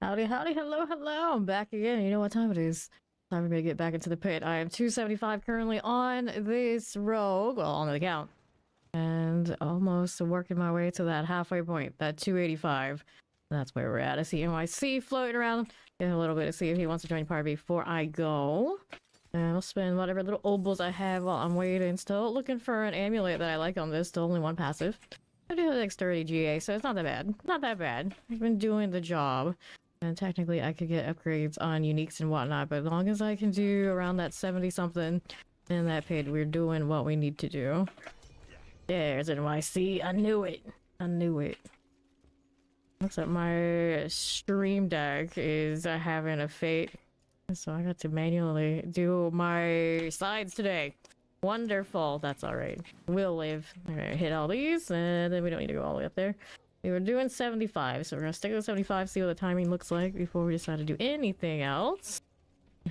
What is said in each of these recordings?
Howdy, howdy, hello, hello. I'm back again. You know what time it is. Time for me to get back into the pit. I am 275 currently on this rogue, well, on the count. And almost working my way to that halfway point, that 285. That's where we're at. I see NYC floating around. Get a little bit to see if he wants to join the party before I go. And I'll spend whatever little obols I have while I'm waiting. Still looking for an amulet that I like on this. Still only one passive. I do have like 30 GA, so it's not that bad. Not that bad. I've been doing the job. And technically I could get upgrades on uniques and whatnot, but as long as I can do around that 70 something in that pit, we're doing what we need to do. There's NYC. I knew it. I knew it. Looks like my stream deck is having a fate. So I got to manually do my sides today. Wonderful. That's alright. We'll live. Alright, hit all these, and then we don't need to go all the way up there. We were doing 75, so we're gonna stick with 75, see what the timing looks like before we decide to do anything else.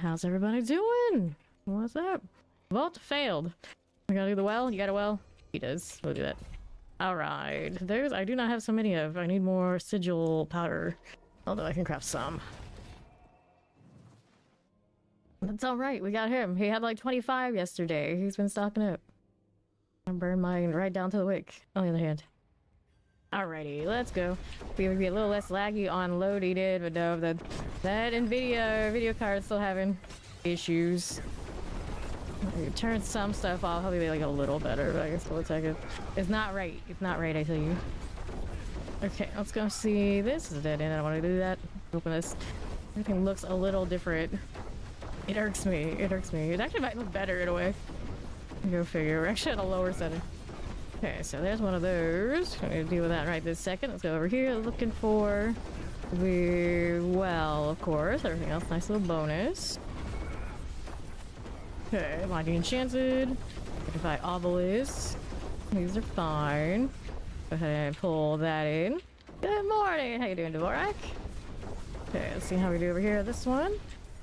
How's everybody doing? What's up? Vault failed. We gotta do the well? You got a well? He does. We'll do that. Alright. There's I do not have so many of. I need more sigil powder. Although I can craft some. That's alright, we got him. He had like 25 yesterday. He's been stocking up. I burned mine right down to the wick, on the other hand. Alrighty, let's go. We would be a little less laggy on loading it, but no, that NVIDIA video card's still having issues. Turn some stuff off, hopefully like a little better, but I guess we'll take it. It's not right. It's not right, I tell you. Okay, let's go see. This is a dead end. I don't want to do that. Open this. Everything looks a little different. It irks me. It irks me. It actually might look better in a way. Go figure. We're actually at a lower setting. Okay, so there's one of those. I'm gonna deal with that right this second. Let's go over here looking for the well, of course. Everything else, nice little bonus. Okay, mighty enchanted. Identify obelisk. These are fine. Go ahead and pull that in. Good morning. How you doing, Dvorak? Okay, let's see how we do over here. This one.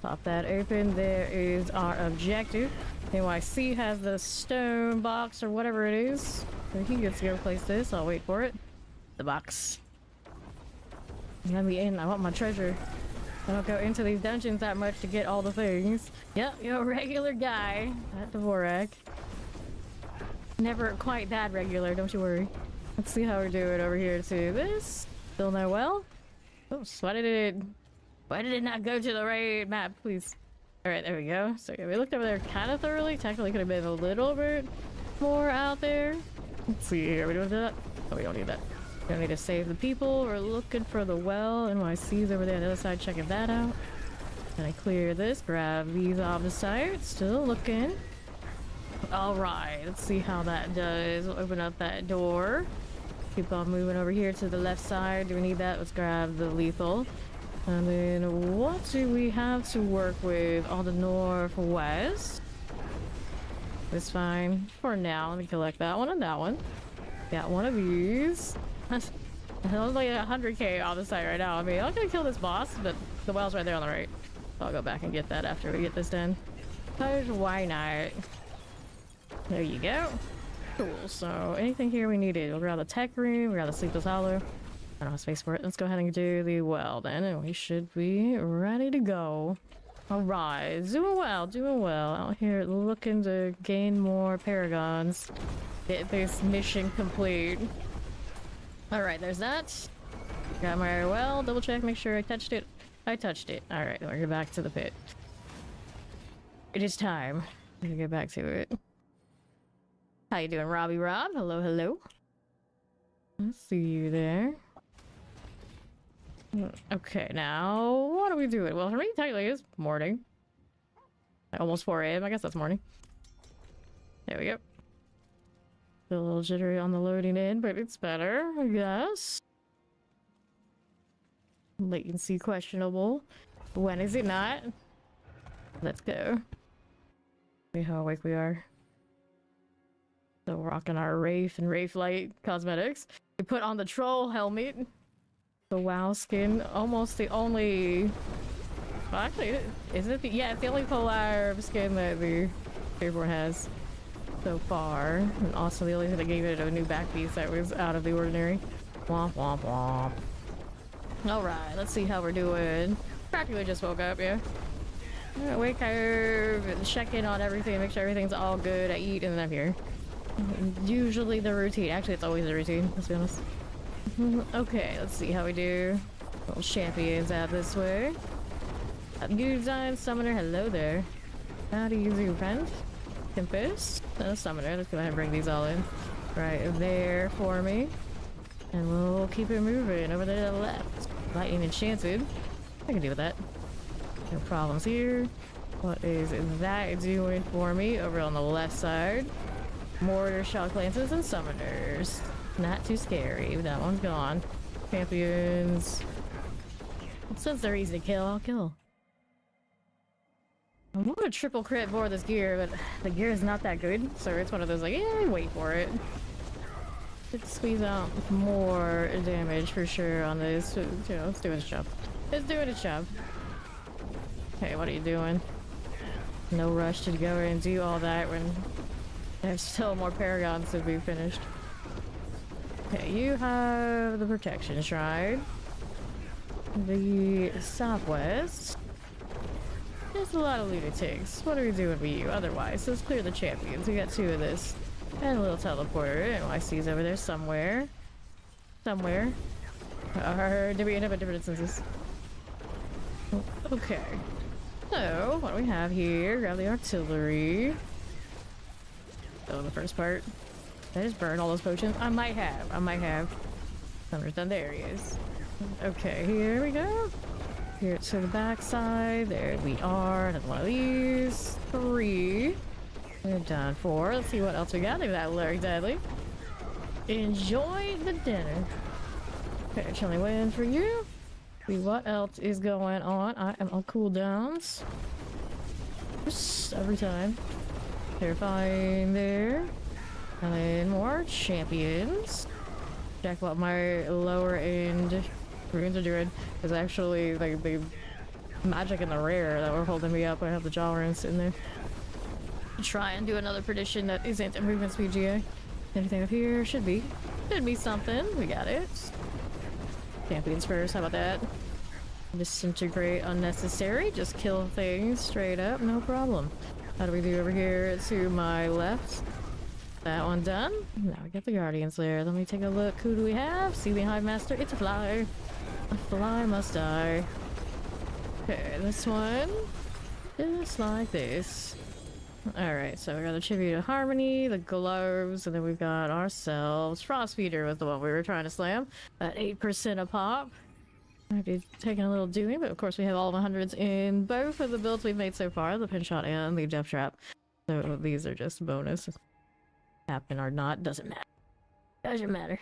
Pop that open. There is our objective. NYC has the stone box or whatever it is. So he gets to go place this. I'll wait for it. The box. Let me in. I want my treasure. I don't go into these dungeons that much to get all the things. Yep, you're a regular guy. That Dvorak. Never quite that regular, don't you worry. Let's see how we're doing over here too. This. Still no well? Oops, why did it not go to the right map, please? Alright, there we go. So yeah, we looked over there kind of thoroughly. Technically could have been a little bit more out there. Let's see here. Are we doing that? Oh, we don't need that. We don't need to save the people. We're looking for the well. NYC's over there on the other side checking that out. Gonna clear this. Grab these off the site. Still looking. Alright, let's see how that does. We'll open up that door. Keep on moving over here to the left side. Do we need that? Let's grab the lethal. And then what do we have to work with on the northwest? It's fine for now. Let me collect that one and that one. Got one of these. That's only 100k on the site right now. I mean, I'm gonna kill this boss, but the well's right there on the right. So I'll go back and get that after we get this done. Because why not? There you go. Cool. So anything here we needed. We'll grab the tech room. We got the sleepless hollow. I don't have space for it. Let's go ahead and do the well then, and we should be ready to go. Alright, doing well. Out here looking to gain more paragons. Get this mission complete. Alright, there's that. Got my well, double check, make sure I touched it. I touched it. Alright, we'll get back to the pit. It is time to get back to it. How you doing, Robbie Rob? Hello, hello. I see you there. Okay, now what are we doing? Well, for me, technically, it's morning. Almost 4 a.m. I guess that's morning. There we go. A little jittery on the loading in, but it's better, I guess. Latency questionable. When is it not? Let's go. See how awake we are. So rocking our Wraith and Wraith Light cosmetics. We put on the troll helmet. The WoW skin, almost the only... Well, actually, is it the... Yeah, it's the only polar skin that the Airborne has so far. And also the only thing that gave it a new back piece that was out of the ordinary. Womp womp womp. Alright, let's see how we're doing. Practically just woke up, yeah. Alright, wake up, check in on everything, make sure everything's all good. I eat and then I'm here. Usually the routine. Actually, it's always the routine, let's be honest. Okay, let's see how we do. Little champions out this way. Good design, summoner, hello there. How do you do, friend? Tempest, summoner. Let's go ahead and bring these all in. Right there for me. And we'll keep it moving over there to the left. Lightning enchanted. I can deal with that. No problems here. What is that doing for me over on the left side? Mortar, shock lances, and summoners. Not too scary. That one's gone. Champions. Since they're easy to kill, I'll kill. I want to triple crit for this gear, but the gear is not that good. So it's one of those like, yeah, wait for it. Let's squeeze out more damage for sure on this. You know, it's doing its job. It's doing its job. Hey, what are you doing? No rush to go and do all that when there's still more Paragons to be finished. Okay, you have the protection shrine. The southwest. There's a lot of lunatics. What are we doing with you otherwise? Let's clear the champions. We got 2 of this. And a little teleporter. NYC's over there somewhere. Somewhere. Did we end up at different instances? Okay. So, what do we have here? Grab the artillery. Oh, the first part. Did I just burn all those potions? I might have. I might have. Summer's done. There he is. Okay, here we go. Here to the back side. There we are. Another one of these. 3. We're done 4. Let's see what else we got. Look at that Larry Deadly. Enjoy the dinner. Okay, Chillin win for you. See what else is going on. I am on cooldowns. Just every time. Terrifying there. And then more champions. Check what my lower end runes are doing. Is actually like the magic and the rare that were holding me up. I have the jaw runes sitting there. Try and do another prediction that isn't a movement speed GA. Anything up here? Should be something. We got it. Champions first, how about that? Disintegrate unnecessary, just kill things straight up, no problem. How do we do over here to my left? That one done. Now we got the guardians there. Let me take a look. Who do we have? Sealing Hive Master. It's a fly. A fly must die. Okay, this one. Just like this. Alright, so we got the Tribute of Harmony, the gloves, and then we've got ourselves. Frostfeeder was the one we were trying to slam. At 8% a pop. Might be taking a little doing, but of course we have all the hundreds in both of the builds we've made so far, the Pin Shot and the Death Trap. So these are just bonus. Happen or not, doesn't matter. Doesn't matter.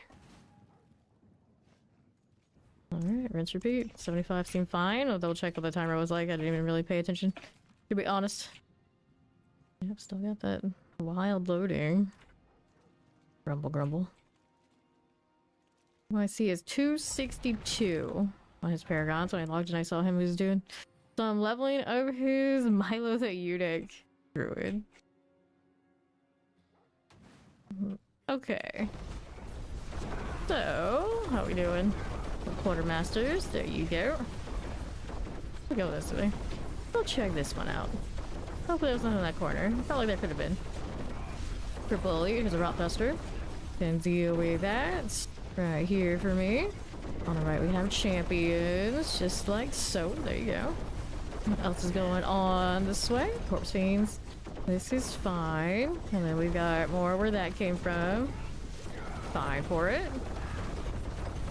Alright, rinse repeat. 75 seemed fine. I'll double check what the timer was like. I didn't even really pay attention, to be honest. Yep, still got that wild loading. Grumble, grumble. What I see is 262 on his Paragon. So I logged in, I saw him who's doing some leveling of his Milo the Eunuch Druid. Okay. So, how we doing? The Quartermasters, there you go. We'll go this way. We'll check this one out. Hopefully there's nothing in that corner. Felt like there could have been. Triple Elite, here's a Rotbuster. Can deal with that. Right here for me. On the right we have champions, just like so. There you go. What else is going on this way? Corpse Fiends. This is fine. And then we've got more where that came from. Fine for it.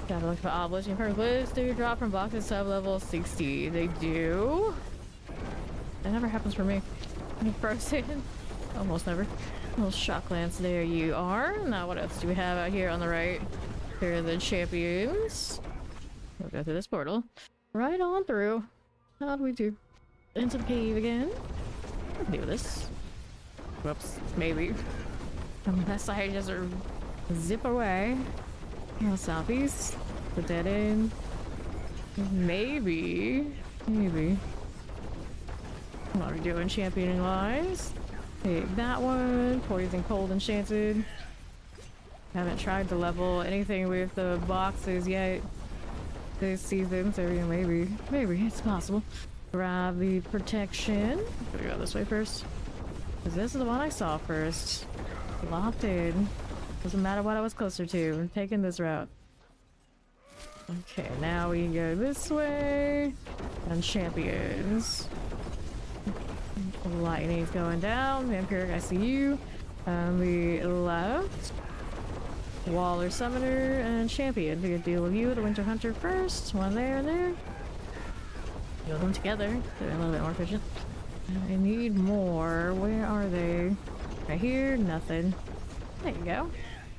Gotta look for Obelisk. Perks do drop from boxes sub-level 60. They do. That never happens for me. Frozen. Almost never. Little shock lance, there you are. Now what else do we have out here on the right? Here are the champions. We'll go through this portal. Right on through. How do we do? Into the cave again. I can deal with this. Whoops. Maybe. Unless I just zip away. No southeast. Put that in. Maybe. Maybe. What are we doing championing wise? Take that one. Poison Cold Enchanted. Haven't tried to level anything with the boxes yet. this season, so yeah, maybe it's possible. Grab the protection. Gotta go this way first. Because this is the one I saw first. Locked in. Doesn't matter what I was closer to. I'm taking this route. Okay, now we can go this way. And champions. Lightning's going down. Vampiric, I see you. On the left. Waller Summoner and Champion. We could deal with you, the Winter Hunter first. One there and there. Deal them together. They're a little bit more efficient. I need more. Where are they? Right here? Nothing. There you go.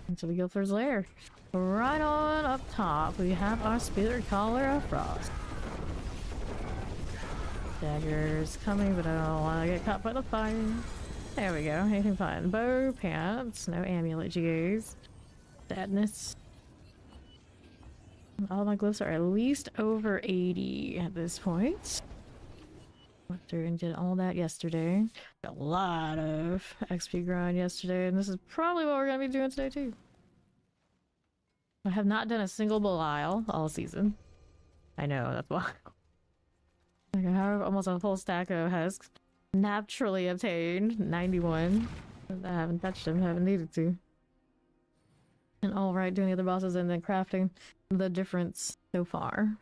Into the Guildford's Lair. Right on up top, we have our Spirit Collar of Frost. Daggers coming, but I don't want to get caught by the fire. There we go. Anything fine. Bow, pants, no amulet GAs. Sadness. All my glyphs are at least over 80 at this point. Went through and did all that yesterday. A lot of XP grind yesterday, and this is probably what we're going to be doing today too. I have not done a single Belial all season. I know, that's why. Like I have almost a full stack of husks. Naturally obtained 91. I haven't touched them, haven't needed to. And alright, doing the other bosses and then crafting the difference so far.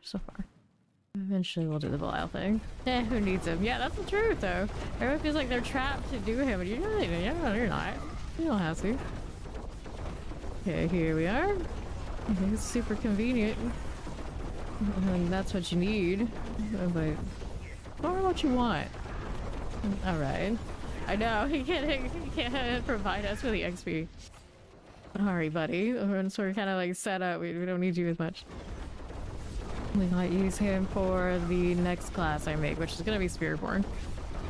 Eventually we'll do the Belial thing. Eh, who needs him? Yeah, that's the truth though. Everyone feels like they're trapped to do him, but you're not. You don't have to. Okay, here we are. It's super convenient. And that's what you need. But or what you want. Alright. I know, he can't provide us with the XP. Sorry, buddy. Once we're kind of like set up, we don't need you as much. We might use him for the next class I make, which is gonna be Spiritborn.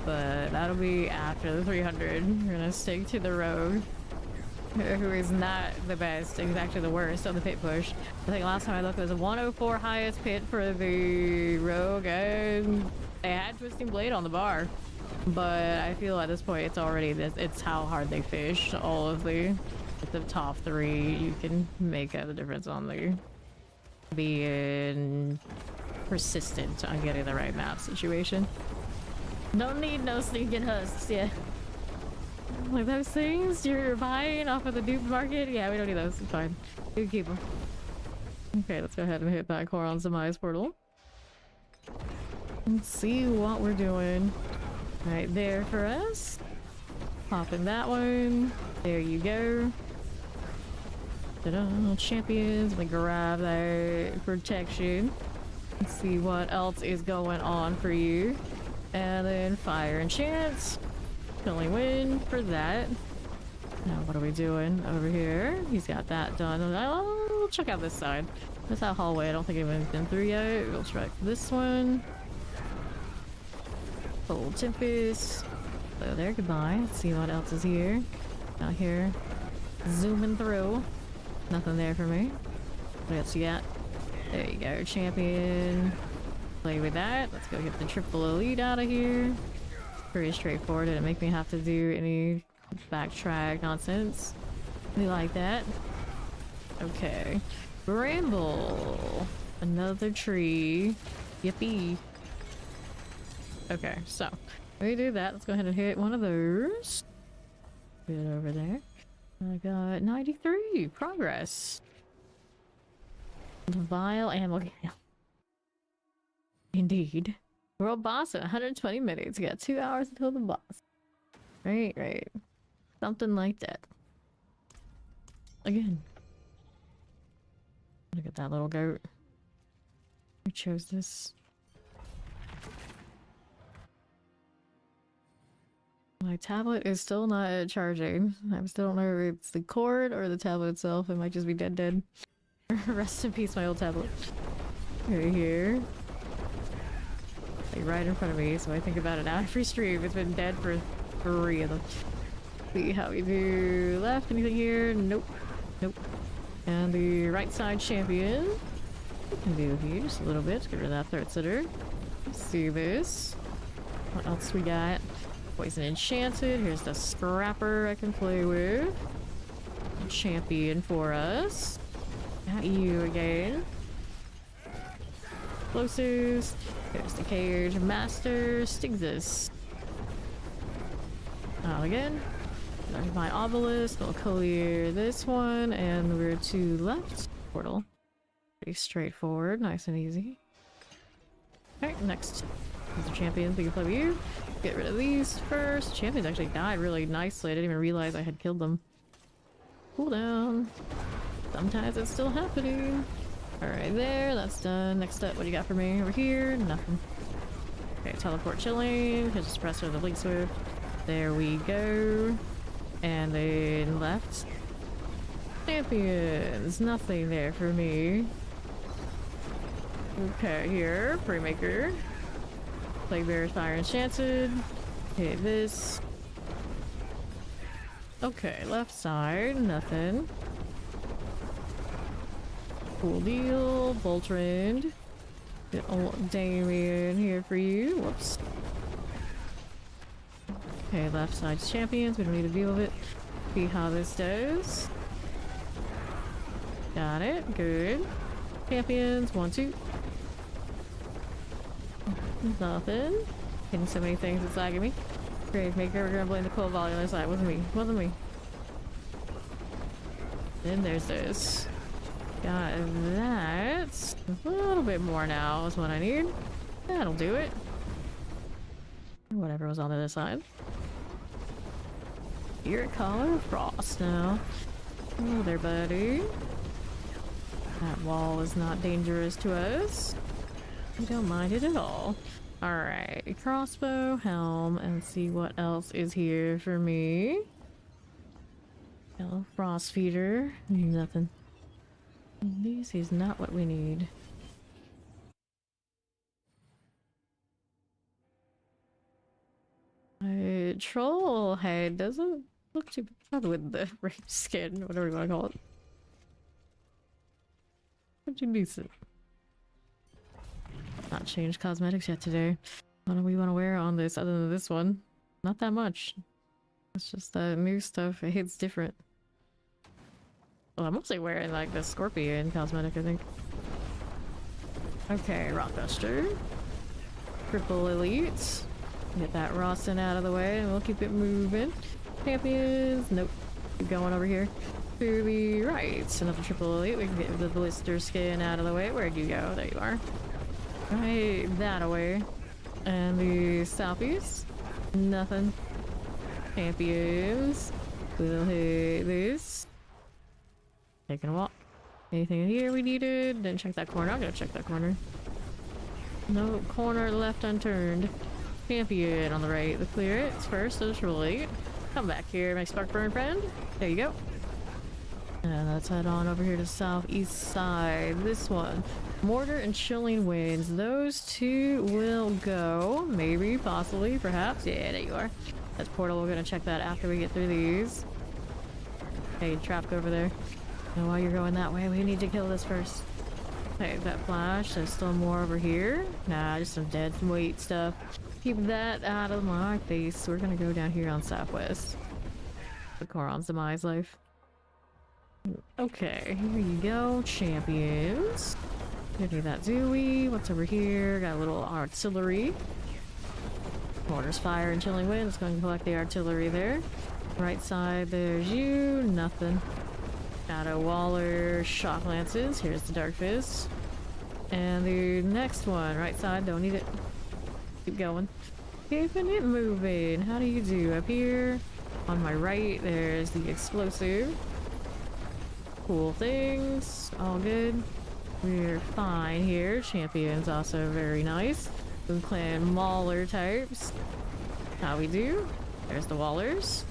But that'll be after the 300. We're gonna stick to the rogue, who is not the best, he's actually the worst on the pit push. I think last time I looked, it was a 104 highest pit for the rogue, and they had Twisting Blade on the bar. But I feel at this point it's already it's how hard they fish. All of the top 3, you can make the difference on the being persistent on getting the right map situation. Don't need no stinking husks, yeah. Like those things you're buying off of the dupe market? Yeah, we don't need those. It's fine. You can keep them. Okay, let's go ahead and hit that Coron Demise portal. Let's see what we're doing. Right there for us. Pop in that one. There you go. Ta-da, champions. Let me grab that protection. Let's see what else is going on for you. And then fire and chance. Only win for that. Now what are we doing over here? He's got that done. We'll check out this side. That's that hallway I don't think anyone's been through yet. We'll try this one. Cold Tempest. Hello there, goodbye. Let's see what else is here. Out here. Zooming through. Nothing there for me. What else you got? There you go, champion. Play with that. Let's go get the triple elite out of here. Pretty straightforward. Didn't make me have to do any backtrack nonsense. We like that. Okay. Bramble. Another tree. Yippee. Okay, so we do that. Let's go ahead and hit one of those. Get it over there. I got 93 progress. Vile ammo. Indeed. World boss in 120 minutes. You got 2 hours until the boss. Right. Something like that. Again. Look at that little goat. Who chose this? My tablet is still not charging. I still don't know if it's the cord or the tablet itself. It might just be dead. Rest in peace, my old tablet. Right here. Like right in front of me, so I think about it now. Every stream, it's been dead for 3 of them. See how we do left. Anything here? Nope. And the right side champion. We can do here just a little bit. Get rid of that third sitter. Let's see this. What else we got? Poison Enchanted. Here's the Scrapper I can play with. Champion for us. Not you again. explosives. There's the cage master Stigzus. Out again. There's my obelisk. We'll clear this one, and we're to left. Portal. Pretty straightforward, nice and easy. Alright, next. These are champions, we can play with you. Get rid of these first. Champions actually died really nicely. I didn't even realize I had killed them. Cool down. Sometimes it's still happening. Alright, there, that's done. Next up, what do you got for me over here? Nothing. Okay, teleport Chillin. Here's the suppressor, the blink swift. There we go. And then left. Champions. Nothing there for me. Okay, here. Premaker. Plague Bear's Fire Enchanted. Hit this. Okay, left side. Nothing. Cool deal. Voltrend. Get old Damien here for you. Whoops. Okay, left side's champions. We don't need to deal with it. See how this does. Got it. Good. Champions. 1, 2. Nothing. Hitting so many things, it's lagging me. Gravemaker, we're gonna blame the cold volley on the side. Wasn't me. Wasn't me. Then there's this. Got that. A little bit more now is what I need. That'll do it. Whatever was on the other side. Spirit Collar Frost now. Hello there, buddy. That wall is not dangerous to us. We don't mind it at all. Alright, crossbow, helm, and see what else is here for me. Hello, frost feeder. Nothing. This is not what we need. Troll head doesn't look too bad with the red skin, whatever you want to call it. Pretty decent. Not changed cosmetics yet today. What do we want to wear on this other than this one? Not that much. It's just the new stuff. It hits different. Well, I'm mostly wearing like the scorpion cosmetic, I think. Okay, Rockbuster. Triple Elite. Get that Rawson out of the way and we'll keep it moving. Champions. Nope. Keep going over here. To the right. Another Triple Elite. We can get the blister skin out of the way. Where'd you go? There you are. Right, that away. And the southeast. Nothing. Champions. We'll hit this. Taking a walk. Anything in here we needed? Didn't check that corner. I'm gonna check that corner. No corner left unturned. Champion on the right. The clear it first. Those are late. Come back here, my spark burn friend. There you go. And let's head on over here to southeast side. This one. Mortar and Chilling Winds. Those two will go. Maybe, possibly, perhaps. Yeah, there you are. That's portal. We're gonna check that after we get through these. Hey, trapped over there. And while you're going that way, we need to kill this first. Okay, that flash. There's still more over here. Nah, just some dead weight stuff. Keep that out of my face. We're gonna go down here on southwest. The Koron's demise life. Okay, here you go. Champions. Give me that Zooey. What's over here? Got a little artillery. Mortar's Fire and Chilling Wind. Let's go and collect the artillery there. Right side, there's you. Nothing. Shadow Waller, Shock Lances. Here's the Dark Fizz. And the next one, right side, don't need it. Keep going. Keeping it moving. How do you do? Up here, on my right, there's the explosive. Cool things. All good. We're fine here. Champions also very nice. Food Clan Mauler types. How we do? There's the Wallers.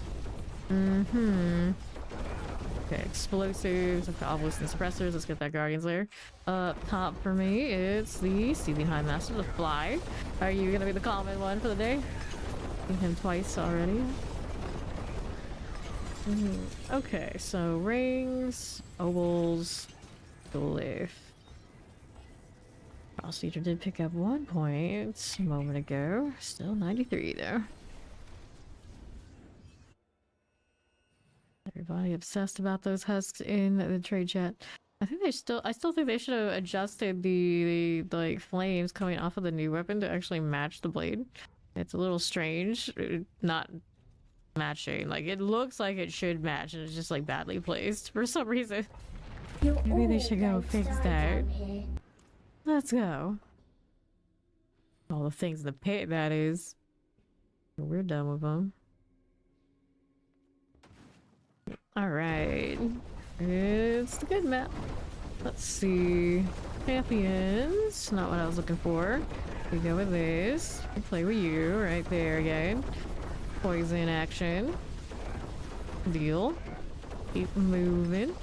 Okay, explosives, obelisk and suppressors. Let's get that Guardian's Lair. Up top for me, it's the Seething High Master, the Fly. Are you gonna be the common one for the day? Seen him twice already. Okay, so rings, ovals, glyph. Frost Eater did pick up 1 point a moment ago. Still 93 though. Everybody obsessed about those husks in the trade chat. I still think they should have adjusted the like flames coming off of the new weapon to actually match the blade. It's a little strange, not matching. Like it looks like it should match, and it's just like badly placed for some reason. Maybe they should go fix that. Let's go. All the things in the pit, that is. We're done with them. Alright. It's the good map. Let's see. Champions. Not what I was looking for. We go with this. We play with you right there again. Poison action. Deal. Keep moving.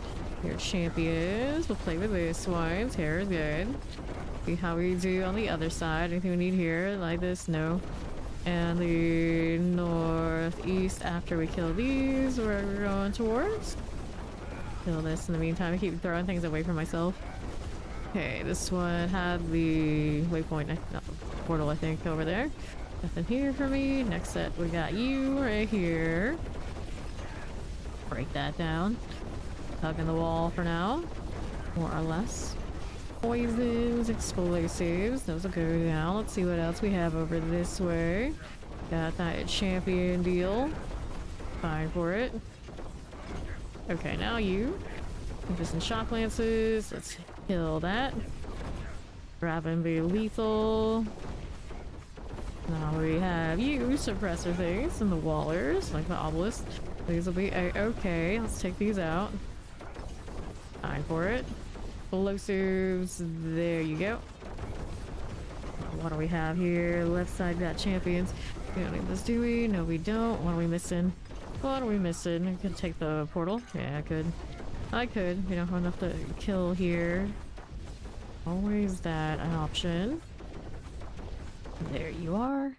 Your champions. We'll play with this one. Terror's good. See how we do on the other side. Anything we need here like this? No. And the northeast after we kill these, where we're going towards. Kill this in the meantime. I keep throwing things away from myself. Okay, this one had the waypoint, not the portal, I think, over there. Nothing here for me. Next set, we got you right here. Break that down. Hugging the wall for now, more or less. Poisons, explosives, those will go down. Let's see what else we have over this way. Got that champion deal. Fine for it. Okay, now you. Just some shock lances. Let's kill that. Grabbing the lethal. Now we have you, suppressor things, and the wallers, like the obelisk. These will be okay. Let's take these out. Fine for it. Explosives, there you go. What do we have here? Left side got champions. We don't need this, do we? No, we don't. What are we missing? What are we missing? I could take the portal. Yeah, I could. I could. We don't have enough to kill here. Always that an option. There you are.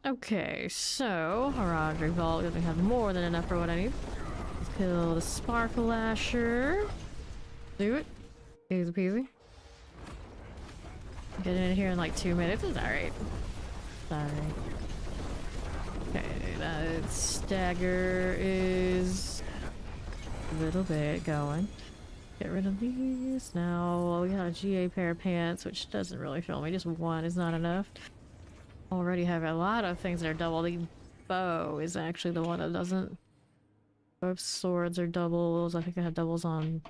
Okay, so Paragon Vault doesn't have more than enough for what I need. Let's kill the Sparkle Lasher. Do it. Easy peasy. Get in here in like 2 minutes. It's alright. Sorry. Okay, that stagger is a little bit going. Get rid of these. Now we got a GA pair of pants, which doesn't really fill me. Just one is not enough. Already have a lot of things that are double. The bow is actually the one that doesn't. Both swords are doubles. I think I have doubles on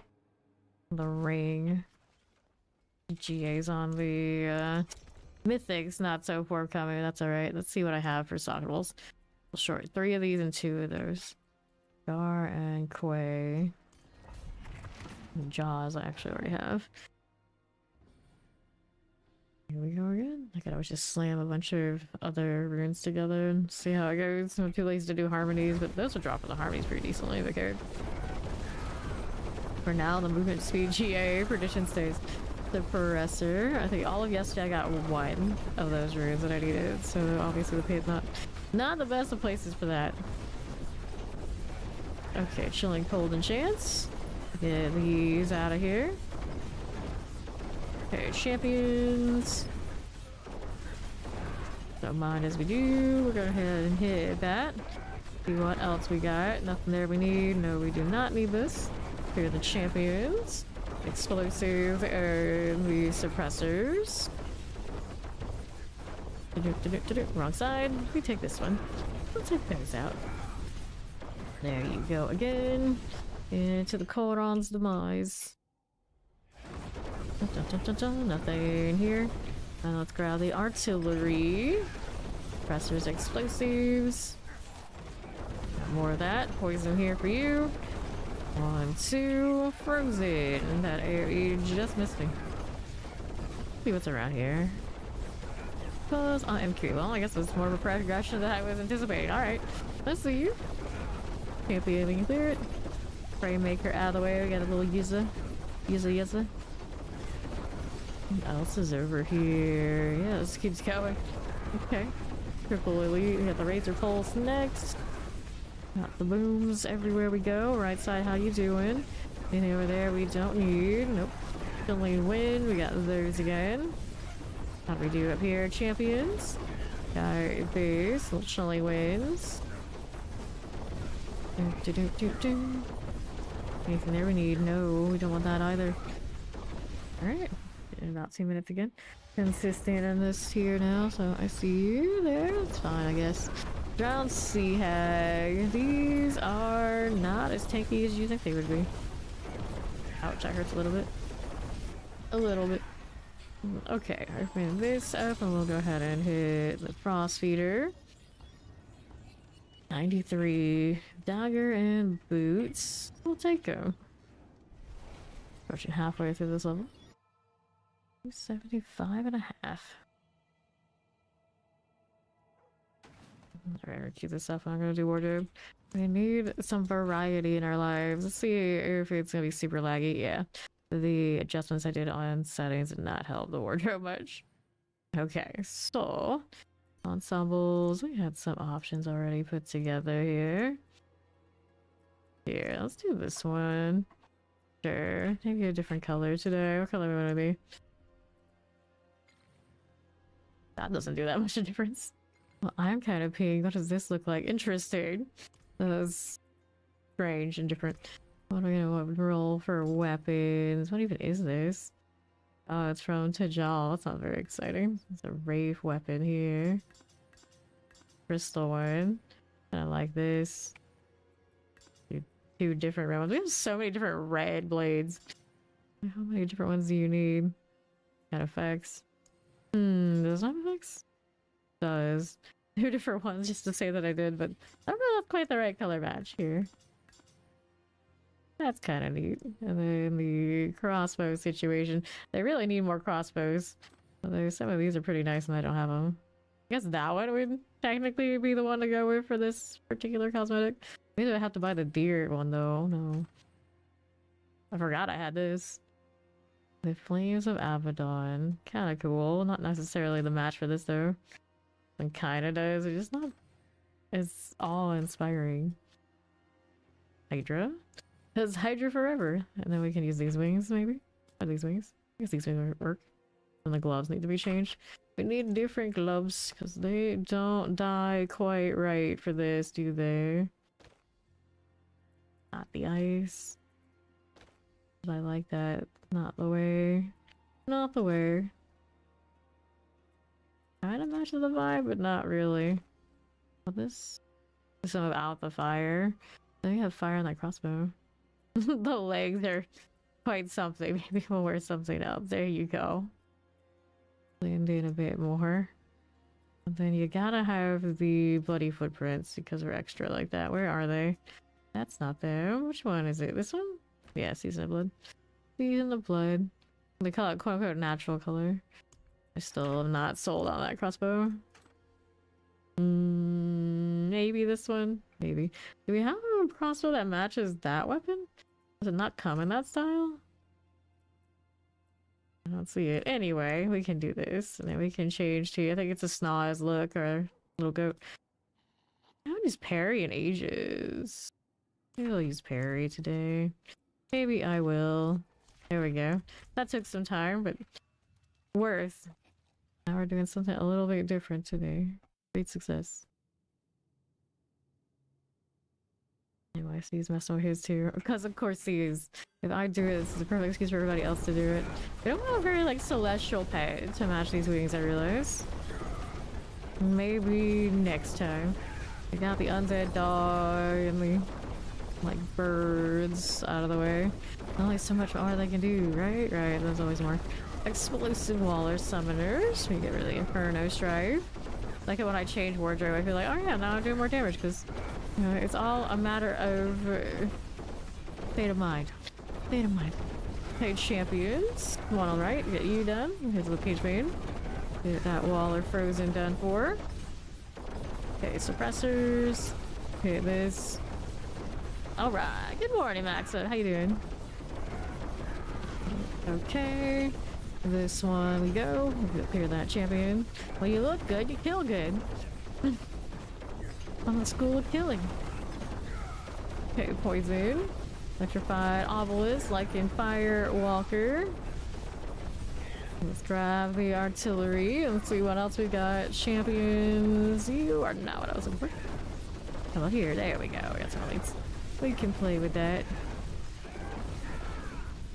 the ring. GA's on the mythics, not so forthcoming. That's alright. Let's see what I have for sockables. Short 3 of these and 2 of those. Gar and Quay. And Jaws I actually already have. Here we go again. I could always just slam a bunch of other runes together and see how it goes. I'm too lazy to do harmonies, but those will drop in the harmonies pretty decently if I cared. For now, the movement speed GA perdition stays. The Suppressor. I think all of yesterday I got 1 of those runes that I needed, so obviously the pate's not the best of places for that. Okay, Chilling, Cold, and Chance. Get these out of here. Okay, champions. Don't mind as we do. We're gonna go ahead and hit that. See what else we got. Nothing there we need. No, we do not need this. Here are the champions. Explosive and the suppressors. Wrong side. We take this one. We'll take those out. There you go again. Into the Coron's demise. Nothing here. And let's grab the artillery. Suppressors, explosives. Got more of that. Poison here for you. 1, 2, frozen. That area just missed me. See what's around here. Because I am curious. Well, I guess it's more of a progression than I was anticipating. Alright, let's see you. Can't be able to clear it. Frame maker out of the way. We got a little Yuza. Yuza. What else is over here? Yeah, this keeps going. Okay. Triple elite. We got the Razor Pulse next. Got the booms everywhere we go. Right side, how you doing? Anything over there we don't need. Nope. Chilling Wind. We got those again. How do we do up here? Champions. Got base. Little Chilling Winds. Anything there we need? No, we don't want that either. Alright. In about 2 minutes again. Consistent in this tier now, so I see you there. That's fine, I guess. Drowned Sea Hag. These are not as tanky as you think they would be. Ouch, that hurts a little bit. A little bit. Okay, I've made this up and we'll go ahead and hit the Frost Feeder. 93 dagger and boots. We'll take them. Approaching halfway through this level. 75 and a half. Alright, I'll keep this up. I'm gonna do wardrobe. We need some variety in our lives. Let's see if it's gonna be super laggy. Yeah. The adjustments I did on settings did not help the wardrobe much. Okay, so ensembles. We had some options already put together here. Here, let's do this one. Sure. Maybe a different color today. What color do we want to be? That doesn't do that much of a difference. Well, I'm kind of pink. What does this look like? Interesting. That's strange and different. What are we gonna roll for weapons? What even is this? Oh, it's from Tajal. That's not very exciting. It's a Wraith weapon here. Crystal one. I like this. Two different red ones. We have so many different red blades. How many different ones do you need? Got effects. Does it have effects? Does. 2 different ones just to say that I did, but I don't know if quite the right color match here. That's kind of neat. And then the crossbow situation. They really need more crossbows. Although some of these are pretty nice and I don't have them. I guess that one would technically be the one to go with for this particular cosmetic. Maybe I have to buy the deer one though. No. I forgot I had this. The Flames of Abaddon. Kind of cool. Not necessarily the match for this though. It kind of does. It's just not as awe-inspiring. Hydra? Because Hydra forever. And then we can use these wings maybe? Or these wings? I guess these wings work. And the gloves need to be changed. We need different gloves because they don't die quite right for this, do they? Not the ice. But I like that. Not the way. Not the way. Kind of matches the vibe, but not really. What this? Some without the fire. Then you have fire on that crossbow. The legs are quite something. Maybe we'll wear something else. There you go. Blend in a bit more. And then you gotta have the bloody footprints because we're extra like that. Where are they? That's not them. Which one is it? This one? Yeah, Season of Blood. Season of Blood. They call it quote unquote natural color. I still am not sold on that crossbow. Maybe this one? Maybe. Do we have a crossbow that matches that weapon? Does it not come in that style? I don't see it. Anyway, we can do this. And then we can change to, I think it's a Snoz look or little goat. I haven't used parry in ages. Maybe I'll use parry today. Maybe I will. There we go. That took some time, but worth. Now we're doing something a little bit different today. Great success. Anyway, C's messing with his too. Because of course C's. If I do it, this is a perfect excuse for everybody else to do it. We don't have a very like celestial pet to match these wings, I realize. Maybe next time. We got the undead dog and the like birds out of the way. Only so much more they can do, right? Right, there's always more. Explosive Waller Summoners. We get really Inferno Strife. Like when I change wardrobe, I feel like, oh yeah, now I'm doing more damage because you know, it's all a matter of state of mind. State of mind. Page champions. One on right, get you done. Here's the page main. Get that Waller Frozen done for. Okay, suppressors. Okay, this. Alright, good morning, Maxa. How you doing? Okay. This one we go. We'll clear that champion. Well, you look good, you kill good. On the school of killing. Okay, poison. Electrified obelisk, like in Fire Walker. Let's grab the artillery. Let's see what else we got. Champions. You are not what I was looking for. How about here? There we go. We got some elites. We can play with that.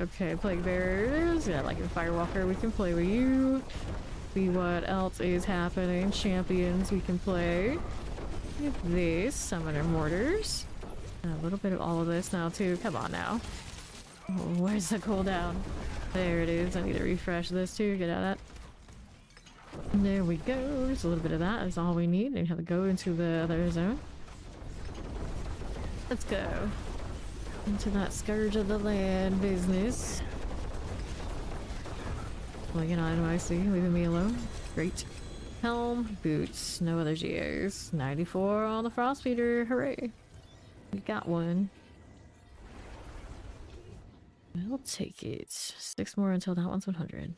Okay, plague bearers. Yeah, like a firewalker, we can play with you. See what else is happening. Champions, we can play. With this, summoner mortars. And a little bit of all of this now too. Come on now. Oh, where's the cooldown? There it is. I need to refresh this too. Get out of that. And there we go. Just a little bit of that is all we need. We have to go into the other zone. Let's go. Into that scourge of the land business. Like an item I see, leaving me alone. Great. Helm, boots, no other geos. 94 on the frost feeder, hooray. We got one. I'll take it. 6 more until that one's 100.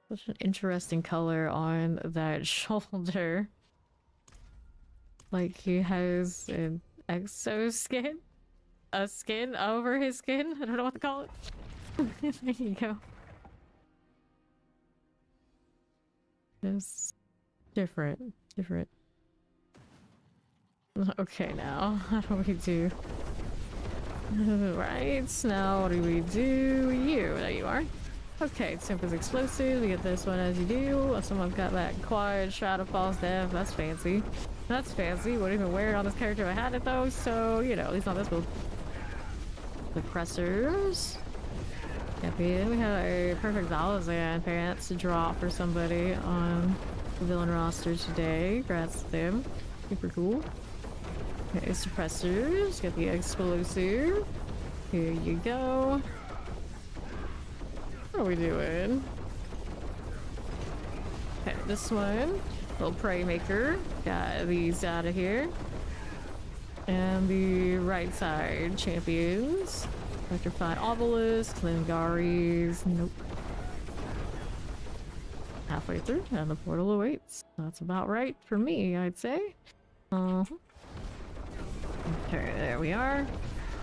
Such an interesting color on that shoulder. Like he has an exo skin? A skin over his skin? I don't know what to call it. There you go. It's different. Different. Okay, now, how do we do? Right, now what do we do? You, there you are. Okay, Tempest Explosive, we get this one as you do. Someone's got that Quiet Shroud of False Death, that's fancy. That's fancy, wouldn't even wear it on this character if I had it though, so, you know, at least not this build. Suppressors. Champion, we have a perfect Zalazan pants to draw for somebody on the villain roster today. Congrats to them. Super cool. Okay, suppressors. Get the explosive. Here you go. What are we doing? Okay, this one. Little prey maker. Got these out of here. And the right side champions. Electrified Obelisks, Lingaris, nope. Halfway through, and the portal awaits. That's about right for me, I'd say. Okay, there we are.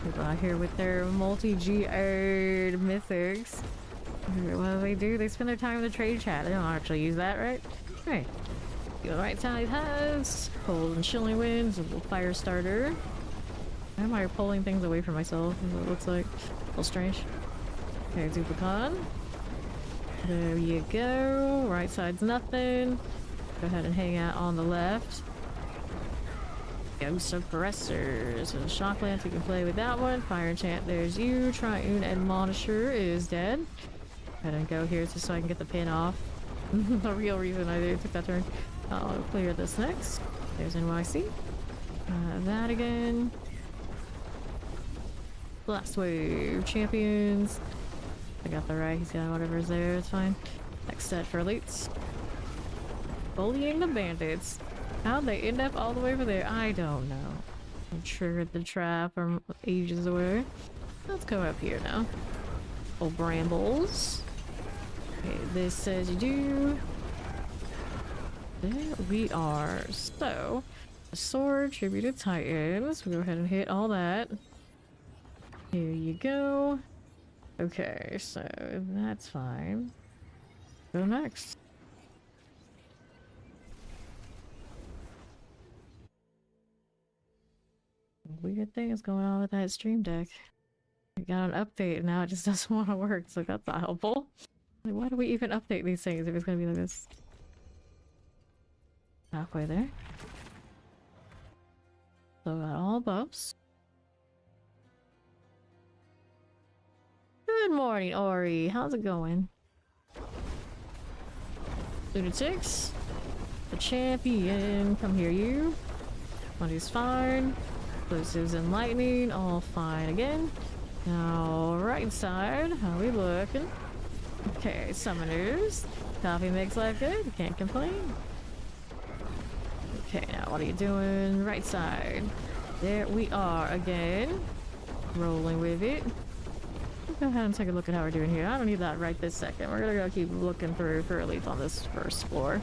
People out here with their multi-G-A'd mythics. What do they do? They spend their time in the trade chat. They don't actually use that, right? Right. The right side has cold and chilling winds, a little fire starter. Why am I pulling things away from myself? It looks like a little strange. Okay, Duplicon. There you go. Right side's nothing. Go ahead and hang out on the left. Ghost Suppressors. So Shock Lance, we can play with that one. Fire Enchant, there's you. Triune Admonisher is dead. Go ahead and go here just so I can get the pin off. The real reason I took that turn. I'll clear this next. There's NYC. That again. Blast Wave champions. I got the right, he's got whatever's there, it's fine. Next set for elites. Bullying the bandits. How'd they end up all the way over there? I don't know. I triggered the trap from ages away. Let's go up here now. Old brambles. Okay, this says you do. There we are. So, a sword, tribute to Titans. We'll go ahead and hit all that. Here you go. Okay, so that's fine. Go next. Weird thing is going on with that stream deck. We got an update and now it just doesn't want to work, so that's not helpful. Like, why do we even update these things if it's gonna be like this? Halfway there. So got all buffs. Good morning, Ori. How's it going? Lunatics. The champion. Come here, you. Money's fine. Explosives and lightning. All fine again. Now, right side. How we looking? Okay, summoners. Coffee makes life good. Can't complain. Okay, now what are you doing? Right side. There we are again. Rolling with it. Go ahead and take a look at how we're doing here. I don't need that right this second. We're gonna go keep looking for elites on this first floor.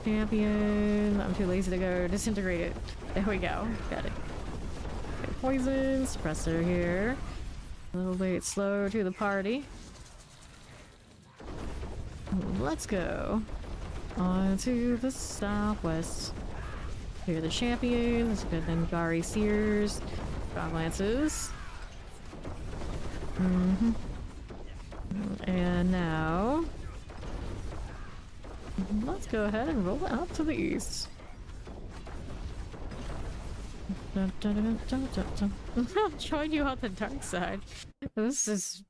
Champion. I'm too lazy to go disintegrate it. There we go. Got it. Okay, poison. Suppressor here. A little bit slow to the party. Let's go on to the southwest. Here are the champions. Good then Gari Seers. Frog Lances. And now, let's go ahead and roll out to the east. Join you on the dark side. This is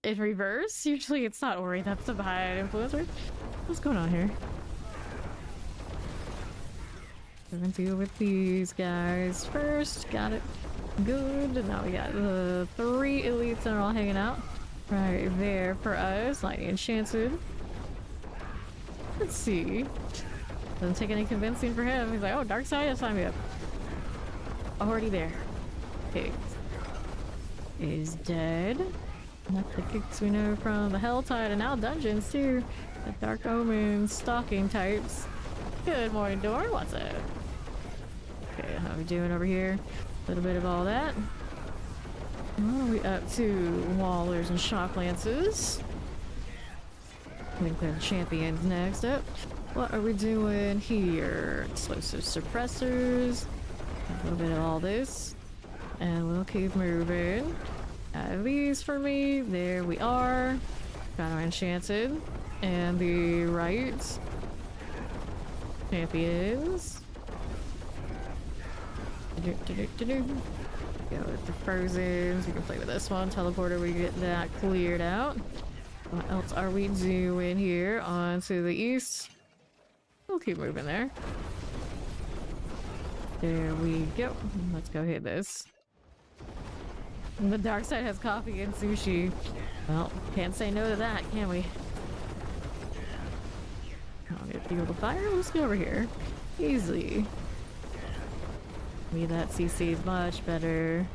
in reverse. Usually it's not Ori that's the bad influencer. What's going on here? We're gonna deal with these guys first. Got it. Good. Now we got the 3 elites that are all hanging out right there for us. Lightning Enchanted. Let's see. Doesn't take any convincing for him. He's like, oh, dark side, sign me up. Already there. Pigs is dead. Not the kicks we know from the Helltide and now dungeons too. The Dark Omen stalking types. Good morning, Dorn. What's up? Okay, how are we doing over here? A little bit of all that. What are we up to? Wallers and shock lances. We can clear the champions next up. What are we doing here? Explosive suppressors. A little bit of all this. And we'll keep moving. These for me. There we are. Got our enchanted. And the right. Champions. Go with the Frozens. We can play with this one. Teleporter, we get that cleared out. What else are we doing here? On to the east. We'll keep moving there. There we go. Let's go hit this. The dark side has coffee and sushi. Well, can't say no to that, can we? I'll get fuel to fire. Let's go over here. Easily. Me that CC is much better.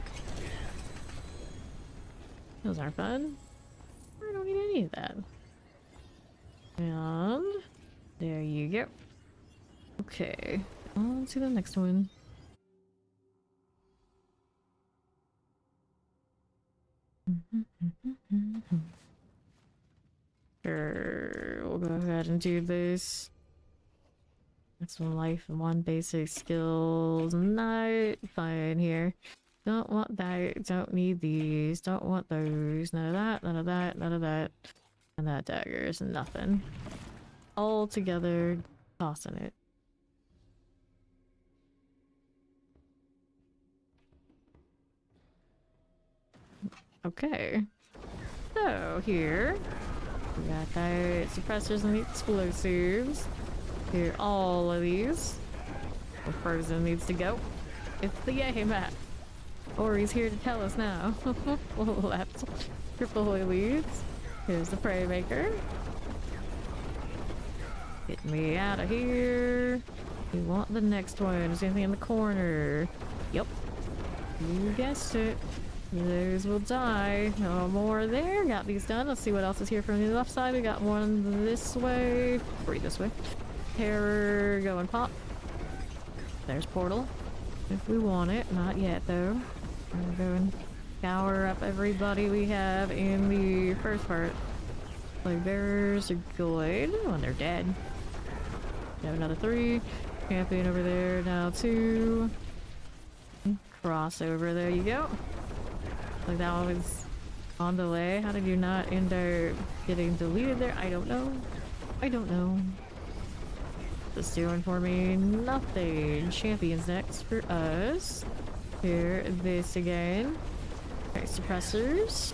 Those aren't fun. I don't need any of that. And there you go. Okay, on to the next one. Sure, we'll go ahead and do this. Next one, life and 1 basic skills. Not fine here. Don't want that. Don't need these. Don't want those. None of that. None of that. None of that. And that dagger is nothing. All together, tossing it. Okay. So here we got that suppressors and the explosives. Here, all of these. The Frozen needs to go. It's the Yay map. Ori's here to tell us now. Left. Triple leads. Here's the Prey Maker. Get me out of here. We want the next one. Is there anything in the corner? Yep. You guessed it. Those will die. No more there. Got these done. Let's see what else is here from the left side. We got one this way. 3 this way. Terror, go and pop. There's portal. If we want it. Not yet though. We're going to scour up everybody we have in the first part. Like bearers are good. When they're dead. We have another 3. Champion over there. Now 2. Crossover. There you go. Like that one was on delay. How did you not end up getting deleted there? I don't know. I don't know. This doing for me nothing. Champions next for us. Here, this again. Okay, suppressors.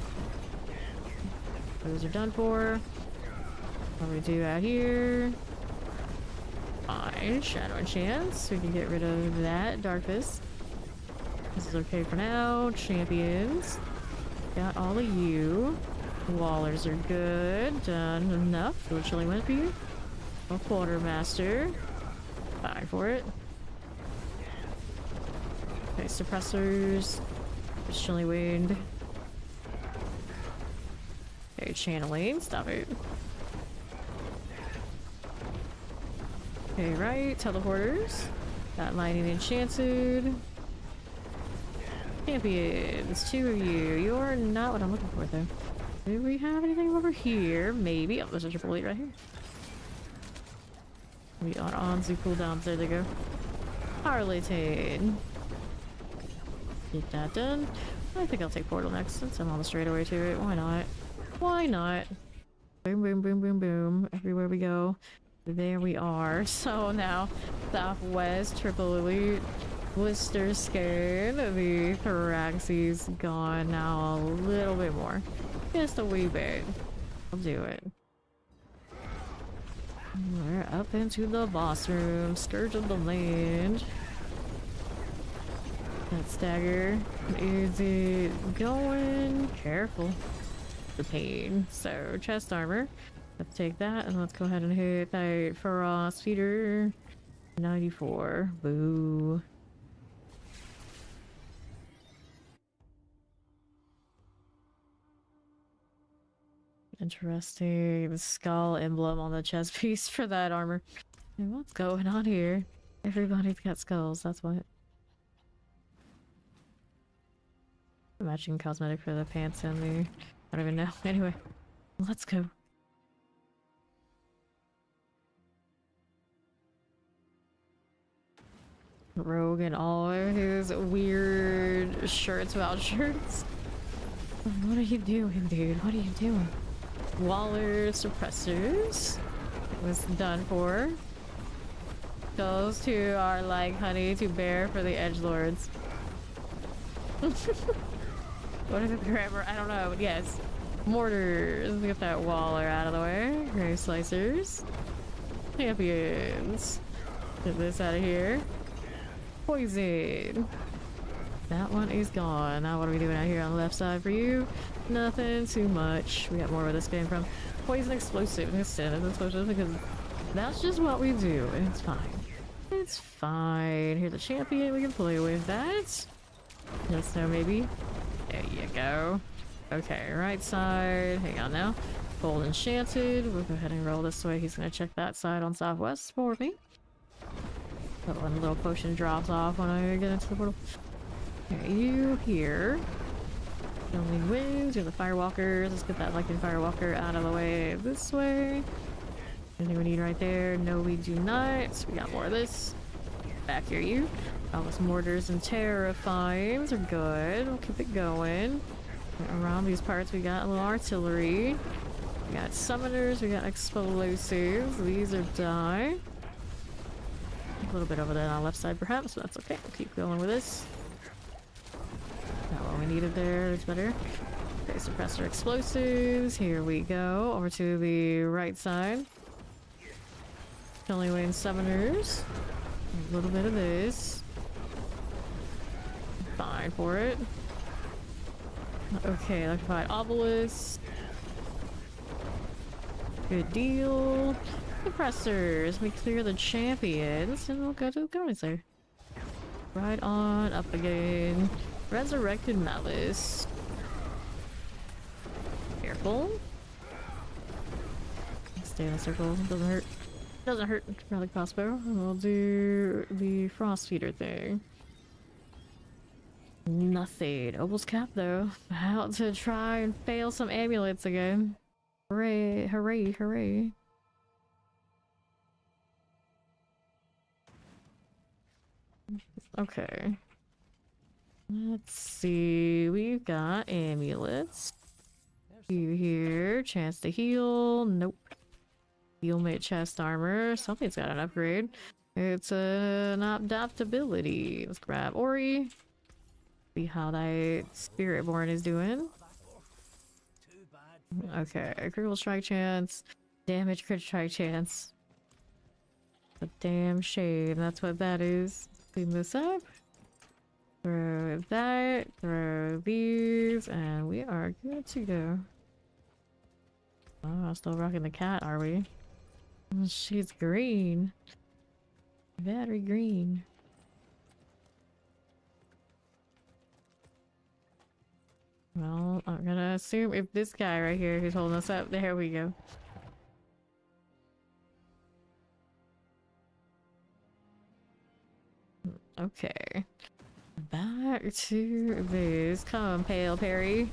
Those are done for. What do we do out here? Fine. Shadow and Chance. We can get rid of that. Darkness. This is okay for now. Champions. Got all of you. Wallers are good. Done enough. Go Chilling with you. A Quartermaster. Fine for it. Okay, suppressors. Chilling Wind. Okay, channeling. Stop it. Okay, right. Teleporters. Got Lightning Enchanted. Champions. 2 of you. You're not what I'm looking for, though. Do we have anything over here? Maybe. Oh, there's a triple 8 right here. We are on the cooldowns. There they go. Harleyton. Get that done. I think I'll take portal next since I'm on the straightaway to it. Why not? Why not? Boom, boom, boom, boom, boom. Everywhere we go. There we are. So now, Southwest, Triple Elite, Blister Scan, the Thoraxy's gone now a little bit more. Just a wee bit. I'll do it. We're up into the boss room. Scourge of the Land. That stagger. Is it going? Careful. The pain. So, chest armor. Let's take that and let's go ahead and hit that Frost Feeder. 94. Boo. Interesting. The skull emblem on the chest piece for that armor. Hey, what's going on here? Everybody's got skulls, that's what. Matching cosmetic for the pants and the... I don't even know. Anyway, let's go. Rogue and all his weird shirts without shirts. What are you doing, dude? What are you doing? Waller suppressors was done for. Those two are like honey to bear for the edgelords. What is it, grammar? I don't know, but yes. Mortars. Get that Waller out of the way. Grave slicers. Champions. Get this out of here. Poison. That one is gone. Now what are we doing out here on the left side for you? Nothing too much. We got more where this came from. Poison explosive instead of explosive because that's just what we do and it's fine. It's fine. Here's a champion. We can play with that. Yes, no, maybe. There you go. Okay, right side. Hang on now. Gold enchanted. We'll go ahead and roll this way. He's gonna check that side on Southwest for me. That one little potion drops off when I get into the portal. Okay, you here. Only wings. You're the Firewalkers. Let's get that Lycan Firewalker out of the way this way. Anything we need right there? No, we do not. We got more of this. Back here, you. All those mortars and terrifyings are good. We'll keep it going. Around these parts, we got a little artillery. We got summoners. We got explosives. These are die. A little bit over there on the left side, perhaps, but that's okay. We'll keep going with this. Not what we needed there. It's better. Okay, suppressor explosives. Here we go. Over to the right side. Killing Wayne summoners. A little bit of this. Fine for it. Okay, electrified obelisk. Good deal. Suppressors. We clear the champions and we'll go to the guards there. Right on up again. Resurrected Malice. Careful. Stay in the circle. Doesn't hurt. Doesn't hurt. Rather crossbow. We'll do the frost feeder thing. Nothing. Opal's cap though. Out to try and fail some amulets again. Hooray! Hooray! Hooray! Okay. Let's see. We've got amulets. You here. Chance to heal. Nope. Heal mate chest armor. Something's got an upgrade. It's an adaptability. Let's grab Ori. See how that Spiritborn is doing. Okay. Critical strike chance. Damage crit strike chance. A damn shame. That's what that is. Clean this up. Throw that. Throw these. And we are good to go. Oh, I'm still rocking the cat, are we? She's green. Very green. Well, I'm gonna assume if this guy right here who's holding us up, there we go. Okay. Back to this. Come, Pale Perry.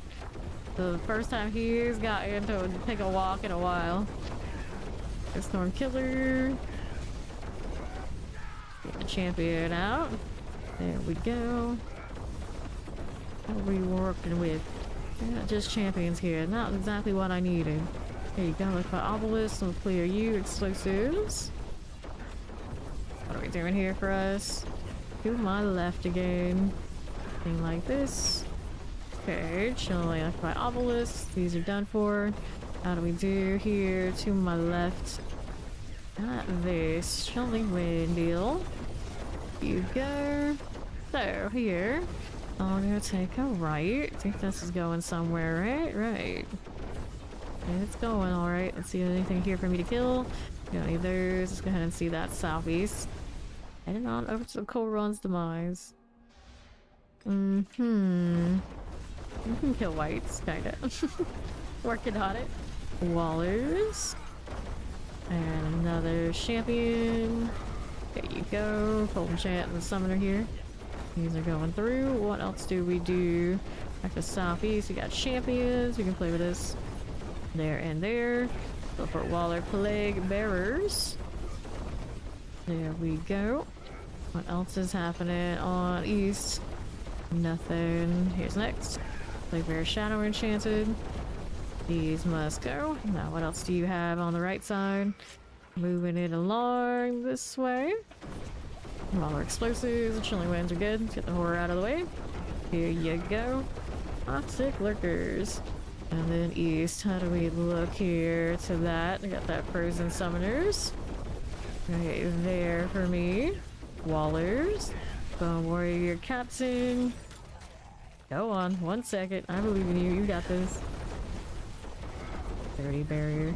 The first time he's gotten to take a walk in a while. Storm Killer. Get the champion out. There we go. What are we working with? Yeah, just champions here. Not exactly what I needed. Here you go. Look for obelisks. We'll clear you. Exclusives. What are we doing here for us? To my left again. Thing like this. Okay, chilling like my obelisks. These are done for. How do we do here? To my left. Not this. Chilling windmill. You go. So here. I'm gonna take a right. I think this is going somewhere, right? Right. Okay, it's going alright. Let's see anything here for me to kill. Got any of those. Let's go ahead and see that southeast. Heading on over to the Coal Run's demise. You can kill whites, kinda. Working on it. Wallers. And another champion. There you go. Cold Enchant and the summoner here. These are going through. What else do we do? Back to southeast, we got champions. We can play with this. There and there. Go for Waller Plague Bearers. There we go. What else is happening on east? Nothing. Here's next. Plague Bearer Shadow Enchanted. These must go. Now what else do you have on the right side? Moving it along this way. All our explosives, the chilling winds are good. Let's get the horror out of the way. Here you go. Toxic lurkers. And then east, how do we look here to that? I got that frozen summoners. Right there for me. Wallers. Bone warrior captain. Go on, 1 second. I believe in you. You got this. 30 barrier.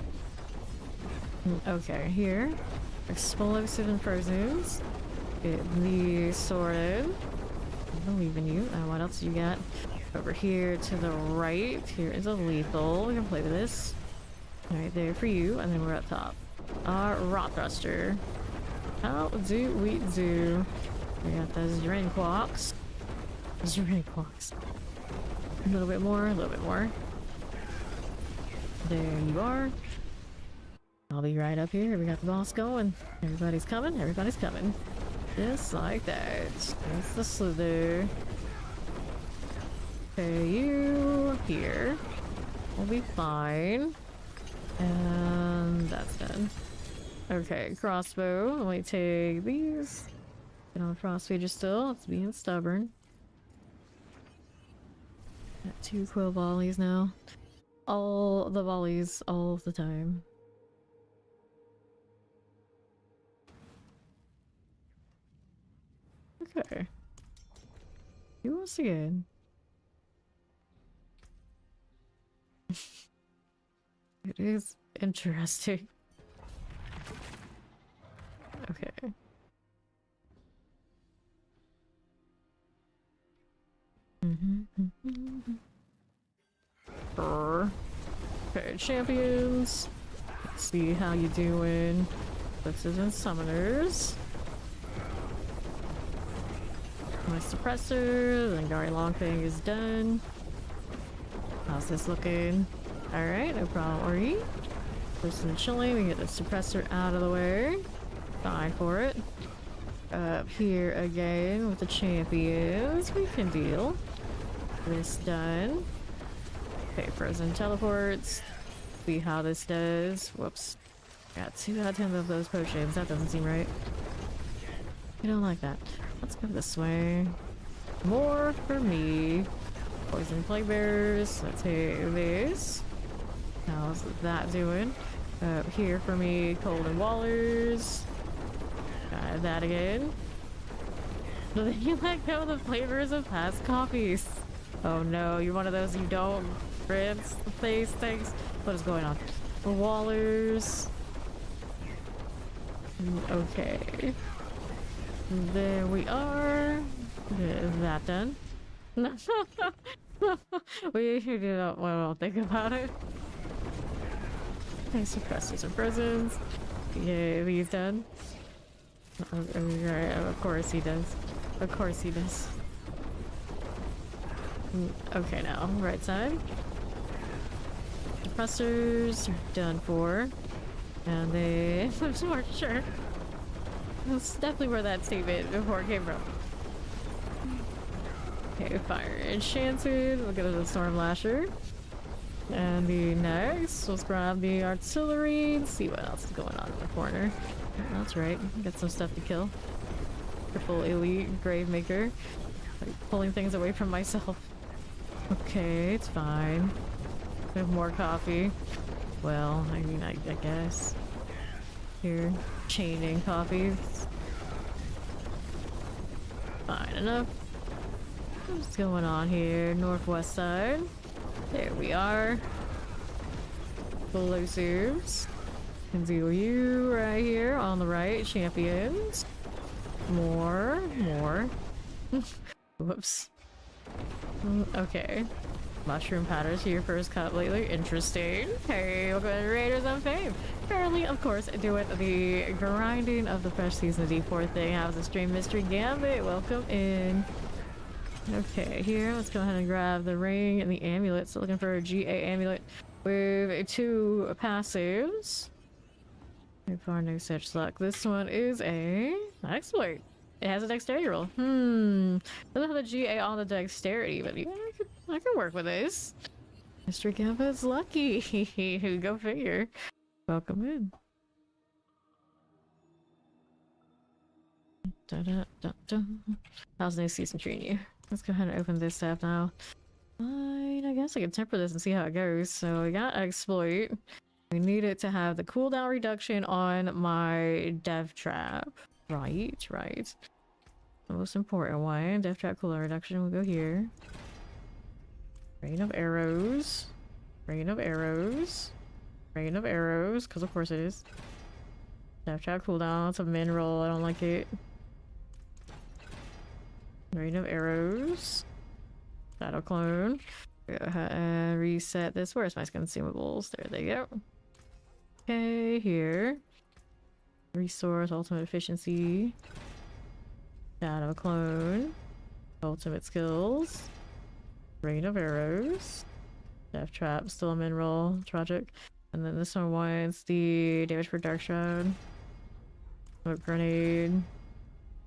Okay, here. Explosive and frozens. Get these sorted. I believe in you. What else you got? Over here to the right. Here is a lethal. We can play with this. Right there for you. And then we're up top. Our Rot Thruster. How do we do? We got those Uranquarks. Uranquarks. A little bit more, a little bit more. There you are. I'll be right up here. We got the boss going. Everybody's coming. Everybody's coming. Just like that. That's the slither. Okay, you here. We'll be fine. And that's done. Okay, crossbow. Let me take these. Get on Frostfeeder still. It's being stubborn. Got 2 quill volleys now. All the volleys, all the time. Okay. You will see it. It is interesting. Okay. Okay, champions. Let's see how you doing. Fixes and summoners. My suppressor, the Ngari Long thing is done. How's this looking? Alright, no problem. Ori. There's some chilling. We get the suppressor out of the way. Fine for it. Up here again with the champions. We can deal. This done. Okay, frozen teleports. See how this does. Whoops. Got 2 out of 10 of those potions. That doesn't seem right. I don't like that. Let's go this way. More for me. Poison plague bearers. Let's take this. How's that doing? Up here for me, cold and wallers. Got that again. Then you let go of the flavors of past copies. Oh no, you're one of those you don't rinse the face things. What is going on? The wallers. Okay. There we are. Is that done? We do not want to think about it. Okay, suppressors and prisons. Yeah, he's done. Of course he does. Of course he does. Okay, now, right side. Suppressors are done for. And they... I'm not sure. That's definitely where that statement before came from. Okay, fire enchanted. We'll get the storm lasher. And the next, let's grab the artillery and see what else is going on in the corner. That's right, get some stuff to kill. Triple elite grave maker. Like pulling things away from myself. Okay, it's fine. We have more coffee. Well, I mean, I guess. Here, chaining coffees. Fine enough. What's going on here? Northwest side. There we are. Explosives. Can deal you right here on the right. Champions. More. Whoops. Okay. Mushroom powders here first cut lately. Interesting. Hey, welcome to Raiders on Fame. Currently, of course, doing the grinding of the fresh season D4 thing. How's the stream, Mystery Gambit? Welcome in. Okay, here, let's go ahead and grab the ring and the amulet. So looking for a GA amulet with 2 passives. So far, no such luck. This one is a exploit. It has a dexterity roll. Doesn't have the GA on the dexterity, but yeah, I can work with this. Mr. Gambit's lucky. Go figure. Welcome in. How's the new season treating you? Let's go ahead and open this tab now. Fine, I guess I can temper this and see how it goes. So we got exploit. We need it to have the cooldown reduction on my death trap. Right. The most important one. Death trap cooldown reduction. We'll go here. Rain of arrows. Rain of arrows. Rain of arrows. Because of course it is. Death trap cooldown. It's a mineral. I don't like it. Rain of arrows. Shadow clone. Go ahead and reset this. Where's my consumables? There they go. Okay, here. Resource, ultimate efficiency. Shadow clone. Ultimate skills. Rain of arrows. Death trap, still a mineral. Tragic. And then this one wants the damage for dark shroud. Smoke grenade.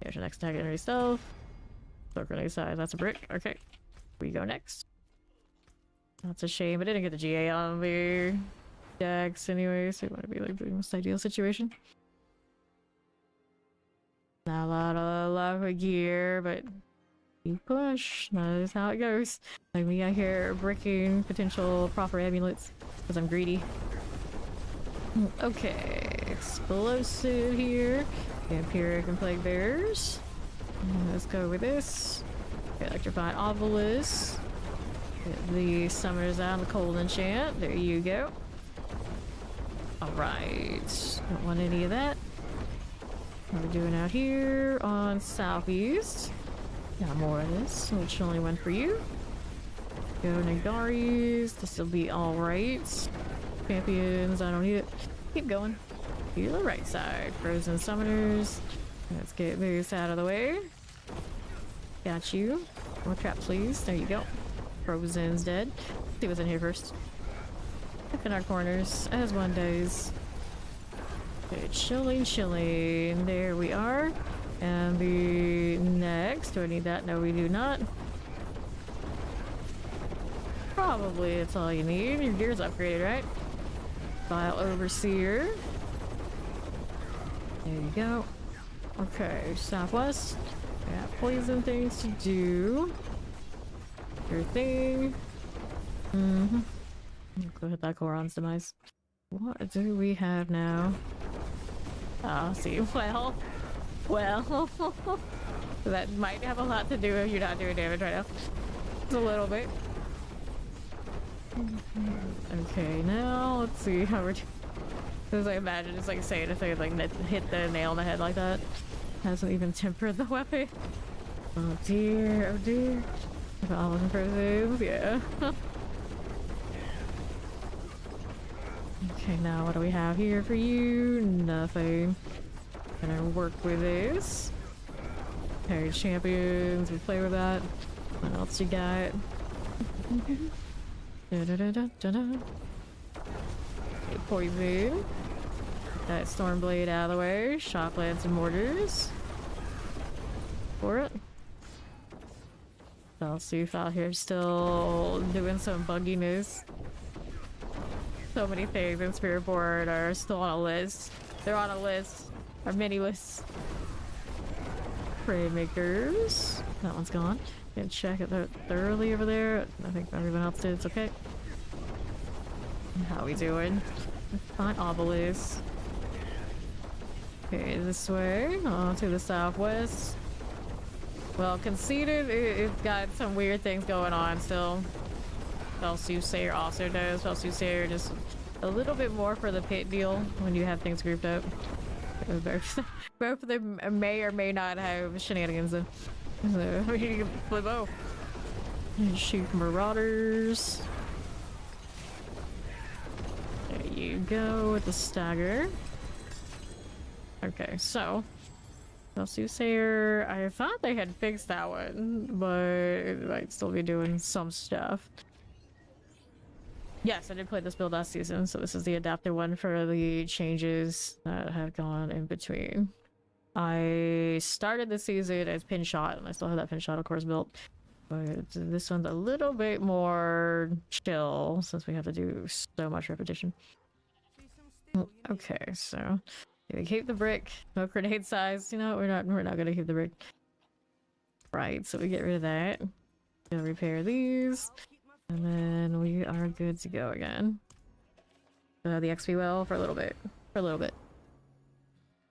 There's your next attack, energy stealth. Smoke grenade size, that's a brick. Okay. We go next. That's a shame, I didn't get the GA on the dex anyway, so it want to be like the most ideal situation. Not a lot of luck with gear, but you push. That is how it goes. Like me out here bricking potential proper amulets because I'm greedy. Okay, explosive here. Vampiric and plague bears. Let's go with this. Electrified obelisk. Get the summoners out, the cold enchant. There you go. Alright. Don't want any of that. What are we doing out here on southeast? Got more of this, which only went for you. Go Nagaris. This will be alright. Champions, I don't need it. Keep going. To the right side. Frozen summoners. Let's get this out of the way. Got you. More trap, please. There you go. Frozen's dead. Let's see what's in here first. Look in our corners, as one does. Okay, chilling. There we are. And the next, do I need that? No, we do not. Probably it's all you need. Your gear's upgraded, right? Vile Overseer. There you go. Okay, southwest. Got poison things to do. Your thing. Go hit that Goron's demise. What do we have now? Oh, see, well. That might have a lot to do if you're not doing damage right now. Just a little bit. Okay, now let's see how we're doing. Because I imagine it's like saying if I like hit the nail on the head like that. Hasn't even tempered the weapon. Oh dear. If I wasn't frozen, yeah. Okay, now what do we have here for you? Nothing. Gonna work with this. Okay, champions, we play with that. What else you got? Okay, poison. That Stormblade out of the way. Shock Lance and Mortars. For it. Valsooth out here still doing some bugginess. So many things in Spirit Board are still on a list. They're on a list. Our mini lists. Prey makers. That one's gone. Gonna check it thoroughly over there. I think everyone else did. It's okay. How we doing? Fine obelisk. Okay, this way. On to the southwest. Well, conceded, it's got some weird things going on still. Soothsayer also does. Soothsayer just a little bit more for the pit deal when you have things grouped up. Both of them may or may not have shenanigans though. So you can flip both. And shoot marauders. There you go with the stagger. Okay, so Soothsayer, I thought they had fixed that one, but it might still be doing some stuff. Yes, I did play this build last season, so this is the adapted one for the changes that have gone in between. I started the season as pin shot, and I still have that pin shot, of course, built. But this one's a little bit more chill since we have to do so much repetition. Okay, so we keep the brick. No grenade size. You know, we're not gonna keep the brick. Right, so we get rid of that. Gonna repair these. And then we are good to go again. The XP well for a little bit.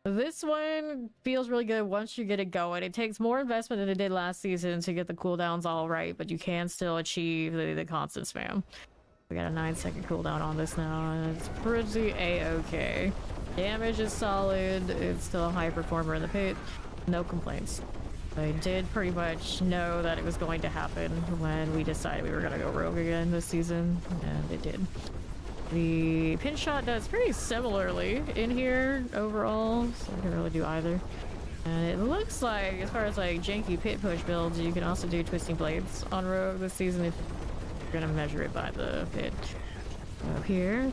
This one feels really good once you get it going. It takes more investment than it did last season to get the cooldowns all right, but you can still achieve the constant spam. We got a 9-second cooldown on this now, and it's pretty a-okay. Damage is solid. It's still a high performer in the pit. No complaints. I did pretty much know that it was going to happen when we decided we were going to go rogue again this season, and it did. The pin shot does pretty similarly in here overall, so I can really do either. And it looks like, as far as like janky pit push builds, you can also do twisting blades on rogue this season if you're gonna measure it by the pit. Up here,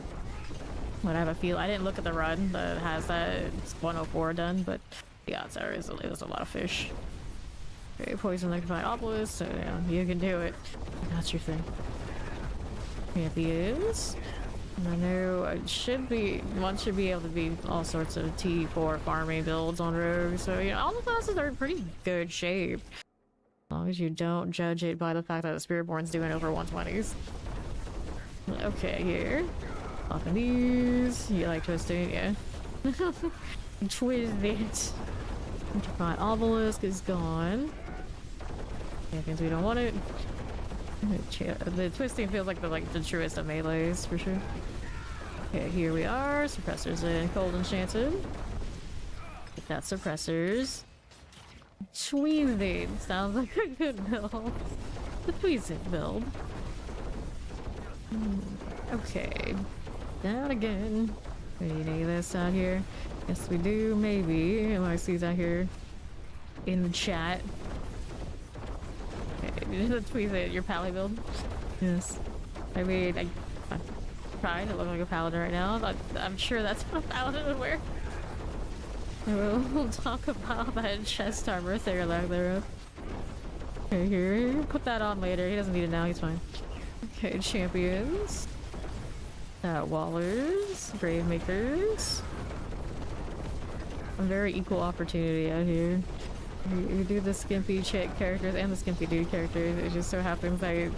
but I have a feel I didn't look at the run that has that. It's 104 done, but the odds are it was a lot of fish. Okay, poison electrified obelisk, so yeah, you can do it. That's your thing. Champions. I know it should be, one should be able to be all sorts of T4 farming builds on rogue, so you know, all the classes are in pretty good shape. As long as you don't judge it by the fact that the Spiritborn's doing over 120s. Okay, here. Popping these. You like twisting, yeah. Twist it. Electrified obelisk is gone. Champions, we don't want it. The twisting feels like the truest of melees for sure. Okay, here we are. Suppressors and cold enchanted. Get that suppressors. Tweezing sounds like a good build. The tweezing build. Okay, down again. We need any of this out here? Yes, we do. Maybe. MIC's out here in the chat. Tweeze it, your pally build. Yes. I mean, I'm trying to look like a paladin right now, but I'm sure that's what a paladin would wear. We'll talk about that chest armor lack thereof. Okay, here. Put that on later. He doesn't need it now, he's fine. Okay, champions. Wallers. Grave makers. A very equal opportunity out here. You do the skimpy chick characters and the skimpy dude characters. It just so happens that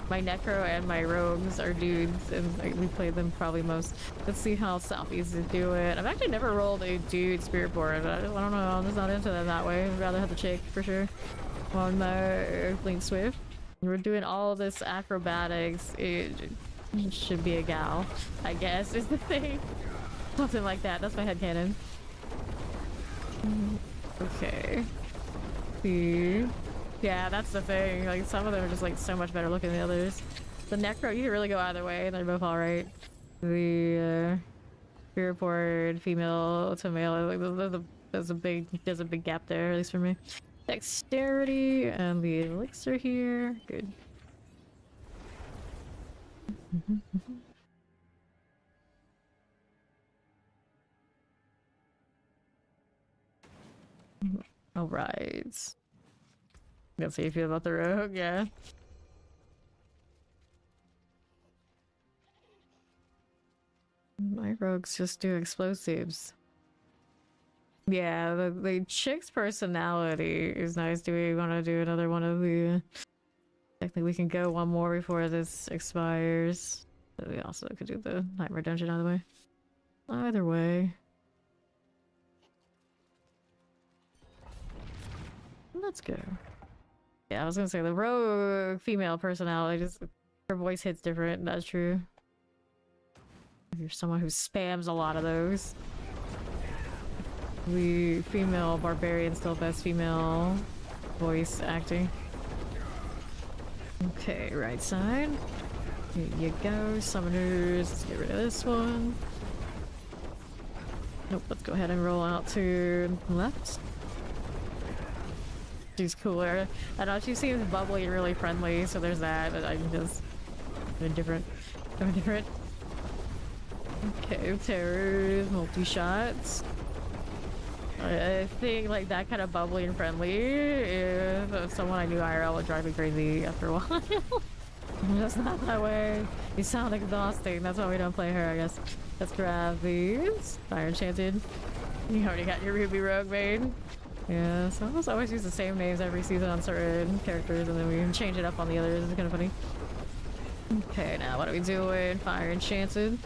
my necro and my rogues are dudes, and we play them probably most. Let's see how Southeast is doing. I've actually never rolled a dude spirit board. I don't know. I'm just not into them that way. I'd rather have the chick for sure. On my Earthling Swift, we're doing all this acrobatics. It should be a gal, I guess, is the thing. Something like that. That's my headcanon. Okay. Yeah, that's the thing. Like, some of them are just like so much better looking than the others. The necro, you can really go either way. They're both alright. The spirit board, female to male, like, there's a big gap there, at least for me. Dexterity and the elixir here. Good. All right. That's how you feel about the rogue, yeah. My rogues just do explosives. Yeah, the chick's personality is nice. Do we want to do another one of the... I think we can go one more before this expires. But we also could do the Nightmare Dungeon out of the way. Either way. Let's go. Yeah, I was gonna say the rogue female personality, just her voice hits different. That's true. If you're someone who spams a lot of those. The female barbarian still best female voice acting. Okay, right side. Here you go, summoners. Let's get rid of this one. Nope, let's go ahead and roll out to the left. She's cooler. I know she seems bubbly and really friendly, so there's that, but I'm just indifferent. I'm indifferent. Okay, terrors, multi-shots. I think like that kind of bubbly and friendly, if someone I knew IRL would drive me crazy after a while. Just not that way. You sound exhausting. That's why we don't play her, I guess. Let's grab these. Fire Enchanted. You already got your Ruby Rogue made. Yeah, so I always use the same names every season on certain characters, and then we can change it up on the others. It's kind of funny. Okay, now what are we doing? Fire Enchanted.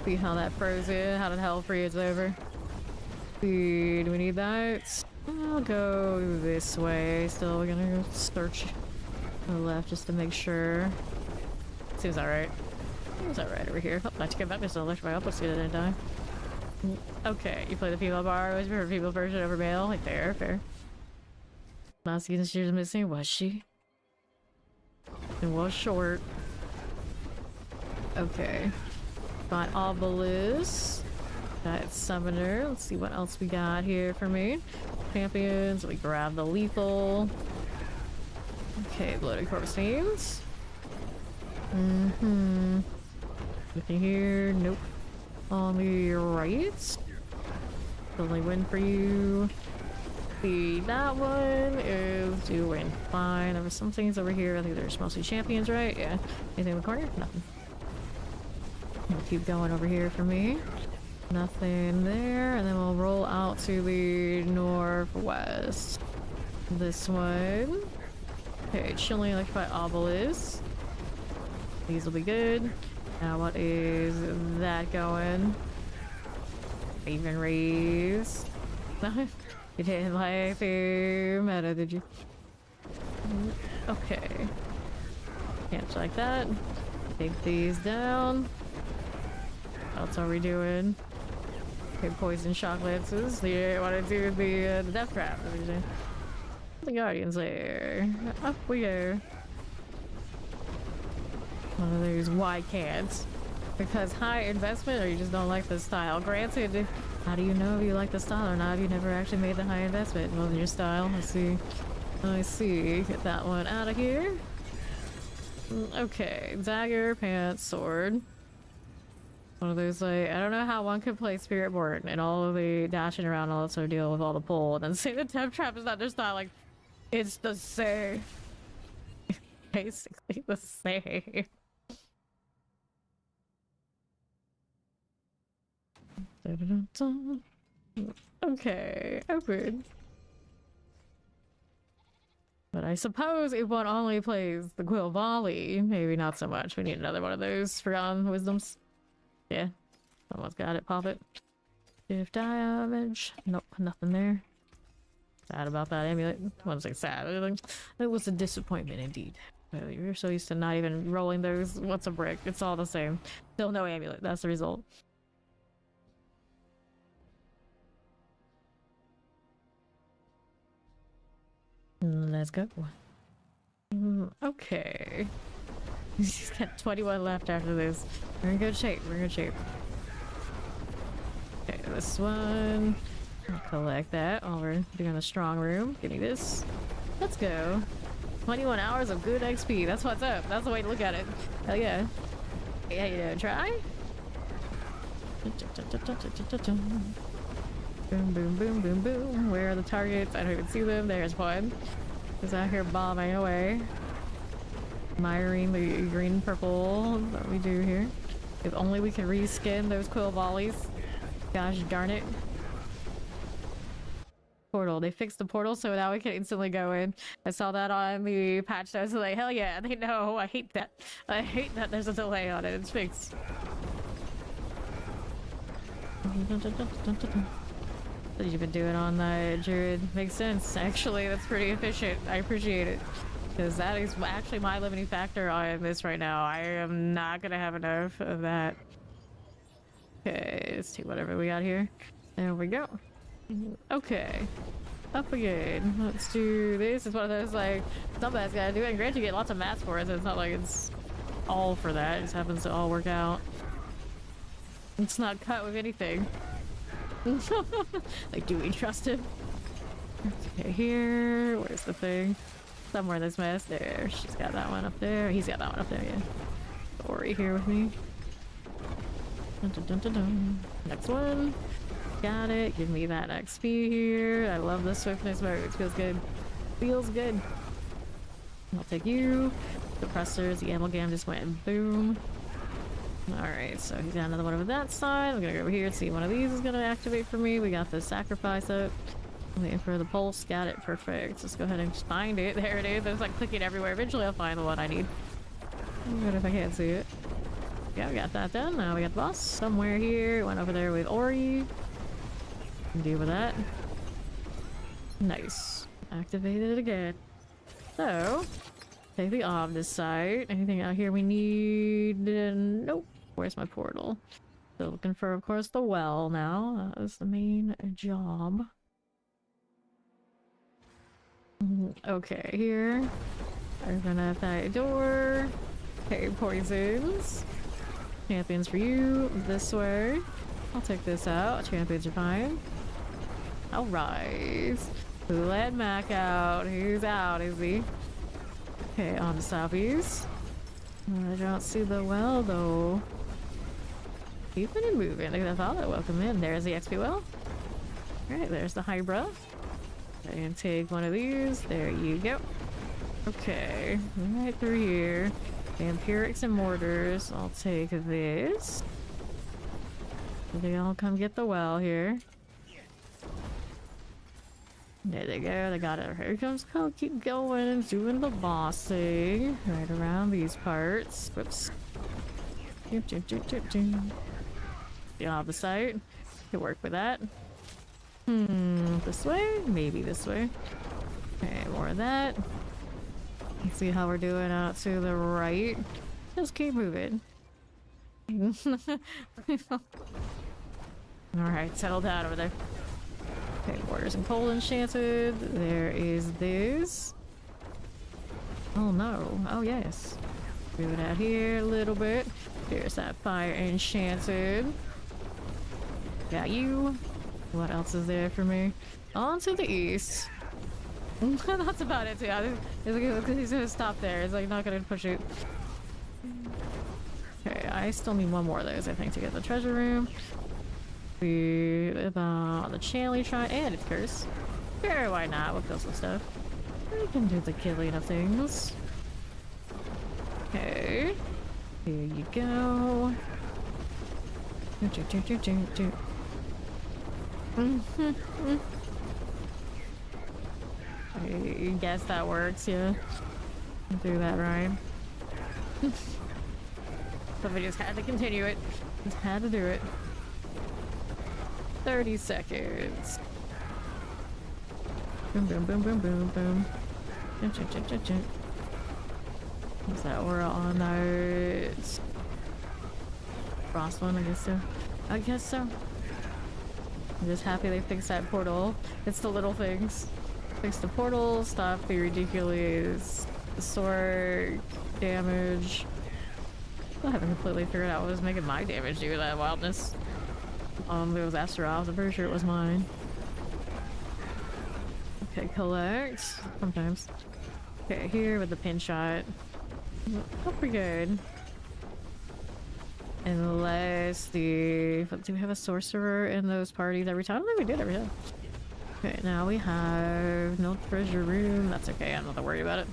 See how that frozen, how the hell free is over. Do we need that? I'll go this way. Still, we're gonna go search to the left just to make sure. Seems alright. Seems alright over here. Oh, not to get back, just left my opposite, I didn't die. Okay, you play the female bar. Was her female version over male? Like, fair, fair. Last season she was missing, was she? It was short. Okay. Got Obelisk. Got Summoner. Let's see what else we got here for me. Champions. We grab the Lethal. Okay, Bloated Corpse Themes. Anything here? Nope. On the right. Only win for you. See, that one is doing fine. There were some things over here. I think there's mostly champions, right? Yeah. Anything in the corner? Nothing. We'll keep going over here for me. Nothing there. And then we'll roll out to the northwest. This one. Okay, Chillin Electrified Obelisk. These will be good. Now what is that going? Even raise. You didn't like the meta, did you? Okay. Can't like that. Take these down. What else are we doing? Okay, poison shock lances. You want to do the death trap. The guardians there. Up we go. One of those why can't. Because high investment, or you just don't like the style. Granted, how do you know if you like the style or not if you never actually made the high investment? Well, in your style, let's see. I see. Get that one out of here. Okay, dagger, pants, sword. One of those, like, I don't know how one could play Spirit Board and all of the dashing around and also deal with all the pull and then say the death trap is not their style. Like, it's the same. Basically the same. Okay, open. But I suppose if one only plays the Quill Volley, maybe not so much. We need another one of those Forgotten Wisdoms. Yeah, someone's got it. Pop it. If damage. Nope, nothing there. Sad about that amulet. I wasn't say sad. It was a disappointment indeed. You're so used to not even rolling those. What's a brick? It's all the same. Still no amulet. That's the result. Let's go. Okay. He's got 21 left after this. We're in good shape. We're in good shape. Okay, this one. I'll collect that while we're doing the strong room. Give me this. Let's go. 21 hours of good XP. That's what's up. That's the way to look at it. Hell yeah. Hey, how you doing? Try? Boom, boom, boom, boom, boom. Where are the targets? I don't even see them. There's one. is out here bombing away. Admiring the green and purple that we do here. If only we could reskin those quill volleys. Gosh darn it. Portal. They fixed the portal so now we can instantly go in. I saw that on the patch. I was like, hell yeah, they know. I hate that. I hate that there's a delay on it. It's fixed. What have you been doing on that, Jared? Makes sense. Actually, that's pretty efficient. I appreciate it. Because that is actually my limiting factor on this right now. I am not gonna have enough of that. Okay, let's take whatever we got here. There we go. Okay. Up again. Let's do this. It's one of those, like, somebody's gotta do it. And granted, you get lots of mats for it, so it's not like it's all for that. It just happens to all work out. It's not cut with anything. Like, do we trust him? Okay, here. Where's the thing? Somewhere in this mess. There. She's got that one up there. He's got that one up there, yeah. Ori here with me. Dun, dun, dun, dun, dun. Next one. Got it. Give me that XP here. I love the swiftness mode. It feels good. Feels good. I'll take you. Suppressors. The amalgam just went boom. Alright, so he's got another one over that side. I'm gonna go over here and see if one of these is gonna activate for me. We got the sacrifice up. I'm waiting for the pulse. Got it. Perfect. Let's go ahead and find it. There it is. There's like clicking everywhere. Eventually I'll find the one I need. Good if I can't see it. Yeah, we got that done. Now we got the boss somewhere here. Went over there with Ori. Deal with that. Nice. Activated it again. So, take the Omnis site. Anything out here we need? Nope. Where's my portal? Still looking for, of course, the well now. That was the main job. Okay, here. Open up that door. Okay, poisons. Champions for you. This way. I'll take this out. Champions are fine. Alright. Who let Mac out? He's out, is he? Okay, on the southeast. I don't see the well, though. Keeping it moving. Look at that follow. Welcome in. There's the XP well. Alright, there's the Hydra. And take one of these. There you go. Okay, right through here. Vampirics and mortars. I'll take this. They all come get the well here. There they go. They got it. Here comes Cole. Keep going. Doing the boss thing. Right around these parts. Whoops. The opposite. Could work with that. This way? Maybe this way. Okay, more of that. Let's see how we're doing out to the right. Just keep moving. Alright, settle down over there. Okay, Waters and Coal enchanted. There is this. Oh no. Oh yes. Do it out here a little bit. There's that fire enchanted. Got you. What else is there for me? On to the east. That's about it too. He's gonna stop there. He's like not gonna push it. Okay, I still need one more of those, I think, to get the treasure room. About the Chanley shrine and its curse. Sure, why not? We'll kill some stuff. We can do the killing of things. Okay. Here you go. I guess that works, yeah. Do that right. Somebody just had to continue it. Just had to do it. 30 seconds. Boom, boom, boom, boom, boom, boom. Is that we're on that frost one? I guess so. I guess so. I'm just happy they fixed that portal. It's the little things. Fix the portal, stop the ridiculous sword damage. I haven't completely figured out what was making my damage do that wildness. It was Astaroth. I'm pretty sure it was mine. Okay, collect. Sometimes. Okay, here with the pin shot. Oh, pretty good. Unless the... Do we have a sorcerer in those parties every time? I think we did every time. Okay, now we have no treasure room. That's okay, I'm not that worried about it.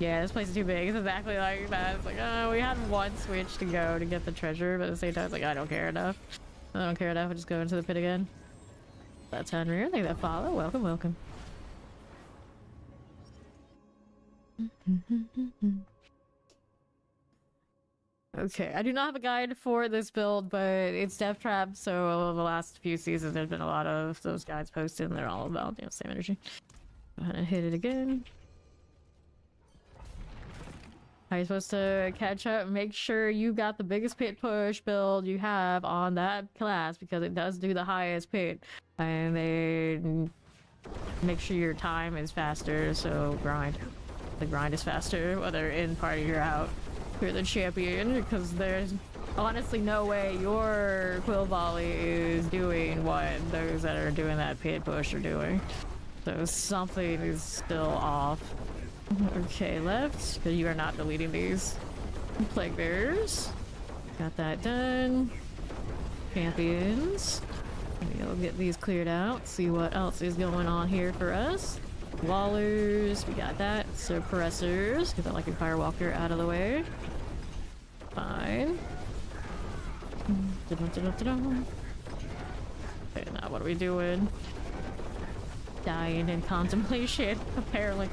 Yeah, this place is too big. It's exactly like that. It's like, oh, we had one switch to go to get the treasure, but at the same time, it's like, I don't care enough. I don't care enough. We'll just go into the pit again. That's Henry. Thank that follow. Welcome, welcome. Okay, I do not have a guide for this build, but it's Death Trap, so the last few seasons there's been a lot of those guides posted, and they're all about, you know, same energy. Go ahead and hit it again. How are you supposed to catch up? Make sure you got the biggest pit push build you have on that class, because it does do the highest pit. And then make sure your time is faster, so grind. The grind is faster, whether in party or out. You're the champion, because there's honestly no way your quill volley is doing what those that are doing that pit push are doing. So something is still off. Okay, left, because you are not deleting these. Plague bears. Got that done. Champions. We'll get these cleared out, see what else is going on here for us. Wallers, we got that. Suppressors, get that like a firewalker out of the way. Fine. Okay, now what are we doing? Dying in contemplation, apparently.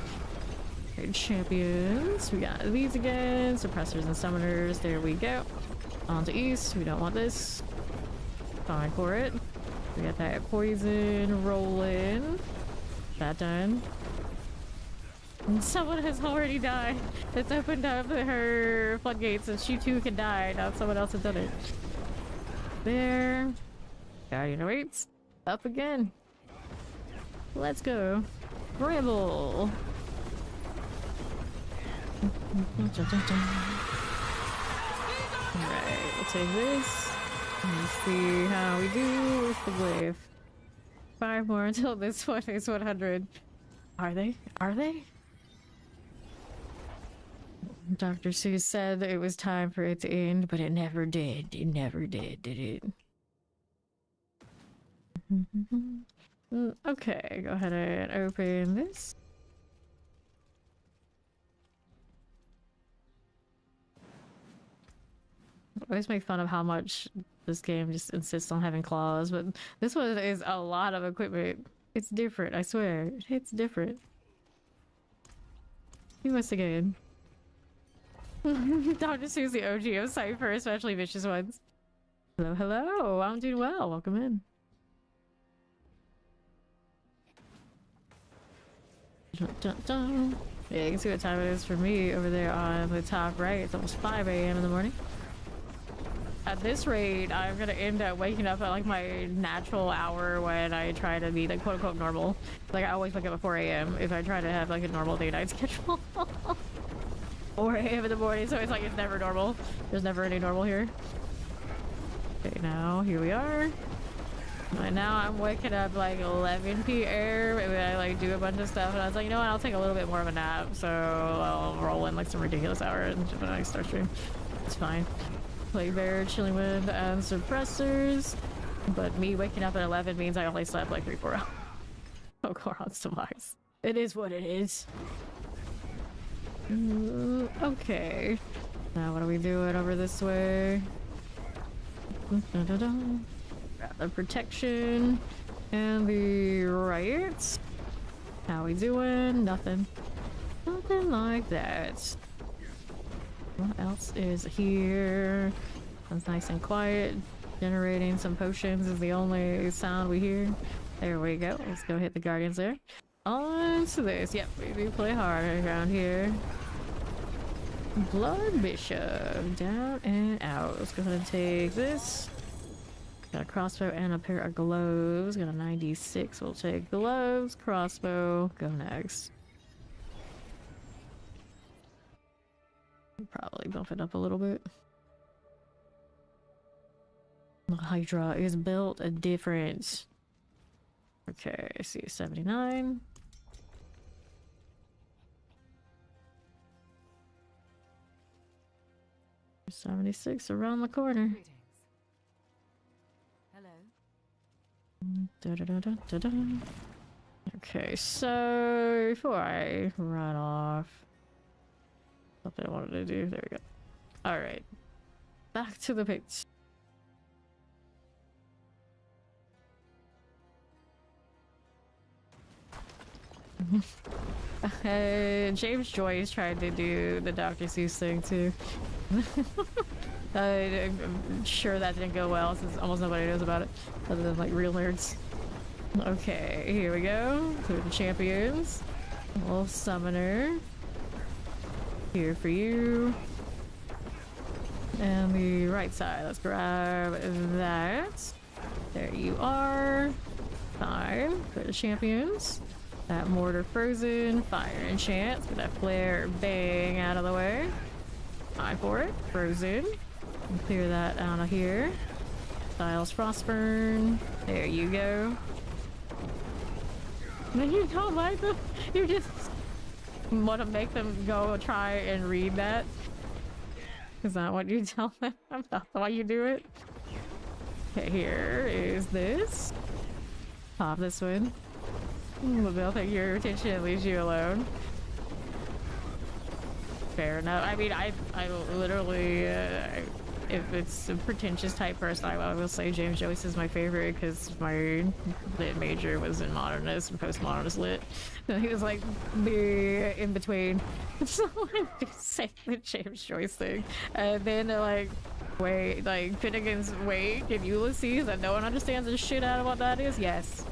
Okay, champions, we got these again. Suppressors and summoners, there we go. On to east, we don't want this. Fine for it. We got that poison rolling. That done. And someone has already died. It's opened up her floodgates and she too can die. Now someone else has done it. There. Guardian awaits. Up again. Let's go. Bramble. Alright, we'll take this. Let's see how we do with the glaive. 5 more until this one is 100. Are they? Are they? Dr. Seuss said it was time for it to end, but it never did. It never did it? Okay, go ahead and open this. I always make fun of how much this game just insists on having claws, but this one is a lot of equipment. It's different, I swear. It's different. You must again. Dr. Seuss, the OG of Cypher, especially vicious ones. Hello, hello. I'm doing well. Welcome in. Dun, dun, dun. Yeah, you can see what time it is for me over there on the top right. It's almost 5 a.m. in the morning. At this rate, I'm gonna end up waking up at like my natural hour when I try to be like quote unquote normal. Like I always wake up at 4 a.m. if I try to have like a normal day-night schedule. 4 a.m. in the morning, so it's like it's never normal. There's never any normal here. Okay, now here we are. And now I'm waking up like 11 p.m. and I like do a bunch of stuff and I was like, you know what, I'll take a little bit more of a nap, so I'll roll in like some ridiculous hour and when I start stream. It's fine. Play bear, chilling with, and suppressors. But me waking up at 11 means I only slept like 3-4 hours. Oh, Goron's demise. It is what it is. Okay. Now what are we doing over this way? Grab the protection and the riots. How we doing? Nothing. Nothing like that. What else is here? It's nice and quiet. Generating some potions is the only sound we hear. There we go. Let's go hit the guardians there. On to this. Yep, we do play hard around here. Blood Bishop. Down and out. Let's go ahead and take this. Got a crossbow and a pair of gloves. Got a 96. We'll take gloves. Crossbow. Go next. Probably bump it up a little bit. The Hydra is built a different. Okay, I see 79. $76 around the corner. Hello. Da, da, da, da, da, da. Okay, so before I run off, something I wanted to do. There we go. All right, back to the page. James Joyce tried to do the Dr. Seuss thing too. I'm sure that didn't go well since almost nobody knows about it, other than like real nerds. Okay, here we go. To the champions. A little summoner. Here for you. And the right side. Let's grab that. There you are. Fine. For the champions. That mortar frozen. Fire enchant. Get that flare bang out of the way. Fine for it. Frozen. And clear that out of here. Styles Frostburn. There you go. You don't like them? You just want to make them go try and read that? Is that what you tell them? That's why you do it? Okay, here is this. Pop this one. They'll take your attention and leave you alone. Fair enough. I mean, I literally, if it's a pretentious type person, I will say James Joyce is my favorite because my lit major was in modernist and postmodernist lit. And he was like the in between. So I just say the James Joyce thing. And then like, wait, like Finnegan's Wake and Ulysses, and no one understands the shit out of what that is? Yes.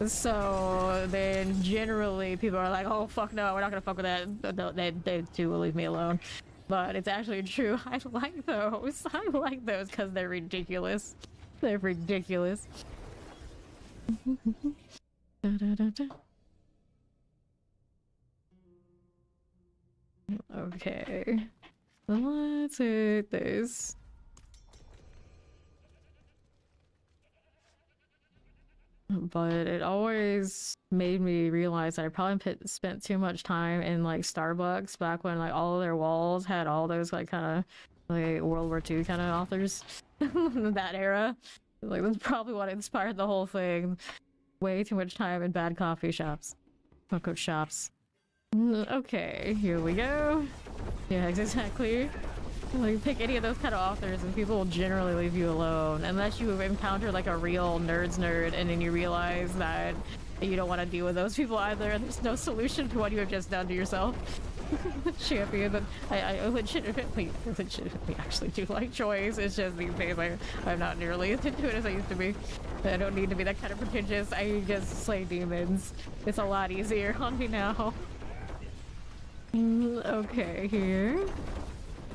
So then generally people are like, oh fuck no, we're not gonna fuck with that. No, they too will leave me alone. But it's actually true. I like those. I like those because they're ridiculous. They're ridiculous. Da, da, da, da. Okay. Let's hit this. But it always made me realize that I probably spent too much time in like Starbucks back when like all of their walls had all those like kind of like World War II kind of authors. That era. Like that's probably what inspired the whole thing. Way too much time in bad coffee shops. Cocoa shops. Okay, here we go. Yeah, exactly. Like pick any of those kind of authors and people will generally leave you alone unless you encounter like a real nerd and then you realize that you don't want to deal with those people either and there's no solution to what you have just done to yourself. Champion, but I legitimately actually do like Joyce. It's just these days I'm not nearly as into it as I used to be. I don't need to be that kind of pretentious. I just slay demons. It's a lot easier on me now. Okay, here.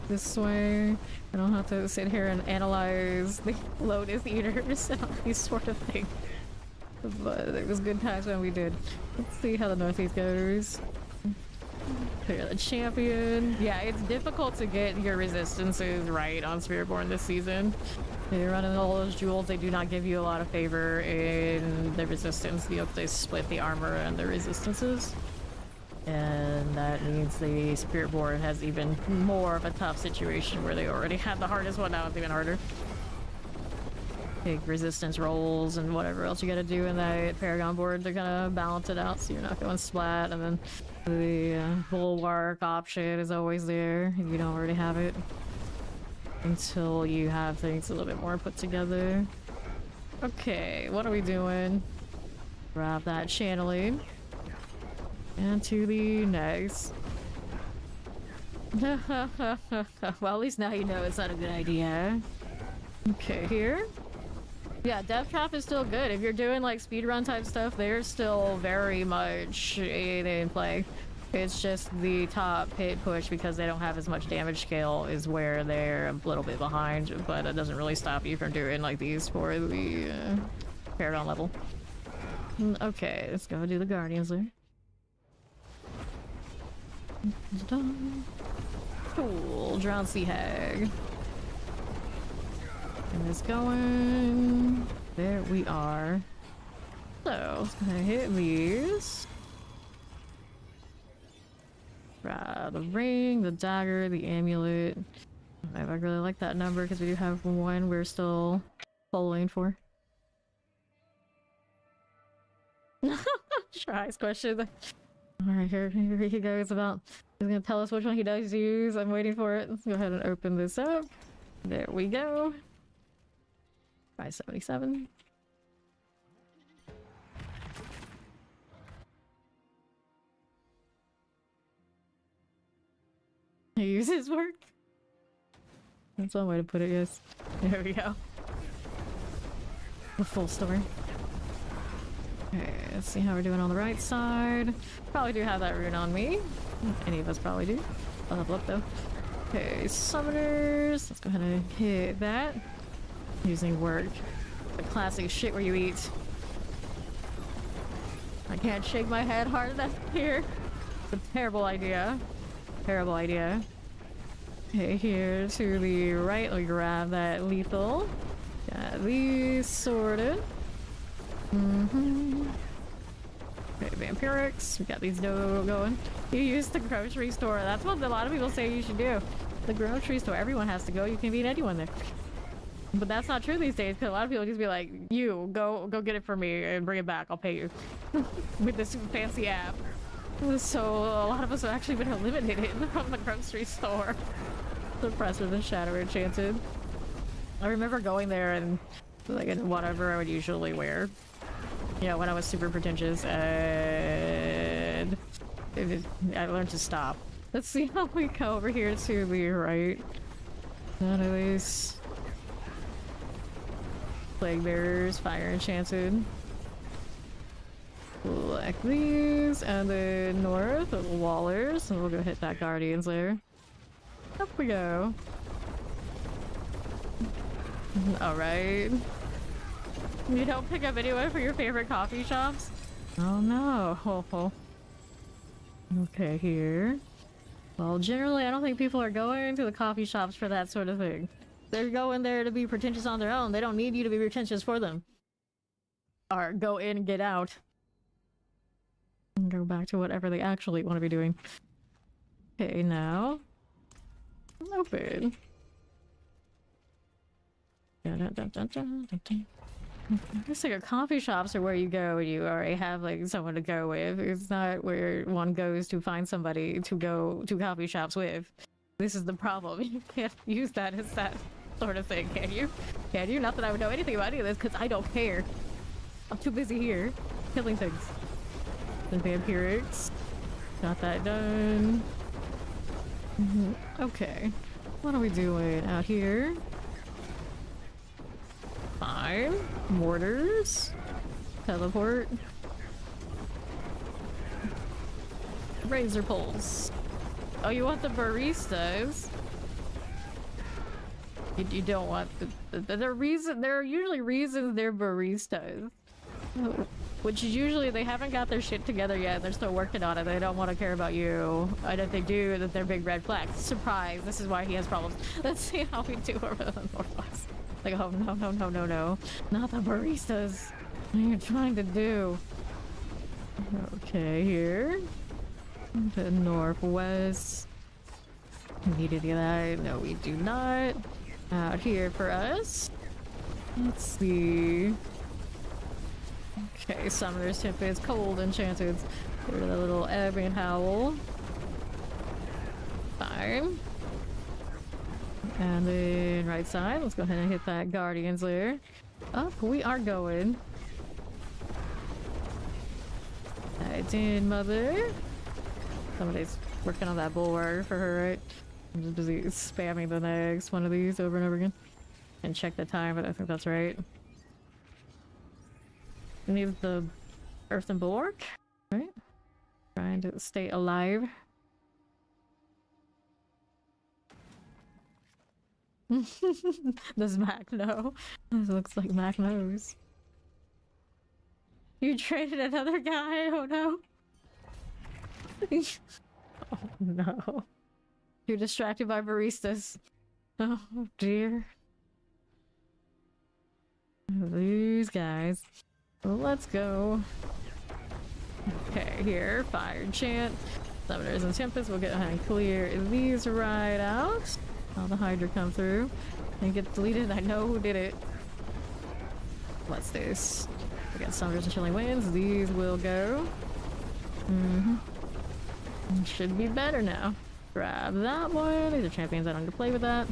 This way. I don't have to sit here and analyze the Lotus Eaters and all these sort of things. But it was good times when we did. Let's see how the Northeast goes. Clear the champion. Yeah, it's difficult to get your resistances right on Spiritborn this season. You're running all those jewels, they do not give you a lot of favor in the resistance. They split the armor and the resistances. And that means the Spiritborn has even more of a tough situation where they already had the hardest one, now it's even harder. Big resistance rolls and whatever else you gotta do in that Paragon board to kind of balance it out so you're not going splat, and then the bulwark option is always there if you don't already have it. Until you have things a little bit more put together. Okay, what are we doing? Grab that channeling. And to the next. Well, at least now you know it's not a good idea. Okay, here. Yeah, Death Trap is still good. If you're doing like speedrun type stuff, they're still very much in play. It's just the top hit push because they don't have as much damage scale is where they're a little bit behind, but it doesn't really stop you from doing like these for the Paragon level. Okay, let's go do the Guardians there. Cool, Drowned Sea Hag. And it's going. There we are. So, it's gonna hit these. The ring, the dagger, the amulet. I really like that number because we do have one we're still following for. Tries question. Alright, here he goes about. He's gonna tell us which one he does use. I'm waiting for it. Let's go ahead and open this up. There we go. 577. He uses work. That's one way to put it, yes. There we go. The full story. Okay, let's see how we're doing on the right side. Probably do have that rune on me. Any of us probably do. I'll level up though. Okay, summoners. Let's go ahead and hit that. Using work. The classic shit where you eat. I can't shake my head hard enough here. It's a terrible idea. Terrible idea. Okay, here to the right, let me grab that lethal. Got these sorted. Okay, vampirics. We got these going. You use the grocery store. That's what a lot of people say you should do. The grocery store. Everyone has to go. You can beat anyone there. But that's not true these days because a lot of people just be like, you go get it for me and bring it back. I'll pay you with this fancy app. So a lot of us have actually been eliminated from the grocery store. Suppressor the Shadow Enchanted. I remember going there and like in whatever I would usually wear. Yeah, when I was super pretentious and I learned to stop. Let's see how we go over here to the right. None of these. Plague Bearers, Fire Enchanted. Like these, and then north, little Wallers, and we'll go hit that Guardian's Lair. Up we go. Alright. You don't pick up anyone for your favorite coffee shops? Oh no. Okay, here. Well, generally I don't think people are going to the coffee shops for that sort of thing. They're going there to be pretentious on their own. They don't need you to be pretentious for them. Or go in and get out. And go back to whatever they actually want to be doing. Okay, now. Open. I guess like coffee shops are where you go when you already have like someone to go with. It's not where one goes to find somebody to go to coffee shops with. This is the problem. You can't use that as that sort of thing, can you? Can you? Not that I would know anything about any of this because I don't care. I'm too busy here killing things. The vampirics. Got that done. Okay. What are we doing out here? Fine. Mortars. Teleport. Razor poles. Oh, you want the baristas? You don't want there are usually reasons they're baristas. Which is usually they haven't got their shit together yet. They're still working on it. They don't want to care about you. And if they do, that they're big red flags. Surprise! This is why he has problems. Let's see how we do over the Northwest. Like, oh no, not the baristas. What are you trying to do? Okay, here. The Northwest. We need any of that. No, we do not. Out here for us. Let's see. Okay, Summoner's Tempest, Cold Enchanted. Get rid of the little Ambient Howl. Fine. And then right side, let's go ahead and hit that Guardian's Lair. Up we are going. I did, mother. Somebody's working on that bulwark for her, right? I'm just busy spamming the next one of these over and over again. And check the time, but I think that's right. Need the Earthen Bulwark, right? Trying to stay alive. Does Mac know? This looks like Mac knows. You traded another guy? Oh no. Oh no. You're distracted by baristas. Oh dear. These guys. Well, let's go. Okay, here. Fire Enchant. Summoners and Tempest. We'll get ahead and clear these right out. All the Hydra come through. And get deleted. I know who did it. What's this? We got Summers and Chilling Winds. These will go. Should be better now. Grab that one. These are champions. I don't get to play with that.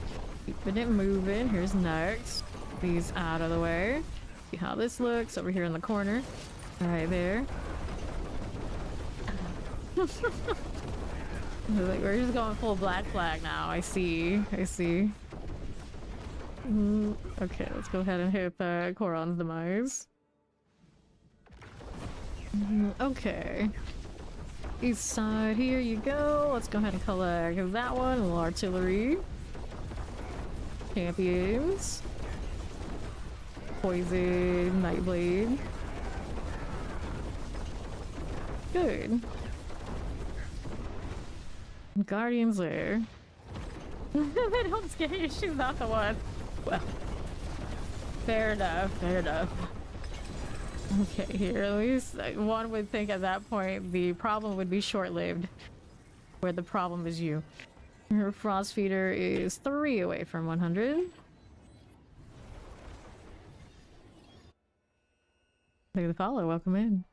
Keeping it moving. Here's next. These out of the way. See how this looks over here in the corner. Right there. We're just going full black flag now. I see. I see. Okay, let's go ahead and hit Coron's demise. Okay. East side, here you go. Let's go ahead and collect that one. A little artillery. Champions. Poison, Nightblade. Good. Guardians there. They don't scare you, she's not the one. Well, fair enough, fair enough. Okay, here, at least one would think at that point the problem would be short-lived, where the problem is you. Her Frost Feeder is 3 away from 100. Look at the follow, welcome in.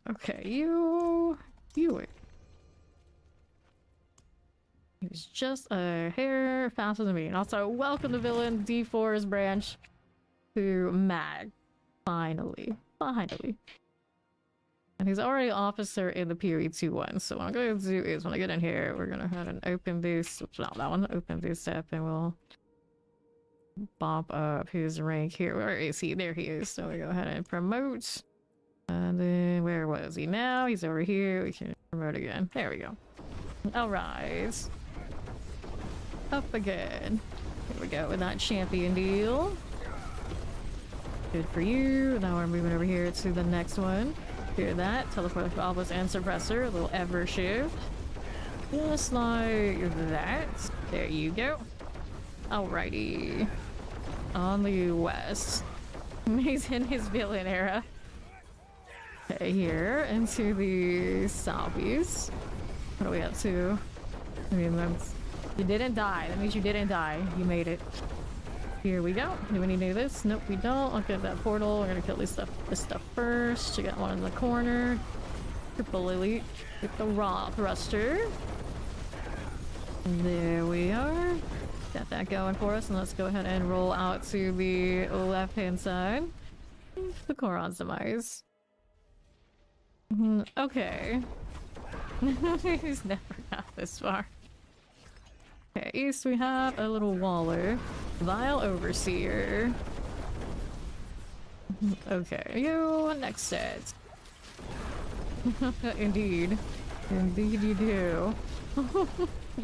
Okay, you wait. He was just a hair faster than me. And also, welcome the villain D4's branch to Mag. Finally. Finally. And he's already officer in the PoE2-1. So what I'm going to do is when I get in here, we're going to go ahead and open this. Not that one. Open this up and we'll bump up his rank here. Where is he? There he is. So we go ahead and promote. And then where was he now? He's over here. We can promote again. There we go. Alright. Up again. Here we go with that champion deal. Good for you. Now we're moving over here to the next one. Hear that. Teleport the Obelisk and Suppressor. A little ever shift. Just like that. There you go. Alrighty. On the west. He's in his villain era. Okay, here into the southeast. What are we up to? I mean, that's... You didn't die. That means you didn't die. You made it. Here we go. Do we need to do this? Nope, we don't. Look at that portal. We're gonna kill this stuff first. You got one in the corner. Triple elite with the raw thruster. There we are. Got that going for us, and let's go ahead and roll out to the left-hand side. The Coron's demise. Okay. He's never got this far. Okay, east we have a little Waller. Vile Overseer. Okay, you next set. Indeed. Indeed you do.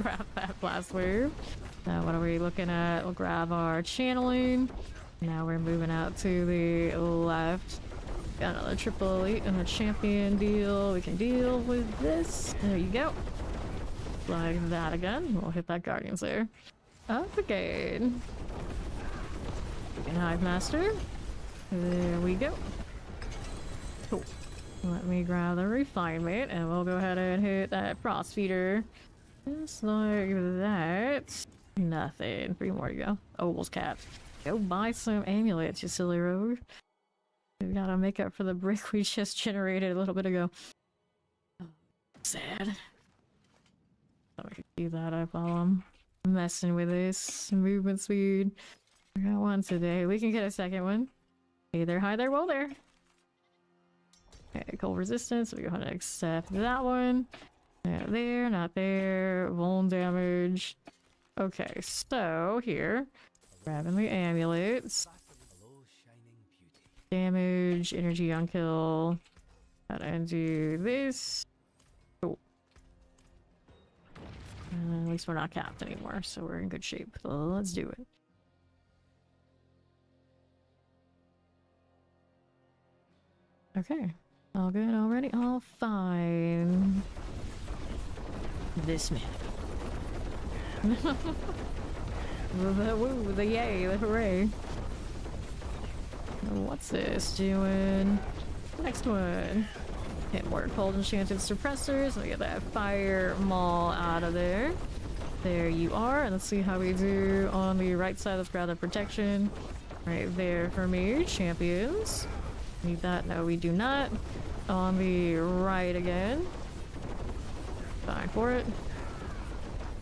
Grab that blast wave. Now what are we looking at? We'll grab our channeling. Now we're moving out to the left. Got another triple elite and a champion deal. We can deal with this. There you go. Like that again. We'll hit that Guardians there. Up again. Hive Master. There we go. Cool. Let me grab the Refinement and we'll go ahead and hit that Frost Feeder. Just like that. Nothing. 3 more to go. Almost capped. Go buy some amulets, you silly rogue. We gotta make up for the brick we just generated a little bit ago. Sad. I can keep that up while I'm messing with this. Movement speed. I got one today. We can get a second one. Hey there, hi there, whoa there. Okay, cold resistance. We go ahead and accept that one. Not there, not there. Vuln damage. Okay, so here. Grabbing the amulets. Damage, energy on kill. Gotta undo this. Oh. At least we're not capped anymore, so we're in good shape. So let's do it. Okay. All good already? All fine. This man. The woo, the yay, the hooray. What's this doing? Next one. Hit more cold enchanted suppressors. We get that fire maul out of there. There you are. And let's see how we do on the right side. Let's grab the protection. Right there for me. Champions. Need that? No, we do not. On the right again. Fine for it.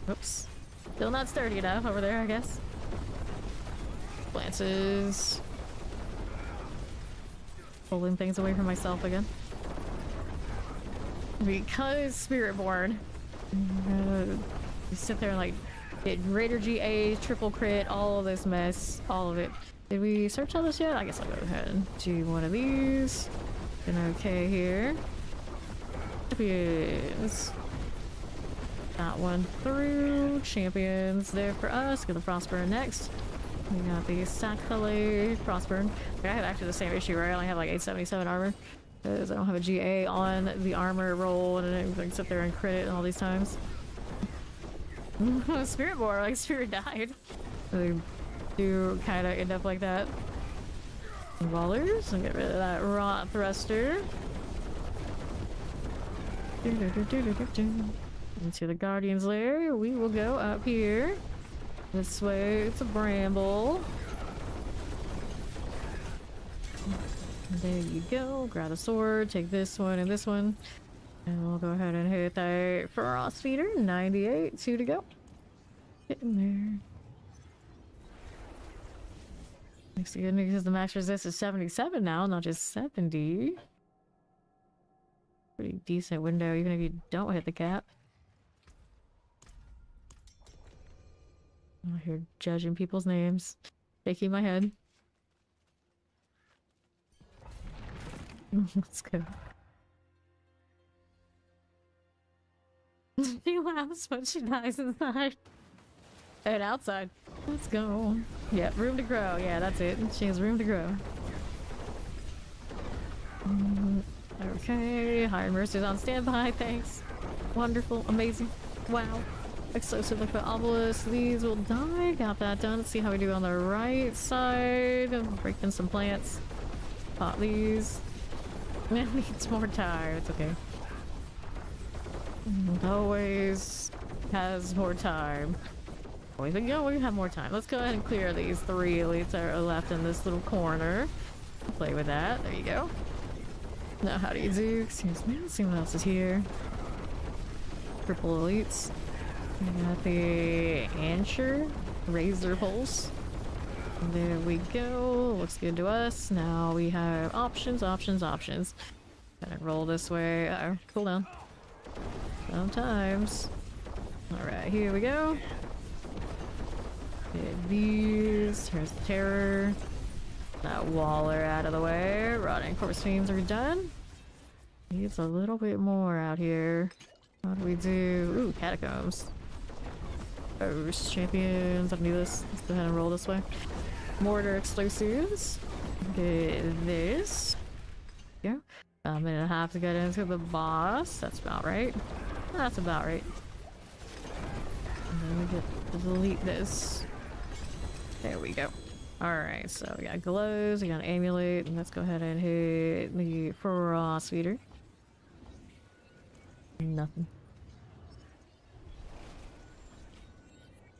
Oops. Still not sturdy enough over there, I guess. Lances. Pulling things away from myself again. Because Spiritborn. You sit there and like get greater GA, triple crit, all of this mess, all of it. Did we search all this yet? I guess I'll go ahead and do one of these. Been okay here. Champions. That one through. Champions there for us. Get the Frostburn next. We got the Sacrele Frostburn. I have actually the same issue where I only have like 877 armor. Because I don't have a GA on the armor roll and I can sit there and crit it all these times. Spirit Boar, like Spirit died. They do kind of end up like that. Wallers, and get rid of that Rot Thruster. Into the Guardian's Lair, we will go up here. This way, it's a Bramble. There you go. Grab a sword, take this one and this one. And we'll go ahead and hit that Frost Feeder. 98, 2 to go. Get in there. Next to good news is the max resist is 77 now, not just 70. Pretty decent window, even if you don't hit the cap. I'm here judging people's names. Shaking my head. Let's go. She laughs when she dies inside. And outside. Let's go. Yeah, room to grow. Yeah, that's it. She has room to grow. Okay, Higher Mercy's on standby. Thanks. Wonderful. Amazing. Wow. Explosive liquid obelisk. These will die. Got that done. Let's see how we do on the right side. Break in some plants. Pop these. Man needs more time. It's okay. Always has more time. We think, yeah, we have more time. Let's go ahead and clear these 3 elites that are left in this little corner. Play with that. There you go. Now, how do you do? Excuse me. Let's see what else is here. Triple elites. We got the Ansher Razor Pulse. There we go. Looks good to us. Now we have options. Gotta roll this way. Uh-oh. Cool down. Sometimes. Alright, here we go. Get these. Here's the Terror. That Waller out of the way. Rotting Corpse Fiends are done. Needs a little bit more out here. What do we do? Ooh, Catacombs. Those champions. I knew this. Let's go ahead and roll this way. Mortar explosives. Get this. Yeah. A minute and a half to get into the boss. That's about right. That's about right. And then we get to delete this. There we go. Alright, so we got glows, we got an amulet, and let's go ahead and hit the Frost Feeder. Nothing.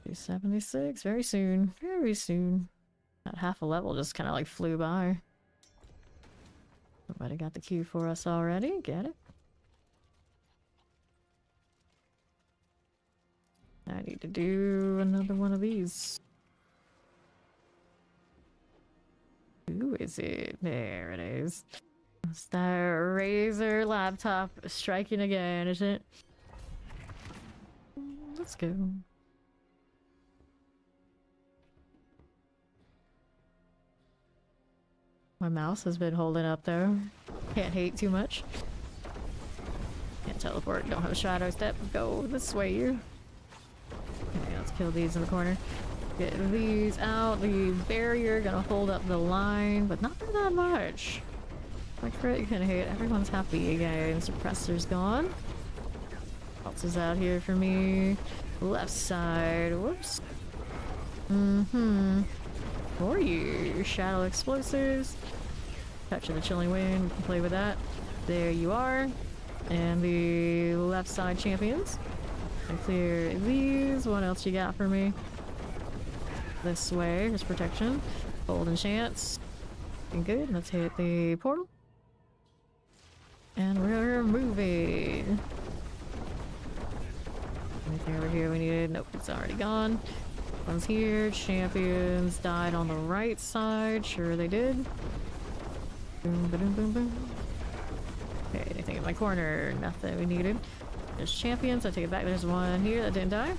276, very soon. Very soon. That half a level just kind of like flew by. Somebody got the queue for us already. Get it? I need to do another one of these. Who is it? There it is. It's that Razer laptop striking again, isn't it? Let's go. My mouse has been holding up though. Can't hate too much. Can't teleport, don't have a shadow step. Go this way, you. Okay, let's kill these in the corner. Get these out. The barrier gonna hold up the line, but not by that much. My crit can hit. Everyone's happy again. Suppressor's gone. What else is out here for me? Left side. Whoops. For you. Shadow explosives. Touch of the chilling wind. We can play with that. There you are. And the left side champions. And clear these. What else you got for me? This way, just protection. Golden chance. Good. Let's hit the portal. And we're moving. Anything over here we needed? Nope, it's already gone. One's here. Champions died on the right side. Sure they did. Boom, boom, boom, boom. Okay, anything in my corner? Nothing we needed. There's champions. I take it back. There's one here that didn't die.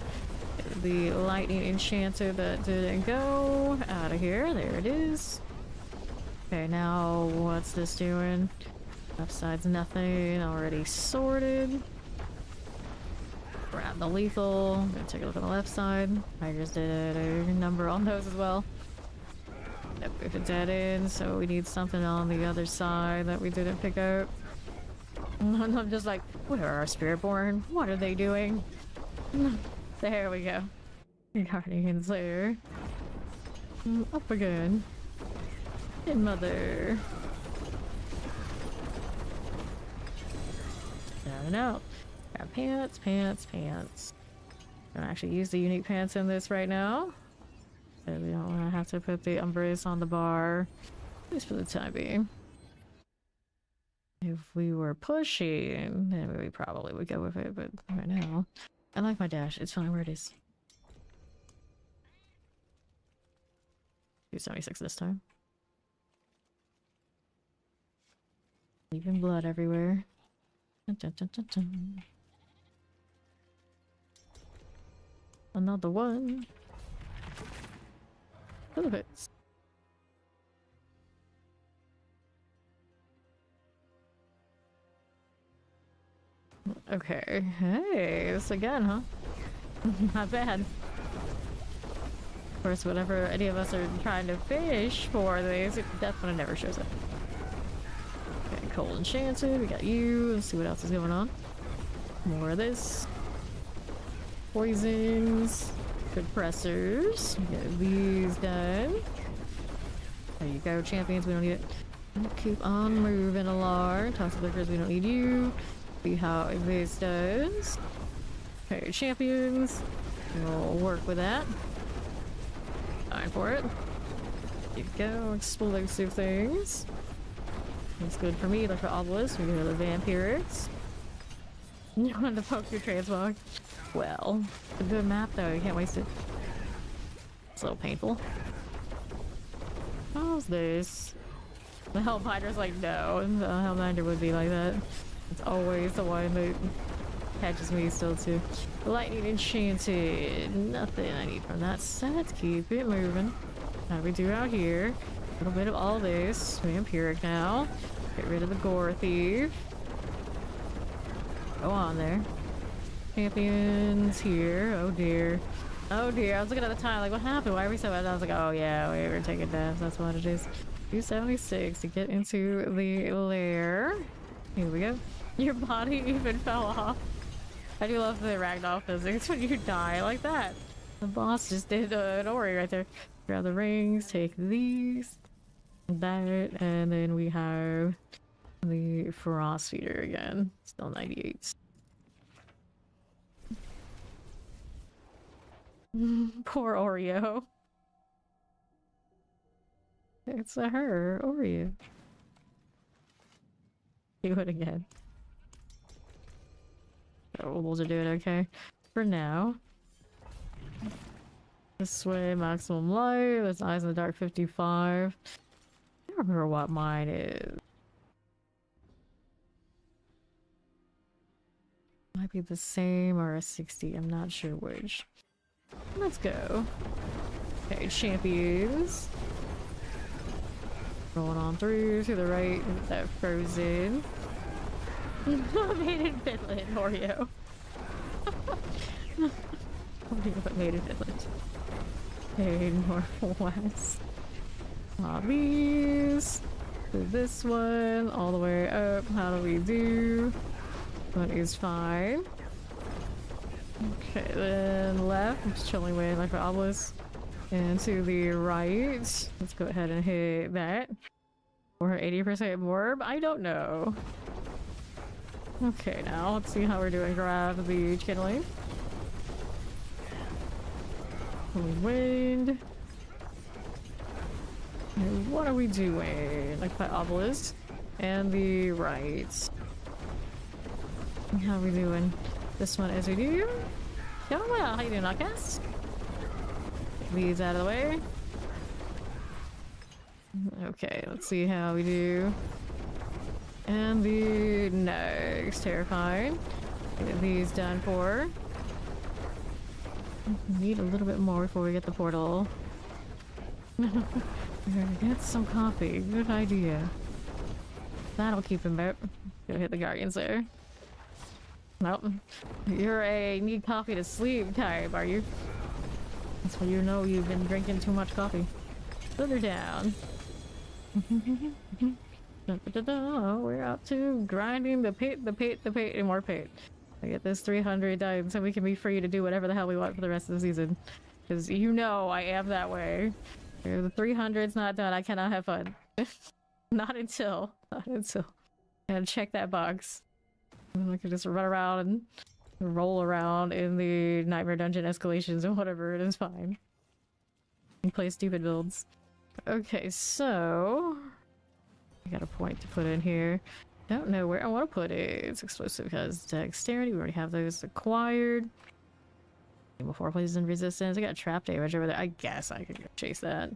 The lightning enchanter that didn't go. Out of here. There it is. Okay, now what's this doing? Left side's nothing. Already sorted. Grab the lethal. Gonna take a look on the left side. I just did a number on those as well. Nope, if it's dead end, so we need something on the other side that we didn't pick up. And I'm just like, where are our Spiritborn? What are they doing? There we go. Guardians there. Up again. And mother. No. Grab pants, pants, pants. I'm gonna actually use the unique pants in this right now. So we don't want to have to put the umbrace on the bar. At least for the time being. If we were pushing, then we probably would go with it, but right now, I like my dash. It's fine where it is. 276 this time. Leaving blood everywhere. Dun, dun, dun, dun, dun. Another one. Oh, hits. Okay. Hey, this again, huh? Not bad. Of course, whenever any of us are trying to fish for these, it definitely never shows up. Okay, cold enchanted. We got you. Let's see what else is going on. More of this. Poisons. Good pressers. Get these done. There you go, champions. We don't need it. Keep on moving along. Toxic liquors. We don't need you. See how this does. Okay, champions. We'll work with that. Time for it. There you go. Explosive things. That's good for me. Look for Obelisk. We go to the Vampirics. You want to poke your transmog? Well, it's a good map though. You can't waste it. It's a little painful. How's this? The Hellbinder's like, no. The Hellbinder would be like that. It's always the one that catches me still too. Lightning enchanted. Nothing I need from that set. Keep it moving. How do we do out here? A little bit of all this. Vampiric now. Get rid of the Gore Thief. Go on there. Champions here. Oh dear. Oh dear. I was looking at the time like, what happened? Why are we so bad? I was like, oh yeah, we were taking deaths. That's what it is. 276 to get into the lair. Here we go. Your body even fell off. I do love the ragdoll physics when you die like that. The boss just did an Ori right there. Grab the rings, take these, that, and then we have the Frost Feeder again. Still 98. Poor Oreo. It's a her, Oreo. Do it again. Wolves are doing okay for now. This way, maximum light. That's Eyes in the Dark 55. I don't remember what mine is. Might be the same or a 60. I'm not sure which. Let's go. Okay, champions. Rolling on through to the right. That frozen. Maiden Finland, Oreo. Oreo Maiden Finland. Okay, northwest. Hobbies. This one, all the way up. How do we do? That is fine. Okay, then left. I'm just chilling away like for Obelisk. And to the right. Let's go ahead and hit that. Or 80% morb? I don't know. Okay, now let's see how we're doing. Grab the Chillin. Wind. And what are we doing? Like by obelisk and the right. How are we doing? This one as we do. Going well. How you doing, Outcast? These out of the way. Okay, let's see how we do. And the next terrifying. Get these done for. Need a little bit more before we get the portal. We're gonna get some coffee. Good idea. That'll keep him out. Go hit the guardians there. Nope. You're a need coffee to sleep type, are you? That's why you know you've been drinking too much coffee. Further down. We're up to grinding the pit, and more pit. I get this 300 done so we can be free to do whatever the hell we want for the rest of the season. Because you know I am that way. If the 300's not done, I cannot have fun. Not until. And check that box. And I can just run around and roll around in the Nightmare Dungeon escalations and whatever, it is fine. And play stupid builds. Okay, so... I got a point to put in here. Don't know where I want to put it. It's explosive because dexterity. We already have those acquired. Before poison resistance. I got trap damage over there. I guess I could go chase that.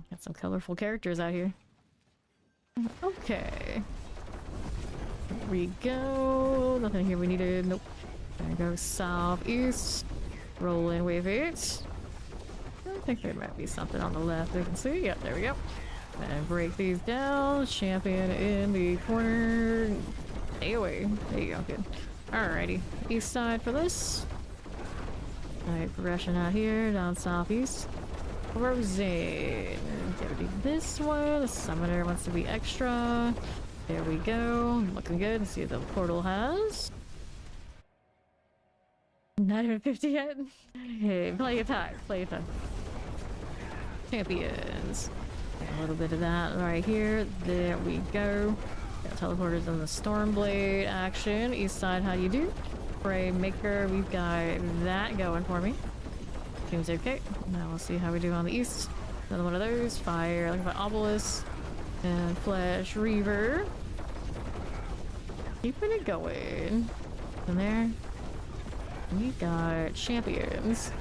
Got some colorful characters out here. Okay. Here we go. Nothing here we needed. Nope. There we go. Southeast. Roll in with it. I think there might be something on the left we can see. Yep, there we go. And break these down. Champion in the corner. AoE. There you go. Good. Alrighty. East side for this. Alright, progression out here. Down southeast. Frozen. Gotta do this one. The summoner wants to be extra. There we go. Looking good. Let's see what the portal has. Not even 50 yet. Hey, play your time. Play your time. Champions. A little bit of that right here. There we go. Got teleporters in the Stormblade action. East side, how do you do? Frame Maker, we've got that going for me. Seems okay. Now we'll see how we do on the east. Another one of those. Fire, like my obelisk. And Flesh Reaver. Keeping it going. In there. We got champions.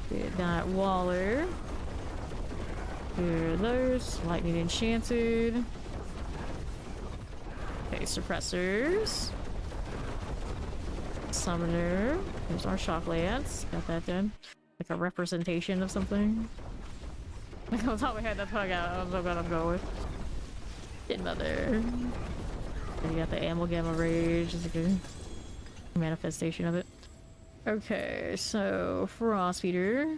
We got Waller. Here are those. Lightning Enchanted. Okay, suppressors. Summoner. There's our Shock Lance. Got that done. Like a representation of something. Like on top of my head, that's what I'm gonna go with. Good mother. And you got the Amalgama Rage. It's like a manifestation of it. Okay, so Frost Feeder.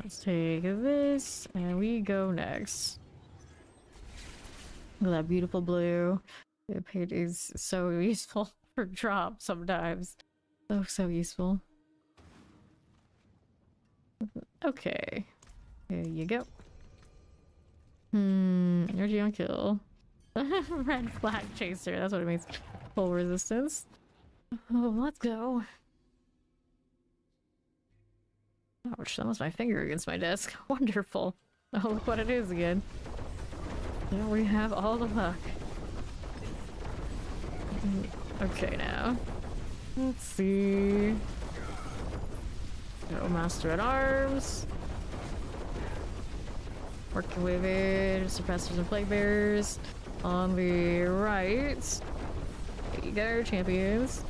Let's take this and we go next. Look at that beautiful blue. The paint is so useful for drop sometimes. So useful. Okay. Here you go. Energy on kill. Red flag chaser, that's what it means. Full resistance. Oh, let's go. Ouch, that was my finger against my desk. Wonderful. Oh, look what it is again. Now we have all the luck. Okay, now. Let's see. Go Master at Arms. Working with it. Suppressors and Plague Bearers. On the right. There you go, champions.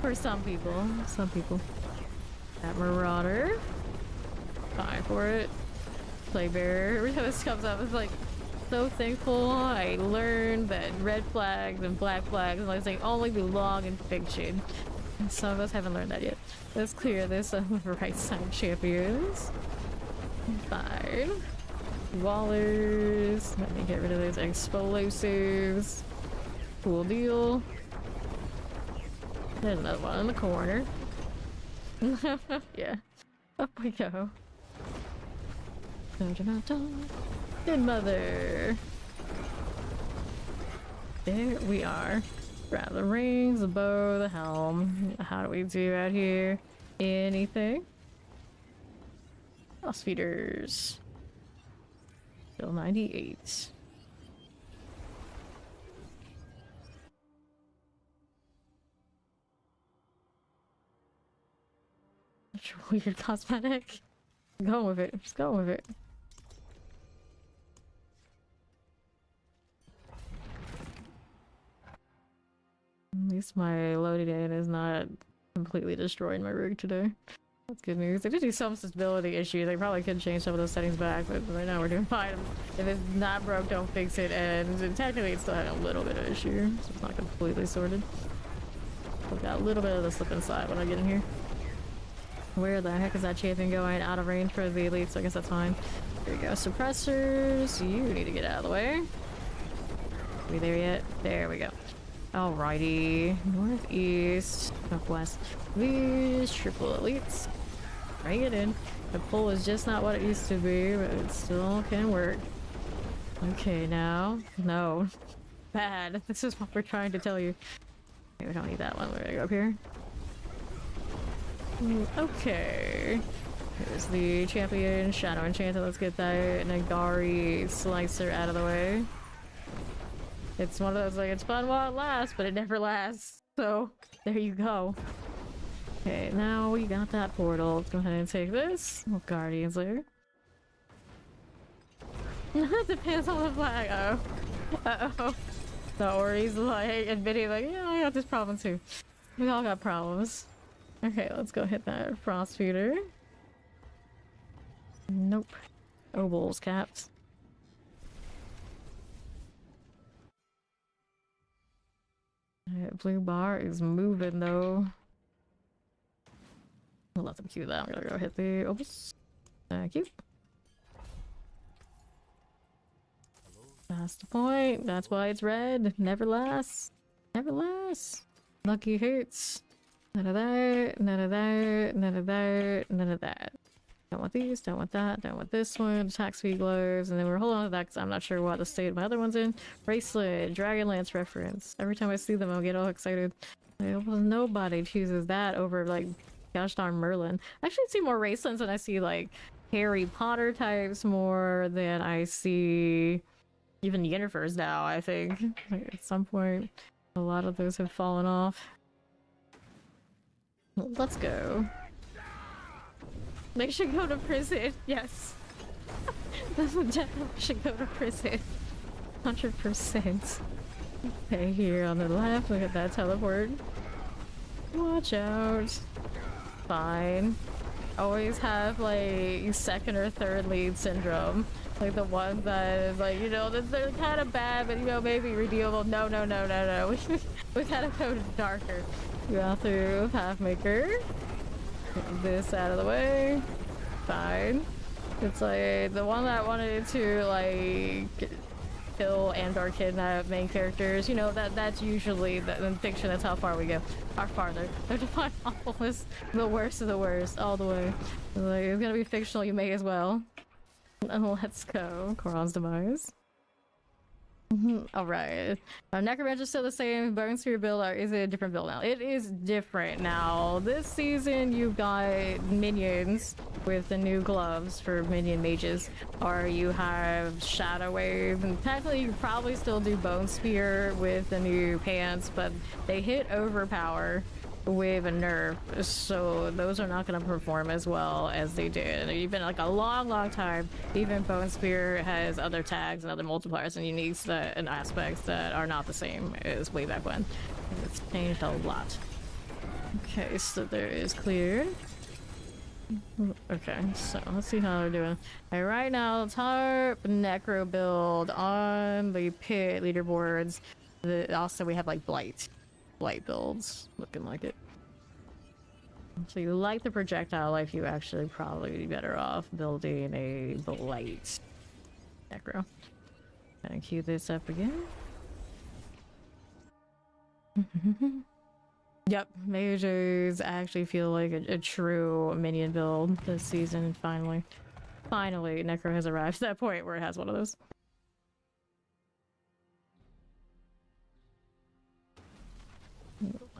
For some people. Some people. That Marauder. Fine for it. Plague Bearer. Every time this comes up, it's like so thankful I learned that red flags and black flags and like saying only belong in fiction. And some of us haven't learned that yet. Let's clear this on the right side, champions. Fine. Wallers. Let me get rid of those explosives. Cool deal. There's another one in the corner. Yeah. Up we go. Good mother. There we are. Grab the rings, the bow, the helm. How do we do out here? Anything? Boss feeders. Still 98. Such a weird cosmetic. Go with it. Just go with it. At least my loading in is not completely destroying my rig today. That's good news. They did do some stability issues. They probably could change some of those settings back, but right now we're doing fine. If it's not broke, don't fix it. And technically it's still having a little bit of issue, so it's not completely sorted. We've got a little bit of the slip inside when I get in here. Where the heck is that champion going? Out of range for the elite, so I guess that's fine. There you go. Suppressors. You need to get out of the way. Are we there yet? There we go. Alrighty. Northeast. Northwest. These triple elites. Bring it in. The pull is just not what it used to be, but it still can work. Okay, now. No. Bad. This is what we're trying to tell you. Okay, we don't need that one. We're gonna go up here. Okay. Here's the champion. Shadow Enchanted. Let's get that Nagari Slicer out of the way. It's one of those, like, it's fun while it lasts, but it never lasts. So, there you go. Okay, now we got that portal. Let's go ahead and take this. Oh, Guardians there. Depends on the flag. Uh-oh. Uh-oh. The Ori's, like, admitting, like, yeah, I got this problem too. We all got problems. Okay, let's go hit that Frost Feeder. Nope. Obols capped. Blue bar is moving though. We'll let them queue that. I'm gonna go hit the opus. Thank you. That's the point. That's why it's red. Never lasts. Never lasts. Lucky hits. None of that. None of that. None of that. None of that. Don't want these, don't want that, don't want this one. Attack speed gloves, and then we're holding on to that because I'm not sure what the state of my other one's in. Bracelet, Dragonlance reference. Every time I see them, I'll get all excited. Like, well, nobody chooses that over, like, gosh darn Merlin. I actually see more Racelands than I see, like, Harry Potter types more than I see even Yennifers now, I think. Like, at some point, a lot of those have fallen off. Well, let's go. They should go to prison. Yes. They definitely should go to prison. 100%. Okay, here on the left, look at that teleport. Watch out. Fine. Always have, like, second or third lead syndrome. Like the one that is like, you know, they're kind of bad, but, you know, maybe redeemable. No, no, no, no, no. We gotta go darker. We got through Pathmaker. Get this out of the way. Fine. It's like the one that wanted to, like, kill and/or kidnap main characters. You know, that's usually in fiction. That's how far we go. Or farther. The Divine Awfulness, the worst of the worst, all the way. Like, it's gonna be fictional. You may as well. And let's go. Koron's demise. Alright. Necromancer's still the same. Bone Spear build, or is it a different build now? It is different now. This season you've got minions with the new gloves for minion mages. Or you have Shadow Wave. And technically you could probably still do Bone Spear with the new pants, but they hit overpower with a nerf, so those are not going to perform as well as they did. Even like a long time, even Bone Spear has other tags and other multipliers and uniques that, and aspects that are not the same as way back when. It's changed a lot. Okay, so there is clear. Okay, so let's see how they're doing. Right now, top Necro build on the pit leaderboards. Also, we have like Blight builds looking like it. So you like the projectile life, you actually probably be better off building a Blight Necro. Gonna queue this up again. Yep, mages actually feel like a true minion build this season. Finally Necro has arrived to that point where it has one of those.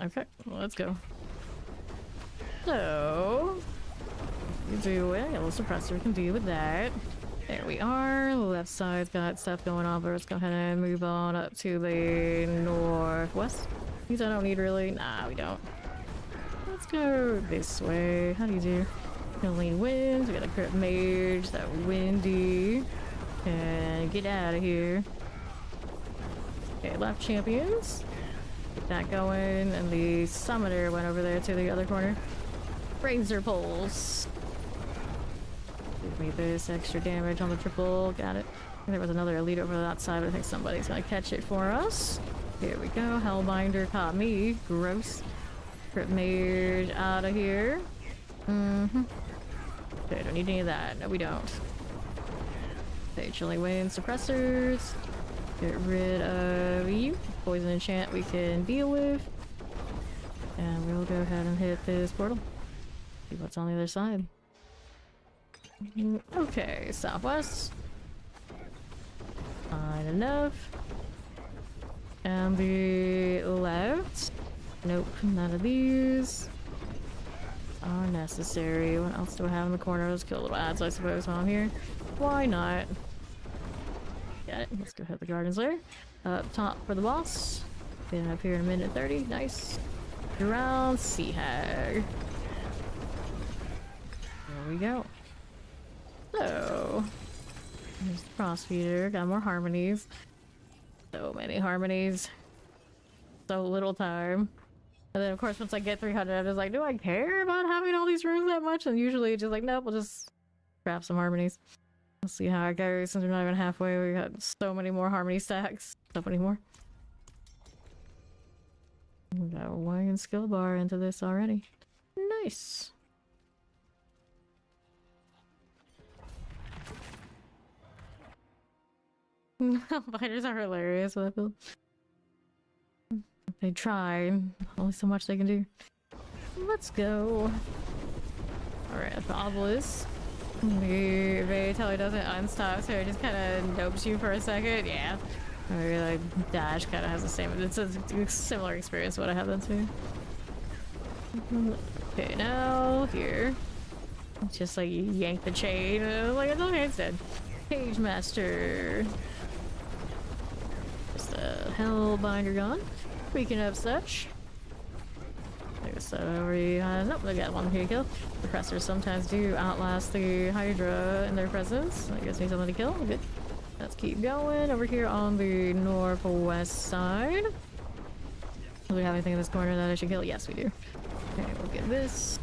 Okay, well, let's go. So, you do it. A little suppressor can deal with that. There we are. Left side's got stuff going on, but let's go ahead and move on up to the northwest. These I don't need really. Nah, we don't. Let's go this way. How do you do? Chillin winds. We got a crit mage. That windy. And get out of here. Okay, left champions. Get that going. And the summoner went over there to the other corner. Razor poles. Give me this extra damage on the triple. Got it. There was another elite over that side. I think somebody's gonna catch it for us. Here we go. Hellbinder caught me. Gross. Crit mage out of here. Okay, don't need any of that. No, we don't. Okay, Chillin wind suppressors. Get rid of you. Poison enchant we can deal with. And we'll go ahead and hit this portal. See what's on the other side. Okay, southwest. Fine enough. And the left. Nope, none of these are necessary. What else do I have in the corner? Let's kill little ads, I suppose, while I'm here. Why not? Got it. Let's go hit the gardens there. Up top for the boss. Been up here in a minute 30. Nice. Around Sea Hag. There we go. So, there's the crossfeeder. Got more harmonies. So many harmonies. So little time. And then of course once I get 300 I'm just like, do I care about having all these runes that much? And usually it's just like, nope, we'll just grab some harmonies. We'll see how it goes. Since we're not even halfway, we got so many more harmony stacks. So many more. We got one skill bar into this already. Nice. Fighters are hilarious with that build. They try. Only so much they can do. Let's go. Alright, the obelisk. They tell he doesn't unstop, so it just kind of nopes you for a second. Yeah. Maybe like dash kind of has the same. It's a similar experience to what I have then too. Okay, now here. It's just like you yank the chain. Like it's okay instead. Page Master. Just a Hellbinder gone. Speaking of such. Like I said, I already nope, I got one here to kill. Suppressors sometimes do outlast the Hydra in their presence. That gives me something to kill. Good. Let's keep going over here on the northwest side. Do we have anything in this corner that I should kill? Yes, we do. Okay, we'll get this.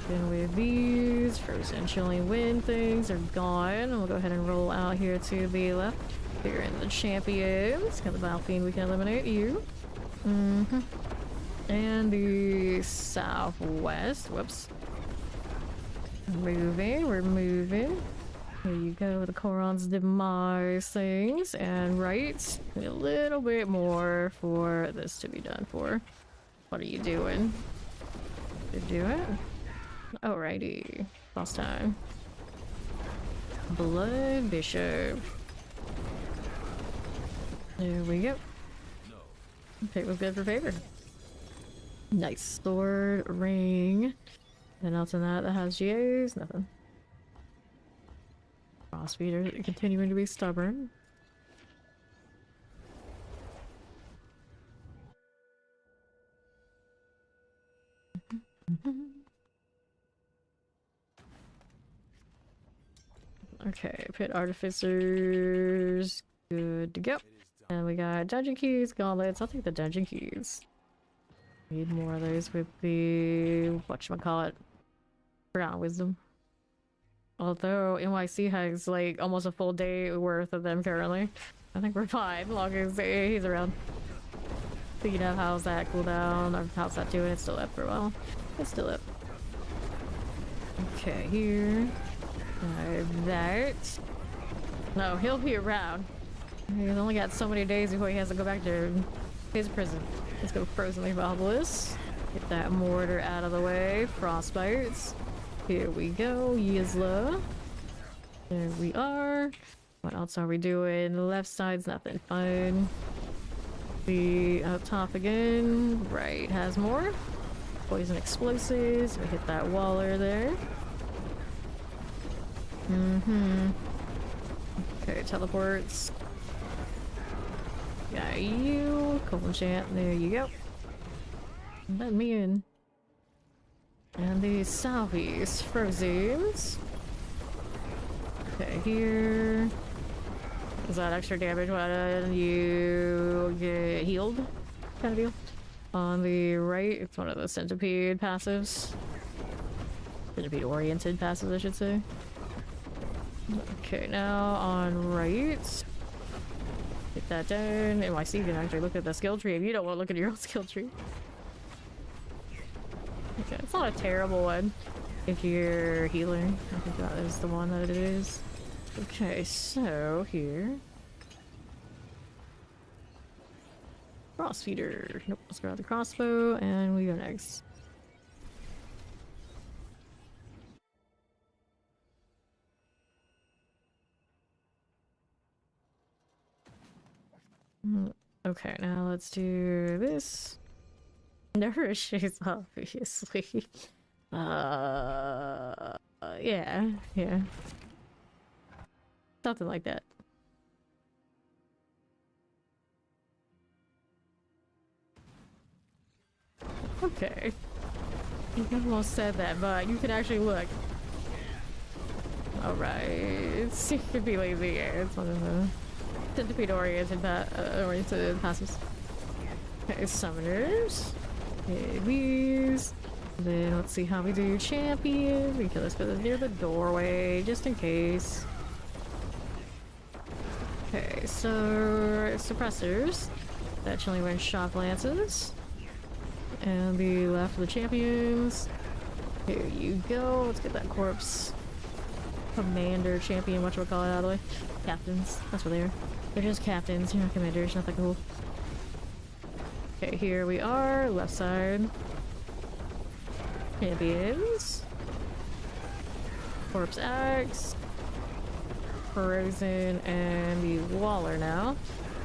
Then with these frozen chilling wind things are gone. We'll go ahead and roll out here to the left. Here in the champions. Got the Battle Fiend, we can eliminate you. And the southwest. Whoops. Moving, we're moving. Here you go, the Koron's demise things. And right, a little bit more for this to be done for. What are you doing? You do it? Alrighty. Boss time. Blood Bishop. There we go. Fate was good for favor. Nice sword, ring. Anything else in that has GAs? Nothing. Crossfeeder continuing to be stubborn. Okay, pit artificers. Good to go. And we got dungeon keys, gauntlets. I'll take the dungeon keys. Need more of those with the whatchamacallit. Forgotten wisdom. Although NYC has like almost a full day worth of them currently. I think we're fine as long as he's around. Speaking of, how's that cooldown? Or how's that doing? It's still up for a while. It's still up. Okay, here. That. No, he'll be around. He's only got so many days before he has to go back to his prison. Let's go Frozen Leaf Obelisk. Get that mortar out of the way. Frostbites. Here we go. Yizla. There we are. What else are we doing? The left side's nothing fun. The up top again. Right, has more. Poison explosives. We hit that waller there. Okay, teleports. Got you. Cold enchant. There you go. Let me in. And the salvies. Frozens. Okay, here. Is that extra damage when you get healed? Kind of deal. On the right, it's one of the centipede passives. Centipede oriented passives, I should say. Okay, now on right. Get that down. NYC, you can actually look at the skill tree if you don't want to look at your own skill tree. Okay, it's not a terrible one if you're healer. I think that is the one that it is. Okay, so here. Crossfeeder. Nope, let's grab the crossbow and we go next. Okay, now let's do this. Nourishes, obviously. Yeah. Something like that. Okay. You almost said that, but you can actually look. Alright. You could be lazy. Yeah, it's one of the centipede oriented passes. Okay, summoners. Okay, these. Then let's see how we do champions. We kill this because it's near the doorway, just in case. Okay, so suppressors. That Chillin went shock lances. And the left of the champions. Here you go. Let's get that corpse. Commander, champion, whatchamacallit out of the way. Captains. That's what they are. They're just captains. You're not commanders. Not that cool. Okay, here we are. Left side. Champions. Corpse Axe. Frozen and the Waller now.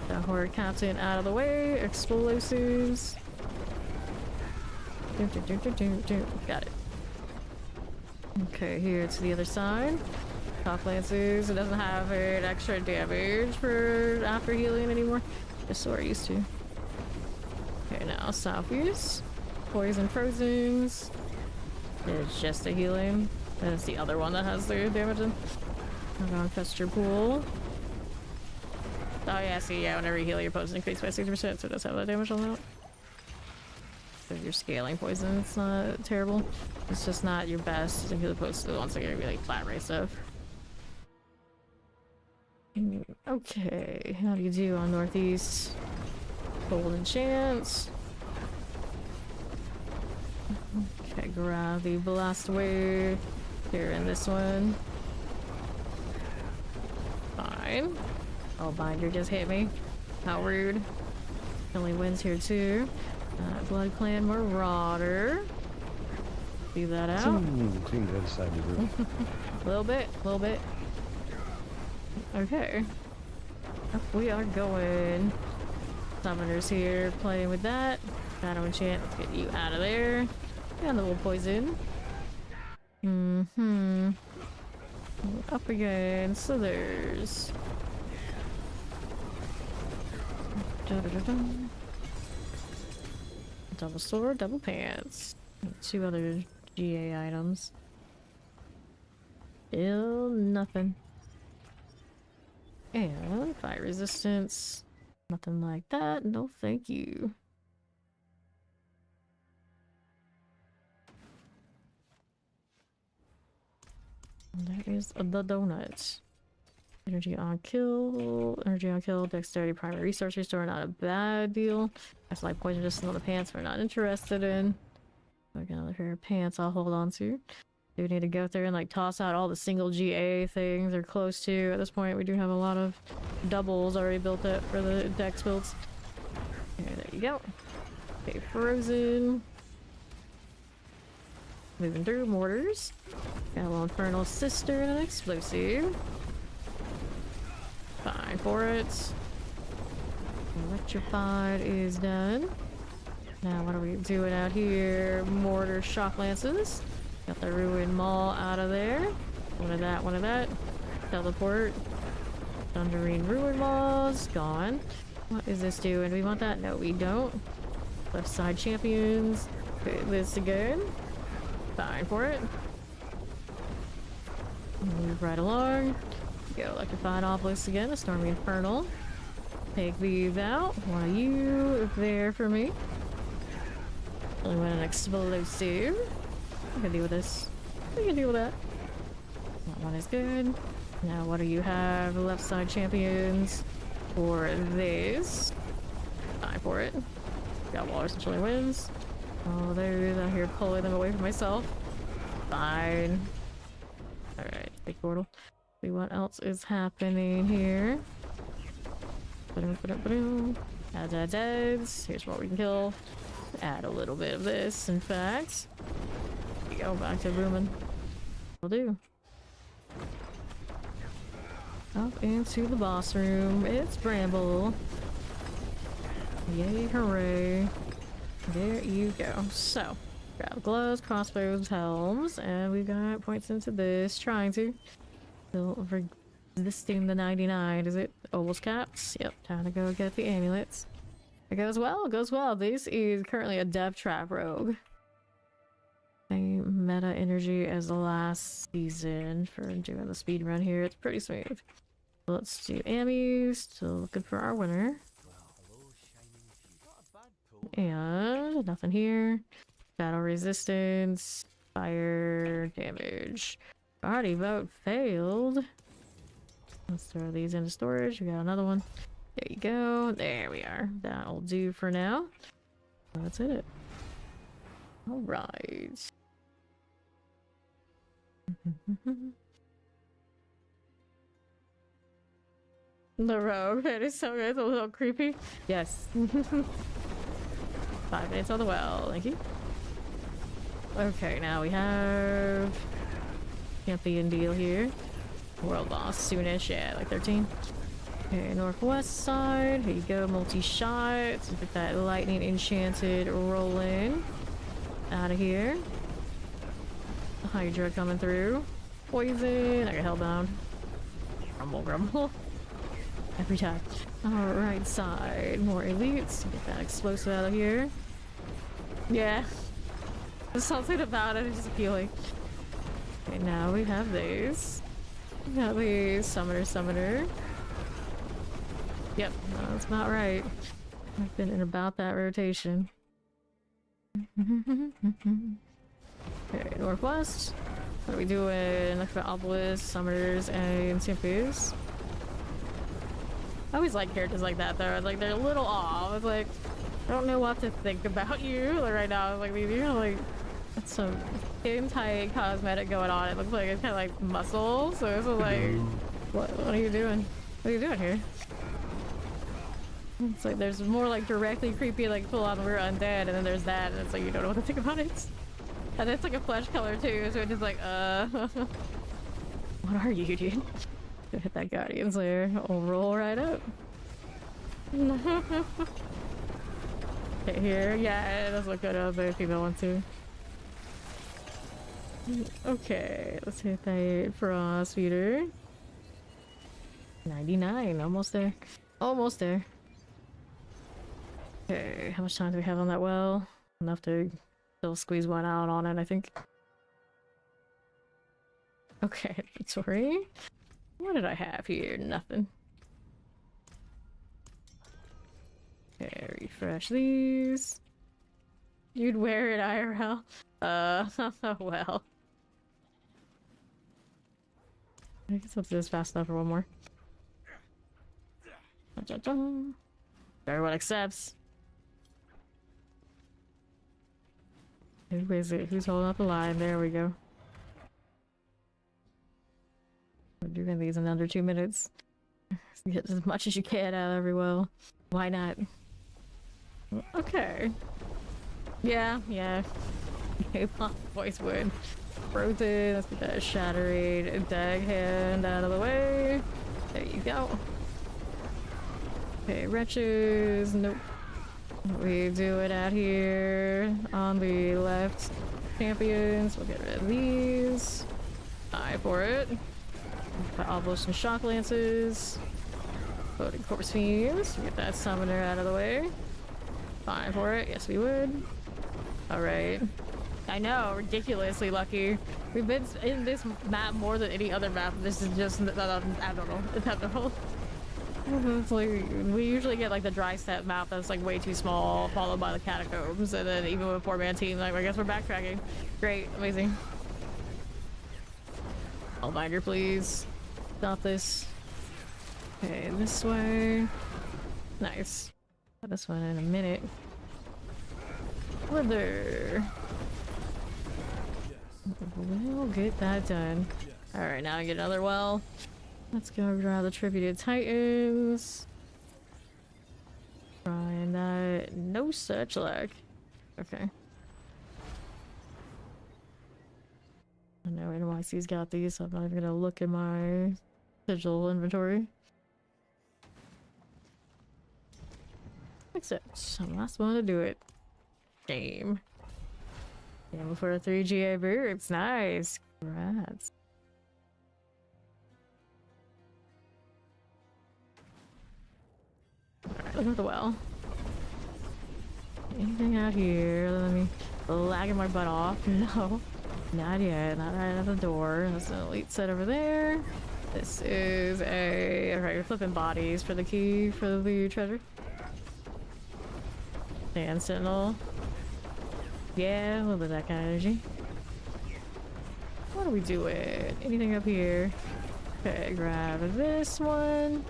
The Horde Captain out of the way. Explosives. Got it. Okay, here to the other side. Shock Lances. It doesn't have an extra damage for after healing anymore. Just so we're used to. Okay, now Southeast. Poison Frozens. It's just a healing. And it's the other one that has the damage in. Paragon Fester Pool. Oh yeah, see, yeah, whenever you heal your poison increase by 60%, so it does have that damage on that. So if you're scaling poison, it's not terrible. It's just not your best as opposed to the ones that are gonna be like flat rate stuff. Okay, how do you do on Northeast? Golden Chance. Okay, grab the Blast Wave. Here in this one. Fine. Oh, Binder just hit me. How rude. Only wins here too. Blood Clan Marauder. Leave that out. Clean the other side of the room. Little bit. Okay. Up we are going. Summoners here, playing with that. Shadow Enchant, let's get you out of there. And the little poison. Up again, Slithers. Double sword, double pants. 2 other GA items. Still nothing. And fire resistance. Nothing like that. No thank you. There is the donuts. Energy on kill, dexterity, primary resource restore, not a bad deal. That's like poison resistance on the pants we're not interested in. I got another pair of pants I'll hold on to. Do we need to go through and like toss out all the single GA things or close to? At this point we do have a lot of doubles already built up for the dex builds. Okay, there you go. Okay, Frozen. Moving through, mortars. Got a little Infernal Sister and an explosive. Fine for it. Electrified is done. Now what are we doing out here? Mortar shock lances. Got the ruined mall out of there. One of that, one of that. Teleport. Thundering ruin malls. Gone. What is this doing? Do we want that? No, we don't. Left side champions. Put this again. Fine for it. Move right along. Go electrified obelisk again. A stormy infernal. Take these out. One of you there for me. Only want an explosive. I can deal with this. I can deal with that. That one is good. Now what do you have? Left side champions for this. Fine for it. Got Walrus and Chillin wins. Oh, there's out here pulling them away from myself. Fine. Alright, big portal. See what else is happening here. Adds. Here's what we can kill. Add a little bit of this, in fact. There you go, back to booming. Will do. Up into the boss room. It's Bramble. Yay, hooray. There you go. So, grab gloves, crossbows, helms, and we got points into this. Trying to. Still resisting the 99. Is it almost capped? Yep, time to go get the amulets. It goes well, it goes well. This is currently a death trap rogue. Same meta energy as the last season for doing the speed run here. It's pretty smooth. Let's do ammies. Still looking for our winner. And nothing here. Battle resistance. Fire damage. Already vote failed. Let's throw these into storage. We got another one. There you go. There we are. That'll do for now. That's it. Alright. The rogue, that is so good. It's a little creepy. Yes. 5 minutes on the well. Thank you. Okay, now we have champion deal here. World boss soonish. Yeah, like 13. Okay, northwest side. Here you go, multi-shot. Get that lightning enchanted rolling. Out of here. The Hydra coming through. Poison. I got hellbound. Grumble, grumble. Every time. Alright side. More elites. Get that explosive out of here. Yeah. There's something about it. It's just appealing. Okay, now we have these. We got the summoner. Yep, that's about right. I've been in about that rotation. Okay, northwest. What are we doing? Look for obelisk, summoners, and simpies. I always like characters like that though. Like they're a little off. It's like I don't know what to think about you. Like right now, like you're like it's some skin tight cosmetic going on. It looks like it's kind of like muscle. So it's like, what are you doing? What are you doing here? It's like there's more like directly creepy, like full on we're undead, and then there's that, and it's like you don't know what to think about it. And it's like a flesh color too, so it's just like, what are you, dude? Gonna hit that Guardian Slayer. I'll roll right up. Okay, here, yeah, it does look good up the female one too. Okay, let's hit that frost feeder. 99, almost there. Almost there. Okay, how much time do we have on that well? Enough to still squeeze one out on it, I think. Okay, inventory. What did I have here? Nothing. Okay, refresh these. You'd wear it IRL? Well. I guess let's do this fast enough for one more. Everyone accepts. Who is it? Who's holding up the line? There we go. We're doing these in under 2 minutes. Get as much as you can out of every well. Why not? Okay. Yeah. K-pop voice would. Frozen. Let's get that shattering dag hand out of the way. There you go. Okay, wretches. Nope. We do it out here on the left. Champions. We'll get rid of these. Eye for it. Put obelisk and shock lances. Floating corpse fiends. Get that summoner out of the way. Fine for it. Yes, we would. Alright. I know, ridiculously lucky. We've been in this map more than any other map. This is just, I don't know. It's abnormal. It's like, we usually get like the dry step map that's like way too small, followed by the catacombs, and then even with 4-man team, like I guess we're backtracking. Great, amazing. All binder, please. Stop this. Okay, this way. Nice. This one in a minute. Wither. We'll get that done. Alright, now I get another well. Let's go grab the Tributed Titans. Trying that. No such luck. Okay. I know NYC's got these, so I'm not even gonna look in my digital inventory. Except, I'm the last one to do it. Shame. Game for 3 GA birds. Nice. Congrats. Alright, look at the well. Anything out here? Let me lagging my butt off. No. Not yet. Not right at the door. That's an elite set over there. This is a... Alright, we're flipping bodies for the key for the treasure. Sand Sentinel. Yeah, a little bit of that kind of energy. What are we doing? Anything up here? Okay, grab this one.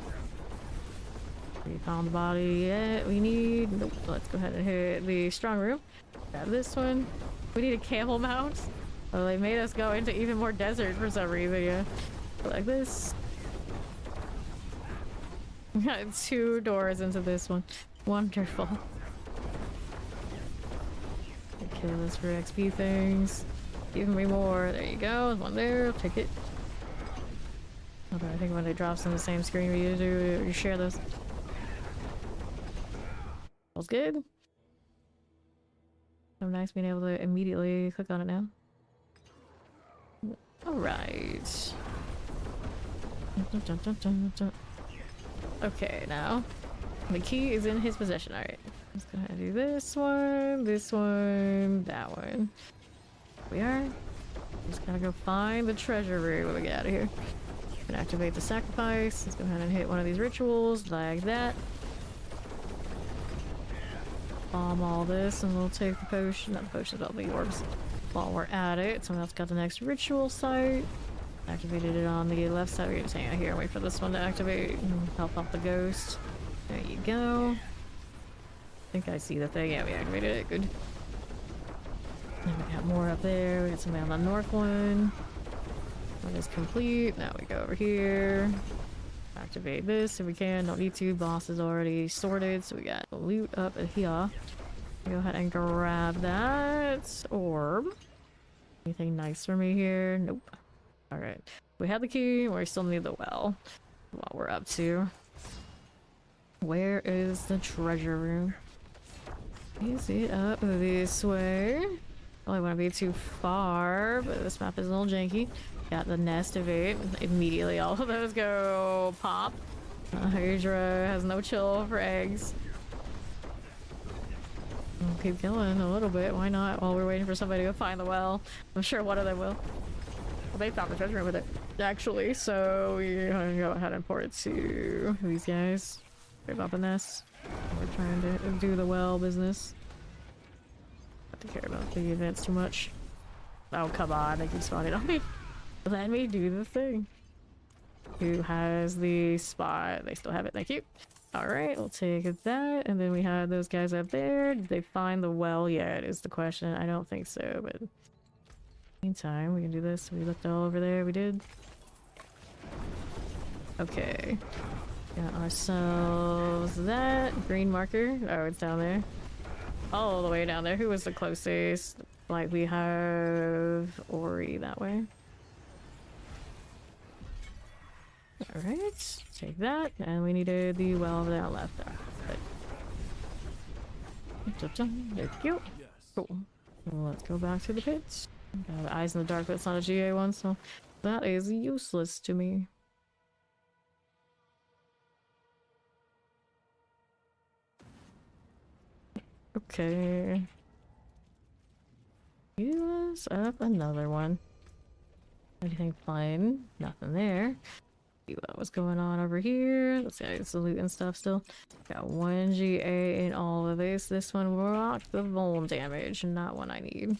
We found the body yet we need. Nope. Let's go ahead and hit the strong room. Grab this one. We need a camel mount. Oh, they made us go into even more desert for some reason, yeah. Like this. We got 2 doors into this one. Wonderful. Okay, let's for XP things. Give me more. There you go. There's one there. I'll take it. Although I think when it drops on the same screen we do, you share those. Feels good. So nice being able to immediately click on it now. Alright. Okay, now the key is in his possession. Alright. Let's go ahead and do this one, that one. We are. Just gotta go find the treasure room when we get out of here. Gonna activate the sacrifice. Let's go ahead and hit one of these rituals, like that. Bomb all this, and we'll take the potion, not the potions, but the orbs. While we're at it, someone else got the next ritual site. Activated it on the left side. We're gonna just hang out here and wait for this one to activate and help out the ghost. There you go. I think I see the thing. Yeah, we activated it. Good. And we got more up there. We got somebody on the north one. One is complete. Now we go over here. Activate this if we can. Don't need to. Boss is already sorted. So we got loot up here. Go ahead and grab that orb. Anything nice for me here? Nope. Alright. We have the key. We still need the well. What we're up to. Where is the treasure room? Is it up this way? I don't want to be too far, but this map is a little janky. Got the nest of 8. Immediately all of those go pop. Hydra has no chill for eggs. We'll keep going a little bit. Why not? While we're waiting for somebody to find the well. I'm sure one of them will. Well, they found the treasure room with it, actually. So we're gonna go ahead and port it to these guys. They've up the nest. We're trying to do the well business. Not to care about the events too much. Oh, come on. They keep spawning on me. Let me do the thing. Who has the spot? They still have it. Thank you. Alright, we'll take that. And then we have those guys up there. Did they find the well yet is the question. I don't think so, but... meantime, we can do this. We looked all over there. We did. Okay. Got ourselves that green marker. Oh, it's down there. All the way down there. Who was the closest? Like, we have Ori that way. Alright, take that. And we needed the well over there on left. There we go. Cool. Well, let's go back to the pits. Got eyes in the dark, but it's not a GA one, so that is useless to me. Okay. Heal us up another one. Anything fine? Nothing there. See what's going on over here. Let's see, it's the loot and stuff still. Got 1 GA in all of this. This one rocked the vuln damage, not one I need.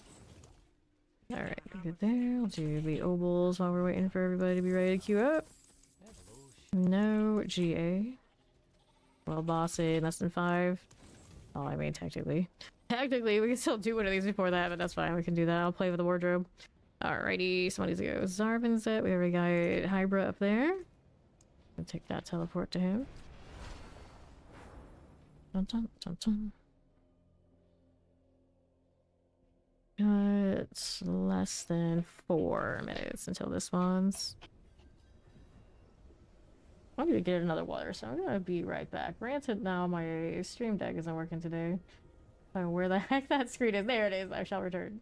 Alright, good there. I'll do the obols while we're waiting for everybody to be ready to queue up. No GA. Well, boss in less than 5. Oh, I mean, technically. Technically, we can still do one of these before that, but that's fine. We can do that. I'll play with the wardrobe. Alrighty, somebody's gonna go Zarvin's set. We already got Hybra up there. I'll take that teleport to him. Dun, dun, dun, dun. It's less than 4 minutes until this one's. I'm gonna get another water, so I'm gonna be right back. Granted, now my stream deck isn't working today. So where the heck that screen is? There it is. I shall return.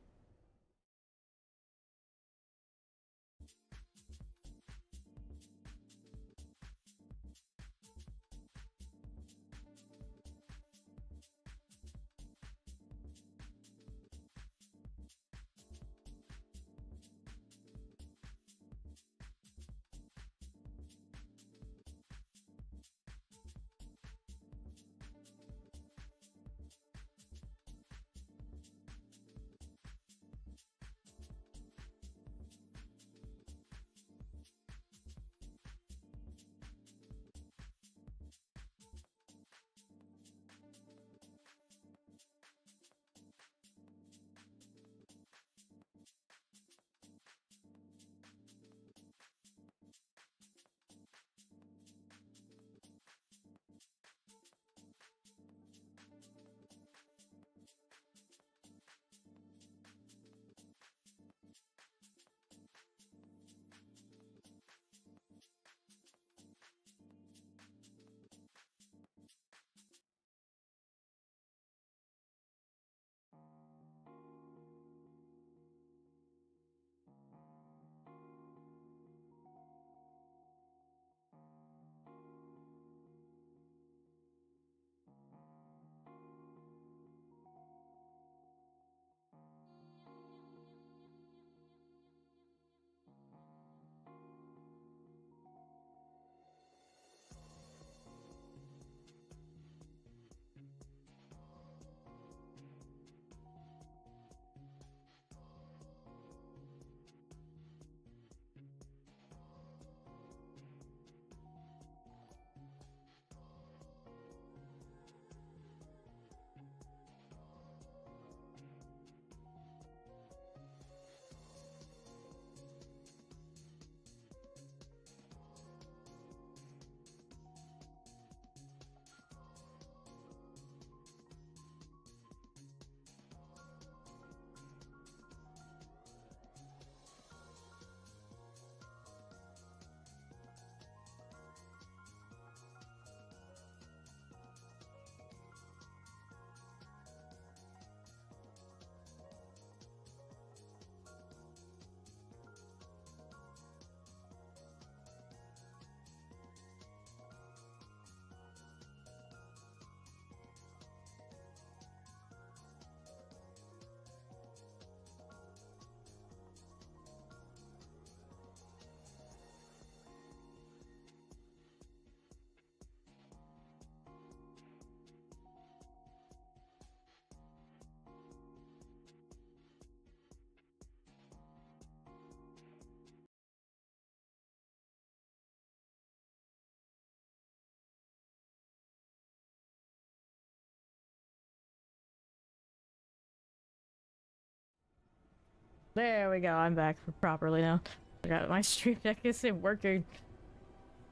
There we go. I'm back properly now. I got my stream deck isn't working.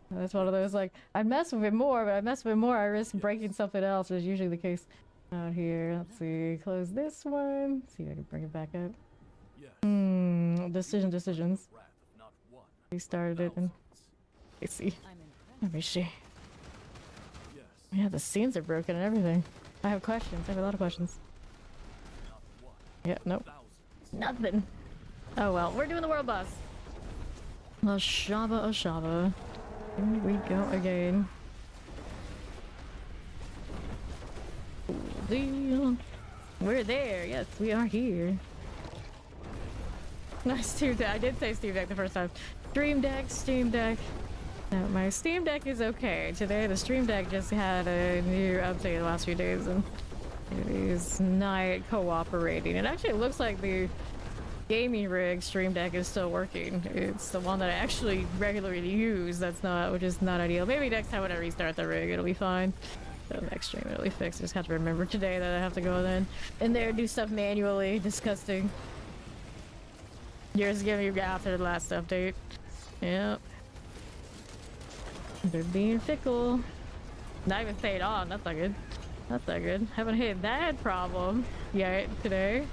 That's one of those like I'd mess with it more, but I mess with it more, I risk breaking something else, which is usually the case. Out here, let's see. Close this one. See if I can bring it back up. Decisions. We started it and I see. Let me see. Yeah, the scenes are broken and everything. I have questions. I have a lot of questions. Yeah, nope. Nothing. Oh well, we're doing the world boss. Ashaba, Ashaba. Here we go again. We're there. Yes, we are here. Nice Steam Deck. I did say Steam Deck the first time. Stream Deck, Steam Deck. No, my Steam Deck is okay. Today, the Stream Deck just had a new update the last few days, and it is not cooperating. It actually looks like the gaming rig Stream Deck is still working. It's the one that I actually regularly use that's not, which is not ideal. Maybe next time when I restart the rig, it'll be fine. So next stream it'll be fixed. I just have to remember today that I have to go in there and do stuff manually. Disgusting. Yours giving you after the last update. Yep. They're being fickle. Not even stayed on. That's not good. That's not good. Haven't hit that problem yet today.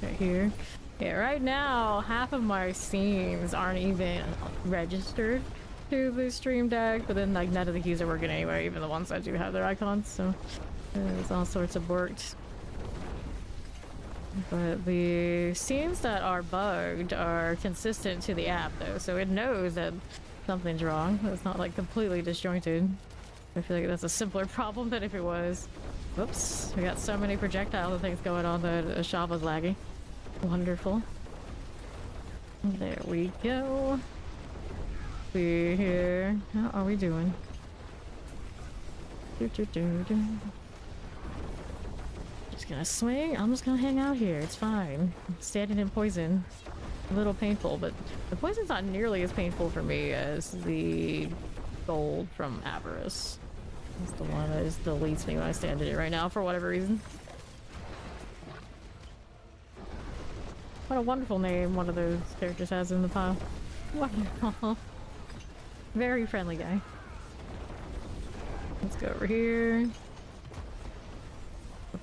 Right here. Yeah, right now half of my scenes aren't even registered to the Stream Deck, but then like none of the keys are working anyway, even the ones that do have their icons, so there's all sorts of borked. But the scenes that are bugged are consistent to the app though, so it knows that something's wrong. It's not like completely disjointed. I feel like that's a simpler problem than if it was. Whoops, we got so many projectile things going on that Ashava's lagging. Wonderful. There we go. See here. How are we doing? Just gonna swing. I'm just gonna hang out here. It's fine. I'm standing in poison. A little painful, but the poison's not nearly as painful for me as the gold from Avarice. That's the one that is the least thing when I stand in it right now for whatever reason. What a wonderful name one of those characters has in the pile. Wonderful. Very friendly guy. Let's go over here.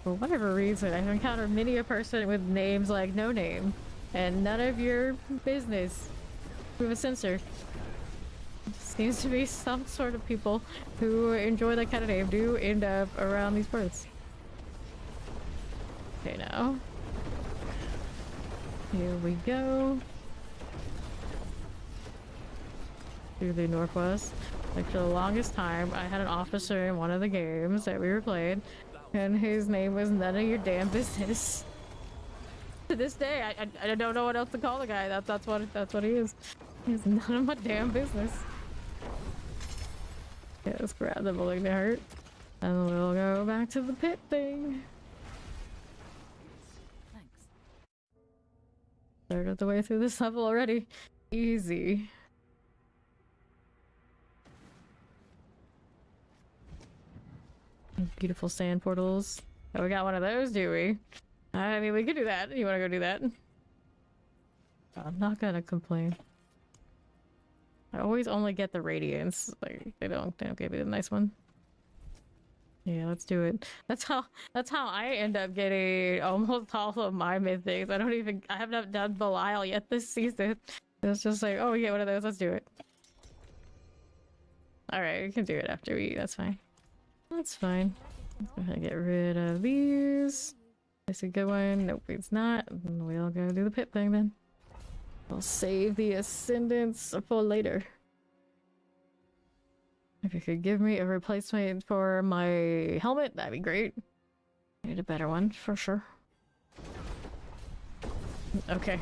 For whatever reason, I've encountered many a person with names like No Name, and none of your business. We have a censor. Seems to be some sort of people who enjoy that kind of name do end up around these parts. Okay, now. Here we go. To the northwest. Like for the longest time, I had an officer in one of the games that we were playing, and his name was none of your damn business. To this day, I don't know what else to call the guy. That's what he is. He's none of my damn business. Yeah, let's grab the malignant heart, and we'll go back to the pit thing. Thanks. Third of the way through this level already. Easy. Beautiful sand portals. Oh, we got one of those, do we? I mean, we could do that. You want to go do that? I'm not gonna complain. I always only get the radiance. Like they don't give me the nice one. Yeah, let's do it. That's how I end up getting almost all of my mythics. I have not done Belial yet this season. It's just like, oh, we get one of those. Let's do it. All right, we can do it after we eat. That's fine. That's fine. Let's go ahead and get rid of these. It's a good one. Nope, it's not. We'll go do the pit thing then. I'll save the ascendants for later. If you could give me a replacement for my helmet, that'd be great. I need a better one for sure. Okay.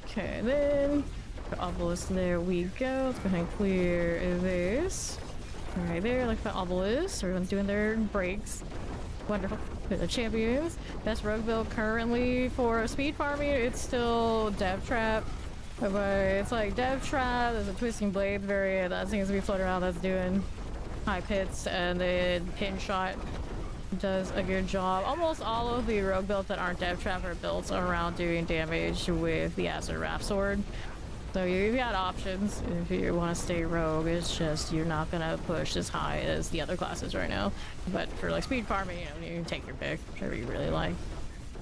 Okay, then the obelisk. There we go. Let's go ahead and clear this. Right there, like the obelisk. Everyone's doing their breaks. Wonderful. The champions. Best rogue build currently for speed farming. It's still Dev Trap. But it's like Dev Trap, there's a Twisting Blade variant that seems to be floating around that's doing high pits, and then Pin Shot does a good job. Almost all of the rogue builds that aren't Dev Trap are built around doing damage with the Acid Raft Sword. So you've got options if you want to stay rogue. It's just you're not gonna push as high as the other classes right now. But for like speed farming, you can take your pick, whatever you really like.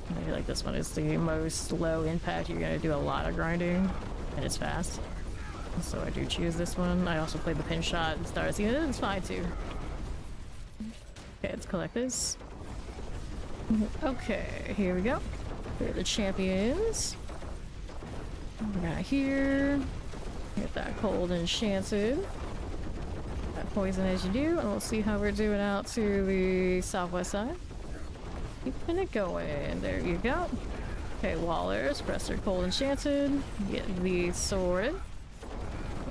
I feel like this one is the most low impact. You're gonna do a lot of grinding, and it's fast. So I do choose this one. I also played the pin shot and stars. It's fine too. Okay, let's collect this. Okay, here we go. Here are the champions. We got here. Get that cold enchanted. That poison as you do, and we'll see how we're doing out to the southwest side. Keeping it going. There you go. Okay, Wallers, press their cold enchanted. Get the sword.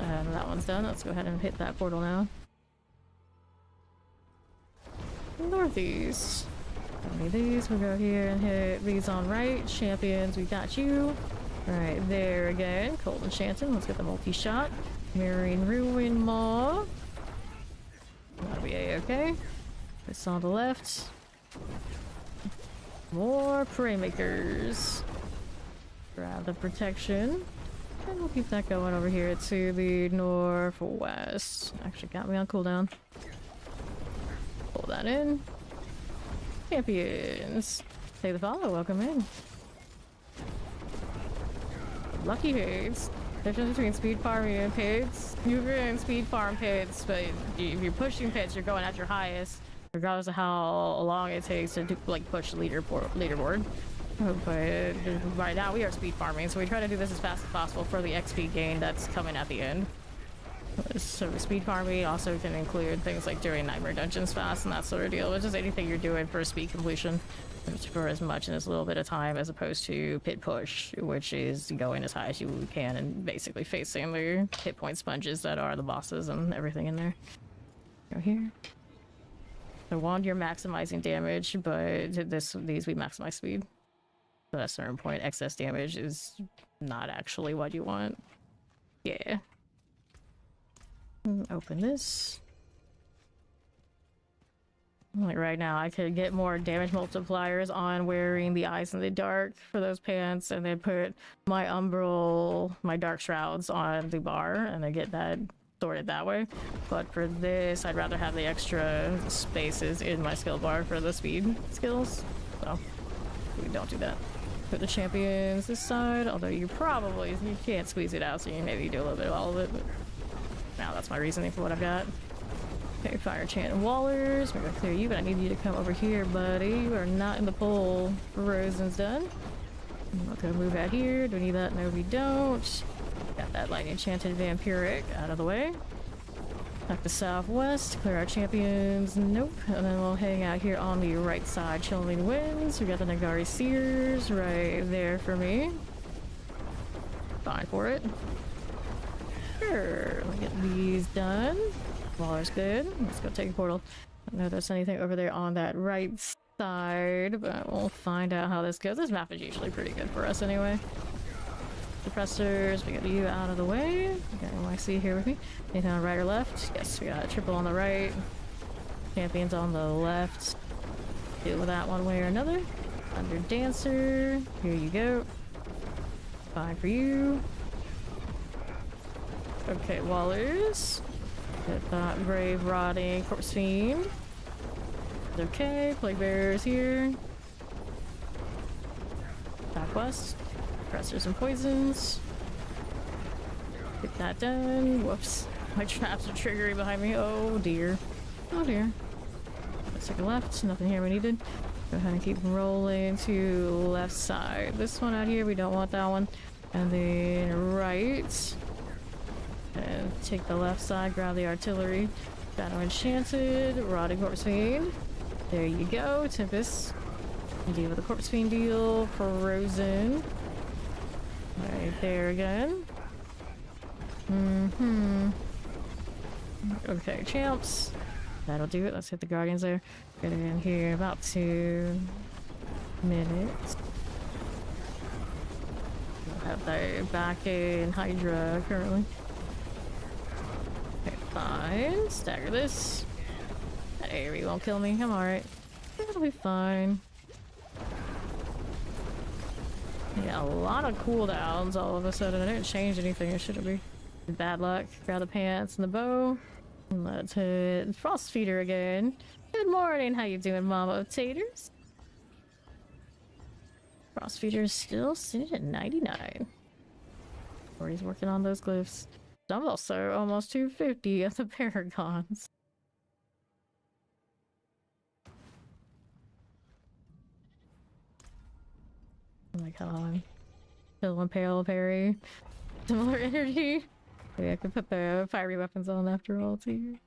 And that one's done. Let's go ahead and hit that portal now. Northeast. Any these, we'll go here and hit these on right. Champions, we got you. Right there again. Cold enchanted. Let's get the multi-shot. Marine Ruin Maw. That'll be a-okay. This on the left. More prey makers. Grab the protection. And we'll keep that going over here to the northwest. Actually got me on cooldown. Pull that in. Champions. Say the follow, welcome in. Lucky pigs. Difference between speed farming and pigs. You can speed farm pigs, but if you're pushing pigs, you're going at your highest, regardless of how long it takes to like push the leaderboard. But right now we are speed farming, so we try to do this as fast as possible for the XP gain that's coming at the end. So speed farming also can include things like doing nightmare dungeons fast and that sort of deal, which is anything you're doing for speed completion for as much in as little bit of time, as opposed to pit push, which is going as high as you can and basically facing the hit point sponges that are the bosses and everything in there. Go here. So wand, you're maximizing damage, but these we maximize speed. So at a certain point, excess damage is not actually what you want. Yeah. Open this. Like right now, I could get more damage multipliers on wearing the Eyes in the Dark for those pants, and then put my Umbral, my Dark Shrouds on the bar, and then get that sorted that way. But for this, I'd rather have the extra spaces in my skill bar for the speed skills. So we don't do that. Put the champions this side, although you can't squeeze it out, so you maybe do a little bit of all of it. But now that's my reasoning for what I've got. Okay, fire chant and Wallers. We're gonna clear you, but I need you to come over here, buddy. You are not in the pool. Rosen's done. I'm not gonna move out here. Do we need that? No, we don't. Got that light enchanted vampiric out of the way. Back to southwest. Clear our champions. Nope. And then we'll hang out here on the right side. Chillin Winds. We got the Nagari Seers right there for me. Fine for it. Sure. We'll get these done. Waller's good. Let's go take a portal. I don't know if there's anything over there on that right side, but we'll find out how this goes. This map is usually pretty good for us anyway. Suppressors, we got you out of the way. We got NYC here with me. Anything on right or left? Yes, we got a triple on the right. Champions on the left. Deal with that one way or another. Under Dancer. Here you go. Fine for you. Okay, Wallers. Get that Brave Rotting Corpse Fiend. Okay, Plague Bearers here. Southwest. Pressers and poisons. Get that done. Whoops. My traps are triggering behind me. Oh dear. Oh dear. Let's take a left. Nothing here we needed. Go ahead and keep rolling to left side. This one out here, we don't want that one. And then right. And take the left side, grab the artillery. Shadow Enchanted, Rotting Corpse Fiend. There you go, Tempest. Deal with the Corpse Fiend deal. Frozen. Right there again. Okay, champs. That'll do it. Let's hit the Guardians there. Get it in here in about 2 minutes. We'll have that back in Hydra currently. Okay, fine. Stagger this. That AoE won't kill me. I'm alright. It'll be fine. Yeah, a lot of cooldowns all of a sudden. I didn't change anything. It shouldn't be. Bad luck. Grab the pants and the bow. And let's hit Frost Feeder again. Good morning. How you doing, Mama of Taters? Cross feeders still sitting at 99. Or he's working on those glyphs. I'm also almost 250 at the Paragons. Oh my god. Kill and pale parry. Similar energy. Maybe I could put the fiery weapons on after all too.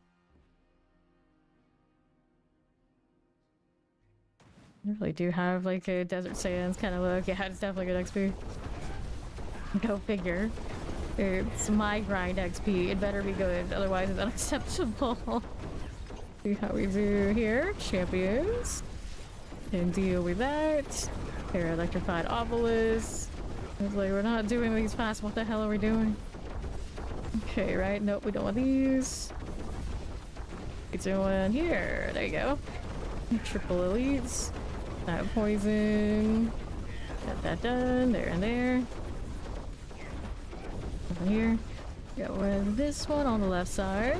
I really do have like a Desert Sands kind of look. Yeah, it's definitely good XP. Go figure. It's my grind XP. It better be good, otherwise it's unacceptable. See how we do here. Champions. And deal with that. Here, electrified obelisk. It's like we're not doing these fast. What the hell are we doing? Okay, right? Nope, we don't want these. It's one here. There you go. Triple elites. That poison. Got that done. There and there. Over here. Got with this one on the left side.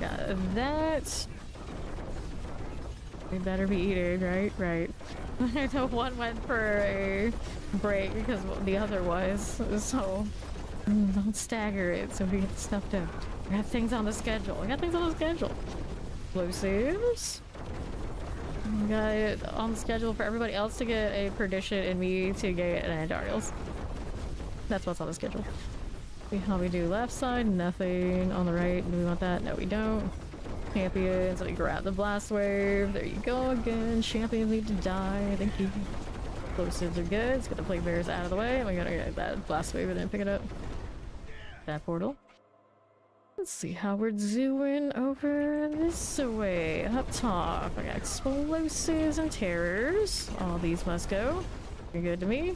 Got that. We better be eating, right? Right. I know one went for a break because the other was, so don't stagger it so we get stuff done. I got things on the schedule. I got things on the schedule. Explosives. We got it on the schedule for everybody else to get a Perdition and me to get an Andariels. That's what's on the schedule. See how we do left side, nothing. On the right, do we want that? No, we don't. Champions, let me grab the blast wave. There you go again. Champions need to die. Thank you. Explosives are good. Let's get the plague bears out of the way. We gotta get that blast wave and then pick it up. That portal. Let's see how we're doing over this way. Up top, I got explosives and terrors. All these must go. You're good to me.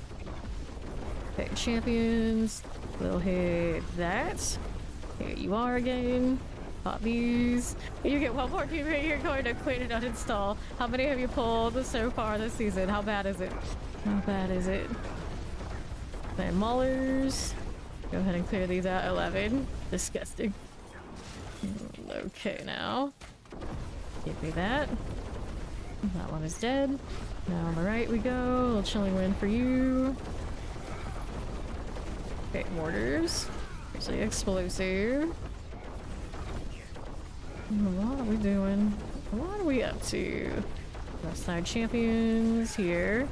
Okay, champions. We'll hit that. Here you are again. Pop these. You get one more teammate, you're going to quit and uninstall. How many have you pulled so far this season? How bad is it? How bad is it? Then Maulers. Go ahead and clear these out. 11. Disgusting. Okay, now. Give me that. That one is dead. Now on the right we go. A little chilling win for you. Okay, mortars. Here's the explosive. What are we doing? What are we up to? Left side champions here.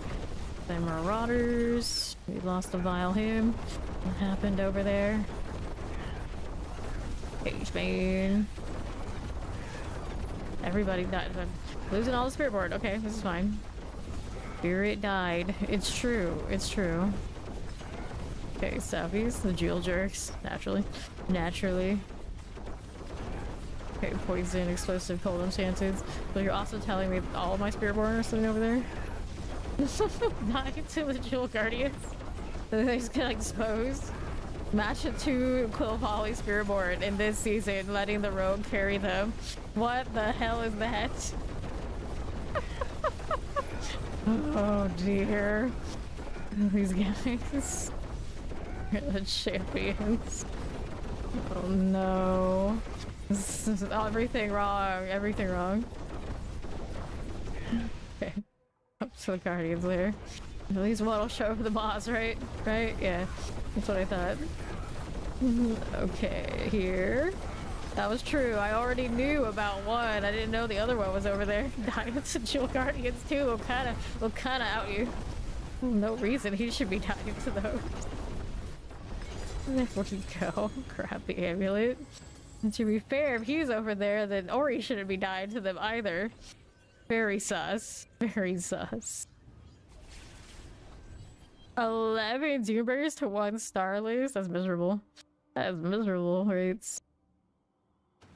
Then marauders. We lost a vile him. What happened over there? Page Bane. Everybody died. I'm losing all the spirit board. Okay, this is fine. Spirit died. It's true. It's true. Okay, Sappies, the jewel jerks. Naturally. Naturally. Okay, poison, explosive, cold enchanted. But you're also telling me all of my spirit born are sitting over there? Not to the jewel guardians. They just get exposed. Match it to Quill Volley spirit born in this season, letting the rogue carry them. What the hell is that? Oh dear. These guys. The champions. Oh no. This is everything wrong. Everything wrong. Okay. Up to the Guardians there. At least one will show for the boss, right? Right? Yeah. That's what I thought. Okay, here. That was true. I already knew about one. I didn't know the other one was over there. Diamonds and Jewel Guardians too. Will kinda out you. No reason he should be dying to those. There we go. Grab the amulet. And to be fair, if he's over there, then Ori shouldn't be dying to them either. Very sus. Very sus. 11 Doomburgers to 1 Starless? That's miserable. That is miserable, rates.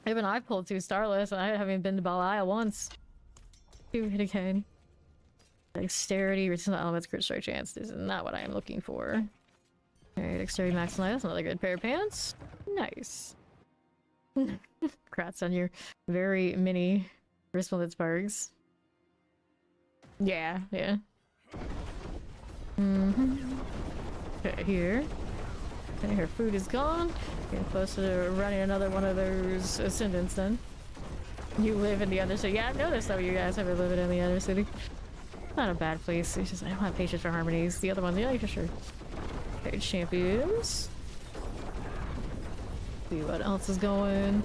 Even I pulled 2 Starless and I haven't been to Belial once. 2 hit again. Dexterity, resistant elements, crit strike chance. This is not what I am looking for. Alright, dexterity max life. That's another good pair of pants. Nice. Congrats on your very mini resplendent sparks. Yeah, yeah. Okay, here. Okay, her food is gone. Getting close to running another one of those ascendants then. You live in the other city. Yeah, I've noticed though you guys have been living in the other city. Not a bad place. It's just I don't have patience for harmonies. The other ones, yeah, for sure. Okay, champions. See what else is going.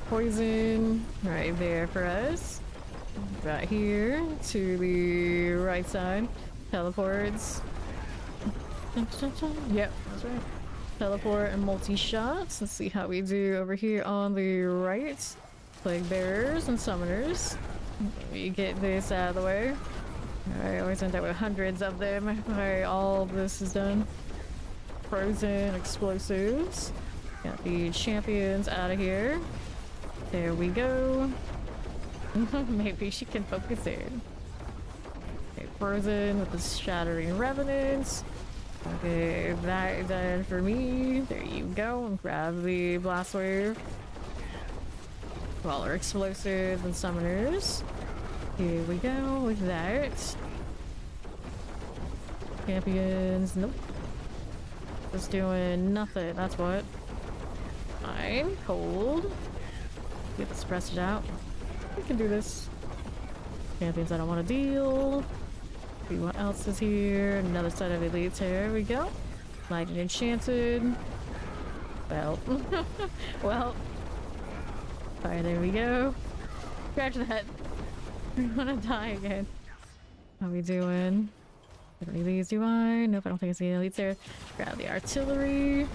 Poison right there for us. Right here to the right side. Teleports. Yep, that's right. Teleport and multi-shots. Let's see how we do over here on the right. Plague bearers and summoners. Let me get this out of the way. I always end up with hundreds of them. Alright, all of this is done. Frozen explosives. Got the champions out of here. There we go. Maybe she can focus in. Okay, frozen with the shattering revenants. Okay, that done for me. There you go. Grab the blast wave. All our explosives and summoners. Here we go with that. Champions, nope. Just doing nothing, that's what. Fine, cold. Get this pressed out. We can do this. Champions I don't want to deal. See what else is here. Another set of elites. Here we go. Lightning enchanted. Well. Well. Alright, there we go. Scratch that. I wanna die again. How we doing? Any of these do I? Nope, I don't think I see any elites there. Grab the artillery.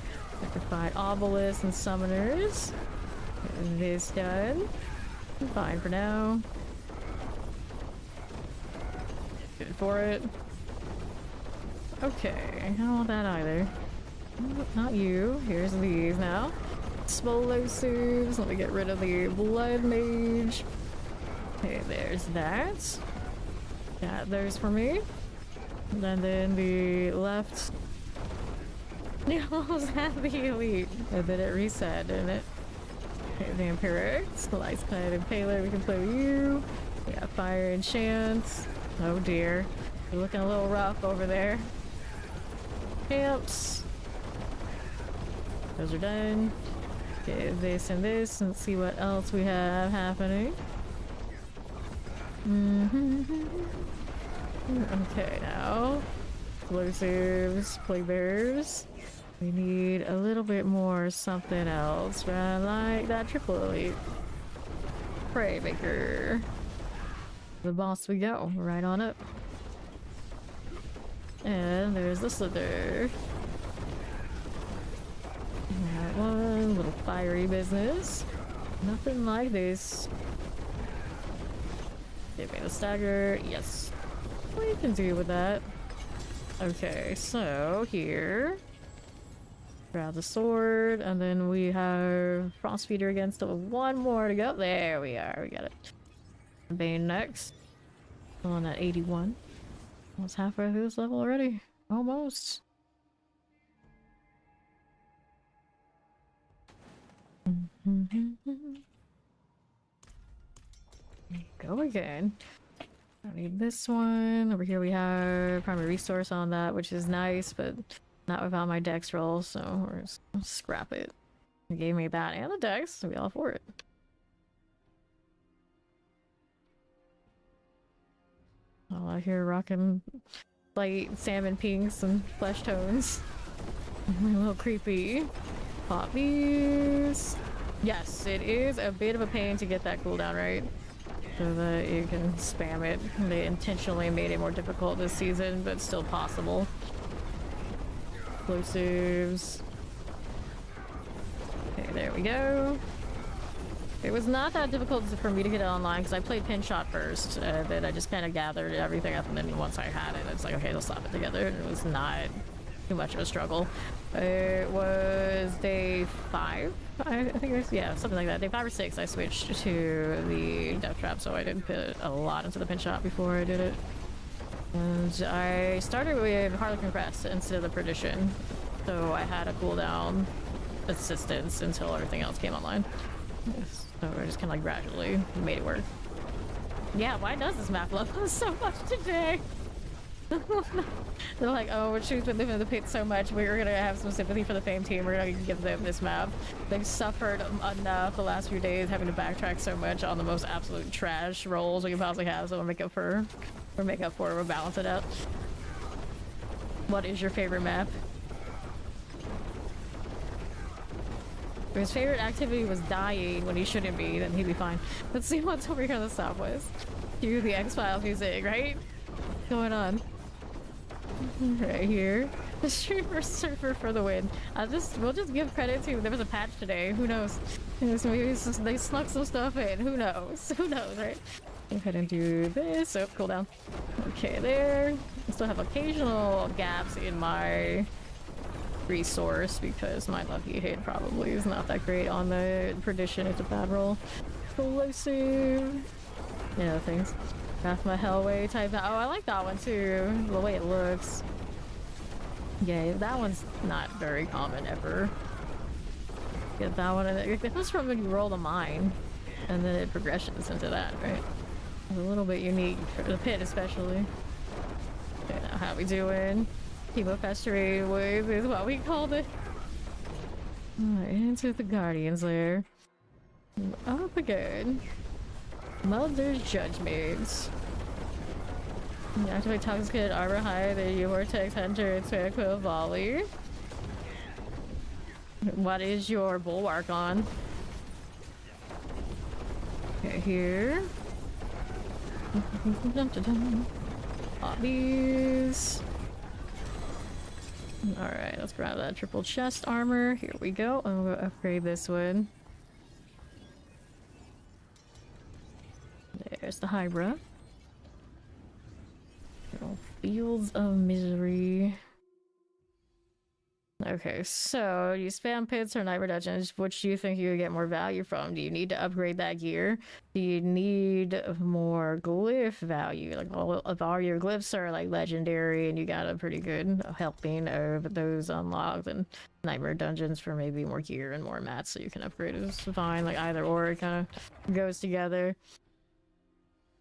Petrified obelisks and summoners. Get this done. Fine for now. Good for it. Okay, I don't want that either. Not you. Here's these now. Explosives. Let me get rid of the blood mage. Okay, there's that. Got those for me. And then the left. You almost had the elite. And then it reset, didn't it? Okay, Vampiric. Slice Clad Impaler. We can play with you. We got Fire Enchant. Oh dear. You're looking a little rough over there. Camps. Those are done. Okay, this and this, and see what else we have happening. Okay, now. Explosives, plague bearers. We need a little bit more something else, but I like that triple elite. Prey Maker. The boss we go, right on up. And there's the Slither. That one, little fiery business. Nothing like this. Give me the stagger, yes. What you can do with that? Okay, so here. Grab the sword, and then we have Frost Feeder again, still one more to go. There we are, we got it. Bane next. Still on at 81. Almost halfway through this level already. Almost. Go again. I need this one. Over here we have primary resource on that, which is nice, but not without my dex roll, so we're just gonna scrap it. It gave me that and the dex, so we all for it. All out here rocking light salmon pinks and flesh tones. A little creepy. Pop these. Yes, it is a bit of a pain to get that cooldown right, so that you can spam it. They intentionally made it more difficult this season, but still possible. Explosives. Okay, there we go. It was not that difficult for me to get it online because I played Pin Shot first. Then I just kind of gathered everything up, and then once I had it, it's like, okay, let's slap it together. And it was not too much of a struggle. It was day 5, I think it was, yeah, something like that. Day 5 or 6, I switched to the Death Trap, so I didn't put a lot into the Pin Shot before I did it. And I started with Harlequin Crest instead of the Perdition, so I had a cooldown assistance until everything else came online. So I just kind of like gradually made it work. Yeah, why does this map love us so much today? They're like, oh, we've been living in the pit so much, we're gonna have some sympathy for the Fame team, we're gonna give them this map. They've suffered enough the last few days having to backtrack so much on the most absolute trash rolls we can possibly have, so we'll make up for We'll make up for it, we'll balance it out. What is your favorite map? If his favorite activity was dying when he shouldn't be, then he'd be fine. Let's see what's over here on the southwest. Cue the X-Files music, right? What's going on? Right here. The streamer surfer for the win. We'll just give credit to, there was a patch today. Who knows? Maybe they snuck some stuff in. Who knows? Who knows, right? Go ahead and do this. Oh, cool down. Okay, there. I still have occasional gaps in my resource because my lucky hit probably is not that great on the Perdition. It's a bad roll. Explosive. You know, things. That's my Hellway type. Oh, I like that one too. The way it looks. Yeah, that one's not very common ever. Get that one. It comes from when you roll the mine, and then it progressions into that, right? It's a little bit unique for the pit, especially. Okay, now how we doing? Chemo Festering Wave is what we called it. Alright, into the Guardian's lair. Up again. Mother's Judgments. Activate Toxic Armor higher than your Vortex Hunter and Tranquil Volley. What is your Bulwark on? Okay, here. Hobbies. Alright, let's grab that triple chest armor. Here we go. I'm gonna upgrade this one. There's the Hybra. Fields of Misery. Okay, so you spam pits or nightmare dungeons. Which do you think you would get more value from? Do you need to upgrade that gear? Do you need more glyph value? Like all your glyphs are like legendary, and you got a pretty good helping of those unlocked. And nightmare dungeons for maybe more gear and more mats, so you can upgrade it. It's fine. Like either or, it kind of goes together.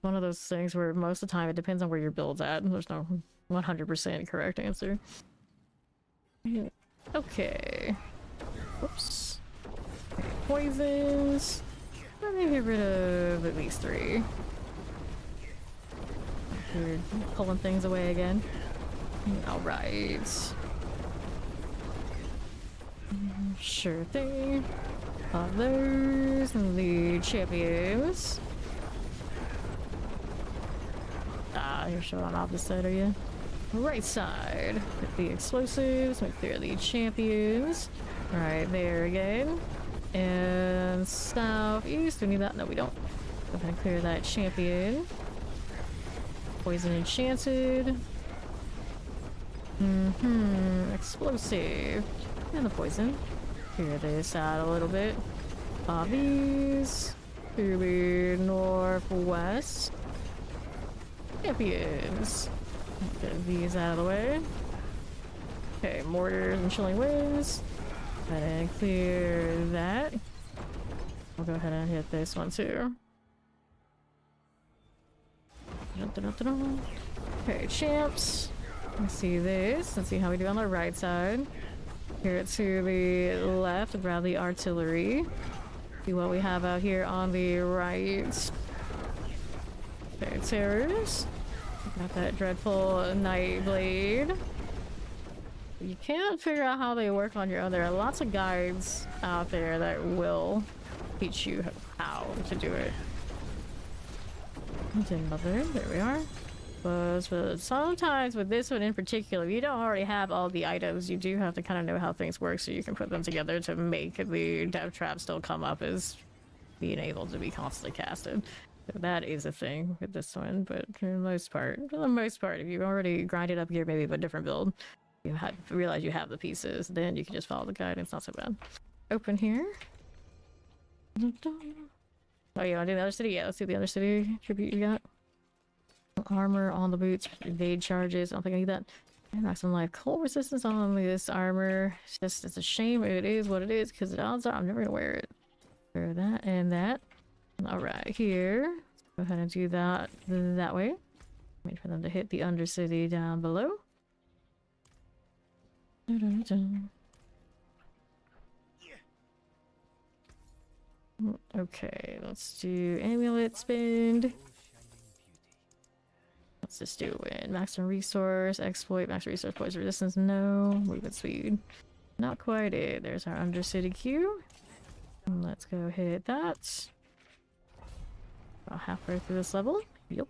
One of those things where most of the time it depends on where your build's at. There's no 100% correct answer. Okay. Whoops. Okay, poisons. Let me get rid of at least 3. We're pulling things away again. Alright. Sure thing. Others. The champions. Ah, you're showing on opposite, are you? Right side. Get the explosives. Make clear the champions. Right there again. And southeast. Do we need that? No, we don't. Go ahead and clear that champion. Poison enchanted. Explosive. And the poison. Clear this out a little bit. Hobbies. To the northwest. Champions. Get these out of the way. Okay, mortars and chilling winds. And clear that. I'll go ahead and hit this one too. Okay, champs. Let's see this. Let's see how we do on the right side. Here to the left, grab the artillery. See what we have out here on the right. Okay, terrors. Got that dreadful night blade. You can't figure out how they work on your own. There are lots of guides out there that will teach you how to do it. Mother, there we are. But sometimes with this one in particular, if you don't already have all the items, you do have to kind of know how things work so you can put them together to make the death trap still come up as being able to be constantly casted. So that is a thing with this one, but for the most part, if you've already grinded up gear, maybe with a different build, you realize you have the pieces, then you can just follow the guide. It's not so bad. Open here. Oh, you want to do the other city? Yeah, let's do the other city tribute you got. Armor on the boots, evade charges. I don't think I need that. Maximum life cold resistance on this armor. It's a shame. It is what it is because the odds are I'm never gonna wear it. Wear that and that. All right, here. Let's go ahead and do that way. Wait for them to hit the undercity down below. Okay, let's do amulet spend. Let's just do it. Maximum resource, exploit, maximum resource, poison resistance, no. Movement speed. Not quite it. There's our undercity queue. Let's go hit that. About halfway through this level. Yup.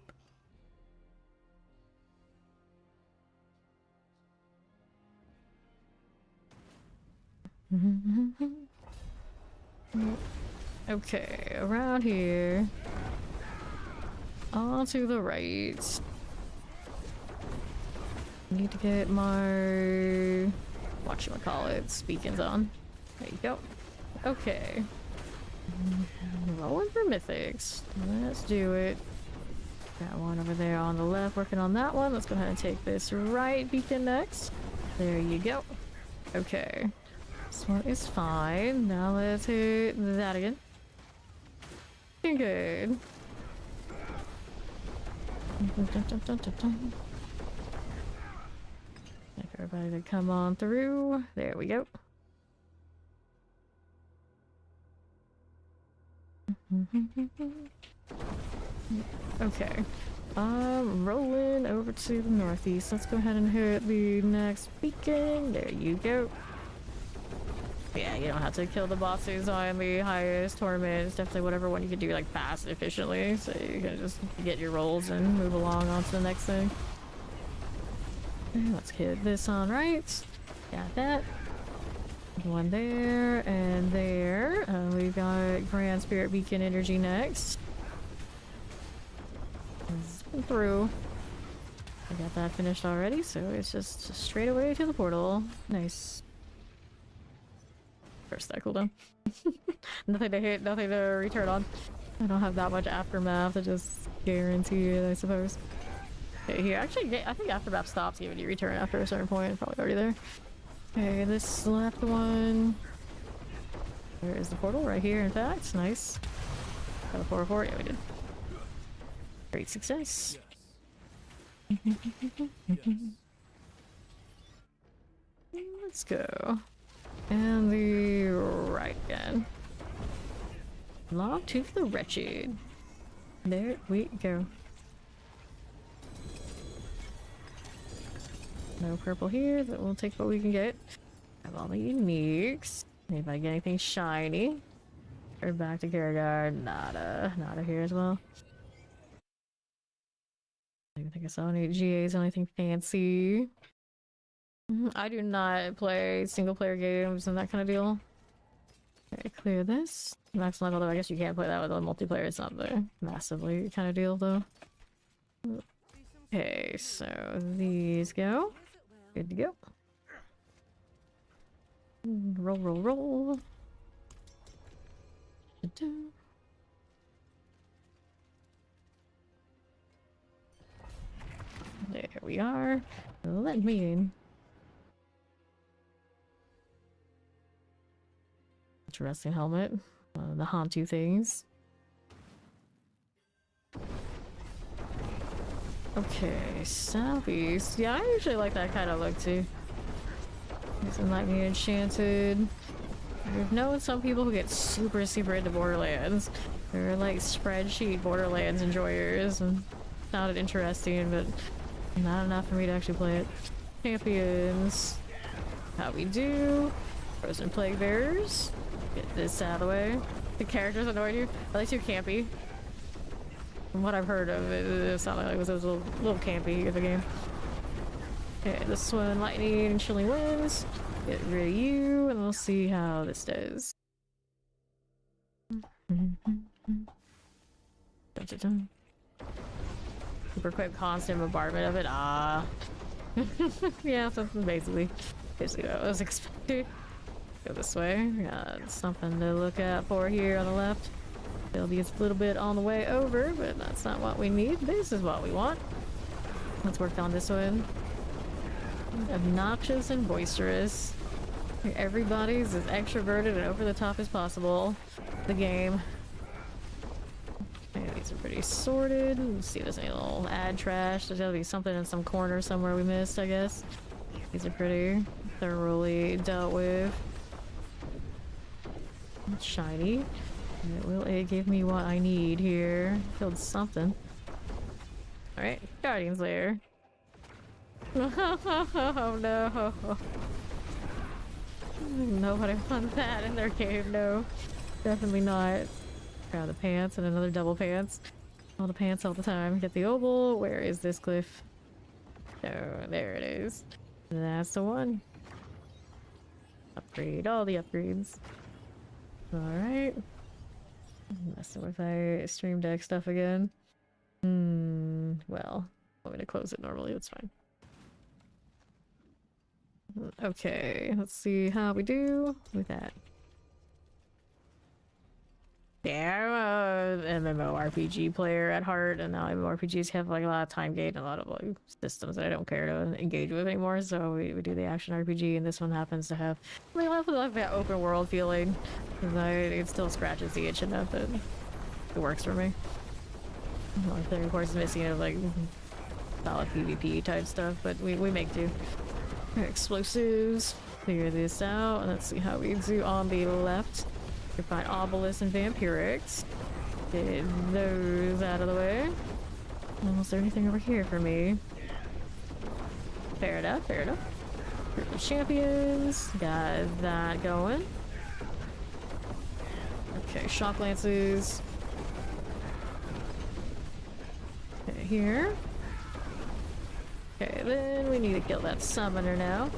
Okay, around here. On to the right. Need to get my whatchamacallit beacons on. There you go. Okay. Rolling for mythics. Let's do it. Got one over there on the left working on that one. Let's go ahead and take this right beacon next. There you go. Okay. This one is fine. Now let's hit that again. Good. Like everybody to come on through. There we go. Okay. Rolling over to the northeast. Let's go ahead and hit the next beacon. There you go. Yeah, you don't have to kill the bosses on the highest tournament. It's definitely whatever one you can do like fast and efficiently. So you can just get your rolls and move along on to the next thing. Let's hit this on right. Got that. One there and there. We've got Grand Spirit Beacon Energy next. Spin through. I got that finished already, so it's just straight away to the portal. Nice. First that cooldown. Nothing to hit, nothing to return on. I don't have that much aftermath to just guarantee it, I suppose. Okay, here, actually, I think aftermath stops giving you return after a certain point. Probably already there. Okay, this left one. Where is the portal? Right here, in fact. Nice. Got a 4 for it. Yeah, we did. Great success. Let's go. And the right again. Long Tooth the Wretched. There we go. No purple here, but we'll take what we can get. Have all the uniques. Anybody get anything shiny? Or back to Paragon. Nada here as well. I don't think I saw any GAs or anything fancy. I do not play single player games and that kind of deal. Okay, clear this. Max level though, I guess you can't play that with a multiplayer. It's not the massively kind of deal though. Okay, so these go. Good to go. Roll, roll, roll. There we are. Let me in. Interesting helmet. The Hantu things. Okay, southeast. Yeah, I usually like that kind of look too. Some lightning enchanted. I've known some people who get super into Borderlands. They're like spreadsheet Borderlands enjoyers, and sounded interesting, but not enough for me to actually play it. Champions. How we do? Frozen Plague Bearers. Get this out of the way. The characters annoyed you? Are they too campy? From what I've heard of it, it sounded like it was a little campy of a game. Okay, this one, lightning and chilling winds. Get rid of you, and we'll see how this does. Super quick constant bombardment of it. Ah. Yeah, so basically what I was expecting. Go this way. Got something to look out for here on the left. It'll be a little bit on the way over, but that's not what we need. This is what we want. Let's work on this one. Obnoxious and boisterous. Everybody's as extroverted and over the top as possible. The game. Okay, these are pretty sorted. Let's see if there's any little ad trash. There's gotta be something in some corner somewhere we missed, I guess. These are pretty thoroughly dealt with. It's shiny. Will it give me what I need here? Killed something. Alright, Guardian's Lair. Oh no. Nobody wants that in their game, no. Definitely not. Grab the pants and another double pants. All the pants all the time. Get the oval. Where is this cliff? Oh, there it is. That's the one. Upgrade all the upgrades. Alright. Messing with my Stream Deck stuff again. Well, I'm gonna close it normally, it's fine. Okay, let's see how we do with that. Yeah, I'm an MMORPG player at heart, and now MMORPGs have like a lot of time gate and a lot of like systems that I don't care to engage with anymore. So we do the action RPG, and this one happens to have like that open world feeling. It still scratches the itch enough that it works for me. Well, the of course is missing of like solid PvP type stuff, but we make do. Explosives. Figure this out, and let's see how we do on the left. You find Obelisk and Vampirics. Get those out of the way. Is there anything over here for me? Fair enough, fair enough. Champions. Got that going. Okay, Shock Lances. Okay, here. Okay, then we need to kill that summoner now.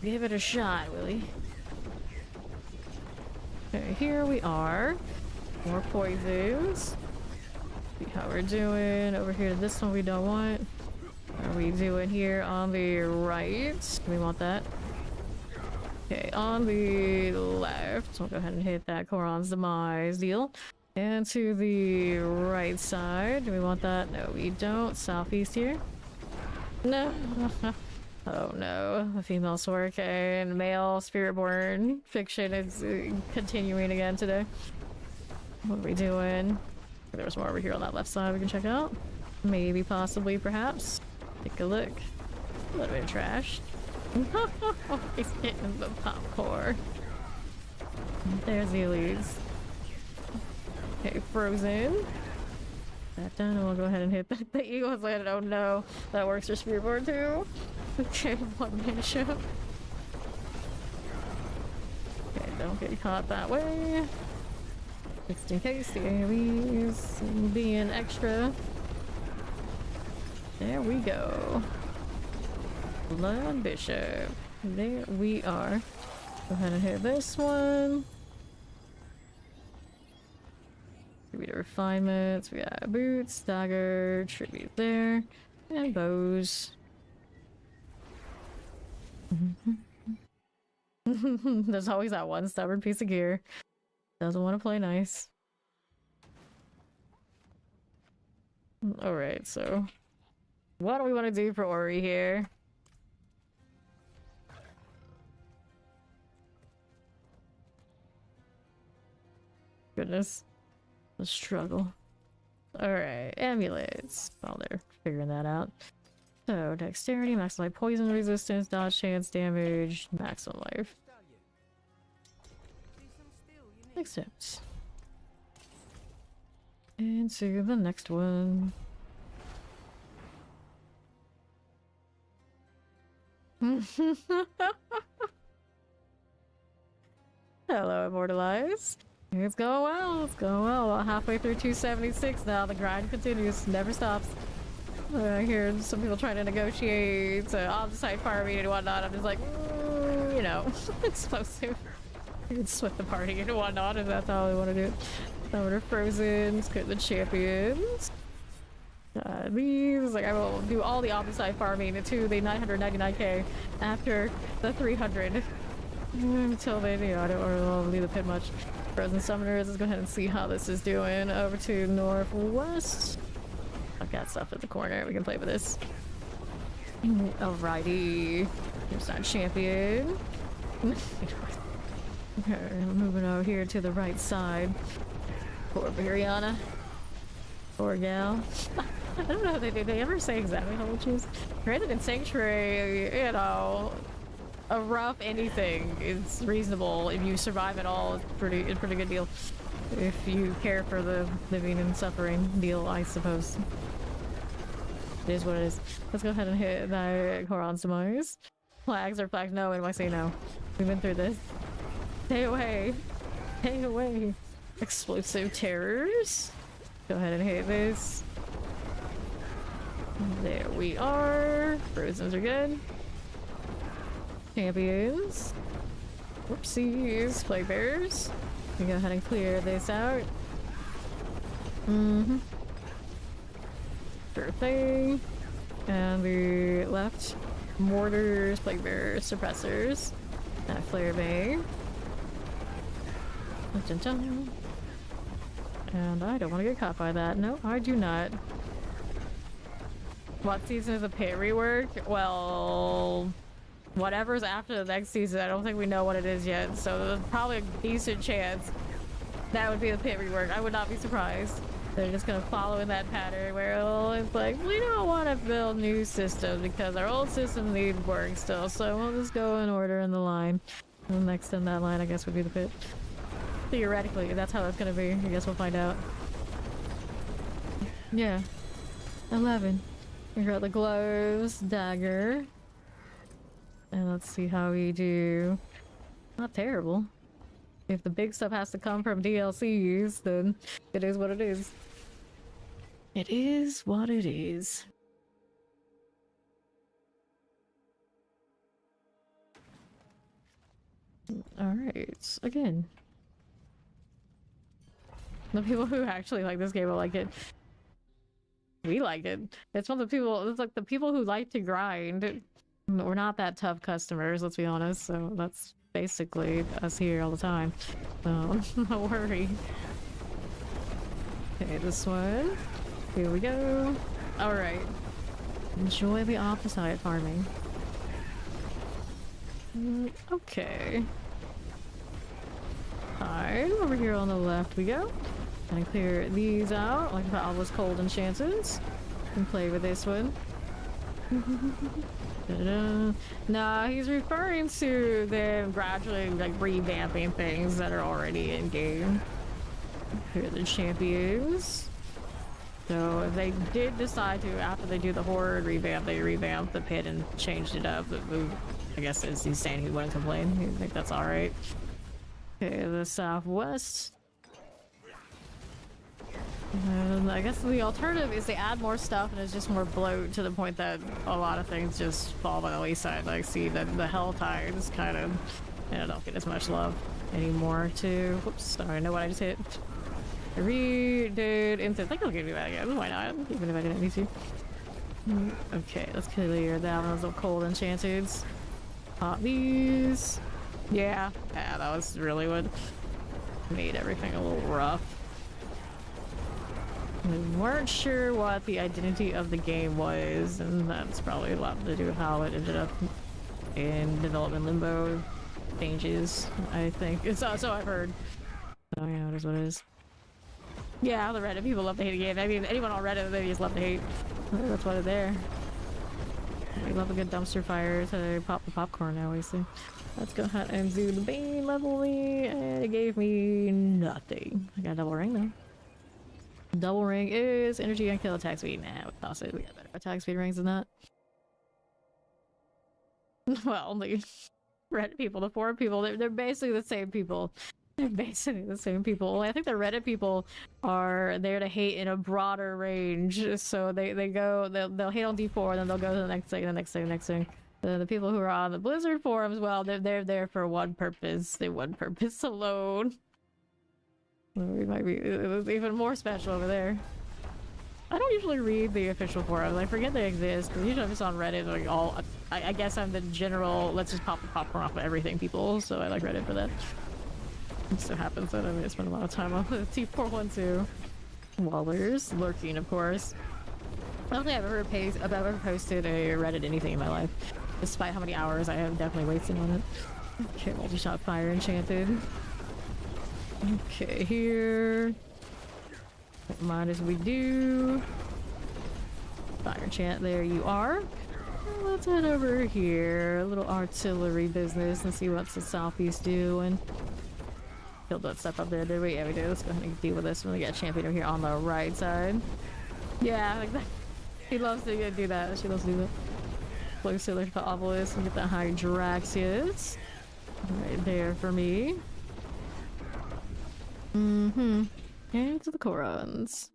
Give it a shot, Willie. Okay, here we are. More poisons. See how we're doing. Over here, this one we don't want. What are we doing here on the right? We want that. Okay, on the left, we'll go ahead and hit that Koran's Demise deal. And to the right side, do we want that? No, we don't. Southeast here. No. Oh no, the female Sork and male Spiritborn fiction is continuing again today. What are we doing? There's more over here on that left side we can check out. Maybe, possibly, perhaps. Take a look. A little bit of trash. He's hitting the popcorn. There's the elites. Okay, Frozen. That done, and we'll go ahead and hit the Eagle's landed. Oh no, that works for Spearboard too. Okay, one man show. Okay, don't get caught that way. Just in case the AoE's being extra. There we go. Blood Bishop. There we are. Go ahead and hit this one. Tribute refinements. We got boots, dagger, tribute there, and bows. There's always that one stubborn piece of gear. Doesn't want to play nice. Alright, so what do we want to do for Ori here? Goodness. The struggle. Alright, amulets. While they're figuring that out. So, dexterity, maximum poison resistance, dodge chance, damage, maximum life. Accept. And to the next one. Hello, Immortalized. It's going well, it's going well. About halfway through 276 now, the grind continues, never stops. I hear some people trying to negotiate on-site farming and whatnot. I'm just like, you know, explosive. You can split the party and whatnot if that's how they want to do it. Summoner Frozen, let's get the champions. These, like, I will do all the on-site farming to the 999k after the 300. Until then, you know, I don't really leave the pit much. Frozen Summoners, let's go ahead and see how this is doing. Over to Northwest. I've got stuff at the corner, we can play with this. Alrighty. Here's our champion. Okay, moving over here to the right side. Poor Bariana. Poor gal. I don't know, did they ever say exactly how much she is? Granted, in Sanctuary, you know, a rough anything is reasonable. If you survive at all, it's a pretty good deal. if you care for the living and suffering deal, I suppose. It is what it is. Let's go ahead and hit that Coron's demise. Flags or flags? No, and I say no. We've been through this. Stay away. Stay away. Explosive terrors. Go ahead and hit this. There we are. Frozen's are good. Champions. Whoopsies. Plague bears. We go ahead and clear this out. Sure thing. And the left. Mortars, plague bearers, suppressors. That flare bay. Dun, dun, dun. And I don't want to get caught by that. No, I do not. What season is a pit rework? Well, whatever's after the next season, I don't think we know what it is yet. So there's probably a decent chance that would be the pit rework. I would not be surprised. They're just gonna follow in that pattern where it's like, we don't want to build new systems because our old systems need work still. So we'll just go in order in the line. And next in that line, I guess, would be the pit. Theoretically, that's how that's gonna be. I guess we'll find out. Yeah. 11. We got the gloves, dagger. And let's see how we do. Not terrible. If the big stuff has to come from DLCs, then it is what it is. It is what it is. Alright, again. The people who actually like this game will like it. We like it. It's one of the people, it's like the people who like to grind. We're not that tough customers, let's be honest, so that's basically us here all the time. So, no worry. Okay, this one. Here we go. Alright. Enjoy the opposite farming. Okay. Alright, over here on the left we go. And clear these out, like all those cold enchantments. And play with this one. Nah, he's referring to them gradually like revamping things that are already in game. Here are the champions. So if they did decide to, after they do the horde revamp, they revamped the pit and changed it up. I guess as he's saying he wouldn't complain. I think that's alright. Okay, the southwest. I guess the alternative is they add more stuff and it's just more bloat to the point that a lot of things just fall by the wayside. Like, see, the Hell Tides kind of, don't get as much love anymore, too. Whoops, I know what I just hit. Redid instance. I think I'll give you that again. Why not? Even if I didn't need to. Okay, let's clear that one. Those cold enchanteds. Pop these. Yeah, that was really what made everything a little rough. We weren't sure what the identity of the game was, and that's probably a lot to do with how it ended up in development limbo changes, I think. So I've heard. Oh yeah, it is what it is. Yeah, the Reddit people love to hate a game. I mean, anyone on Reddit, they just love to hate. That's why they're there. We love a good dumpster fire to pop the popcorn now, we see. Let's go ahead and do the Bane leveling, and it gave me nothing. I got a double ring though. Double ring is energy and kill attack speed. Nah, we toss it. We got better attack speed rings than that. Well, the Reddit people, the forum people, they're basically the same people. They're basically the same people. I think the Reddit people are there to hate in a broader range. So they'll hate on D4, then they'll go to the next thing, the next thing, the next thing. The people who are on the Blizzard forums, well, they're there for one purpose. They one purpose alone. We might be even more special over there. I don't usually read the official forums. I forget they exist. Usually I'm just on Reddit. Like I guess I'm the general. Let's just pop the popcorn off of everything people. So I like Reddit for that. It so happens that I spend a lot of time on the T412. Wallers lurking, of course. I don't think I've ever posted a Reddit anything in my life, despite how many hours I have definitely wasted on it. Okay, multi-shot fire enchanted. Okay, here. Mind as we do. Fire enchant, there you are. Let's head over here. A little artillery business and see what's the southeast doing. killed that stuff up there, did we? Yeah, we did. Let's go ahead and deal with this when we get a champion over here on the right side. Yeah, like that. He loves to do that. She loves to do that. Closer to the obelisk and get that Hydraxius. Right there for me. Mm-hmm. And to the Korons.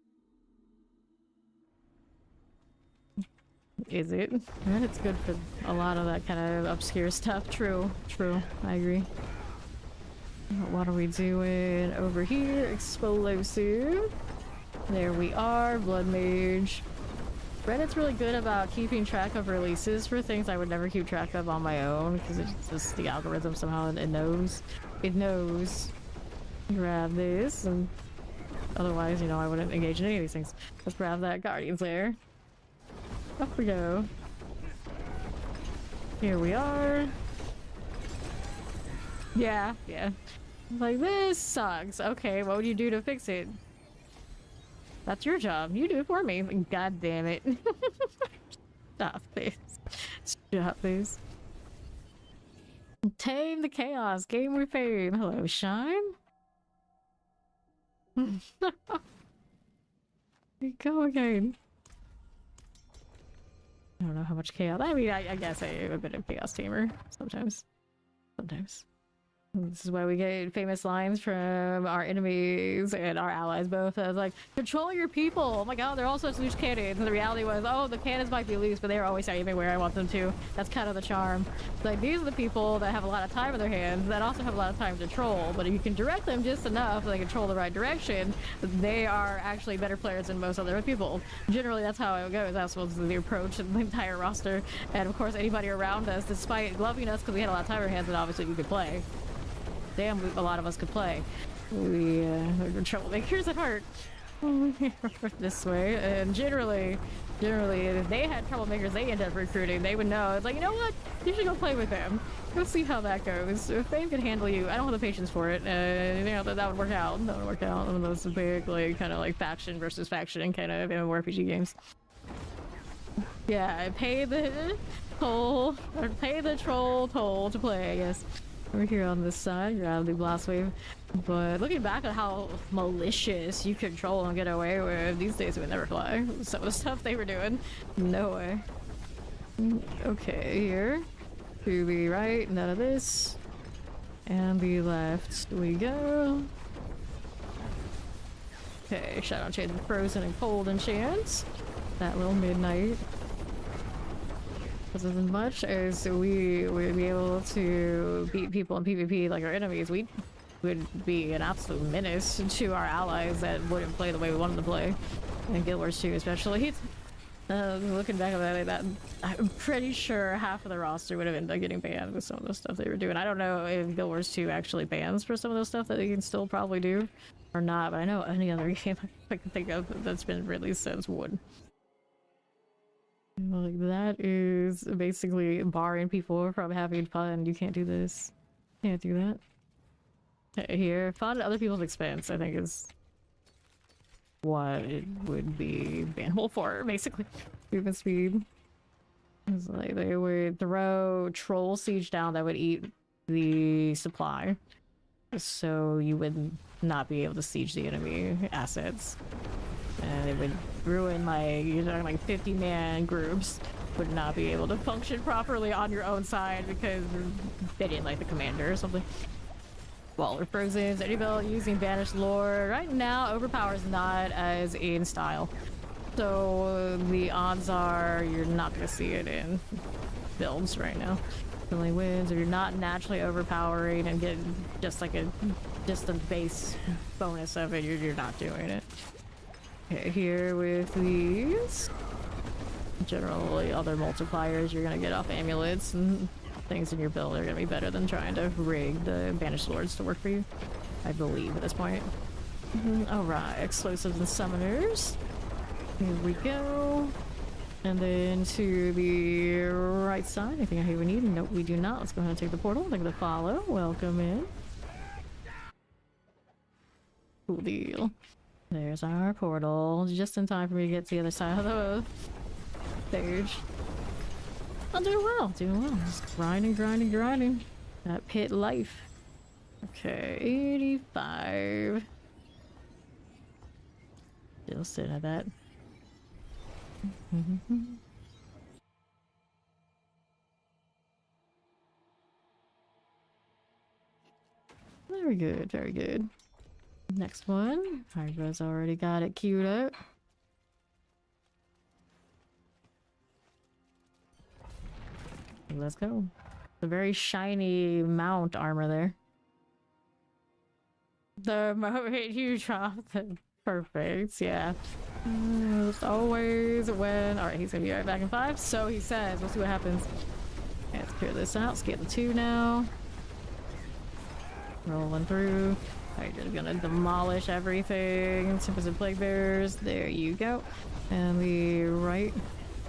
Is it? It's good for a lot of that kind of obscure stuff. True. True. I agree. What are we doing over here? Explosive. There we are. Blood Mage. Reddit's really good about keeping track of releases for things I would never keep track of on my own because it's just the algorithm somehow it knows. It knows. Grab this and otherwise, you know, I wouldn't engage in any of these things. Let's grab that Guardian's Lair. Up we go. Here we are. Yeah, yeah. Like, this sucks. Okay, what would you do to fix it? That's your job. You do it for me. God damn it. Stop this. Stop this. Tame the chaos. Game we fame. Hello, Shine. Go again. I don't know how much chaos. I mean, I guess I'm a bit of chaos tamer sometimes. Sometimes. This is why we get famous lines from our enemies and our allies both. I was like, control your people! Oh my god, they're all such loose cannons. And the reality was, oh, the cannons might be loose, but they're always aiming where I want them to. That's kind of the charm. Like, these are the people that have a lot of time in their hands, that also have a lot of time to troll. But if you can direct them just enough, so they control the right direction, they are actually better players than most other people. Generally, that's how it goes. That's what's the approach of the entire roster. And of course, anybody around us, despite loving us because we had a lot of time in our hands, and obviously we could play. Damn, a lot of us could play. We're troublemakers at heart. This way, and generally, if they had troublemakers they end up recruiting, they would know. It's like, you know what? You should go play with them. Let's see how that goes. If Fame can handle you, I don't have the patience for it. You know, that would work out. That would work out. One of those big, like, kind of like faction versus faction kind of MMORPG games. Yeah, pay the toll, or pay the troll toll to play, I guess. We're here on this side, grab the blast wave. But looking back at how malicious you control and get away with, these days it would never fly. Some of the stuff they were doing, no way. Okay, here. To the right, none of this. And the left we go. Okay, Shadow Chain Frozen and Cold enchant. That little midnight. As much as we would be able to beat people in PvP like our enemies, we would be an absolute menace to our allies that wouldn't play the way we wanted to play. And Guild Wars 2 especially. Looking back at that, I'm pretty sure half of the roster would have ended up getting banned with some of the stuff they were doing. I don't know if Guild Wars 2 actually bans for some of the stuff that you can still probably do or not, but I know any other game I can think of that's been released since would. Like, that is basically barring people from having fun. You can't do this. Can't do that. Here, fun at other people's expense, I think, is what it would be bannable for, basically. Movement speed. It's like they would throw troll siege down that would eat the supply. So you would not be able to siege the enemy assets. And it would ruin like 50-man groups would not be able to function properly on your own side because they didn't like the commander or something. Waller Frozen, Anybell using Banished Lore. Right now, Overpower is not as in style. So the odds are you're not going to see it in builds right now. Only wins if you're not naturally overpowering and get just like just the base bonus of it, you're not doing it. Okay, here with these. Generally, other multipliers you're gonna get off amulets and things in your build are gonna be better than trying to rig the Banished Lords to work for you. I believe at this point. Alright, explosives and summoners. Here we go. And then to the right side, anything I even need? Nope, we do not. Let's go ahead and take the portal. Look at the follow. Welcome in. Cool deal. There's our portal. Just in time for me to get to the other side of the stage. I'm doing well, doing well. Just grinding. That pit life. Okay, 85. Still sitting at that. Very good, very good. Next one. Hydra's already got it queued up. Let's go. The very shiny mount armor there. The moment you drop the perfect, yeah. As always when... Alright, he's gonna be right back in 5. So he says. We'll see what happens. Okay, let's clear this out. Skip the 2 now. Rolling through. Alright, you're gonna demolish everything. Tempest and Plague Bears. There you go. And the right.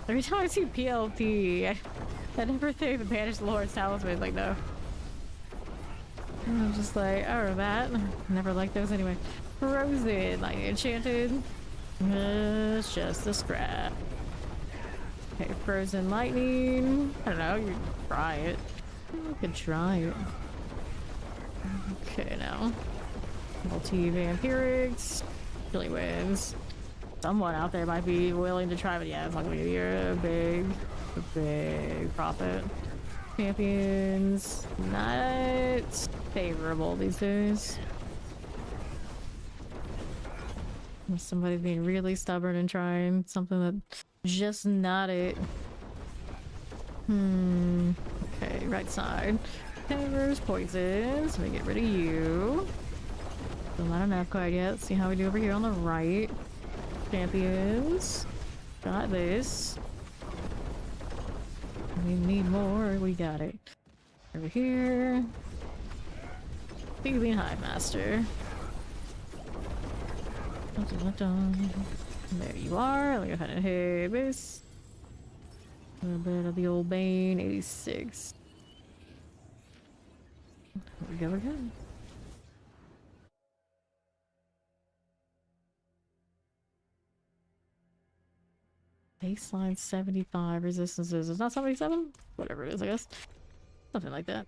Every time I see PLP, I never think the Banished Lord's Talisman. Like, no. I'm just like, oh, that. Never liked those anyway. Frozen, like enchanted. It's just a scrap. Okay, Frozen Lightning. I don't know, you could try it. You could try it. Okay, now. Multi-Vampirics. Really wins. Someone out there might be willing to try, but yeah, it's not gonna be a big profit. Champions, not favorable these days. Somebody being really stubborn and trying something that just not it. Okay, right side. Hammers, poisons. Let me get rid of you. Still not enough quite yet. Let's see how we do over here on the right. Champions. Got this. We need more. We got it. Over here. Thieving Hive Master. There you are. Let me go ahead and hit this. A little bit of the old Bane. 86. There we go again. Baseline 75 resistances. It's not 77? Whatever it is, I guess. Something like that.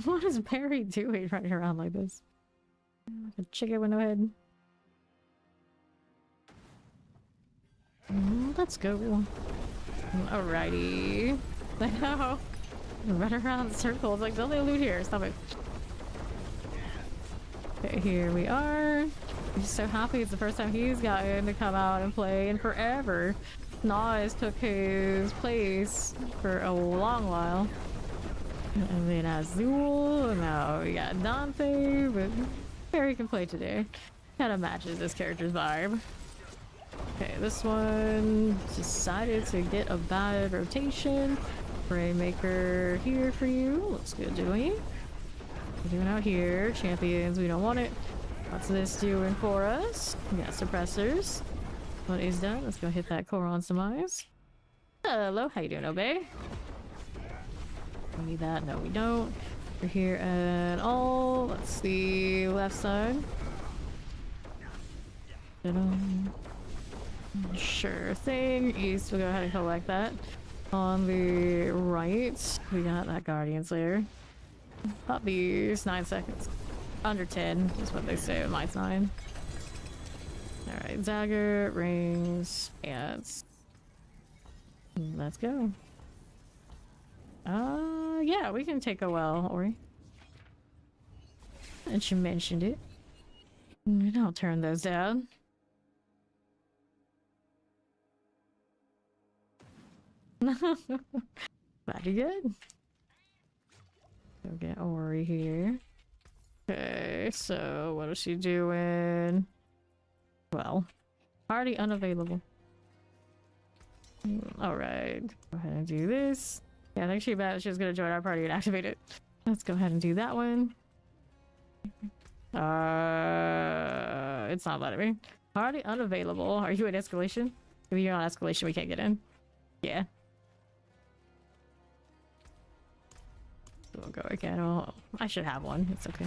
What is Barry doing running around like this? Like a chicken with no head. Let's go. Alrighty. I know. Run around in circles. Like, don't they loot here? Stop it. Okay, here we are. I'm just so happy it's the first time he's gotten to come out and play in forever. Nas took his place for a long while. And then Azul, and now we got Dante, but Barry can play today. Kinda matches this character's vibe. Okay, this one decided to get a bad rotation. Rainmaker here for you. Looks good doing. We're doing out here. Champions, we don't want it. What's this doing for us? We got suppressors. What is done? Let's go hit that Koron Surmise. Hello, how you doing, Obey? We need that. No, we don't. We're here at all. Let's see. Left side. Sure thing. East, we'll go ahead and collect that. On the right, we got that Guardian Slayer. Pop these. 9 seconds. Under 10 is what they say. Mine's 9. Alright, dagger, rings, pants. Let's go. Yeah, we can take a well, Ori. And you mentioned it. I'll turn those down. Pretty good. Go get Ori here. Okay, so what is she doing? Well, party unavailable. Alright, go ahead and do this. Yeah, I think she was gonna join our party and activate it. Let's go ahead and do that one. It's not letting me. Party unavailable. Are you in escalation? If you're on escalation, we can't get in. Yeah. We'll go again. Oh, I should have one. It's okay.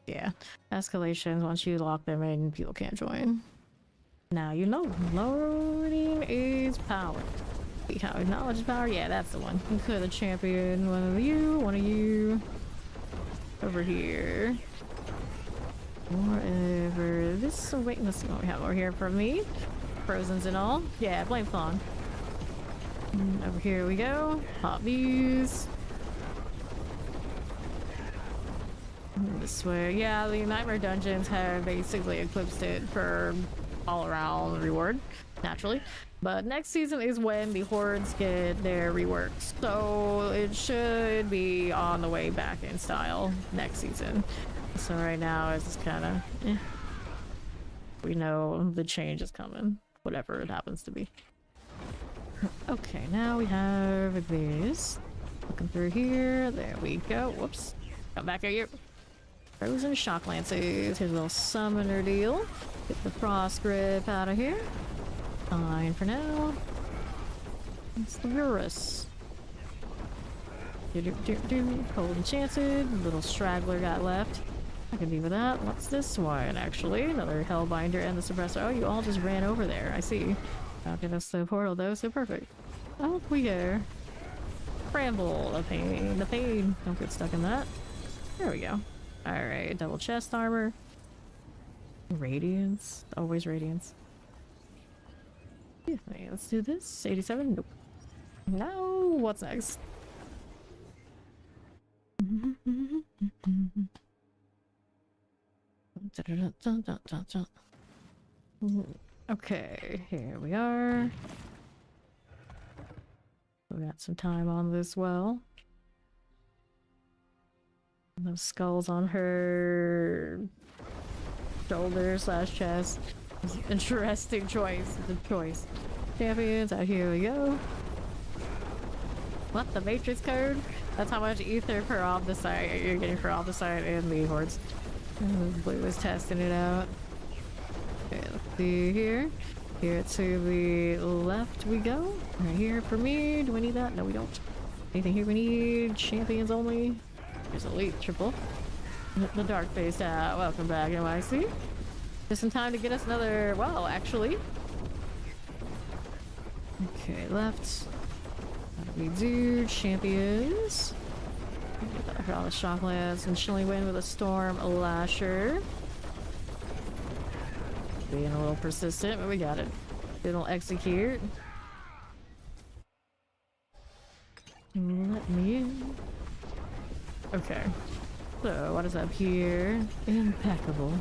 Yeah. Escalations, once you lock them in, people can't join. Now you know. Loading is power. See how knowledge power? Yeah, that's the one. Clear the champion. One of you. Over here. Wherever this. Oh, wait, let's see what we have over here for me. Frozen's and all. Yeah, blame Fawn. Over here we go. Pop these. This way. Yeah, the Nightmare Dungeons have basically eclipsed it for all around reward, naturally. But next season is when the hordes get their reworks. So it should be on the way back in style next season. So right now it's just kind of eh. We know the change is coming, whatever it happens to be. Okay, now we have this. Looking through here. There we go. Whoops. Come back here. Frozen Shock Lances. Here's a little summoner deal. Get the Frost Grip out of here. Fine for now. It's the virus. Cold Enchanted. Little straggler got left. I can deal with that. What's this one, actually? Another Hellbinder and the Suppressor. Oh, you all just ran over there. I see. I'll get us the portal, though, so perfect. Oh, we go. Bramble. The pain. The pain. Don't get stuck in that. There we go. Alright, double chest armor. Radiance. Always radiance. Yeah, let's do this. 87. Nope. Now, what's next? Okay, here we are. We got some time on this well. Those skulls on her shoulder slash chest. Interesting choice. The choice. Champions, out here we go. What, the Matrix code? That's how much ether per Omnicite you're getting for Omnicite and the hordes. Blue was testing it out. Okay, let's see here. Here to the left we go. Right here for me. Do we need that? No, we don't. Anything here we need? Champions only. There's Elite Triple. The Dark Faced out. Welcome back, NYC. Just in time to get us another. Well, actually. Okay, left. What do we do? Champions. For all the Shocklands and Chilling Wind with a Storm Lasher. Being a little persistent, but we got it. It'll execute. Let me in. Okay. So, what is up here? Impeccable.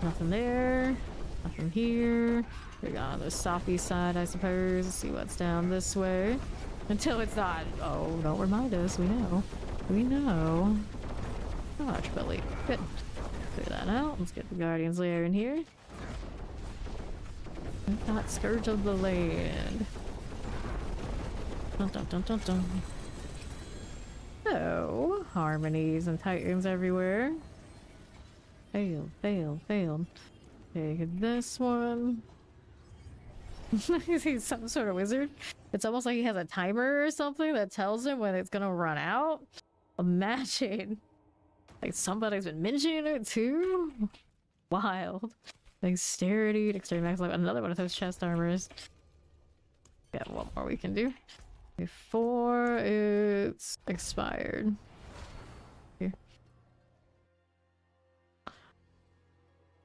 Nothing there. Nothing here. We got on the Sophie side, I suppose. See what's down this way. Until it's not. Oh, don't remind us. We know. We know. Oh, Belly. Good. Clear that out. Let's get the Guardian's Lair in here. We've got Scourge of the Land. Dun dun dun dun dun. So, harmonies and titans everywhere. Failed, failed, failed. Take this one. He's some sort of wizard. It's almost like he has a timer or something that tells him when it's gonna run out. Imagine. Like somebody's been mentioning it too. Wild. Dexterity, dexterity max life. Another one of those chest armors. Got one more we can do before it's expired. Here.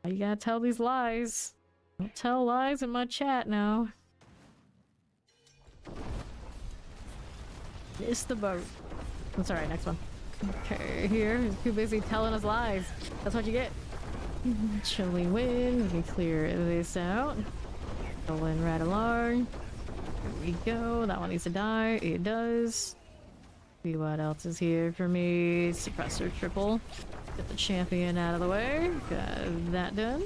You gotta tell these lies. Don't tell lies in my chat now. Missed the boat. That's alright, next one. Okay, here. He's too busy telling us lies. That's what you get. Chilling Wind. We can clear this out. Rolling right along. Here we go. That one needs to die. It does. See what else is here for me. Suppressor triple. Get the champion out of the way. Got that done.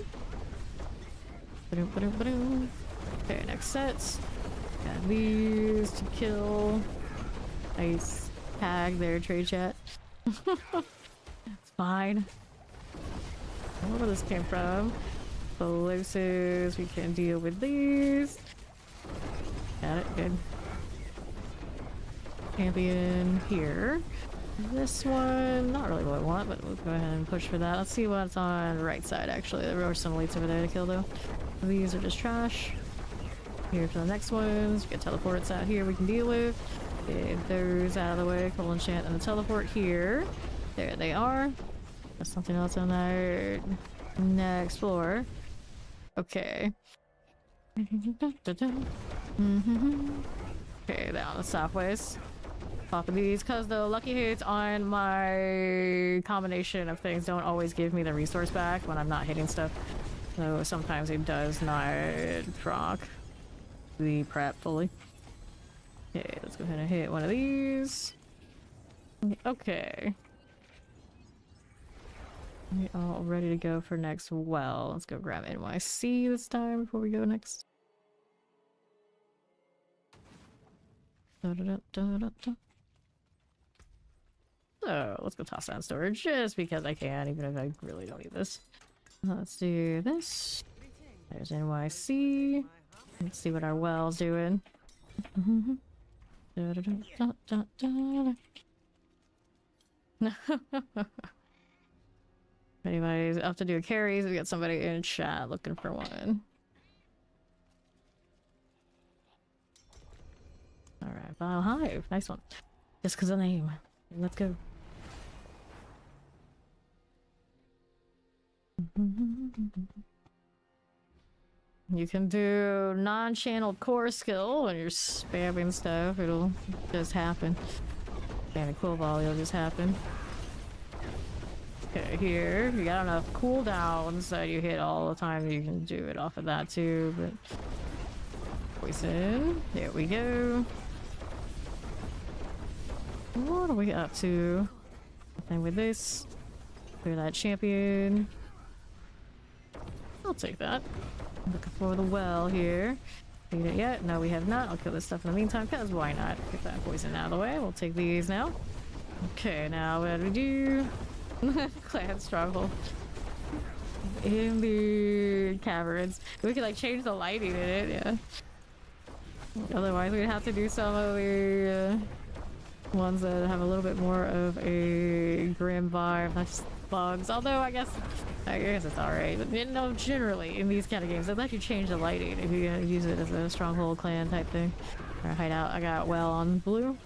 Ba-doom, ba-doom, ba-doom. Okay, next sets. Got these to kill. Nice tag there, trade chat. It's fine. I don't know where this came from. Explosives, we can deal with these. Got it, good. Champion here. This one, not really what I want, but we'll go ahead and push for that. Let's see what's on the right side, actually. There were some elites over there to kill, though. These are just trash. Here for the next ones. We got teleports out here we can deal with. Get those out of the way. Full enchant and the teleport here. There they are. There's something else on that next floor. Okay. Okay, down the softways. Popping these because the lucky hits on my combination of things don't always give me the resource back when I'm not hitting stuff. So sometimes it does not proc the prep fully. Okay, let's go ahead and hit one of these. Okay. We all ready to go for next well. Let's go grab NYC this time before we go next. So let's go toss down storage just because I can, even if I really don't need this. Let's do this. There's NYC. Let's see what our well's doing. If anybody's up to do carries, we got somebody in chat looking for one. Alright, Vile Hive. Nice one. Just because of the name. Let's go. You can do non-channeled core skill when you're spamming stuff. It'll just happen. Spamming cool volley will just happen. Okay, here you got enough cooldowns that you hit all the time. You can do it off of that too, but poison. There we go. What are we up to? Nothing with this. Clear that champion. I'll take that. Looking for the well here. Seen it yet? No, we have not. I'll kill this stuff in the meantime, because why not? Get that poison out of the way. We'll take these now. Okay, now what do we do? Clan stronghold. In the caverns. We could like change the lighting in it, yeah. Otherwise we'd have to do some of the ones that have a little bit more of a grim vibe, not just bugs. Although I guess it's alright. But you know, generally in these kind of games, they let you change the lighting if you use it as a stronghold clan type thing. Or hideout. I got well on blue.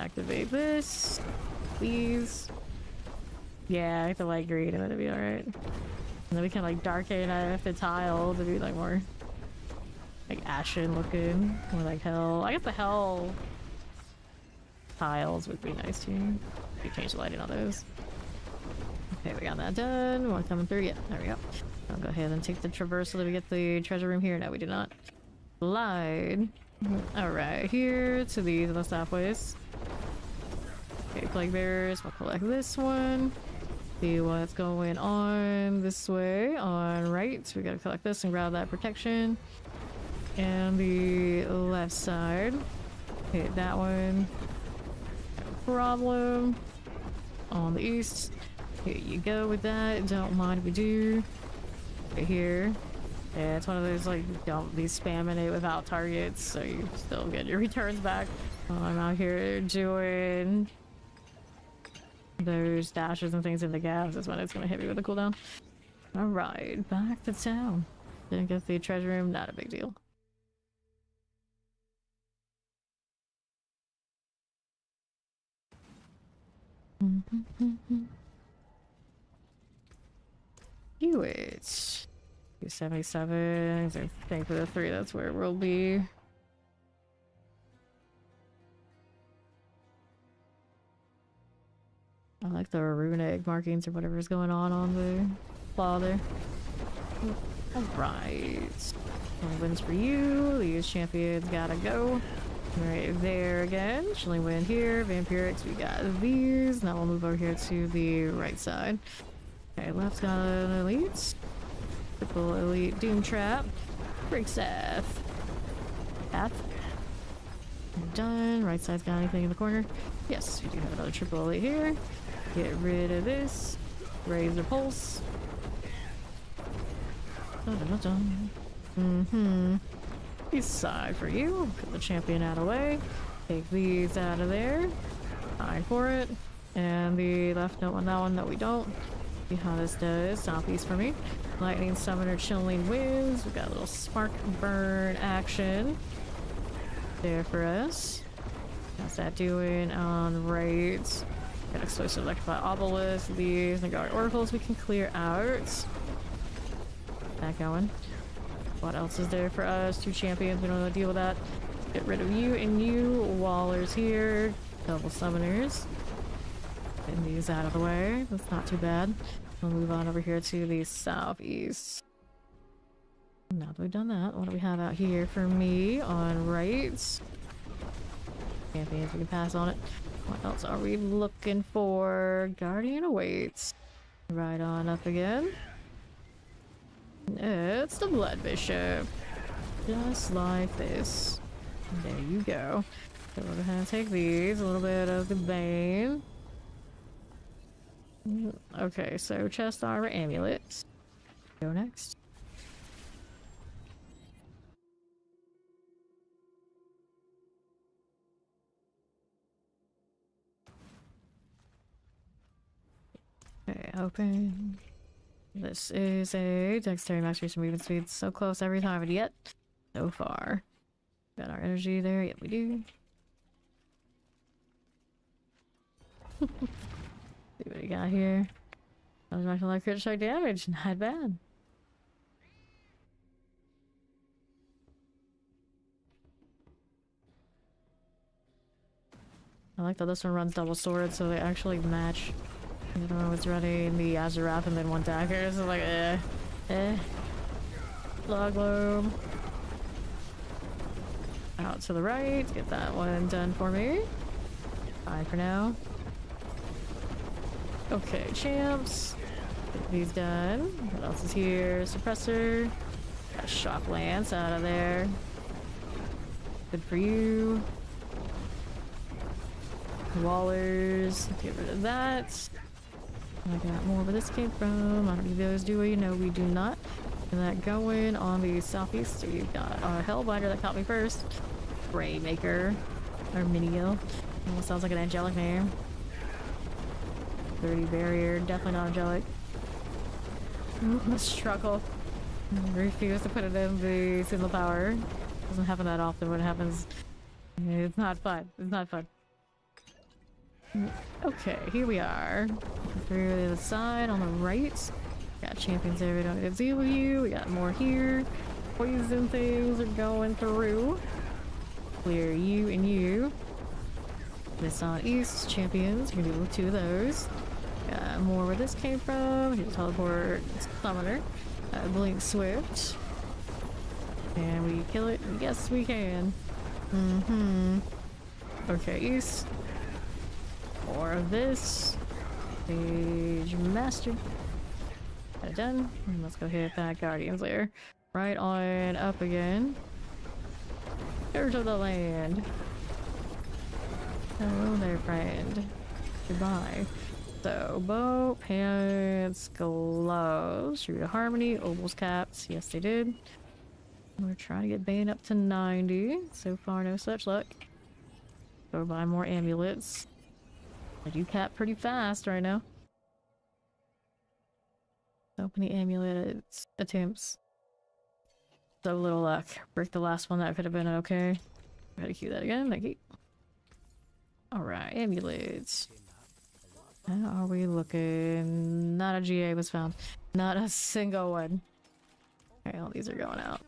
Activate this. Please. Yeah, I have to light green and it'll be alright. And then we can like darken the tile to be like more like ashen looking. More like hell. I guess the hell tiles would be nice too. If you change the lighting on those. Okay, we got that done. One coming through. Yeah, there we go. I'll go ahead and take the traversal. Did we get the treasure room here? No, we did not. Slide. Alright, here to these on the stopways. Okay, plague bearers. We'll collect this one. See what's going on this way. On right, we gotta collect this and grab that protection. And the left side. Hit that one. No problem. On the east. Here you go with that. Don't mind if we do. Right here. Yeah, it's one of those like don't be spamming it without targets, so you still get your returns back. I'm out here doing those dashes and things in the gaps. That's when it's gonna hit me with a cooldown. Alright, back to town. Didn't get the treasure room, not a big deal. Hewitt. 277. I think for the 3, that's where we'll be. I like the rune egg markings or whatever's going on the claw there. Alright. Wins for you. These champions gotta go. Right there again. Chilling win here. Vampirics, we got these. Now we'll move over here to the right side. Okay, left's got an elite. Triple elite doom trap. Break Seth. Path. Done. Right side's got anything in the corner? Yes, we do have another triple elite here. Get rid of this. Raise the pulse. East side for you. Put the champion out of the way. Take these out of there. Fine for it. And the left, don't want that one. No, we don't. See how this does. Southeast for me. Lightning Summoner Chillin Winds. We got a little Spark Burn action there for us. How's that doing on raids? Got Explosive Electrified Obelisk. These Nagari Oracles we can clear out. That going. What else is there for us? 2 champions. We don't want to deal with that. Get rid of you and you. Wallers here. Double Summoners. Getting these out of the way. That's not too bad. We'll move on over here to the southeast. Now that we've done that, what do we have out here for me on rights? Champions, we can pass on it. What else are we looking for? Guardian awaits. Right on up again. It's the Blood Bishop. Just like this. There you go. So we're gonna take these. A little bit of the Bane. Okay, so chest armor amulets. Go next. Okay, open. This is a Dexterity Mastery Movement Speed. So close every time, and yet so far. Got our energy there. Yep, we do. See what we got here. I was making like critical strike damage. Not bad. I like that this one runs double sword, so they actually match. The other one was running the Azurath and then 1 dagger, so like, Log lobe. Out to the right. Get that one done for me. Fine for now. Okay, champs. Get these done. What else is here? Suppressor. Got Shock Lance out of there. Good for you. Wallers. Get rid of that. I got more where this came from. I don't need those, do we? No, we do not. And that going on the southeast. So you've got our Hellbinder that caught me first. Raymaker. Or Minio. Almost sounds like an angelic name. 30 barrier. Definitely not angelic. Struggle. Refuse to put it in the single power. Doesn't happen that often when it happens. It's not fun. It's not fun. Okay, here we are. Through the other side on the right. Got champions there, we don't need to deal with you. We got more here. Poison things are going through. Clear you and you. This on east, champions. We're gonna deal with 2 of those. Got more where this came from. Here's teleport summoner. Blink Swift. Can we kill it? Yes, we can. Okay, east. More of this. Page Master. Got it done. And let's go hit that Guardian's Lair. Right on up again. Church of the Land. Hello there, friend. Goodbye. So, bow, pants, gloves, Root of Harmony, Obel's caps. Yes, they did. We're trying to get Bane up to 90. So far, no such luck. Go buy more amulets. I do cap pretty fast right now. Open the amulet attempts. So little luck. Break the last one, that could have been okay. Gotta cue that again, thank you. Alright, amulets. How are we looking? Not a GA was found. Not a single one. Okay, all these are going out.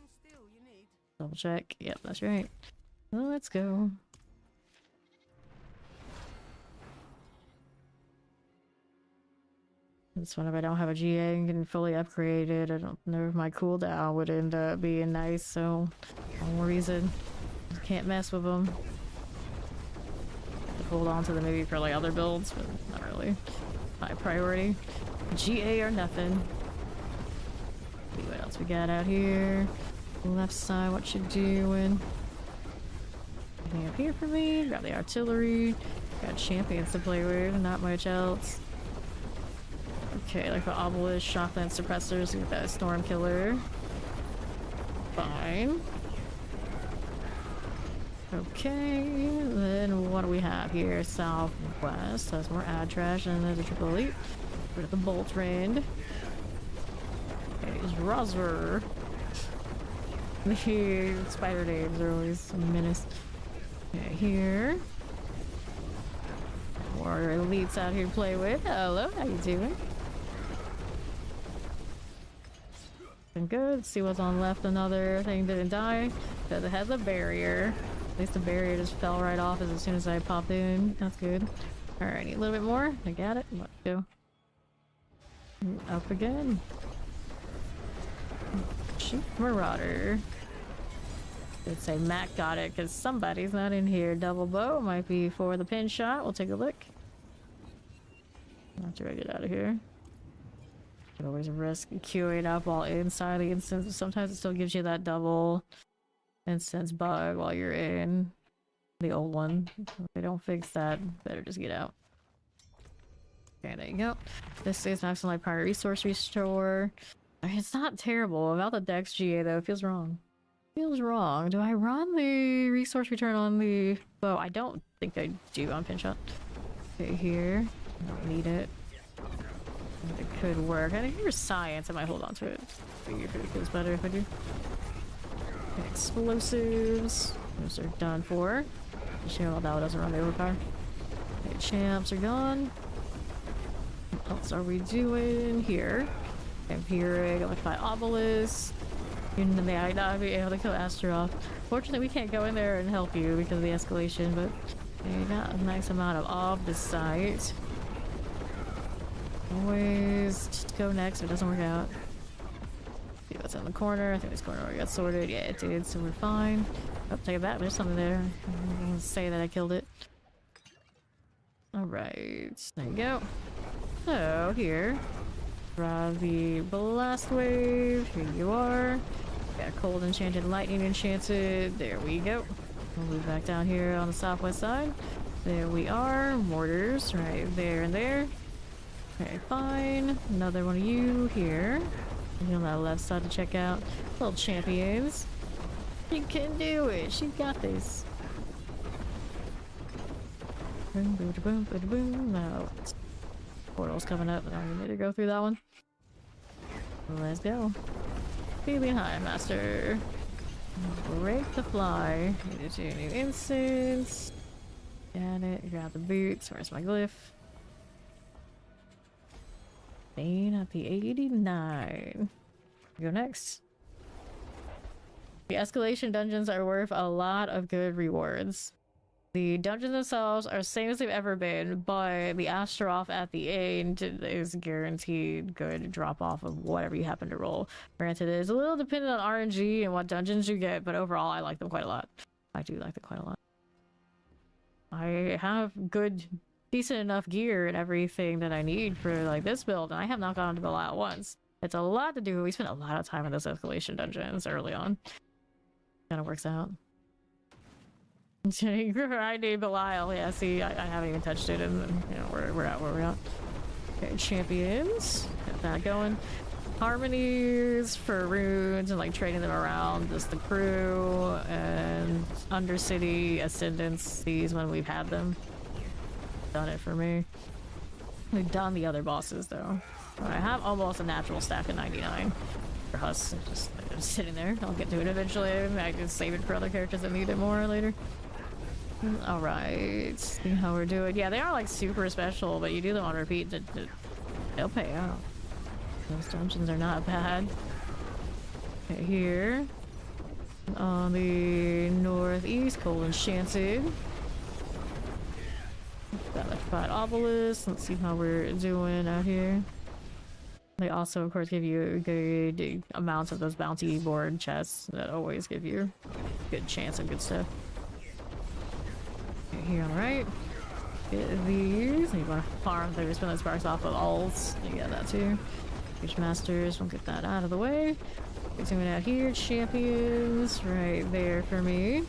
Double check. Yep, that's right. Well, let's go. This one, if I don't have a GA and can fully upgrade it, I don't know if my cooldown would end up being nice, so no more reason. Can't mess with them. Hold on to them maybe for like other builds, but not really high priority. GA or nothing. See what else we got out here. Left side, what you doing? Anything up here for me? Got the artillery. Got champions to play with, not much else. Okay, like the obelisk, shockland suppressors, we got that storm killer. Fine. Okay, then what do we have here? Southwest has more ad trash and there's a triple elite. Rid of the bolt rend. Okay, is Rosver. The spider names are always a menace. Okay, here. More elites out here to play with. Hello, how you doing? Been good. Let's see what's on left. Another thing didn't die because it has a barrier. At least the barrier just fell right off as soon as I popped in. That's good. Alrighty, a little bit more. I got it. Let's go. Up again. Shoot, Marauder. I'd say Mac got it because somebody's not in here. Double bow might be for the pin shot. We'll take a look. After I get out of here. Could always risk queuing up while inside the instance. Sometimes it still gives you that double instance bug while you're in the old one. If they don't fix that, better just get out. Okay, there you go. This is maximum prior resource restore. It's not terrible. About the Dex GA though, it feels wrong. Feels wrong. Do I run the resource return on the bow? I don't think I do on pinshot. Okay, here. I don't need it. It could work. I think there's science. I might hold on to it. Figure if it feels better if I do. Okay, explosives. Those are done for. Just hear about that one doesn't run the overpower. Okay, champs are gone. What else are we doing here? Vampiric, electrified obelisk. You may not be able to kill Astaroth. Fortunately, we can't go in there and help you because of the escalation, but you got a nice amount of the site. Always just go next if it doesn't work out. See what's in the corner. I think this corner already got sorted. Yeah, it did, so we're fine. Oh, take it back. There's something there. I'm gonna say that I killed it. Alright, there you go. So, here. Grab the blast wave. Here you are. Got cold enchanted, lightning enchanted. There we go. We'll move back down here on the southwest side. There we are. Mortars right there and there. Okay, fine. Another one of you here. And on that left side to check out. Little champions. She can do it. She got this. Boom, boom, boom, boom, boom. Now, portal's coming up. Now we need to go through that one. Let's go. Feeling high, master. Break the fly. Need to do new instance. Got it. Grab the boots. Where's my glyph? At the 89. Go next. The escalation dungeons are worth a lot of good rewards. The dungeons themselves are the same as they've ever been, but the Astaroth at the end is guaranteed good drop off of whatever you happen to roll. Granted, it is a little dependent on RNG and what dungeons you get, but overall I like them quite a lot. I do like them quite a lot. I have good, decent enough gear and everything that I need for like this build, and I have not gone to build out once. It's a lot to do. We spent a lot of time in those escalation dungeons early on. Kind of works out. I need Belial. Yeah, see, I haven't even touched it, and you know we're at where we're at. Okay, champions. Got that going. Harmonies for runes and like trading them around just the crew, and Undercity Ascendants. These when we've had them. Done it for me. We've done the other bosses though. I have almost a natural stack of 99 for us. Just sitting there. I'll get to it eventually. I can save it for other characters that need it more later. Alright, see how we're doing. Yeah, they are like super special, but you do them on repeat, they'll pay out. Those dungeons are not bad. Okay, here. On the northeast, Cold Enchanted. Got electrified obelisk. Let's see how we're doing out here. They also, of course, give you good amounts of those bounty board chests that always give you a good chance of good stuff. Okay, here on the right. Get these. You want to farm those, spin those sparks off of alts. You get that too. Huge masters. We'll get that out of the way. Zooming out here. Champions. Right there for me.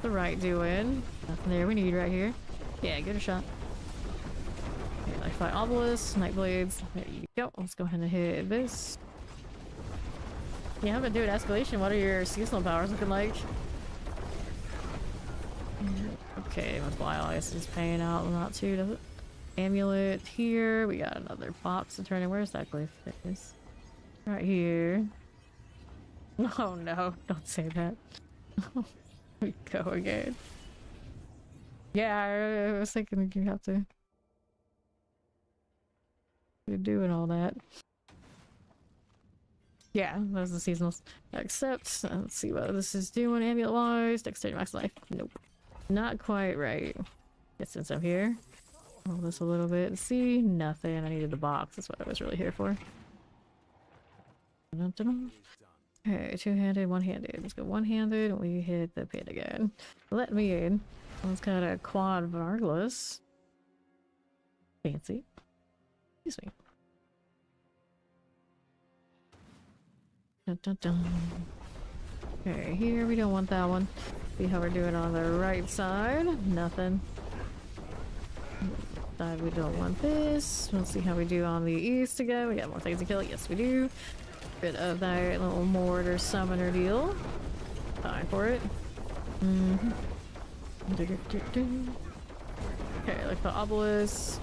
The right doing. Nothing there we need right here. Yeah, give it a shot. Okay, electrified obelisk, night blades. There you go. Let's go ahead and hit this. You haven't been doing escalation. What are your seasonal powers looking like? Okay, with Belial, I guess it's paying out a lot too, does it? amulet here. We got another box to turn in. Where's that glyph? There it is. Right here. Oh no, don't say that. We go again. Yeah, I was thinking you have to. You're doing all that. Yeah, those are the seasonals. Accept. Let's see what this is doing amulet wise. Dexterity max life. Nope. Not quite right. Guess since I'm here. Roll this a little bit. See? Nothing. I needed the box. That's what I was really here for. Dun, dun, dun. Okay, two-handed, one-handed. Let's go one-handed and we hit the pin again. Let me in. One's got a quad vargless. Fancy. Excuse me. Dun, dun, dun. Okay, here we don't want that one. See how we're doing on the right side. Nothing. Side we don't want this. Let's see how we do on the east again. We got more things to kill. Yes, we do. Bit of that little mortar summoner deal. Time for it. Okay, like the obelisk.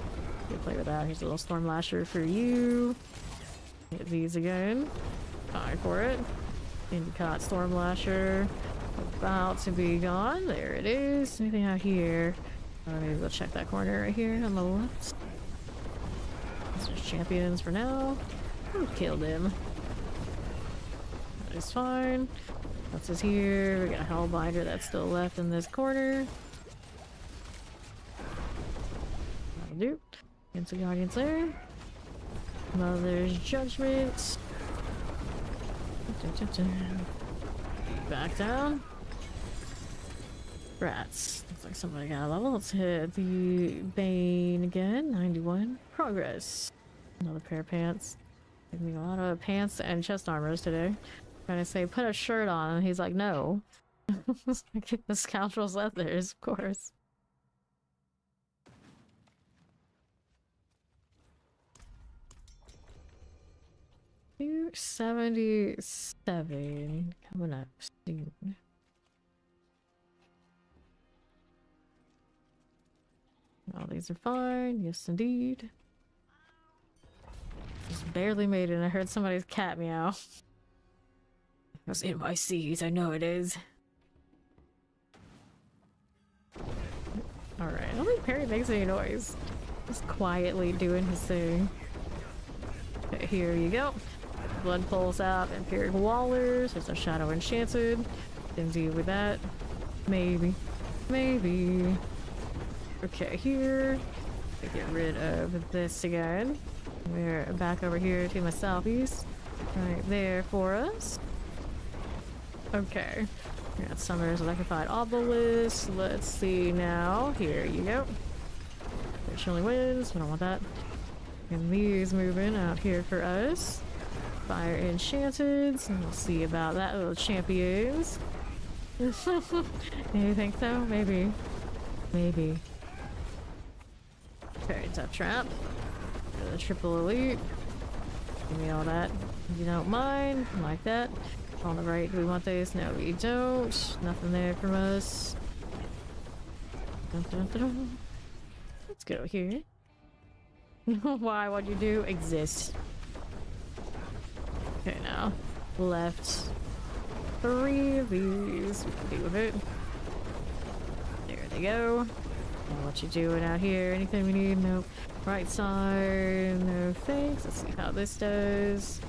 You play with that. Here's a little storm lasher for you. Get these again. Time for it. Endicott storm lasher. About to be gone. There it is. Anything out here? Maybe we'll check that corner right here on the left. These are champions for now. Ooh, killed him. That is fine. What's this here? We got a Hellbinder that's still left in this corner. That'll do. Against the Guardians there. Mother's Judgment. Back down. Rats. Looks like somebody got a level. Let's hit the Bane again. 91. Progress. Another pair of pants. Give me a lot of pants and chest armors today. Trying to say, put a shirt on, and he's like, no. The scoundrel's leathers, of course. $277 coming up soon. All these are fine. Yes, indeed. Just barely made it, and I heard somebody's cat meow. That's in my seeds. I know it is. Alright, I don't think Perry makes any noise. Just quietly doing his thing. Okay, here you go. Blood pulls out and Imperial Wallers. There's a Shadow Enchanted. Didn't deal with that. Maybe. Maybe. Okay, here. Get rid of this again. We're back over here to my southeast. Right there for us. Okay. We got Summer's Electrified Obelisk. Let's see now. Here you go. There's Chilling Winds. We don't want that. And these moving out here for us. Fire Enchanted. So we'll see about that. Little champions. You think so? Maybe. Maybe. Okay, Death Trap. The Triple Elite. Give me all that. You don't mind. Like that. On the right, do we want this? No, we don't. Nothing there from us. Dun, dun, dun, dun. Let's go here. Why? What'd you do? Exist. Okay, now. Left. 3 of these. We can deal with it. There they go. And what you doing out here? Anything we need? Nope. Right side. No thanks. Let's see how this does.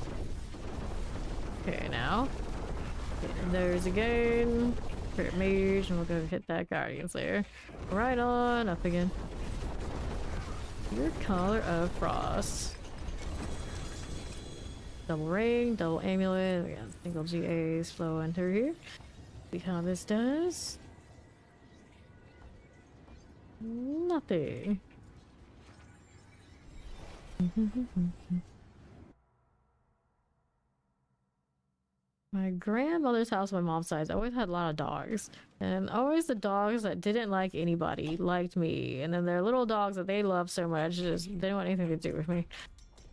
Okay, now. There's again. Spirit Mage, and we'll go hit that Guardians there. Right on, up again. Your Collar of Frost. Double ring, double amulet. We got single GAs flowing through here. See how this does. Nothing. My grandmother's house, my mom's side, always had a lot of dogs. And always the dogs that didn't like anybody liked me. And then their little dogs that they loved so much just didn't want anything to do with me.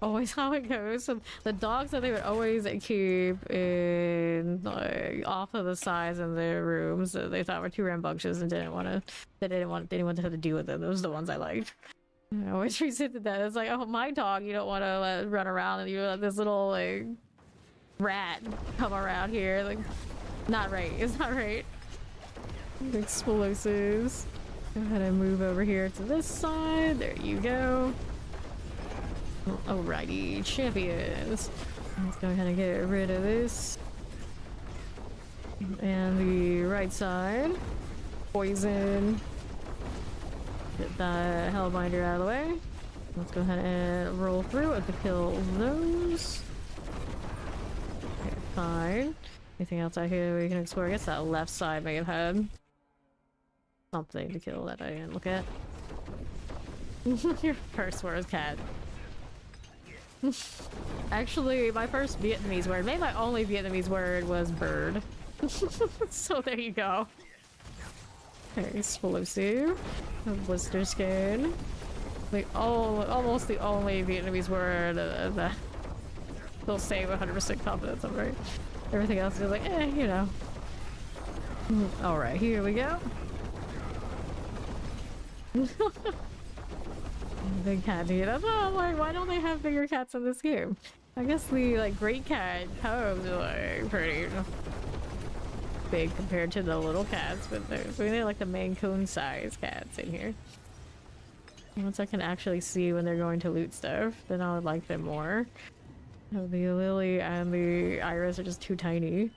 Always how it goes. So the dogs that they would always keep in like off of the sides in their rooms that they thought were too rambunctious and didn't want to have to deal with them. Those are the ones I liked. I always resented that. It's like, oh, my dog, you don't want to let run around, and you let this little like rat come around here. Like, not right. It's not right. Explosives. Go ahead and move over here to this side. There you go. Alrighty, champions. Let's go ahead and get rid of this. And the right side. Poison. Get that Hellbinder out of the way. Let's go ahead and roll through it to kill those. Okay, fine. Anything else out here we can explore? I guess that left side may have had something to kill that I didn't look at. Your first word is cat. Actually, my first Vietnamese word, maybe my only Vietnamese word was bird. So there you go. Okay, explosive. Blister skin. Like, almost the only Vietnamese word that they'll say 100% confidence, I'm right. Everything else is like, eh, you know. Alright, here we go. Big cat, dude. That's why I'm like, why don't they have bigger cats in this game? I guess the like great cat cubs are like pretty big compared to the little cats, but they're like the Maine Coon size cats in here. Once I can actually see when they're going to loot stuff, then I would like them more. Oh, the Lily and the Iris are just too tiny.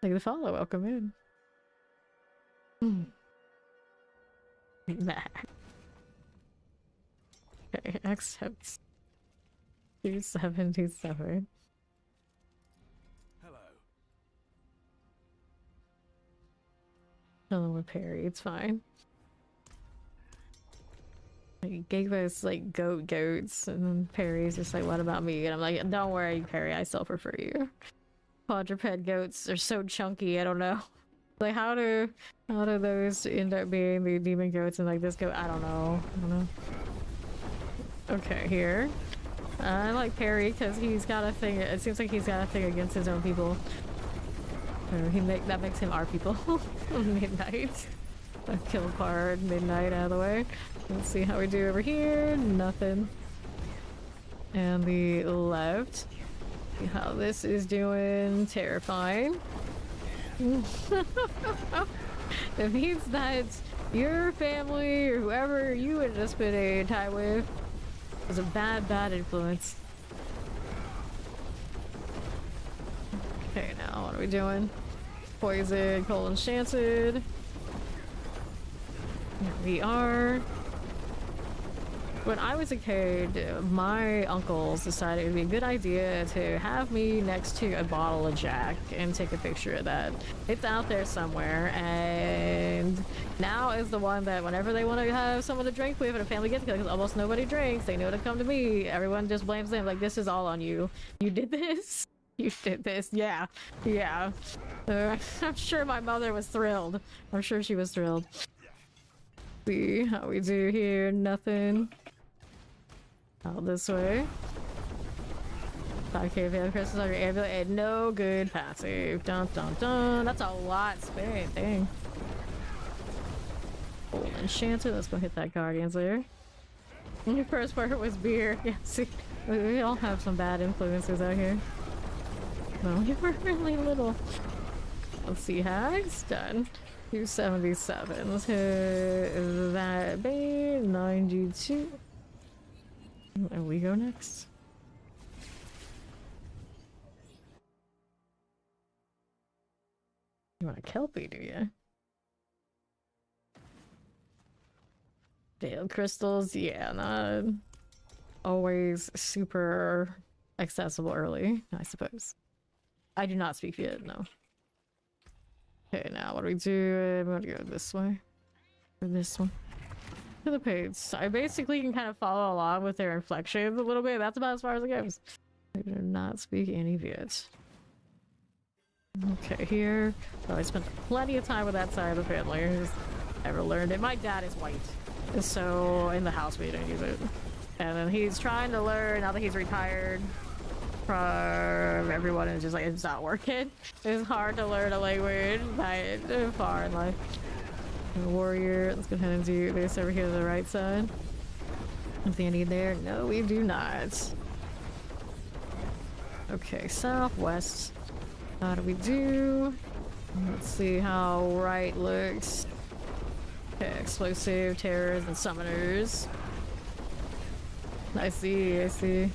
Like the follow, welcome in. Nah. Okay, accept 277. Hello. Chillin with Perry, it's fine. He gave us like goats, and then Perry's just like, what about me? And I'm like, don't worry, Perry, I still prefer you. Quadruped goats are so chunky, I don't know. Like how do those end up being the demon goats and like this goat? I don't know. Okay, here. I like Perry because he's got a thing. It seems like he's got a thing against his own people. That makes him our people. Midnight. A kill card. Midnight out of the way. Let's see how we do over here. Nothing. And the left. See how this is doing. Terrifying. It means that your family or whoever you had just spent a time with was a bad influence. Okay, now what are we doing? Poison, cold enchanted. Here we are. When I was a kid, my uncles decided it would be a good idea to have me next to a bottle of Jack and take a picture of that. It's out there somewhere, and now is the one that whenever they want to have someone to drink with at a family get-together, because almost nobody drinks, they know to come to me. Everyone just blames them, like, this is all on you. You did this? You did this? Yeah. Yeah. I'm sure my mother was thrilled. I'm sure she was thrilled. See how we do here. Nothing. Out this way. 5k of crystals on your amulet and no good passive. Dun dun dun. That's a lot spent. Dang. Old enchanted. Let's go hit that guardian's lair. The first part was beer. Yeah, see, we all have some bad influences out here. No, we were really little. Let's see, hags done. 277. Let's hit that bay. 92. And we go next. You want a Kelpie, do you? Dale crystals, yeah, not always super accessible early, I suppose. I do not speak Viet, no. Okay, now what do we do? I'm gonna go this way. Or this one. To the page. I basically can kind of follow along with their inflections a little bit. That's about as far as it goes. I do not speak any Viet. Okay, here. So I spent plenty of time with that side of the family. I just never learned it. My dad is white, so in the house we don't use it. And then he's trying to learn now that he's retired from everyone, and it's just like it's not working. It's hard to learn a language that far in life. Warrior, let's go ahead and do this over here to the right side. Anything I need there? No, we do not. Okay, southwest. How do we do? Let's see how right looks. Okay, explosive, terrors, and summoners. I see, I see.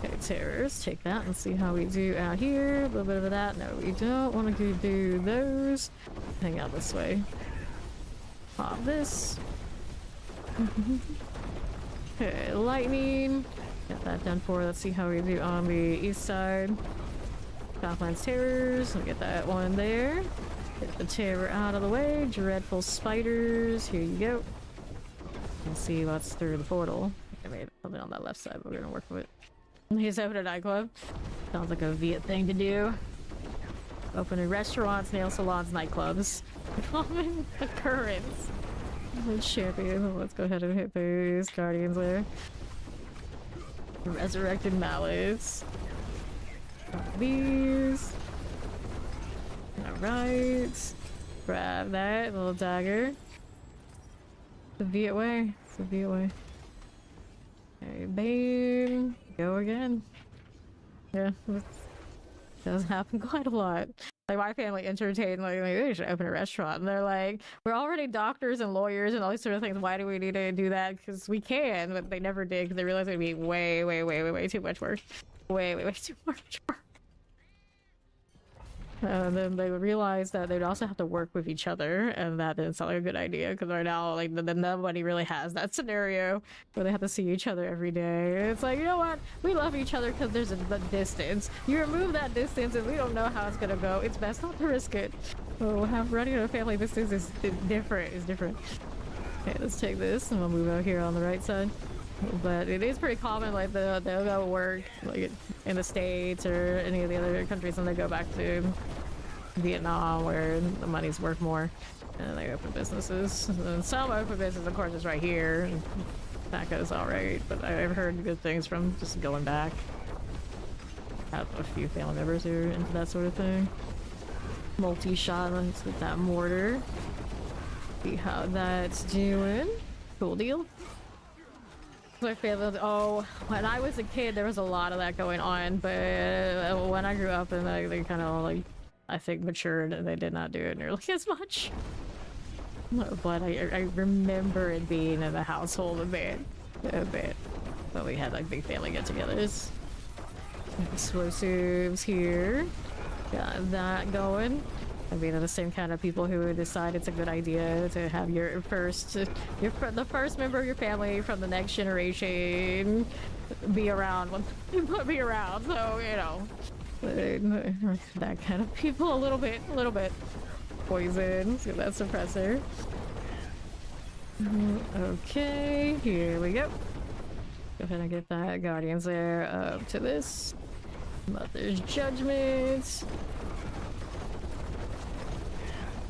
Okay, terrors, take that and see how we do out here. A little bit of that. No, we don't want to do those. Hang out this way. Pop this. Okay, lightning. Got that done for. Let's see how we do on the east side. Southlands terrors. We'll get that one there. Get the terror out of the way. Dreadful spiders. Here you go. Let's see what's through the portal. I made something on that left side, but we're gonna work with it. He's opening a nightclub. Sounds like a Viet thing to do. Opening restaurants, nail salons, nightclubs. Common occurrence. Champion. Let's go ahead and hit these guardians there. Resurrected mallets. These. Alright. Grab that little dagger. The Viet way. It's the Viet way. Okay, bam. Go again. Yeah, it does happen quite a lot. Like my family entertained, like we should open a restaurant, and they're like, we're already doctors and lawyers and all these sort of things. Why do we need to do that? Because we can, but they never did because they realized it'd be way too much work. Way too much work. And then they would realize that they'd also have to work with each other, and that didn't sound like a good idea because right now, like, nobody really has that scenario where they have to see each other every day. It's like, you know what? We love each other because there's a distance. You remove that distance, and we don't know how it's gonna go. It's best not to risk it. So running a family business is different. It's different. Okay, let's take this, and we'll move out here on the right side. But it is pretty common, like they'll go work like in the States or any of the other countries, and they go back to Vietnam where the money's worth more, and they open businesses. And some open business, of course, is right here. And that goes all right, but I've heard good things from just going back. I have a few family members who are into that sort of thing. Multi-shot, let's get that mortar. See how that's doing. Cool deal. My family, oh, when I was a kid, there was a lot of that going on, but when I grew up, and they kind of like, I think, matured, and they did not do it nearly as much. But I remember it being in the household a bit. But we had like big family get-togethers. Explosives here. Got that going. I mean, they're the same kind of people who decide it's a good idea to have the first member of your family from the next generation be around when be around. So, you know, that kind of people a little bit. Poison. Let's get that suppressor. Okay, here we go. Go ahead and get that guardians there up to this. Mother's Judgment.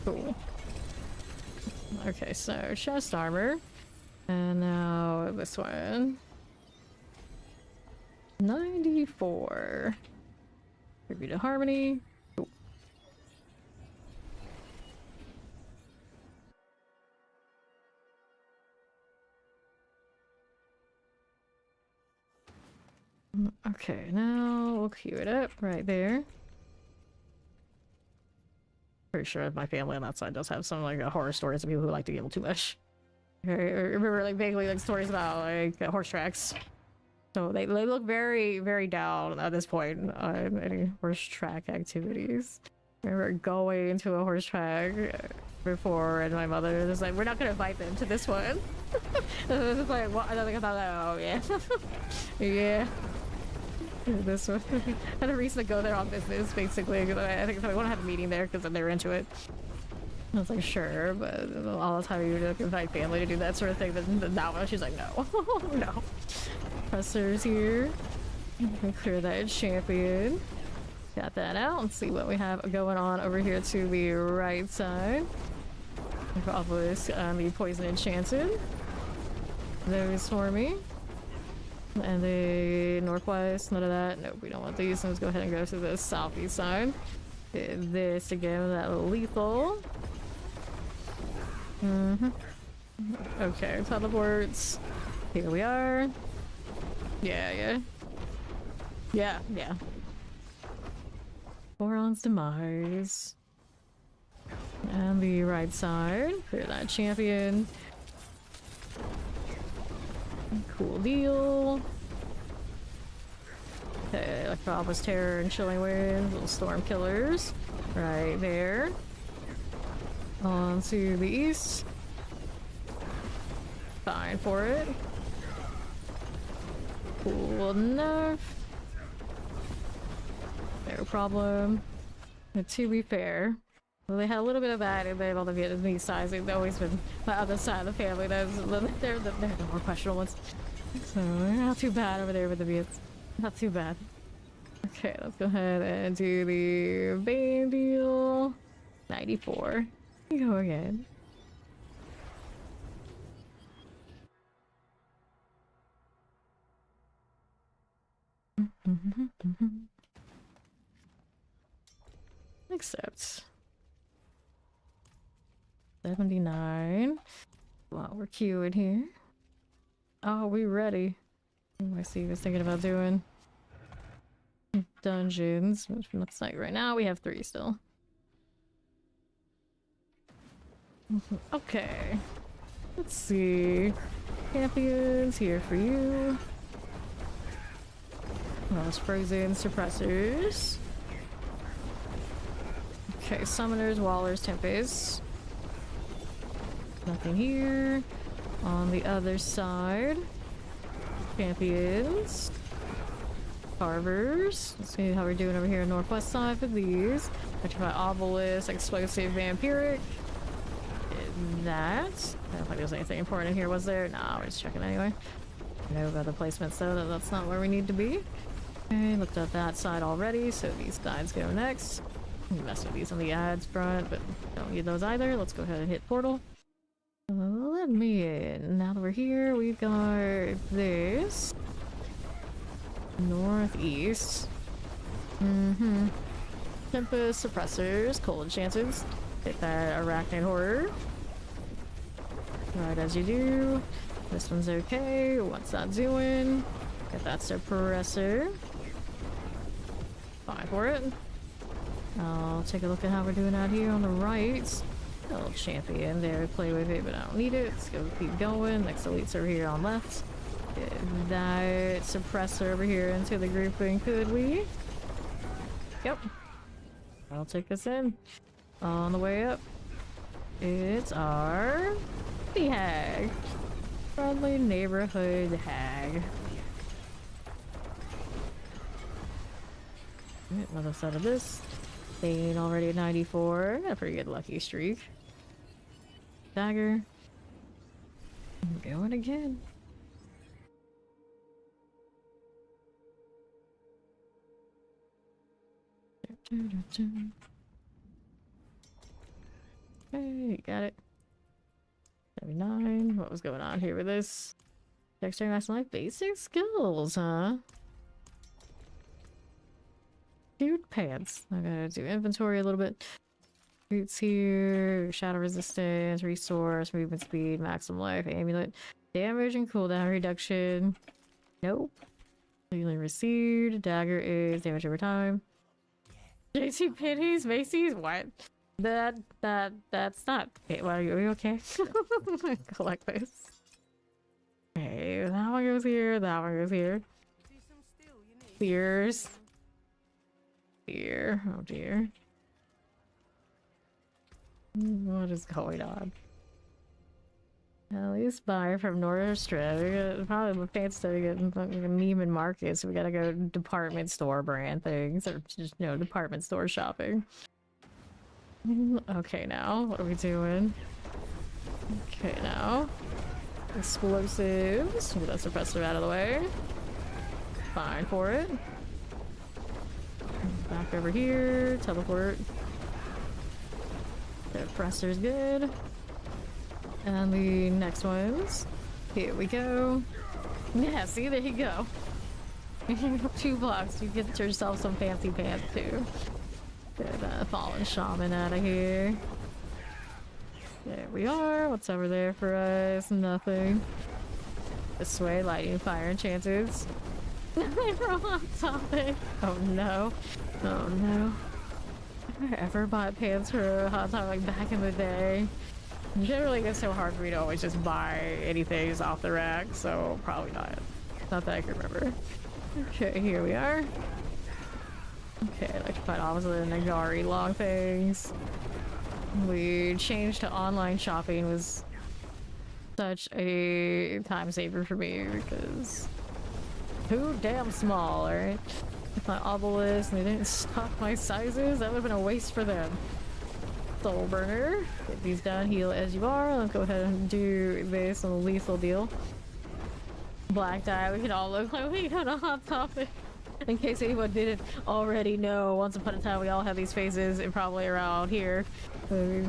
Cool. Okay, so chest armor. And now this one. 94. Tribute to Harmony. Cool. Okay, now we'll queue it up right there. Pretty sure my family on that side does have some like horror stories of people who like to gamble too much. I remember like vaguely like stories about like horse tracks. So they look very down at this point on any horse track activities. I remember going to a horse track before, and my mother was like, "We're not gonna invite them to this one." And I was like, "What?" And I thought, "Oh yeah, yeah." This one. I had a reason to go there on business, basically. I think I want to have a meeting there because they're into it. I was like, sure, but all the time you would invite family to do that sort of thing. But now she's like, no, no. Pressers here. Clear that champion. Got that out. Let's see what we have going on over here to the right side. Obelisk on the poison enchanted. Those for me. And the northwest, none of that. Nope, we don't want these. Let's go ahead and go to the southeast side. Did this again, that lethal. Okay, teleports. Here we are. Yeah. Boron's demise. And the right side. Clear that champion. Cool deal. Okay, Electropolis Terror and Chilling Winds, little storm killers. Right there. On to the east. Fine for it. Cool enough. No problem. And to be fair, well, they had a little bit of that and then all the Vietnamese sides. They've always been the other side of the family. They're the more questionable ones. So not too bad over there with the Viets. Not too bad. Okay, let's go ahead and do the Bane deal. 94. Go again. Accept. 79. Wow, we're queuing here. Oh, we ready. I see he was thinking about doing dungeons, which looks like right now we have 3 still. Okay. Let's see. Champions here for you. Those frozen suppressors. Okay, summoners, wallers, tempests. Nothing here. On the other side. Champions. Carvers. Let's see how we're doing over here on northwest side for these. Petrified Obelisk, Explosive Vampiric. That. I don't think there's anything important in here, was there? Nah, we're just checking anyway. No other placements though, that's not where we need to be. Okay, looked at that side already, so these sides go next. Mess with these on the ads front, but don't need those either. Let's go ahead and hit portal. Let me in. Now that we're here, we've got this. Northeast. Tempest, suppressors, cold enchantments. Hit that arachnid horror. Right as you do. This one's okay. What's that doing? Get that suppressor. Fine for it. I'll take a look at how we're doing out here on the right. A little champion there, play with it, but I don't need it. Let's go keep going. Next elite's over here on left. Get that suppressor over here into the grouping, could we? Yep. I'll take us in. On the way up, it's our the hag. Friendly neighborhood hag. Right, another side of this. Bane already at 94. Got a pretty good lucky streak. Dagger. Going again. Hey, got it. 79. What was going on here with this? Dexterity Max Life basic skills, huh? Dude, pants. I gotta do inventory a little bit. Boots here, shadow resistance, resource, movement speed, maximum life, amulet, damage and cooldown reduction. Nope. Legally received. Dagger is damage over time. JC Pennies, Macy's? What? That's not. Okay, well, are you okay? Collect this. Okay, that one goes here, that one goes here. Spears. Dear, oh dear. What is going on? At least buy from Nordstrom. Probably with fancy stuff, getting Neiman Marcus. We gotta go department store brand things, or just department store shopping. Okay, now what are we doing? Okay, now explosives. Get that suppressor out of the way. Fine for it. Back over here, teleport. The pressure's good. And the next ones. Here we go. Yeah, see, there you go. 2 blocks, you get yourself some fancy pants too. Get that fallen shaman out of here. There we are. What's over there for us? Nothing. This way, lightning, fire, enchanters. We're on topic. Oh no. Oh no. Have I ever bought pants for a hot topic back in the day? Generally, it's so hard for me to always just buy anything just off the rack, so probably not. Not that I can remember. Okay, here we are. Okay, electrified opposite of Nagari long things. We changed to online shopping was such a time saver for me because too damn small, alright? If my obelisk and they didn't stock my sizes, that would have been a waste for them. Soul burner. Get these down, heal as you are. Let's go ahead and do this on the lethal deal. Black dye, we can all look like we got a hot topic. In case anyone didn't already know, once upon a time we all had these faces and probably around here. So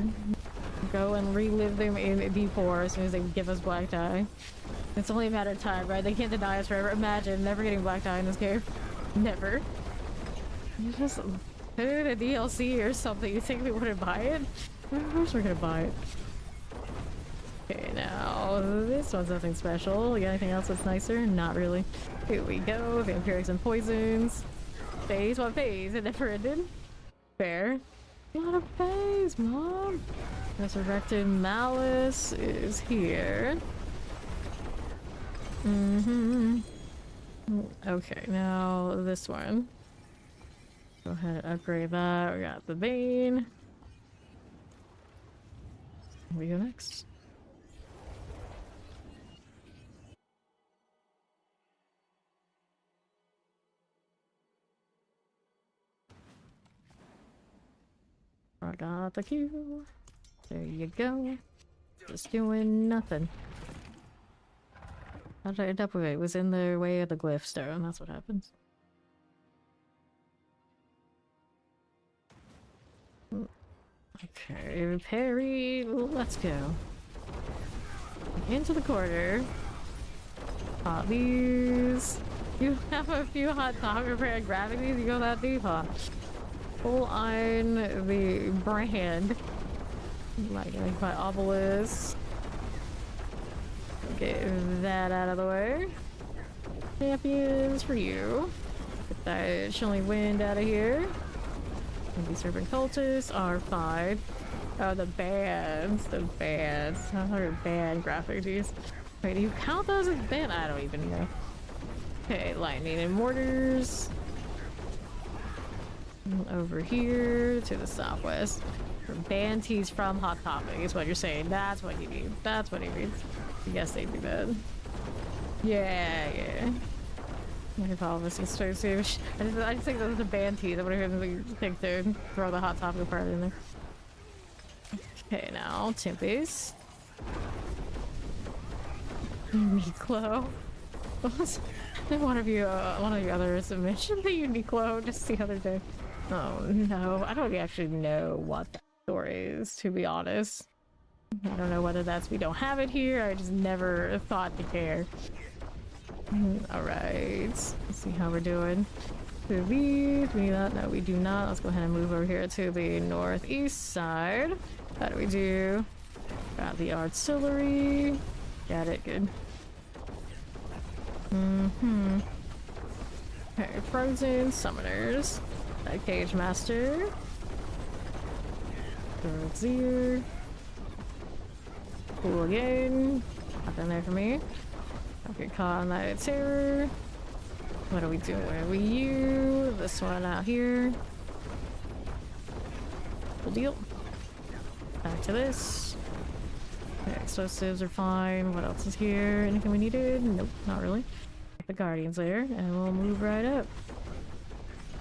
go and relive them in D4 as soon as they give us black dye. It's only a matter of time, right? They can't deny us forever. Imagine never getting black dye in this game. Never. You just put it in a DLC or something. You think we wouldn't buy it? Of course we're gonna buy it. Okay, now this one's nothing special. You got anything else that's nicer? Not really. Here we go. Vampirics and poisons. Phase? What phase? It never ended. Fair. Not a phase, Mom. Resurrected Malice is here. Okay, now this one. Go ahead and upgrade that. We got the Bane. Where we go next? I got the queue. There you go. Just doing nothing. How did I end up with it? It was in the way of the glyph stone. That's what happens. Okay, parry. Let's go. Into the corner. Pop these. You have a few hot topic repair grabbing these. You go that deep, huh? Full on the brand. Like my obelisk. Get that out of the way. Champions for you. Get that chilling wind out of here. Maybe serpent cultists are fine. Oh, the bands. The bands. How are band graphic tees? Wait, do you count those as band? I don't even know. Okay, lightning and mortars. Over here to the southwest. Band tees from Hot Topic is what you're saying. That's what you need. That's what he means. Yes, they do that. Yeah, yeah. My apologies, expensive. I just think those are band tees. I would have think to throw the Hot Topic part in there. Okay, now Tempest. Uniqlo. One of you others mentioned the Uniqlo just the other day. Oh no, I don't actually know what that store is, to be honest. I don't know whether that's we don't have it here. I just never thought to care. Alright, let's see how we're doing. Do these, we need that? No, we do not. Let's go ahead and move over here to the northeast side. How do we do? Got the artillery. Got it, good. Okay, frozen summoners. Cage Master. Zir. Cool again. Nothing there for me. Okay, caught on that terror. What are we doing? We use this one out here. Cool deal. Back to this. Okay, explosives are fine. What else is here? Anything we needed? Nope, not really. The Guardian's there, and we'll move right up.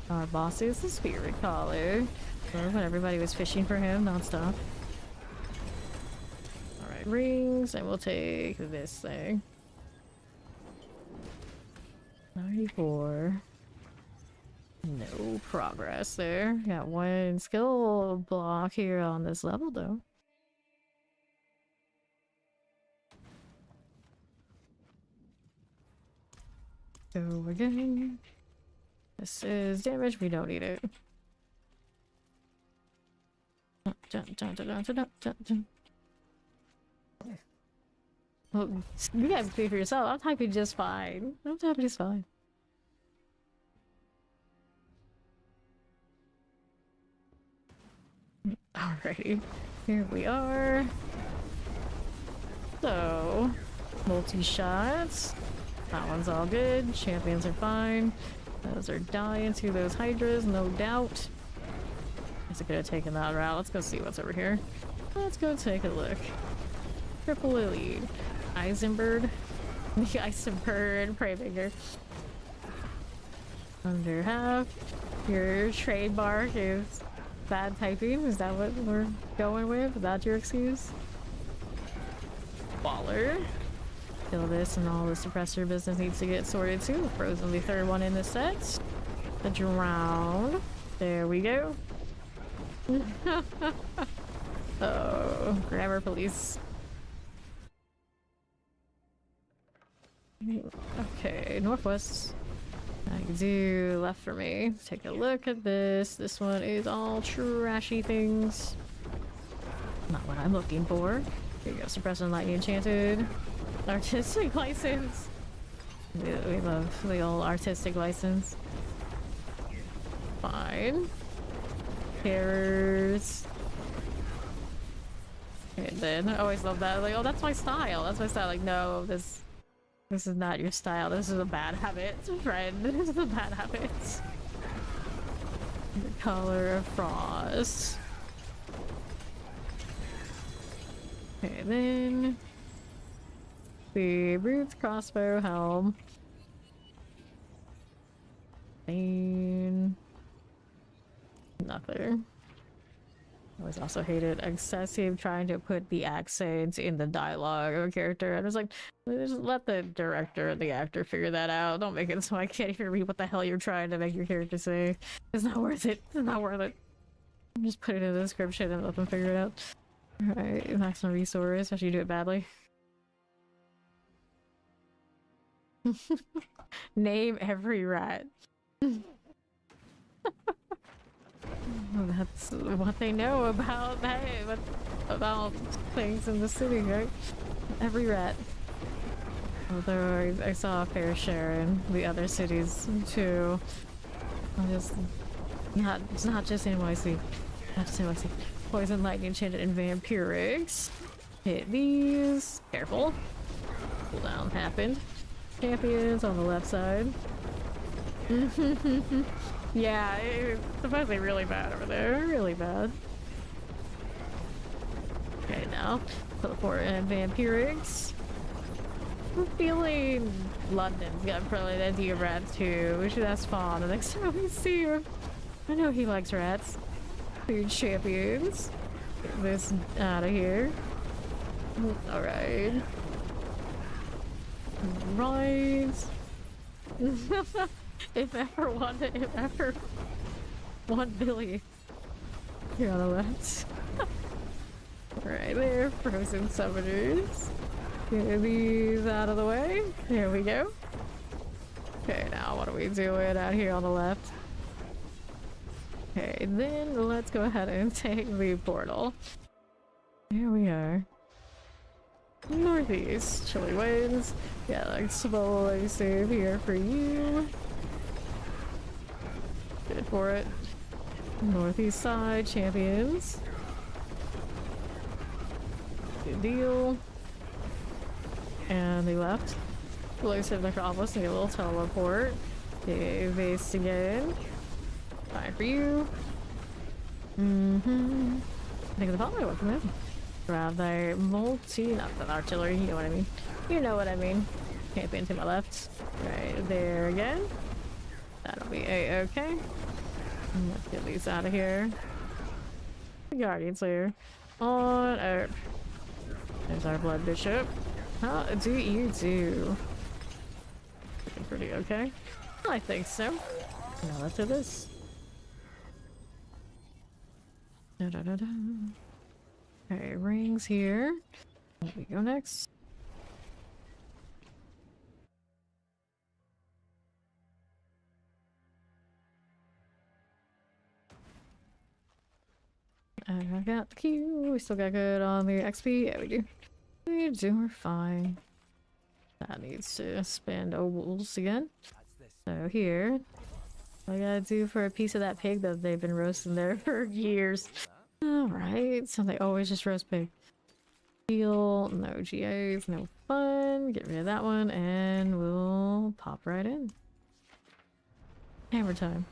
Our boss is the Spirit Caller. When everybody was fishing for him nonstop. Alright, rings, and we'll take this thing. 94. No progress there. Got one skill block here on this level though. Go again. This is damage, we don't need it. Well, you guys pay for yourself. I'm typing just fine. I'm typing just fine. Alrighty, here we are. So, multi-shots. That one's all good. Champions are fine. Those are dying to those hydras, no doubt. Is it gonna take that route? Let's go see what's over here. Let's go take a look. Triple elite. Eisenbird. The Eisenbird Preybinger. Under half. Your trademark is bad typing. Is that what we're going with? Is that your excuse? Baller. Kill this and all the suppressor business needs to get sorted too. Frozen the third one in the set. The drown. There we go. Oh, grammar police. Okay, northwest. I can do left for me. Take a look at this. This one is all trashy things. Not what I'm looking for. Here you go, suppressor lightning enchanted. Artistic license. We love the old artistic license. Fine. Terrors. And then I always love that. Like, oh, that's my style. That's my style. Like, no, this is not your style. This is a bad habit, friend. This is a bad habit. The color of frost. Okay, then the boots, crossbow, helm. And nothing. I always also hated excessive trying to put the accents in the dialogue of a character. I was like, just let the director and the actor figure that out. Don't make it so I can't even read what the hell you're trying to make your character say. It's not worth it. It's not worth it. Just put it in the description and let them figure it out. Alright, maximum resource, especially you do it badly. Name every rat. That's what they know about that, about things in the city, right? Every rat. Although I saw a fair share in the other cities too. It's not just NYC. Not just NYC. Poison, lightning, enchanted, and vampirics. Hit these. Careful. Cooldown happened. Champions on the left side. Yeah, it's supposedly really bad over there. Really bad. Okay, now teleport and vampirics. I'm feeling London's got plenty of rats too. We should ask Fawn the next time we see her. I know he likes rats. Food champions. Get this out of here. Alright. Right. If ever one Billy. Here on the left. Right there, frozen summoners. Get these out of the way. There we go. Okay, now what are we doing out here on the left? Okay, then let's go ahead and take the portal. Here we are. Northeast, chilly winds. Yeah, like slowly save here for you. Good for it. Northeast side, champions. Good deal. And they left. Elusive Necropolis, need a little teleport. Okay, base again. Fine for you. I think the following one from him. Rather multi, not the artillery, you know what I mean. You know what I mean. Champion to my left. Right there again. That'll be a-okay. Let's get these out of here. Guardian Slayer. On Earth. There's our Blood Bishop. How do you do? Looking pretty okay. I think so. Now let's do this. Da-da-da-da. Okay, rings here. Where we go next? I got the Q. We still got good on the XP. Yeah, we do. We're fine. That needs to spend ovals again. So here, I gotta do for a piece of that pig that they've been roasting there for years. Alright, so they always just roast pig. Heal, no GAs, no fun. Get rid of that one, and we'll pop right in. Hammer time.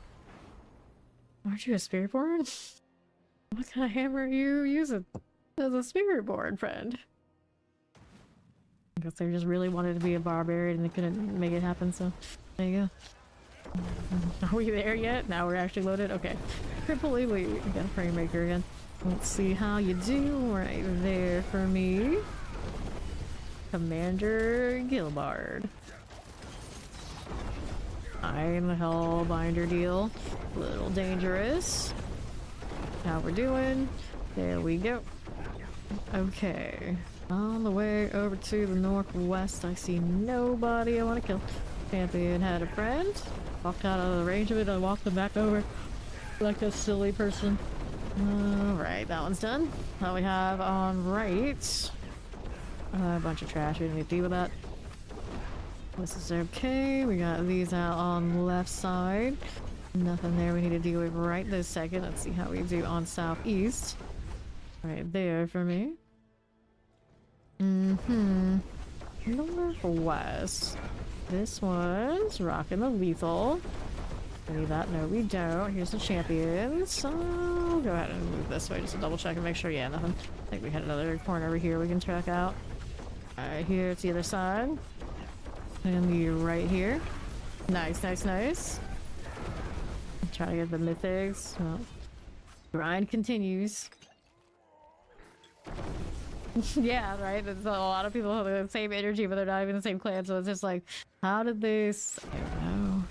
Aren't you a spirit board? What kind of hammer are you using as a spirit board, friend? I guess they just really wanted to be a barbarian and they couldn't make it happen, so there you go. Are we there yet? Now we're actually loaded? Okay. Triple elite. We got a frame maker again. Let's see how you do right there for me. Commander Gilbard. I'm the Hellbinder deal. A little dangerous. How we're doing? There we go. Okay. On the way over to the northwest, I see nobody I want to kill. Champion had a friend. Walked out of the range of it, I walked them back over like a silly person. Alright, that one's done. Now we have on right a bunch of trash, we didn't need to deal with that. This is okay. We got these out on the left side. Nothing there we need to deal with right this second. Let's see how we do on southeast. Right there for me. Northwest. This one's rocking the lethal. We need that. No, we don't. Here's the champions. So I'll go ahead and move this way just to double check and make sure. Yeah, nothing. I think we had another corner over here we can check out. Alright, here it's the other side. And the right here. Nice, nice, nice. Try to get the mythics. Well, grind continues. Yeah, right? There's a lot of people have the same energy, but they're not even the same clan, so it's just like, how did this... I don't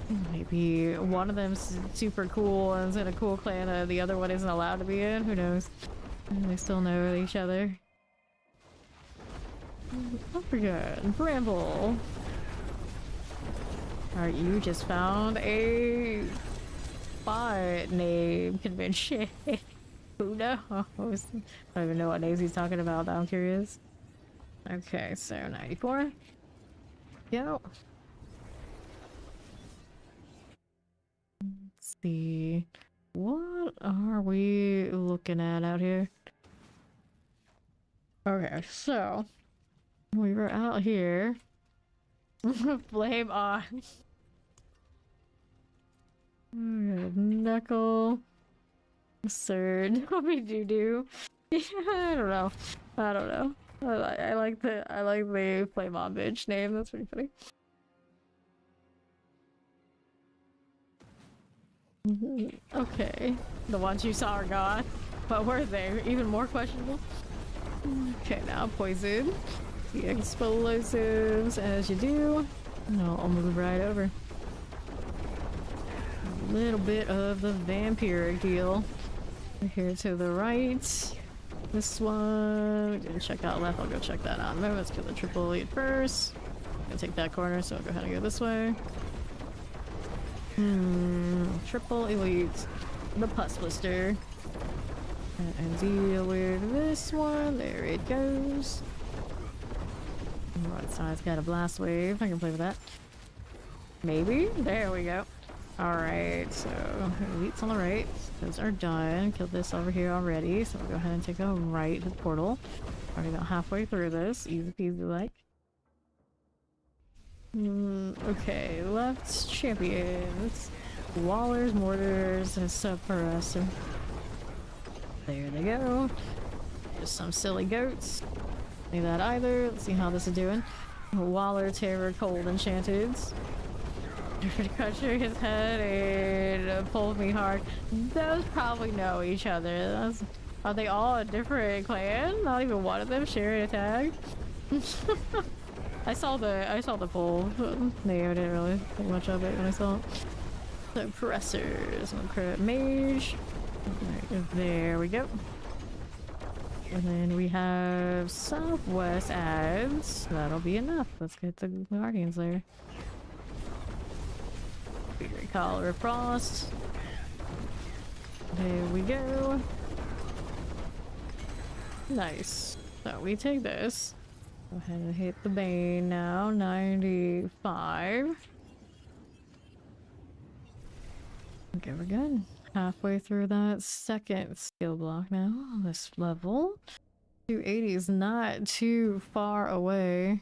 know. Maybe one of them's super cool and is in a cool clan and the other one isn't allowed to be in? Who knows? And they still know each other. Paragon, Bramble. Alright, you just found a bot name convention. Who knows? I don't even know what names he's talking about, I'm curious. Okay, so 94. Go. Let's see. What are we looking at out here? Okay, so we were out here. Flame on. Knuckle. Absurd. What we do? Yeah, I don't know. I don't know. I like the flame on bitch name. That's pretty funny. Okay, the ones you saw are gone. But were they? Even more questionable. Okay, now poison. The explosives as you do. No, I'll move right over. A little bit of the vampiric deal. Here to the right. This one. We didn't check out left. I'll go check that out in a moment. Let's kill the triple elite first. I'm gonna take that corner, so I'll go ahead and go this way. Triple elite. The pus blister. And deal with this one. There it goes. Right side's got a blast wave. I can play with that. Maybe. There we go. Alright, so elites on the right. Those are done. Killed this over here already. So we'll go ahead and take a right to the portal. Already about halfway through this. Easy peasy like. Okay, left champions. Wallers, mortars, and suppressor. There they go. Just some silly goats. Need that either. Let's see how this is doing. Waller, terror, cold, enchanted. Crunching his head and pulled me hard. Those probably know each other. Are they all a different clan? Not even one of them sharing a tag. I saw the poll. No, I didn't really think much of it when I saw it. Suppressors. Mage. Right, there we go. And then we have Southwest ads. That'll be enough. Let's get the Guardians there. Collar of Frost. There we go. Nice. So we take this. Go ahead and hit the Bane now. 95. Okay, we're good. Halfway through that second skill block now on this level. 280 is not too far away.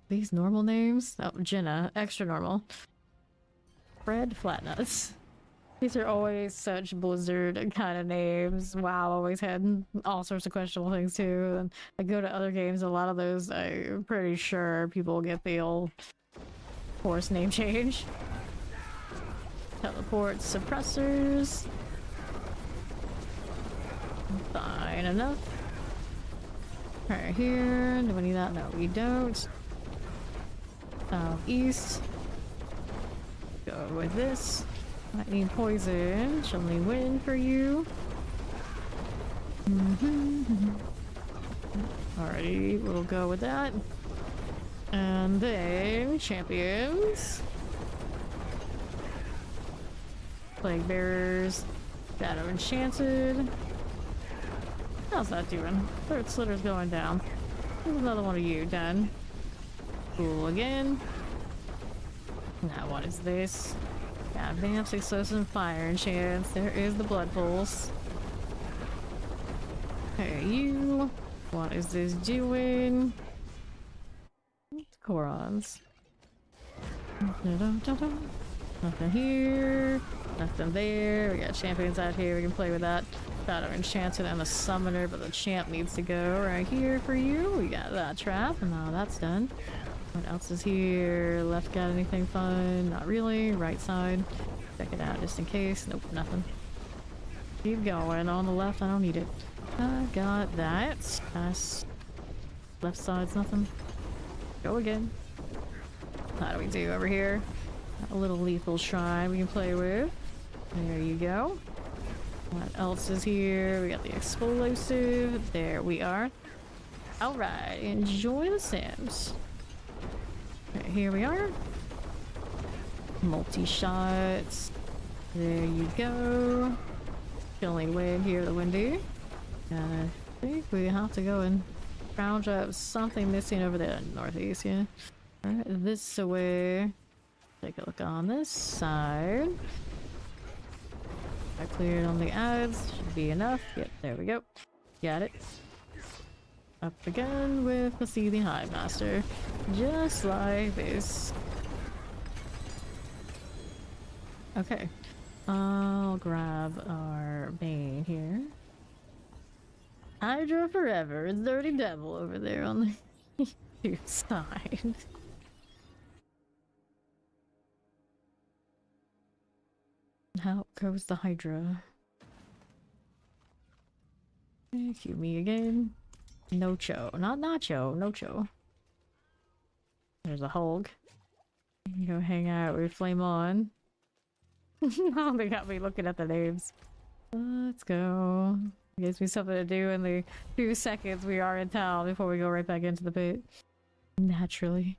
These normal names? Oh, Jenna. Extra normal. Fred Flatnuts. These are always such Blizzard kind of names. WoW always had all sorts of questionable things too. And I go to other games, a lot of those I'm pretty sure people get the old horse name change. Teleport suppressors. Fine enough. Right here. Do we need that? No, we don't. Southeast. Go with this. Might need poison. Chillin win for you. Alrighty, we'll go with that. And then champions. Plague Bearers. Shadow Enchanted. How's that doing? Third Slitter's going down. There's another one of you done. Cool again. Now what is this? Yeah, Advanced Explosive Fire Enchants. There is the Blood Pulse. Hey, you. What is this doing? Korons. Nothing here. Nothing there. We got champions out here. We can play with that. Shadow Enchanted and the Summoner, but the champ needs to go right here for you. We got that trap, and now that's done. What else is here? Left got anything fun? Not really. Right side. Check it out just in case. Nope, nothing. Keep going. On the left, I don't need it. I got that. Nice. Left side's nothing. Go again. How do we do over here? Got a little lethal shrine we can play with. There you go. What else is here? We got the explosive. There we are. Alright, enjoy the Sims. Okay, here we are. Multi-shots. There you go. Chillin wind here, the windy. And I think we have to go and round up something missing over there in the northeast, yeah. Alright, this way. Take a look on this side. I cleared on the ads. Should be enough. Yep, there we go. Got it. Up again with the Seething Hive Master. Just like this. Okay. I'll grab our Bane here. Hydra forever. Dirty Devil over there on the side. How goes the Hydra? Cue me again. Nocho. Not Nacho. Nocho. There's a Hulk. Go hang out with Flame On. Oh, they got me looking at the names. Let's go. Gives me something to do in the few seconds we are in town before we go right back into the pit. Naturally.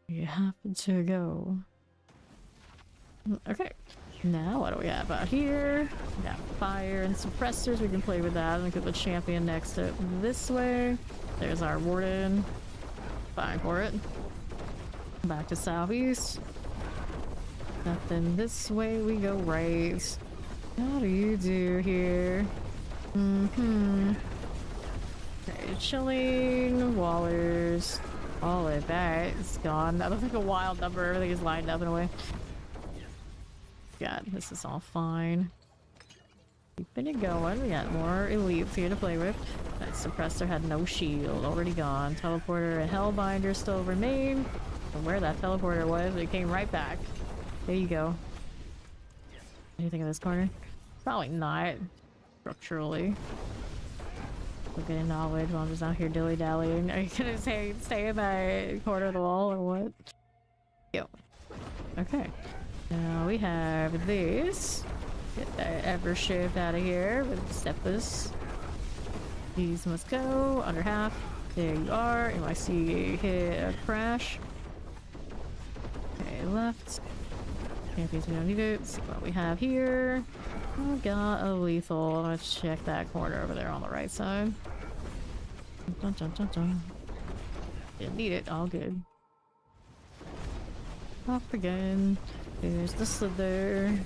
You happen to go. Okay. Now what do we have out here? We got fire and suppressors. We can play with that and get the champion next to it this way. There's our warden. Fine for it. Back to southeast. Nothing this way. We go right. What do you do here? Okay, Chillin, Wallers, all of that is gone. That looks like a wild number. Everything is lined up in a way. God, this is all fine. Keeping it going. We got more elites here to play with. That suppressor had no shield. Already gone. Teleporter and Hellbinder still remain. And where that teleporter was, it came right back. There you go. Anything in this corner? Probably not. Structurally. We'll get knowledge while I'm just out here dilly-dallying. Are you gonna stay in that corner of the wall or what? Yo. Okay. Now we have this. Get that ever shift out of here with Steppus. These must go under half. There you are. NYC hit a crash. Okay, left. Champions, we don't need it. Let's see what we have here. We got a lethal. Let's check that corner over there on the right side. Dun, dun, dun, dun. Didn't need it. All good. Off again. There's the slither.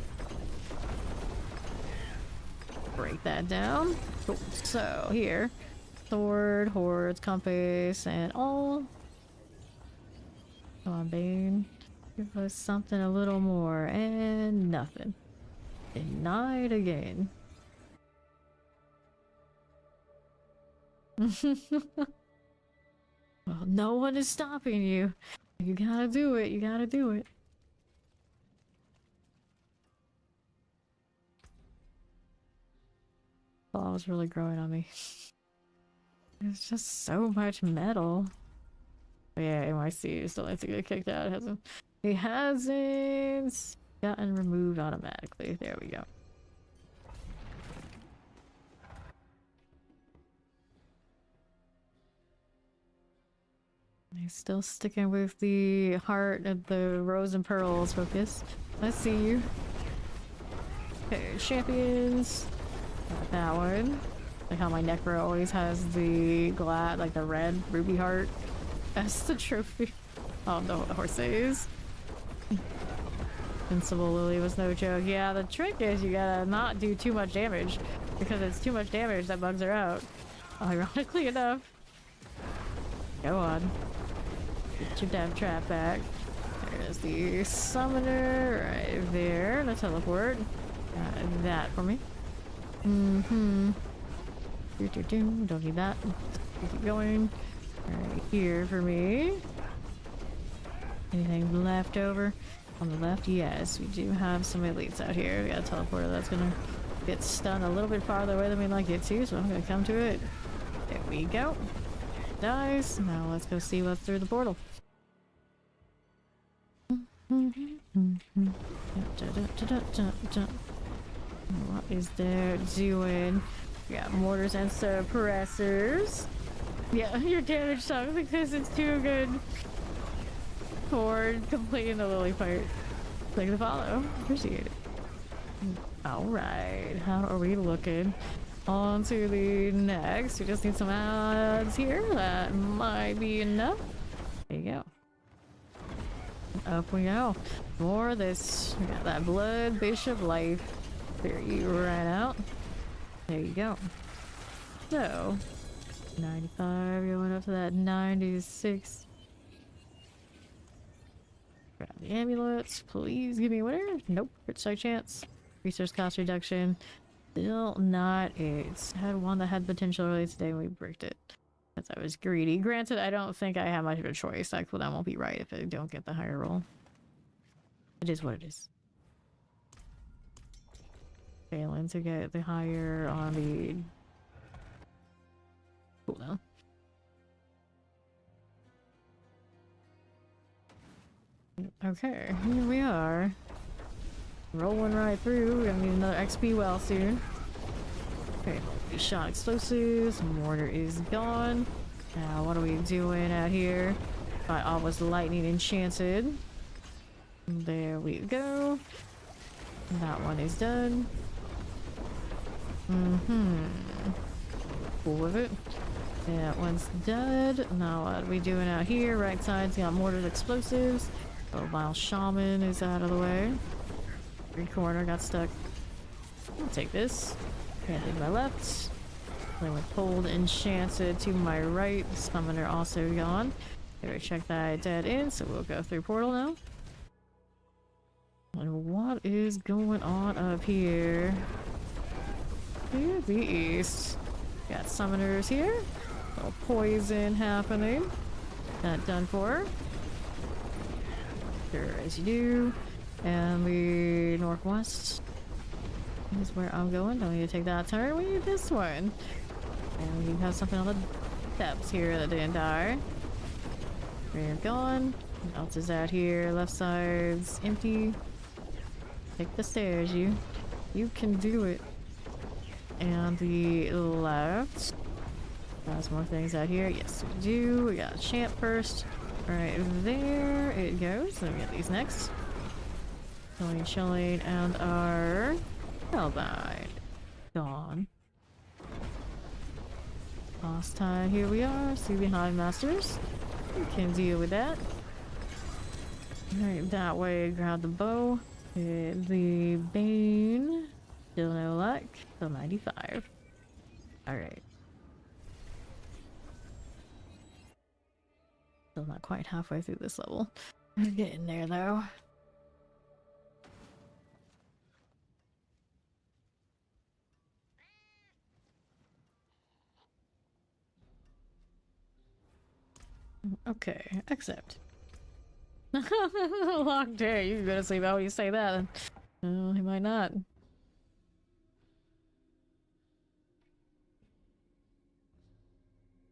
Break that down. Cool. So here, sword, hordes, compass, and all. Come on, Bane. Give us something a little more, and nothing. Denied again. Well, no one is stopping you. You gotta do it. You gotta do it. Oh, it's really growing on me. There's just so much metal. But yeah, NYC still needs to get kicked out. It hasn't gotten removed automatically. There we go. He's still sticking with the heart of the rose and pearls focus. I see you. Okay, champions. Got that one. Like how my Necro always has the glad, like the red ruby heart as the trophy. I don't know what the horse says. Invincible Lily was no joke. Yeah, the trick is you gotta not do too much damage, because it's too much damage that bugs her out. Ironically enough. Go on. Get your damn trap back. There's the summoner right there. The teleport. Got that for me. Mm-hmm. Don't need that. Keep going. Right here for me. Anything left over? On the left, yes, we do have some elites out here. We got a teleporter that's gonna get stunned a little bit farther away than we'd like it to, so I'm gonna come to it. There we go. Dies. Now let's go see what's through the portal. What is there doing? We got mortars and suppressors. Yeah, your damage sucks because it's too good for completing the lily part. Click the follow. Appreciate it. Alright, how are we looking? On to the next. We just need some ads here. That might be enough. There you go. Up we go. More of this. We got that blood bishop life. There you right out. There you go. So 95 going up to that 96. Grab the amulets. Please give me a winner. Nope. Crit strike chance. Resource cost reduction. Still not it. I had one that had potential early today and we bricked it. Because I was greedy. Granted, I don't think I have much of a choice. That cooldown won't be right if I don't get the higher roll. It is what it is. Failing to get the higher on the cooldown. Okay, here we are. Rolling right through. We're gonna need another XP well soon. Okay, shot explosives. Mortar is gone. Now, what are we doing out here? Got all was lightning enchanted. There we go. That one is done. Cool with it. That one's dead. Now, what are we doing out here? Right side's got mortars, explosives. Oh, Vile Shaman is out of the way. Green corner got stuck. I'll take this. Can't to my left. Then with Cold Enchanted to my right. Summoner also gone. Here, check that dead in, so we'll go through portal now. And what is going on up here? To the east. Got summoners here. A little poison happening. Not done for. Sure, as you do. And the northwest is where I'm going. Don't need to take that turn. We need this one. And we have something on the depths here that didn't die. We're gone. What else is out here? Left side's empty. Take the stairs, you. You can do it. And the left. Got some more things out here. Yes, we do. We got a champ first. Right there it goes. Let me get these next. Chillin, and our Spellbind. Gone. Last time, here we are. See behind masters. We can deal with that. Alright, that way, grab the bow. Hit the Bane. Still no luck. Still 95. Alright. Still not quite halfway through this level. We're getting there though. Okay, accept. Locked there. You can go to sleep. How would you say that? No, he might not.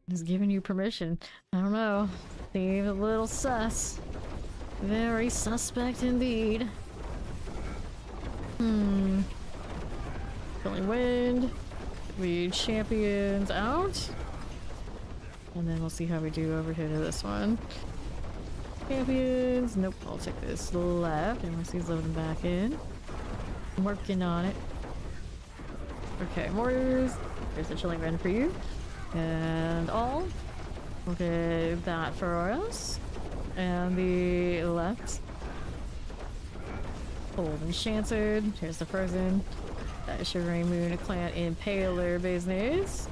He's giving you permission. I don't know. Seems a little sus. Very suspect indeed. Filling wind. Read champions out. And then we'll see how we do over here to this one. Champions. Nope, I'll take this left unless he's loading back in. I'm working on it. Okay, mortars. There's a chilling run for you. And all. Okay, that for us. And the left. Old Enchanted. Here's the Frozen. That is your Rain Moon Clan Impaler business.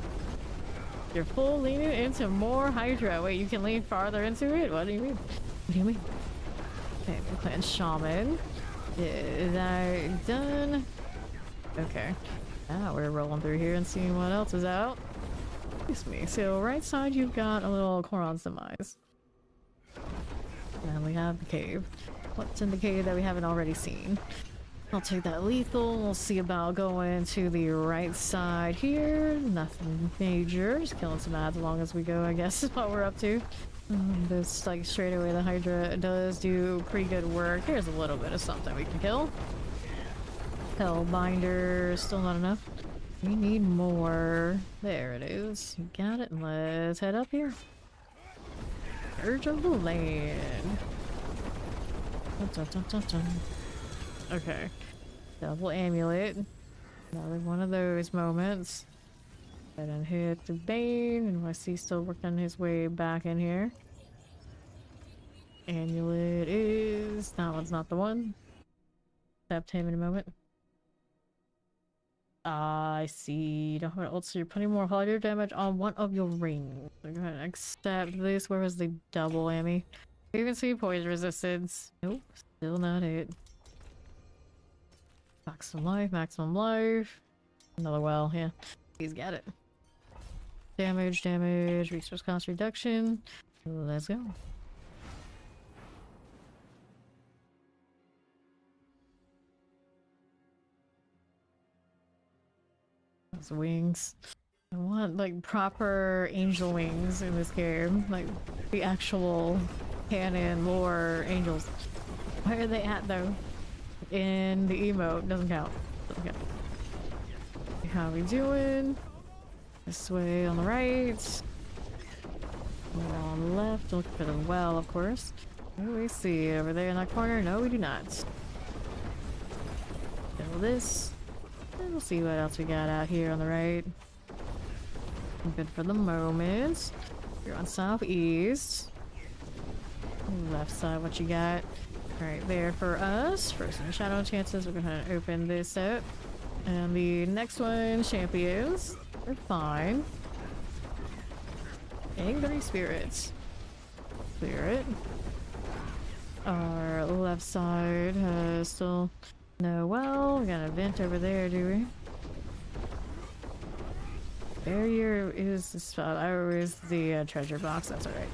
You're full leaning into more Hydra. Wait, you can lean farther into it? What do you mean? What do you mean? Okay, Clan Shaman. Is that done? Okay. Now we're rolling through here and seeing what else is out. Excuse me. So right side you've got a little Koron's Demise. And we have the cave. What's in the cave that we haven't already seen? I'll take that lethal. We'll see about going to the right side here. Nothing major. Just killing some ads as long as we go, I guess, is what we're up to. This, like, straight away, the Hydra does do pretty good work. Here's a little bit of something we can kill. Hellbinder, still not enough. We need more. There it is. You got it. Let's head up here. Urge of the Land. Dun, dun, dun, dun. Okay. Double amulet. Another one of those moments. And then hit the Bane, and I see still working his way back in here. Amulet is... that one's not the one. Accept him in a moment. I see. You don't have an ult, so you're putting more holiday damage on one of your rings. So go ahead and accept this. Where was the double ammy? You even see poison resistance. Nope, still not it. Maximum life, maximum life. Another well, yeah. He's got it. Damage, damage, resource cost reduction. Let's go. Those wings. I want like proper angel wings in this game. Like the actual canon lore angels. Where are they at though? In the emote. Doesn't count. Doesn't count. How we doing? This way on the right. More on the left. Look for the well, of course. What do we see over there in that corner? No, we do not. Kill this. And we'll see what else we got out here on the right. Good for the moment. You're on southeast. Left side, what you got? Right there for us. First in shadow chances. We're gonna open this up. And the next one, champions. They're fine. Angry spirits. Clear it. Our left side has still no well. We got a vent over there, do we? Barrier is the spot. Oh, is the treasure box. That's alright.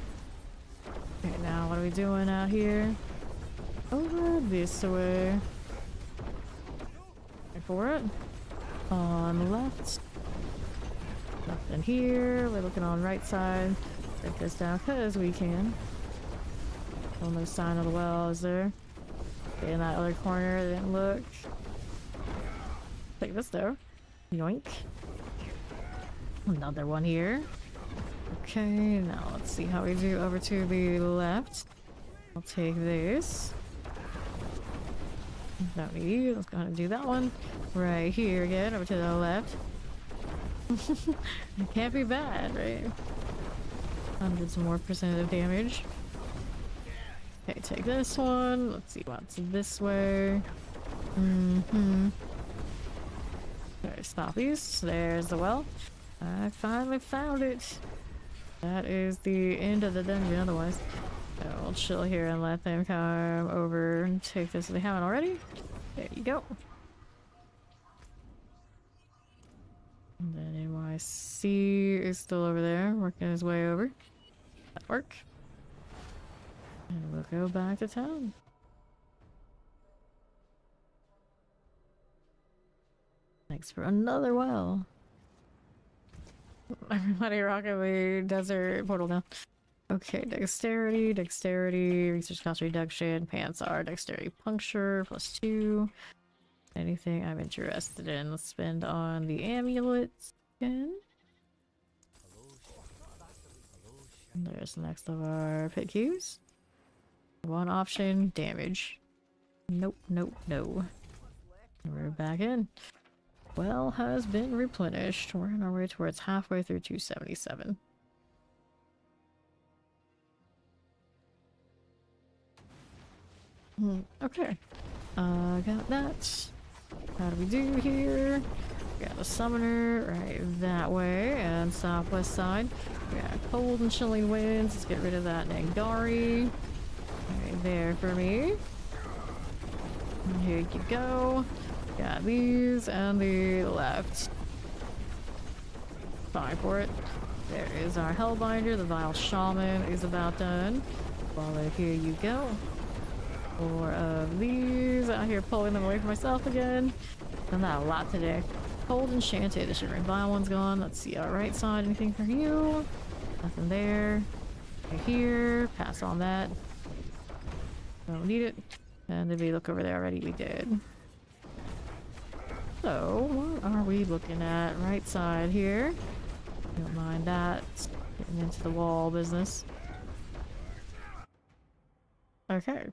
Okay, now what are we doing out here? Over this way. Wait for it. On the left. Nothing here. We're looking on right side. Break this down because we can. Oh, no sign of the well, is there? Okay, in that other corner, they didn't look. Take this though. Yoink. Another one here. Okay, now let's see how we do over to the left. I'll take this. Don't need you. Let's go ahead and do that one. Right here again, over to the left. It can't be bad, right? 100 some more percent of damage. Okay, take this one. Let's see what's this way. Okay, stop these. There's the well. I finally found it. That is the end of the dungeon otherwise. So we'll chill here and let them come over and take this if they haven't already. There you go. And then NYC is still over there, working his way over. That work. And we'll go back to town. Thanks for another well. Everybody rocking the desert portal now. Okay, dexterity, research cost reduction, pants are dexterity puncture, +2. Anything I'm interested in, let's spend on the amulets again. And there's the next of our pit cues. One option, damage. Nope, nope, no. We're back in. Well has been replenished. We're on our way towards halfway through 277. Okay. Got that. How do we do here? Got a summoner right that way and southwest side. We got cold and chilling winds. Let's get rid of that Nangari. Right there for me. And here you go. Got these and the left. Fine for it. There is our Hellbinder. The Vile Shaman is about done. Follow, here you go. 4 of these out here pulling them away from myself again. Done that a lot today. Cold Enchanted. The Shivering Vile one's gone. Let's see our right side. Anything for you? Nothing there. Right here. Pass on that. Don't need it. And did we look over there already? We did. So, what are we looking at? Right side here. Don't mind that. Getting into the wall business. Okay.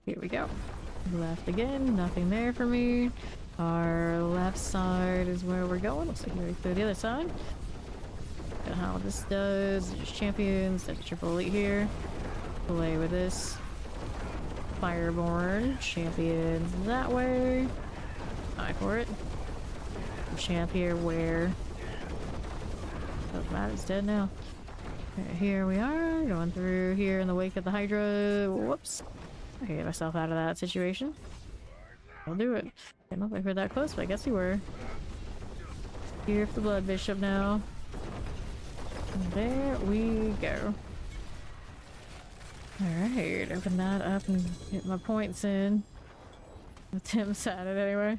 Here we go. Left again. Nothing there for me. Our left side is where we're going. Looks like we're through the other side. Got how this does. There's champions. There's triple elite here. Play with this. Fireborn. Champions that way. Eye for it. Champ here where? Doesn't matter, it's dead now. Okay, here we are, going through here in the wake of the Hydra. Whoops. I get myself out of that situation. I'll do it. I don't know if we're that close, but I guess we were. Here for the Blood Bishop now. And there we go. Alright, open that up and get my points in. Tim's at it anyway.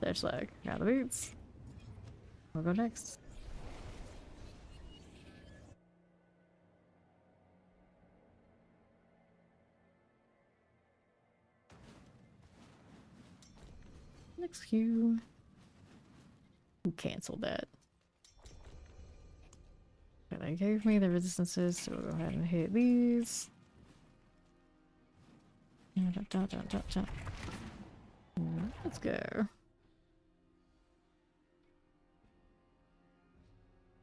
There's like, got the boots. We'll go next. Next queue. Who canceled that? But they gave me the resistances, so we'll go ahead and hit these. Let's go.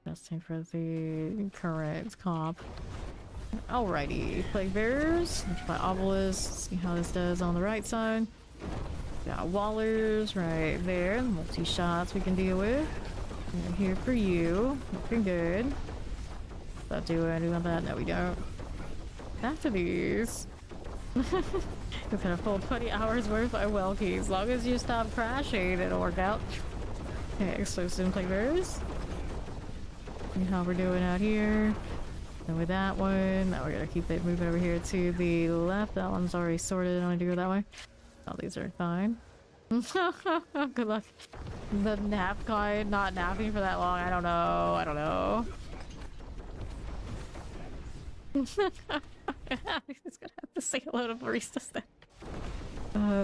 Testing for the current comp. Alrighty, Plague Bearers. Let's try Obelisk. See how this does on the right side. Got Wallers right there. Multi shots we can deal with. And here for you. Looking good. That do anything on that? No, we don't. Back to these. We're gonna pull 20 hours worth of well keys. As long as you stop crashing, it'll work out. Okay, explosive Plague Bearers. See how we're doing out here. And with that one, now we're gonna keep it moving over here to the left. That one's already sorted. I don't want to go that way. Oh, these are fine. Good luck. The nap guy not napping for that long. I don't know. I don't know. He's gonna have to say hello to baristas then.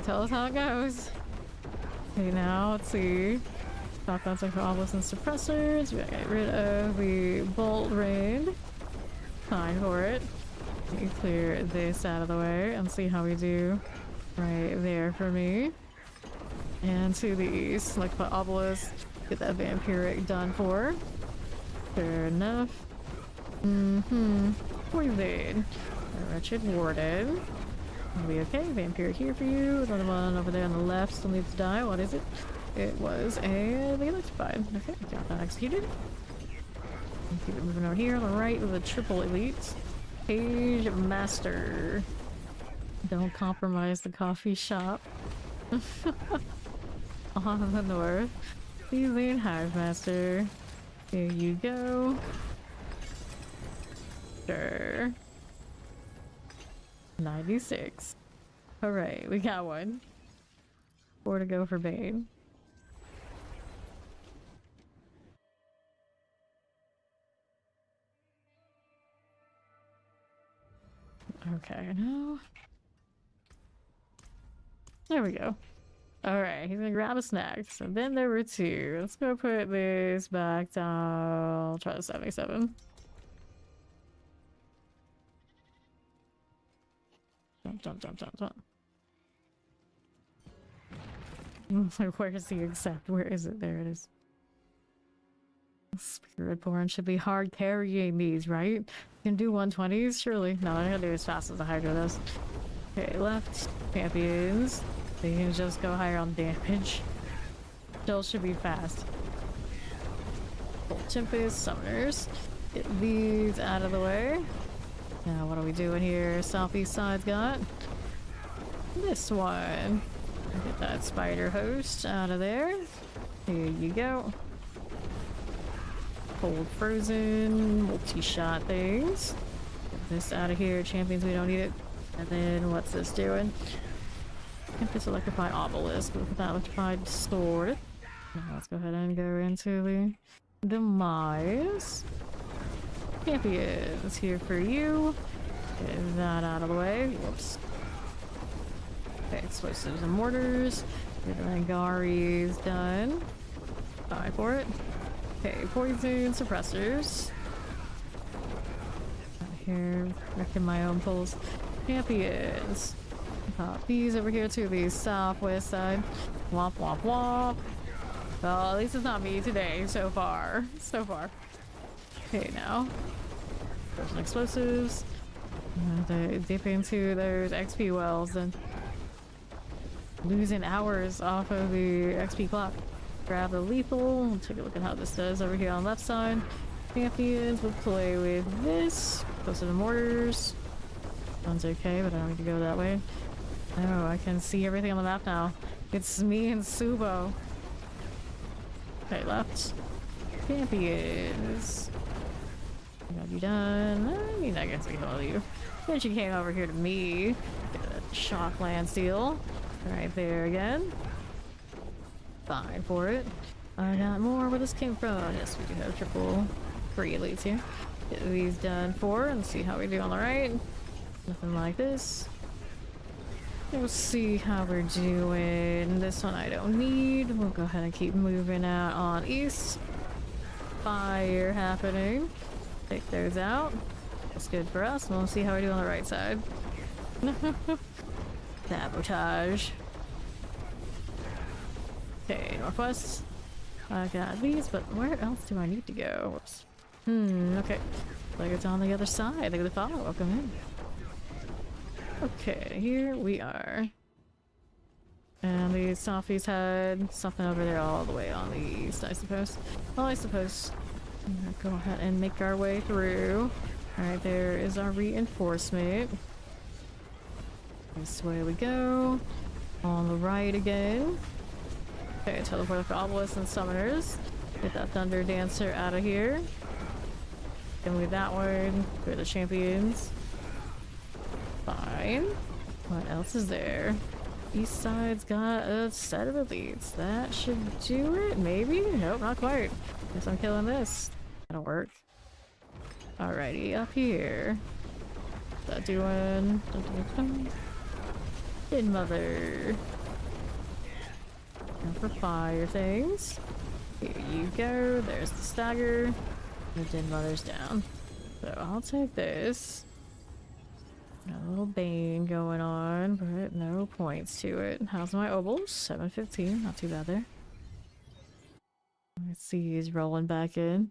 Tell us how it goes. Okay, now let's see. Stop bouncing for obelisks and suppressors. We gotta get rid of the bolt rain. Fine for it. You clear this out of the way and see how we do right there for me. And to the east, like the obelisk, get that vampiric done for. Fair enough. Poison. A wretched warden. It'll be okay. Vampire here for you. Another one over there on the left still needs to die. What is it? It was a electrified. Okay, got that executed. Keep it moving over here on the right with a triple elite. Page Master. Don't compromise the coffee shop. On the north. Pleasing Hive Master. Here you go. Sure. 96. Alright, we got one. 4 to go for Bane. Okay, now. There we go. Alright, he's gonna grab a snack. So then there were 2. Let's go put this back down. I'll try the 77. Jump. Where is the accept? Where is it? There it is. Spiritborn should be hard carrying these, right? You can do 120s, surely. No, I gotta do as fast as the Hydra does. Okay, left. Champions. They can just go higher on damage. Still should be fast. Full Tempest, Summoners. Get these out of the way. Now, what are we doing here? Southeast side's got this one. Get that spider host out of there. Here you go. Cold frozen, multi-shot things. Get this out of here. Champions, we don't need it. And then what's this doing? Tempest electrified obelisk with that electrified sword. Now let's go ahead and go into the demise. Champions here for you. Get that out of the way. Whoops. Okay, explosives and mortars. Get the Angaris done. Die for it. Okay, poison suppressors. Out here, wrecking my own pulls. Champions. Pop these over here to the southwest side. Womp womp womp. Well, at least it's not me today so far. Okay, now. There's some explosives. They dip into those XP wells and losing hours off of the XP clock. Grab the lethal. Take a look at how this does over here on the left side. Champions will play with this. Close to the mortars. One's okay, but I don't need to go that way. Oh, I can see everything on the map now. It's me and Subo. Okay, left. Champions. Got you done. I mean, I guess we can all you. Then she came over here to me. Get a shock land seal. Right there again. Fine for it. I got more where this came from. Yes, we do have triple 3 elites here. Get these done for and see how we do on the right. Nothing like this. We'll see how we're doing. This one I don't need. We'll go ahead and keep moving out on east. Fire happening. Take those out. That's good for us. We'll see how we do on the right side. Sabotage. Okay, northwest. I got these, but where else do I need to go? Whoops. Okay. Like it's on the other side. Look at the follow. Welcome in. Okay, here we are. And the softies had something over there all the way on the east, I suppose. Well, I suppose. Go ahead and make our way through. Alright, there is our reinforcement. This way we go. On the right again. Okay, teleport for obelisks and summoners. Get that thunder dancer out of here. Then we that one. For the champions. Fine. What else is there? East side's got a set of elites. That should do it, maybe? Nope, not quite. Guess I'm killing this. That'll work. Alrighty, up here. What's that doing? Din Mother. And for fire things. Here you go. There's the stagger. The Din Mother's down. So I'll take this. A little Bane going on, but no points to it. How's my obols? 715, not too bad there. Let's see, he's rolling back in.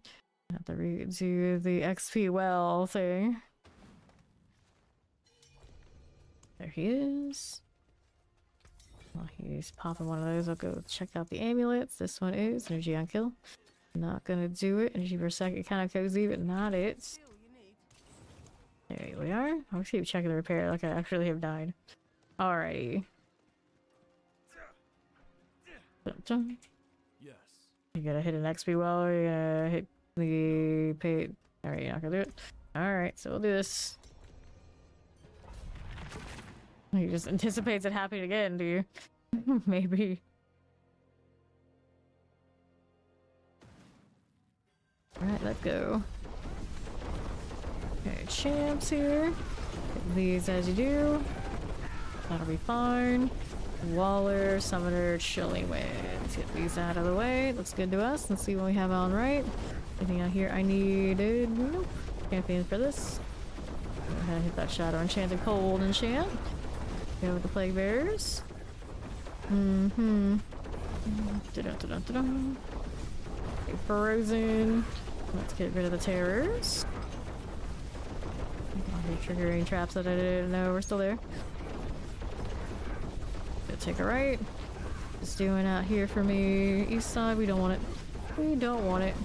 Have to redo the XP well thing. There he is. Well, he's popping one of those. I'll go check out the amulets. This one is energy on kill. Not gonna do it. Energy per second, kind of cozy, but not it. There we are. I'll keep checking the repair like I actually have died. Alrighty. Dun -dun. Yes. You gotta hit an XP well, or you gotta hit the paid. Alright, you're not gonna do it. Alright, so we'll do this. He just anticipates it happening again, do you? Maybe. Alright, let's go. Okay, champs here. Hit these as you do. That'll be fine. Waller, Summoner, Chillin wins. Get these out of the way. Looks good to us. Let's see what we have on right. Anything out here I needed? Nope. Champion for this. Go ahead and hit that Shadow Enchanted Cold Enchant. Go with the Plague Bearers. Da-dun-dun-dun-dun. Okay, Frozen. Let's get rid of the terrors. Triggering traps that I didn't know were still there. Gonna take a right. Just doing out here for me. East side, we don't want it. We don't want it.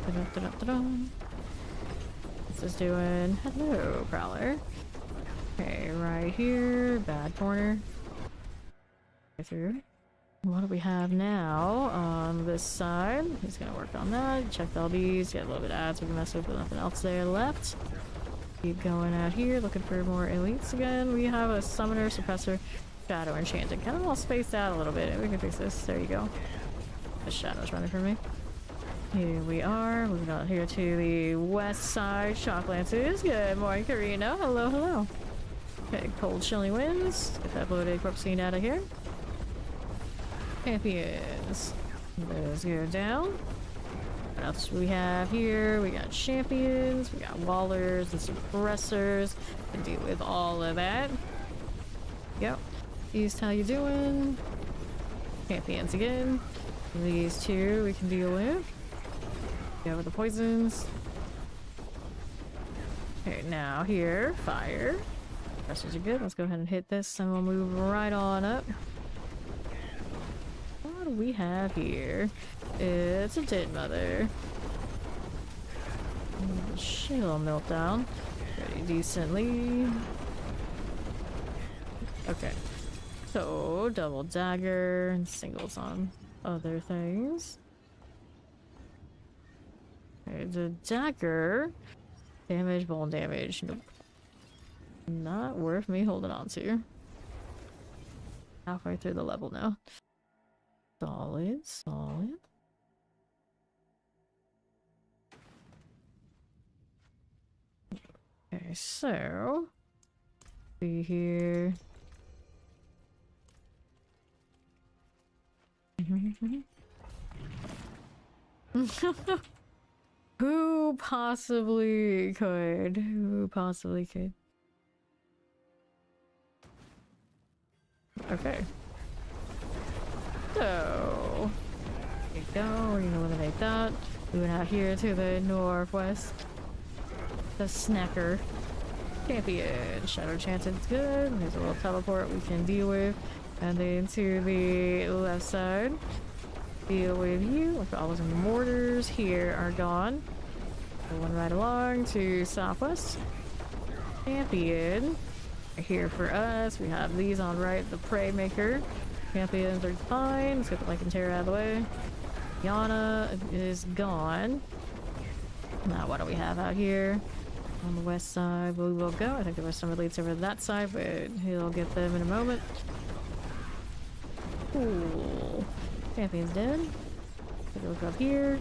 Da-dun-dun-dun-dun. This is doing hello, Prowler. Okay, right here, bad corner. Go through. What do we have now on this side? He's gonna work on that. Check the LBs, get a little bit of ads we can mess with, but nothing else there left. Keep going out here, looking for more elites again. We have a Summoner, Suppressor, Shadow Enchanted. Kind of all spaced out a little bit. We can fix this. There you go. The Shadow's running for me. Here we are. Moving on here to the west side. Shock Lances. Good morning, Karina. Hello, hello. Okay, Cold Chilling wins. Get that bloated corpse scene out of here. Champions. Those go down. What else do we have here? We got champions, we got wallers and suppressors. Can deal with all of that. Yep. East, how you doing? Champions again. These two we can deal with. Go with the poisons. Okay, now here, fire. Suppressors are good. Let's go ahead and hit this and we'll move right on up. What do we have here? It's a dead mother. She'll melt down pretty decently. Okay. So, double dagger and singles on other things. Okay, the dagger. Damage, bone damage. Nope. Not worth me holding on to. Halfway through the level now. Solid, solid. Okay, so see here. Who possibly could? Who possibly could? Okay. So, there you go, we can eliminate that. Moving out here to the northwest. The Snacker. Champion. Shadow Enchanted is good. There's a little teleport we can deal with. And then to the left side. Deal with you. Look, all those mortars here are gone. Going right along to southwest. Champion. Here for us. We have these on right. The Prey Maker. Champions are fine. Let's get the Lycan Terror out of the way. Yana is gone. Now, what do we have out here? On the west side, we will go. I think there were some elites over that side, but he'll get them in a moment. Cool. Champion's dead. Look up here.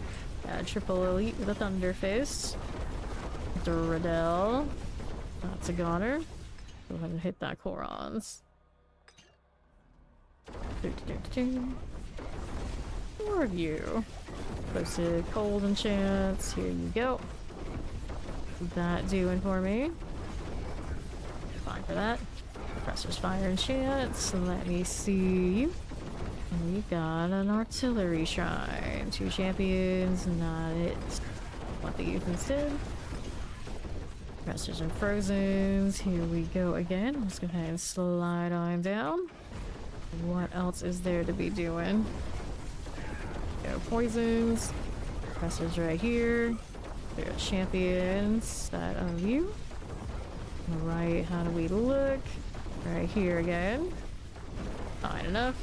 Triple elite with a Thunder Fist. Duradel. That's a goner. Go ahead and hit that Korons. More of you. Posted cold enchants. Here you go. That doing for me. fine for that. Professor's fire and chance. Let me see. We got an artillery shrine. 2 champions, not it. Want the youth instead. Professors and frozens. Here we go again. Let's go ahead and slide on down. What else is there to be doing? Go poisons. Professors right here. There are champions. That of you. Alright, how do we look? Right here again. Fine enough.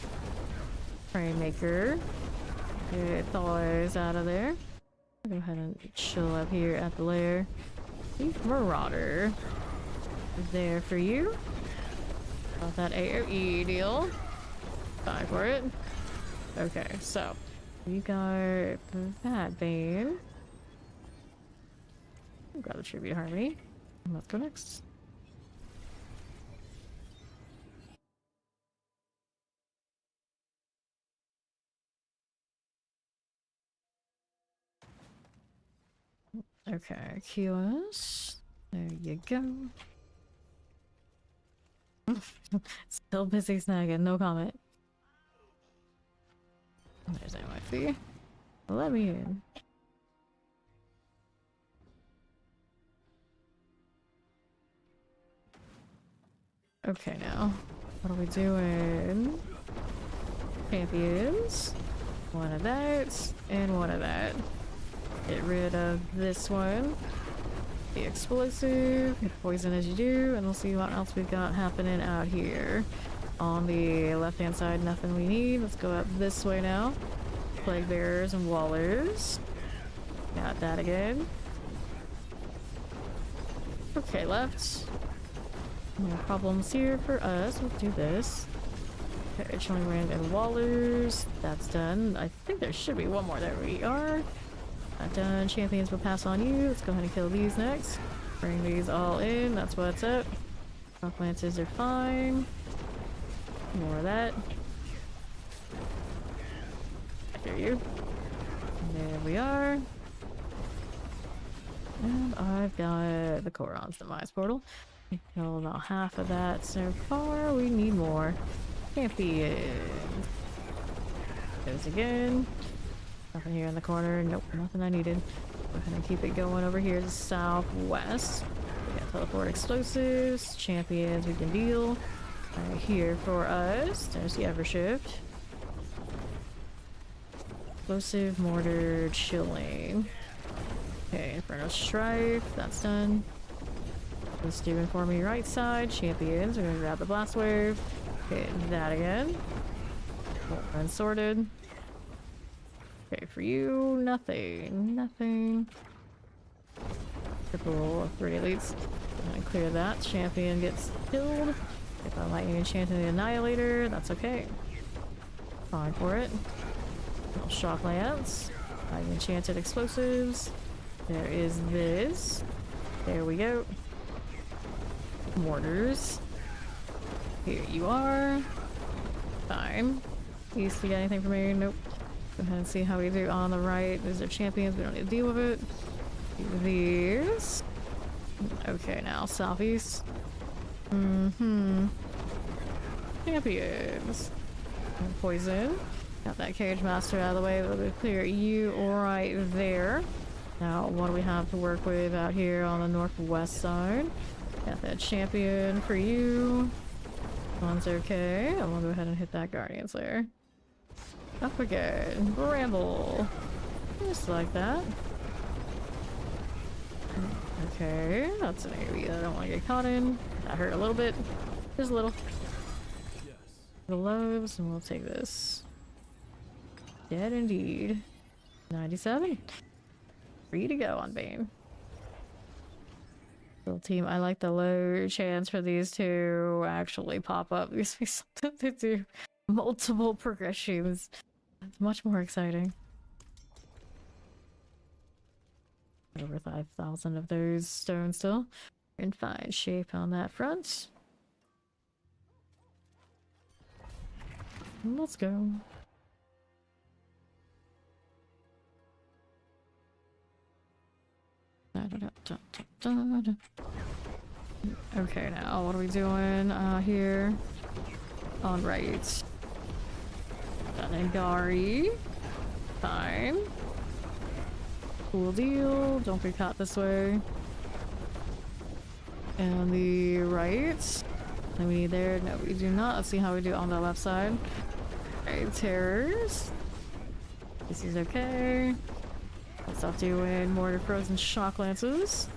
Rainmaker. Get Thaws out of there. Go ahead and chill up here at the lair. Marauder. There for you. Got that AoE deal. Fine for it. Okay, so we got that Bane. Grab the Tribute Harmony. Let's go next. Okay, QS. There you go. Still busy snagging, no comment. There's NYC. Let me in. Okay, now. What are we doing? Champions. One of that, and one of that. Get rid of this one. The explosive. Get poison as you do, and we'll see what else we've got happening out here. On the left-hand side, nothing we need. Let's go up this way now. Plague bearers and wallers. Got that again. Okay, left. No problems here for us. We'll do this. Okay, Chillin and wallers. That's done. I think there should be one more. There we are. Not done. Champions will pass on you. Let's go ahead and kill these next. Bring these all in. That's what's up. Rock lances are fine. More of that. I hear you. And there we are. And I've got the Koron's Demise Portal. We killed about half of that so far. We need more. Champions. Goes again. Nothing here in the corner. Nope, nothing I needed. Go ahead and keep it going over here to the southwest. We got teleport explosives. Champions we can deal. Right here for us. There's the Evershift. Explosive, mortar, chilling. Okay, Inferno Strife. That's done. Let's do for me right side. Champions. We're gonna grab the blast wave. Okay, that again. Unsorted. Okay, for you, nothing. Nothing. Triple 3 elites. Gonna clear that. Champion gets killed. If I lightning enchanted the Annihilator, that's okay. Fine for it. Little shock lance. Lightning enchanted explosives. There is this. There we go. Mortars. Here you are. Fine. East, you got anything for me? Nope. Go ahead and see how we do on the right. These are champions. We don't need to deal with it. These. Okay, now southeast. Champions. And poison. Got that cage master out of the way. We'll clear you right there. Now, what do we have to work with out here on the northwest side? Got that champion for you. One's okay. I'm gonna go ahead and hit that Guardian Slayer. Up again. Bramble. Just like that. Okay, that's an AoE that I don't want to get caught in. That hurt a little bit. Just a little. The loaves, and we'll take this. Dead indeed. 97. Free to go on Bane. Little team, I like the low chance for these to actually pop up. Gives me something to do. Multiple progressions. It's much more exciting. Over 5,000 of those stones still. In fine shape on that front. Let's go. Okay, now what are we doing here? On right. Got Nangari. Fine. Cool deal. Don't get caught this way. And the right. No, we need there. No, we do not. Let's see how we do on the left side. Alright, terrors. This is okay. Let's stop doing mortar frozen shock lances.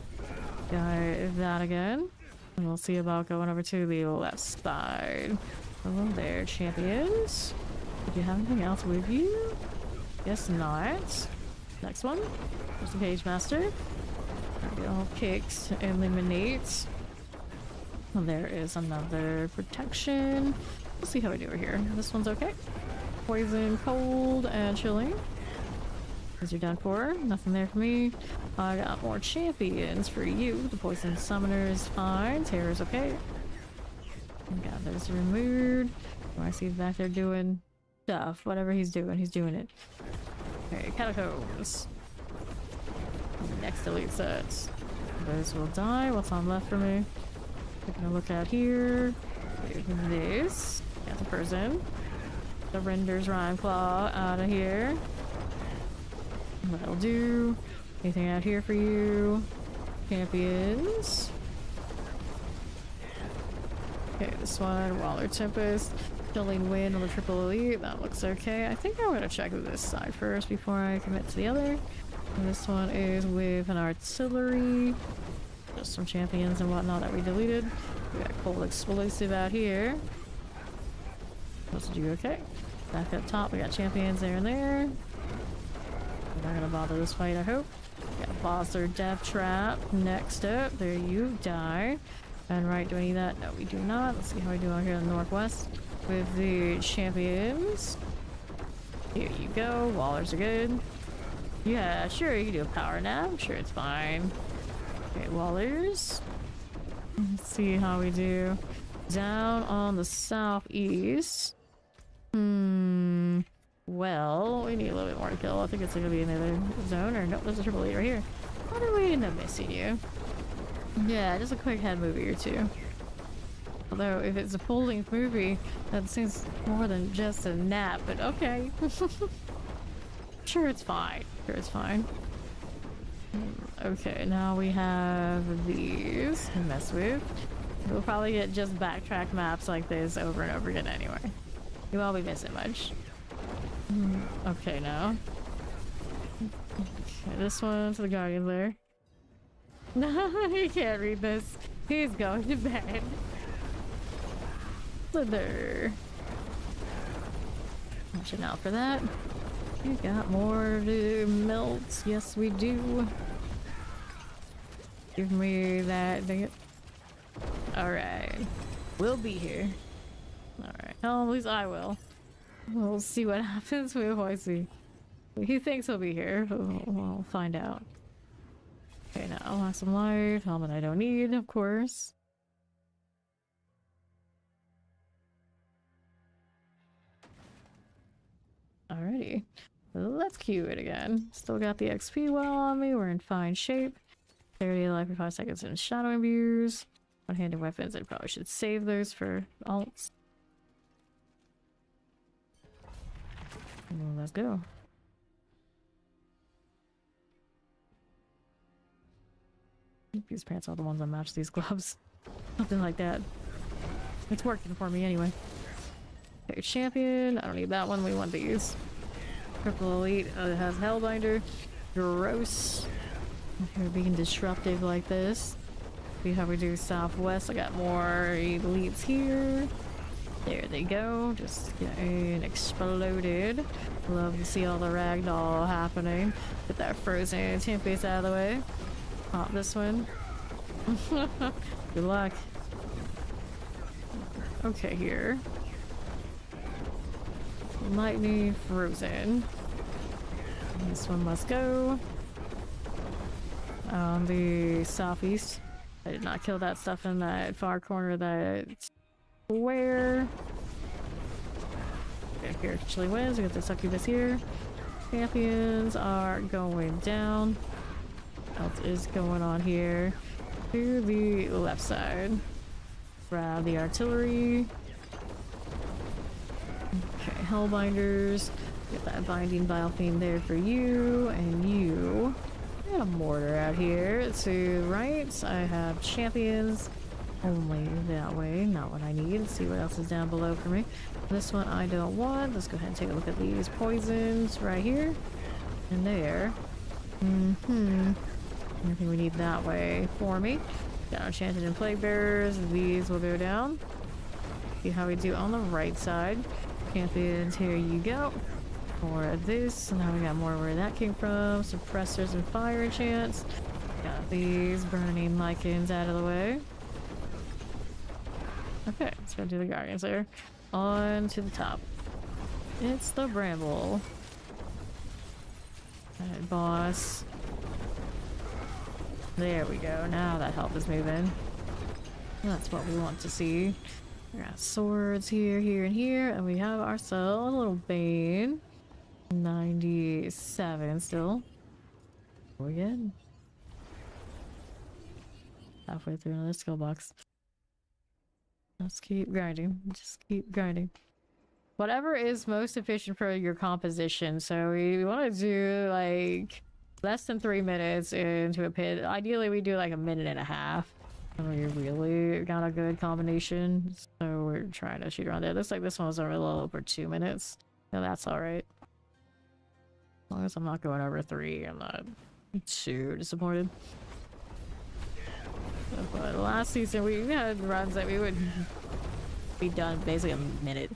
Got that again. And we'll see about going over to the left side. Hello there, champions. Did you have anything else with you? Guess not. Next one. There's the page master. All kicks, eliminate. Well, there is another protection. We'll see how we do over here. This one's okay. Poison, cold, and chilling. These are done for. Nothing there for me. I got more champions for you. The poison summoner is fine. Terror's okay. Got those removed. Oh, I see he's back there doing stuff. Whatever he's doing it. Okay, catacombs. Next elite set. Those will die. What's on left for me? Taking a look at here. This. Got the person. The renders rhyme claw out of here. That'll do. Anything out here for you? Champions. Okay, this one. Waller Tempest. Chillin Wind on the triple elite. That looks okay. I think I'm gonna check this side first before I commit to the other. And this one is with an artillery. Just some champions and whatnot that we deleted. We got cold explosive out here. Supposed to do okay. Back up top, we got champions there and there. We're not gonna bother this fight, I hope. Got a boss or death trap. Next up, there you die. And right, do I need that? No, we do not. Let's see how we do out here in the northwest with the champions. Here you go. Wallers are good. Yeah, sure, you can do a power nap. I'm sure it's fine. Okay, Wallers. Let's see how we do. Down on the southeast. Well, we need a little bit more to kill. I think it's gonna be another zone, or nope, there's a triple eight right here. How did we end up missing you? Yeah, just a quick head movie or two. Although, if it's a full-length movie, that seems more than just a nap, but okay. Sure, it's fine. Sure, it's fine. Okay, now we have these to mess with. We'll probably get just backtrack maps like this over and over again anyway. You won't be missing much. Okay, now. Okay, this one to the Guardian there. No, he can't read this. He's going to bed. Slither. Watching out for that. We got more to melt. Yes, we do. Give me that. Dang it. Alright. We'll be here. Alright. Oh, at least I will. We'll see what happens with Hoisey. He thinks he'll be here. We'll find out. Okay, now I'll have some life. Helmet I don't need, of course. Alrighty. Let's queue it again. Still got the XP well on me. We're in fine shape. 30 life for 5 seconds in shadow imbues. One-handed weapons. I probably should save those for alts. Well, let's go. These pants are the ones that match these gloves. Something like that. It's working for me anyway. Okay, champion. I don't need that one. We want these. Purple elite. It has Hellbinder. Gross. You're being disruptive like this. See how we do southwest. I got more elites here. There they go. Just getting exploded. Love to see all the ragdoll happening. Get that frozen Tempest out of the way. Pop this one. Good luck. Okay, here. Lightning frozen. This one must go. On the southeast. I did not kill that stuff in that far corner of that square. Okay, here actually wins. We got the succubus here. Champions are going down. What else is going on here? to the left side. Grab the artillery. Okay, Hellbinders. Get that binding vial theme there for you, and you. I got a mortar out here. To right, I have champions. Only that way, not what I need. Let's see what else is down below for me. This one I don't want. Let's go ahead and take a look at these poisons right here and there. Anything we need that way for me. Got enchanted and plague bearers. These will go down. See how we do on the right side. Champions, here you go. More of this. Now we got more where that came from. Suppressors and fire enchants. Got these burning lichens out of the way. Okay, let's go do the guardians there. On to the top. It's the bramble. Alright, boss. There we go. Now that help is moving. That's what we want to see. We got swords here, here, and here, and we have ourselves a little Bane. 97 still. We're good. Halfway through another skill box. Let's keep grinding. Just keep grinding. Whatever is most efficient for your composition. So we want to do like less than 3 minutes into a pit. Ideally we do like a minute and a half. And we really got a good combination. So we're trying to shoot around there. Looks like this one was a little over 2 minutes. No, that's alright. As long as I'm not going over 3, I'm not too disappointed. But last season we had runs that we would be done basically a minute.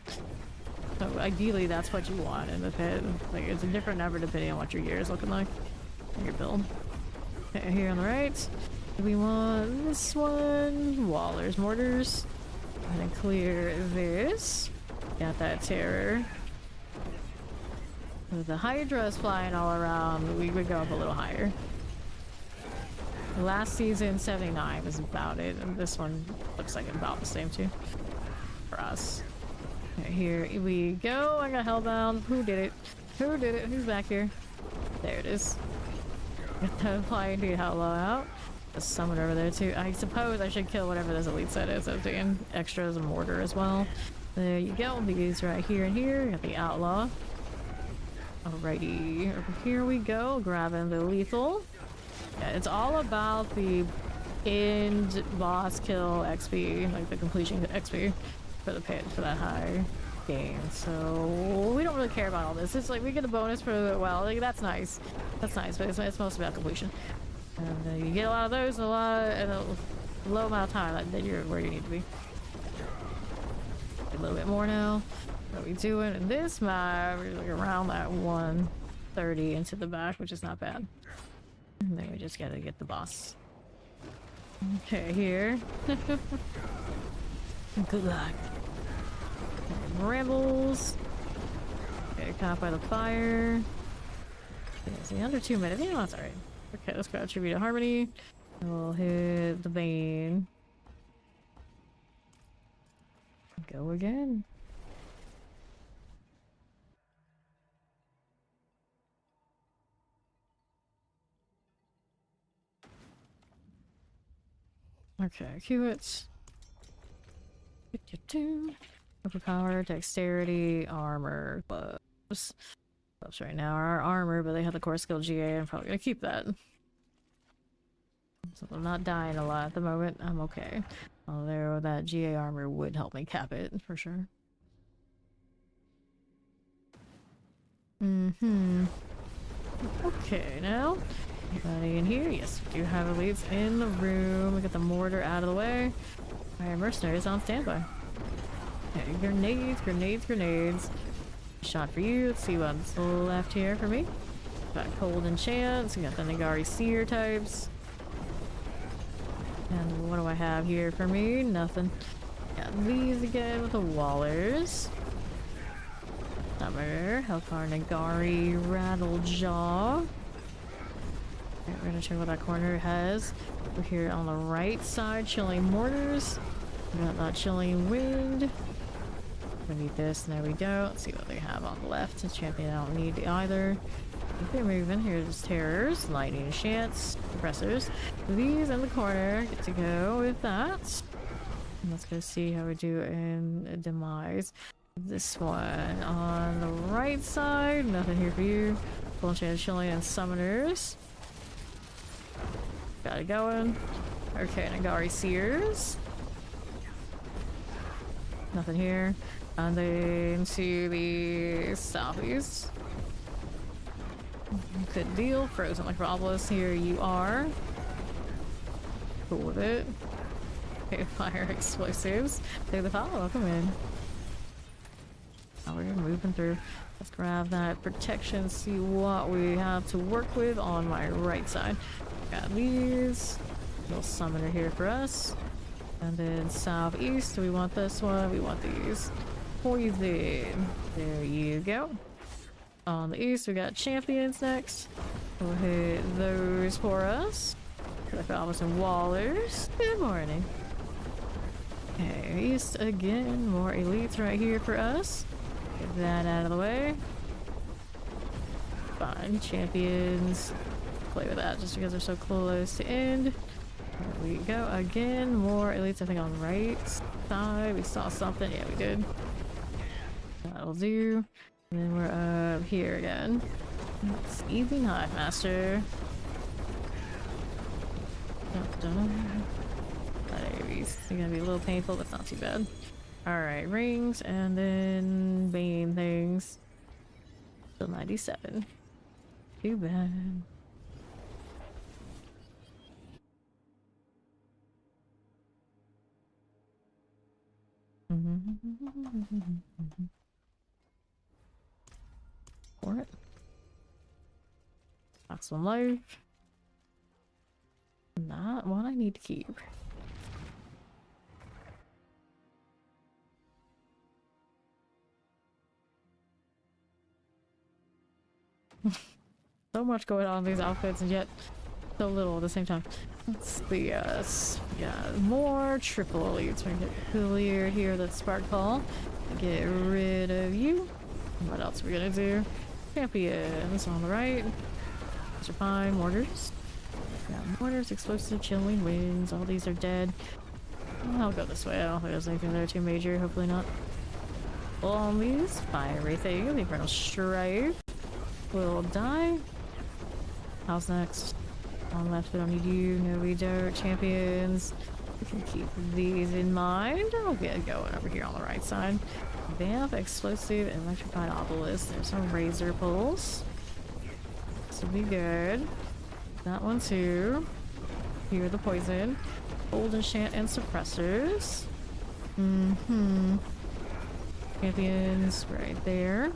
So ideally that's what you want in the pit. Like it's a different number depending on what your gear is looking like. Your build. Okay, here on the right. We want this one. Wallers, mortars. I'm gonna clear this. Got that terror. With the hydras flying all around, we would go up a little higher. Last season 79 was about it, and this one looks like about the same too for us. Okay, here we go. I got hellbound. Who did it? Who did it? Who's back here? There it is. Get the flying dude hell out. A summon over there too. I suppose I should kill whatever this elite set is. I'm taking extras and mortar as well. There you go. These right here and here. Got the outlaw. Alrighty, over here we go. Grabbing the lethal. Yeah, it's all about the end boss kill XP, like the completion XP for the pit for that high game. So we don't really care about all this. It's like we get a bonus for the like that's nice. That's nice, but it's mostly about completion. And you get a lot of those in a low amount of time. Then you're where you need to be. A little bit more now. What are we doing in this map? We're like around that 130 into the back, which is not bad. And then we just gotta get the boss. Okay, here. Good luck. Rebels. Okay, caught by the fire. Okay, under 2 minutes. Yeah, that's alright. Okay, let's go Tribute to Harmony. We'll hit the Bane. Go again. Okay, cue it. Overpower, dexterity, armor, gloves. Gloves right now are armor, but they have the core skill GA. I'm probably gonna keep that. So I'm not dying a lot at the moment. I'm okay. Although that GA armor would help me cap it for sure. Okay, now. Anybody in here? Yes, we do have elites in the room. We got the mortar out of the way. Alright, mercenaries on standby. Okay, grenades, grenades, grenades. Shot for you. Let's see what's left here for me. Got cold enchants. We got the Nagari seer types. And what do I have here for me? Nothing. Got these again with the wallers. Summer, Hellcar, Nagari, Rattlejaw. Okay, we're gonna check what that corner has. We're here on the right side, Chilling Mortars. We got that Chilling Wind. We need this, and there we go. Let's see what they have on the left. The champion I don't need either. If they're moving, here's terrors, lightning chants, suppressors. These in the corner get to go with that. And let's go see how we do in demise. This one on the right side, nothing here for you. Full enchanted Chillin and summoners. Got it going. Okay, Nagari Seers. Nothing here. And then to the southeast. Good deal. Frozen Necropolis, here you are. Cool with it. Okay, fire explosives. Take the follow, welcome in. Now we're moving through. Let's grab that protection, see what we have to work with on my right side. Got these. Little summoner here for us. And then southeast, do we want this one? We want these. Poison. There you go. On the east, we got champions next. We'll hit those for us. Like Alvis and Wallers. Good morning. Okay, east again. More elites right here for us. Get that out of the way. Fine, champions. Play with that just because they're so close to end. There we go. Again, more elites, I think, on the right side. We saw something. Yeah, we did. That'll do. And then we're up here again. It's Evening Hive Master. It's gonna be a little painful, but not too bad. Alright, rings and then Bane things. Still 97. Too bad. For it. Maximum life. Not what I need to keep. So much going on in these outfits and yet so little at the same time. Let's see, yeah, more triple elites. We're gonna get cleared here, that spark call. Get rid of you. What else are we gonna do? Champions on the right. These are fine. Mortars. Got mortars, explosive, chilling winds. All these are dead. I'll go this way. I don't think there's anything there too major. Hopefully not. On these, fiery thing. The Infernal Strife will die. How's next? On left, we don't need you. No, we don't. Champions. We can keep these in mind. I'll get going over here on the right side. Vamp, explosive, electrified obelisk. There's some razor pulls. This will be good. That one too. Here are the poison. Old enchant and suppressors. Champions right there.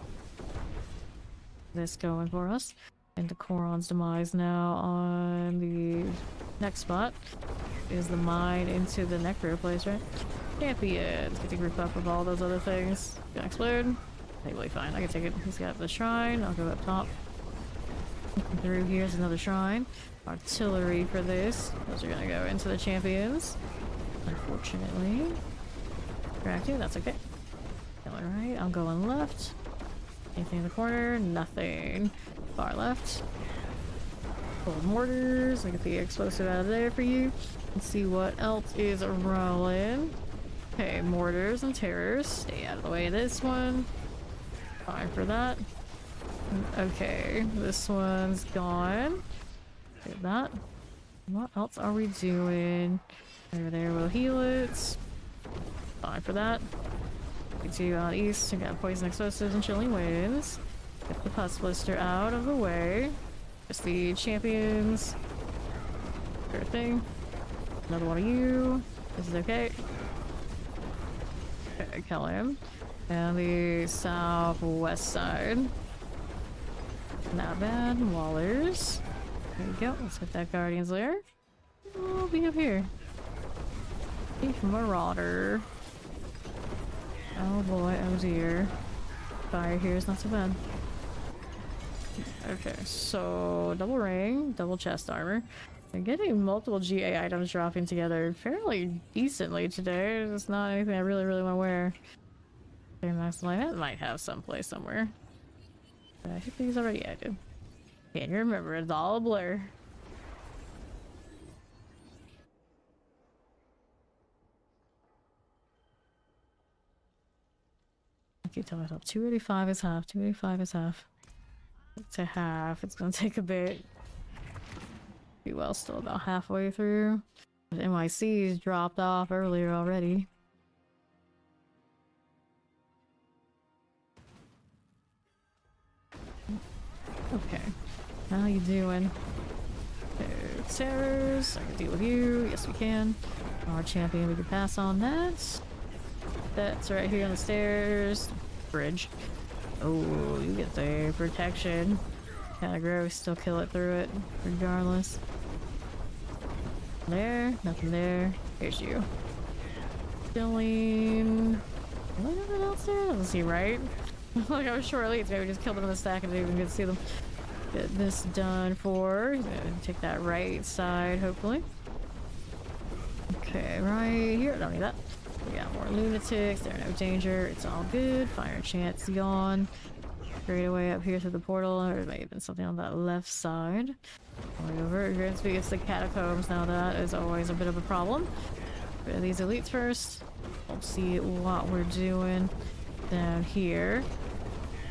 This going for us. Into Coron's demise now on the next spot. Is the mine into the necro place, right? Champions. Get to group up with all those other things. Gonna explode. Totally fine. I can take it. He's got the shrine. I'll go up top. Through here's another shrine. Artillery for this. Those are gonna go into the champions. Unfortunately. Distracted. That's okay. Going right. I'm going left. Anything in the corner? Nothing. Far left. Cold mortars. I get the explosive out of there for you. Let's see what else is rolling. Okay, mortars and terrors. Stay out of the way of this one. Fine for that. Okay, this one's gone. Get that. What else are we doing? Over there, we'll heal it. Fine for that. Get you on east. We got poison explosives and chilling winds. Get the pus blister out of the way. Just the champions. Sure thing. Another one of you. This is okay. Okay, kill him. And the southwest side. Not bad. Wallers. There we go. Let's hit that Guardian's Lair. We'll be up here. Thief Marauder. Oh boy, oh dear. Fire here is not so bad. Okay, so double ring, double chest armor. I'm getting multiple GA items dropping together fairly decently today. It's not anything I really want to wear. Very nice line. It might have someplace somewhere. I hit these already. Yeah, I did. Can't remember. It's all a blur. I keep telling myself 285 is half. 285 is half. To half. It's gonna take a bit. Be well, still about halfway through. The NYC's dropped off earlier already. Okay, how you doing? Terrors, I can deal with you. Yes, we can. Our champion, we can pass on that. That's right here on the stairs. Bridge. Oh, you get the protection. Kinda gross, still kill it through it, regardless. There, nothing there. Here's you. Chillin. Anything else there? Doesn't seem right. Like I was short elites, maybe just killed them in the stack and didn't even get to see them. Get this done for. Take that right side, hopefully. Okay, right here. Don't need that. We got more lunatics. They're no danger. It's all good. Fire chance gone. Straight away up here through the portal. There may have been something on that left side. Going over. Grand speed, it's the catacombs now. That is always a bit of a problem. Rid of these elites first. We'll see what we're doing down here.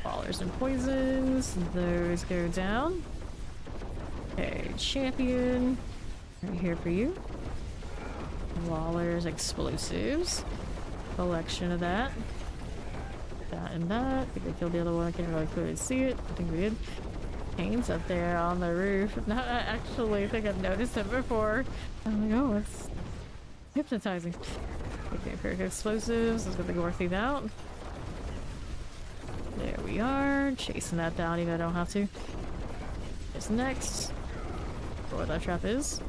Ballers and poisons. Those go down. Okay, champion. Right here for you. Wallers, explosives. Collection of that. That and that. I think we killed the other one. I can't really clearly see it. I think we did. Kane's up there on the roof. Not actually, I think I've noticed it before. I'm like, oh, it's hypnotizing. Okay, perfect explosives. Let's get the gore thief out. There we are. Chasing that down, even though I don't have to. What's next? Where that trap is.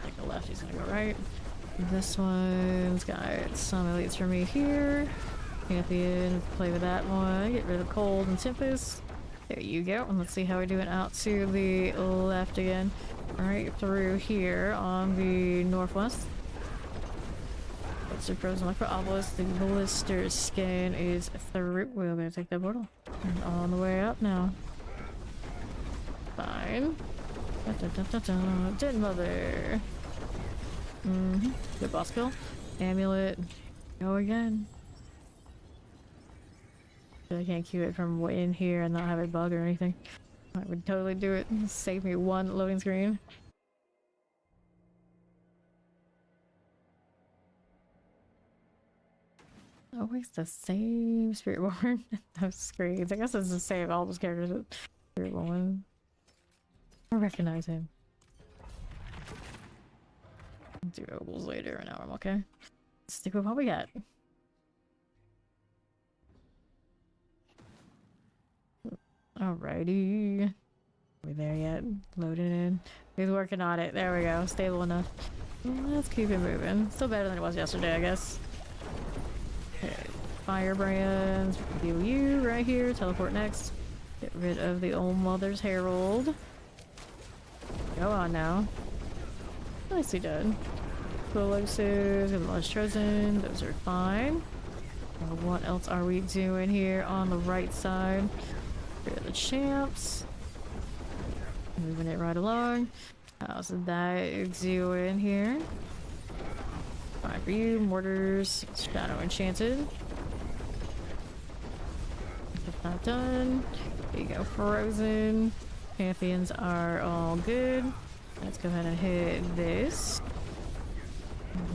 Take the left, he's gonna go right. This one's got some elites for me here. Champion, play with that one. Get rid of Cold and Tempest. There you go. And let's see how we're doing out to the left again. Right through here on the northwest. What's the frozen Necropolis? The blister skin is through. We're gonna take that portal. And on the way up now. Fine. Dead mother. Good boss kill. Amulet. Go again. I can't queue it from way in here and not have it bug or anything. I would totally do it. Save me one loading screen. Always the same Spiritborn. Those screens. I guess it's the same all those characters with Spiritborn. I recognize him. I'll do ovals later and now I'm okay. Stick with what we got. Alrighty. Are we there yet? Loading in. He's working on it. There we go. Stable enough. Let's keep it moving. Still better than it was yesterday, I guess. Okay. Firebrands. Deal you right here. Teleport next. Get rid of the old mother's herald. Go on now. Nicely done. Explosives and Lush Chosen. Those are fine. What else are we doing here on the right side? Rid of the champs. Moving it right along. How's that doing here? Fine for you. Mortars. Shadow Enchanted. Get that done. There you go. Frozen. Champions are all good. Let's go ahead and hit this.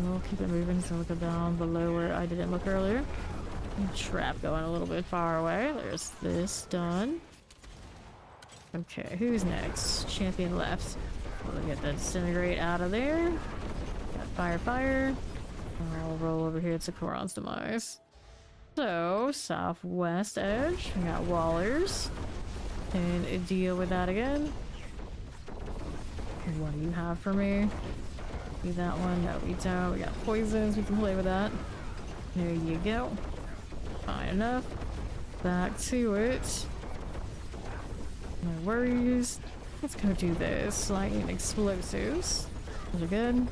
We'll keep it moving so we'll go down below where I didn't look earlier. Trap going a little bit far away. There's this done. Okay, who's next? Champion left. We'll get that disintegrate out of there. Got fire. I'll roll over here to Koron's demise. So, southwest edge. We got Wallers. And deal with that again. What do you have for me? See that one? No, we don't. We got poisons. We can play with that. There you go. Fine enough. Back to it. No worries. Let's go do this. Lightning explosives. Those are good.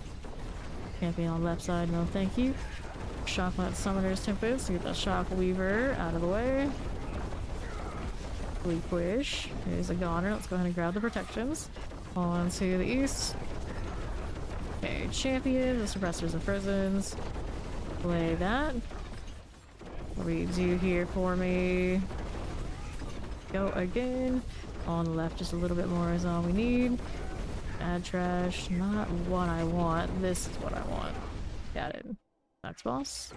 Champion on the left side. No, thank you. Shocklet Summoner's Tempest. Get that Shock Weaver out of the way. Relinquish. There's a goner. Let's go ahead and grab the protections. On to the east. Okay, champion. The suppressors and prisons. Play that. What do we do here for me? Go again. On the left, just a little bit more is all we need. Add trash. Not what I want. This is what I want. Got it. Next boss.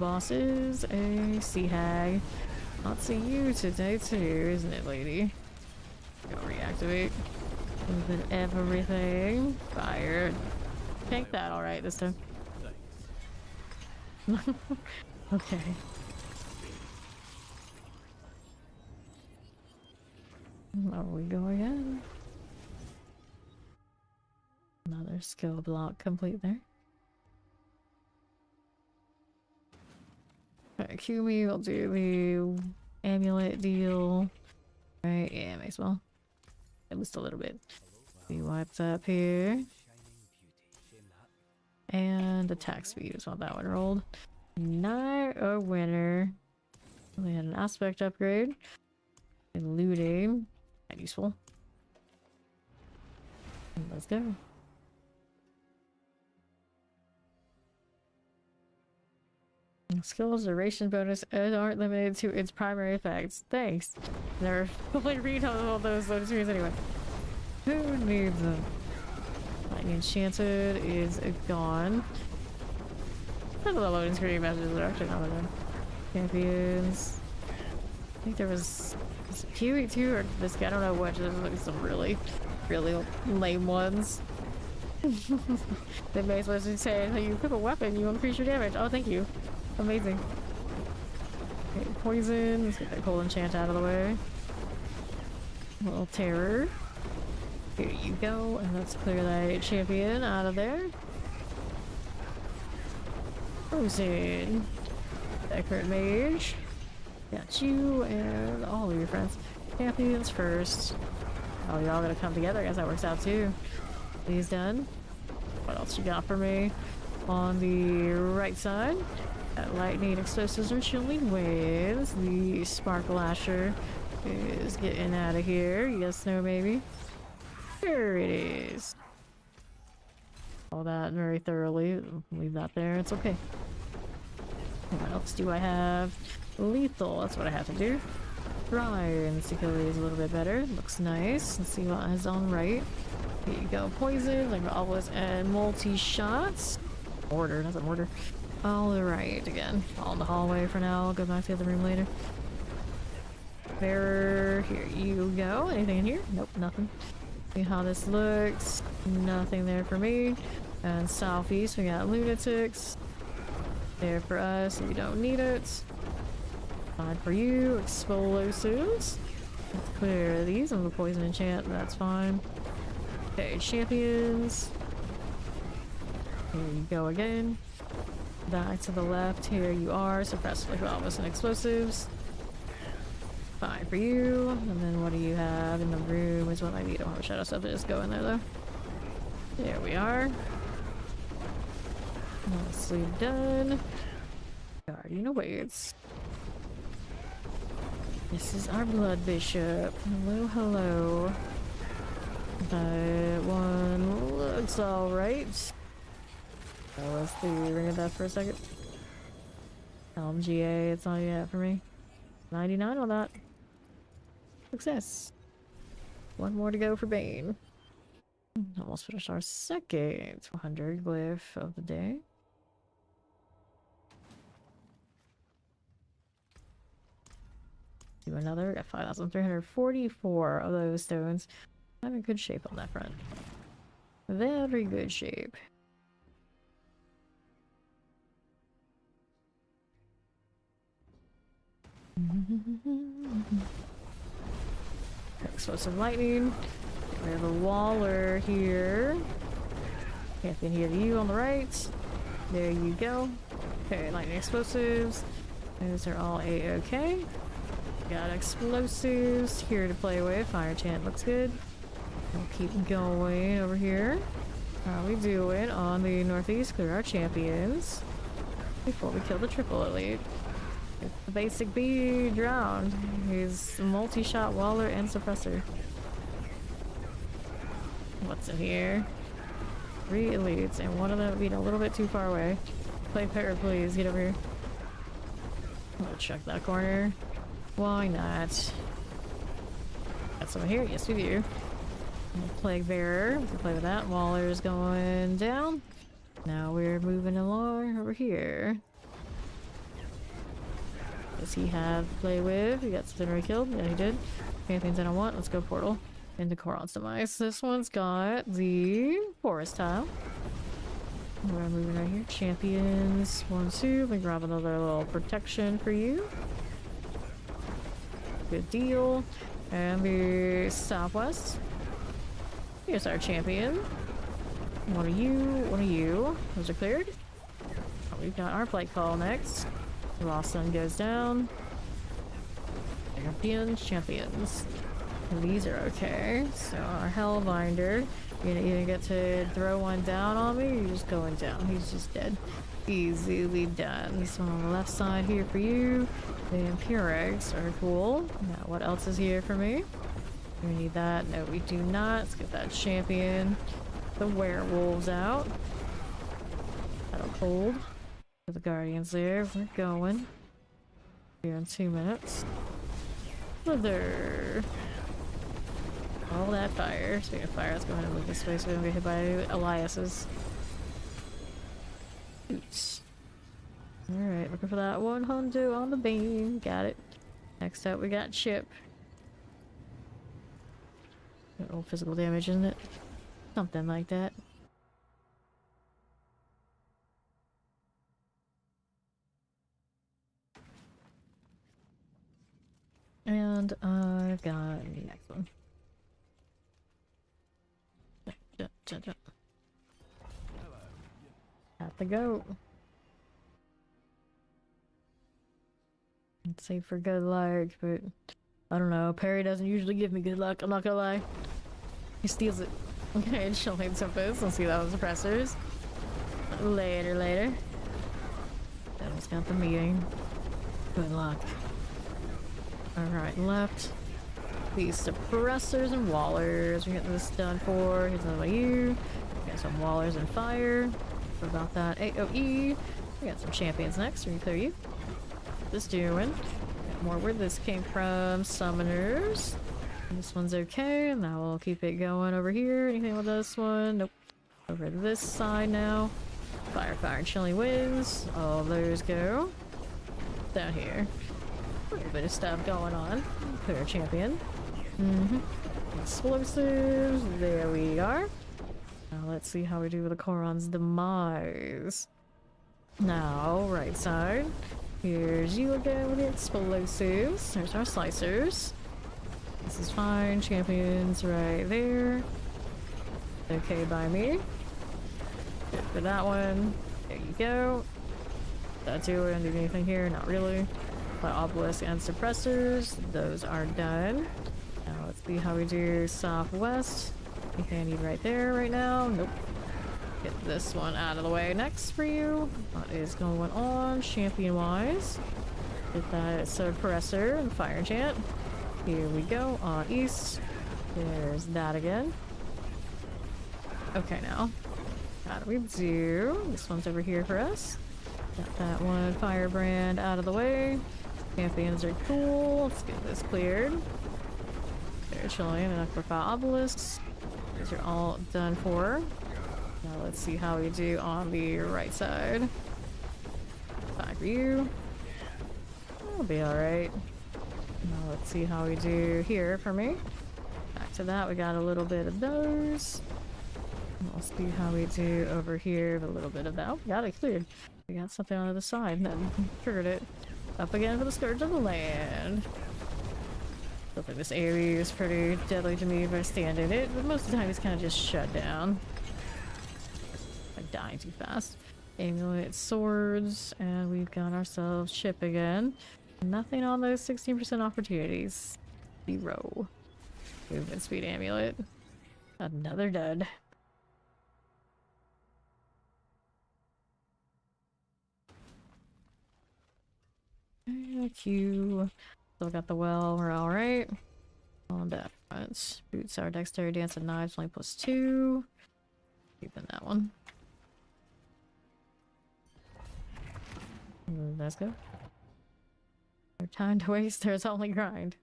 Boss is a sea hag. Not see you today too, isn't it, lady? Go reactivate. With everything. Fire. Tank that alright this time. Okay. There we go again. Another skill block complete there. Alright, Kumi will do the amulet deal. Right, yeah, may as well. At least a little bit. We wiped up here. And attack speed is what that one rolled. Not a winner. We had an aspect upgrade. And looting. Not useful. Let's go. Skills duration bonus aren't limited to its primary effects. Thanks. Never fully read all those loading screens anyway. Who needs them? Lightning Enchanted is gone. None of the loading screen messages are actually not done. Champions. I think there was QE2 or this guy. I don't know which. There's like some really lame ones. They may as well say, hey, you equip a weapon, you increase your damage. Oh, thank you. Amazing. Okay, poison. Let's get that cold enchant out of the way. A little terror. Here you go, and let's clear that champion out of there. Frozen. Deckard Mage. Got you and all of your friends. Champions first. Oh, y'all gonna come together. I guess that works out too. He's done. What else you got for me? On the right side, got lightning explosives are chilling waves. The spark lasher is getting out of here. Yes, no, maybe. There it is. All that very thoroughly. Leave that there. It's okay. What else do I have? Lethal. That's what I have to do. Try and see these a little bit better. Looks nice. Let's see what is on right. Here you go. Poison, like always, and multi-shots. Order, that's an order. Alright, again. All in the hallway for now. I'll go back to the other room later. Bearer, here you go. Anything in here? Nope, nothing. See how this looks. Nothing there for me. And southeast, we got lunatics. There for us, we don't need it. Fine for you. Explosives. Let's clear these. I'm gonna poison enchant, that's fine. Okay, champions. Here you go again. Back to the left, here you are. Suppressed like almost and explosives. Fine for you. And then what do you have in the room is what I need. I don't have a shadow stuff to just go in there though. There we are. Mostly done. Guardian awaits. This is our blood bishop. Hello, hello. That one looks alright. Let's see, ring of death for a second. LMGA, it's all you have for me. 99 on that. Success. One more to go for Bane. Almost finished our second 100 glyph of the day. Do another. Got 5,344 of those stones. I'm in good shape on that front. Very good shape. Explosive lightning. We have a Waller here. Champion here to you on the right. There you go. Okay, lightning explosives. Those are all A-okay. Got explosives here to play with. Fire chant looks good. We'll keep going over here. How we doing on the northeast? Clear our champions. before we kill the triple elite. If the basic B drowned. He's multi-shot waller and suppressor. What's in here? 3 elites, and one of them being a little bit too far away. Play pair, please. Get over here. I'm gonna check that corner. Why not? Got someone here? Yes, we do. Plague Bearer. We can play with that. Waller's going down. Now we're moving along over here. Does he have to play with? He got something killed. Yeah, he did. Anything I don't want. Let's go portal. Into Coron's demise. This one's got the forest tile. We're moving right here. Champions 1, 2. Let me grab another little protection for you. Good deal. And the southwest. Here's our champion. One of you, one of you. Those are cleared. Oh, we've got our flight call next. Raw Sun goes down. Champions. And these are okay. So our Hellbinder. You're gonna either get to throw one down on me or you're just going down. He's just dead. Easily done. This one on the left side here for you. The Imperigs are cool. Now what else is here for me? We need that. No, we do not. Let's get that champion. The werewolves out. That'll hold. The Guardians there. We're going. Here in 2 minutes. Slither. All that fire. Speaking of fire, let's go ahead and move this way so we don't get hit by Elias's. Oops. Alright, looking for that one hundo on the beam. Got it. Next up, we got Chip. Old physical damage, isn't it? Something like that. And I've got the next one. Have to go. I'd say for good luck, but I don't know. Perry doesn't usually give me good luck, I'm not gonna lie. He steals it. Okay, Chillin Tempest. Let's see that was suppressors. Later. That was got the meeting. Good luck. Alright, left. These suppressors and wallers. We're getting this done for. Here's another one of you. We got some wallers and fire. What about that? AoE. We got some champions next. We can clear you. What's this doing? Got more where this came from. Summoners. This one's okay. Now we'll keep it going over here. Anything with this one? Nope. Over to this side now. Fire, and Chilling Winds. All those go. Down here. A little bit of stuff going on. Clear champion. Explosives. There we are. Now let's see how we do with the Coron's demise. Now, right side. Here's you again with the explosives. There's our slicers. This is fine. Champions right there. Okay by me. Good for that one. There you go. That's it. We're gonna do anything here? Not really. But obelisk and suppressors. Those are done. Now let's see how we do southwest. Anything I need right there right now? Nope. Get this one out of the way next for you. What is going on champion wise? Get that suppressor and fire enchant. Here we go on east. There's that again. Okay, now how do we do? This one's over here for us. Got that one firebrand out of the way. Champions are cool. Let's get this cleared. They're chilling enough for fire obelisks. These are all done for. Now let's see how we do on the right side. Back for you. That'll be alright. Now let's see how we do here for me. Back to that, we got a little bit of those. We'll see how we do over here with a little bit of that. Oh, got it cleared. We got something on the other side and then triggered it. Up again for the Scourge of the Land. I think this area is pretty deadly to me if I stand in it, but most of the time it's kind of just shut down. I'm dying too fast. Amulet, swords, and we've got ourselves ship again. Nothing on those 16% opportunities. 0. Movement speed amulet. Another dud. Q. Still got the well, we're alright. On that front. Boots, our dexterity, dance, and knives, only +2. Keeping that one. Let's go. No time to waste, there's only grind.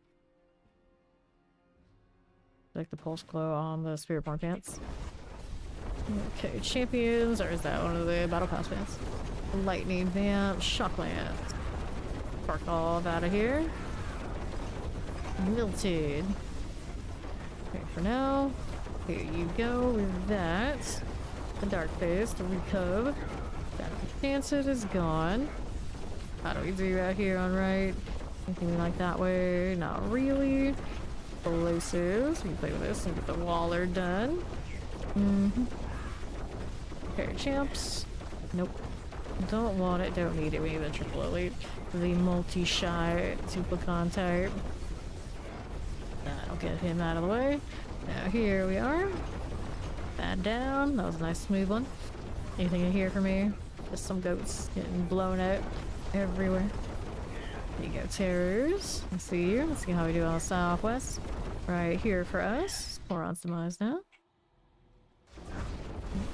Like the pulse glow on the spirit born pants. Okay, champions, or is that one of the battle pass pants? Lightning vamp, shock lance. Spark all out of here. Milted. Okay, for now, here you go with that. The dark fist, the recove. That Chanced is gone. How do we do out here on right? Anything like that way? Not really. Explosives. We can play with this and get the Waller done. Okay, champs. Nope. Don't want it, don't need it. We need the triple elite. The multi-shot Tuplicon type. That'll get him out of the way. Now here we are. Bad down. That was a nice smooth one. Anything in here for me? Just some goats getting blown out everywhere. There you go, terrors. Let's see you. Let's see how we do on the southwest. Right here for us. Boron's demise now.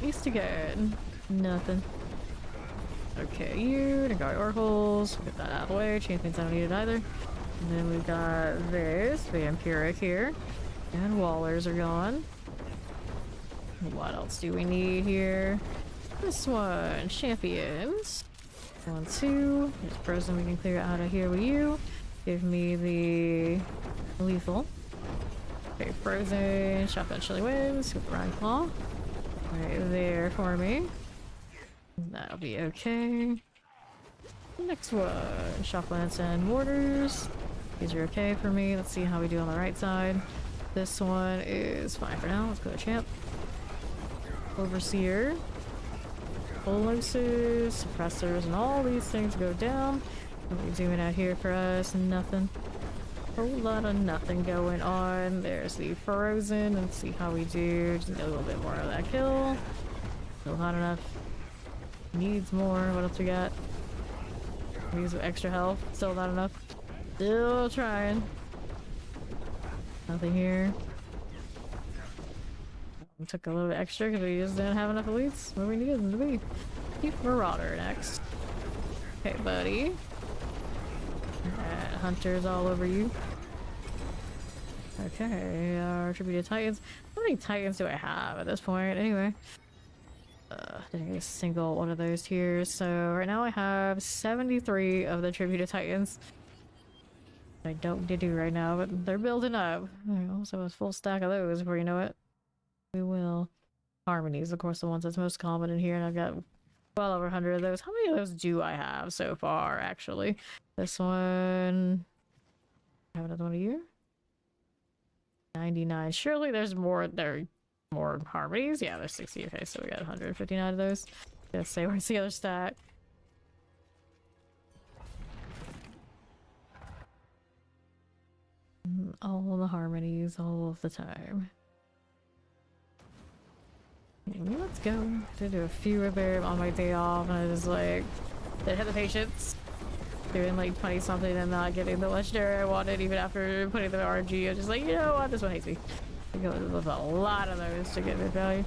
East to good. Nothing. Okay, you. Nagari oracles. Get that out of the way. Champions don't need it either. And then we've got this vampiric here. And Wallers are gone. What else do we need here? This one. Champions. 1, 2. There's frozen we can clear out of here with you. Give me the lethal. Okay, frozen. Shotgun chili wins. With Ryan Claw. Right there for me. That'll be okay. Next one. Shock lance and mortars. These are okay for me. Let's see how we do on the right side. This one is fine for now. Let's go to champ. Overseer. Explosives, suppressors, and all these things go down. What are we doing out here for us? Nothing. A whole lot of nothing going on. There's the frozen. Let's see how we do. Just need a little bit more of that kill. Still not enough. Needs more. What else we got? Use extra health. Still not enough. Still trying. Nothing here. Took a little bit extra because we just didn't have enough elites where we needed them to be. Keep Marauder next. Okay, buddy. Hunters all over you. Okay, our Attributed Titans. How many Titans do I have at this point? Anyway. Didn't get a single one of those here. So right now I have 73 of the Attributed Titans. I don't do right now, but they're building up. I also have a full stack of those before you know it. We will. Harmonies, of course, the ones that's most common in here, and I've got well over 100 of those. How many of those do I have so far, actually? This one... I have another one of you? 99. Surely there's more... There are more harmonies? Yeah, there's 60. Okay, so we got 159 of those. Let's say, where's the other stack? All the harmonies, all of the time. Let's go to do a few of them on my day off, and I was like, didn't have the patience doing like 20 something and not getting the legendary I wanted even after putting the RNG. I was just like, you know what, this one hates me. I go with a lot of those to get mid value.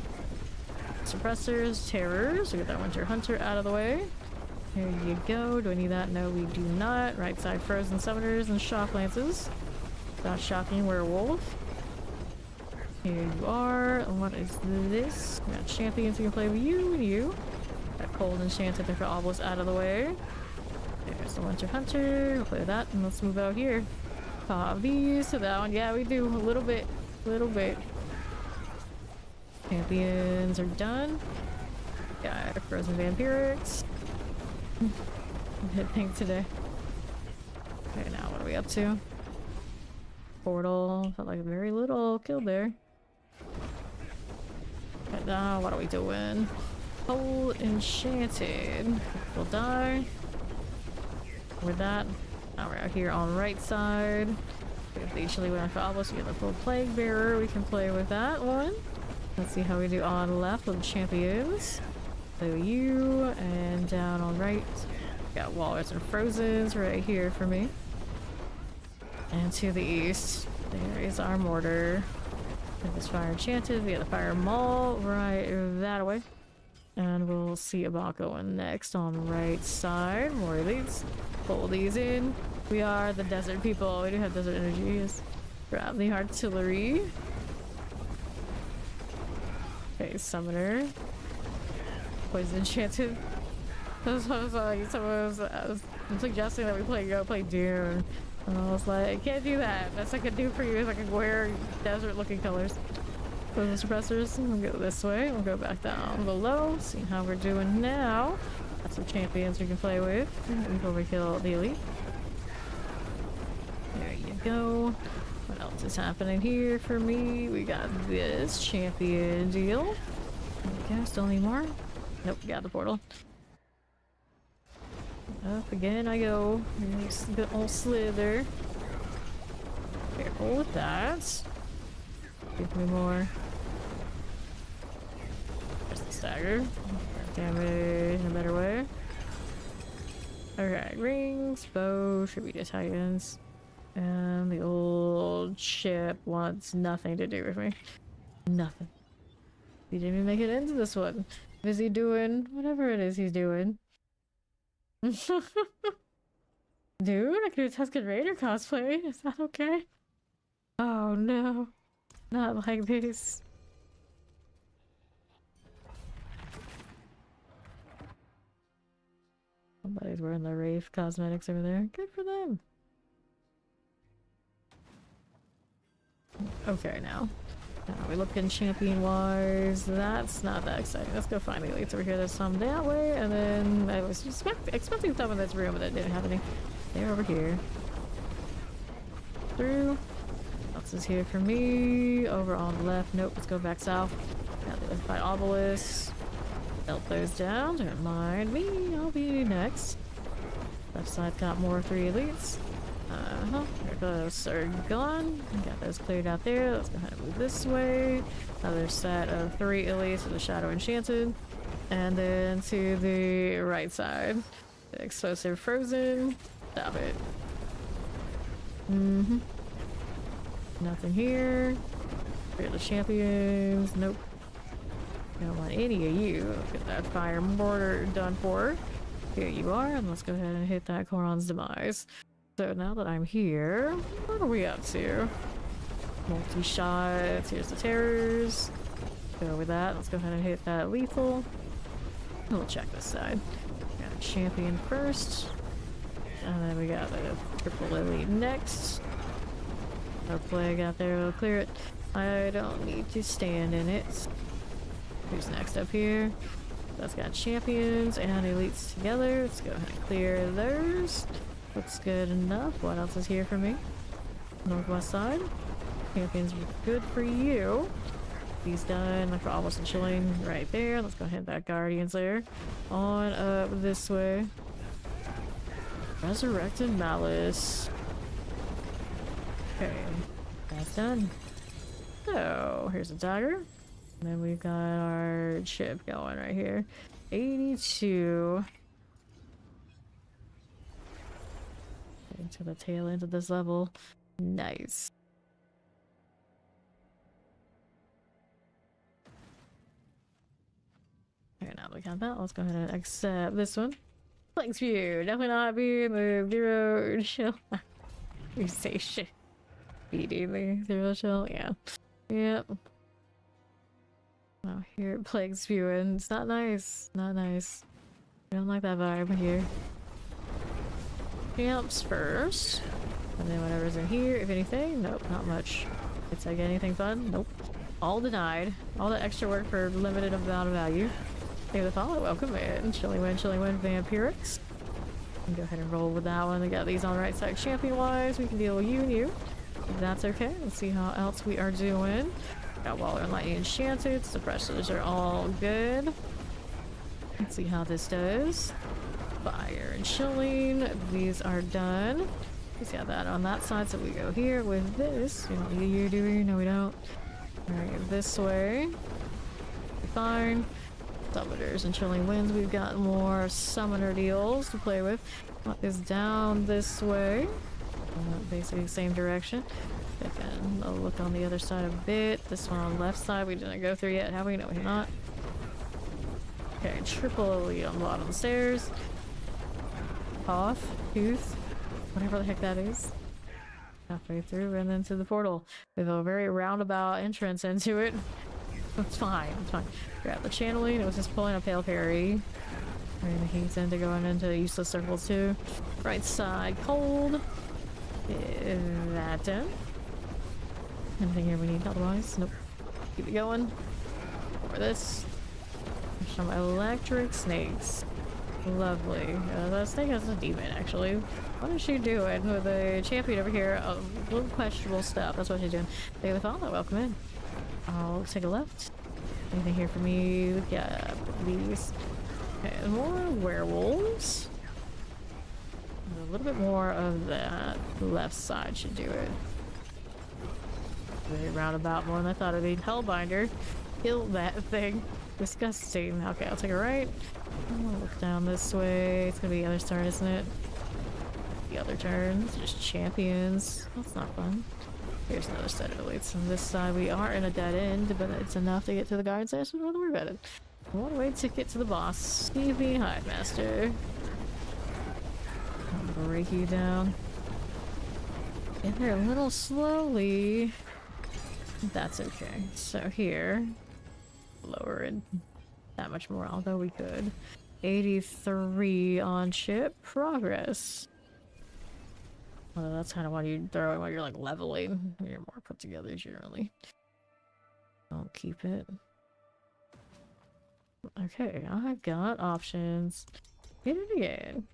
Suppressors, terrors, we get that Winter Hunter out of the way. Here you go. Do I need that? No, we do not. Right side frozen summoners and shock lances. Not shocking werewolf. Here you are. What is this? We got champions who can play with you and you. Got cold enchanted for obelisk out of the way. There's the Winter Hunter. We'll play with that, and let's move out here. Pop these to that one. Yeah, we do a little bit. Little bit. Champions are done. Got frozen vampirics. Good thing today. Okay, now what are we up to? Portal. Felt like very little killed there. But now, what are we doing? Cold Enchanted. We'll die. With that, now we're out here on right side. We have the Chillin for Obelisk. We have the full Plague Bearer. We can play with that one. Let's see how we do on left with the champions. Play with you, and down on right. Got Walrus and Frozens right here for me. And to the east, there is our mortar. With this fire enchanted, we got the fire maul right that way. And we'll see about going next on the right side. More of these. Pull these in. We are the desert people. We do have desert energy. Yes. Grab the artillery. Okay, summoner. Poison enchanted. I was suggesting that we play Dune. And I was like, I can't do that. Best I could do for you is I could wear desert looking colors. Poison suppressors. We'll go this way. We'll go back down below. See how we're doing now. Got some champions we can play with before we kill the elite. There you go. What else is happening here for me? We got this champion deal. Okay, still need more? Nope, got the portal. Up again I go. Nice good old slither. Careful with that. Give me more. There's the stagger. Damage in a better way. Okay, rings, bow, tribute titans. And the old ship wants nothing to do with me. Nothing. He didn't even make it into this one. Busy doing whatever it is he's doing. Dude, I could do a Tusken Raider cosplay. Is that okay? Oh no. Not like this. Somebody's wearing the Wraith cosmetics over there. Good for them. Okay, now. Now we're looking champion-wise. That's not that exciting. Let's go find the elites over here. There's some that way, and then I was expecting some in this room, but that didn't have any. They're over here. Through. What else is here for me? Over on the left. Nope, let's go back south. Got the by obelisks. Melt those down. Don't mind me. I'll be next. Left side got more 3 elites. There goes Sargon. Got those cleared out there. Let's go ahead and move this way. Another set of 3 elites with the Shadow Enchanted. And then to the right side. The Explosive Frozen. Stop it. Nothing here. Fearless the champions. Nope. Don't want any of you. Let's get that fire mortar done for. Here you are. And let's go ahead and hit that Koron's demise. So now that I'm here, what are we up to? Multi-shots, here's the terrors. Go with that, let's go ahead and hit that lethal. We'll check this side. Got a champion first. And then we got a triple elite next. No plague out there, we'll clear it. I don't need to stand in it. Who's next up here? That's got champions and elites together. Let's go ahead and clear those. Looks good enough. What else is here for me? Northwest side. Champions good for you. He's done. Like for almost a chilling right there. Let's go ahead and that Guardians there. On up this way. Resurrected Malice. Okay. That's done. So here's a dagger. And then we've got our ship going right here. 82. To the tail end of this level. Nice. Okay, now we got that. Let's go ahead and accept this one. Flex view. Definitely not being the zero chill. You say shit. Beating the zero chill. Yeah. Yep. Oh, here it plagues viewing. It's not nice. Not nice. I don't like that vibe here. Camps first, and then whatever's in here, if anything. Nope, not much. It's like anything fun. Nope. All denied. All the extra work for limited amount of value. Hey, the follow. Welcome in. Chillin, Vampirix. Go ahead and roll with that one. We got these on the right side champion wise. We can deal with you and you. If that's okay. Let's see how else we are doing. Got Waller and Lightning Enchanted. Suppressors are all good. Let's see how this does. Fire and Chillin. These are done. We got that on that side, so we go here with this. We don't need you, do we? No, we don't. Alright, this way. Fine. Summoners and Chilling Winds. We've got more summoner deals to play with. What is down this way? Basically the same direction. Again, I'll look on the other side a bit. This one on the left side we didn't go through yet, have we? No, we're not. Okay, triple elite on the bottom of the stairs. Path, tooth, whatever the heck that is. Halfway through and then to the portal. We have a very roundabout entrance into it. It's fine, it's fine. Grab the channeling, it was just pulling a pale parry. Bring the heats into going into useless circles too. Right side, cold. That done. Anything here we need otherwise? Nope. Keep it going. For this. Some electric snakes. Lovely. That snake has a demon actually. What is she doing with a champion over here? A little questionable stuff. That's what she's doing. Take the follow. Welcome in. I'll take a left. Anything here for me? Yeah, please. Okay, more werewolves. A little bit more of that left side should do it. Very roundabout more than I thought it'd be. Hellbinder. Kill that thing. Disgusting. Okay, I'll take a right. I'll look down this way. It's gonna be the other turn, isn't it? The other turns. Just champions. That's not fun. Here's another set of elites. On this side, we are in a dead end, but it's enough to get to the guard station, so don't worry about it. One way to get to the boss. Stevie Hidemaster. I'll break you down. Get there a little slowly. That's okay. So here, lower it that much more, although we could. 83 on chip progress. Well, that's kind of what you throw while you're like leveling. You're more put together generally. Don't keep it. Okay, I've got options. Hit it again.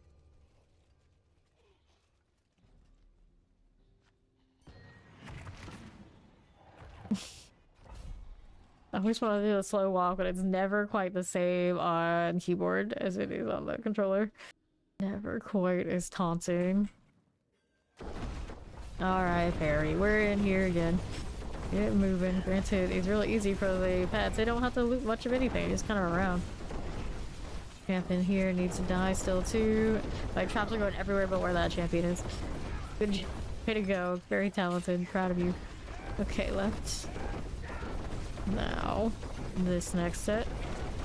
I always want to do a slow walk, but it's never quite the same on keyboard as it is on the controller. Never quite as taunting. Alright, Perry, we're in here again. Get moving. Granted, it's really easy for the pets. They don't have to loot much of anything, just kind of around. Champion here needs to die still too. My traps are going everywhere but where that champion is. Good way to go. Very talented. Proud of you. Okay, left. Now, this next set.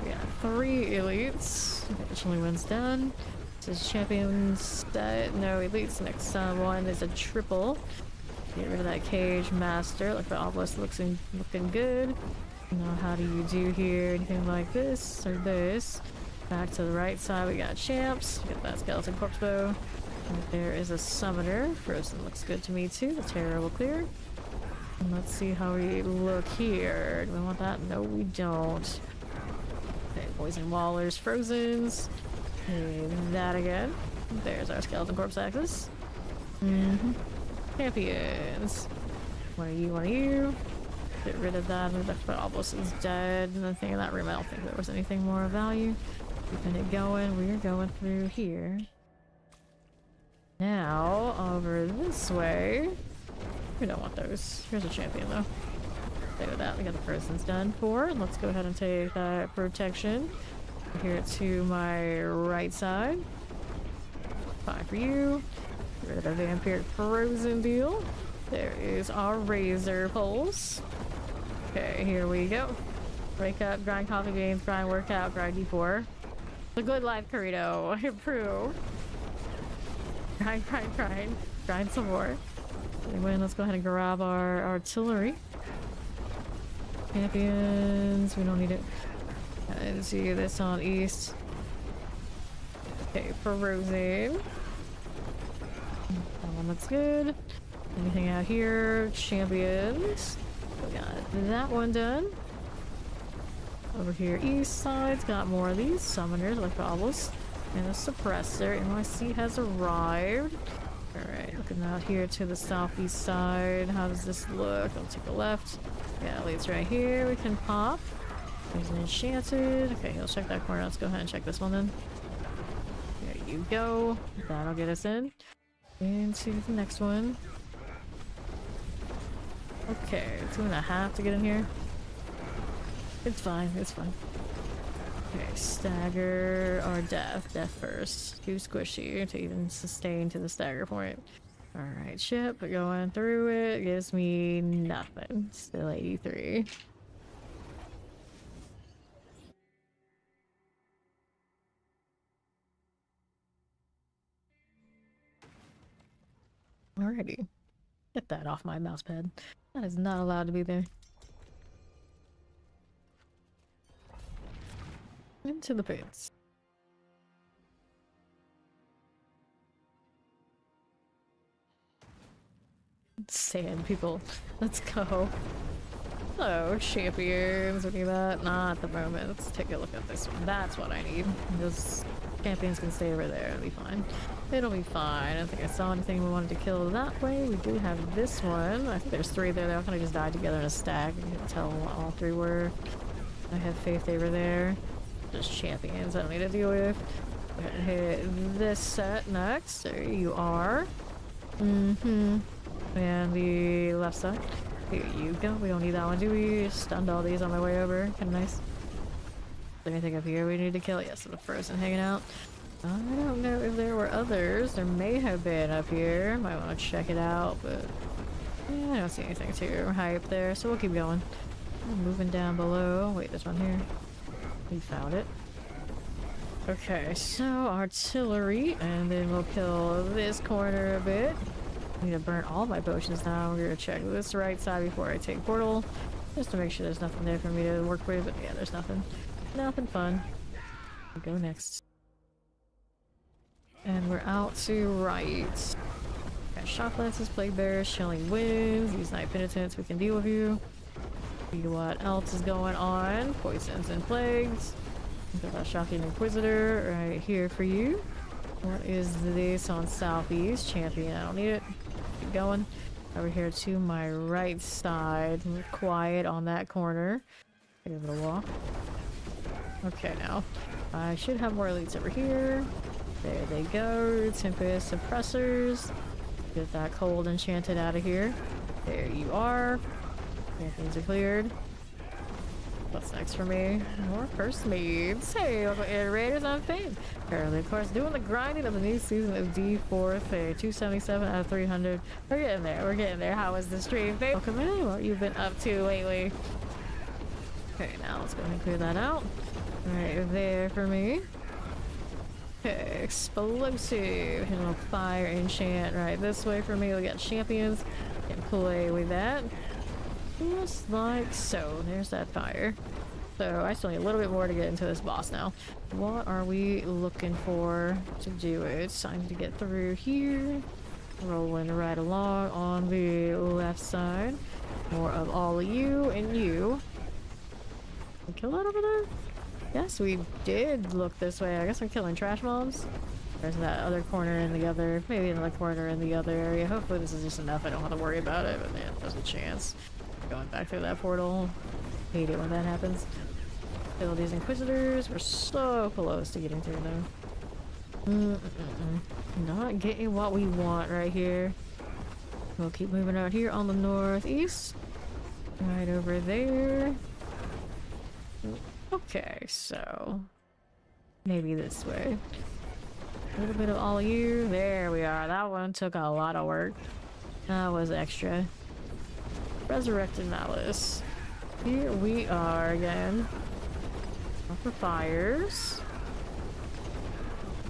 We got 3 elites. Okay, Chillin wins done. This is champions set. No elites. Next one is a triple. Get rid of that cage master. Like the obelisk looking good. Now, how do you do here? Anything like this or this? Back to the right side, we got champs. Get that skeleton corpse bow. And there is a summoner. Frozen looks good to me too. The terror will clear. And let's see how we look here. Do we want that? No, we don't. Okay, poison wallers, frozens. Okay, that again. There's our skeleton corpse axis. Champions. What are you? What are you? Get rid of that. The obelisk is dead. And the thing in that room, I don't think there was anything more of value. Keeping it going. We're going through here. Now, over this way. We don't want those. Here's a champion though. Stay with that. We got the person's done for. Let's go ahead and take that protection. Here to my right side. Fine for you. Get rid of the vampire frozen deal. There is our razor pulse. Okay, here we go. Wake up, grind coffee beans, grind workout, grind D4. The good life burrito. Improve. Grind, grind, grind. Grind some more. Anyway, let's go ahead and grab our artillery. Champions. We don't need it. And see this on east. Okay, Paragon. That one looks good. Anything out here? Champions. We got that one done. Over here, east side's got more of these summoners like obelisk. And a suppressor. NYC has arrived. Alright, looking out here to the southeast side. How does this look? I'll take a left. Yeah, leads right here. We can pop. There's an enchanted. Okay, let's check that corner. Let's go ahead and check this one then. There you go. That'll get us in. Into the next one. Okay, 2.5 to get in here. It's fine, it's fine. Okay, stagger or death. Death first. Too squishy to even sustain to the stagger point. Alright, ship going through it gives me nothing. Still 83. Alrighty. Get that off my mouse pad. That is not allowed to be there. Into the pits. Sand people. Let's go. Hello, champions. What do you got? Not at the moment. Let's take a look at this one. That's what I need. Those champions can stay over there. It'll be fine. It'll be fine. I don't think I saw anything we wanted to kill that way. We do have this one. I think there's 3 there. They all kind of just died together in a stack. You can tell what all 3 were. I have faith they were there. Just champions I don't need to deal with. Go ahead and hit this set next. There you are. And the left side. Here you go. We don't need that one, do we? Stunned all these on my way over. Kind of nice. Is there anything up here we need to kill? Yes, the frozen hanging out. I don't know if there were others. There may have been up here. Might want to check it out, but yeah, I don't see anything too hype there, so we'll keep going. Moving down below. Wait, there's one here. We found it. Okay, so artillery, and then we'll kill this corner a bit. I need to burn all my potions now. We're gonna check this right side before I take portal, just to make sure there's nothing there for me to work with. But yeah, there's nothing. Nothing fun. We'll go next. And we're out to right. Got shock lances, plague bears, chilling winds. Use night penitents. We can deal with you. See what else is going on. Poisons and plagues. Got that shocking inquisitor right here for you. What is this on southeast? Champion. I don't need it. Keep going. Over here to my right side. Quiet on that corner. Give it a walk. Okay, now. I should have more elites over here. There they go. Tempest suppressors. Get that cold enchanted out of here. There you are. Things are cleared. What's next for me? More first maids. Hey, local iterators on Fame. Apparently, of course, doing the grinding of the new season of D4th. Hey, 277 out of 300. We're getting there. We're getting there. How was the stream? Fame? Welcome in. What you've been up to lately? Okay, now let's go ahead and clear that out. Right there for me. Okay, explosive. Hit a little fire enchant right this way for me. We got champions. Can play with that. Just like so. There's that fire. So I still need a little bit more to get into this boss now. What are we looking for to do it? It's time to get through here. Rolling right along on the left side. More of all of you and you. We kill that over there? Yes, we did look this way. I guess I'm killing trash mobs. There's that other corner in the other, maybe another corner in the other area. Hopefully this is just enough. I don't have to worry about it, but man, there's a chance. Going back through that portal. Hate it when that happens. Kill these inquisitors. We're so close to getting through them. Not getting what we want right here. We'll keep moving out here on the northeast. Right over there. Okay, so maybe this way. A little bit of all of you. There we are. That one took a lot of work. That was extra. Resurrected Malice. Here we are again. Upper fires.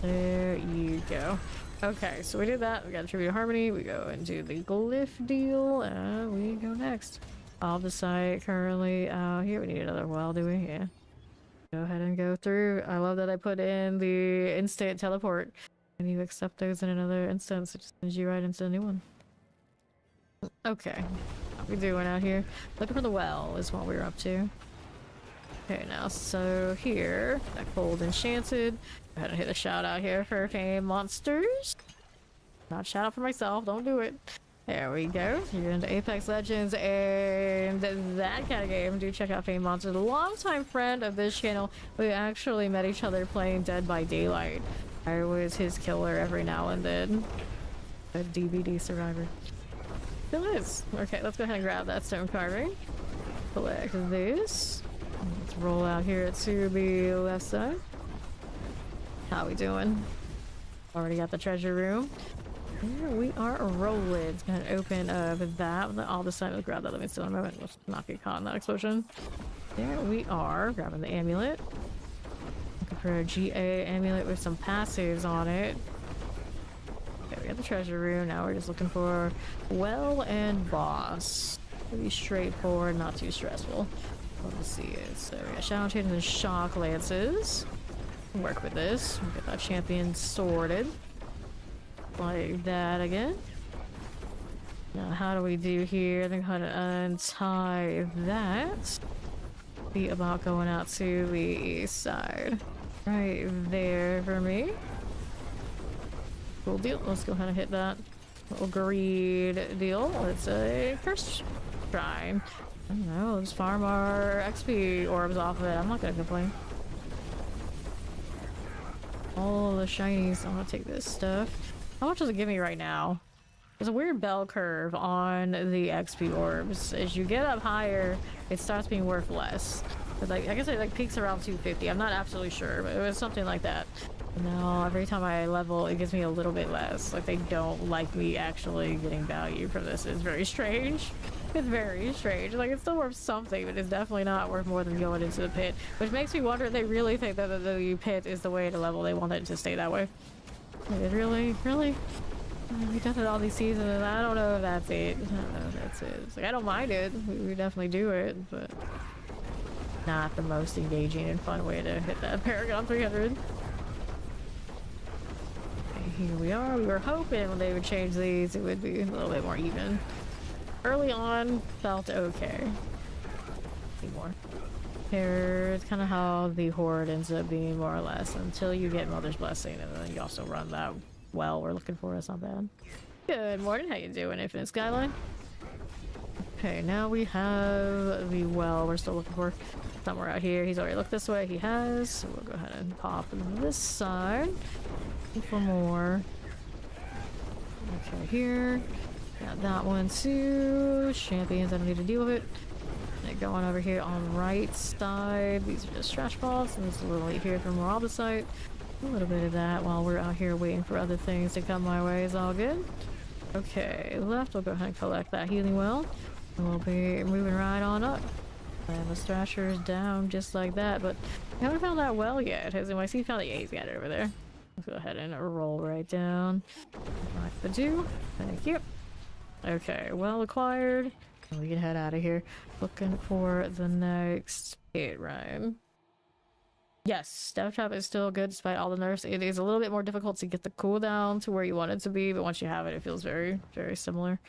There you go. Okay, so we did that. We got Tribute of Harmony. We go into the glyph deal. And we go next. All the site currently out here. We need another well, do we? Yeah. Go ahead and go through. I love that I put in the instant teleport. And you accept those in another instance. It just sends you right into a new one. Okay. What we doing out here? Looking for the well is what we're up to. Okay, now so here, that cold enchanted. Go ahead and hit a shout out here for Fame Monsters. Not shout out for myself, don't do it. There we go. You're into Apex Legends and that kind of game. Do check out Fame Monsters. A longtime friend of this channel. We actually met each other playing Dead by Daylight. I was his killer every now and then. A DVD survivor. Still is. Okay, let's go ahead and grab that stone carving. Collect this. Let's roll out here to the left side. How we doing? Already got the treasure room. Here we are rolling. It's gonna open that. All of a sudden, let's grab that. Let me still a moment. Let's not get caught in that explosion. There we are. Grabbing the amulet. Looking for a GA amulet with some passives on it. Okay, we got the treasure room. Now we're just looking for well and boss. Pretty straightforward, not too stressful. Let's see it. So we got Shadow Chains and Shock Lances. Work with this. We'll get that champion sorted. Like that again. Now how do we do here? I think how to untie that. Be about going out to the east side. Right there for me. Cool deal. Let's go ahead and hit that little greed deal. It's a first shrine. I don't know, let's farm our XP orbs off of it. I'm not gonna complain. All the shinies. I'm gonna take this stuff. How much does it give me right now? There's a weird bell curve on the XP orbs. As you get up higher, it starts being worth less. But like, I guess it like peaks around 250. I'm not absolutely sure, but it was something like that. No, every time I level, it gives me a little bit less. Like, they don't like me actually getting value from this. It's very strange. It's very strange. Like, it's still worth something, but it's definitely not worth more than going into the pit. Which makes me wonder if they really think that the pit is the way to level. They want it to stay that way. Like, really? Really? We've done it all these seasons, and I don't know if that's it. I don't know if that's it. It's like, I don't mind it. We definitely do it, but not the most engaging and fun way to hit that Paragon 300. Here we are. We were hoping when they would change these, it would be a little bit more even. Early on, felt okay. More. Here's kind of how the horde ends up being, more or less, until you get Mother's Blessing, and then you also run that well we're looking for. It's not bad. Good morning. How you doing, Infinite Skyline? Okay, now we have the well we're still looking for. Somewhere out here. He's already looked this way. He has. So we'll go ahead and pop this side. For more. Okay, here. Got that one too. Champions, I don't need to deal with it. And going over here on the right side. These are just trash balls. And there's a little here from Morabasite. A little bit of that while we're out here waiting for other things to come my way is all good. Okay, left, we'll go ahead and collect that healing well. And we'll be moving right on up. And the Thrasher is down just like that, but I haven't found that well yet. As I see, found the A's got it over there. Let's go ahead and roll right down. Like the do. Thank you. Okay, well acquired. And we can head out of here. Looking for the next pit rhyme. Yes, Death Trap is still good despite all the nerfs. It is a little bit more difficult to get the cooldown to where you want it to be, but once you have it, it feels very, very similar.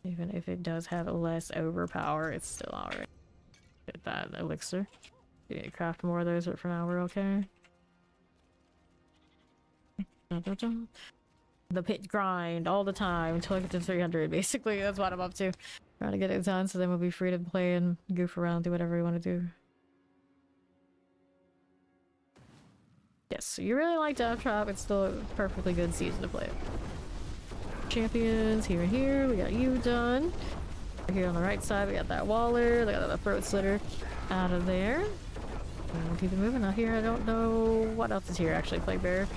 Even if it does have less overpower, it's still alright. Get that elixir. You need to craft more of those, but for now we're okay. The pit grind all the time until I get to 300. Basically, that's what I'm up to. Trying to get it done so then we'll be free to play and goof around, do whatever we want to do. Yes, so you really like Death Trap. It's still a perfectly good season to play it. Champions here and here. We got you done. Here on the right side, we got that Waller. They got that throat slitter out of there. And we'll keep it moving. Out here, I don't know what else is here. Actually, Plague Bear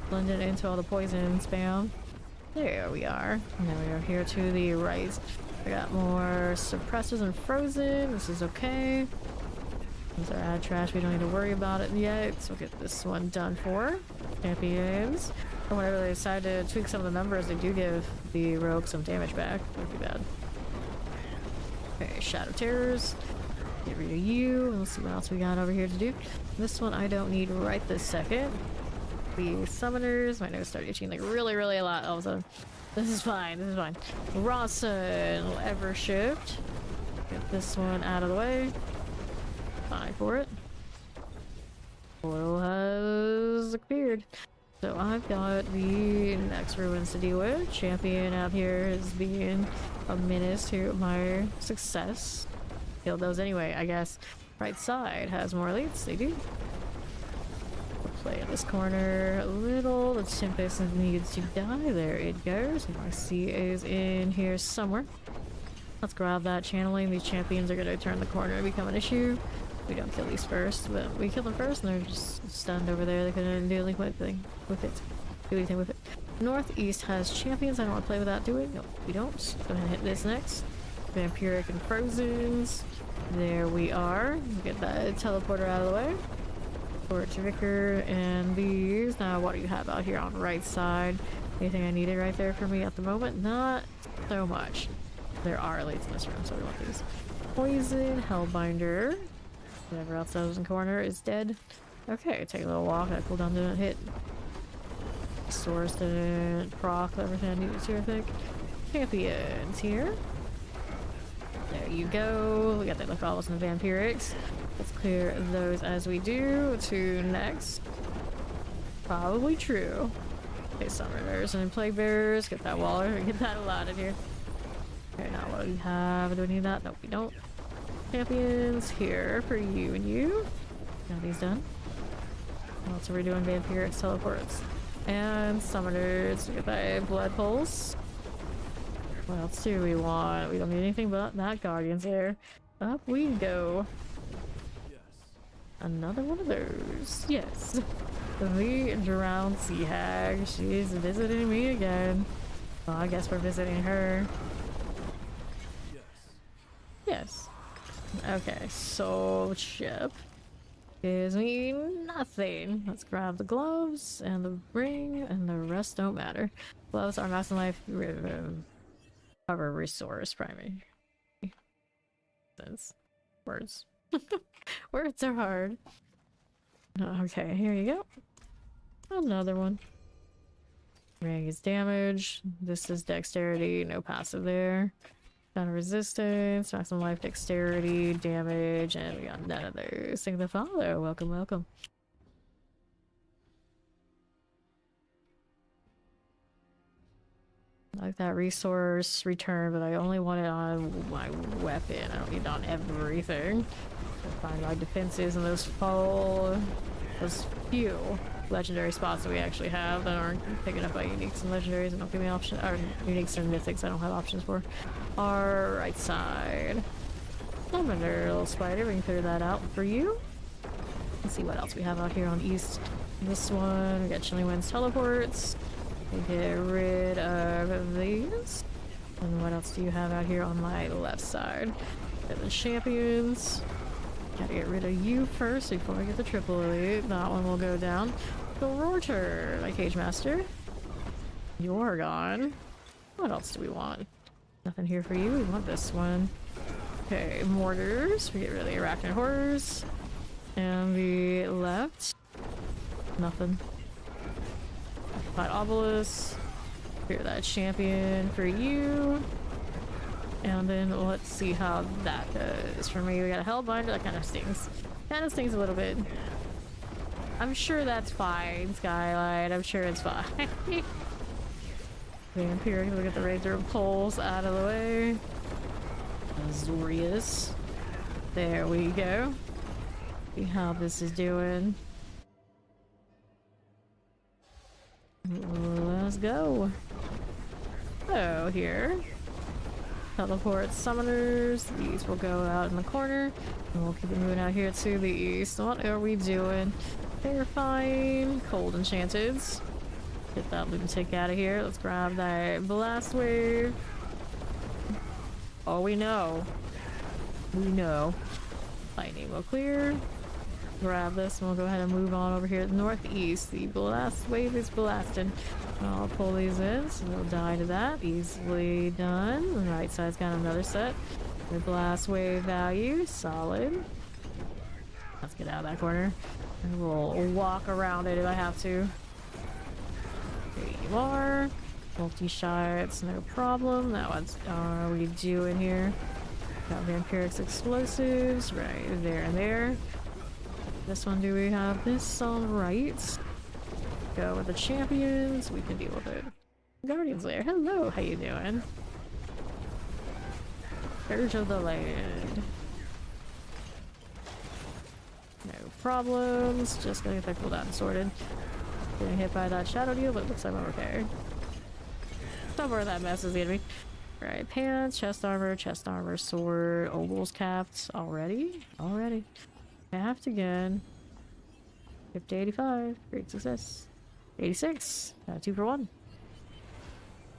blended into all the poison spam. There we are. And then we are here to the right. We got more suppressors and frozen. This is okay. These are ad trash. We don't need to worry about it yet. So we'll get this one done for champions. And whenever they decide to tweak some of the numbers, they do give the rogue some damage back. Not too bad. Okay, Shadow Terrors. Get rid of you. Let's see what else we got over here to do. This one I don't need right this second. The summoners. My nose started itching like really a lot all of a sudden. This is fine. This is fine. Rawson will ever shift. Get this one out of the way. Fine for it. Portal has appeared. So I've got the next ruins to deal with. Champion out here is being a menace to my success. Killed those anyway, I guess. Right side has more elites. They do. We'll play in this corner a little. The Tempest needs to die. There it goes. RC is in here somewhere. Let's grab that channeling. These champions are going to turn the corner and become an issue. we don't kill these first, but we kill them first and they're just stunned over there. They couldn't do anything with it. Northeast has champions. I don't want to play without doing. No, we don't. Go ahead and hit this next. Vampiric and Frozens. There we are. Get that teleporter out of the way. Torch Vicar and these. Now, what do you have out here on the right side? Anything I needed right there for me at the moment? Not so much. There are elites in this room, so we want these. Poison, Hellbinder. Whatever else that was in the corner is dead. Okay, take a little walk. That cooldown didn't hit. Source didn't proc everything I needed to, I think. Champions here. There you go. We got the Lephalos and the Vampirics. Let's clear those as we do. To next. Probably true. Okay, Summoners and Plague Bearers. Get that Waller. Get that a lot in here. Okay, now what do we have? Do we need that? Nope, we don't. Champions here for you and you. Now these done. What else are we doing? Vampirics, teleports, and Summoners. We get that Blood Pulse. What else do we want? We don't need anything but that Guardian's there. Up we go. Yes. Another one of those. Yes. The Drowned Sea Hag. She's visiting me again. Well, I guess we're visiting her. Yes. Yes. Okay, soul chip gives me nothing. Let's grab the gloves and the ring, and the rest don't matter. Gloves are maximum life cover resource primary. Sense. Words. Words are hard. Okay, here you go. Another one. Ring is damage. This is dexterity, no passive there. Down resistance, maximum life, dexterity, damage, and we got none of those. Sing the Father. Welcome, welcome. I like that resource return, but I only want it on my weapon. I don't need it on everything. Find my defenses and those few legendary spots that we actually have that aren't picking up by uniques and legendaries and don't give me options, or uniques and mythics I don't have options for. Our right side. Summoner, little spider, we can clear that out for you. Let's see what else we have out here on east. This one, we got Chilling Winds teleports. We get rid of these. And what else do you have out here on my left side? Got the champions. Gotta get rid of you first before we get the triple elite. That one will go down. The Rorter, my Cage Master. You're gone. What else do we want? Nothing here for you. We want this one. Okay, Mortars. We get rid of the Arachnid Horrors. And the left. Nothing. Occupied Obelisk. Here, that champion for you. And then let's see how that goes for me. We got a Hellbinder. That kind of stings. Kind of stings a little bit. I'm sure that's fine, Skylight. I'm sure it's fine. Vampiric. We'll get the Razor Pulse out of the way. Azorius. There we go. See how this is doing. Let's go. So here. Teleport Summoners. These will go out in the corner. And we'll keep it moving out here to the east. What are we doing? Terrifying. Cold Enchanteds. Get that lunatic out of here. Let's grab that Blast Wave. Oh, we know. We know. Lightning will clear. Grab this and we'll go ahead and move on over here to the northeast. The Blast Wave is blasting. I'll pull these in, so they'll die to that. Easily done. The right side's got another set. The Blast Wave value, solid. Let's get out of that corner. And we'll walk around it if I have to. There you are. Multi-shots, no problem. Now what are we doing here? Got Vampirics Explosives right there and there. This one, do we have this on right? Go with the champions. We can deal with it. Guardians there. Hello, how you doing? Scourge of the Land. No problems. Just gonna get that cooldown sorted. Getting hit by that shadow deal, but it looks like I'm okay. Somewhere that mess is gonna be. Alright, pants, chest armor, sword, ogles capped. Already? Already. Halved again. 50, 85. Great success. 86. 2 for 1.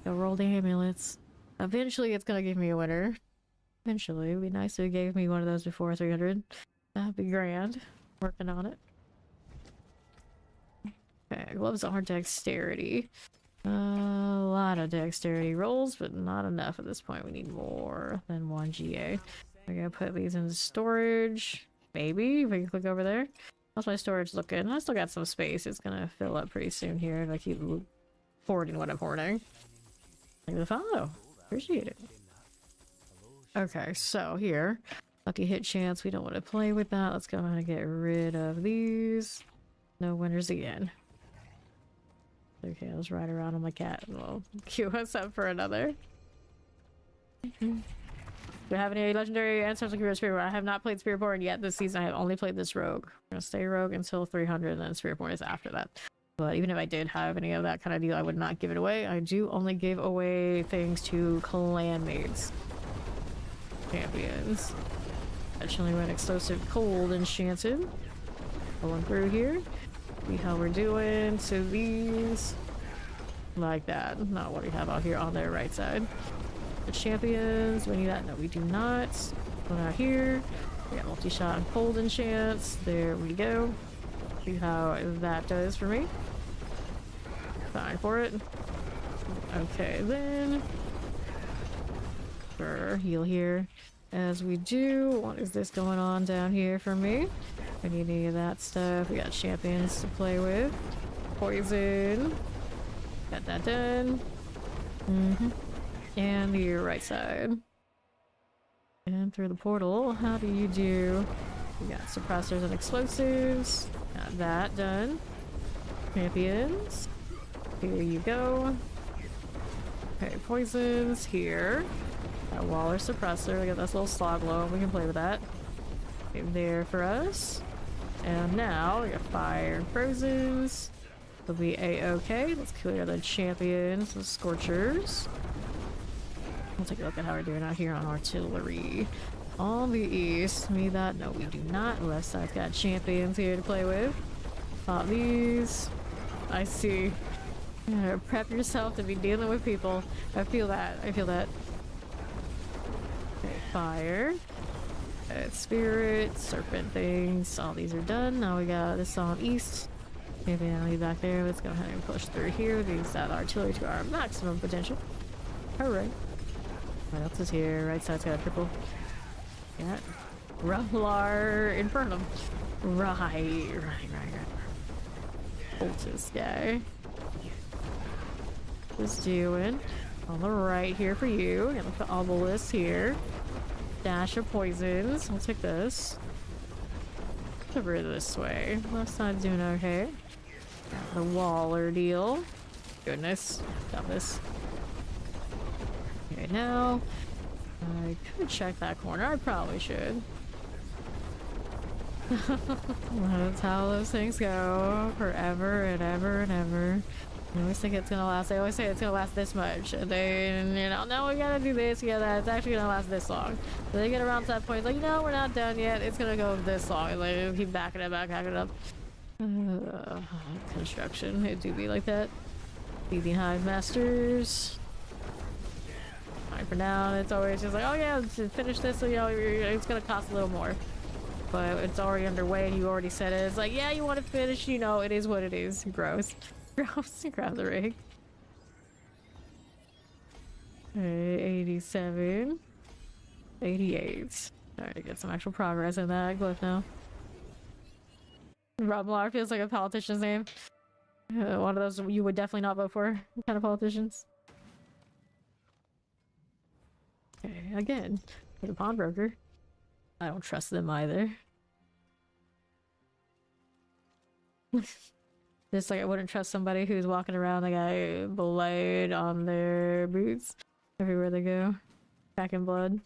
Go roll the amulets. Eventually it's gonna give me a winner. Eventually. It'd be nice if it gave me one of those before 300. That'd be grand. Working on it. Okay, gloves are dexterity. A lot of dexterity rolls, but not enough at this point. We need more than 1 GA. We're gonna put these in storage. Maybe if we can click over there. How's my storage looking? I still got some space. It's gonna fill up pretty soon here if I keep hoarding what I'm hoarding. Thank you for the follow. Appreciate it. Okay, so here. Lucky hit chance. We don't want to play with that. Let's go ahead and get rid of these. No winners again. Okay, let's ride around on my cat and we'll queue us up for another. Do you have any legendary ancestral hero Spiritborn? I have not played Spiritborn yet this season. I have only played this rogue. I'm gonna stay rogue until 300 and then Spiritborn is after that. But even if I did have any of that kind of deal, I would not give it away. I do only give away things to clanmates. Champions. Actually went explosive cold enchanted. Pulling through here. See how we're doing. So these. Like that. Not what we have out here on their right side. The champions. We need that. No, we do not. One out here. We got multi-shot and cold enchants. There we go. See how that does for me. Fine for it. Okay, then. Heal here. As we do, what is this going on down here for me? I need any of that stuff. We got champions to play with. Poison. Got that done. And the right side. And through the portal, how do you do? We got suppressors and explosives. Got that done. Champions. Here you go. Okay, poisons here. Got Waller suppressor. We got this little slog low. We can play with that. Okay, there for us. And now we got fire and frozens. It'll be a-okay. Let's clear the champions, the scorchers. We'll take a look at how we're doing out here on artillery. On the east, need that? No, we do not. Left side's got champions here to play with. Pop these. I see. Prep yourself to be dealing with people. I feel that. I feel that. Okay, fire. Spirit, serpent things. All these are done. Now we got this on east. Maybe I'll leave back there. Let's go ahead and push through here. Use that artillery to our maximum potential. Alright. What else is here? Right side's got a triple. Yeah. Rumblar Infernum. Right. Cultist guy. Just doing on the right here for you. Gonna put obelisk here. Dash of poisons. We'll take this. Over this way. Left side's doing okay. Got the Waller deal. Goodness. Got this. Okay, now I could check that corner. I probably should. That's how those things go. Forever and ever and ever. I always think it's gonna last. I always say it's gonna last this much. And then, you know, no, we gotta do this, yeah, that. It's actually gonna last this long. So they get around to that point, like, no, we're not done yet. It's gonna go this long. And like, keep backing it up. Construction. It do be like that. Feeding Hive Masters. Fine for now. It's always just like, oh yeah, to finish this, so, you know, it's gonna cost a little more. But it's already underway and you already said it. It's like, yeah, you want to finish, you know, it is what it is. Gross. Gross. Grab the rig. Okay, 87. 88. Alright, get some actual progress in that glyph now. Rumblar feels like a politician's name. One of those you would definitely not vote for kind of politicians. Okay, again, for the pawnbroker. I don't trust them either. Just like I wouldn't trust somebody who's walking around like I blood on their boots everywhere they go. Packing blood.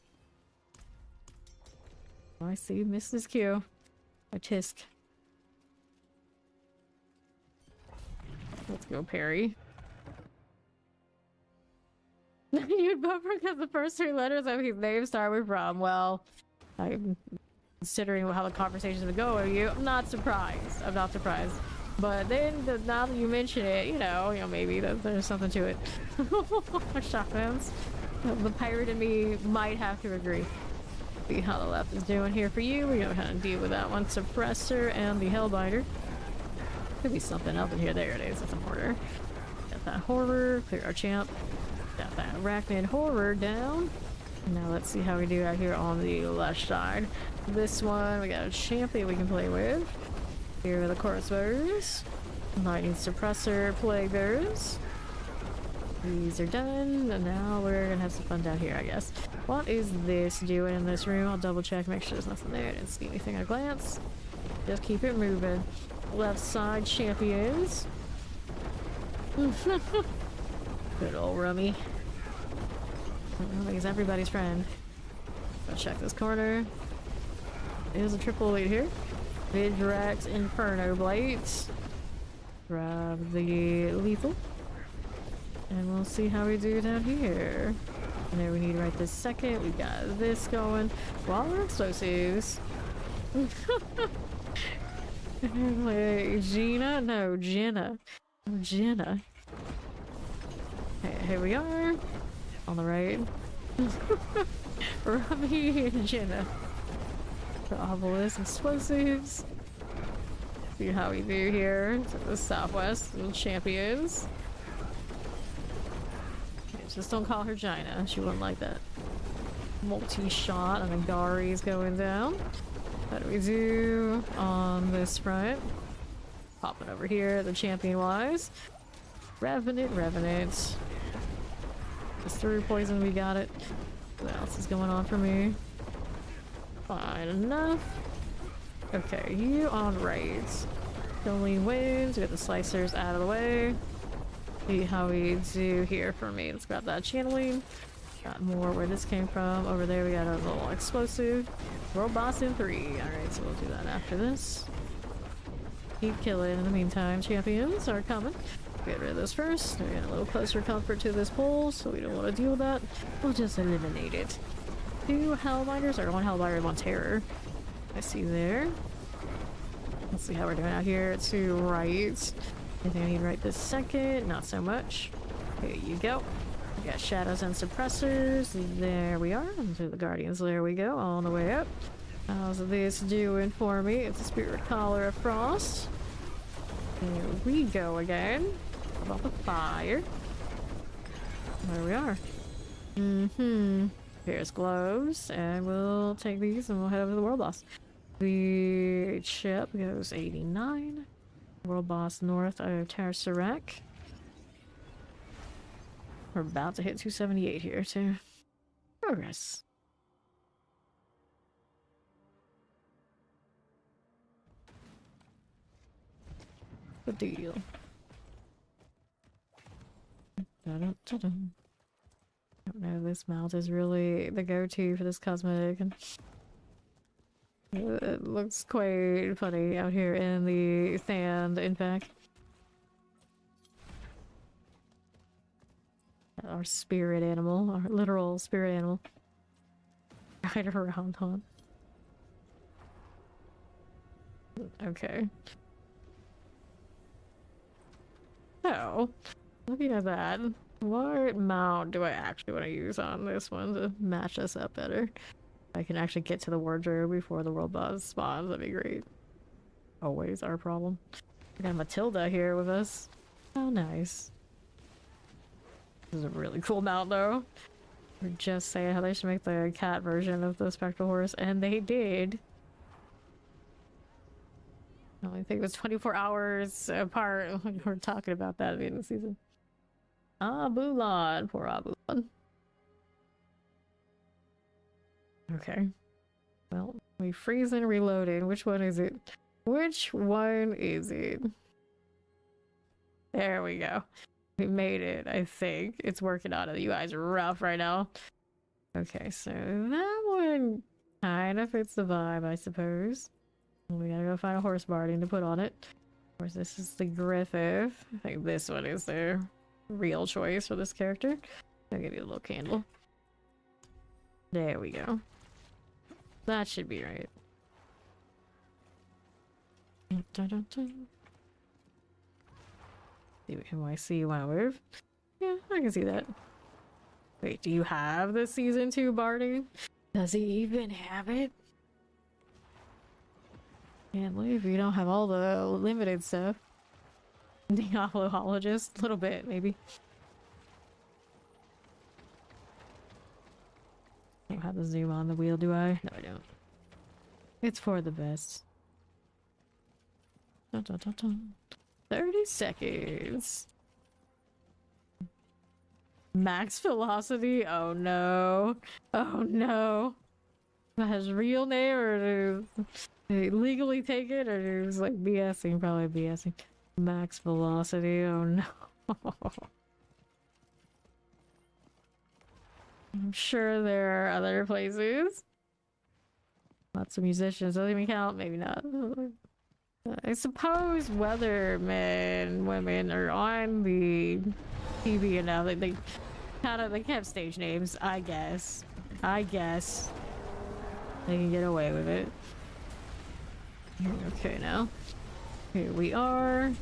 Oh, I see Mrs. Q. A tisk. Let's go, Perry. You'd vote for because the first 3 letters of his name start with from. Well, considering how the conversations would go with you, I'm not surprised. I'm not surprised. But then, now that you mention it, you know, maybe there's something to it. Shotguns. The pirate in me might have to agree. See how the left is doing here for you. We know how to deal with that one. Suppressor and the Hellbiter. Could be something else in here. There it is. It's a mortar. Got that horror. Clear our champ. Got that arachnid horror down. Now let's see how we do out here on the left side. This one, we got a champion we can play with. Here are the crossbows. Lightning suppressor, plague bearers. These are done, and now we're gonna have some fun down here, I guess. What is this doing in this room? I'll double check, make sure there's nothing there. I didn't see anything at a glance. Just keep it moving. Left side champions. Good old Rummy. He's everybody's friend. Go check this corner. There's a triple elite here. Vidrex Inferno Blades. Grab the lethal. And we'll see how we do down here. And there we need right this second. We got this going. Waller explosives. Wait, Gina? No, Jenna. Oh, Jenna. Hey, here we are. On the right. Rummy and Jenna. The obelisk explosives. See how we do here. To the southwest, little champions. Okay, just don't call her Gina. She wouldn't like that. Multi-shot and Agari's going down. What do we do on this front? Popping over here, the champion-wise. Revenant. Just through poison, we got it. What else is going on for me? Fine enough. Okay, you on raids. Jolene wins. We got the slicers out of the way. See how we do here for me. Let's grab that channeling. Got more where this came from. Over there we got a little explosive. World boss in 3. Alright, so we'll do that after this. Keep killing in the meantime. Champions are coming. Get rid of this first. We got a little closer comfort to this pole, so we don't want to deal with that. We'll just eliminate it. 2 Hellbinders, or 1 Hellbinder and 1 Terror. I see there. Let's see how we're doing out here. 2 right. Anything I need right this second? Not so much. Here you go. We got shadows and suppressors. There we are. Into the guardians. There we go. On the way up. How's this doing for me? It's a spirit collar of frost. There we go again. How about the fire? There we are. Here's gloves, and we'll take these and we'll head over to the world boss. The chip goes 89. World boss north of Terrasarak. We're about to hit 278 here too. Progress. Good deal. Don't know, this mount is really the go-to for this cosmetic. It looks quite funny out here in the sand, in fact. Our spirit animal, our literal spirit animal. Ride around on. Okay. So, looking at that, what mount do I actually want to use on this one to match us up better? I can actually get to the wardrobe before the world boss spawns, that'd be great. Always our problem. We got Matilda here with us. How nice. This is a really cool mount though. We're just saying how they should make the cat version of the spectral horse, and they did. I only think it was 24 hours apart when we're talking about that at the end of the season. Abulon, poor Abulon. Okay. Well, we freeze and reloading. Which one is it? Which one is it? There we go. We made it, I think. It's working on it. You guys are rough right now. Okay, so that one kind of fits the vibe, I suppose. We gotta go find a horse barding to put on it. Of course, this is the Griffith. I think this one is the real choice for this character. I'll give you a little candle. There we go. That should be right. Dun, dun, dun. See what NYC want to move? Yeah, I can see that. Wait, do you have the season 2 Barney? Does he even have it? Can't believe you don't have all the limited stuff. Diablohologist, a little bit, maybe. I don't have the zoom on the wheel, do I? No, I don't. It's for the best. Dun, dun, dun, dun. 30 seconds. Max velocity? Oh no. Oh no. That has real name or do they legally take it or is like BSing? Probably BSing. Max velocity. Oh no. I'm sure there are other places. Lots of musicians. Doesn't even count. Maybe not. I suppose weathermen, women are on the TV enough. They kind of they have stage names. I guess they can get away with it. Okay, now here we are.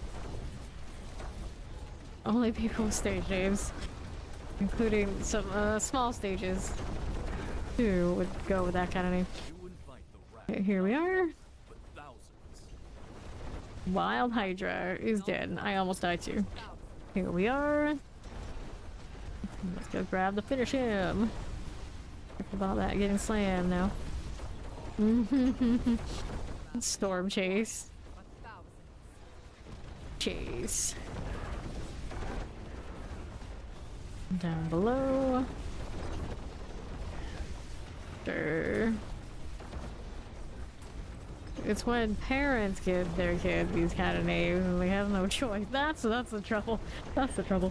Only people with stage names, including some small stages, too, would go with that kind of name. Okay, here we are. Wild Hydra is dead. I almost died too. Here we are. Let's go grab the finish him. Careful about that getting slammed now. Storm chase. Chase. Down below. Sure. It's when parents give their kids these kind of names and they have no choice. That's the trouble. That's the trouble.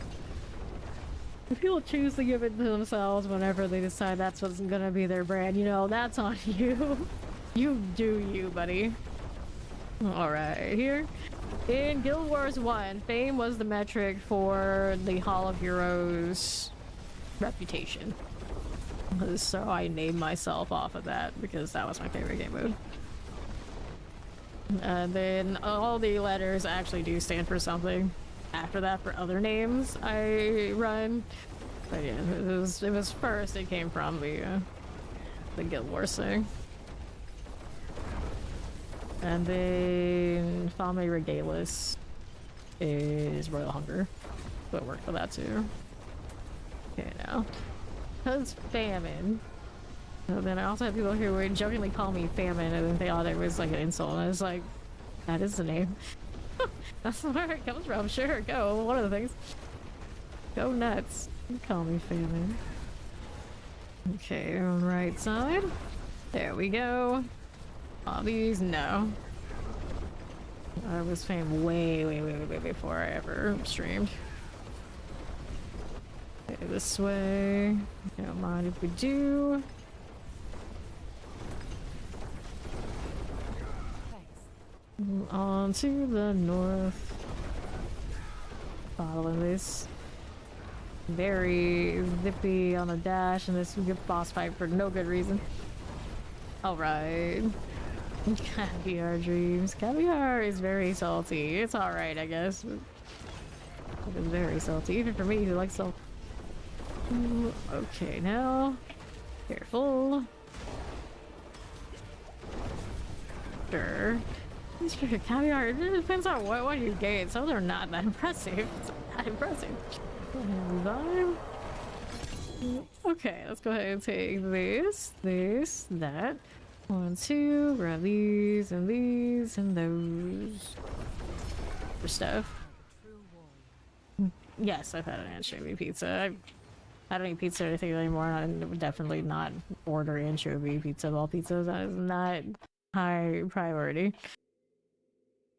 If people choose to give it to themselves whenever they decide that's what's gonna be their brand, you know, that's on you. You do you, buddy. Alright, here. In Guild Wars 1, fame was the metric for the Hall of Heroes reputation. So I named myself off of that because that was my favorite game mode. And then all the letters actually do stand for something. After that, for other names I run. But yeah, it was first. It came from the Guild Wars thing. And then Fame Regalis is Royal Hunger. So it worked for that too. Okay, now. Because famine. And then I also have people who would jokingly call me Famine and then they thought it was like an insult. And I was like, that is the name. That's where it comes from. Sure, go. One of the things. Go nuts. You call me Famine. Okay, on the right side. There we go. Hobbies, no. I was Fame way before I ever streamed. Okay, this way. Don't mind if we do. On to the north. Following this. Very zippy on the dash and this good boss fight for no good reason. Alright. Caviar dreams. Caviar is very salty. It's alright, I guess. It is very salty, even for me who likes salt. Okay, now. Careful. Sure. Caviar, it depends on what you gain. Some of them are not that impressive. It's not impressive. Vibe. Okay, let's go ahead and take this, that. 1, 2, grab these and those. For stuff. Yes, I've had an anchovy pizza. I don't eat pizza or anything anymore. I would definitely not order anchovy pizza of all pizzas. That is not high priority.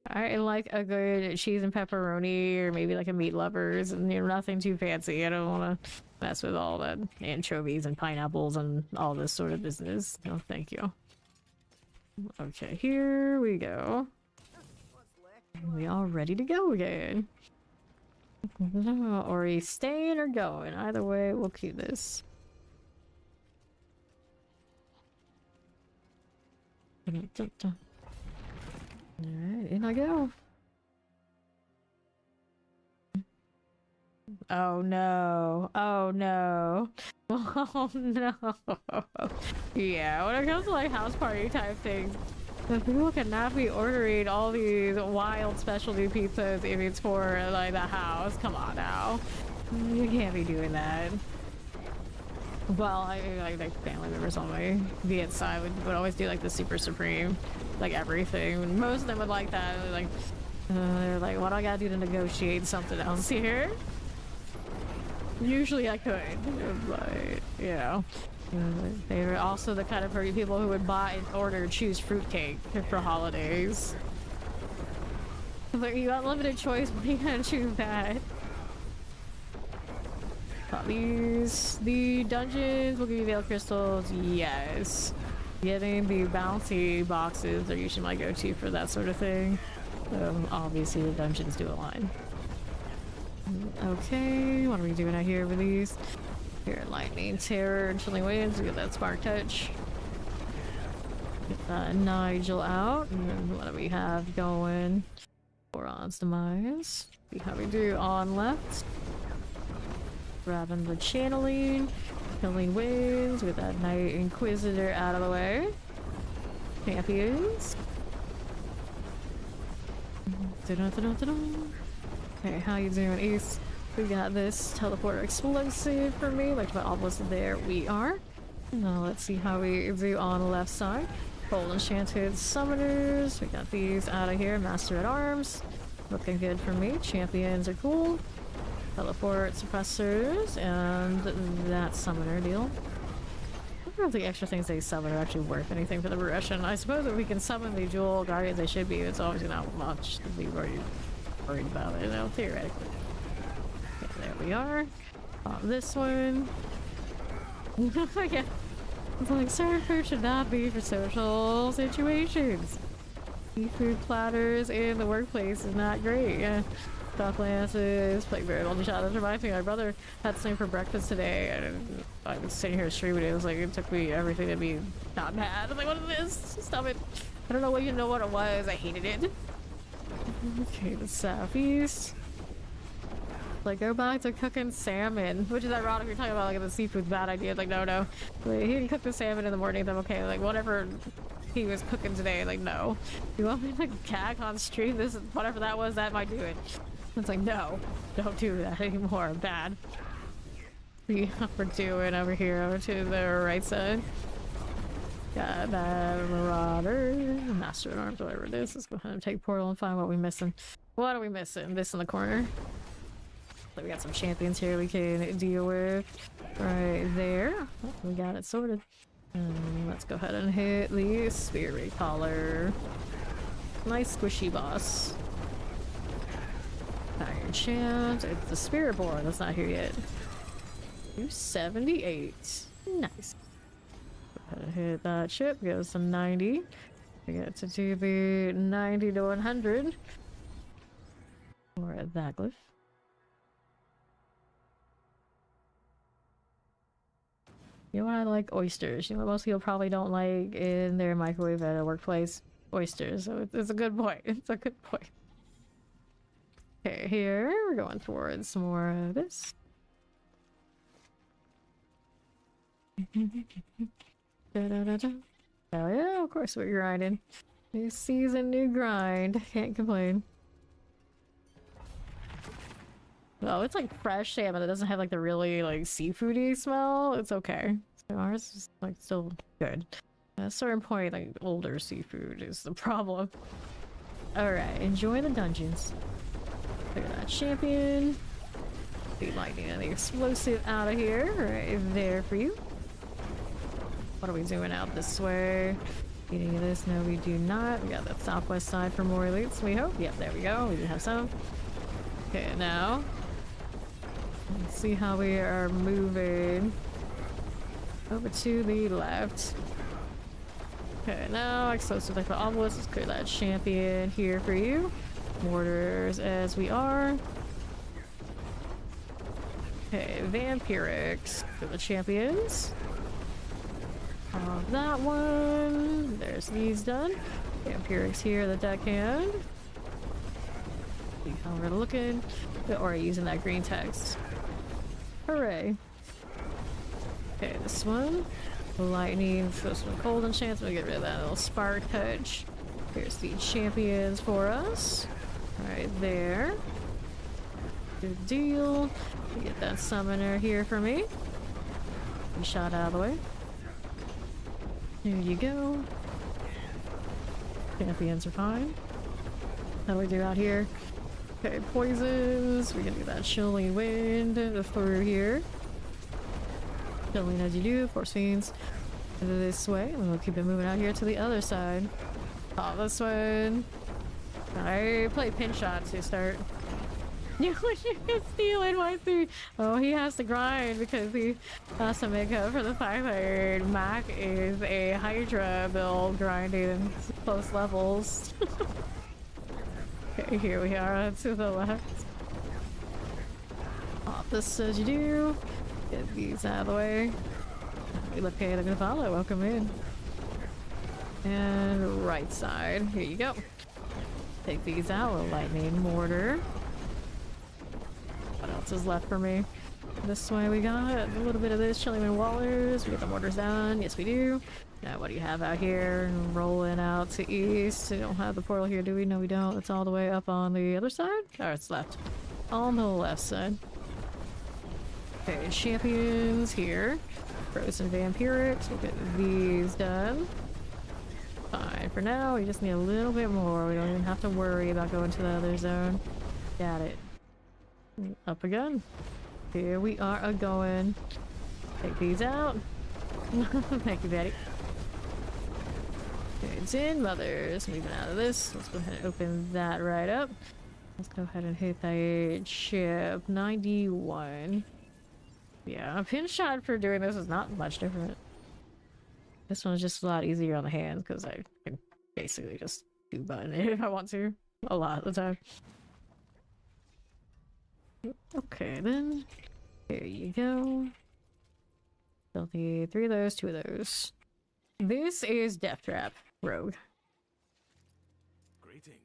I like a good cheese and pepperoni or maybe like a meat lovers and you know nothing too fancy. I don't want to mess with all the anchovies and pineapples and all this sort of business. No, thank you. Okay, here we go. We all ready to go again. Or he's staying or going. Either way, we'll keep this. Alright, in I go. Oh no. Oh no. Oh no. Yeah, when it comes to like house party type things, the people cannot be ordering all these wild specialty pizzas if it's for like the house. Come on now. You can't be doing that. Well, I like family members on my Viet side would always do like the super supreme, like everything. Most of them would like that. They're like, what do I gotta do to negotiate something else here? Usually I could, but you know, they were also the kind of people who would buy and order choose fruitcake for holidays. But you got limited choice, but you gotta choose that. The dungeons will give you veil crystals, yes. Getting the bouncy boxes are usually my go-to for that sort of thing. Obviously the dungeons do align. Okay, what are we doing out here with these? Here, lightning, terror, chilling winds, we get that spark touch. Get that Nigel out, and then what do we have going? Boron's demise. See how we do on left. Grabbing the channeling, killing winds, with that Night Inquisitor out of the way. Champions. Okay, how you doing, Ace? We got this teleporter explosive for me, like my obelisk. There we are. Now let's see how we do on the left side. Bold Enchanted Summoners. We got these out of here. Master at Arms. Looking good for me. Champions are cool. Teleport suppressors and that summoner deal. I don't know if the extra things they summon are actually worth anything for the progression. I suppose if we can summon the Jewel Guardians, they should be. It's obviously not much to be worried about it, you know, theoretically. Okay, there we are. This one. Yeah. It's like, served food should not be for social situations. Seafood platters in the workplace is not great. Yeah. Stock lances, play very well shot. That reminds me, my brother had something for breakfast today, and I was sitting here streaming it. It was like, it took me everything to be not bad. I was like, what is this? Stop it. I don't know what you know what it was. I hated it. Okay, the southeast. Like, go back to cooking salmon, which is ironic. You're talking about like the seafood's bad idea. Like, no. Like, he didn't cook the salmon in the morning. I'm okay. Like, whatever he was cooking today. Like, no. You want me to gag on stream? This is whatever that was. That might do it. It's like, no, don't do that anymore. Bad. See what we're doing over here, over to the right side. Got that Marauder, Master at Arms, whatever it is. Let's go ahead and take Portal and find what we're missing. What are we missing? This in the corner. So we got some champions here we can deal with. Right there. Oh, we got it sorted. Let's go ahead and hit the Spirit Collar. Nice squishy boss. Iron Chant. It's the Spirit Born that's not here yet. 278. Nice. Go ahead and hit that chip. Goes to 90. We get to do the 90 to 100. Or that glyph. You know what I like? Oysters. You know what most people probably don't like in their microwave at a workplace? Oysters. So it's a good point. It's a good point. Okay, here we're going towards some more of this. Oh yeah, of course we're grinding. New season, new grind. Can't complain. Oh, it's like fresh salmon. It doesn't have like the really like seafoody smell. It's okay. So ours is like still good. At a certain point, like older seafood is the problem. Alright, enjoy the dungeons. Look at that champion. The lightning and the explosive out of here. Right there for you. What are we doing out this way? Any of this? No, we do not. We got the southwest side for more elites, we hope. Yep, there we go. We do have some. Okay, now. Let's see how we are moving. Over to the left. Okay, now explosive like the obelisk. Let's clear that champion here for you. Mortars as we are. Okay, vampirics for the champions. That one. There's these done. Empirics here, the deckhand. See how we're looking. We're already using that green text. Hooray. Okay, this one. Lightning, first one cold enchants. We'll get rid of that little spark touch. Here's the champions for us. Right there. Good deal. Get that summoner here for me. Be shot out of the way. There you go. Champions are fine. How do we do out here? Okay, poisons. We can do that chilling wind through here. Chilling as you do, force fiends. This way, and we'll keep it moving out here to the other side. Oh, this one. I play pin shot to start. You can steal in my three. Oh, he has to grind because he has to make up for the fact that Mac is a Hydra build grinding close levels. Okay, here we are to the left. Pop this as you do. Get these out of the way. Okay, they're gonna follow. Welcome in. And right side. Here you go. Take these out with lightning mortar. What else is left for me? This way we got a little bit of this chilling wind wallers. We get the mortars down. Yes, we do. Now, what do you have out here? Rolling out to east. We don't have the portal here, do we? No, we don't. It's all the way up on the other side. Oh, it's left. On the left side. Okay, champions here. Frozen vampirics. We'll get these done. Fine. For now, we just need a little bit more. We don't even have to worry about going to the other zone. Got it. Up again. Here we are a-going. Take these out. Thank you, Betty. Okay, it's in. Mothers. Moving out of this. Let's go ahead and open that right up. Let's go ahead and hit that chip. 91. Yeah, a pin shot for doing this is not much different. This one's just a lot easier on the hands because I can basically just do button it if I want to. A lot of the time. Okay, then. There you go. Filthy 3 of those, 2 of those. This is Death Trap Rogue. Greetings.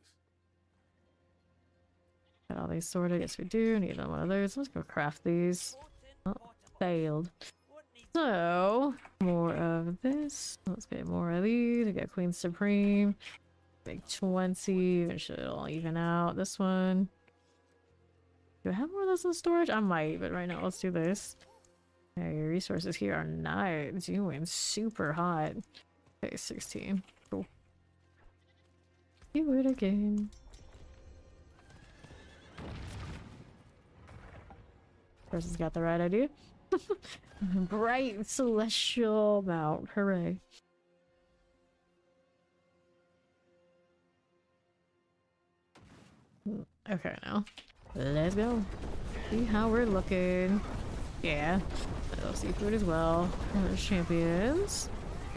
Got all these sorted. Yes, we do. Need one of those. Let's go craft these. Oh, failed. So, more of this. Let's get more of these. We got Queen Supreme. Make 20. Eventually it'll all even out. This one. Do I have more of this in storage? I might, but right now let's do this. Okay, your resources here are not doing super hot. Okay, 16. Cool. Do it again. Person's got the right idea. Bright celestial mount. Hooray. Okay, now. Let's go. See how we're looking. Yeah. Seafood as well. There's champions.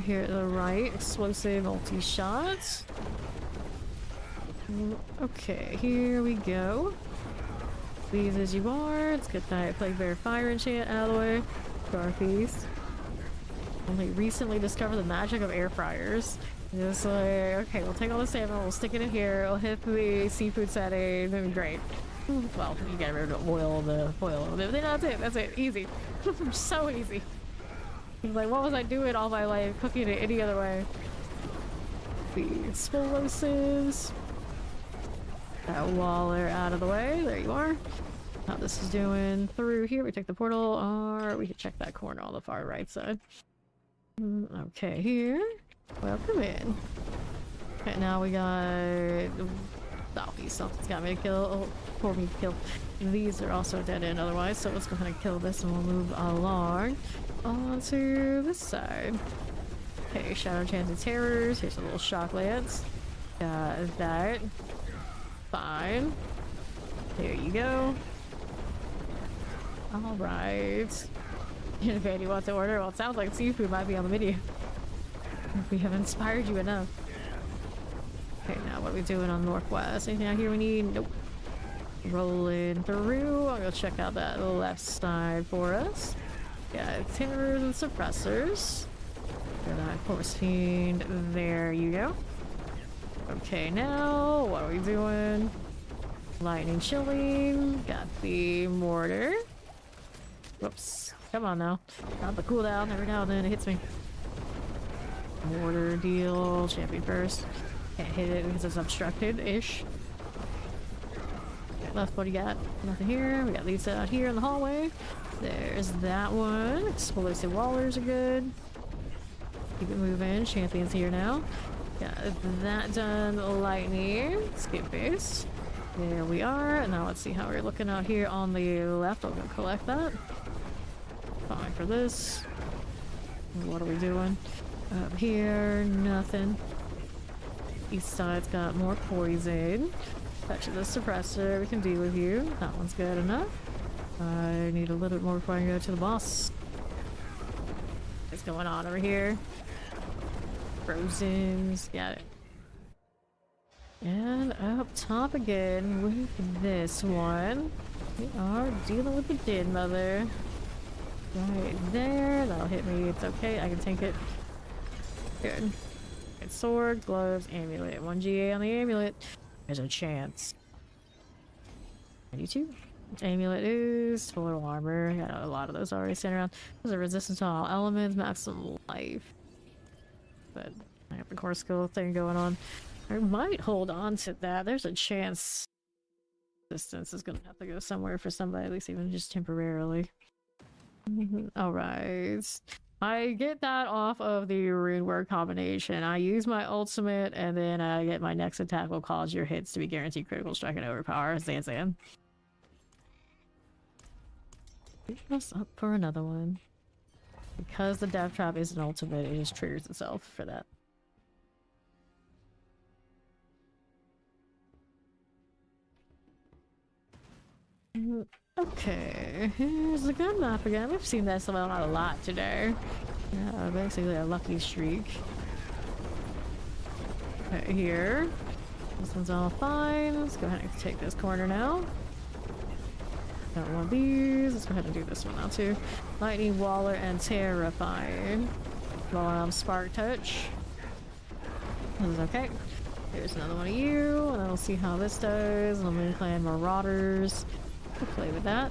Here at the right. Explosive multi-shots. Okay, here we go. Please as you are. Let's get that Plague Bear Fire enchant out of the way. Garfies. Only recently discovered the magic of air fryers. Just like, okay, we'll take all the salmon, we'll stick it in here, we'll hit the seafood setting, and great. Well, you get rid of the oil, that's it, easy. So easy. Like, what was I doing all my life, cooking it any other way? The explosives. That waller out of the way, there you are. How this is doing through here, we take the portal, or we can check that corner on the far right side. Okay, here. Welcome in. Okay, now we got zombies. Something's got me to kill. Oh, for me to kill. These are also dead end otherwise, so let's go ahead and kill this and we'll move along onto this side. Okay, Shadow Enchanted Terrors. Here's a little shock lance. Got that. Fine. There you go. Alright. If Andy wants to order, well, it sounds like seafood might be on the menu. If we have inspired you enough. Okay, now what are we doing on Northwest? Anything out here we need? Nope. Rolling through. I'll go check out that left side for us. Got terrors and suppressors. Got that Force Fiend. There you go. Okay, now what are we doing? Lightning chilling. Got the mortar. Whoops. Come on now. Not the cooldown. Every now and then it hits me. Mortar deal. Champion first. Can't hit it because it's obstructed-ish. Okay, left, what do you got? Nothing here. We got Lisa out here in the hallway. There's that one. Explosive wallers are good. Keep it moving. Champion's here now. Got that done. Lightning. Skip base. There we are. Now let's see how we're looking out here on the left. I'll go collect that. Fine for this. What are we doing? Up here, nothing. East side's got more poison. Touch of the suppressor. We can deal with you. That one's good enough. I need a little bit more before I can go to the boss. What's going on over here? Frozen's. Got it. And up top again with this one. We are dealing with the Dead Mother. Right there. That'll hit me. It's okay. I can tank it. Good. Good sword, gloves, amulet. 1 GA on the amulet. There's a chance. 92. Amulet is full armor. Got a lot of those already sitting around. There's a resistance to all elements, maximum life. But I have the core skill thing going on. I might hold on to that. There's a chance resistance is gonna have to go somewhere for somebody, at least even just temporarily. Alright. I get that off of the rune word combination. I use my ultimate and then I get my next attack will cause your hits to be guaranteed critical strike and overpower. Zan. Leave us up for another one. Because the death trap is an ultimate, it just triggers itself for that. Okay, here's the good map again. We've seen this a lot today. Yeah, basically a lucky streak. Okay, here. This one's all fine. Let's go ahead and take this corner now. Got one of these. Let's go ahead and do this one now too. Lightning, Waller, and Terrifying. Spark Touch. This is okay. Here's another one of you, and then we'll see how this does. The Moon Clan Marauders. We'll play with that.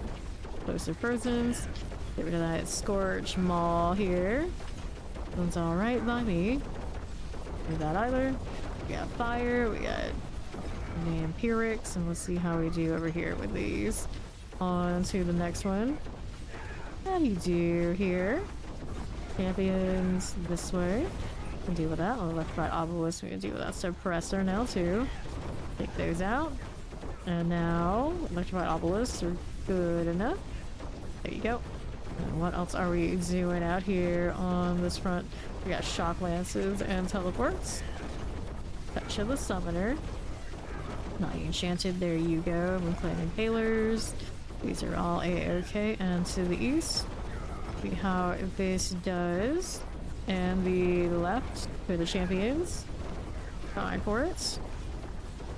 Explosive Persons. Get rid of that Scorch Maul here. That one's alright by me. Do that either. We got Fire, we got Vampirics, and let's see how we do over here with these. On to the next one. How do you do here? Champions this way. We can deal with that. On the left right obelisk, we can deal with that suppressor now too. Take those out. And now, electrified obelisks are good enough. There you go. And what else are we doing out here on this front? We got shock lances and teleports. Touch of the summoner. Not enchanted, there you go. We're playing impalers. These are all A-OK. And to the east, see how this does. And the left for the champions. Fine for it.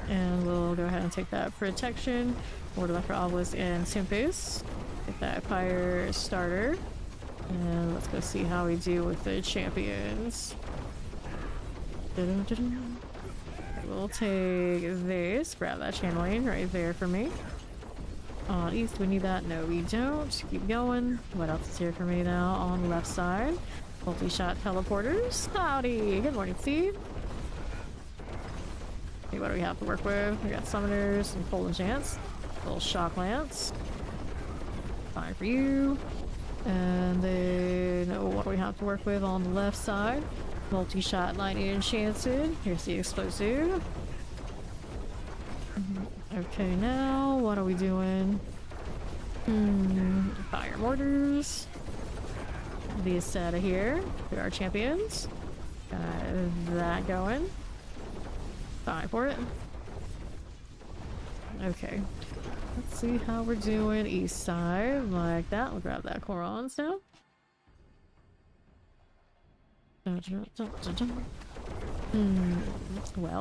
And we'll go ahead and take that protection. Order left for obelisk and Tempest. Get that fire starter. And let's go see how we do with the champions. We'll take this. Grab that channeling right there for me. On east, we need that. No, we don't. Keep going. What else is here for me now? On the left side. Multi-shot teleporters. Howdy! Good morning, Steve. Okay, what do we have to work with? We got summoners and full enchants. Little shock lance. Fine for you. And then what do we have to work with on the left side? Multi-shot lightning enchanted. Here's the explosive. Okay, now what are we doing? Fire mortars. These out of here. There are champions. Got that going. Fine for it. Okay. Let's see how we're doing east side. Like that. We'll grab that Corons now. Well,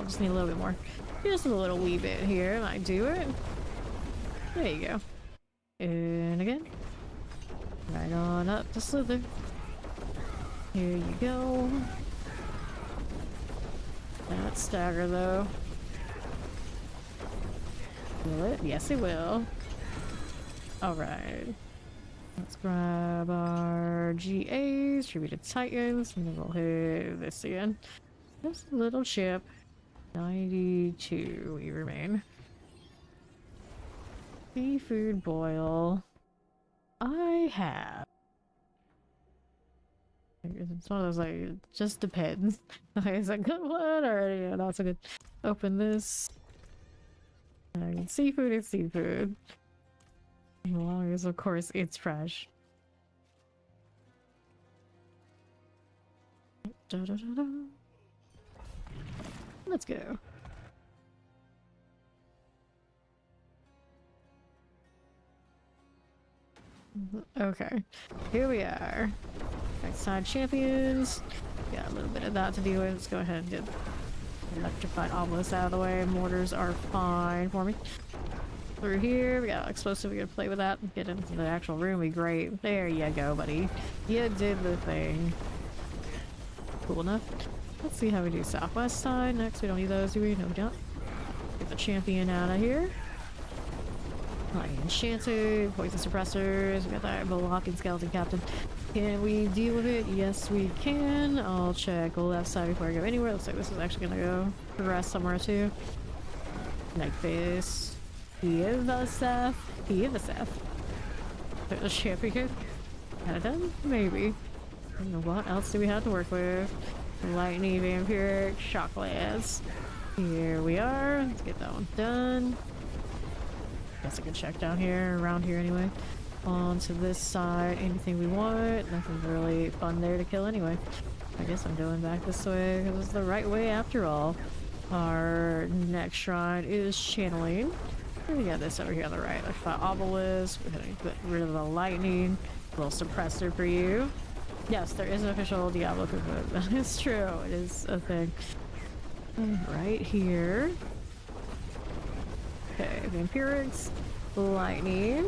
just need a little bit more. Just a little wee bit here. Might do it. There you go. And again. Right on up to Slither. Here you go. Not stagger though. Will it? Yes, it will. Alright. Let's grab our GAs, Tribute to Titans, and then we'll hit this again. Just a little chip. 92 we remain. Seafood boil. I have. It's one of those like, it just depends. Okay, is that good one or yeah, not so good? Open this. Seafood is seafood. As long as, of course, it's fresh. Da, da, da, da. Let's go. Okay, here we are. Next side champions. Got a little bit of that to deal with. Let's go ahead and get electrified obelisk out of the way. Mortars are fine for me. Through here, we got explosive. We gotta play with that and get into the actual room. Be great. There you go, buddy. You did the thing. Cool enough. Let's see how we do southwest side next. We don't need those, do we? No, we don't. Get the champion out of here. Enchanted, poison suppressors. We got that blocking skeleton captain. Can we deal with it? Yes, we can. I'll check left side before I go anywhere. Looks like this is actually gonna go progress somewhere too. Like this. He is the Seth. He is the Seth. There's a champion. Got it done? Maybe. I don't know what else do we have to work with. Lightning, vampiric, shock lance. Here we are. Let's get that one done. Guess I can check down here, around here anyway. On to this side, anything we want. Nothing's really fun there to kill anyway. I guess I'm going back this way because it's the right way after all. Our next shrine is channeling. We got this over here on the right. Like obelisk. We're gonna get rid of the lightning. A little suppressor for you. Yes, there is an official Diablo cookbook. That is true. It is a thing. Right here. Okay, vampirics, lightning.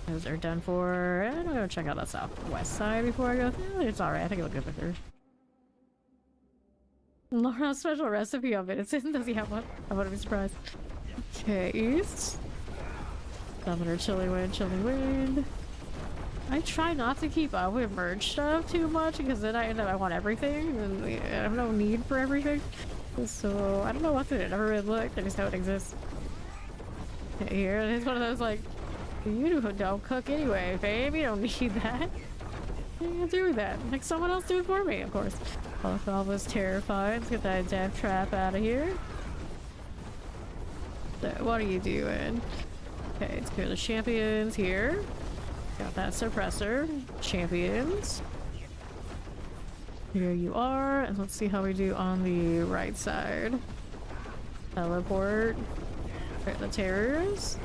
Those are done for. I'm gonna check out that southwest side before I go. It's alright. I think it'll go through. Laura's special recipe of it. Does he have one? I wouldn't be surprised. Okay, east. Summoner, chilling wind. I try not to keep up with merge stuff too much because then I end up I want everything and I have no need for everything. So I don't know what's in it. Never really looked. I just know it exists. Okay, here it's one of those like, you don't cook anyway, babe. You don't need that. You can't do that. Like someone else do it for me, of course. Paul was terrified. Let's get that death trap out of here. So, what are you doing? Okay, let's clear the champions here. Got that suppressor. Champions. Here you are. And let's see how we do on the right side. Teleport. Right, the terrors.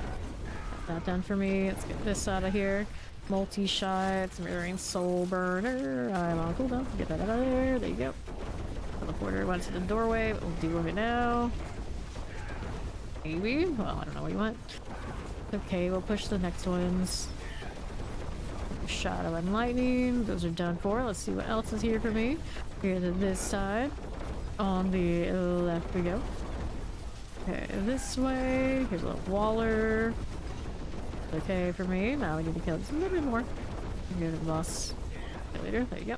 That done for me. Let's get this out of here. Multi-shots. Mirroring soul burner. I'm on cooldown. Get that out of there. There you go. Teleporter went to the doorway. We'll deal with it now. Maybe? Well, I don't know what you want. Okay, we'll push the next ones. Shadow and lightning. Those are done for. Let's see what else is here for me. Here to this side. On the left we go. Okay, this way. Here's a little waller. Okay for me. Now we need to kill just a little bit more. Go to the boss later. There you go.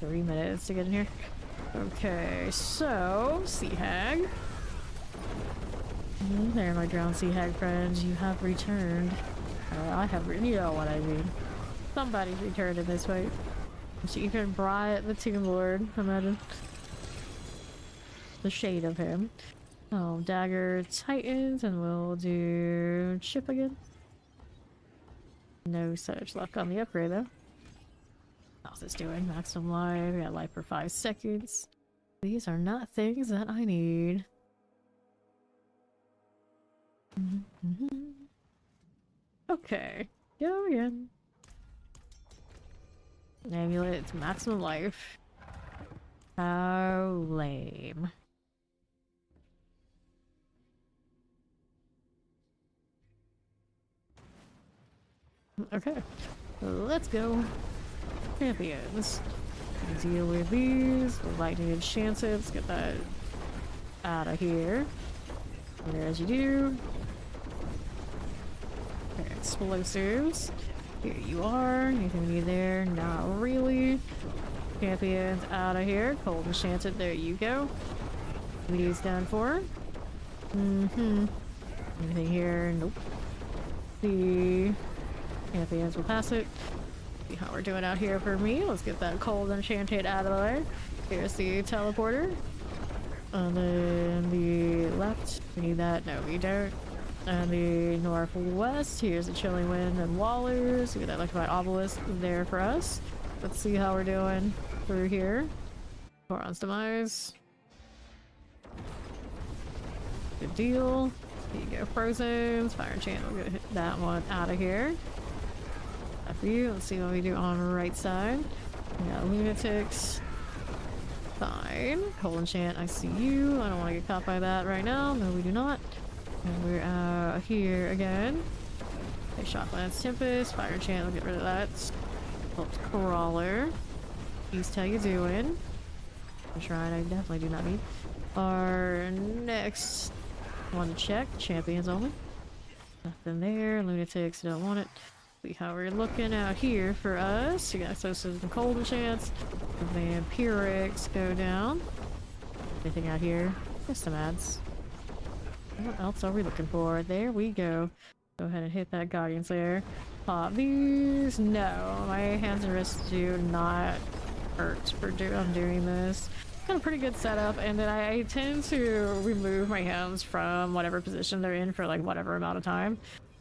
3 minutes to get in here. Okay, so Sea Hag. There, my drowned Sea Hag friends. You have returned. I have. You know what I mean. Somebody's returned in this fight. She even brought the Tomb Lord. Imagine the shade of him. Oh, dagger Titans, and we'll do chip again. No such luck on the upgrade though. How's this doing? Maximum life. We got life for 5 seconds. These are not things that I need. Okay, go again. Amulet, it's maximum life. How lame. Okay, let's go. Champions. Deal with these. The lightning enchanted. Let's get that out of here. There as you do. Okay, explosives. Here you are. Anything we need there? Not really. Champions out of here. Cold enchanted. There you go. These done for. Anything here? Nope. The champions will pass it. See how we're doing out here for me. Let's get that cold enchanted out of the way. Here's the teleporter. And then the left. We need that. No, we don't. And the northwest. Here's the chilling wind and wallers. We got that electrified obelisk there for us. Let's see how we're doing through here. Boron's demise. Good deal. Here you go, Frozen's. Fire Enchant. We'll get that one out of here. After you, let's see what we do on the right side. We got Lunatics. Fine. Cold Enchant, I see you. I don't want to get caught by that right now. No, we do not. And we're out here again. Okay, Shocklands Tempest. Fire Enchant, we'll get rid of that. Helps Crawler. East, how you doing? Shrine, I definitely do not need. Our next one to check. Champions only. Nothing there. Lunatics, don't want it. See how we're looking out here for us. You got Exorcism and Cold Enchants. Vampirics go down. Anything out here? Just some ads. What else are we looking for? There we go. Go ahead and hit that Guardian Slayer. Pop these. No, my hands and wrists do not hurt for doing this. Got a pretty good setup, and then I tend to remove my hands from whatever position they're in for like whatever amount of time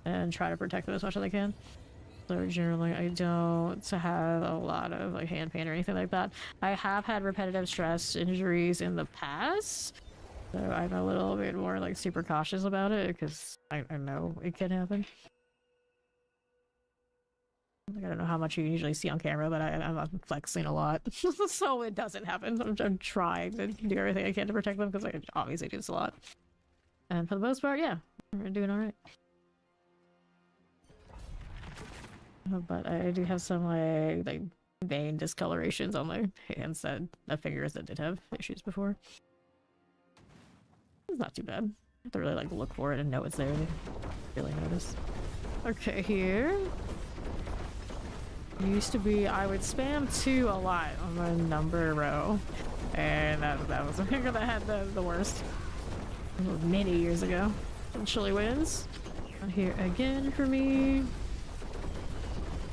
and try to protect them as much as I can. So generally I don't have a lot of like hand pain or anything like that. I have had repetitive stress injuries in the past, so I'm a little bit more like super cautious about it because I know it can happen. Like, I don't know how much you usually see on camera, but I'm flexing a lot, so it doesn't happen. I'm trying to do everything I can to protect them because I obviously do this a lot. And for the most part, yeah, we're doing all right. But I do have some like vein discolorations on my hands that fingers that did have issues before. It's not too bad. I have to really like look for it and know it's there to really notice. Okay, here. Used to be I would spam 2 a lot on the number row, and that was a finger that had the worst. Many years ago. And Chilly wins. Here again for me.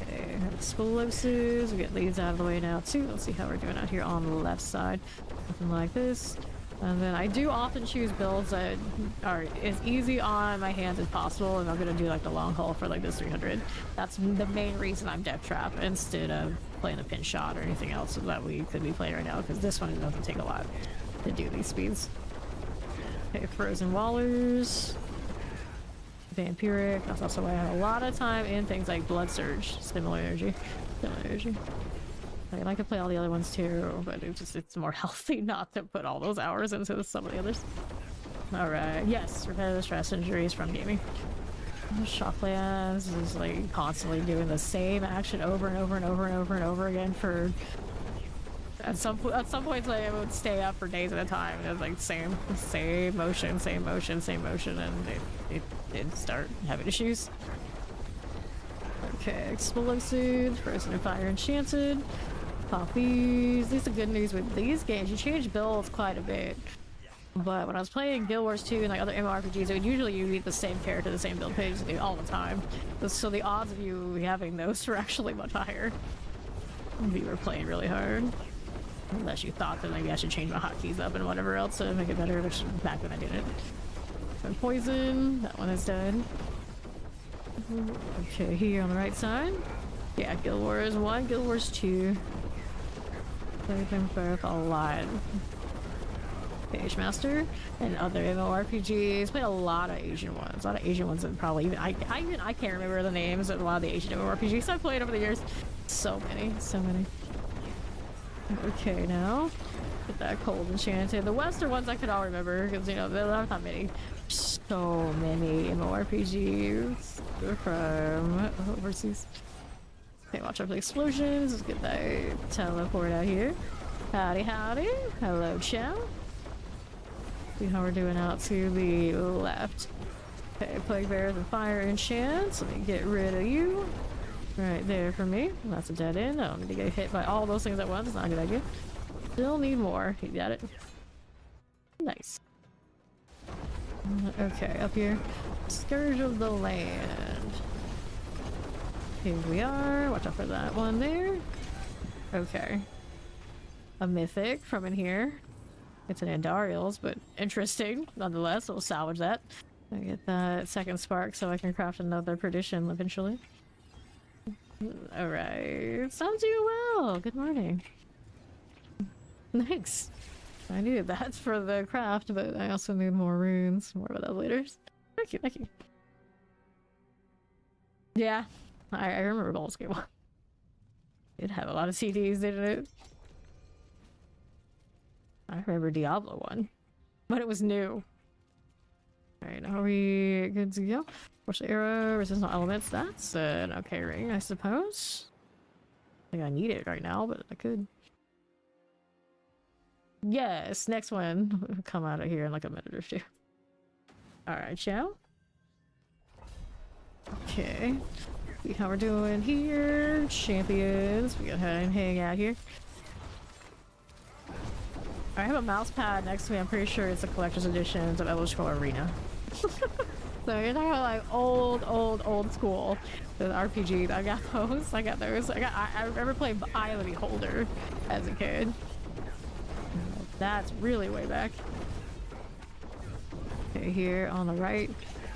Okay, explosives. We get these out of the way now too. Let's see how we're doing out here on the left side. Something like this. And then I do often choose builds that are as easy on my hands as possible, and I'm gonna do like the long haul for like this 300. That's the main reason I'm Death Trap instead of playing a pinch shot or anything else that we could be playing right now, because this one doesn't take a lot to do these speeds. Okay, Frozen Wallers. Vampiric. That's also why I have a lot of time in things like Blood Surge. Similar energy. Similar energy. I like to play all the other ones too, but it's more healthy not to put all those hours into some of the others. Alright, yes, repetitive stress injuries from gaming. Shocklands is like constantly doing the same action over and over and over and over and over again for... At some points like, I would stay up for days at a time. It was like same motion, and it did start having issues. Okay, explosive, Frozen and Fire Enchanted. Pop these. This is the good news with these games. You change builds quite a bit. But when I was playing Guild Wars 2 and like other MMORPGs, it would usually you beat the same character, the same build page all the time. So the odds of you having those were actually much higher. We were playing really hard. Unless you thought that maybe I should change my hotkeys up and whatever else to make it better, which back when I didn't. And poison, that one is done. Okay, here on the right side. Yeah, Guild Wars 1, Guild Wars 2. Played them both a lot. Page Master and other MMORPGs. Played a lot of Asian ones. A lot of Asian ones that probably even I can't remember the names of a lot of the Asian MMORPGs I've played over the years. So many. Okay, now get that Cold Enchanted. The Western ones I could all remember because you know there are not many. So many MMORPGs from overseas. Okay, watch out for the explosions. Let's get that teleport out here. Howdy, howdy. Hello, Chow. See how we're doing out to the left. Okay, plague bears and fire enchants. Let me get rid of you. Right there for me. That's a dead end. I don't need to get hit by all those things at once. It's not a good idea. Still need more. You got it. Nice. Okay, up here. Scourge of the Land. Here we are. Watch out for that one there. Okay. A mythic from in here. It's an Andariel's, but interesting nonetheless. We'll salvage that. I get that second spark so I can craft another perdition eventually. Alright. Sounds doing well. Good morning. Thanks. I needed that for the craft, but I also need more runes. More about that later. Thank you, thank you. Yeah, I remember Baldur's Gate 1. It had a lot of CDs, didn't it? I remember Diablo 1, but it was new. Alright, are we good to go? Force the arrow, resistant elements. That's an okay ring, I suppose. I think I need it right now, but I could. Yes, next one. We'll come out of here in like a minute or two. Alright, Chow. Okay. See how we're doing here. Champions. We go ahead and hang out here. I have a mouse pad next to me. I'm pretty sure it's the collector's editions of Elder Scrolls Arena. So you're talking about like old school. The RPG. I got those. I remember playing Eye of the Beholder as a kid. That's really way back. Okay, here on the right,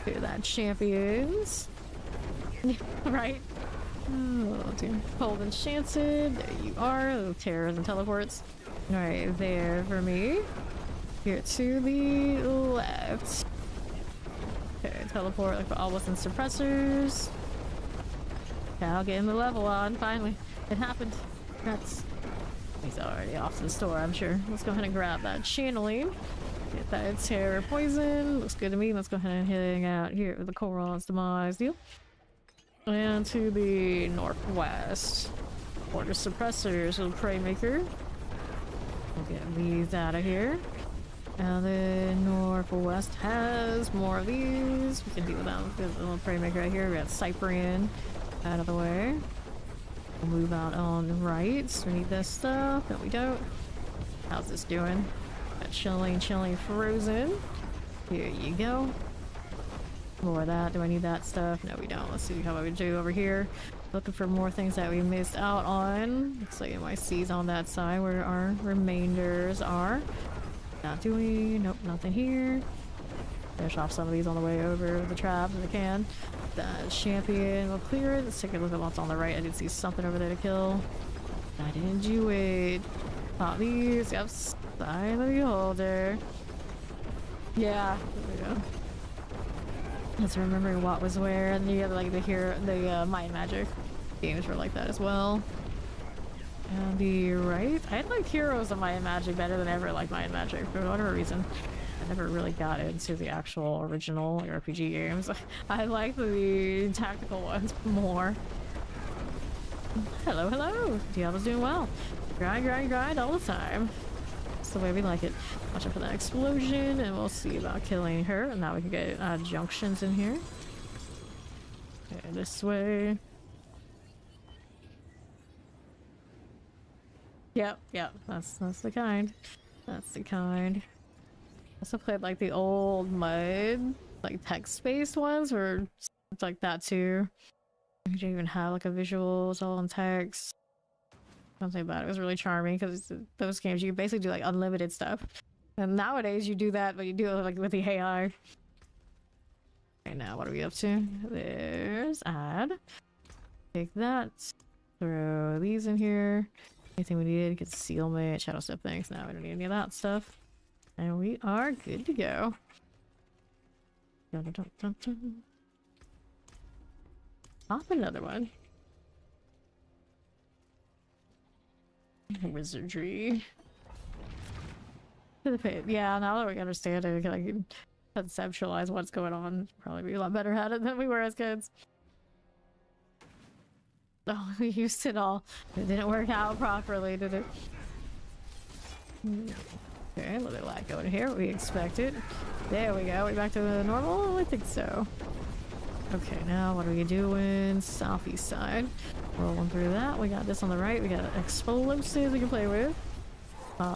do that champions. Right? Oh dear. Cold Enchanted. There you are. Little terrors and teleports. Alright, there for me. Here to the left. Okay, teleport like for Obelisk and Suppressors. Now getting the level on, finally. It happened. That's. He's already off to the store, I'm sure. Let's go ahead and grab that channeling. Get that terror poison. Looks good to me. Let's go ahead and hang out here with the Koron's demise deal. And to the northwest. Order suppressors with Prey Maker. We'll get these out of here. And then northwest has more of these. We can deal with that with the little Prey Maker right here. We got Cyprian out of the way. We'll move out on the right. So we need this stuff. No, we don't. How's this doing? Got Chillin frozen. Here you go. More of that. Do I need that stuff? No, we don't. Let's see how we do over here. Looking for more things that we missed out on. Looks like MIC's on that side where our remainders are. Not doing. Nope, nothing here. Finish off some of these on the way over with the traps if I can. That champion will clear it. Let's take a look at what's on the right. I did see something over there to kill. I didn't do it. Pop these. Yep. Eye of the Beholder. Yeah. There we go. Just remembering what was where, and the other like the Might and Magic games were like that as well. And the right, I like Heroes of Might and Magic better than ever like Might and Magic for whatever reason. I never really got into the actual original RPG games. I like the tactical ones more. Hello, hello. Diablo's doing well. Grind all the time. That's the way we like it. Watch out for that explosion, and we'll see about killing her. And now we can get junctions in here. Okay, this way. Yep, that's the kind. That's the kind. I also played like the old mud, like text-based ones, where it's like that too. You didn't even have like a visual, it's all in text. Something about it was really charming because those games you can basically do like unlimited stuff. And nowadays you do that, but you do it like with the AI. Okay, now what are we up to? There's add. Take that. Throw these in here. Anything we needed, concealment, shadow step things. Now we don't need any of that stuff. And we are good to go. Dun, dun, dun, dun. Pop another one. Wizardry. Yeah, now that we understand it, we can like conceptualize what's going on. Probably be a lot better at it than we were as kids. Oh, we used it all. It didn't work out properly, did it? Okay, a little bit lag going here. We expected. There we go. We back to the normal? I think so. Okay, now what are we doing? Southeast side. Rolling through that. We got this on the right. We got explosives we can play with.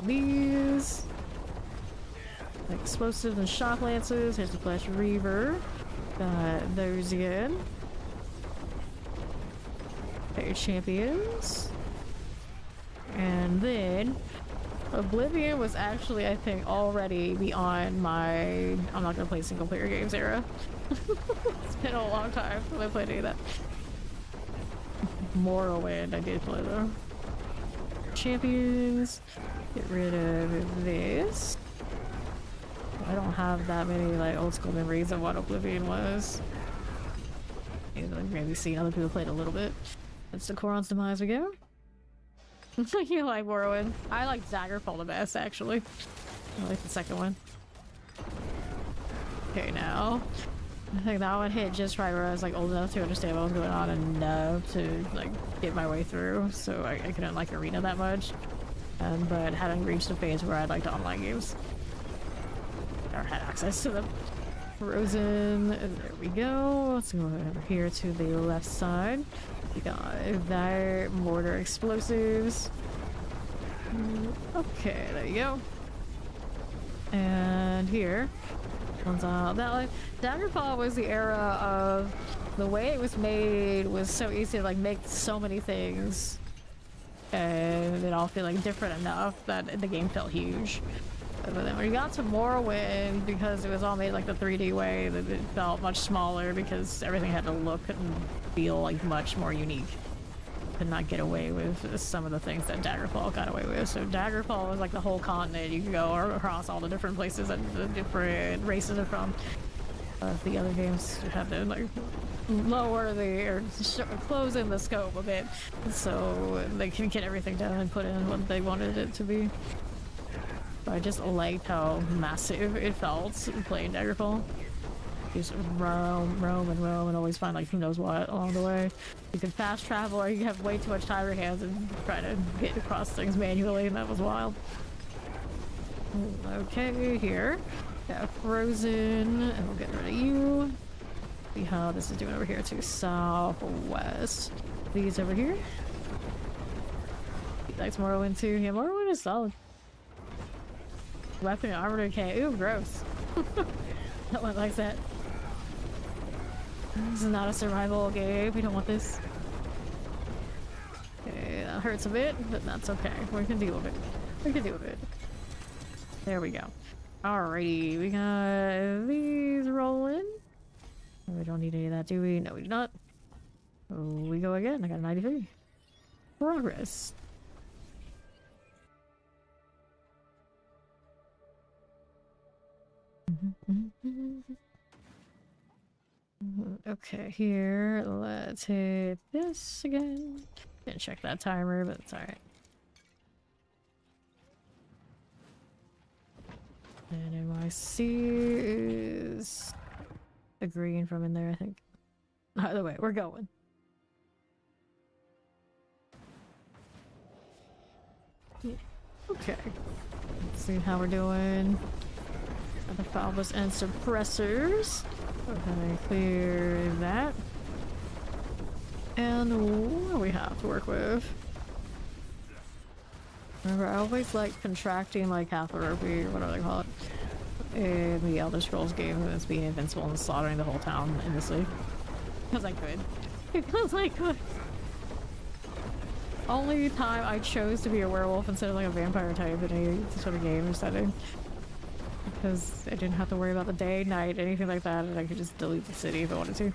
These. Explosives and shock lances. Here's the flash reaver. Got those again. Okay, champions. And then Oblivion was actually, I think, already beyond my I'm not gonna play single player games era. It's been a long time since I played any of that. Morrowind I did play though. Champions. Get rid of this. I don't have that many like old school memories of what Oblivion was. Maybe seen other people played a little bit. That's the Coron's demise we go. You like Morrowind? I like Daggerfall the best actually. I like the second one. Okay, now I think that one hit just right where I was like old enough to understand what was going on and enough to like get my way through. So I couldn't like Arena that much, but hadn't reached the phase where I'd like to online games or had access to them. Frozen, and there we go. Let's go over here to the left side. We got that mortar explosives. Okay, there you go. And here, one's out that way. Daggerfall was the era of the way it was made was so easy to like make so many things, and it all feel like different enough that the game felt huge. But then when you got to Morrowind, because it was all made like the 3D way, it felt much smaller because everything had to look and feel like much more unique. Could not get away with some of the things that Daggerfall got away with. So Daggerfall was like the whole continent. You could go across all the different places that the different races are from. The other games had to like lower or close in the scope a bit so they can get everything done and put in what they wanted it to be. I just liked how massive it felt playing Daggerfall. You just roam and always find like who knows what along the way. You could fast travel or you have way too much time on your hands and try to get across things manually, and that was wild. Okay, here. Got Frozen, and we'll get rid of you. See how this is doing over here to southwest. These over here. He likes Morrowind too. Yeah, Morrowind is solid. Weapon and armor decay. Ooh, gross. No one likes that. This is not a survival game. We don't want this. Okay, that hurts a bit, but that's okay. We can deal with it. We can deal with it. There we go. Alrighty, we got these rolling. We don't need any of that, do we? No, we do not. Oh, we go again. I got a 93. Progress. Okay, here, let's hit this again. Didn't check that timer, but it's alright. And NYC is the green from in there, I think. Either way, we're going. Okay. Let's see how we're doing. The Falbus and suppressors. Okay, clear that. And what do we have to work with? Remember, I always like contracting like Catharopy or whatever they call it in the Elder Scrolls game, and it's being invincible and slaughtering the whole town endlessly. Because I could. Because I could. Only time I chose to be a werewolf instead of like a vampire type in any sort of game or setting. Because I didn't have to worry about the day, night, anything like that, and I could just delete the city if I wanted to.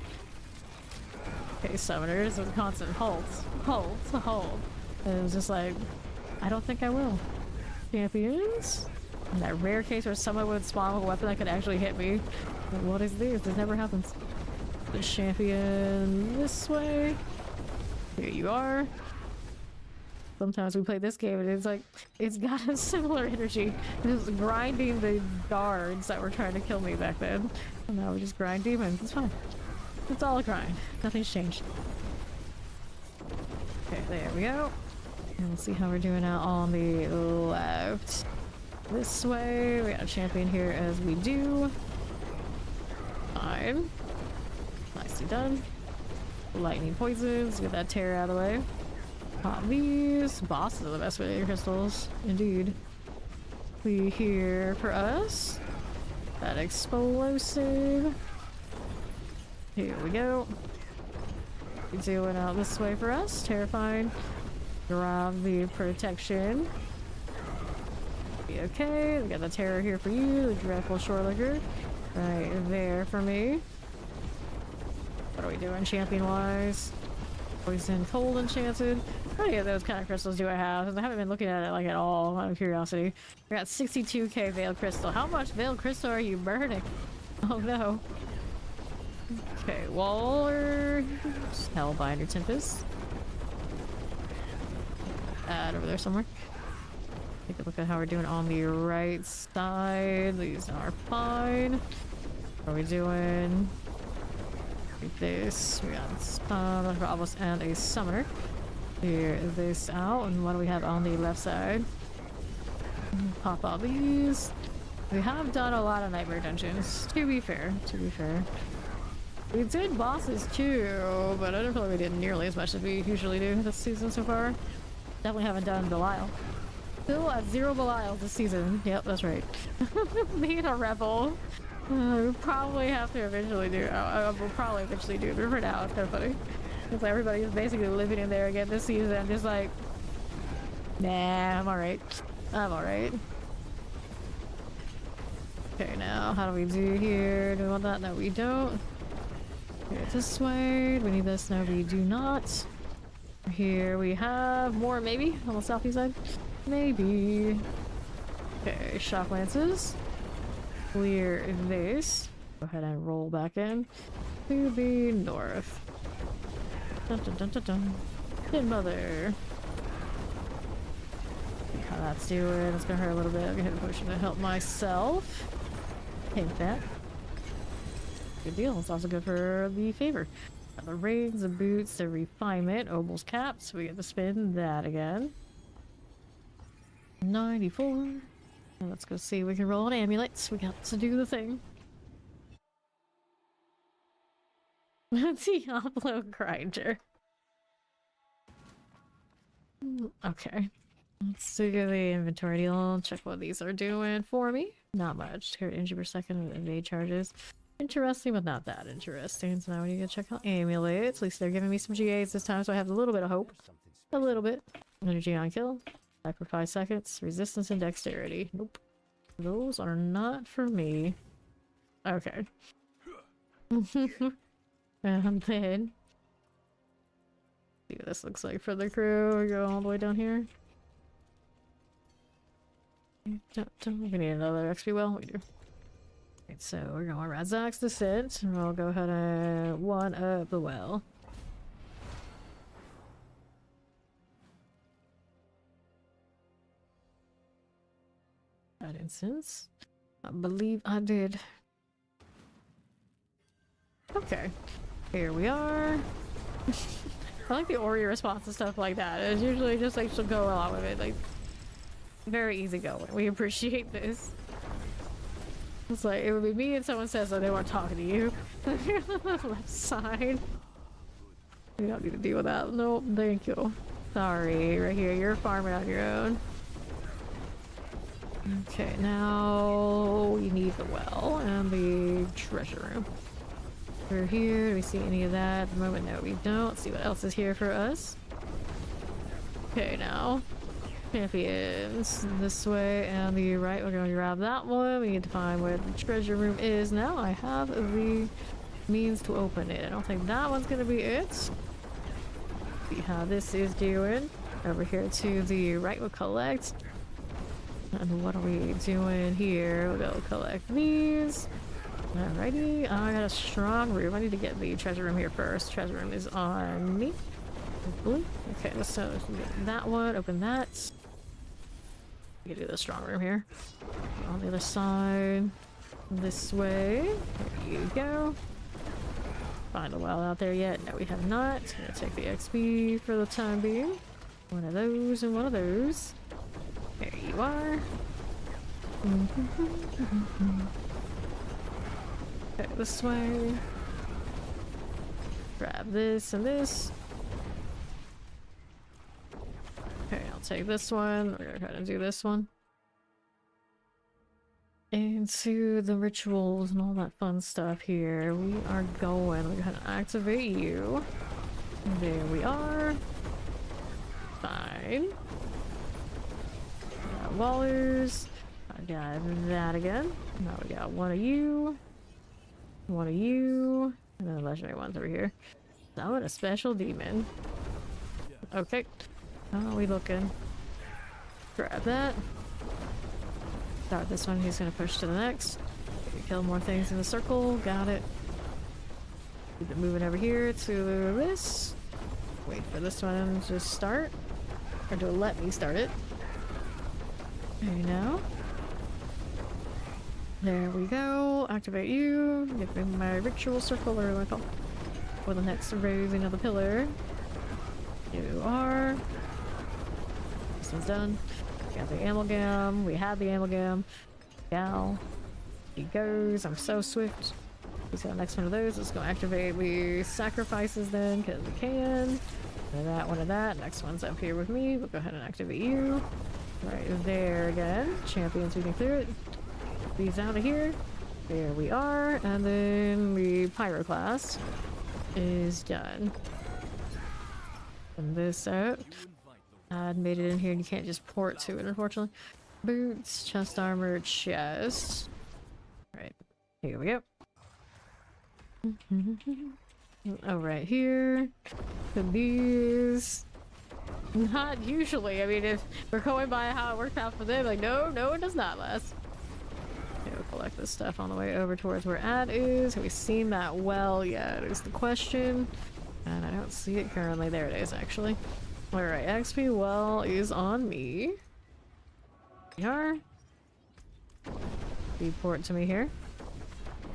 Okay, summoners with constant holds. Hold. And it was just like, I don't think I will. Champions? In that rare case where someone would spawn with a weapon that could actually hit me. But what is this? This never happens. The champion this way. Here you are. Sometimes we play this game and it's like, it's got a similar energy. Just grinding the guards that were trying to kill me back then. And now we just grind demons. It's fine. It's all a grind. Nothing's changed. There we go. And let's see how we're doing out on the left. This way. We got a champion here as we do. Fine. Nicely done. Lightning poisons. Get that tear out of the way. Pop these. Bosses are the best way to get crystals. Indeed. We here for us. That explosive. Here we go. Doing out this way for us. Terrifying. Grab the protection. Be okay. We got the terror here for you. The dreadful shore liquor. Right there for me. What are we doing champion wise? Poison cold enchanted. How many of those kind of crystals do I have? Because I haven't been looking at it like at all out of curiosity. I got 62k veil crystal. How much veil crystal are you burning? Oh no. Okay, Waller. Hellbinder Tempest. Add over there somewhere. Take a look at how we're doing on the right side. These are fine. What are we doing? Like this. We got almost and a summoner. Clear this out. And what do we have on the left side? Pop all these. We have done a lot of nightmare dungeons. To be fair. To be fair. We did bosses too, but I don't feel like we did nearly as much as we usually do this season so far. Definitely haven't done Belial. Still at 0 Belial this season. Yep, that's right. Being a rebel. We'll probably have to eventually do. We'll probably eventually do it, but for now it's kind of funny. Because everybody is basically living in there again this season. I'm just like, nah, I'm alright. I'm alright. Okay, now how do we do here? Do we want that? No, we don't. Okay, this way. We need this. No, we do not. Here we have more, maybe on the southeast side. Maybe. Okay, shock lances. Clear this. Go ahead and roll back in to the north. Dun dun dun dun dun. Good mother. See how that's doing. It's gonna hurt a little bit. I'm gonna hit a potion to help myself. Take that. Good deal. It's also good for the favor. Got the rings, the boots, the refinement, Obel's caps. We get to spin that again. 94. And let's go see if we can roll an amulets. We got to do the thing. Diablo grinder. Okay. Let's see the inventory deal. Check what these are doing for me. Not much. Here, energy per second with evade charges. Interesting, but not that interesting. So now we need to check out amulets. At least they're giving me some GAs this time, so I have a little bit of hope. A little bit. Energy on kill. Life for 5 seconds. Resistance and dexterity. Nope. Those are not for me. Okay. And then... see what this looks like for the crew. We go all the way down here. We need another XP well. We do. Right, so we're going Razak's Descent, and we'll go ahead and one up the well. That instance. I believe I did. Okay. Here we are. I like the Ori response and stuff like that. It's usually just like she'll go along with it. Like, very easy going. We appreciate this. It's like, it would be me and someone says that they weren't talking to you. You're on the left side. You don't need to deal with that. Nope, thank you. Sorry, right here. You're farming on your own. Okay, now we need the well and the treasure room. We're here. Do we see any of that at the moment? No, we don't. Let's see what else is here for us. Okay, now. Champions. This way and the right. We're going to grab that one. We need to find where the treasure room is now. I have the means to open it. I don't think that one's going to be it. See how this is doing. Over here to the right, we'll collect. And what are we doing here? We'll go collect these. Alrighty. Oh, I got a strong room. I need to get the treasure room here first. Treasure room is on me. Hopefully. Okay, so get that one. Open that. We can do the strong room here. On the other side. This way. There you go. find a well out there yet. No, we have not. Gonna take the XP for the time being. One of those and one of those. There you are. Okay, this way. Grab this and this. Okay, I'll take this one. We're gonna try to do this one. Into the rituals and all that fun stuff here. We are going. We're gonna activate you. There we are. Fine. Got Wallers. I got that again. Now we got one of you. One of you. And then the legendary ones over here. Summon a special demon. Okay. How are we looking? Grab that. Start this one. He's gonna push to the next. Kill more things in the circle. Got it. Keep it moving over here to this. Wait for this one to start. Or to let me start it. There you know. There we go. Activate you. Give me my ritual circle or like for the next raising of the pillar. You are. This one's done. Got the amalgam. We had the amalgam. Gal. He goes. I'm so swift. He's got the next one of those. Let's go activate the sacrifices then, because we can. One of that, one of that. Next one's up here with me. We'll go ahead and activate you. Right there again. Champions, we can clear it. These out of here. There we are. And then the pyroclast is done. And this out. I made it in here and you can't just port to it, unfortunately. Boots, chest armor, chest. Alright, here we go. Oh, right here. These. Not usually. I mean, if we're going by how it worked out for them, like, no, it does not last. Okay, we'll collect this stuff on the way over towards where Ad is. Have we seen that well yet? Is the question. And I don't see it currently. There it is, actually. Alright, XP well is on me. We are. You port to me here.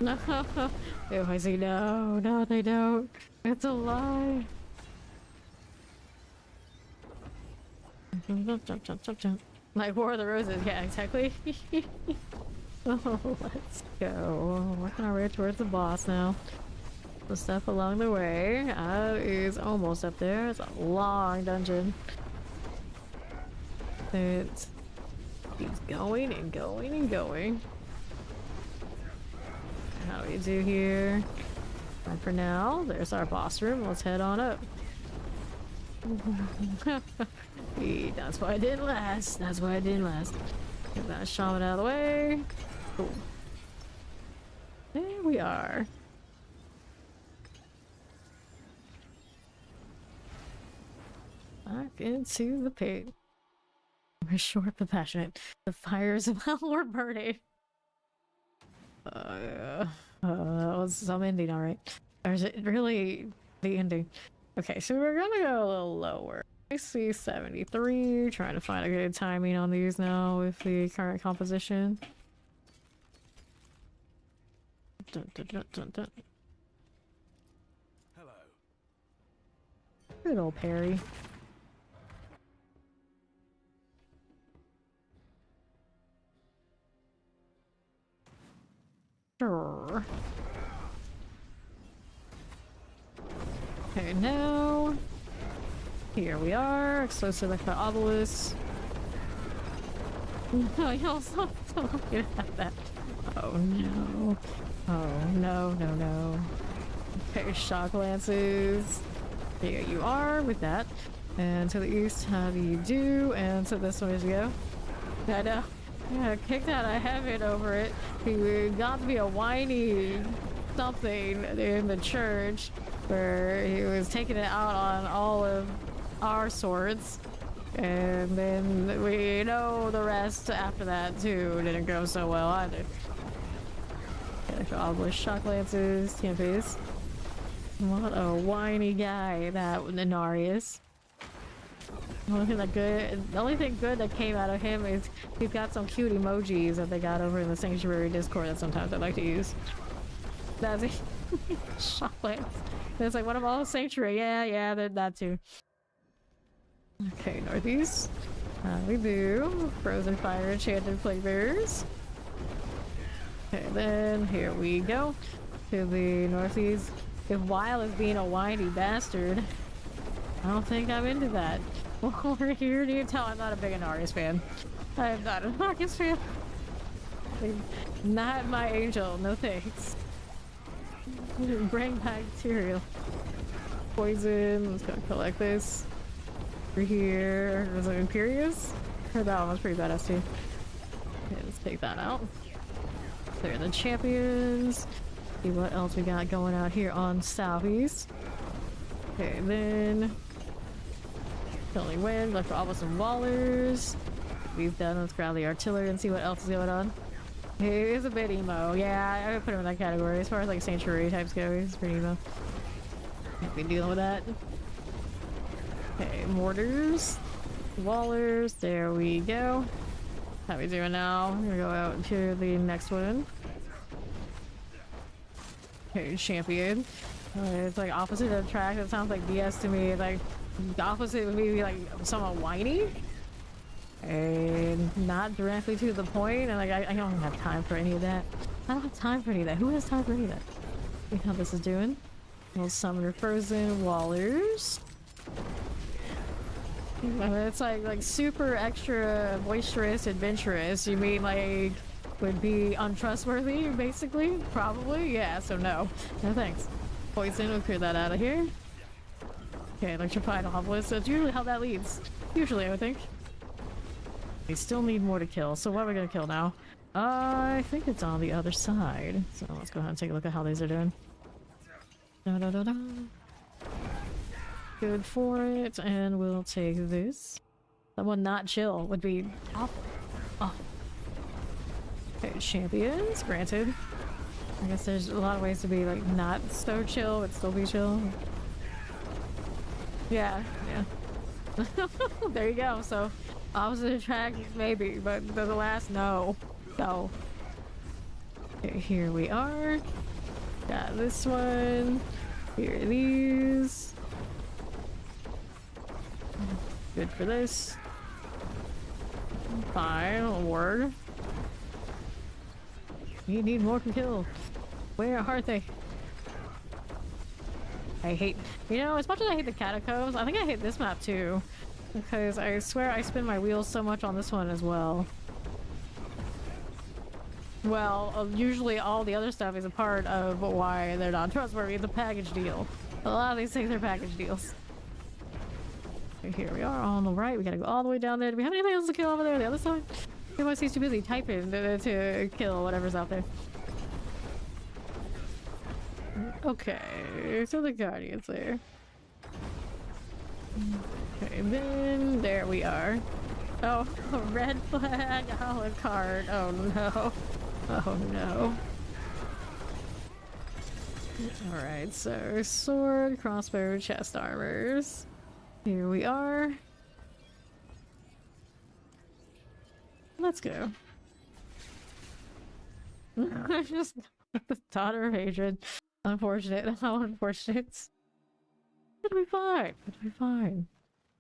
No. Oh, I see. No, they don't. It's a lie. Jump. Like War of the Roses, yeah, exactly. Oh, let's go. Working our way towards the boss now. The stuff along the way is almost up there. It's a long dungeon. It keeps going and going and going. How do we do here? And for now, there's our boss room. Let's head on up. That's why it didn't last. That's why it didn't last. Get that shaman out of the way. Cool. There we are. Back into the pit. We're short but passionate. The fires of hell were burning. That was some ending, alright. Or is it really the ending? Okay, so we're gonna go a little lower. I see 73. Trying to find a good timing on these now with the current composition. Dun. Hello. Good old Perry. Sure. Okay, now here we are. Explosive like the obelisk. No, y'all stop looking at that. Oh no. Oh no. Okay, shock lances. There you are with that. And to the east, how do you do? And to this one as you go. I know. Yeah, kicked out of heaven over it. He got to be a whiny something in the church where he was taking it out on all of our swords. And then we know the rest after that too. Didn't go so well either. Obelisk shock lances, Tempest. What a whiny guy that Inarius. The only thing good that came out of him is he's got some cute emojis that they got over in the Sanctuary Discord that sometimes I like to use. That's Shockwave. It's like one of all sanctuary. Yeah, they're that too. Okay, northeast. We do. Frozen fire enchanted flavors. Okay, then here we go. To the northeast. If Weil is being a whiny bastard, I don't think I'm into that. Over here, you can tell I'm not a big Anarius fan. I am not an Anarius fan. Not my angel, no thanks. Bring back material. Poison, let's go collect this. Over here, was it Imperius? I heard that one was pretty badass too. Okay, let's take that out. Clear the champions. See what else we got going out here on Southeast. Okay, then Chilling Wind, look for Obelisk and Wallers. We've done, let's grab the artillery and see what else is going on. He is a bit emo. Yeah, I would put him in that category. As far as like sanctuary types go, he's pretty emo. Can't be dealing with that. Okay, mortars. Wallers, there we go. How we doing now? I'm gonna go out to the next one. Okay, champion. It's like opposite of track. It sounds like BS to me. Like the opposite would be like somewhat whiny and not directly to the point. And like I don't have time for any of that. I don't have time for any of that. Who has time for any of that? See how this is doing. We'll summon frozen wallers. It's like super extra boisterous, adventurous. You mean like would be untrustworthy, basically? Probably? Yeah, so no. No thanks. Poison, we'll clear that out of here. Okay, electrified obelisk. That's usually how that leads. Usually, I would think. We still need more to kill, so what are we gonna kill now? I think it's on the other side. So let's go ahead and take a look at how these are doing. Da da da da. Good for it, and we'll take this. Someone not chill would be awful. Oh. Okay, champions, granted. I guess there's a lot of ways to be like not so chill, but still be chill. Yeah. There you go. So opposite attract, maybe, but the last, no. No. Okay, here we are. Got this one. Here are these. Good for this. Fine, word. You need more to kill. Where are they? I hate, you know, as much as I hate the catacombs, I think I hate this map too. Because I swear I spin my wheels so much on this one as well. Well, usually all the other stuff is a part of why they're not trustworthy. It's a package deal. A lot of these things are package deals. Here we are on the right. We gotta go all the way down there. Do we have anything else to kill over there on the other side? Everyone seems too busy typing to kill whatever's out there. Okay, so the Guardian's there. Okay, then there we are. Oh, a red flag, a la carte. Oh no. Oh no. Alright, so sword, crossbow, chest armors. Here we are. Let's go. Just the daughter of hatred. Unfortunate. How unfortunate. It'll be fine. It'll be fine.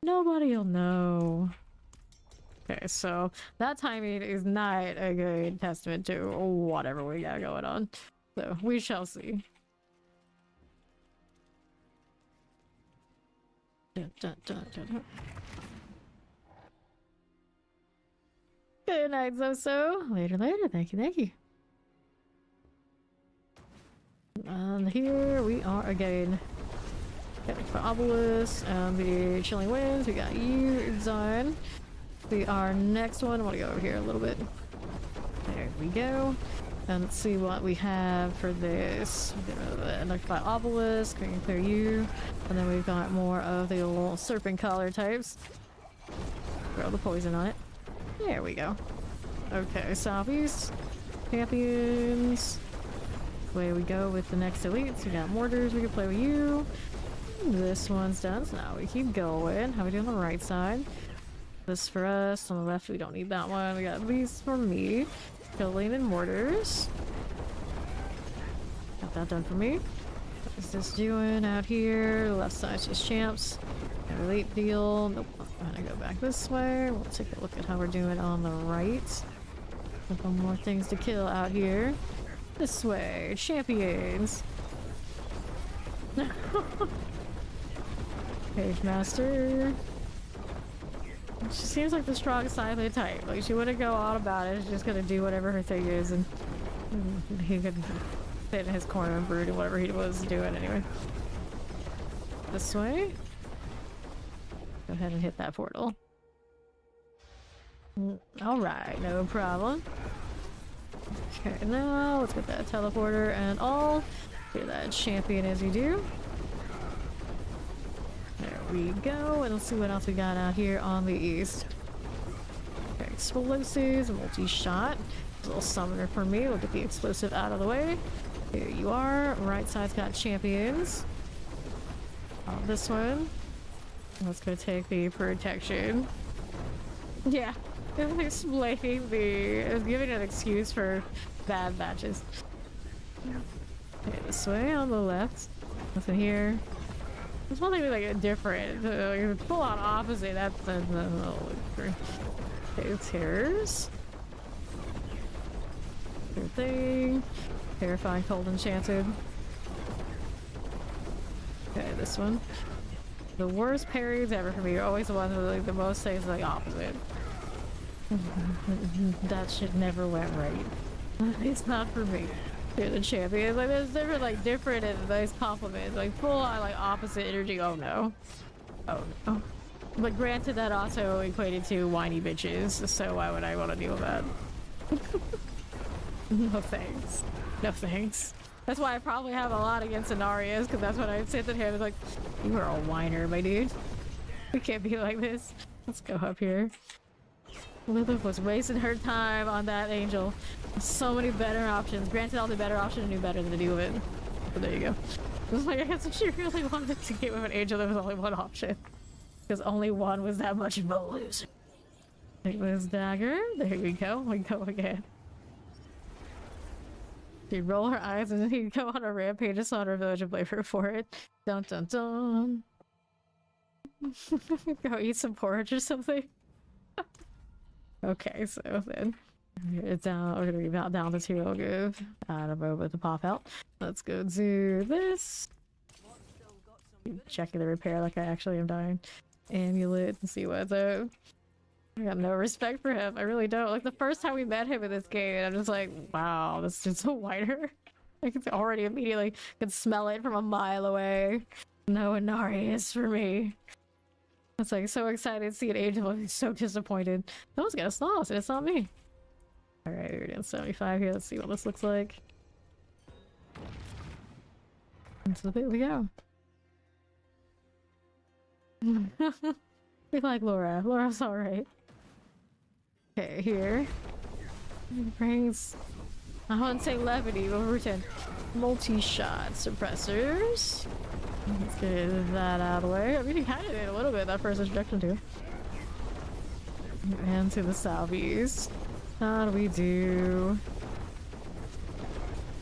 Nobody'll know. Okay, so that timing is not a good testament to whatever we got going on. So we shall see. Dun, dun, dun, dun, dun. Good night, Zoso. Later, later. Thank you, thank you. And here we are again. Got the obelisk and the chilling winds. We got you done. Our next one. I want to go over here a little bit. There we go. And let's see what we have for this. Electrified obelisk. We can clear you. And then we've got more of the little serpent collar types. Throw the poison on it. There we go. Okay, southeast. Champions. Away we go with the next elites. We got mortars. We can play with you. This one's done. So now we keep going. How we do on the right side? This for us. On the left, we don't need that one. We got these for me. Chillin and mortars. Got that done for me. What is this doing out here? Left side's just champs. No elite deal. Nope. I'm gonna go back this way. We'll take a look at how we're doing on the right. A couple more things to kill out here. This way. Champions. Page Master. She seems like the strong silent type. Like, she wouldn't go on about it. She's just gonna do whatever her thing is, and he could sit in his corner and brood and whatever he was doing anyway. This way. Go ahead and hit that portal. Alright, no problem. Okay, now let's get that teleporter and all. Do that champion as you do. There we go, and let's see what else we got out here on the east. Okay, explosives, multi-shot. A little summoner for me. We'll get the explosive out of the way. Here you are. Right side's got champions. This one. Let's go take the protection. Yeah, explaining the... giving an excuse for bad matches. Okay, this way on the left. Nothing here. There's one thing like different, full on opposite. That's a little okay, terrors. Good thing. Terrifying, cold, enchanted. Okay, this one. The worst parries ever for me are always the ones with like the most things like opposite. That shit never went right. It's not for me. You're the champion. Like there's different and nice compliments. Like full on like opposite energy. Oh no. Oh no. But granted that also equated to whiny bitches, so why would I want to deal with that? No thanks. No thanks. That's why I probably have a lot against Inarius, because that's what I said to him. It's like, you are a whiner, my dude. We can't be like this. Let's go up here. Lilith was wasting her time on that angel. So many better options. Granted, all the better option knew better than to deal with it. But there you go. It was like, I guess she really wanted to get with an angel, there was only one option. Because only one was that much of a loser. Take this dagger. There we go. We go again. She'd roll her eyes and then he'd go on a rampage to Slaughter Village and blame her for it. Dun dun dun. Go eat some porridge or something. Okay, so then it's down. We're gonna be about down to 2. I'll go out of over to pop out. Let's go do this. Checking the repair like I actually am dying. Amulet and see what's up. I got no respect for him. I really don't. Like the first time we met him in this game, I'm just like, wow, this is so whiter. I can already immediately could smell it from a mile away. No Inarius for me. It's like so excited to see an angel. I'm so disappointed. No one's got a sauce and it's not me. Alright, we're doing 75 here. Let's see what this looks like. And so there we go. We like Laura. Laura's alright. Okay, here. It brings... I wouldn't say levity, but we're 10. Multi-shot suppressors. Let's get that out of the way. I mean, he kind of did a little bit that first introduction too. And to the southeast. How do we do?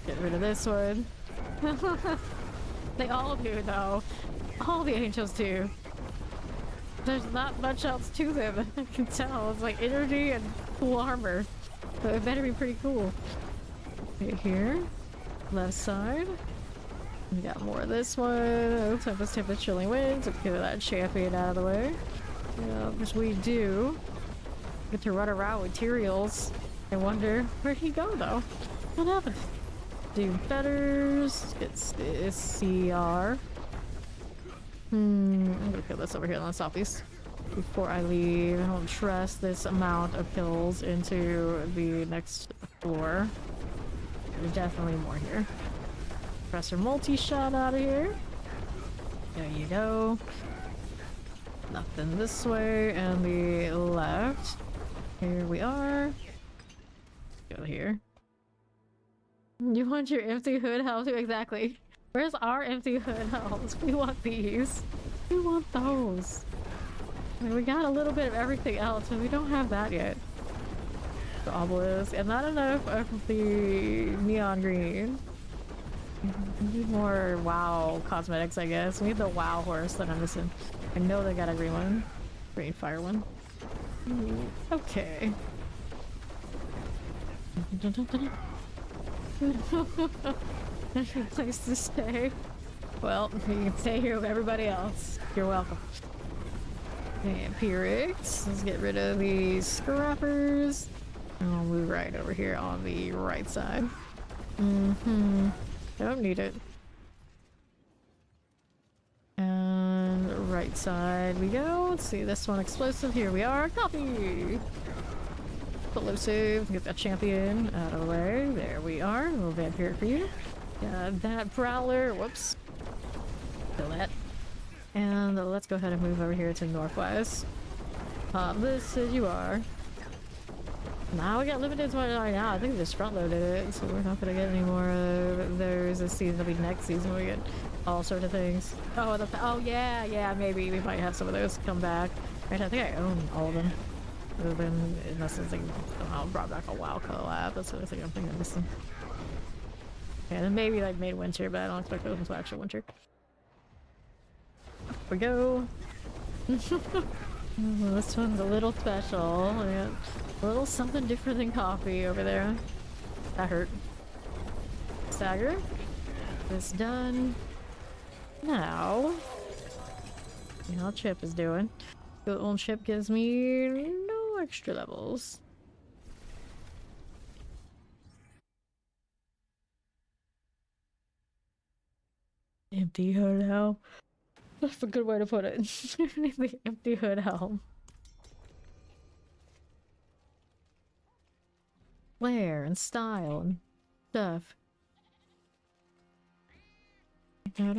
Get rid of this one. They all do, though. All the angels do. There's not much else to them. I can tell. It's like energy and cool armor. So it better be pretty cool. Okay, here. Left side. We got more of this one. Oh, Tempest, Chilling Winds. Let's get that champion out of the way. Yeah, which we do. Get to run around with materials. I wonder where'd he go though? What happened? Do fetters. Get this CR. I'm gonna kill this over here on the southeast. Before I leave, I don't trust this amount of kills into the next floor. There's definitely more here. Pressor multi-shot out of here. There you go. Nothing this way and the left. Here we are. Go here. You want your empty hood house? Exactly. Where's our empty hood house? We want these. We want those. I mean, we got a little bit of everything else, but we don't have that yet. The obelisk, and not enough of the neon green. We need more WoW cosmetics, I guess. We need the WoW horse that I'm missing. I know they got a green one. Green fire one. Ooh, okay. Place to stay. Well, you can stay here with everybody else. You're welcome. And P-Rix. Let's get rid of these scrappers. And I'll move right over here on the right side. I don't need it. And right side we go. Let's see, this one explosive. Here we are. Copy! Explosive. Get that champion out of the way. There we are. A little vampire for you. Got that prowler. Whoops. Kill that. And let's go ahead and move over here to northwest. This as you are. Now we got limited to right now. I think we just front loaded it, so we're not gonna get any more of those this season. It'll be next season we get all sorts of things. Oh yeah, maybe we might have some of those come back. Right, I think I own all of them. Other than unless it's like somehow brought back a WoW collab. That's the other thing I'm thinking of missing. Yeah, then maybe like made winter, but I don't expect those until actual winter. Up we go. This one's a little special. Yeah. A little something different than coffee over there. That hurt. Stagger. This done. Now, you know how Chip is doing. Good old Chip gives me no extra levels. Empty hood helm. That's a good way to put it. The empty hood helm. Flair and style and stuff. I feel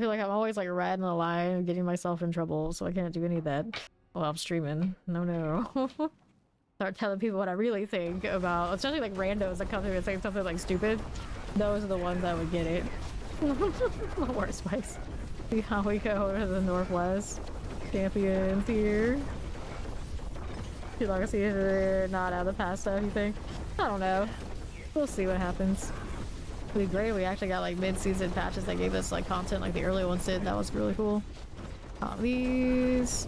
like I'm always like riding the line and getting myself in trouble, so I can't do any of that while I'm streaming. No. Start telling people what I really think about, especially like randos that come through and say something like stupid. Those are the ones that would get it. The worst place. See how we go to the northwest. Champions here. Too long to see if they're not out of the past stuff, you think? I don't know. We'll see what happens. It'd be great if we actually got like mid-season patches that gave us like content like the early ones did. That was really cool. These.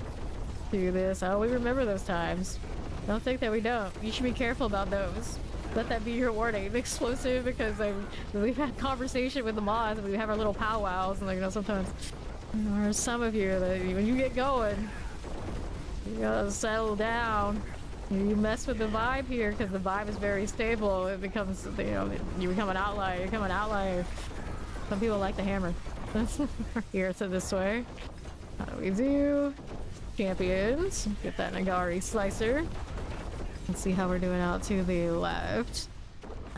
Do this. Oh, we remember those times. Don't think that we don't. You should be careful about those. Let that be your warning. Explosive, because we've had conversation with the mods and we have our little powwows, and like, you know, sometimes there are some of you that when you get going, you gotta settle down. You mess with the vibe here because the vibe is very stable. It becomes, you know, you become an outlier. You become an outlier. Some people like the hammer. Here, so this way. How do we do? Champions. Get that Nagari slicer. Let's see how we're doing out to the left.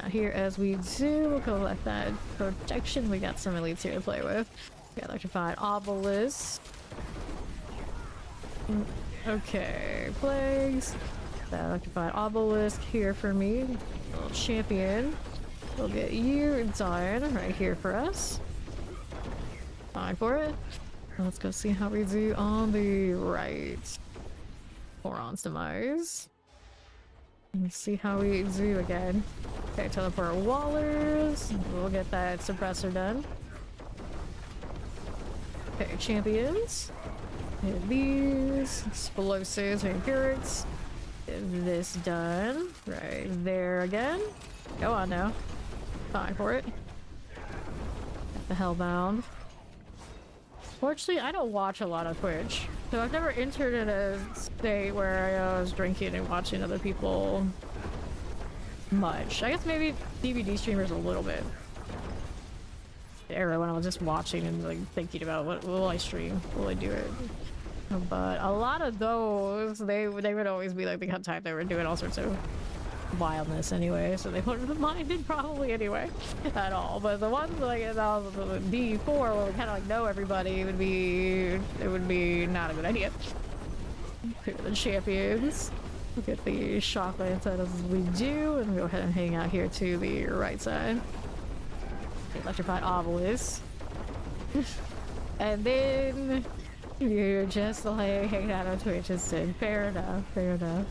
Here, as we do, we'll collect that protection. We got some elites here to play with. We got electrified obelisk. Okay, plagues. That electrified obelisk here for me. Little champion. We'll get you done right here for us. Fine for it. Let's go see how we do on the right. Boron's demise. Let's see how we do again. Okay, teleport wallers. We'll get that suppressor done. Okay, champions. Hit these. Explosives, vampirics. Get this done. Right there again. Go on now. Fine for it. Get the hellbound. Fortunately, I don't watch a lot of Twitch, so I've never entered in a state where I was drinking and watching other people much. I guess maybe DVD streamers a little bit. Era when I was just watching and like thinking about what will I stream, will I do it? But a lot of those, they would always be like the type that were doing all sorts of wildness anyway, so they wouldn't have minded probably anyway at all. But the ones like D4 where we kind of like know everybody, it would be not a good idea. Here are the champions. We'll get the shock lance as we do, and go ahead and hang out here to the right side. The electrified obelisk. And then you're just like hanging out on Twitch instead. Fair enough, fair enough.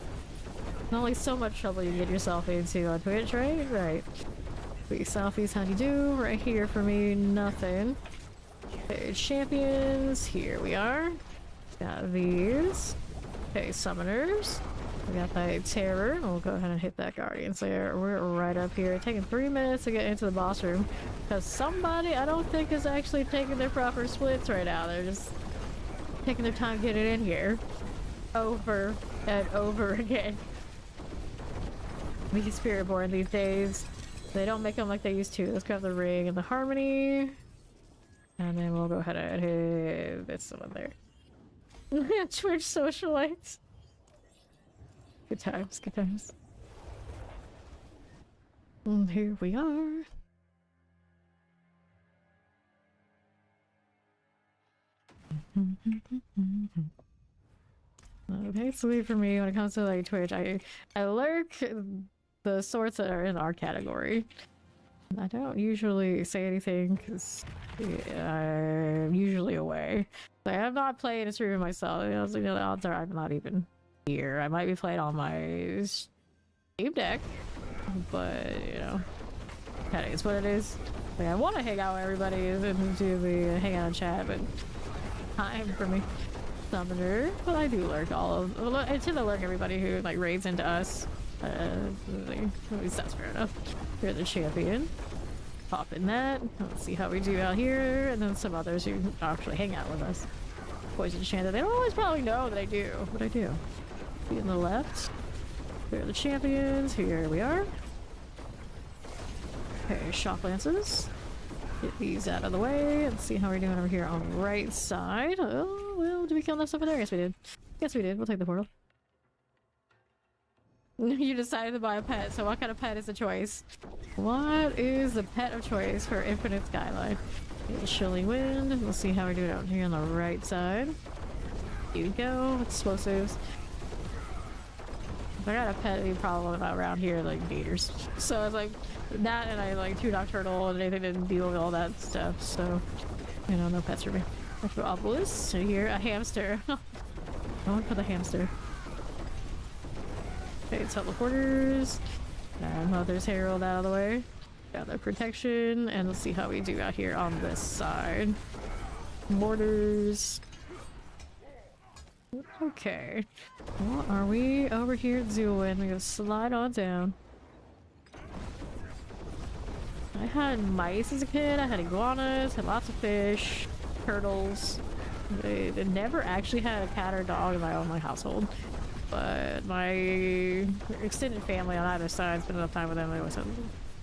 Only so much trouble you get yourself into on Twitch, right? Right. Please, selfies, how do you do? Right here for me, nothing. Okay, champions, here we are. Got these. Okay, summoners. We got that terror. We'll go ahead and hit that guardian slayer. We're right up here. Taking 3 minutes to get into the boss room. Because somebody, I don't think, is actually taking their proper splits right now. They're just taking their time getting in here. Over and over again. These Spiritborn these days, they don't make them like they used to. Let's grab the ring and the harmony. And then we'll go ahead and hit this one there. Twitch socialites. Good times, good times. And here we are. Okay, sweet for me when it comes to like Twitch. I lurk the sorts that are in our category. I don't usually say anything because I'm usually away. Like, I'm not playing a stream myself. You know, the odds are I'm not even here. I might be playing on my Steam Deck, but you know, kind of is what it is. Like, I want to hang out with everybody and do the hang out and chat, but time for me. Summoner, but I do lurk I tend to lurk everybody who like raids into us. At least that's fair enough. You're the champion. Pop in that. Let's see how we do out here, and then some others who actually hang out with us. Poison Chanted. They don't always probably know that I do, but I do. Be in the left. They're the champions. Here we are. Okay, shock lances. Get these out of the way and see how we're doing over here on the right side. Oh, well, did we kill enough stuff in there? Yes, we did. Yes, we did. We'll take the portal. You decided to buy a pet, so what kind of pet is the choice? What is the pet of choice for Infinite Skyline? Chilling Wind. We'll see how we're doing out here on the right side. Here we go. Explosives. If I got a pet problem around here, like gators. So it's like that, and I like 2 Nocturnal, and anything didn't deal with all that stuff. So, you know, no pets for me. Metropolis. So here, a hamster. Going for the hamster. Okay, teleporters. Mother's Herald out of the way. Got their protection, and let's see how we do out here on this side. Mortars. Okay. What are we over here doing? We're gonna slide on down. I had mice as a kid, I had iguanas, had lots of fish, turtles. They never actually had a cat or dog in my own household. But my extended family on either side spent enough time with them. They always had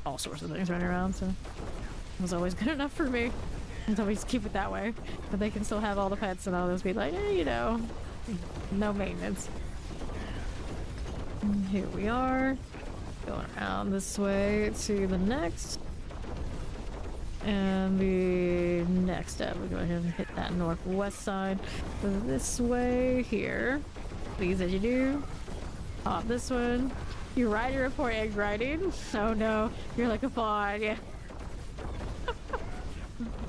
all sorts of things running around, so it was always good enough for me. So we just keep it that way. But they can still have all the pets, and I'll just be like, you know, no maintenance. And here we are, going around this way to the next. And the next step, we go ahead and hit that northwest side. This way here. Please, as you do. Pop this one. You write your report egg writing. Oh no, you're like a fawn, yeah.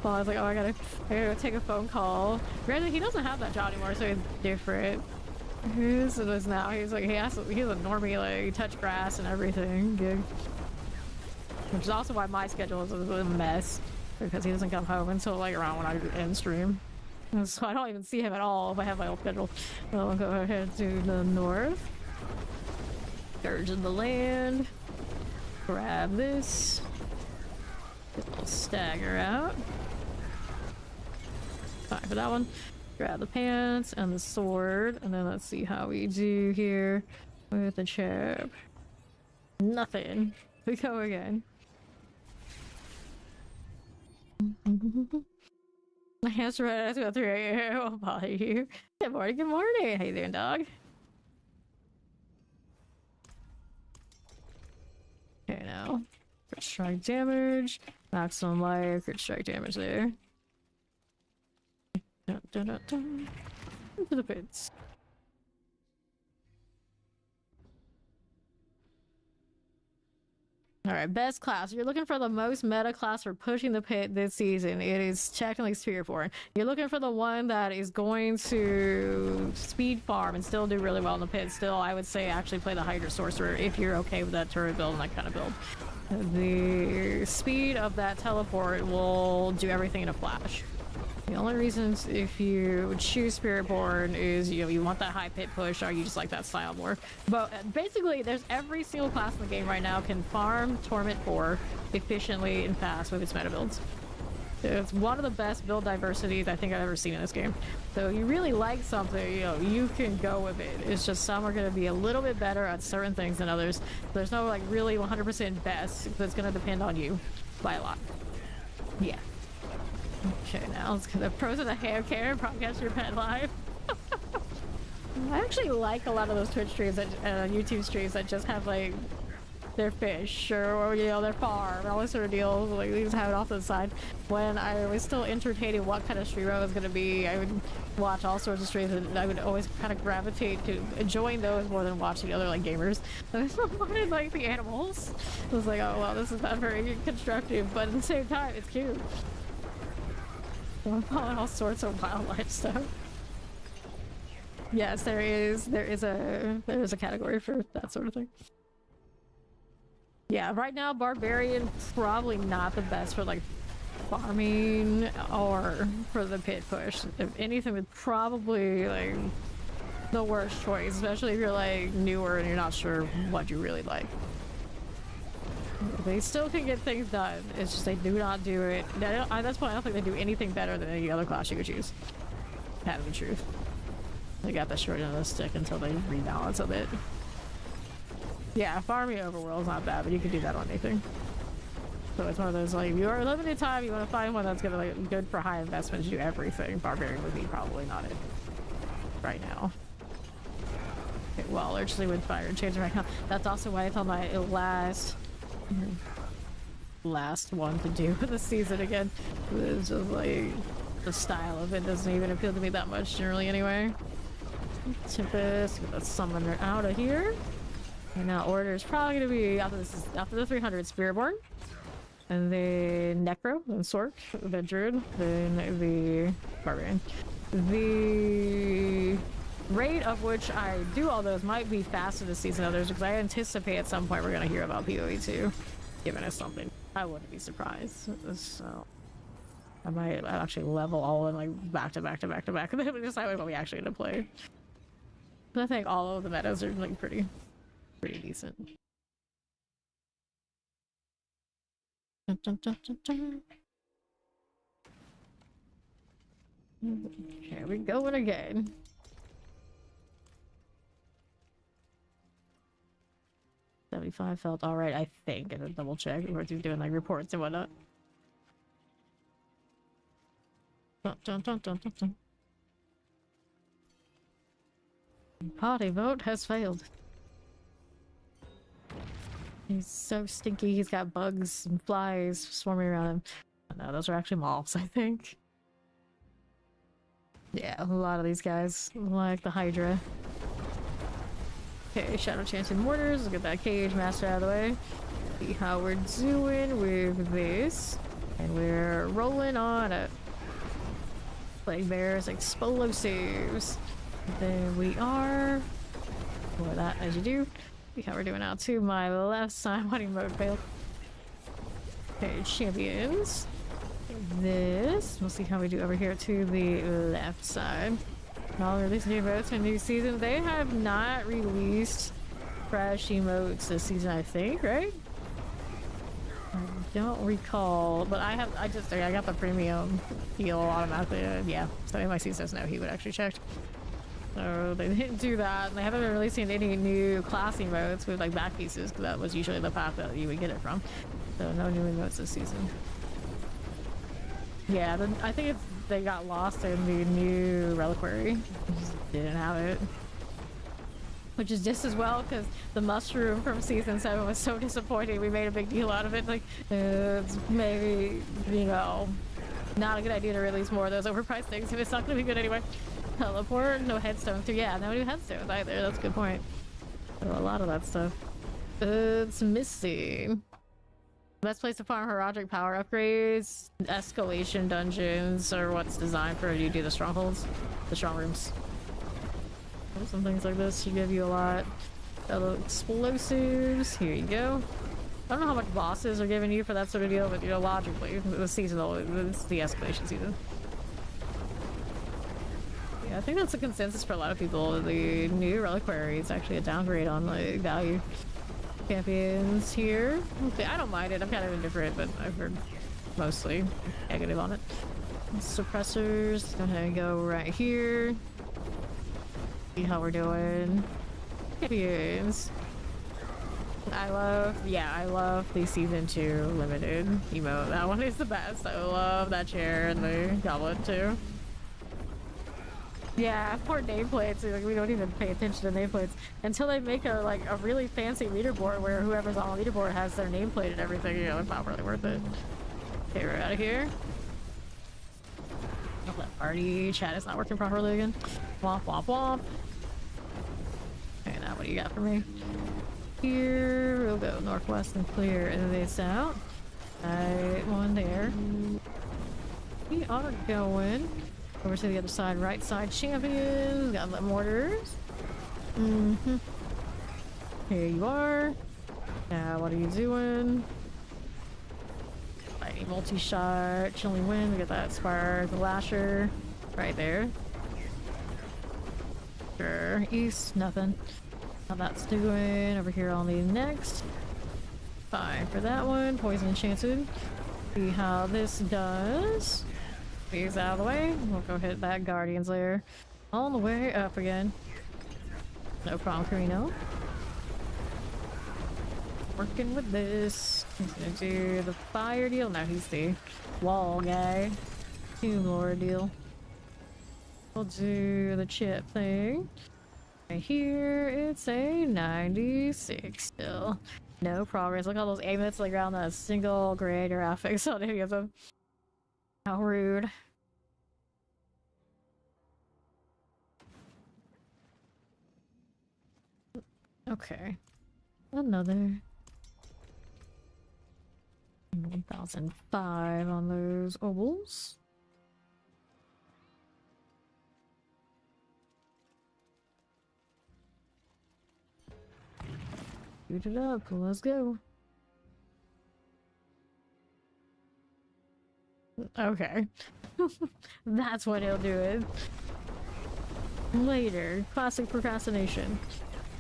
Fawn's like, oh, I gotta go take a phone call. Granted, he doesn't have that job anymore, so he's different. Who's this now? He's like, he's a normie, like, touch grass and everything. Gig. Which is also why my schedule is a mess. Because he doesn't come home until like around when I end stream. So I don't even see him at all if I have my old schedule. Well, I'll go ahead to the north. Surge in the land. Grab this. Get a little stagger out. Fine for that one. Grab the pants and the sword. And then let's see how we do here with the chip. Nothing. We go again. My hamster right as I go through here. I'll bother you. Good morning, good morning. How you doing, dog? Okay, now. Crit strike damage. Maximum life. Crit strike damage there. Dun, dun, dun, dun. Into the pits. All right, best class. You're looking for the most meta class for pushing the pit this season. It is technically Spiritborn. You're looking for the one that is going to speed farm and still do really well in the pit. Still, I would say actually play the Hydra Sorcerer if you're okay with that turret build and that kind of build. The speed of that teleport will do everything in a flash. The only reasons if you choose Spiritborn is, you know, you want that high pit push or you just like that style more. But basically, there's every single class in the game right now can farm Torment 4 efficiently and fast with its meta builds. It's one of the best build diversities I think I've ever seen in this game. So if you really like something, you know, you can go with it. It's just some are going to be a little bit better at certain things than others. There's no like really 100% best. It's going to depend on you by a lot. Yeah. Okay, now let's get the pros of the hair care, podcast your pet live. I actually like a lot of those Twitch streams that YouTube streams that just have like their fish or you know their farm and all this sort of deal. Like they just have it off to the side. When I was still entertaining what kind of streamer I was gonna be, I would watch all sorts of streams and I would always kind of gravitate to enjoying those more than watching other like gamers. I wanted like the animals. I was like, oh well, this is not very constructive, but at the same time, it's cute. I'm following all sorts of wildlife stuff. Yes, there is a category for that sort of thing. Yeah, right now Barbarian probably not the best for like farming or for the pit push. If anything, would probably like the worst choice, especially if you're like newer and you're not sure what you really like. They still can get things done. It's just they do not do it. That's why I don't think they do anything better than any other class you could choose. That's the truth. They got the short end of the stick until they rebalance a bit. Yeah, farming overworld is not bad, but you can do that on anything. So it's one of those like, if you are limited time, you want to find one that's gonna like good for high investment to do everything. Barbarian would be probably not it right now. Okay, well, urgently with fire and change right now. That's also why it's on my last one to do for the season again. It's just like the style of it doesn't even appeal to me that much generally anyway. Tempest, get that summoner out of here. And now order is probably gonna be after the 300 Spiritborn. And then Necro, then Sork, then Druid, then the Barbarian. The rate of which I do all those might be faster this season than others because I anticipate at some point we're gonna hear about PoE 2 giving us something. I wouldn't be surprised. So I might actually level all in like back to back to back to back and then we decide what we actually gonna play. But I think all of the metas are like pretty decent. Dun, dun, dun, dun, dun. Here we go again. $75 felt alright, I think. And then double check. We're doing like reports and whatnot. Dun, dun, dun, dun, dun, dun. Party vote has failed. He's so stinky, he's got bugs and flies swarming around him. Oh, no, those are actually moths, I think. Yeah, a lot of these guys, like the Hydra. Okay, Shadow Chance and Mortars, let's get that Cage Master out of the way. See how we're doing with this. And we're rolling on it. Plague Bears, Explosives. There we are. For that, as you do. See how we're doing out to my left side. What mode failed. Okay, champions. This. We'll see how we do over here to the left side. All released new emotes for new season. They have not released fresh emotes this season, I think, right? I don't recall, but I got the premium deal automatically. Yeah, so if my season doesn't know, he would actually check. So they didn't do that. They haven't been releasing any new class emotes with like back pieces, because that was usually the path that you would get it from. So no new emotes this season. Yeah, I think they got lost in the new reliquary. Just didn't have it. Which is just as well, because the mushroom from season 7 was so disappointing. We made a big deal out of it. Like, it's maybe, you know, not a good idea to release more of those overpriced things if it's not going to be good anyway. Teleport, no headstones too. Yeah, no new headstones either. That's a good point. There were a lot of that stuff. It's missing. Best place to farm heraldic power upgrades, escalation dungeons, or what's designed for you to do the strongholds, the strong rooms. Some things like this should give you a lot. Other explosives. Here you go. I don't know how much bosses are giving you for that sort of deal, but you know, logically, the seasonal, it's the escalation season. Yeah, I think that's a consensus for a lot of people. The new reliquary is actually a downgrade on like value. Champions here. Okay, I don't mind it. I'm kind of indifferent, but I've heard mostly negative on it. Suppressors. Go ahead and go right here. See how we're doing. Champions. I love the season 2 limited emote. That one is the best. I love that chair and the goblet too. Yeah, poor nameplates. Like, we don't even pay attention to nameplates until they make a really fancy leaderboard where whoever's on the leaderboard has their nameplate and everything. You know, it's not really worth it. Okay, we're out of here. Oh, that party chat is not working properly again. Womp womp womp. Okay, now what do you got for me? Here we'll go northwest and clear and this out. Right, one there. We are going over to the other side, right side champions. Got the mortars. Here you are. Now, what are you doing? Lightning multi-shot, chilling wind. We got that spark, the lasher, right there. Sure, east, nothing. How that's doing over here on the next. Fine for that one. Poison enchanted. See how this does. These out of the way. We'll go hit that Guardian's lair. On the way up again. No problem, Carino. Working with this. He's gonna do the fire deal. No, he's the wall guy. Tomb Lord deal. We'll do the chip thing. Right here, it's a 96 still. No progress. Look at all those amulets like around that single grade or affix on any of them. How rude. Okay. Another 1005 on those ovals. Shoot it up, let's go. Okay. That's when he'll do it. Later. Classic procrastination.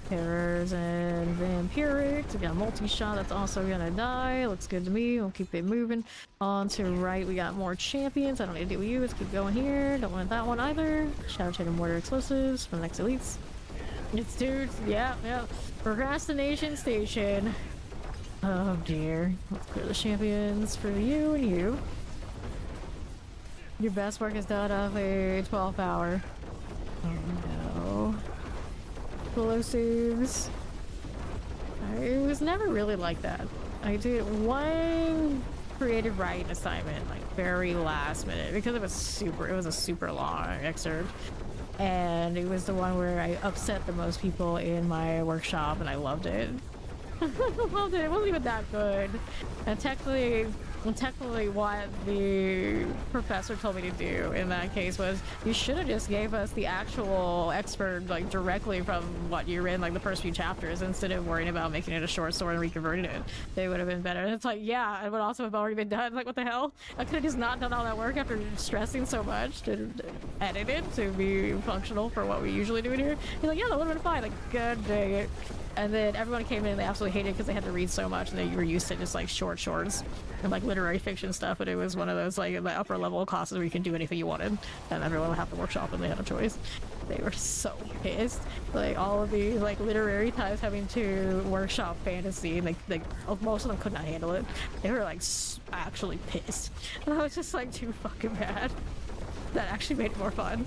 Terrors and vampirics. We got multi-shot that's also gonna die. Looks good to me. We'll keep it moving. On to right, we got more champions. I don't need to deal with you. Let's keep going here. Don't want that one either. Shadow Chain and Mortar explosives for the next elites. It's dudes. Yeah. Procrastination station. Oh dear. Let's clear the champions for you and you. Your best work is done of a 12 hour. Oh no. Explosives. I was never really like that. I did one creative writing assignment like very last minute because it was a super long excerpt. And it was the one where I upset the most people in my workshop and I loved it. I loved it. It wasn't even that good. And technically what the professor told me to do in that case was you should have just gave us the actual expert like directly from what you read, like the first few chapters, instead of worrying about making it a short story and reconverting it. They would have been better. It's like, yeah, it would also have already been done. Like, what the hell? I could have just not done all that work after stressing so much to edit it to be functional for what we usually do in here. You're like, yeah, that would have been fine. Like, god dang it. And then everyone came in and they absolutely hated it because they had to read so much and they were used to just like shorts and like literary fiction stuff, but it was one of those like the upper level classes where you can do anything you wanted and everyone would have to workshop and they had a choice. They were so pissed. Like all of these like literary types having to workshop fantasy and like most of them could not handle it. They were like actually pissed. And I was just like too fucking bad. That actually made it more fun.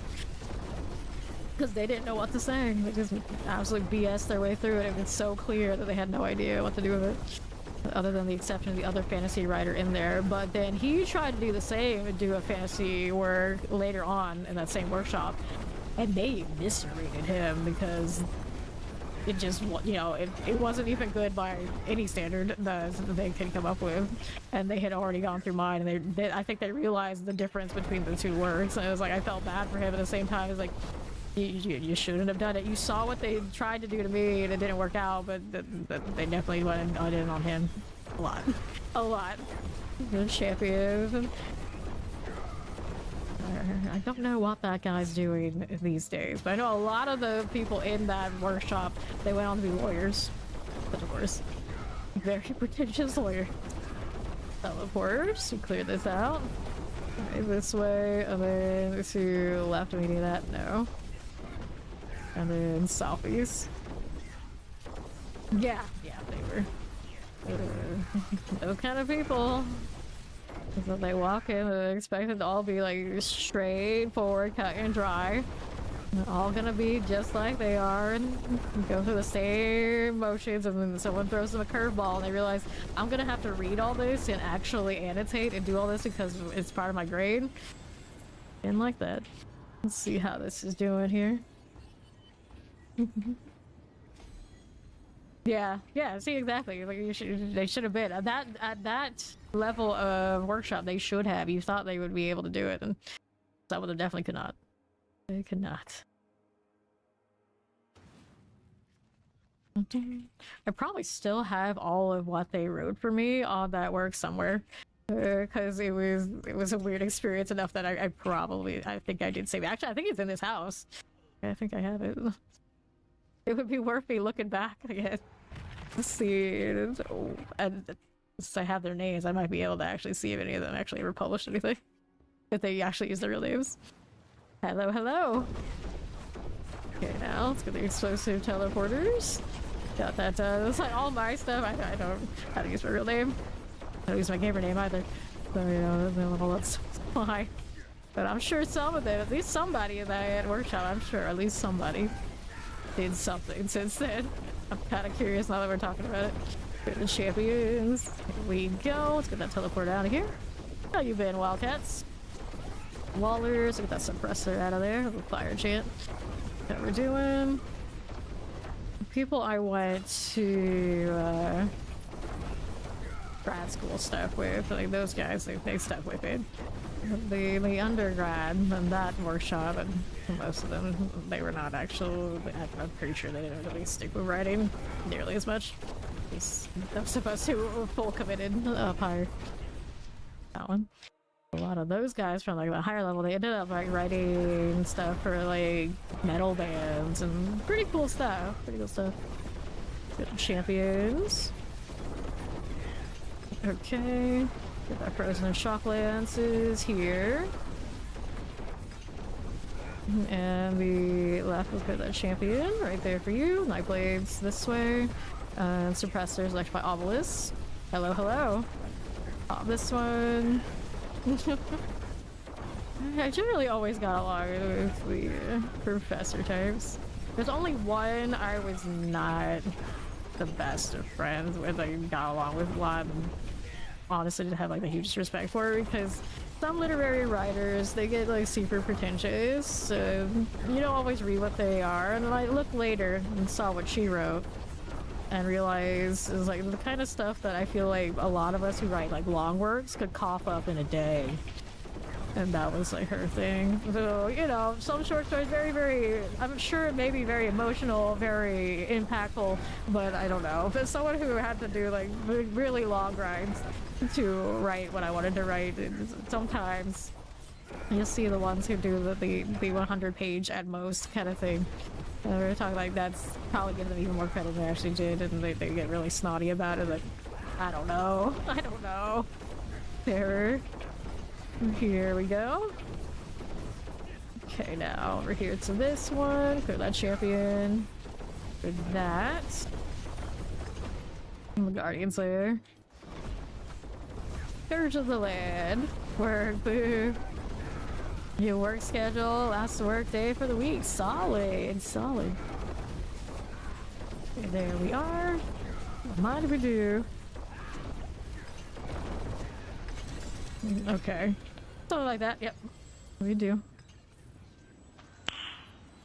Because they didn't know what to say. They just absolutely BS their way through it. It was so clear that they had no idea what to do with it. Other than the exception of the other fantasy writer in there. But then he tried to do the same and do a fantasy work later on in that same workshop. And they eviscerated him because it just, you know, it wasn't even good by any standard that they could come up with, and they had already gone through mine, and I think they realized the difference between the two words, and it was like, I felt bad for him at the same time. It was like, you shouldn't have done it. You saw what they tried to do to me, and it didn't work out, but they definitely went in on him. A lot. A lot. The champion. I don't know what that guy's doing these days, but I know a lot of the people in that workshop, they went on to be lawyers. But of course, very pretentious lawyer. Teleporters, we clear this out. Okay, this way, and then to left of me, do that? No. And then southeast. Yeah, they were. Those kind of people. So they walk in and they expect it to all be like straightforward, cut and dry. They're all gonna be just like they are and go through the same motions, and then someone throws them a curveball and they realize, I'm gonna have to read all this and actually annotate and do all this because it's part of my grade. And like that. Let's see how this is doing here. Yeah, see, exactly. Like they should have been at that level of workshop. They should have. You thought they would be able to do it, and some of them definitely could not. They could not. I probably still have all of what they wrote for me on that work somewhere, because it was a weird experience enough that I think I did save it. Actually, I think it's in this house. I think I have it. It would be worth me looking back again. Let's see. Oh, and since I have their names, I might be able to actually see if any of them actually ever published anything. If they actually use their real names. Hello, hello. Okay, now let's get the explosive teleporters. Got that done. It's like all my stuff. I don't know how to use my real name. I don't use my gamer name either. So, you know, that's fine. But I'm sure some of them, at least somebody in that workshop, I'm sure at least somebody did something since then. I'm kind of curious now that we're talking about it. Here are the champions. Here we go. Let's get that teleport out of here. How you been, Wildcats? Wallers. Get that suppressor out of there. The fire chant. What we're doing. People I went to grad school stuff with, like those guys, they stuck with it. The undergrad and that workshop, and most of them, they were not actual. I'm pretty sure they didn't really stick with writing nearly as much. I'm supposed to full committed higher. That one. A lot of those guys from like the higher level, they ended up like writing stuff for like metal bands and pretty cool stuff. Good champions. Okay. Get that frozen and shock lances here. And the left will put that champion right there for you. Night blades this way. Suppressors left by obelisks. Hello, hello. This one. I generally always got along with the professor types. There's only one I was not the best of friends with. I got along with a lot. Honestly, didn't have like the hugest respect for her because some literary writers, they get like super pretentious. You don't always read what they are, and then I looked later and saw what she wrote and realized it was like the kind of stuff that I feel like a lot of us who write like long works could cough up in a day. And that was like her thing. So, you know, some short stories very, I'm sure maybe very emotional, very impactful, but I don't know. But someone who had to do like really long grinds to write what I wanted to write, sometimes you'll see the ones who do the 100 page at most kind of thing. And we're talking like that's probably giving them even more credit than they actually did, and they get really snotty about it. Like, I don't know. There. Here we go. Okay, now over here to this one. Clear that champion. For that. And the Guardian's there. Scourge of the Land. Work, boo. New work schedule. Last work day for the week. Solid. Okay, there we are. What mind do we do? Okay. Something like that, yep. We do.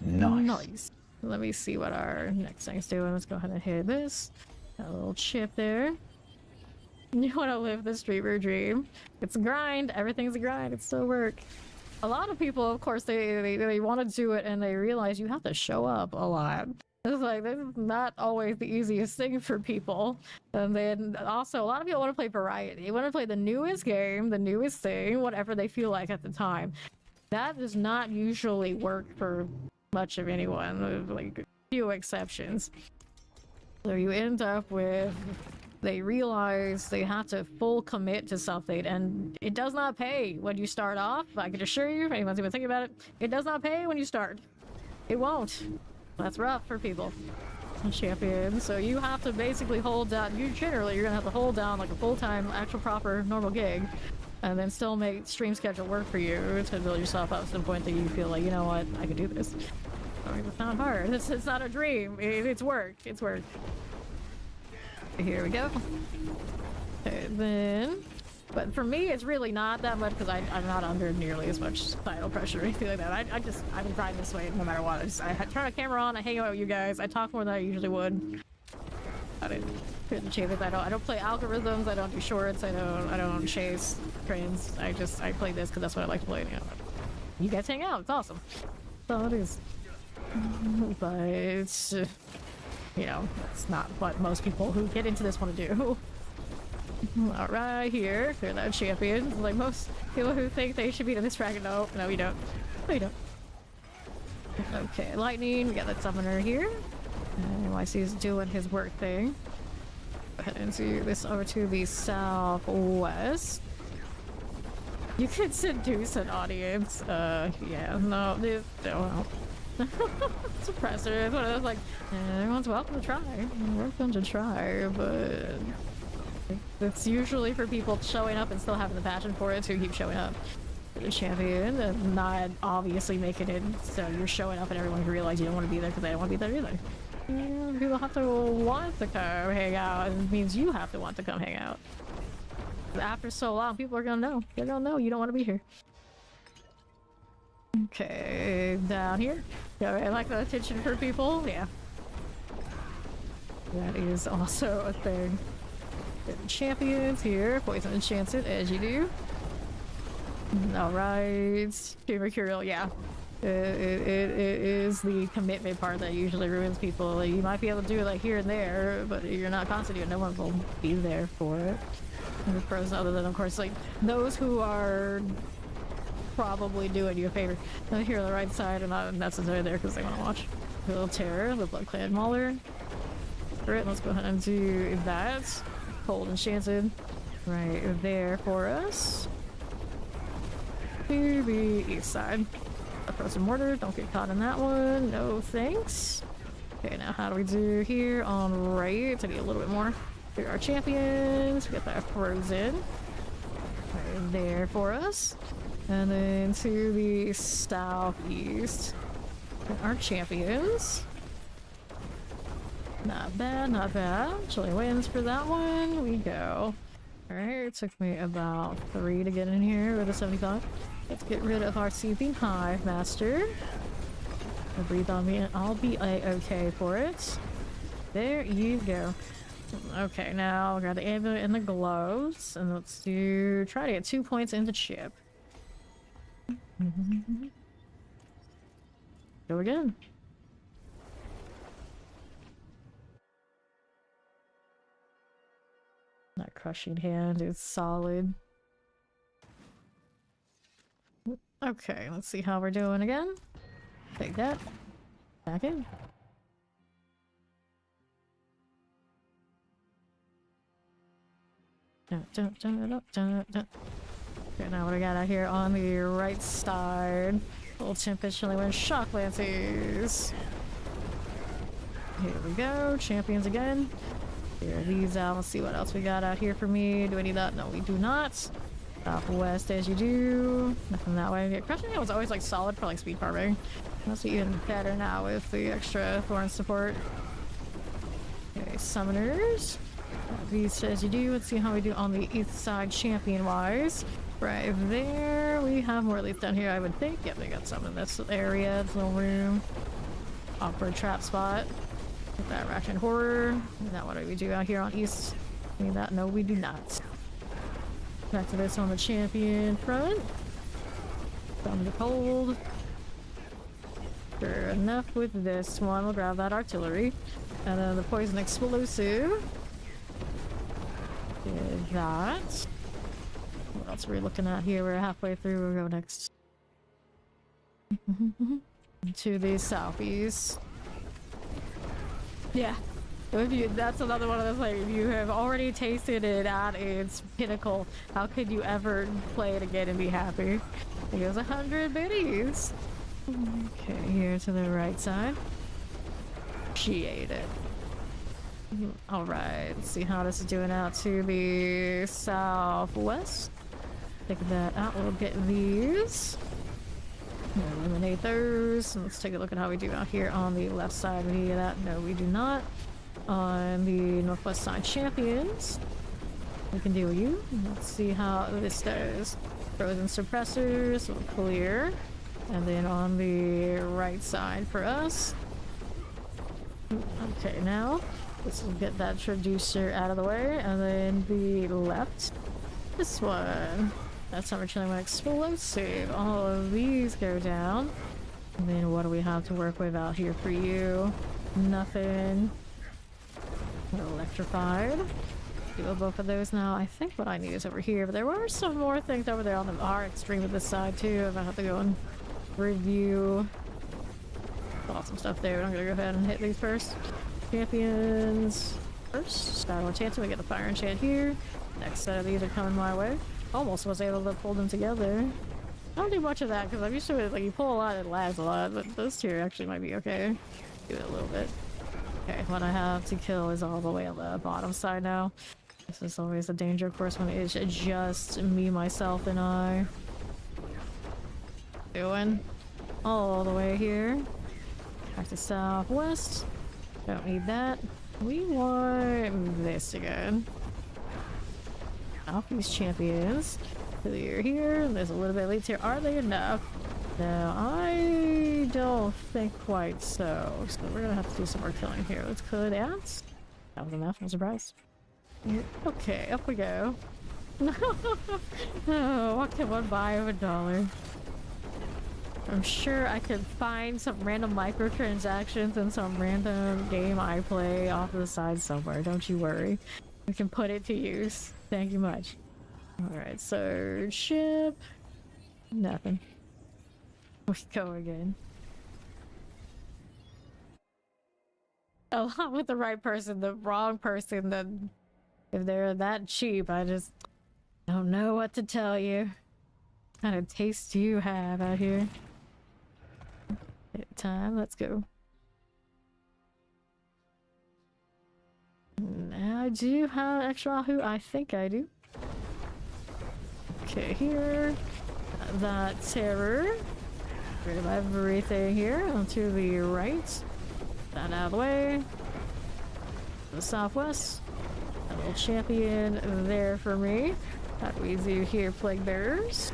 Nice. let me see what our next thing's doing. Let's go ahead and hit this. Got a little chip there. You want to live the streamer dream. It's a grind. Everything's a grind. It's still work. A lot of people, of course, they want to do it and they realize you have to show up a lot. It's like, this is not always the easiest thing for people. And then also, a lot of people want to play variety. They want to play the newest game, the newest thing, whatever they feel like at the time. That does not usually work for much of anyone, with like few exceptions. So you end up with, they realize they have to full commit to something, and it does not pay when you start off. I can assure you, if anyone's even thinking about it, it does not pay when you start. It won't. That's rough for people. Champion. So you have to basically hold down, you're gonna have to hold down like a full-time, actual proper normal gig, and then still make stream schedule work for you to build yourself up to the point that you feel like, you know what, I can do this. I mean, it's not hard. It's not a dream. It's work. It's work. Here we go. Okay, then... But for me, it's really not that much because I'm not under nearly as much societal pressure or anything like that. I've been grinding this way no matter what. I turn my camera on, I hang out with you guys, I talk more than I usually would. I couldn't change it. I don't play algorithms, I don't do shorts, I don't chase trends. I play this because that's what I like to play. You know. You guys hang out, it's awesome. That's all it is. But you know, that's not what most people who get into this want to do. Alright, here. They're that champion. Like most people who think they should be in this dragon. No, you don't. No, you don't. Okay, lightning. We got that summoner here. And YC's doing his work thing. Go ahead and see this over to the southwest. You could seduce an audience. Yeah, no, this don't. It's oppressive. One of those like, everyone's welcome to try. Welcome to try, but it's usually for people showing up and still having the passion for it to keep showing up. The champion and not obviously making it so you're showing up and everyone can realize you don't want to be there because they don't want to be there either. Yeah, people have to want to come hang out, and it means you have to want to come hang out. After so long, people are gonna know. They're gonna know you don't want to be here. Okay, down here. Yeah, I like the attention for people. Yeah. That is also a thing. Champions here, poison and chance it as you do. Alright, Mercurial, yeah. It is the commitment part that usually ruins people. Like, you might be able to do it like here and there, but you're not constantly, no one will be there for it. And the pros, other than of course like those who are probably doing you a favor. Here on the right side are not necessarily there because they want to watch. The little terror, the Blood Clan Mauler. Alright, let's go ahead and do that. Cold Enchanted right there for us. To the east side. A Frozen Mortar, don't get caught in that one. No thanks. Okay, now how do we do here on right? I need a little bit more. Here are our champions. We got that Frozen right there for us. And then to the southeast. Our champions. Not bad, not bad. Chillin wins for that one. We go. Alright, it took me about 3 to get in here with a 75. Let's get rid of our CP Hive Master. Breathe on me and I'll be a-okay for it. There you go. Okay, now grab the amulet and the gloves. And let's try to get 2 points into chip. Go again. That crushing hand is solid. Okay, let's see how we're doing again. Take that. Back in. Okay, now what do we got out here on the right side? Little Tempest Chillin with Shock Lances. Here we go. Champions again. Clear these out. Let's see what else we got out here for me. Do I need that? No, we do not. Southwest as you do. Nothing that way. Crushing Hand was always like solid for like speed farming. That's even better now with the extra thorn support. Okay, summoners. These as you do. Let's see how we do on the east side champion wise. Right there. We have more leads down here, I would think. Yep, they got some in this area. This little room. awkward trap spot. Get that Ratchet Horror. Now what do we do out here on East? Need that? No, we do not. Back to this on the champion front. From the cold. Sure enough with this one. We'll grab that artillery. And then the poison explosive. Did that. What else are we looking at here? We're halfway through. We'll go next. To the southeast. Yeah. That's another one of those, like, if you have already tasted it at its pinnacle, how could you ever play it again and be happy? It goes 100 biddies. Okay, here to the right side. Appreciate it. Alright, let's see how this is doing out to the southwest. Take that out, we'll get these. Eliminate those. Let's take a look at how we do out here on the left side. We need that. No, we do not. On the northwest side, champions. We can deal with you. Let's see how this does. Frozen suppressors will clear. And then on the right side for us. Okay, now let's get that traducer out of the way. And then the left. This one. That's not returning one explosive. All of these go down. And then what do we have to work with out here for you? Nothing. Electrified. Do both of those now. I think what I need is over here, but there were some more things over there on the our extreme of this side too. If I have to go and review. Awesome stuff there. I'm gonna go ahead and hit these first. Champions first. Skylar Enchanted. We get the fire enchant here. Next set of these are coming my way. Almost was able to pull them together. I don't do much of that because I'm used to it. Like, you pull a lot, it lags a lot, but those two actually might be okay. Do it a little bit. Okay, what I have to kill is all the way on the bottom side now. This is always a danger, of course, when it's just me, myself, and I. Doing all the way here. Back to southwest. Don't need that. We want this again. Off these champions. Clear here. There's a little bit of leads here. Are they enough? No, I don't think quite so. So we're gonna have to do some more killing here. Let's kill the ants. That was enough. I'm surprised. Okay, up we go. Oh, what can one buy with $1? I'm sure I could find some random microtransactions in some random game I play off to the side somewhere. Don't you worry. We can put it to use. Thank you much. Alright, so ship. Nothing. We go again. Along with the right person, the wrong person, then if they're that cheap, I just don't know what to tell you. What kind of taste do you have out here? Hit time, let's go. Now, do you have extra Wahoo? I think I do. Okay, here. That terror. Get rid of everything here. Onto the right. That out of the way. To the southwest. A little champion there for me. That leaves you here, Plague Bearers.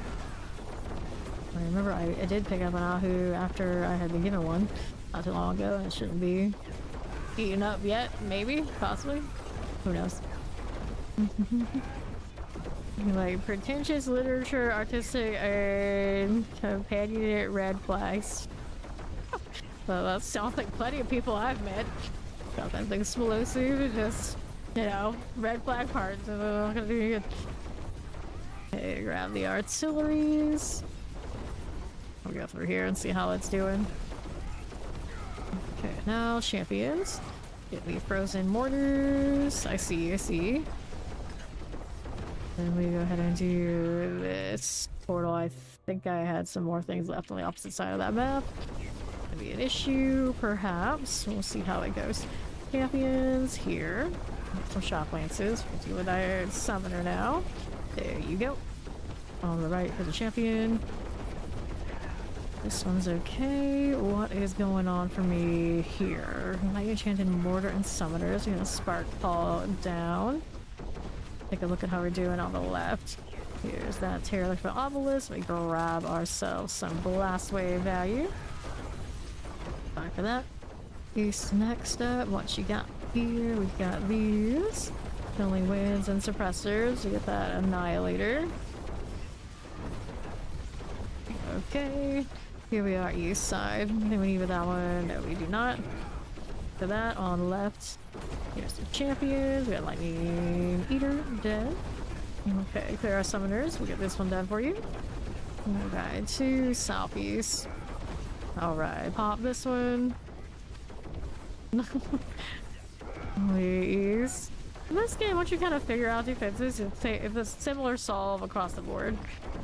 I remember I did pick up an Ahu after I had been given one not too long ago, and it shouldn't be eaten up yet. Maybe, possibly. Who knows? Like pretentious literature, artistic, and companion red flags. Well, that sounds like plenty of people I've met. Got that thing explosive, just, you know, red flag parts. I'm not gonna do good. Okay, grab the artilleries. We'll go through here and see how it's doing. Okay, now champions. Get the frozen mortars. I see, I see. Then we go ahead and do this portal. I think I had some more things left on the opposite side of that map. Gonna be an issue, perhaps. We'll see how it goes. Champions here. Some shock lances. We'll do with our summoner now. There you go. On the right for the champion. This one's okay. What is going on for me here? Light enchanted mortar and summoners. We're gonna spark fall down. Take a look at how we're doing on the left. Here's that Terror Electro Obelisk. We grab ourselves some blast wave value. Fine for that. East next up. What you got here? We've got these. Only winds and suppressors. We get that annihilator. Okay. Here we are, east side. Then we need that one. No, we do not. To that on the left. Here's the champions. We got Lightning Eater dead. Okay, clear our summoners. We'll get this one done for you. Alright, to southeast. Alright, pop this one. Please. In this game, once you kind of figure out defenses, it's a similar solve across the board.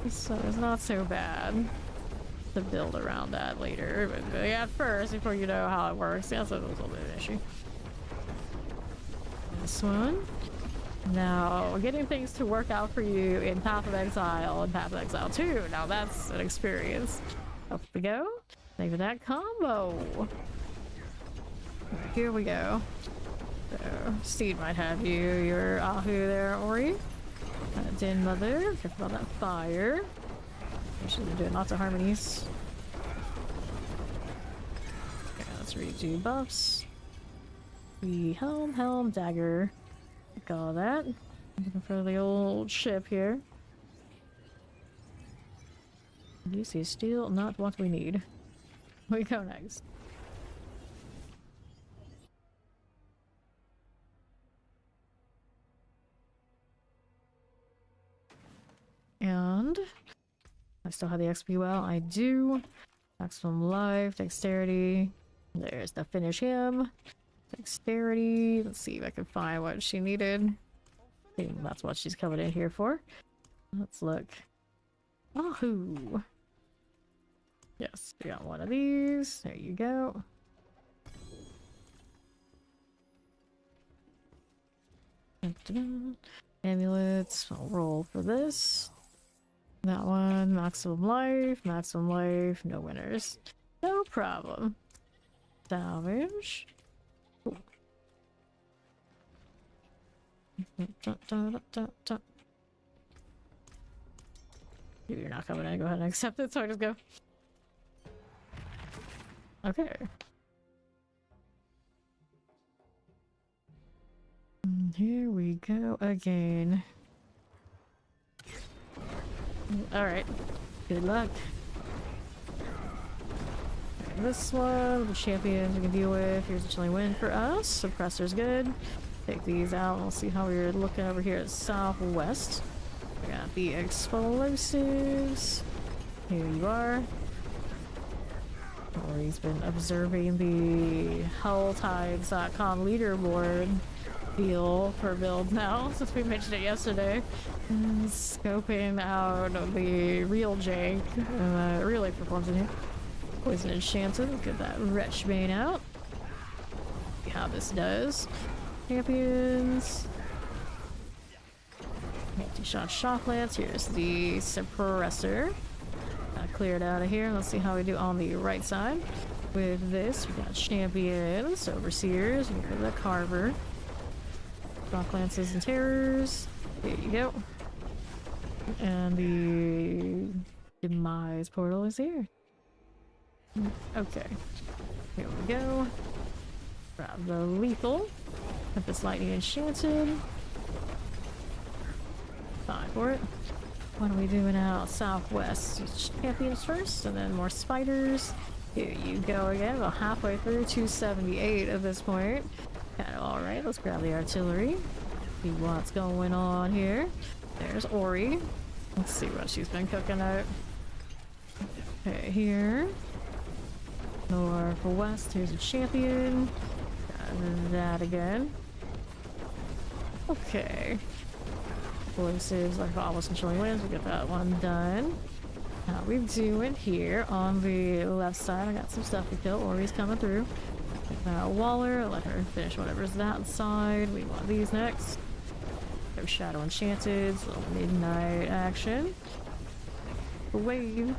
So it's not so bad to build around that later. But yeah, at first, before you know how it works, that's a little bit of an issue. This one. Now, getting things to work out for you in Path of Exile and Path of Exile 2. Now that's an experience. Up we go. Thank you for that combo. Here we go. So, Steed might have you. Your Ahu there, Ori. Din Mother. Careful about that fire. Actually, they're doing lots of harmonies. Okay, let's redo buffs. The helm, dagger. Look all that. Looking for the old ship here. You see steel, not what we need. Where we go next? And I still have the XP well. I do. Maximum life, dexterity. There's the finish him. Dexterity. Let's see if I can find what she needed. I think that's what she's coming in here for. Let's look. Ahoo. Yes, we got one of these. There you go. Amulets. I'll roll for this. That one. Maximum life. Maximum life. No winners. No problem. Salvage. Ooh. You're not coming in. Go ahead and accept it, so I just go. Okay. Here we go again. Alright. Good luck. This one, the champions we can deal with. Here's a chilling wind for us. Suppressor's good. Take these out. We'll see how we're looking over here at southwest. We got the explosives. Here you are. Ori's been observing the helltides.com leaderboard deal for builds now, since we mentioned it yesterday. And scoping out the real jank. Really performs in here. Poison Enchanted. We'll get that Wretch Bane out. See how this does. Champions. Multi-shot Shock Lance. Here's the Suppressor. Cleared out of here. Let's see how we do on the right side. With this, we got Champions, Overseers, we got the Carver. Shock Lances and Terrors. There you go. And the Demise Portal is here. Okay. Here we go. Grab the Lethal. Tempest Lightning Enchanted. Fine for it. What are we doing out southwest? Champions first, and then more spiders. Here you go again. About halfway through 278 at this point. Kind of alright. Let's grab the artillery. See what's going on here. There's Ori. Let's see what she's been cooking out. Okay, here. Northwest. Here's a champion. Got that again. Okay. Explosives like almost and chilling winds. We'll get that one done. How we doing here on the left side? I got some stuff to kill. Ori's coming through. Waller, let her finish whatever's that side. We want these next. There's Shadow Enchanted, little midnight action. Wave.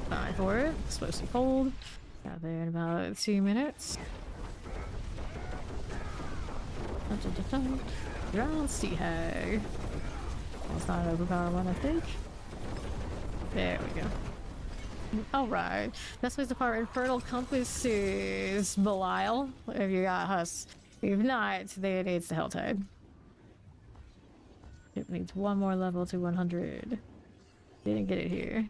Fine for it. Explosive hold. Got there in about 2 minutes. Drown Sea Hag. That's not an overpowered one, I think. There we go. Alright. This was the part Infernal Compass is Belial. If you got Huss. If not, then it's the Helltide. It needs one more level to 100. Didn't get it here.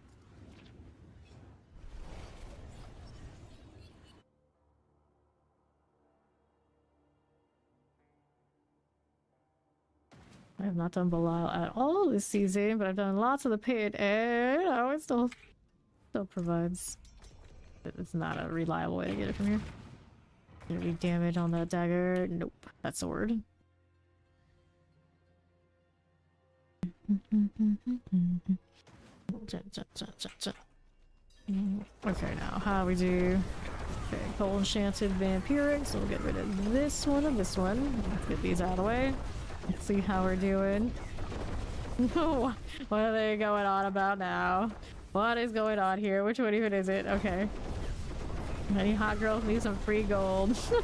I have not done Belial at all this season, but I've done lots of the pit, and oh, it still provides. It's not a reliable way to get it from here. Gonna be damage on that dagger. Nope, that's sword. Okay, now how do we do? Okay, cold enchanted vampiric, so we'll get rid of this one and this one. Let's get these out of the way. Let's see how we're doing. What are they going on about now? What is going on here? Which one even is it? Okay. Any hot girls need some free gold. So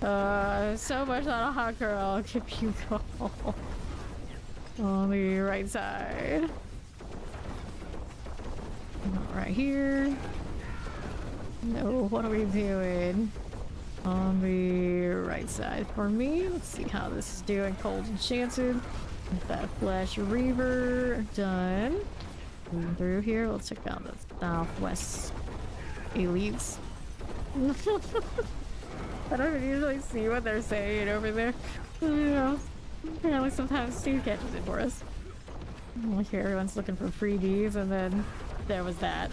much on a hot girl. I'll give you gold. On the right side. Not right here. No, what are we doing? On the right side for me. Let's see how this is doing. Cold enchanted. That flesh reaver done. Moving through here, let's check out the southwest elites. I don't usually see what they're saying over there. You know, apparently sometimes Steve catches it for us. Like here, everyone's looking for freebies, and then there was that.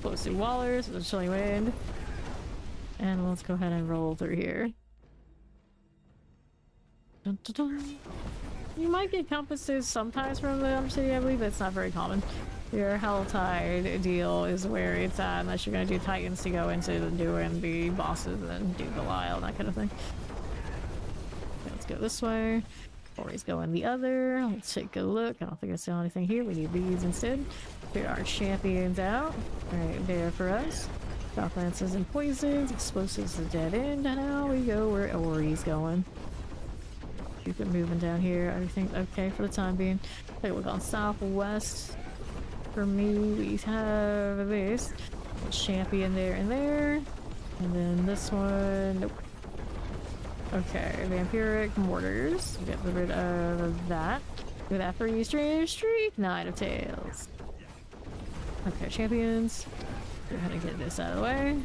Close to Wallers, the chilling wind. And let's go ahead and roll through here. Dun, dun, dun. You might get compasses sometimes from the City, I believe, but it's not very common. Your Helltide deal is where it's at, unless you're gonna do Titans to go into doing the bosses and then do Belial and that kind of thing. Okay, let's go this way. Corey's going the other. Let's take a look. I don't think I saw anything here. We need these instead. Get our champions out. Right there for us. South lances and poisons. Explosives is dead end. And now we go where Ori's going. Keep it moving down here. Everything's okay for the time being. Take a look on southwest. For me, we have this champion there and there. And then this one. Nope. Okay, vampiric mortars. Get rid of that. Do that for you, streak. Nine of tails. Okay, champions. Go ahead and get this out of the way.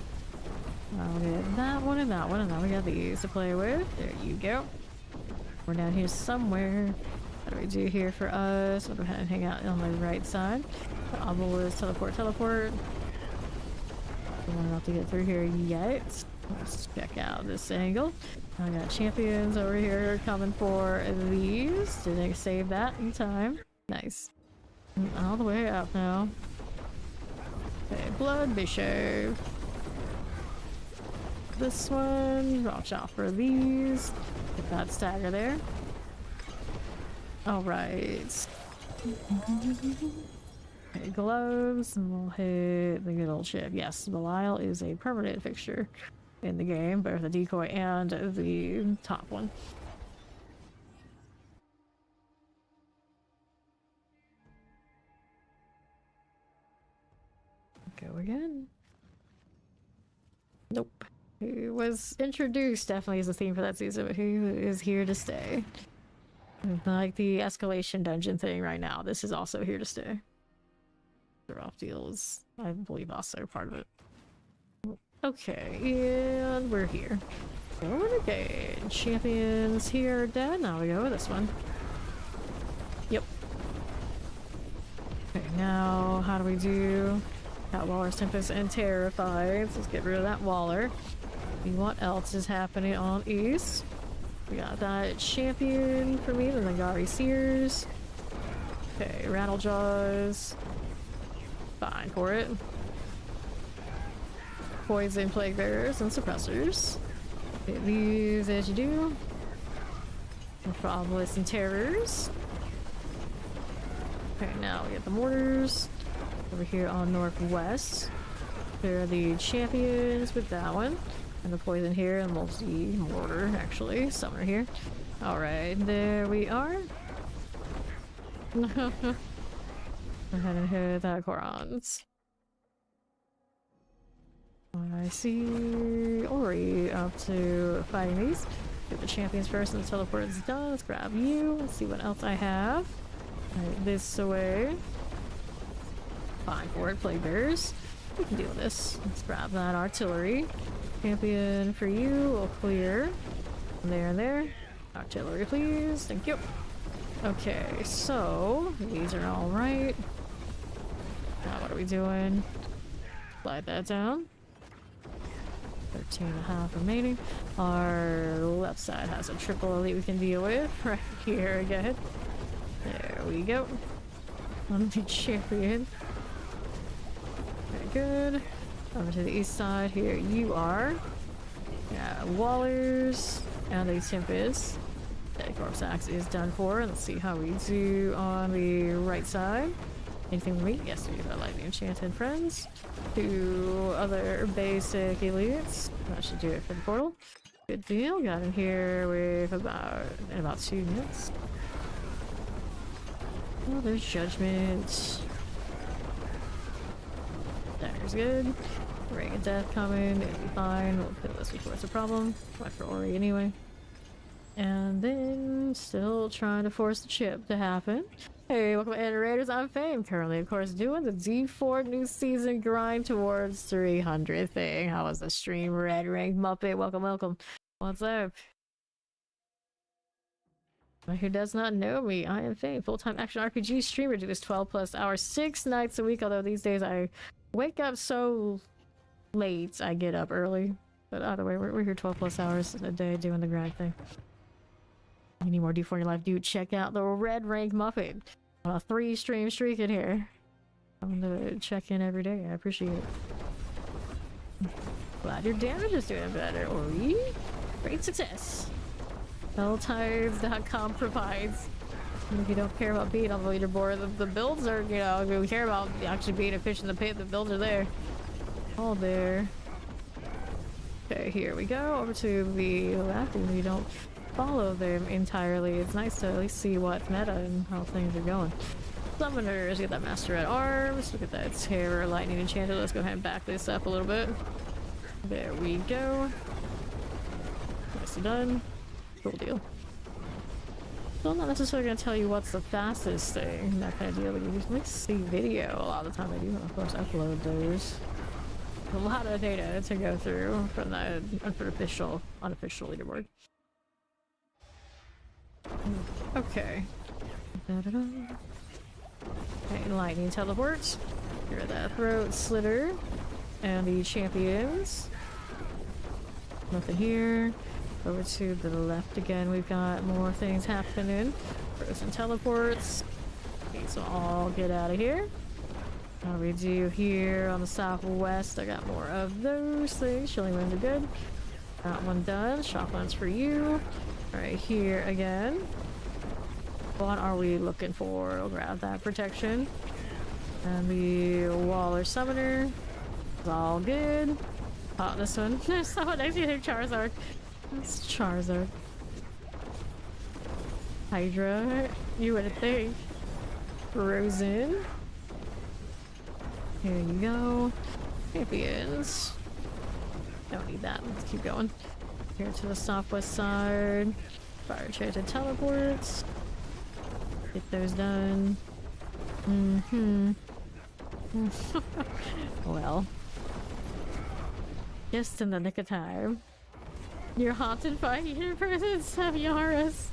I'll get that one and that one, and now we got these to play with. There you go. We're down here somewhere. What do we do here for us? We'll go ahead and hang out on the right side. The obelisk, teleport. We don't have to get through here yet. Let's check out this angle. I got champions over here coming for these. Did I save that in time? Nice. All the way up now. Okay, blood bishop. This one. Watch out for these. Get that stagger there. Alright. Okay, gloves, and we'll hit the good old ship. Yes, Belial is a permanent fixture in the game, both the decoy and the top one. Go again. Nope. He was introduced definitely as a theme for that season, but he is here to stay. Like the escalation dungeon thing right now, this is also here to stay. The Rough Deal is, I believe, also part of it. Okay, and we're here. Okay, champions here are dead. Now we go with this one. Yep. Okay, now how do we do? Got Waller's Tempest and Terrified. So let's get rid of that Waller. See what else is happening on East. We got that champion for me, the Nagari Sears. Okay, Rattlejaws. Fine for it. Poison, Plague Bearers, and Suppressors. Get these as you do. Metropolis and Terrors. Okay, now we get the Mortars. Over here on Northwest. There are the champions with that one. And the poison here, and multi-mortar, actually. Summoner here. Alright, there we are. Go ahead and hit that Korans. I see Ori up to fighting these. Get the champions first and the teleport is done. Let's grab you. Let's see what else I have. Right, this away. Fine for it, Plague Bears. We can deal with this. Let's grab that artillery. Champion for you, we'll clear. There and there. Artillery, please. Thank you. Okay, so these are all right. Now what are we doing? Slide that down. 13.5 remaining. Our left side has a triple elite we can deal with. Right here again. There we go. On the champion. Very good. Over to the east side here you are. Yeah, Wallers and the Tempest. The Corpse Axe is done for. Let's see how we do on the right side. Anything we yes, we got Lightning Enchanted Friends. 2 other basic elites. That should do it for the portal. Good deal. Got in here with about 2 minutes. Oh, there's Judgment. Dagger's good. Ring of Death coming. It'll be fine. We'll kill this before it's a problem. Went for Ori anyway. And then still trying to force the chip to happen. Hey, welcome to Raiders. I'm Fame. Currently, of course, doing the D4 new season grind towards 300 thing. How was the stream? Red Rank Muppet. Welcome, welcome. What's up? Who does not know me? I am Fame, full-time action RPG streamer. Do this 12+ hours, 6 nights a week. Although these days I wake up so late, I get up early. But either way, we're here 12+ hours a day doing the grind thing. You need more D4 in your life, dude. Check out the Red Rank Muffin. On a 3-stream streak in here. I'm gonna check in every day. I appreciate it. Glad your damage is doing better, Ori. Great success. Helltides.com provides. If you don't care about being on the leaderboard, the builds are, you know, if you care about actually being a fish in the pit, the builds are there. All there. Okay, here we go. Over to the left, and we don't follow them entirely. It's nice to at least see what's meta and how things are going. Summoners, get that Master at Arms. Look at that Terror, Lightning Enchanted. Let's go ahead and back this up a little bit. There we go. Nicely done. Cool deal. So I'm not necessarily going to tell you what's the fastest thing, that kind of deal. You usually see video a lot of the time. I do, of course, upload those. A lot of data to go through from the unofficial leaderboard. Okay. Da-da-da. Okay, lightning teleports. Here are the throat slitter and the champions. Nothing here. Over to the left again, we've got more things happening. Frozen teleports. These will all get out of here. How do we do here on the southwest? I got more of those things. Chilling winds are good. That one done. Shotguns for you. Right here again. What are we looking for? We'll grab that protection. And the Waller Summoner. It's all good. Oh, this one. There's someone next to you, Charizard. It's Charizard. Hydra. You wouldn't think. Frozen. Here you go. Champions. Don't need that. Let's keep going. Here to the southwest side. Fire enchanted teleports. Get those done. Well. Just in the nick of time. You're haunted by universes of Yaras.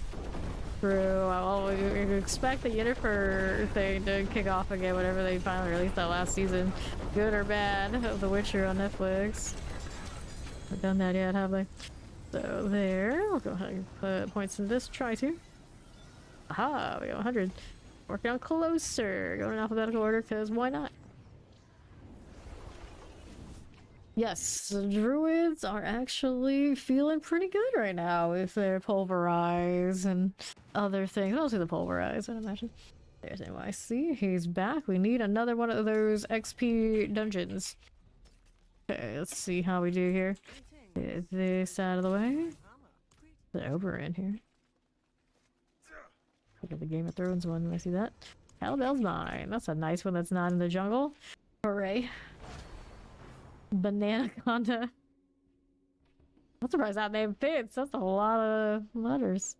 True. I would expect the Yennefer thing to kick off again whenever they finally released that last season. Good or bad of The Witcher on Netflix. Haven't done that yet, have they? So there. I'll go ahead and put points in this. Try to. Aha, we got 100. Working on closer. Going in alphabetical order because why not? Yes, the druids are actually feeling pretty good right now with their pulverize and other things. Mostly the pulverize, I'd imagine. There's NYC. He's back. We need another one of those XP dungeons. Okay, let's see how we do here. Get this out of the way. The Oberyn here. Look at the Game of Thrones one when I see that. Cannibale's mine. That's a nice one that's not in the jungle. Hooray. Banana Conda. I'm surprised that name fits. That's a lot of letters.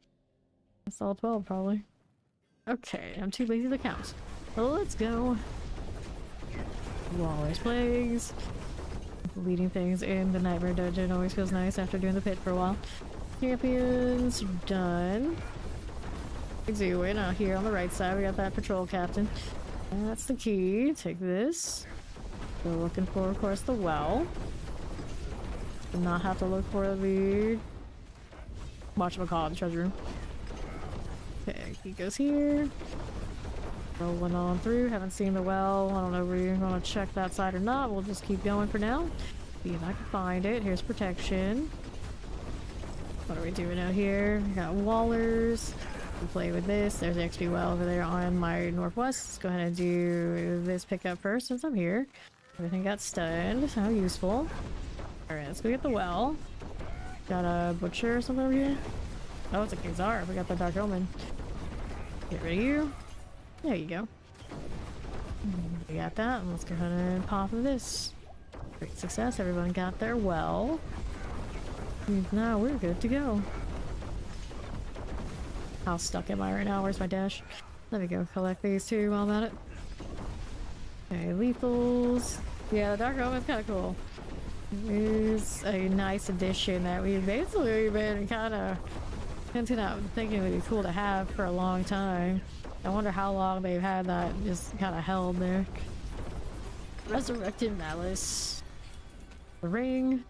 That's all 12 probably. Okay, I'm too lazy to count. So let's go. Walrus Plagues. Leading things in the Nightmare Dungeon always feels nice after doing the pit for a while. Champions done. Doing out here on the right side, we got that patrol captain. That's the key. Take this. We're looking for, of course, the well. Do not have to look for the whatchamacallit, treasure room. Okay, he goes here. Rolling on through. Haven't seen the well. I don't know if we're gonna check that side or not. We'll just keep going for now. See if I can find it. Here's protection. What are we doing out here? We got wallers. We'll play with this. There's the XP well over there on my northwest. Let's go ahead and do this pickup first since I'm here. Everything got stunned. How useful. Alright, let's go get the well. Got a butcher or something over here? Oh, it's a Kazar. We got the Dark Omen. Get rid of you. There you go. We got that. And let's go ahead and pop this. Great success. Everyone got their well. Now we're good to go. How stuck am I right now? Where's my dash? Let me go collect these two while I'm at it. Okay, lethals. Yeah, the Dark Omen's kind of cool. It is a nice addition that we've basically been kind of hinting at, thinking it would be cool to have for a long time. I wonder how long they've had that just kind of held there. Resurrected Malice. The ring.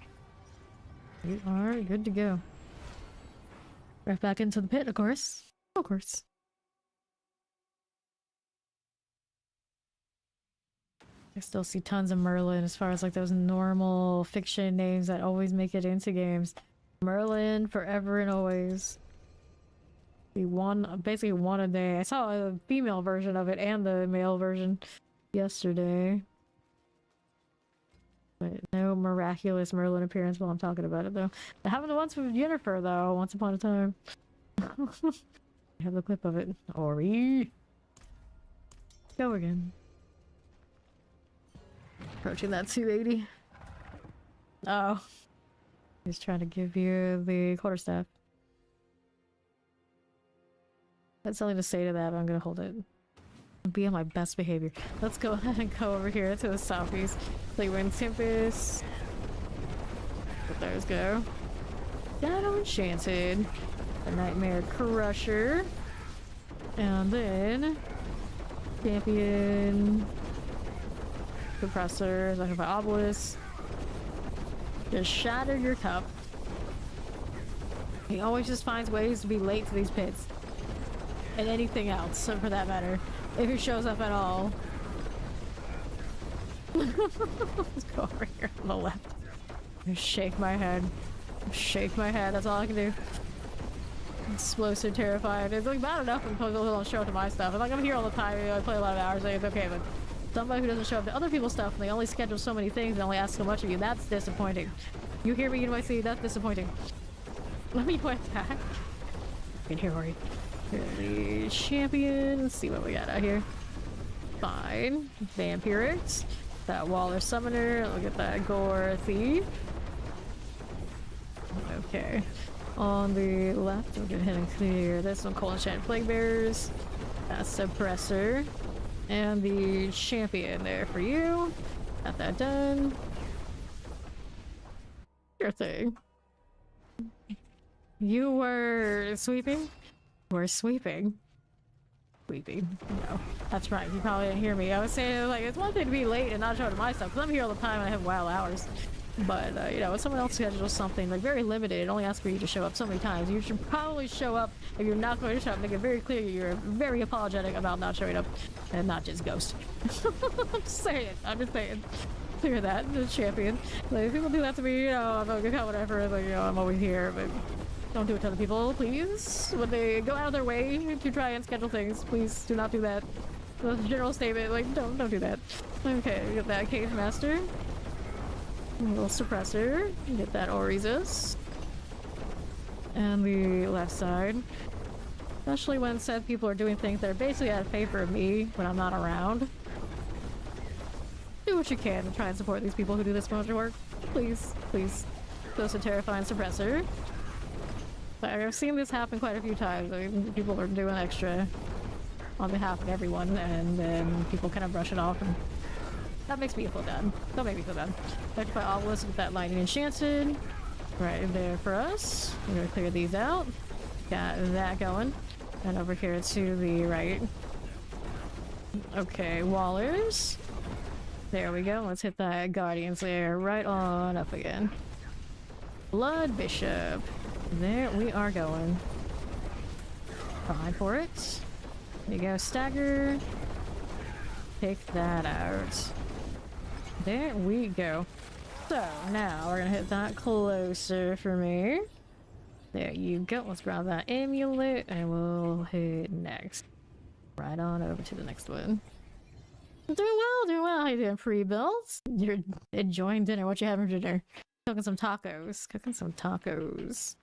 We are good to go. Right back into the pit, of course. Of course. I still see tons of Merlin as far as like those normal fiction names that always make it into games. Merlin, forever and always. Basically one a day. I saw a female version of it and the male version yesterday. But no miraculous Merlin appearance while I'm talking about it, though. That happened once with Yennefer, though, once upon a time. I have the clip of it. Ori! Go again. Approaching that 280. Oh. He's trying to give you the quarterstaff. I had something to say to that, but I'm gonna hold it. Be on my best behavior. Let's go ahead and go over here to the southeast. Play Wind Tempest. Let those go. Shadow Enchanted. A Nightmare Crusher. And then Champion Compressor, like by Obelisk. Just shatter your cup. He always just finds ways to be late to these pits. And anything else, so for that matter. If he shows up at all. Let's go over here on the left. Just shake my head. Shake my head, that's all I can do. Explosive, terrified. It's like bad enough when people don't show up to my stuff. It's like I'm here all the time, I play a lot of hours, like, it's okay, but somebody who doesn't show up to other people's stuff and they only schedule so many things and only ask so much of you, that's disappointing. You hear me, NYC? That's disappointing. Let me quit that. You can hear Ori. The champion. Let's see what we got out here. Fine. Vampirics. That Waller Summoner. Look at that Gore Thief. Okay. On the left, we're gonna hit and clear this one. Cold Enchanted Plague Bearers. That Suppressor. And the champion there for you. Got that done. Your thing. You were sweeping? We're sweeping. Sweeping. No. That's right. You probably didn't hear me. I was saying, like, it's one thing to be late and not show up to my stuff, because I'm here all the time and I have wild hours. But, you know, when someone else schedules something, like, very limited, it only asks for you to show up so many times. You should probably show up. If you're not going to show up, make it very clear you're very apologetic about not showing up and not just ghost. I'm just saying. I'm just saying. Clear that. The champion. Like, if people do that to me, you know, I'm like, whatever. Like, you know, I'm always here, but don't do it to other people, please. When they go out of their way to try and schedule things, please do not do that. That's a general statement. Like, don't do that. Okay, we got that Cage Master. A little Suppressor. Get that Orizus. And the left side. Especially when said people are doing things that are basically out of favor of me when I'm not around. Do what you can to try and support these people who do this much work. Please, please. Those are terrifying suppressor. But I've seen this happen quite a few times. I mean, people are doing extra on behalf of everyone, and then people kind of brush it off, and that makes me feel bad. Don't make me feel bad. I have to put Obelisk with that lightning enchanted. Right there for us. We're gonna clear these out. Got that going. And over here to the right. Okay, Wallers. There we go. Let's hit that Guardian's Lair right on up again. Blood Bishop. There we are going. Fine for it. There you go, Stagger. Take that out. There we go. So now we're gonna hit that closer for me. There you go. Let's grab that amulet and we'll hit next. Right on over to the next one. Doing well, doing well. How you doing, pre-builds? You're enjoying dinner. What you having for dinner? Cooking some tacos. Cooking some tacos.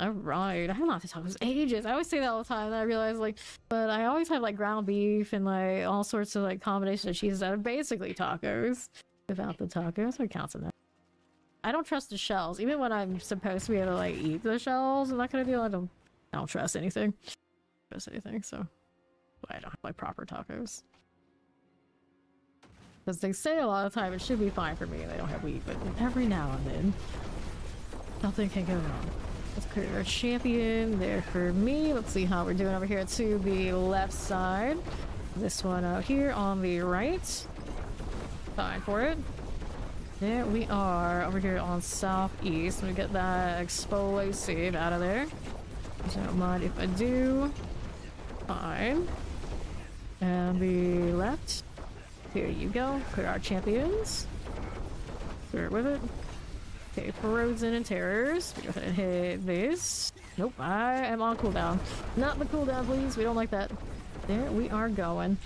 Alright. I haven't had tacos in ages. I always say that all the time, and I realize, like, but I always have, like, ground beef and, like, all sorts of, like, combination of cheeses that are basically tacos. Without the tacos, what counts in that? I don't trust the shells. Even when I'm supposed to be able to, like, eat the shells and that kind of deal, I don't trust anything. So I don't have, like, proper tacos. Because they say a lot of the time it should be fine for me, they don't have wheat, but every now and then, nothing can go wrong. Let's clear our champion there for me. Let's see how we're doing over here to the left side. This one out here on the right. Fine for it. There we are over here on southeast. Let me get that explosive out of there. So don't mind if I do. Fine. And the left. Here you go. Clear our champions. Clear it with it. Okay, Frozen and Terrors. We go ahead and hit this. Nope, I am on cooldown. Not the cooldown, please. We don't like that. There we are going.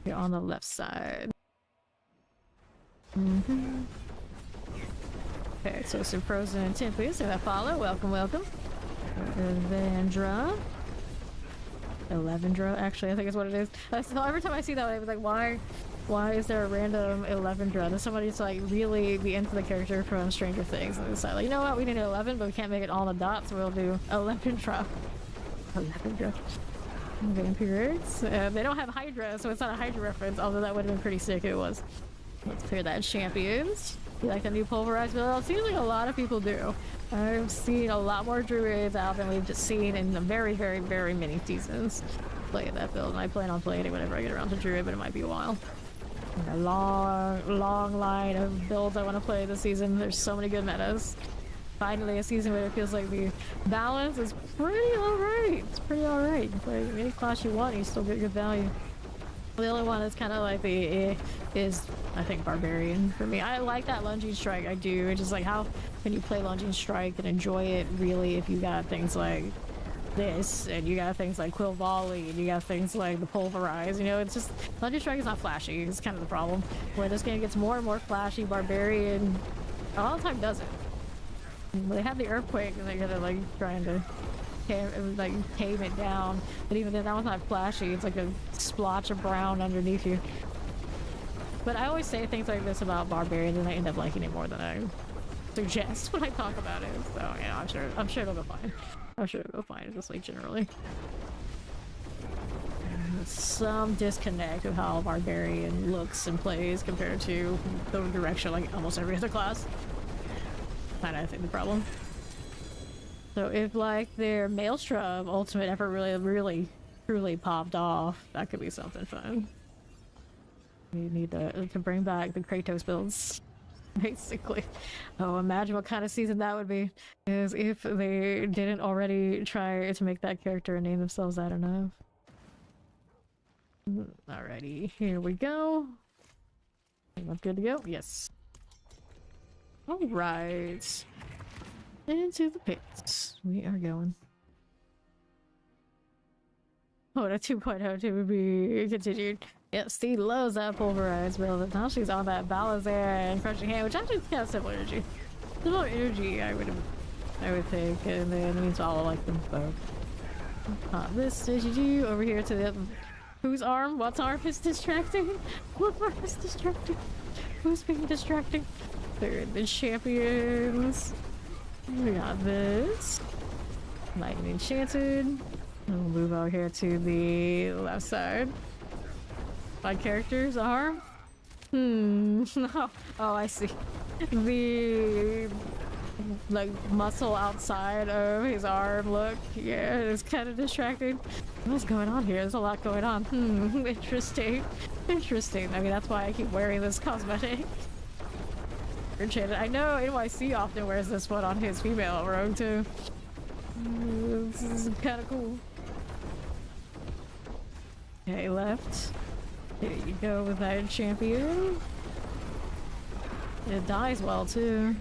Here on the left side. Okay, so some Frozen and Tim, please. So that follow. Welcome, welcome. Evandra. Elevendra, actually, I think is what it is. So every time I see that, I was like, why is there a random Elevendra? Does somebody just, like, really be into the character from Stranger Things and decide, like, you know what, we need an 11, but we can't make it all the dots, so we'll do Elevendra. Elevendra. Vampirics. They don't have Hydra, so it's not a Hydra reference, although that would have been pretty sick if it was. Let's clear that champions. You like the new pulverized build? It seems like a lot of people do. I've seen a lot more druids out than we've just seen in the very, very, very many seasons. Play that build, and I plan on playing it whenever I get around to druid, but it might be a while. A long line of builds I want to play this season. There's so many good metas. Finally a season where it feels like the balance is pretty alright. It's pretty alright. You can play any class you want and you still get good value. The only one that's kind of like the is, I think, Barbarian for me. I like that Lunging Strike, I do. It's just like, how can you play Lunging Strike and enjoy it really if you got things like this, and you got things like Quill Volley, and you got things like the Pulverize, you know? It's just, Lunging Strike is not flashy. It's kind of the problem. Where this game gets more and more flashy, Barbarian a lot of the time doesn't. They have the Earthquake, and they're gonna, like, trying to tame it down, but even then that one's not flashy. It's like a splotch of brown underneath you. But I always say things like this about Barbarian, and I end up liking it more than I suggest when I talk about it. So yeah, I'm sure it'll go fine. I'm sure it'll go fine, just like generally. Some disconnect of how Barbarian looks and plays compared to the direction like almost every other class. Kind of, I think, the problem. So if, like, their Maelstrom ultimate effort really truly popped off, that could be something fun. We need to bring back the Kratos builds, basically. Oh, imagine what kind of season that would be, is if they didn't already try to make that character and name themselves that enough. Alrighty, here we go. Everyone's good to go? Yes. Alright. Into the pits. We are going. Oh, that 2.0 to be continued. Yep, Steve loves that pulverized build. Now she's on that Balazar and Crushing Hand, which actually has similar energy. Similar energy, I would think, and then it means all like them both. This is you over here to the whose arm? What's arm is distracting? What arm is distracting? Who's being distracting? They're the champions. We got this. Lightning Enchanted. We'll move over here to the left side. My character's arm? No. Oh, I see. The like muscle outside of his arm, look. Yeah, it's kind of distracting. What's going on here? There's a lot going on. Interesting. Interesting. I mean, that's why I keep wearing this cosmetic. I know NYC often wears this one on his female rogue too. This is kind of cool. Okay, left. There you go with that champion. It dies well too.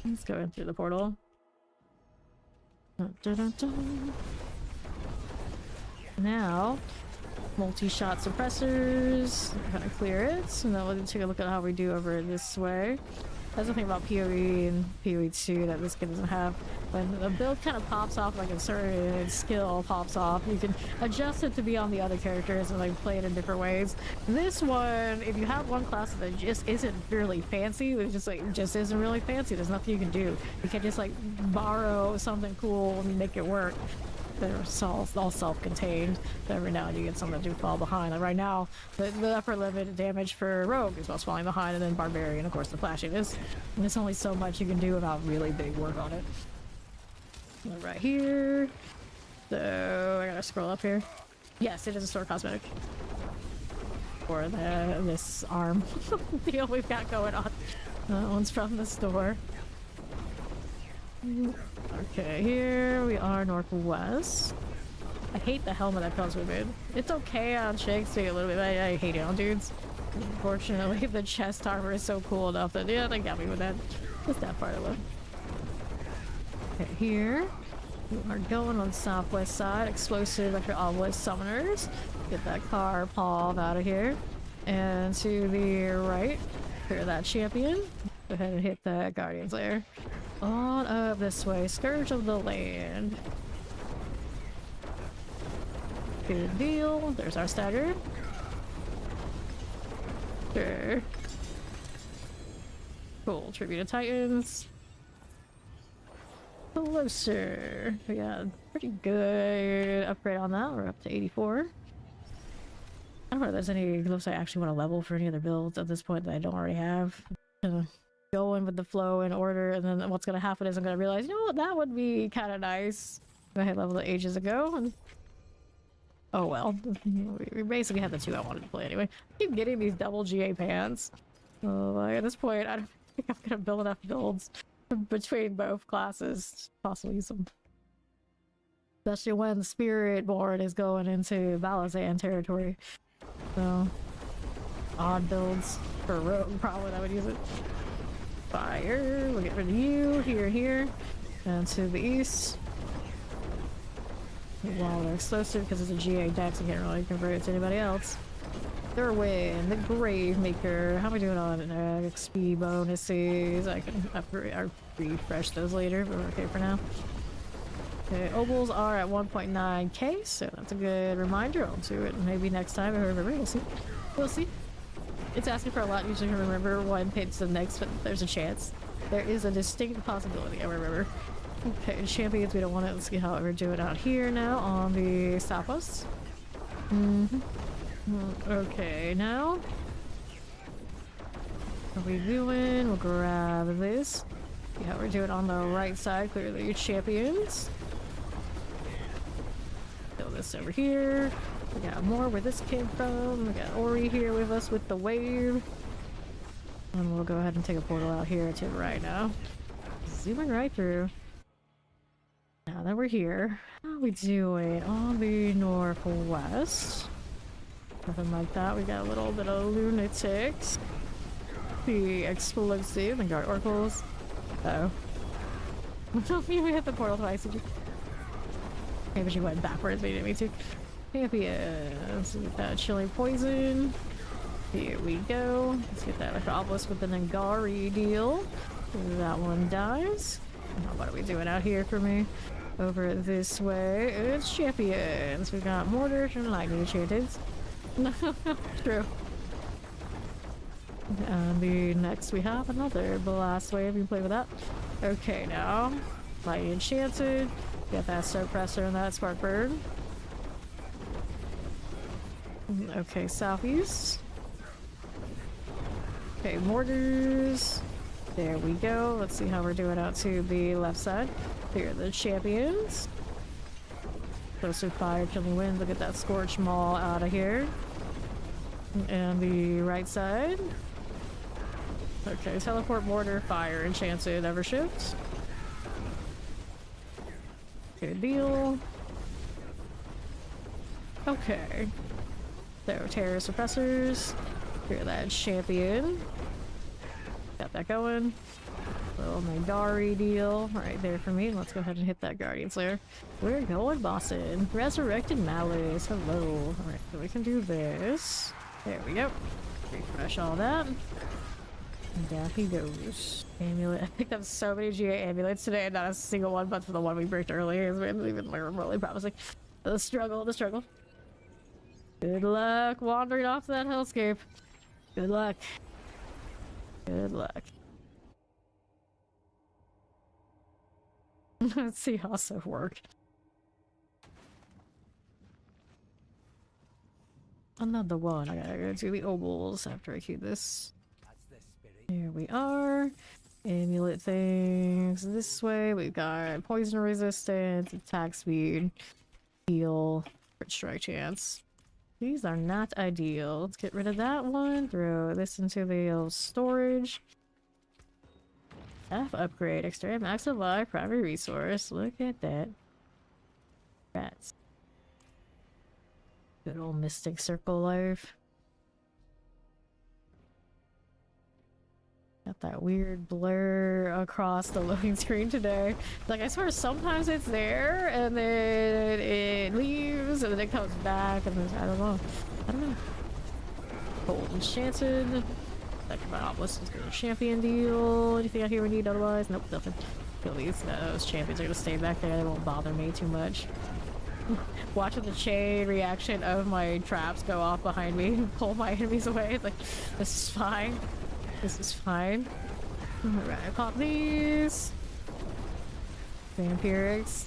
Let's go in through the portal. Dun, dun, dun, dun. Now, multi-shot suppressors. Kind of clear it. So now we'll take a look at how we do over this way. That's the thing about PoE and PoE 2 that this game doesn't have. When the build kind of pops off, like a certain skill pops off, you can adjust it to be on the other characters and like play it in different ways. This one, if you have one class that just isn't really fancy, it just isn't really fancy. There's nothing you can do. You can't just like borrow something cool and make it work. They're all self-contained. Every now and then you get something that do fall behind. Like right now, the upper limit damage for Rogue is what's falling behind, and then Barbarian, of course, the flashiness. And there's only so much you can do without really big work on it. Right here. So I gotta scroll up here. Yes, it is a store cosmetic. For this arm deal we've got going on. That one's from the store. Okay, here we are northwest. I hate the helmet that comes with it. It's okay on Shakes a little bit, but I hate it on dudes. Unfortunately, the chest armor is so cool enough that, yeah, they got me with that. Just that part of it. Okay, here. We are going on the southwest side. Explosive after always summoners. Get that car Paul out of here. And to the right, clear that champion. Go ahead and hit that Guardian's Lair. On up this way. Scourge of the Land. Good deal. There's our stagger. Sure. Cool. Tribute to Titans. Closer. We got a pretty good upgrade on that. We're up to 84. I don't know if there's any glyphs I actually want to level for any other builds at this point that I don't already have. Going with the flow and order, and then what's gonna happen is I'm gonna realize, you know what, that would be kind of nice. I had leveled it ages ago, and oh well. We basically had the two I wanted to play anyway. I keep getting these double GA pants. At this point, I don't think I'm gonna build enough builds between both classes. Possibly some. Especially when Spirit Board is going into Balazan territory. So, odd builds for Rogue, probably I would use it. Fire, we'll get rid of you, here, and to the east. While they're explosive because it's a GA dex, I can't really convert it to anybody else. Derwin, the Grave Maker. How am I doing on XP bonuses? I can upgrade or refresh those later, but we're okay for now. Okay, Obols are at 1.9k, so that's a good reminder. I'll do it maybe next time if I remember. We'll see. We'll see. It's asking for a lot usually to remember one page to the next, but there's a chance. There is a distinct possibility I remember. Okay, champions, we don't want it. Let's see how we're doing out here now on the southwest. Okay, now. What are we doing? We'll grab this. See how we're doing on the right side. Clearly your champions. Fill this over here. We got more where this came from. We got Ori here with us with the wave. And we'll go ahead and take a portal out here to the right now. Zooming right through. Now that we're here, how are we doing on the northwest? Nothing like that. We got a little bit of lunatics. The explosive and guard oracles. Uh oh. You hit the portal twice, did you? Maybe she went backwards, but you didn't mean to. Champions. Get that chilling poison. Here we go. Let's get that Acropolis with the Nangari deal. That one dies. Now, what are we doing out here for me? Over this way, it's champions. We got mortar and lightning enchanted. True. And the next we have another blast wave. You can play with that. Okay, now lightning enchanted. Get that suppressor and that spark bird. Okay, southeast. Okay, mortars. There we go. Let's see how we're doing out to the left side. Here are the champions. Closer fire, killing wind. Look at that scorch maul out of here. And the right side. Okay, teleport, mortar, fire, enchanted, ever shift. Good deal. Okay. So, terror suppressors. Here, that champion. Got that going. Little Nagari deal right there for me. Let's go ahead and hit that Guardian Slayer. We're going Boston. Resurrected Malice. Hello. Alright, so we can do this. There we go. Refresh all that. And down he goes. Amulet. I picked up so many GA amulets today and not a single one but for the one we bricked earlier. We haven't even really promising. The struggle, the struggle. Good luck wandering off that hellscape. Good luck. Good luck. Let's see how this work. Another one. I gotta go to the ovals after I queue this. Here we are. Amulet things. This way we've got poison resistance, attack speed, heal, crit strike chance. These are not ideal. Let's get rid of that one. Throw this into the storage. Staff upgrade. Extra max of life. Primary resource. Look at that. Rats. Good old Mystic Circle life. Got that weird blur across the loading screen today. Like, I swear sometimes it's there and then it leaves and then it comes back and there's, I don't know. I don't know. Cold Enchanted. That could obelisk is a champion deal. Anything out here we need otherwise? Nope, nothing. Kill these. Those champions are gonna stay back there. They won't bother me too much. Watching the chain reaction of my traps go off behind me and pull my enemies away. Like, this is fine. This is fine. Alright, pop these. Vampirics.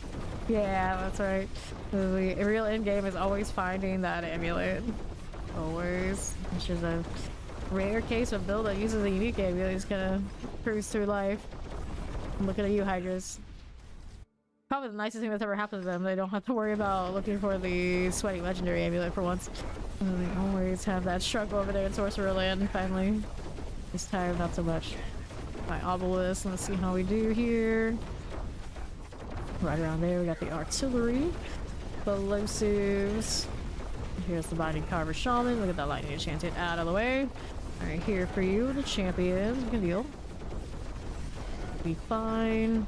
Yeah, that's right. The real end game is always finding that amulet. Always. It's just a rare case of build that uses a unique amulet. He's gonna cruise through life. I'm looking at you, Hydras. Probably the nicest thing that's ever happened to them. They don't have to worry about looking for the sweaty legendary amulet for once. And they always have that struggle over there in Sorcerer Land, finally. This time, not so much. My obelisk, let's see how we do here. Right around there, we got the artillery. Explosives. Here's the Binding Carver Shaman. Look at that lightning enchanted out of the way. Alright, here for you, the champions. We can deal. Be fine.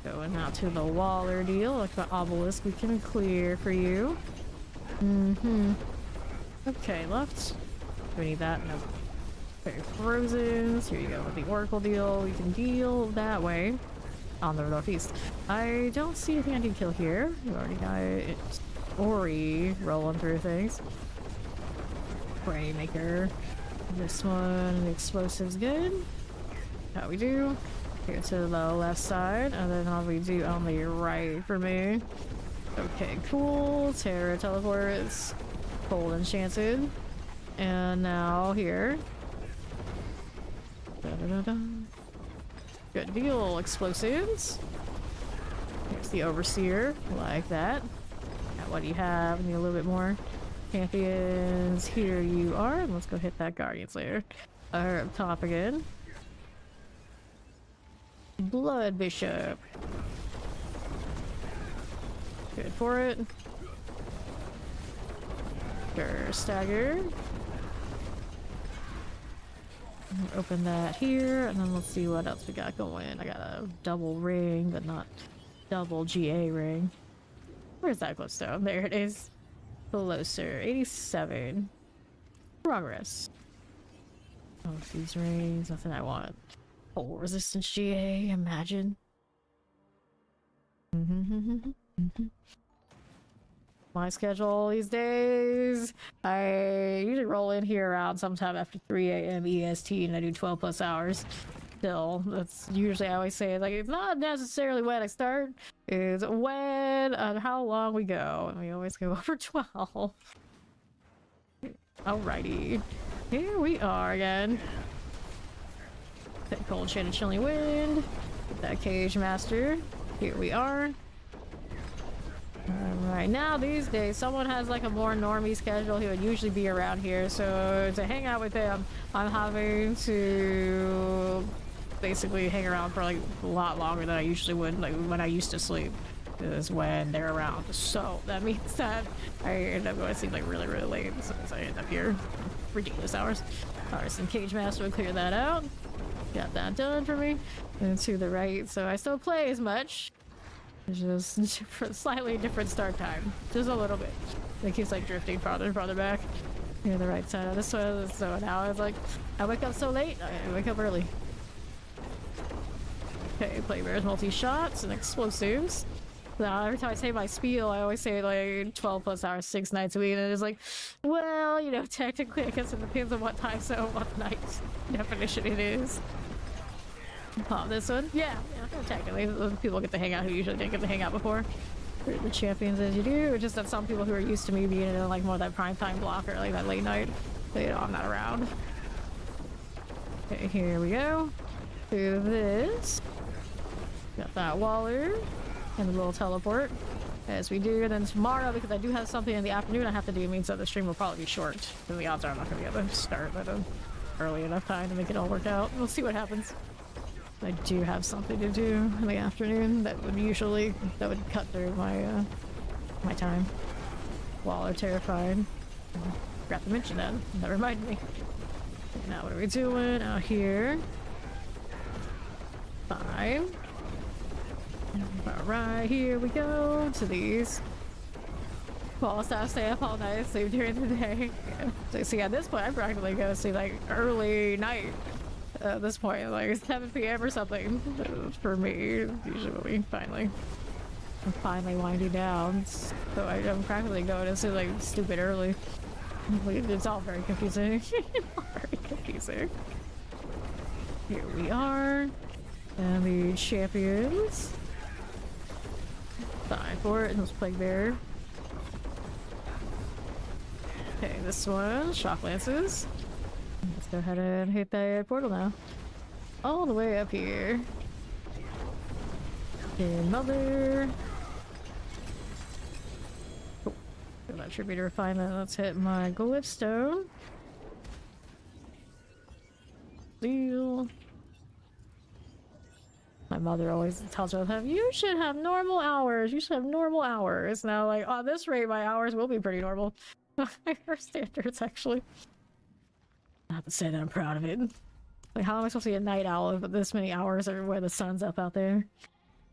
Going out to the Waller deal. Like the obelisk, we can clear for you. Okay, left. Do we need that? No. Okay, frozen. Here you go with the Oracle deal. We can deal that way. On the northeast. I don't see anything I can kill here. We already got it. Ori rolling through things. Praymaker. This one, the explosive's good. How we do? Here to the left side, and then how we do on the right for me. Okay, cool. Terra teleports. Cold Enchanted. And now here. Da-da-da-da. Good deal. Explosives. Here's the Overseer. Like that. Now what do you have? Need a little bit more. Champions. Here you are. Let's go hit that Guardian Slayer. Up top again. Blood Bishop. Good for it. Sure, stagger. Open that here, and then let's see what else we got going. I got a double ring, but not double GA ring. Where's that glowstone? There it is. Closer. 87. Progress. Oh, these rings. Nothing I want. Oh, resistance GA, imagine. My schedule these days, I usually roll in here around sometime after 3 a.m. EST and I do 12 plus hours. Still, that's usually I always say, like, it's not necessarily when I start, it's when and how long we go. And we always go over 12. Alrighty. Here we are again. That cold shaded chilling wind. That cage master. Here we are. Alright, now these days someone has like a more normie schedule. He would usually be around here, so to hang out with him I'm having to basically hang around for like a lot longer than I usually would, like when I used to sleep, is when they're around. So that means that I end up going to sleep like really late, so I end up here ridiculous hours. Alright, some cage master will clear that out. Got that done for me. And to the right, so I still play as much. It's just for a slightly different start time. Just a little bit. It keeps like drifting farther and farther back. Here the right side of this one. So now it's like, I wake up so late, I wake up early. Okay, play bears, multi-shots, and explosives. Now every time I say my spiel, I always say like 12 plus hours, 6 nights a week, and it's like, well, you know, technically I guess it depends on what time zone, what night definition it is. Pop this one. Yeah, technically people get to hang out who usually didn't get to hang out before. The champions as you do. It's just that some people who are used to me being in like more of that prime time block or like that late night, you know, I'm not around. Okay, here we go. Do this. Got that Waller and the little teleport. As we do, and then tomorrow, because I do have something in the afternoon I have to do, it means that the stream will probably be short. And the odds are I'm not going to be able to start at an early enough time to make it all work out. We'll see what happens. I do have something to do in the afternoon that would cut through my my time. Waller terrified. Forgot to mention that. That reminded me. Now what are we doing out here? 5. Alright, here we go to these. Fall staff, stay up all night, sleep during the day. So see, at this point, I'm practically gonna see like early night. At this point, like 7 p.m. or something for me, usually. I'm finally winding down. So I'm practically going to sleep like stupid early. It's all very confusing. Very confusing. Here we are. And the champions. Die for it, and let's play bear. Okay, this one, shock lances. Let's go ahead and hit that portal now. All the way up here. Another. Cool. Got that tribute refinement. Let's hit my glitstone. Deal. My mother always tells me, you should have normal hours. You should have normal hours. Now, like, on this rate, my hours will be pretty normal. Her standards, actually. I have to say that I'm proud of it. Like, how am I supposed to be a night owl if this many hours are where the sun's up out there?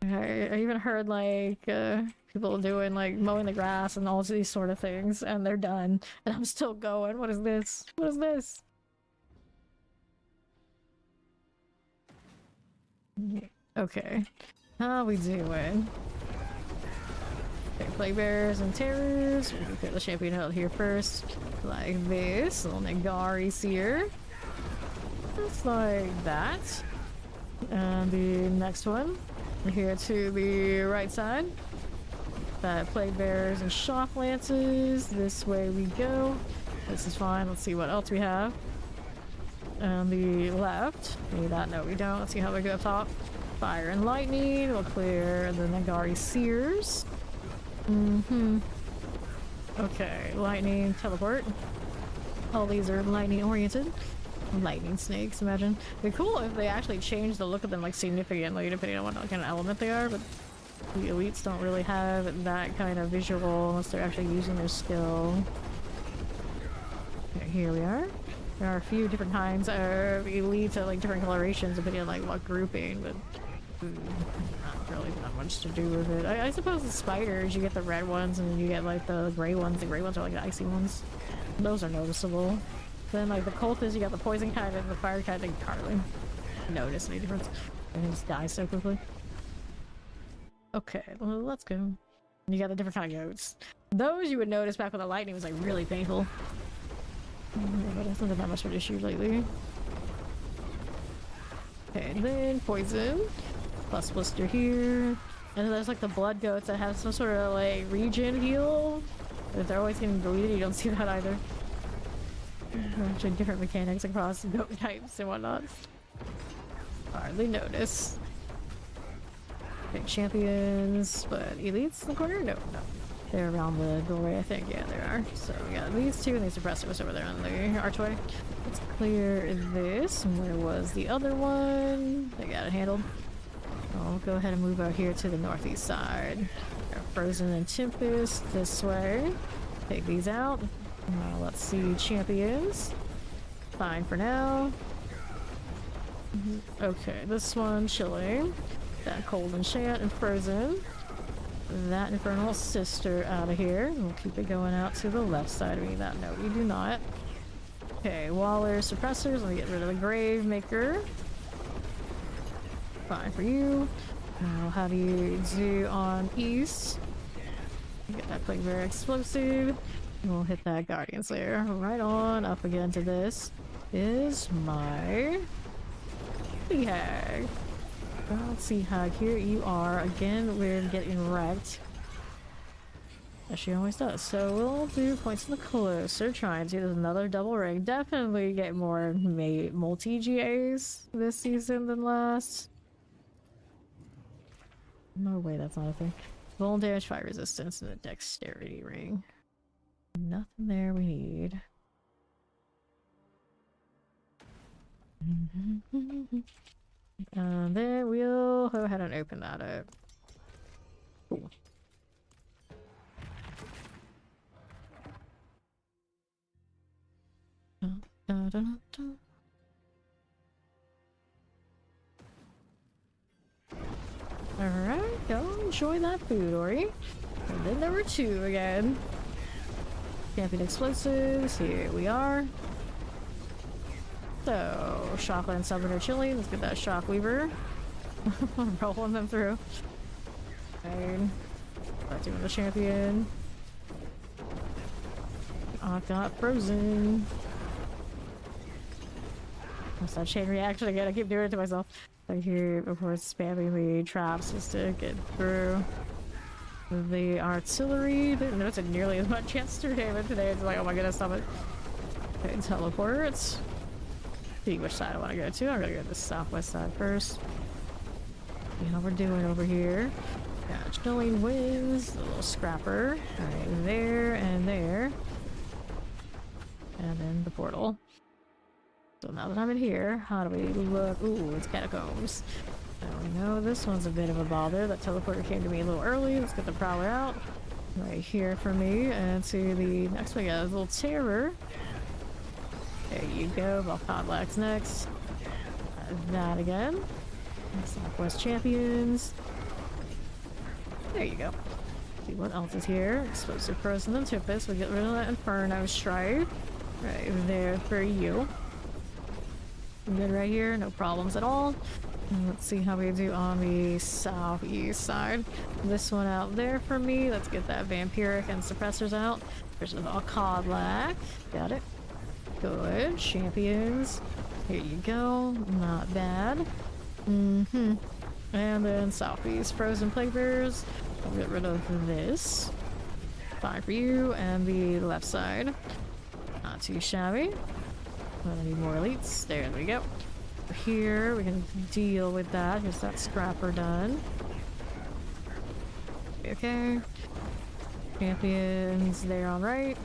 I even heard, like, people doing, like, mowing the grass and all these sort of things, and they're done. And I'm still going. What is this? What is this? Okay. How we doing? Okay, play bears and terrors. We can put the champion out here first. Like this. Little Nagari Seer. Just like that. And the next one. Here to the right side. That plague bears and shock lances. This way we go. This is fine. Let's see what else we have. On the left. Maybe that. No, we don't. Let's see how we go up top. Fire and lightning. We'll clear the Nagari Seers. Okay, lightning teleport. All these are lightning oriented. Lightning snakes, imagine. It'd be cool if they actually changed the look of them like significantly depending on what kind of element they are, but the elites don't really have that kind of visual unless they're actually using their skill. Okay, here we are. There are a few different kinds of elites at like different colorations depending on like what grouping, but not really that much to do with it. I suppose the spiders, you get the red ones and you get like the gray ones. The gray ones are like the icy ones. Those are noticeable. Then like the cultists, you got the poison kind and the fire kind. They hardly notice any difference. And they just die so quickly. Okay, well, let's go. You got the different kind of goats. Those you would notice back when the lightning was like really painful. But it's not that much of an issue lately. Okay, and then poison. Plus blister here. And then there's like the blood goats that have some sort of like regen heal. But they're always getting deleted, you don't see that either. Actually different mechanics across goat types and whatnot. Hardly notice. Okay, champions, but elites in the corner? No, no. They're around the doorway, I think. Yeah, they are. So we got these two and these suppressors over there on the archway. Let's clear this. And where was the other one? They got it handled. I'll go ahead and move out here to the northeast side. Frozen and Tempest this way. Take these out. Let's see, champions. Fine for now. Okay, this one chilling. That cold enchant and frozen. That infernal sister out of here. We'll keep it going out to the left side of me. That no, you do not. Okay, Waller suppressors. Let me get rid of the grave maker. Fine for you. Now, how do you do on east? Get that plague bear explosive. We'll hit that guardian slayer right on up again to this. Is my sea hag. Let's see, hag, here you are again. We're getting wrecked, as she always does. So we'll do points in the closer. Trying to. There's another double ring. Definitely get more multi GAs this season than last. No way, that's not a thing. Vuln damage, fire resistance, and a dexterity ring. Nothing there we need. Then we'll go ahead and open that up. Cool. Alright, go enjoy that food, Ori. And then there were two again. Champion explosives, here we are. So, Shockland Summoner Chillin, let's get that Shockweaver. Rolling them through. Fine. Start doing the champion. I got frozen. What's that chain reaction again? I keep doing it to myself. Right here before spamming the traps just to get through. The artillery didn't notice it nearly as much yesterday, but today it's like, oh my goodness, stop it. Okay, teleports. See which side I want to go to. I'm gonna go to the southwest side first. See how we're doing over here. Got Chilling Wings, the little scrapper. Right there and there. And then the portal. So now that I'm in here, how do we look? Ooh, it's catacombs. Now we know this one's a bit of a bother. That teleporter came to me a little early. Let's get the prowler out. Right here for me. And to the next one, we got a little terror. There you go. Valkodlak's next. That again. Southwest champions. There you go. See what else is here. Explosive Frozen and Tempest. We get rid of that Inferno Strife. Right there for you. Good right here. No problems at all. And let's see how we do on the southeast side. This one out there for me. Let's get that Vampiric and Suppressors out. There's a Valkodlak. Got it. Good. Champions. Here you go. Not bad. And then southeast Frozen Plague Bears. I'll get rid of this. Fine for you. And the left side. Not too shabby. I need more elites. There we go. Here we can deal with that. Here's that scrapper done. Okay. Champions there on right.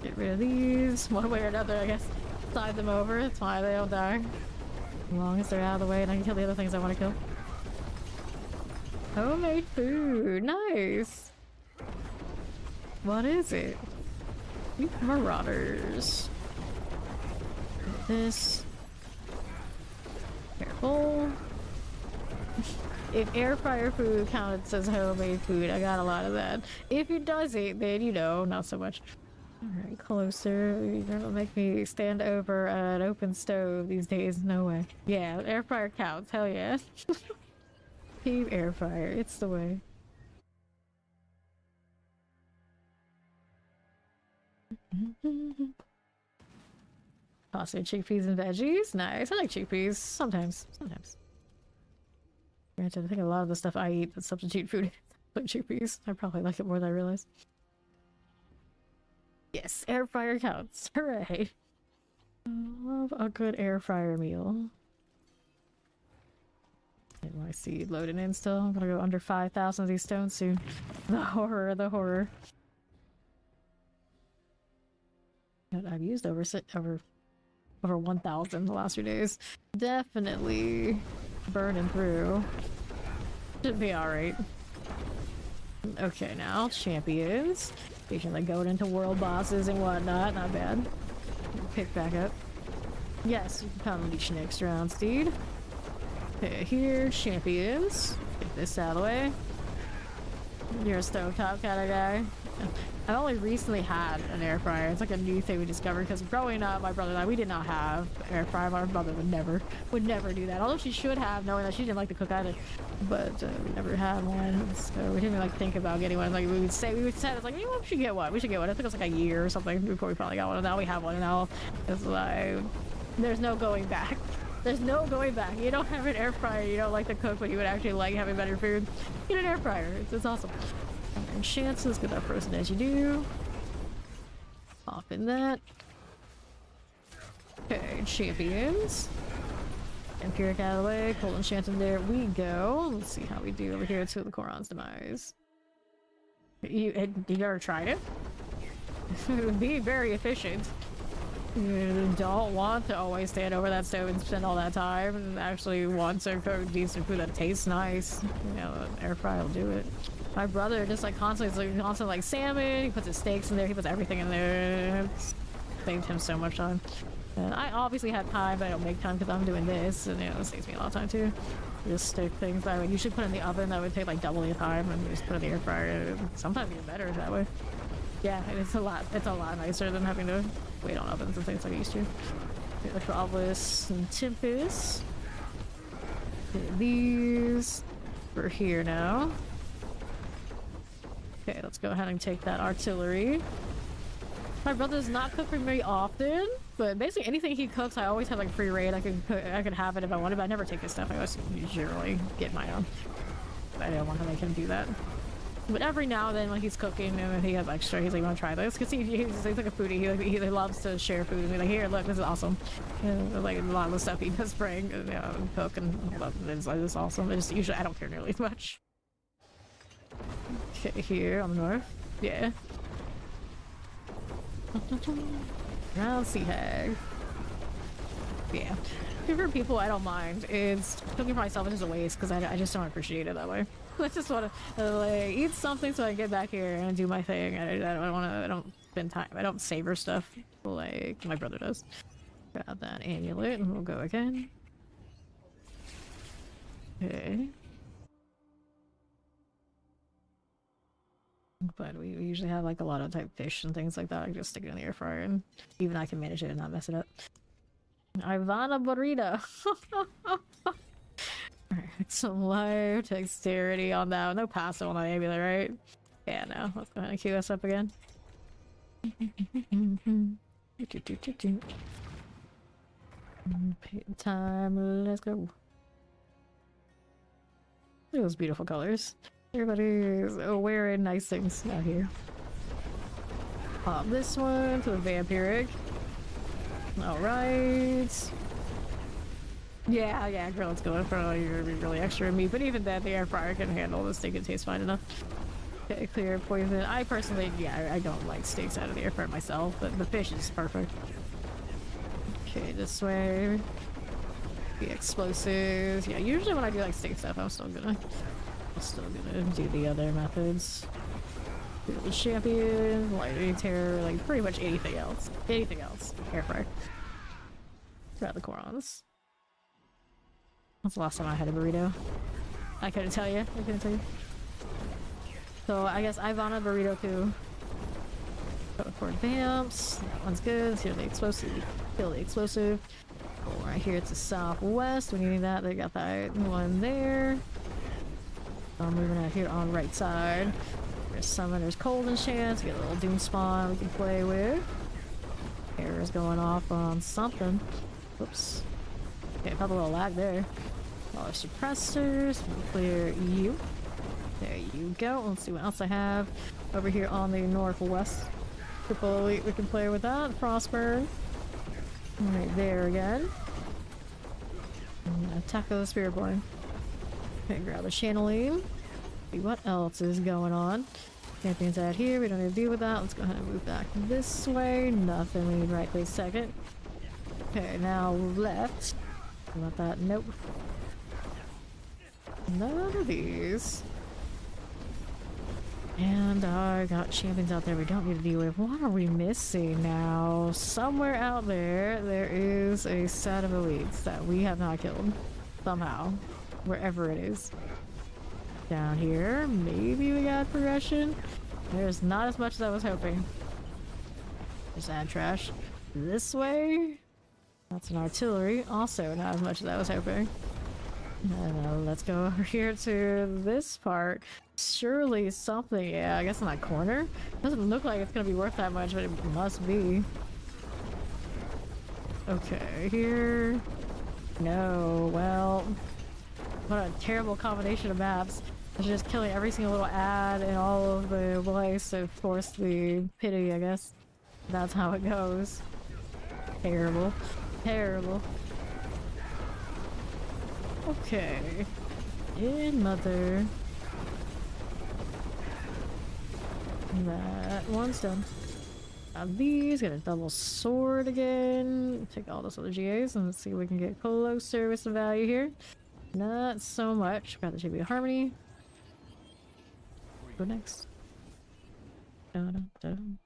Get rid of these. One way or another, I guess. Slide them over. That's why they don't die. As long as they're out of the way and I can kill the other things I want to kill. Homemade food. Nice. What is it? Marauders. This. Careful. If air fryer food counts as homemade food, I got a lot of that. If it doesn't, then you know, not so much. Alright, closer. You're gonna make me stand over an open stove these days. No way. Yeah, air fryer counts. Hell yeah. Keep air fryer. It's the way. Pasta, chickpeas, and veggies. Nice. I like chickpeas. Sometimes. Sometimes. Granted, I think a lot of the stuff I eat that's substitute food like chickpeas. I probably like it more than I realize. Yes, air fryer counts. Hooray. Love a good air fryer meal. Get my seed loaded in still. I'm gonna go under 5,000 of these stones soon. The horror, the horror. And I've used over 1,000 the last few days. Definitely burning through. Should be alright. Okay, now champions. Occasionally going into world bosses and whatnot. Not bad. Pick back up. Yes, you can come leech next round, dude. Okay, here, champions. Get this out of the way. You're a stovetop kind of guy. I've only recently had an air fryer. It's like a new thing we discovered because growing up, my brother and I, we did not have air fryer. My mother would never do that. Although she should have, knowing that she didn't like to cook either. But we never had one, so we didn't like think about getting one. Like we would say, it's like, you know, we should get one. We should get one. It took us like a year or something before we finally got one. And now we have one. And now it's like, there's no going back. There's no going back. You don't have an air fryer. You don't like to cook, but you would actually like having better food. Get an air fryer. It's awesome. And chances, get that frozen as you do. Pop in that. Okay, champions. Empiric out of the way. Cold enchanted, there we go. Let's see how we do over here to the Koron's demise. You ever tried it? It would be very efficient. You don't want to always stand over that stove and spend all that time and actually want to cook decent food that tastes nice. You know, an air fryer will do it. My brother just like constantly like salmon, he puts his steaks in there, he puts everything in there. It's saved him so much time. And I obviously have time, but I don't make time because I'm doing this, and you know, it saves me a lot of time too. Just stick things that I would usually put in the oven that would take like double the time, and just put in the air fryer. Sometimes even better that way. Yeah, it's a lot nicer than having to wait on ovens and things like I used to. Metropolis and Tempest. Okay, these we're here now. Okay, let's go ahead and take that artillery. My brother does not cook for me very often, but basically anything he cooks, I always have like free reign. I could have it if I wanted, but I never take his stuff. I always generally get my own. But I don't want to make him do that. But every now and then when he's cooking and if he has extra, he's like, "You want to try this?" Because he's like a foodie. He loves to share food and be like, "Here, look, this is awesome." And, like a lot of the stuff he does bring, you know, and cook and it's awesome. It's just, usually I don't care nearly as much. Okay, here on the north. Yeah. Round Sea Hag. Yeah. For people, I don't mind. It's cooking for myself is just a waste because I just don't appreciate it that way. I just want to like eat something so I can get back here and do my thing. I don't want to. I don't spend time. I don't savor stuff like my brother does. Grab that amulet and we'll go again. Okay. But we usually have like a lot of type fish and things like that. I can just stick it in the air fryer and even I can manage it and not mess it up. Ivana burrito. Alright, some low dexterity on that. No passive on that amulet, right? Yeah, no. Let's go ahead and queue us up again. Time, let's go. Look at those beautiful colors. Everybody's wearing nice things out here. Pop this one to the vampiric. Alright. Yeah, grill, let's go. Probably you're gonna be really extra in meat, but even then, the air fryer can handle the steak. It tastes fine enough. Okay, clear poison. I personally, yeah, I don't like steaks out of the air fryer myself, but the fish is perfect. Okay, this way. The explosives. Yeah, usually when I do like steak stuff, I'm still gonna do the other methods. Do the champion, lightning terror, like pretty much anything else. Anything else. Air fryer. Grab the corons. When's the last time I had a burrito? I couldn't tell you. So I guess Ivana burrito too. Go for vamps. That one's good. Let's hear the explosive. Kill the explosive. Go right here to southwest. We need that. They got that one there. I'm moving out here on the right side. There's Summoner's Cold Enchant. Get a little Doom Spawn we can play with. Error's going off on something. Whoops. Okay, felt a little lag there. All our suppressors. We'll clear you. There you go. Let's see what else I have over here on the northwest. Triple Elite, we can play with that. Frostburn. Right there again. And attack of the Spirit Born. Okay, grab a Channeling. See what else is going on. Champions out here, we don't need to deal with that. Let's go ahead and move back this way. Nothing we need right this second. Okay, now left. About that, nope. None of these. And I got champions out there we don't need to deal with. What are we missing now? Somewhere out there, there is a set of elites that we have not killed. Somehow. Wherever it is. Down here, maybe we got progression. There's not as much as I was hoping. Just add trash. This way. That's an artillery. Also not as much as I was hoping. And let's go over here to this part. Surely something, yeah, I guess in that corner. Doesn't look like it's gonna be worth that much, but it must be. Okay, here. No, well, what a terrible combination of maps. It's just killing every single little ad in all of the place to force the pity, I guess. That's how it goes. Terrible. Terrible. Okay. In mother. That one's done. Now these, get a double sword again. Take all those other GAs and let's see if we can get closer with some value here. Not so much. Got the GB Harmony. Go next. Dun, dun, dun.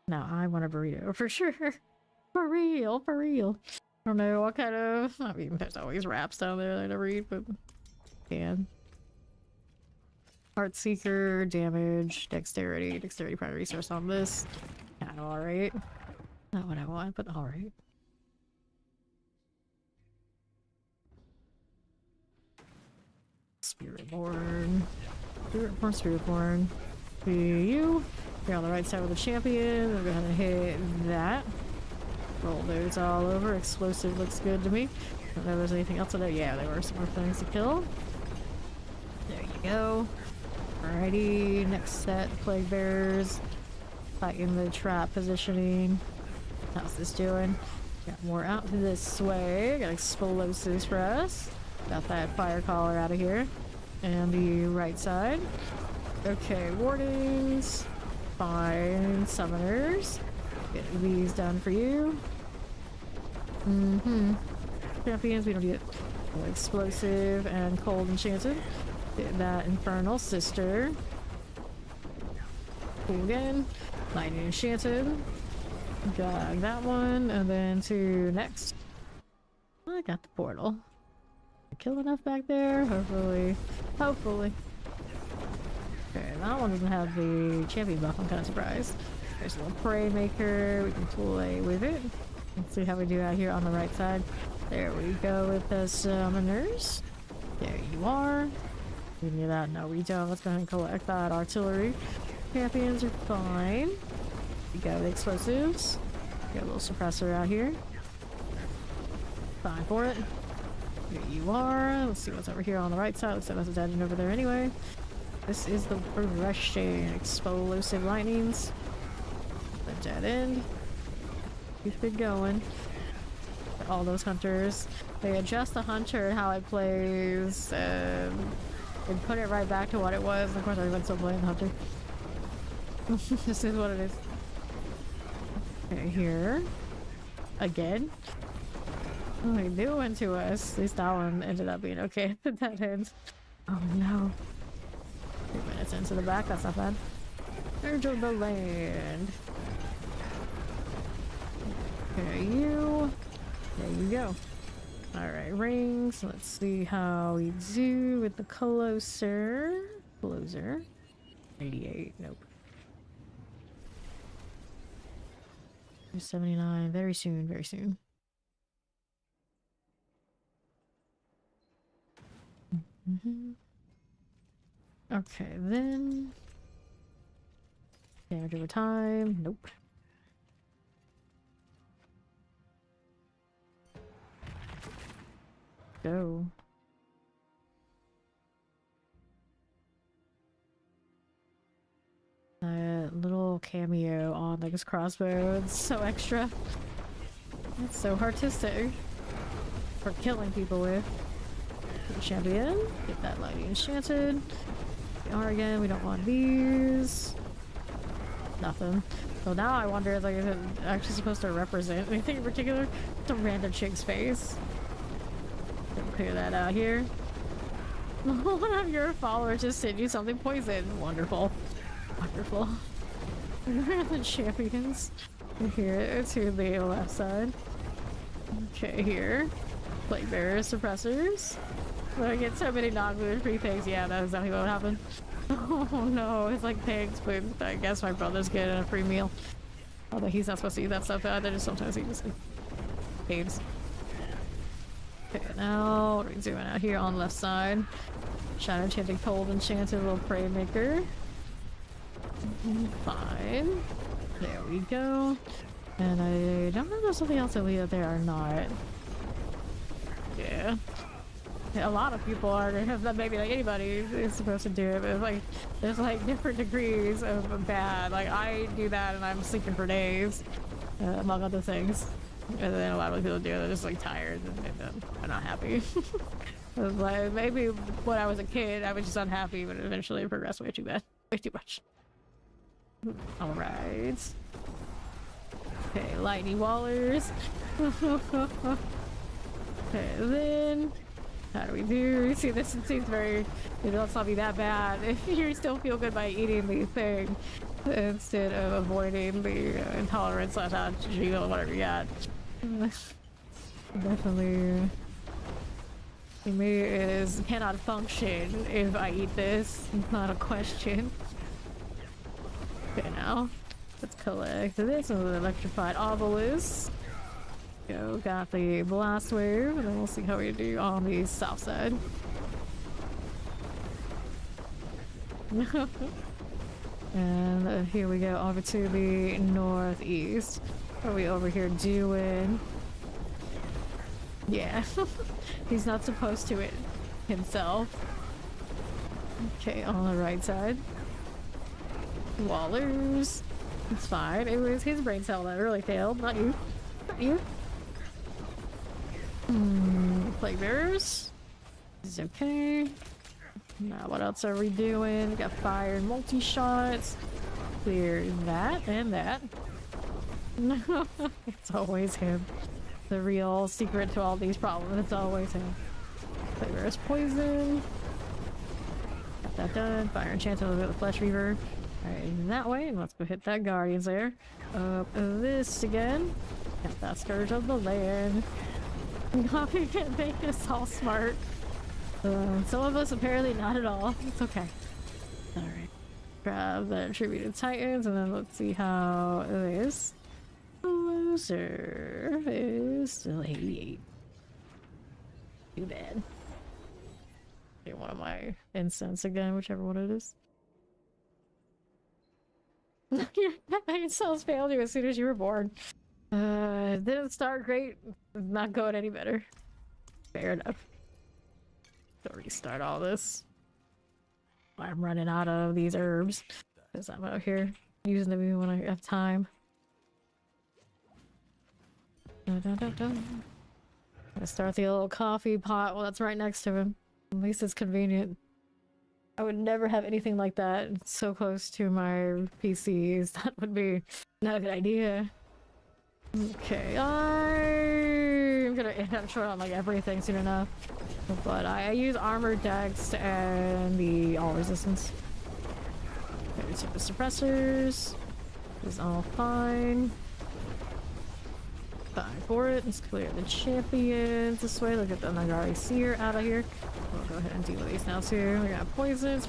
Now I want a burrito for sure. For real, for real. I don't know what kind of. I mean, there's always raps down there that I read, but can. Heart Seeker, damage, dexterity, dexterity primary resource on this. Kind of alright. Not what I want, but alright. Spiritborn. Spiritborn, Spiritborn. You. You're on the right side with the champion. We're gonna hit that. Roll those all over. Explosive looks good to me. I don't know if there's anything else in there. Yeah, there were some more things to kill. There you go. Alrighty, next set. Plague Bearers. Fighting the trap positioning. How's this doing? Got more out this way. Got explosives for us. Got that fire caller out of here. And the right side. Okay, wardings. Fine. Summoners. Get these done for you. Champions, we don't need it. Explosive and cold enchanted. Get that infernal sister. Cool again. Lightning enchanted. Got that one, and then to next. I got the portal. Kill enough back there? Hopefully. Hopefully. Okay, that one doesn't have the champion buff. I'm kind of surprised. There's a little prey maker. We can play with it. Let's see how we do out here on the right side. There we go with the summoners. There you are. We need that. No, we don't. Let's go ahead and collect that artillery. Champions are fine. We got the explosives. Got a little suppressor out here. Fine for it. Here you are. Let's see what's over here on the right side. Looks like that's a dead end over there anyway. This is the progression. Explosive lightnings. The dead end. Keep it going. All those hunters. They adjust the hunter and how it plays and put it right back to what it was. Of course, everyone's still playing the hunter. This is what it is. Okay, here. Again. What are they doing to us? At least that one ended up being okay at that end. Oh no. 3 minutes into the back, that's not bad. Urge of the land. Okay, you. There you go. Alright, rings. Let's see how we do with the closer. 88. Nope. 79. Very soon, very soon. Okay, then damage over time. Nope. Go. Little cameo on like his crossbow. It's so extra. It's so artistic for killing people with. Champion. Get that lighting enchanted. Paragon. We don't want these. Nothing. So now I wonder, like, is it actually supposed to represent anything in particular? It's a random chick's face. Clear that out here. One of your followers just sent you something poison. Wonderful. Wonderful. The champions. Here to the left side. Okay, here. Plague bearers, suppressors. I get so many non-gluten-free things. Yeah, that's exactly what happened. Oh no, it's like pigs, but I guess my brother's getting a free meal. Although he's not supposed to eat that stuff either, just sometimes he just pigs. Okay, now we're zooming out here on the left side. Shadow enchanting cold enchanted little prey maker. Fine. There we go. And I don't know if there's something else that we there or not. Yeah. A lot of people are, maybe like anybody is supposed to do it, but like there's like different degrees of bad. Like I do that and I'm sleeping for days, among other things. And then a lot of people do it, they're just like tired and I'm not happy. Like maybe when I was a kid I was just unhappy, but eventually it progressed way too bad. Way too much. Alright. Okay, lightning wallers. Okay, then how do we do? You see, this seems very, let's not be that bad. If you still feel good by eating the thing instead of avoiding the intolerance slash allergy or whatever you got. Definitely. For me, it is cannot function if I eat this. Not a question. Okay, now let's collect this with the electrified obelisk. Go, got the blast wave, and then we'll see how we do on the south side. And here we go over to the northeast. What are we over here doing? Yeah, he's not supposed to it himself. Okay, on the right side. Wallers. It's fine. It was his brain cell that really failed, not you. Not you. Plague bearers. This is okay. Now what else are we doing? We got fire and multi-shots. Clear that and that. It's always him. The real secret to all these problems. It's always him. Plague bearers poison. Got that done. Fire enchanted with the flesh reaver. Alright, that way, and let's go hit that guardians there. Up this again. Got that scourge of the land. We can make us all smart. Some of us apparently not at all. It's okay. Alright. Grab the attributed titans, and then let's see how this loser is still 88. Too bad. Get one of my incense again, whichever one it is. Your cells failed you as soon as you were born. Didn't start great. Not going any better. Fair enough. Go restart all this. I'm running out of these herbs because I'm out here using them when I have time. Gonna start the little coffee pot. Well, that's right next to him. At least it's convenient. I would never have anything like that so close to my PCs. That would be not a good idea. Okay, I'm gonna end up short on like everything soon enough. But I use armored decks and the all resistance. Okay, so the suppressors is all fine. Fine for it. Let's clear the champions this way. Look at the Nagari Seer out of here. We'll go ahead and deal with these now too. We got poisons.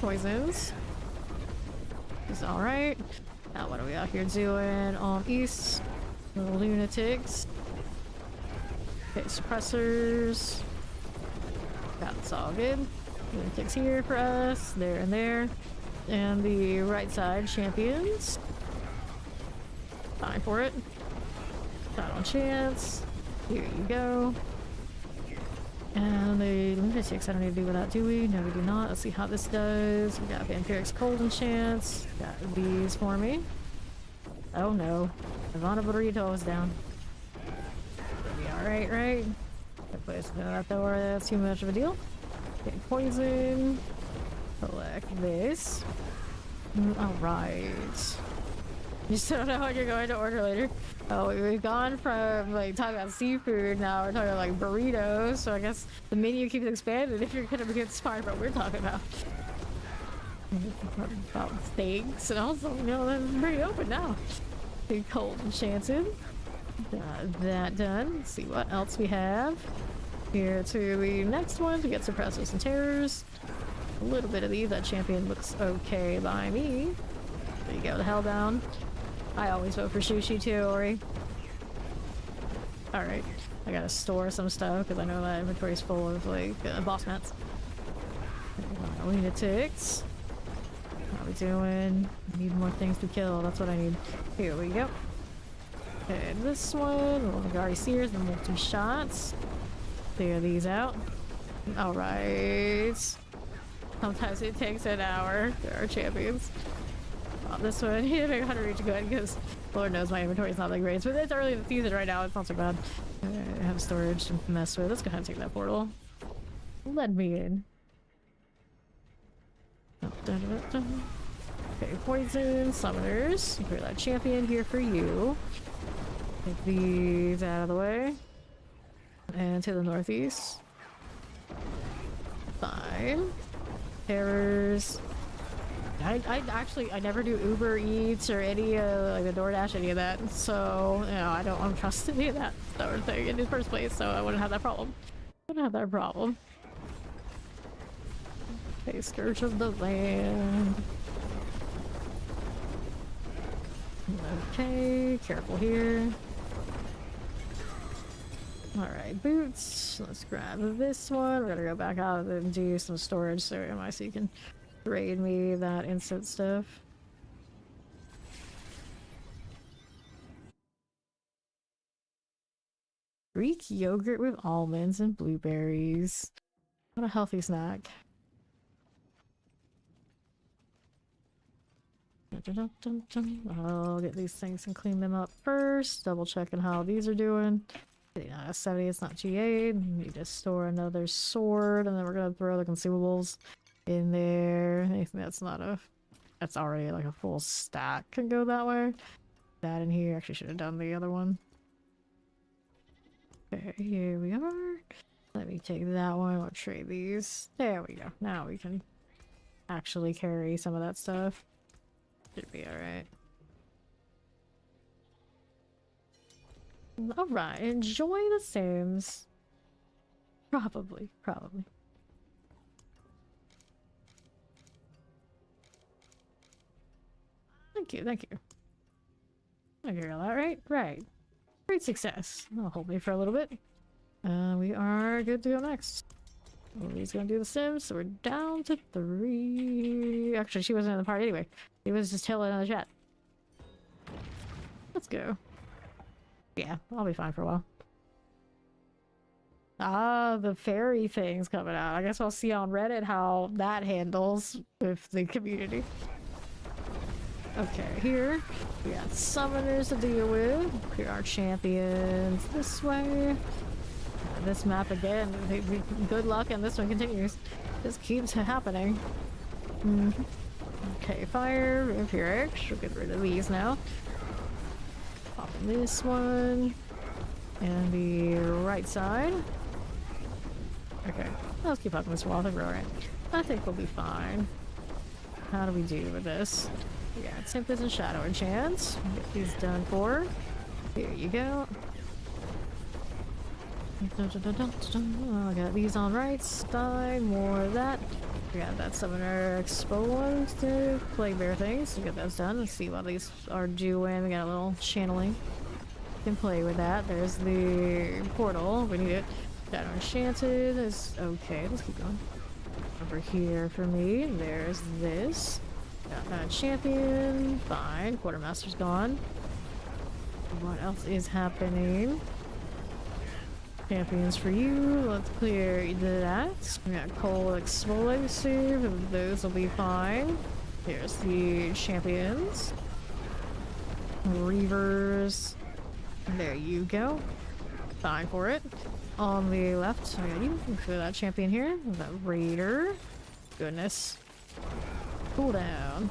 It's alright. Now what are we out here doing on east? The lunatics. Okay, suppressors. That's all good. Lunatics here for us, there and there. And the right side champions. Fine for it. Not on chance. Here you go. And the lunatics, I don't need to do without, do we? No, we do not. Let's see how this does. We got Vampiric's Cold Enchants. Got these for me. Oh no. Ivana Burrito is down. It'll be alright, right? That place that door, that's too much of a deal. Okay, poison. Collect this. Alright. You still don't know what you're going to order later. Oh, we've gone from like talking about seafood, now we're talking about like burritos, so I guess the menu keeps expanding if you're gonna be inspired by what we're talking about. About steaks, and also, you know, that's pretty open now. Big cold enchanted. Got that done. Let's see what else we have. Here to the next one to get suppressors and terrors. A little bit of these. That champion looks okay by me. There you go, the Hellbound. I always vote for Sushi too, Ori. Alright, I gotta store some stuff because I know that inventory's full of like boss mats. Lunatics. How we doing? Need more things to kill, that's what I need. Here we go. Okay, this one, Lagari Sears, the multi-shots. Clear these out. Alright. Sometimes it takes an hour. There are champions. This one, he didn't 100 reach good because Lord knows my inventory is not that great. But it's early in the season right now, it's not so bad. I have storage to mess with. Let's go ahead and take that portal. Let me in. Okay, poison, summoners. Clear that champion here for you. Take these out of the way. And to the northeast. Fine. Terrors. I never do Uber Eats or any like the DoorDash, any of that, so you know I don't trust any of that sort of thing in the first place, so I wouldn't have that problem. Okay, Scourge of the Land. Okay, careful here. Alright, boots. Let's grab this one. We're gonna go back out and do some storage so MIC can trade me that instant stuff. Greek yogurt with almonds and blueberries. What a healthy snack. I'll get these things and clean them up first. Double checking how these are doing. Yeah, 70, it's not GA. Need to store another sword, and then we're gonna throw the consumables in there. Anything that's not a... that's already like a full stack can go that way. That in here. Actually should have done the other one. Okay, here we are. Let me take that one. We'll trade these. There we go. Now we can actually carry some of that stuff. Should be alright. Alright, enjoy the Sims. Probably. Thank you. I hear all that, right? Right. Great success. That'll hold me for a little bit. We are good to go next. He's gonna do the Sims, so we're down to 3. Actually, she wasn't in the party anyway. He was just chilling in the chat. Let's go. Yeah, I'll be fine for a while. Ah, the fairy thing's coming out. I guess I'll see on Reddit how that handles with the community. Okay, here we got summoners to deal with. Here are champions this way. This map again. Good luck, and this one continues. This keeps happening. Okay, fire, vampiric. We'll get rid of these now. Pop this one. And the right side. Okay, let's keep up this wall. I think we're alright. I think we'll be fine. How do we do with this? We got Tempest and Shadow Enchants. Get these done for. Here you go. I got these on right side. More of that. We got that Summoner exposed to Plague Bear things. We'll get those done. Let's see what these are doing. We got a little channeling. Can play with that. There's the portal. We need it. Shadow Enchanted is okay. Let's keep going. Over here for me, there's this. Got that champion. Fine. Quartermaster's gone. What else is happening? Champions for you. Let's clear that. We got coal explosive. Those will be fine. Here's the champions. Reavers. There you go. Fine for it. On the left, I got you. For that champion here. That raider. Goodness. Cooldown.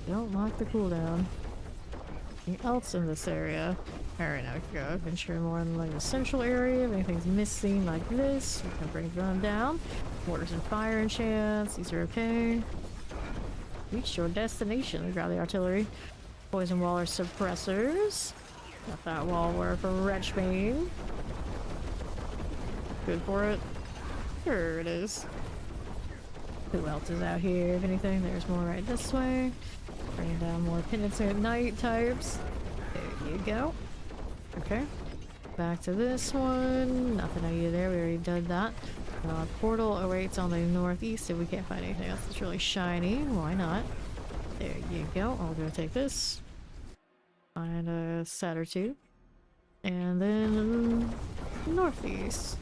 Don't like the cooldown. Anything else in this area? Alright, now we can go venture more in like the central area. If anything's missing like this, we can bring them down. Mortars and fire enchants. These are okay. Reach your destination. Grab the artillery. Poison waller suppressors. Got that wall for Wretchbane. Good for it. Sure it is. Who else is out here? If anything, there's more right this way. Bringing down more penitent knight types. There you go. Okay. Back to this one. Nothing out of there. We already did that. Portal awaits on the northeast if we can't find anything else that's really shiny. Why not? There you go. I'll go take this. Find a set or two. And then northeast.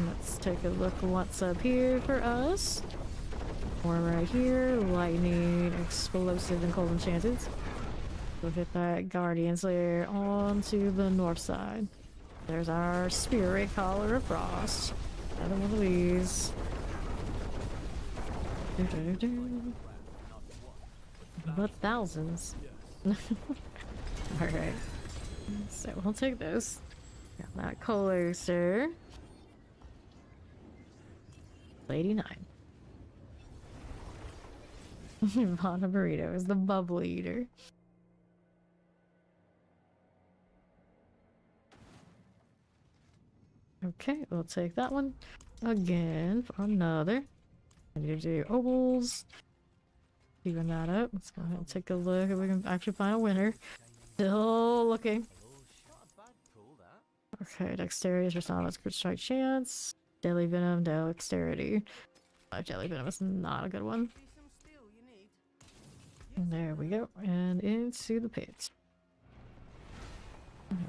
Let's take a look at what's up here for us. More right here. Lightning, explosive, and cold enchanted. We'll hit that Guardian's Lair onto the north side. There's our Spirit Collar of Frost. Another one of these. But thousands. Alright. So we'll take those. Got that closer. 89. Vana Burrito is the bubble eater. Okay, we'll take that one again for another. I need to do ovals. Even that up. Let's go ahead and take a look if we can actually find a winner. Still looking. Okay, dexterity is response, crit strike chance. Deadly venom, dexterity. Deadly venom is not a good one. And there we go. And into the pit.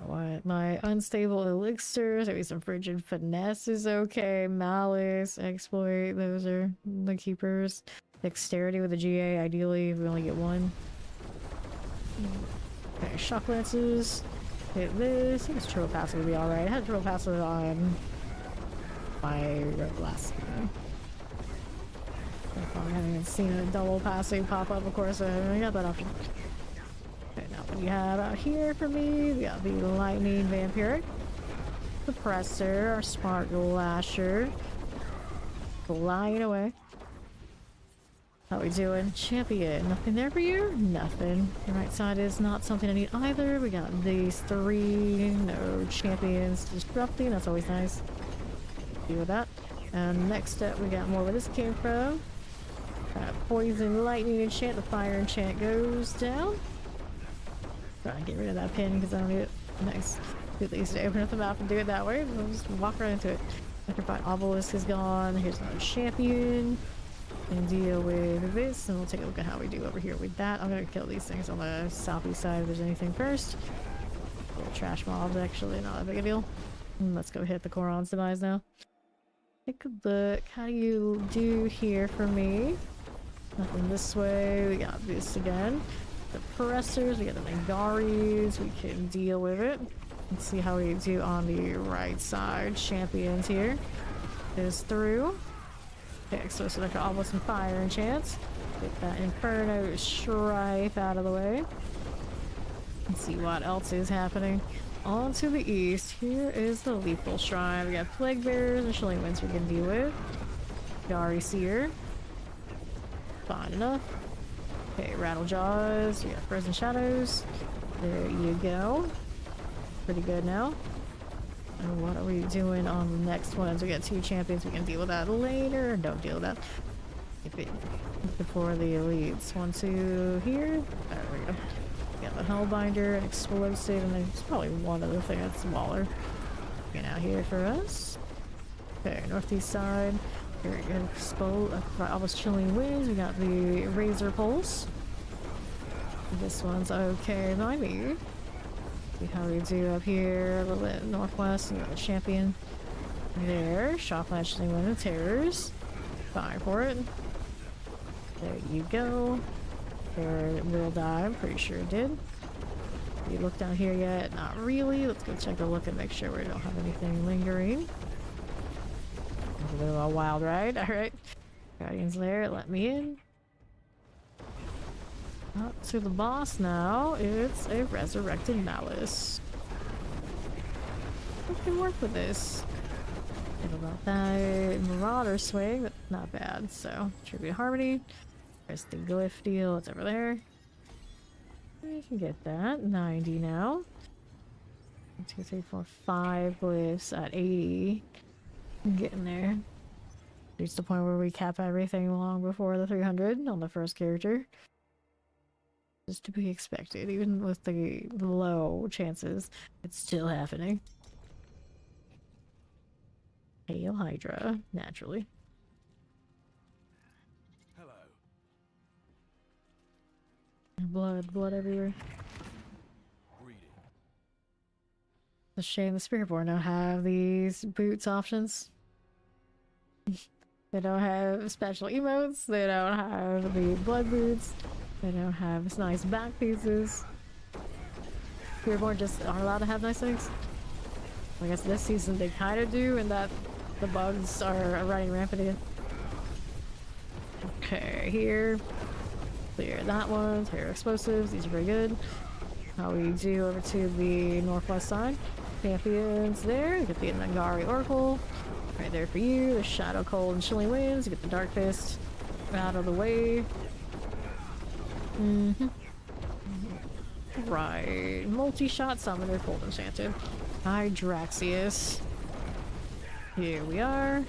What? My unstable elixirs, maybe some frigid finesse is okay. Malice, exploit, those are the keepers. Dexterity with a GA, ideally if we only get one. Okay, shock lances. Hit this. I think this turbo passive would be alright. I had turbo passive on my last game. I haven't even seen a double passive pop up, of course, I haven't got that option. Okay, now what do you have out here for me? We got the Lightning Vampiric, Suppressor, our Smart Lasher, flying away. How we doing? Champion, nothing there for you? Nothing. The right side is not something I need either. We got these three, no champions disrupting, that's always nice. Deal with that. And next up, we got more where this came from. Poison, lightning enchant, the fire enchant goes down. Try to get rid of that pin because I don't need it. Nice. At least open up the map and do it that way. We'll just walk right into it. Electrified Obelisk is gone. Here's another champion. And deal with this, and we'll take a look at how we do over here with that. I'm gonna kill these things on the southeast side if there's anything first. Little trash mobs, actually, not that big a deal. Let's go hit the Koron's demise now. Take a look. How do you do here for me? Nothing this way. We got this again. The Pressers, we got the Nangaris. We can deal with it. Let's see how we do on the right side. Champions here is through. Okay, so select Obelisk and Fire Enchants. Get that Inferno Strife out of the way. Let's see what else is happening. On to the east, here is the Lethal Shrine. We got Plague Bearers and Chillin we can deal with. Gari Seer. Fine enough. Okay, Rattle Jaws. We got Frozen Shadows. There you go. Pretty good now. And what are we doing on the next ones? We got two champions. We can deal with that later. Don't deal with that. If it before the elites. 1, 2 here. There we go. We got the Hellbinder, an Explosive, and there's probably one other thing that's smaller. Get out here for us. Okay, northeast side. Very good. Almost chilling winds. We got the Razor Pulse. This one's okay by me. See how we do up here, a little bit northwest. We got the Champion there. Shock Matching one of the Terrors. Fine for it. There you go. There it will die. I'm pretty sure it did. You look down here yet? Not really. Let's go check a look and make sure we don't have anything lingering. A bit of a wild ride. Alright. Guardian's Lair, let me in. Up to the boss now. It's a Resurrected Malice. I can work with this. What about that Marauder Swing? Not bad. So, Tribute Harmony. There's the glyph deal. It's over there. We can get that. 90 now. 1, 2, 3, 4, 5 glyphs at 80. Getting there. Reach the point where we cap everything long before the 300 on the first character. Just to be expected, even with the low chances, it's still happening. Hail Hydra, naturally. Hello. Blood everywhere. Greeting. It's a shame the Spiritborn don't have these boots options. They don't have special emotes, they don't have the blood boots, they don't have this nice back pieces. Spiritborn just aren't allowed to have nice things. I guess this season they kind of do, and that the bugs are running rampant again. Okay, here. Clear that one. Clear explosives. These are very good. How we do over to the northwest side. Champions there. You get the Nangari Oracle. Right there for you. The Shadow Cold and Chilling Winds. You get the Dark Fist out of the way. Right. Multi-shot summoner Cold Enchanted. Hydraxius. Here we are.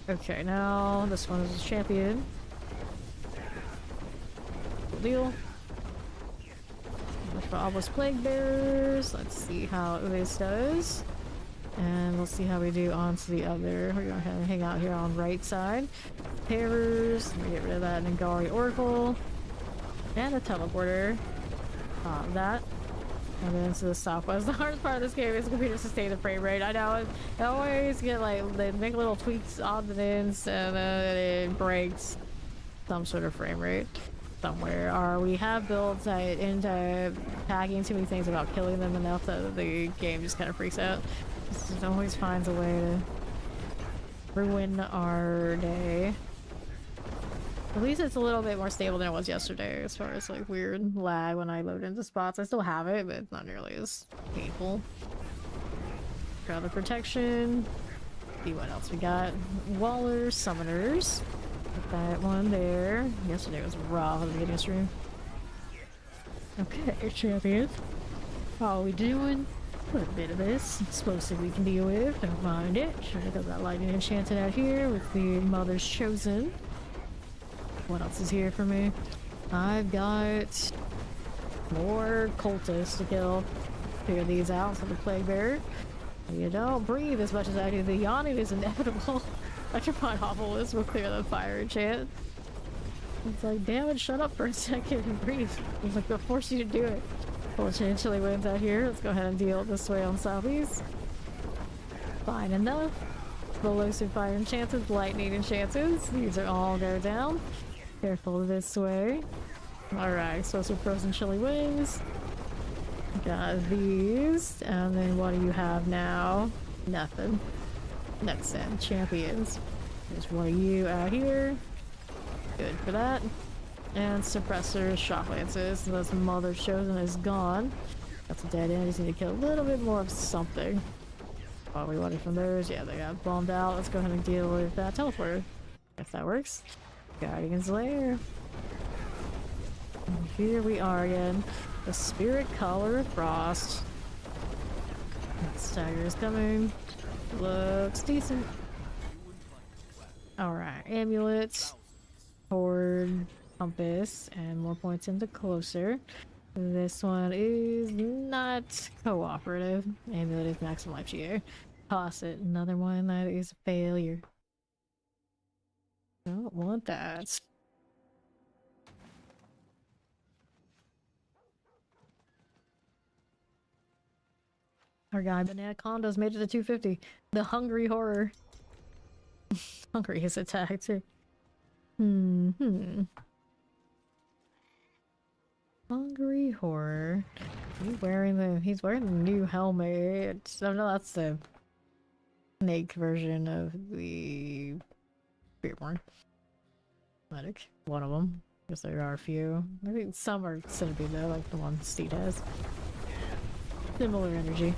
Okay, now this one is a champion. Cool deal. For Obelisk Plague Bearers. Let's see how this does. And we'll see how we do onto the other. We're gonna hang out here on right side. Terrors. Let me get rid of that Nangari Oracle. And a teleporter. That. And then to the southwest. The hardest part of this game is the computer sustain the frame rate. I know I always get like, they make little tweaks on the ends and then it breaks some sort of frame rate somewhere. Or we have builds that end up tagging too many things about killing them enough that the game just kind of freaks out. It always finds a way to ruin our day. At least it's a little bit more stable than it was yesterday as far as like weird lag when I load into spots. I still have it, but it's not nearly as painful. Got the protection. See what else we got. Wallers, summoners. Put that one there. Yesterday was rough at the beginning of stream. Okay, champions. How are we doing? A little bit of this explosive we can deal with. Don't mind it. Should have got that lightning enchanted out here with the Mother's Chosen. What else is here for me? I've got more cultists to kill. Figure these out for the Plague Bearer. You don't breathe as much as I do. The yawning is inevitable. Electrifying Obelisk will clear the fire enchant. It's like, damn it, shut up for a second and breathe. It's like, they'll force you to do it. Full chilly winds out here. Let's go ahead and deal this way on southeast. Fine enough. Explosive fire enchanted, lightning enchanted. These are all go down. Careful this way. Alright, explosive frozen chilly winds. Got these. And then what do you have now? Nothing. Next then, champions. There's one of you out here. Good for that. And suppressors, shock lances. This Mother Chosen is gone. That's a dead end. Just need to kill a little bit more of something. What we wanted from those, yeah, they got bombed out. Let's go ahead and deal with that teleporter. If that works. Guardian's Lair. And here we are again. The Spirit Collar of Frost. Stagger is coming. Looks decent. Alright, amulets. Horde. Compass. And more points into closer. This one is not cooperative. Amulet is maximum life GA. Toss it. Another one that is a failure. Don't want that. Our guy Banana Condos made it to 250. The hungry horror. Hungry is attacked too. Hungry horror. He's wearing the new helmet. Oh no, that's the snake version of the Beardborn. Medic. One of them. Guess there are a few. I think some are centipede though, like the one Steed has. Similar energy.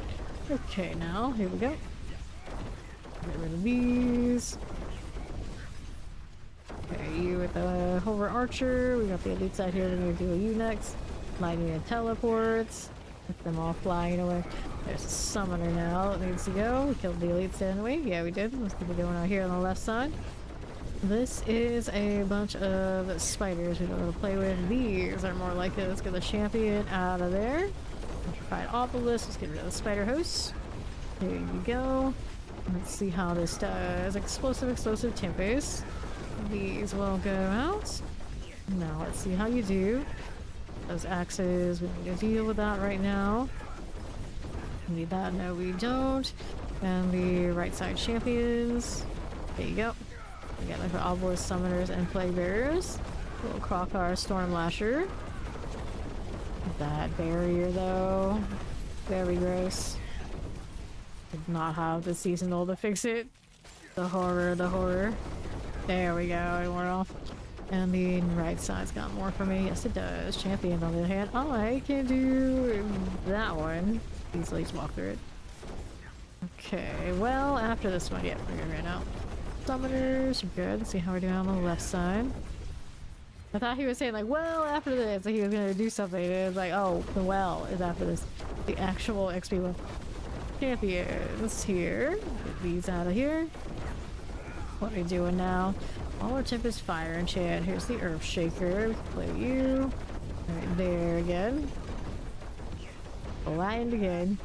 Okay, now here we go. Get rid of these. Okay, you with the hover archer. We got the elite side here. We're gonna do a you next. Lightning and teleports. Get them all flying away. There's a summoner now that needs to go. We killed the elite stand away. Yeah, we did. Let's keep it going out here on the left side. This is a bunch of spiders we don't want to play with. These are more like it. Let's get the champion out of there. Petrified obelisk. Let's get rid of the spider host. There you go. Let's see how this does. Explosive tempest. These will go out. Now let's see how you do. Those axes, we need to deal with that right now. Need that? No, we don't. And the right side champions. There you go. We got like the obelisk summoners and plague bearers. Little Krokar storm lasher. That barrier though, very gross. Did not have the seasonal to fix it. The horror. There we go, it wore off. And the right side's got more for me. Yes, it does. Champion on the other hand. I can do that one. Easily just walk through it. Okay, well, after this one, yeah, we're gonna run out. Summoners, good. Let's see how we're doing on the left side. I thought he was saying like, well, after this, like he was gonna do something. And it was like, oh, the well is after this. The actual XP well. Champions here. Get these out of here. What are we doing now? All our temp is fire enchant. Here's the Earth Shaker. We can play you. Right there again. Land again.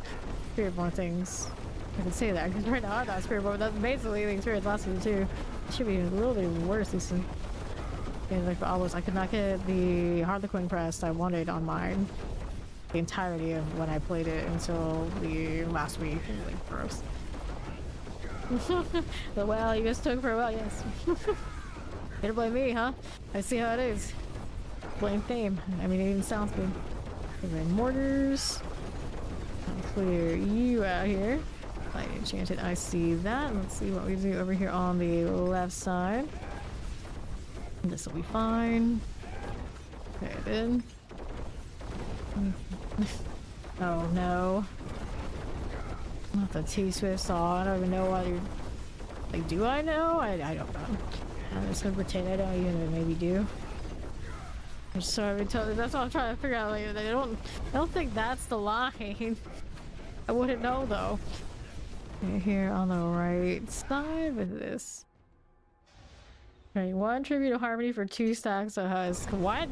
Spirit more things. I can say that because right now I thought Spirit more, but that's basically the experience last season too. It should be a little bit worse this season. And like always, I could not get the Harlequin crest I wanted on mine the entirety of when I played it until the last week. It was like gross. The well you guys took for a while, yes. Gonna blame me, huh? I see how it is. Blame fame. I mean, it even sounds good. Okay, mortars. I'll clear you out here. Light enchanted. I see that. Let's see what we do over here on the left side. This will be fine. Okay, then. Oh no. Not the T-Swift saw. I don't even know what you're... Like, do I know? I don't know. I'm just gonna pretend I don't even maybe do. I'm sorry, that's what I'm trying to figure out. Like, I don't think that's the line. I wouldn't know though. Okay, here on the right side with this. Okay, 1 tribute to Harmony for 2 stacks of husk. What?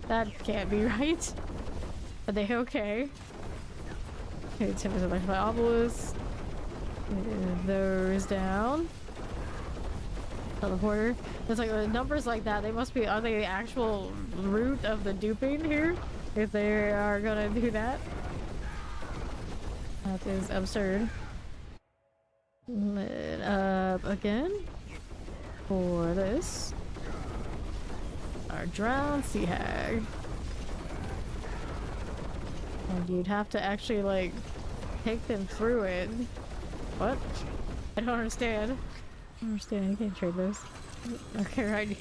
That can't be right. Are they okay? Okay, Tempest of my obelisk. Those down. Teleporter. It's like numbers like that. They must be. Are they the actual root of the duping here? If they are gonna do that, that is absurd. Lit up again for this. Our drowned sea hag. And you'd have to actually like take them through it. What? I don't understand. I don't understand. You can't trade those. Okay, right.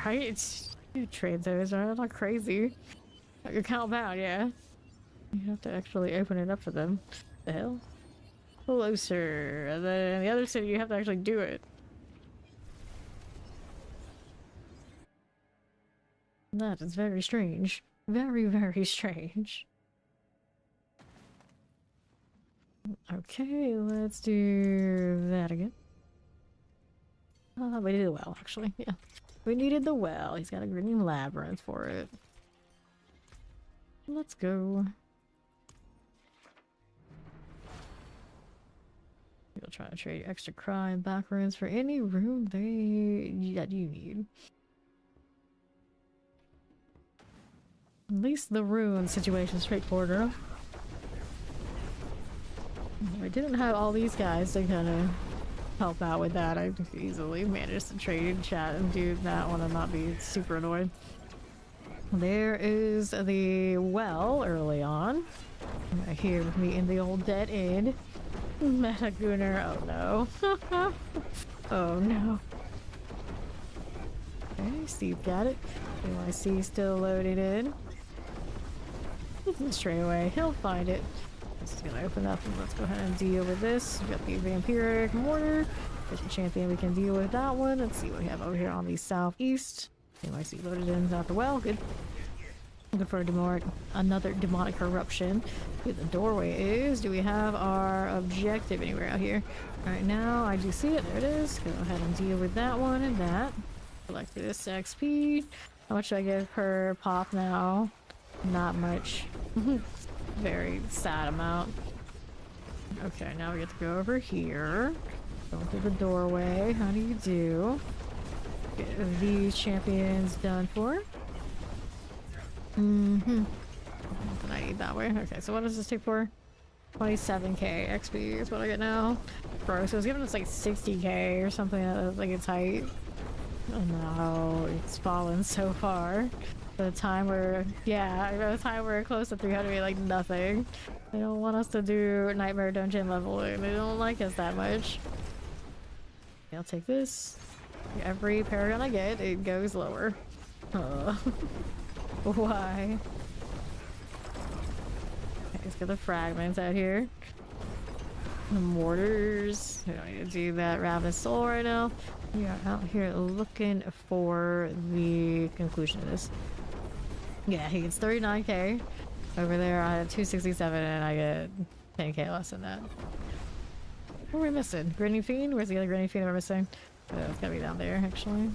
Right? You trade those, right? I'm not crazy. You're countbound, yeah. You have to actually open it up for them. The hell? Closer. And then in the other city, you have to actually do it. That is very strange. Very, very strange. Okay, let's do that again. We needed the well, actually. Yeah. We needed the well. He's got a green labyrinth for it. Let's go. You'll try to trade extra crime back rooms for any room they that you need. At least the rune situation is straightforward enough. If I didn't have all these guys to kind of help out with that, I'd easily manage to trade, chat, and do that one and not be super annoyed. There is the well early on. Right here with me in the old dead end. Metagooner, oh no. Oh no. Okay, Steve got it. KYC still loaded in. Straight away, he'll find it. Just gonna open up and let's go ahead and deal with this. We got the vampiric mortar. There's a champion, we can deal with that one. Let's see what we have over here on the southeast. KYC loaded in out the well, good. Looking for a another demonic eruption. Where the doorway is. Do we have our objective anywhere out here? Right now, I do see it. There it is. Go ahead and deal with that one and that. Select this XP. How much do I get per pop now? Not much. Very sad amount. Okay, now we get to go over here. Go through the doorway. How do you do? Get these champions done for. Nothing I need that way. Okay, so what does this take for? 27k XP is what I get now. Bro, so it's giving us like 60k or something at like its height. Oh no, it's fallen so far. By the time we're, yeah, by the time we're close to 300, like nothing. They don't want us to do Nightmare Dungeon leveling. They don't like us that much. Okay, I'll take this. Every Paragon I get, it goes lower. Why? Okay, let's get the fragments out here. The mortars. We don't need to do that Ravenous Soul right now. We are out here looking for the conclusion of this. Yeah, he gets 39k. Over there I have 267 and I get 10k less than that. What are we missing? Grinning Fiend? Where's the other Grinning Fiend we're missing? Oh, it's gotta be down there actually.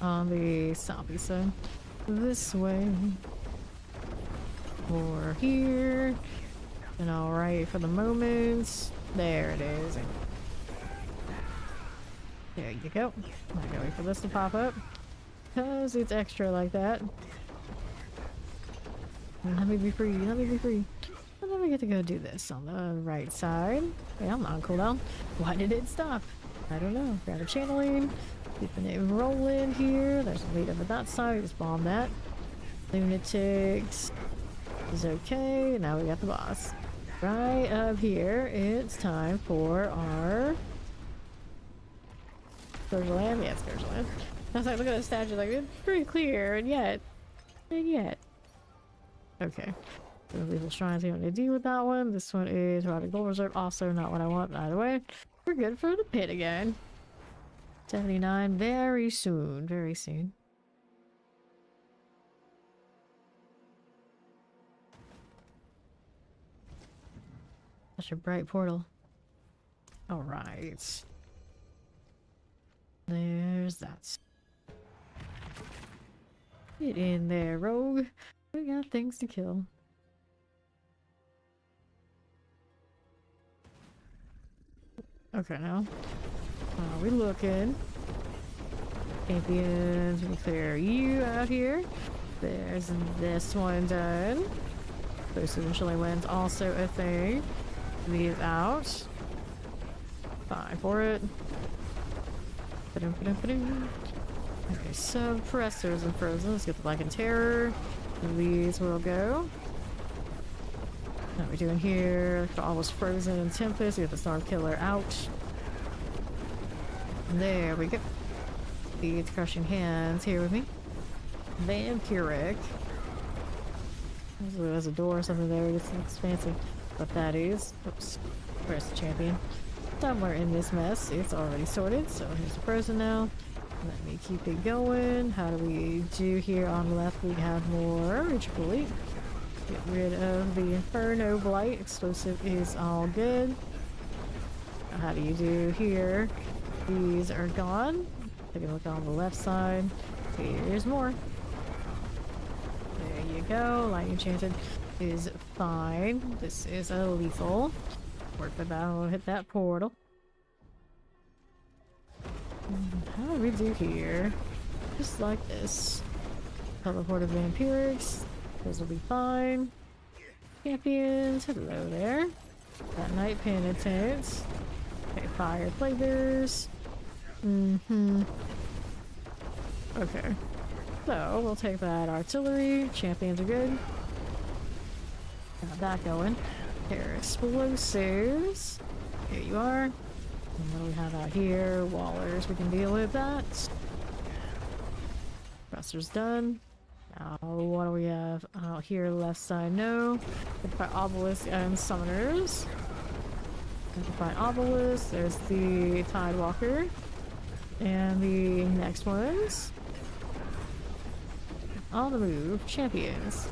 On the southeast side. This way. Or here. And alright for the moment. There it is. There you go. I'm gonna wait for this to pop up. Because it's extra like that. Let me be free. Let me be free. And then we get to go do this on the right side. Wait, I'm on cooldown. Why did it stop? I don't know. Grab a channeling. Keeping it rolling here. There's a lead over that side. Just bomb that. Lunatics is okay. Now we got the boss. Right up here, it's time for our Scourge Land. Yeah, Scourge Land. I was like, look at the statue, like it's pretty clear, and yet. Okay. So the lethal shrines, we don't need to deal with that one. This one is Rotted Gold Reserve, also not what I want, but either way. We're good for the pit again. 79 very soon, very soon. Such a bright portal. Alright. There's that. Get in there, rogue. We got things to kill. Okay, now. How are we looking? Champions, we clear you out here. There's this one done. Those eventually wins also a thing. These out. Fine for it. Okay, suppressors and frozen. Let's get the Black and Terror. These will go. What are we doing here? Almost frozen and Tempest. We get the Storm Killer out. There we go. Beads crushing hands here with me. Vampiric. There's a door or something there. This looks fancy. What that is. Oops. Where's the champion? Somewhere in this mess. It's already sorted. So here's the frozen now. Let me keep it going. How do we do here on the left? We have more ritual elite. Get rid of the Inferno Blight. Explosive is all good. How do you do here? These are gone. Take a look on the left side. Here's more. There you go. Light Enchanted is fine. This is a lethal. Work with that. We'll hit that portal. how do we do here? Just like this. Teleported vampirics. Those will be fine. Champions, hello there. Got night penitents. Okay, fire plaguers. Okay. So, we'll take that artillery. Champions are good. Got that going. Here, explosives. Here you are. And what do we have out here? Wallers, we can deal with that. Pressure's done. Now, what do we have out here? Left side, no. By obelisk and summoners. By obelisk, there's the Tidewalker. And the next ones. On the move, champions.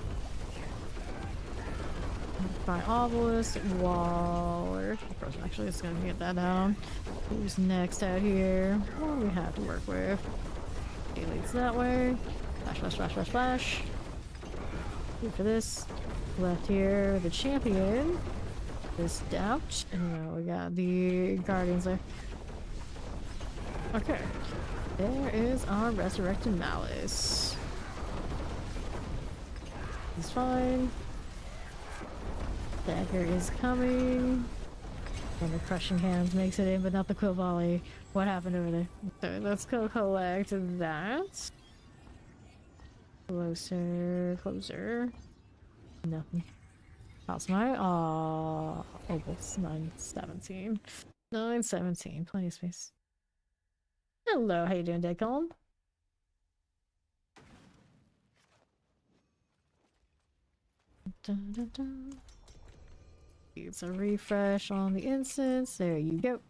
By obelisk, Waller. Actually, it's gonna get that down. Who's next out here? What do we have to work with? He leads that way. Flash, flash, flash, flash, flash. Good for this. Left here, the champion is Doubt. And we got the guardians there. Okay. There is our resurrected malice. He's fine. Dagger is coming. And the crushing hands makes it in, but not the quill volley. What happened over there? So let's go collect that. Closer, closer. Nothing. How's my opals? 917. 917. Plenty of space. Hello, how you doing, Deadcom? Dun, dun, dun. It's a refresh on the instance. There you go.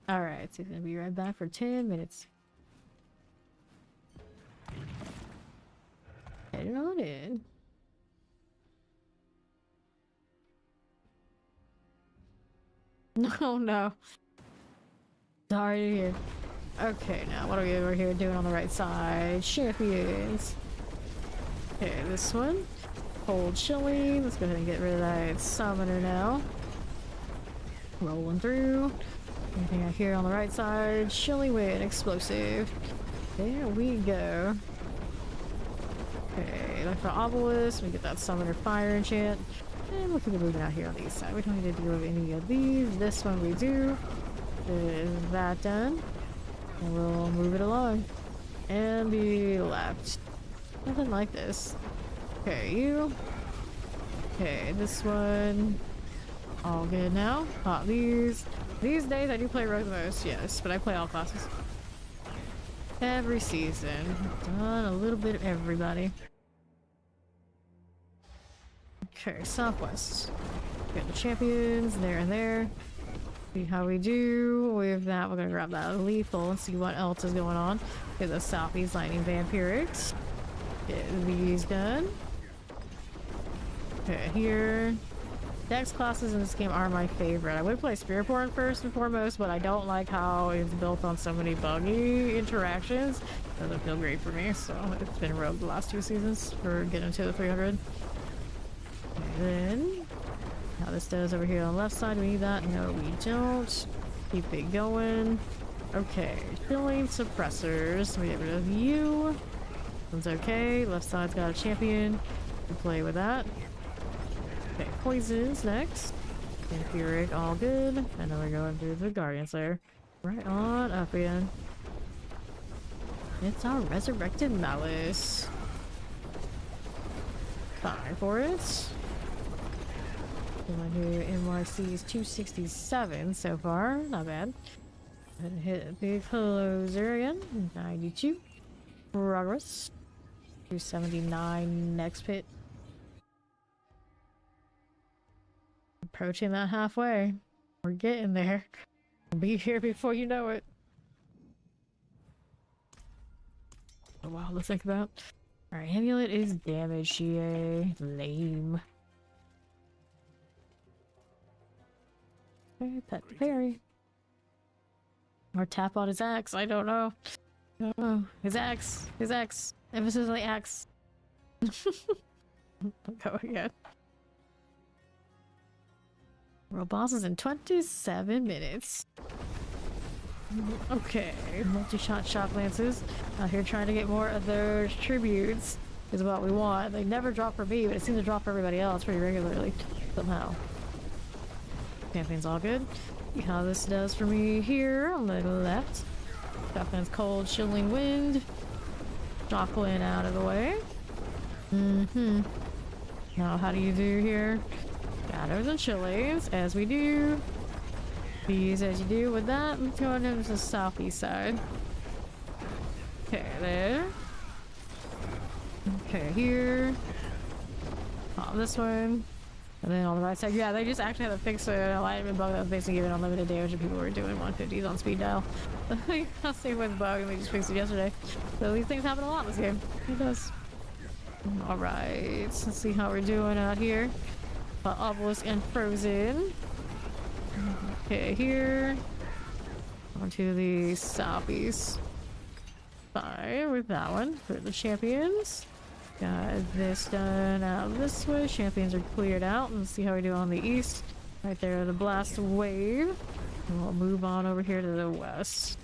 Alright, so he's gonna be right back for 10 minutes. Heading on in. No, no. Sorry to hear. Okay, now what are we over here doing on the right side? Champions. Okay, this one. Hold Chillin. Let's go ahead and get rid of that summoner now. Rolling through. Anything out here on the right side? Chillin with explosive. There we go. Okay, like for obelisk, we get that summoner fire enchant. And we'll keep it moving out here on the east side. We don't need to deal with any of these. This one we do. Is that done? And we'll move it along. And the left. Nothing like this. Okay, you. Okay, this one. All good now. Pop these. These days I do play rogue the most, yes, but I play all classes. Every season. Done a little bit of everybody. Okay, southwest. Got the champions there and there. See how we do with that. We're gonna grab that lethal and see what else is going on. Get the southeast lightning vampirics. Get these done. Okay, here. Dex classes in this game are my favorite. I would play Spiritborn first and foremost, but I don't like how it's built on so many buggy interactions. Doesn't feel great for me, so it's been rogue the last 2 seasons for getting to the 300. And then, how this does over here on the left side, we need that? No, we don't. Keep it going. Okay, killing suppressors. We get rid of you. One's okay. Left side's got a champion. We play with that. Okay, poisons next. Vampiric, all good. And then we're going through the Guardian Slayer. Right on up again. It's our resurrected malice. Fine for it. Going here, NYC is 267 so far. Not bad. And hit the closer again. 92. Progress. 279 next pit. Approaching that halfway. We're getting there. We'll be here before you know it. A while to think about. Alright, amulet is damaged, GA. Lame. Okay, pet the fairy. Or tap on his axe, I don't know. Oh, his axe. His axe. Emphasis on the axe. Go again. World bosses in 27 minutes. Okay, multi-shot shock lances. Out here trying to get more of their tributes is what we want. They never drop for me, but it seems to drop for everybody else pretty regularly somehow. Campaign's all good. See how this does for me here on the left. Shotgun's cold, chilling wind. Shockwind out of the way. Now, how do you do here? Shadows and chilies, as we do. These as you do with that. Let's go into the southeast side. Okay, there. Okay, here. On this one. And then on the right side. Yeah, they just actually had to fix a alignment bug that was basically giving unlimited damage and people were doing 150s on speed dial. Same with the bug and they just fixed it yesterday. So these things happen a lot in this game. It does. Alright, let's see how we're doing out here. Obelisk and Frozen. Okay, here. Onto the southeast. Fine with that one for the champions. Got this done out this way. Champions are cleared out. Let's see how we do on the east. Right there, the blast wave. And we'll move on over here to the west.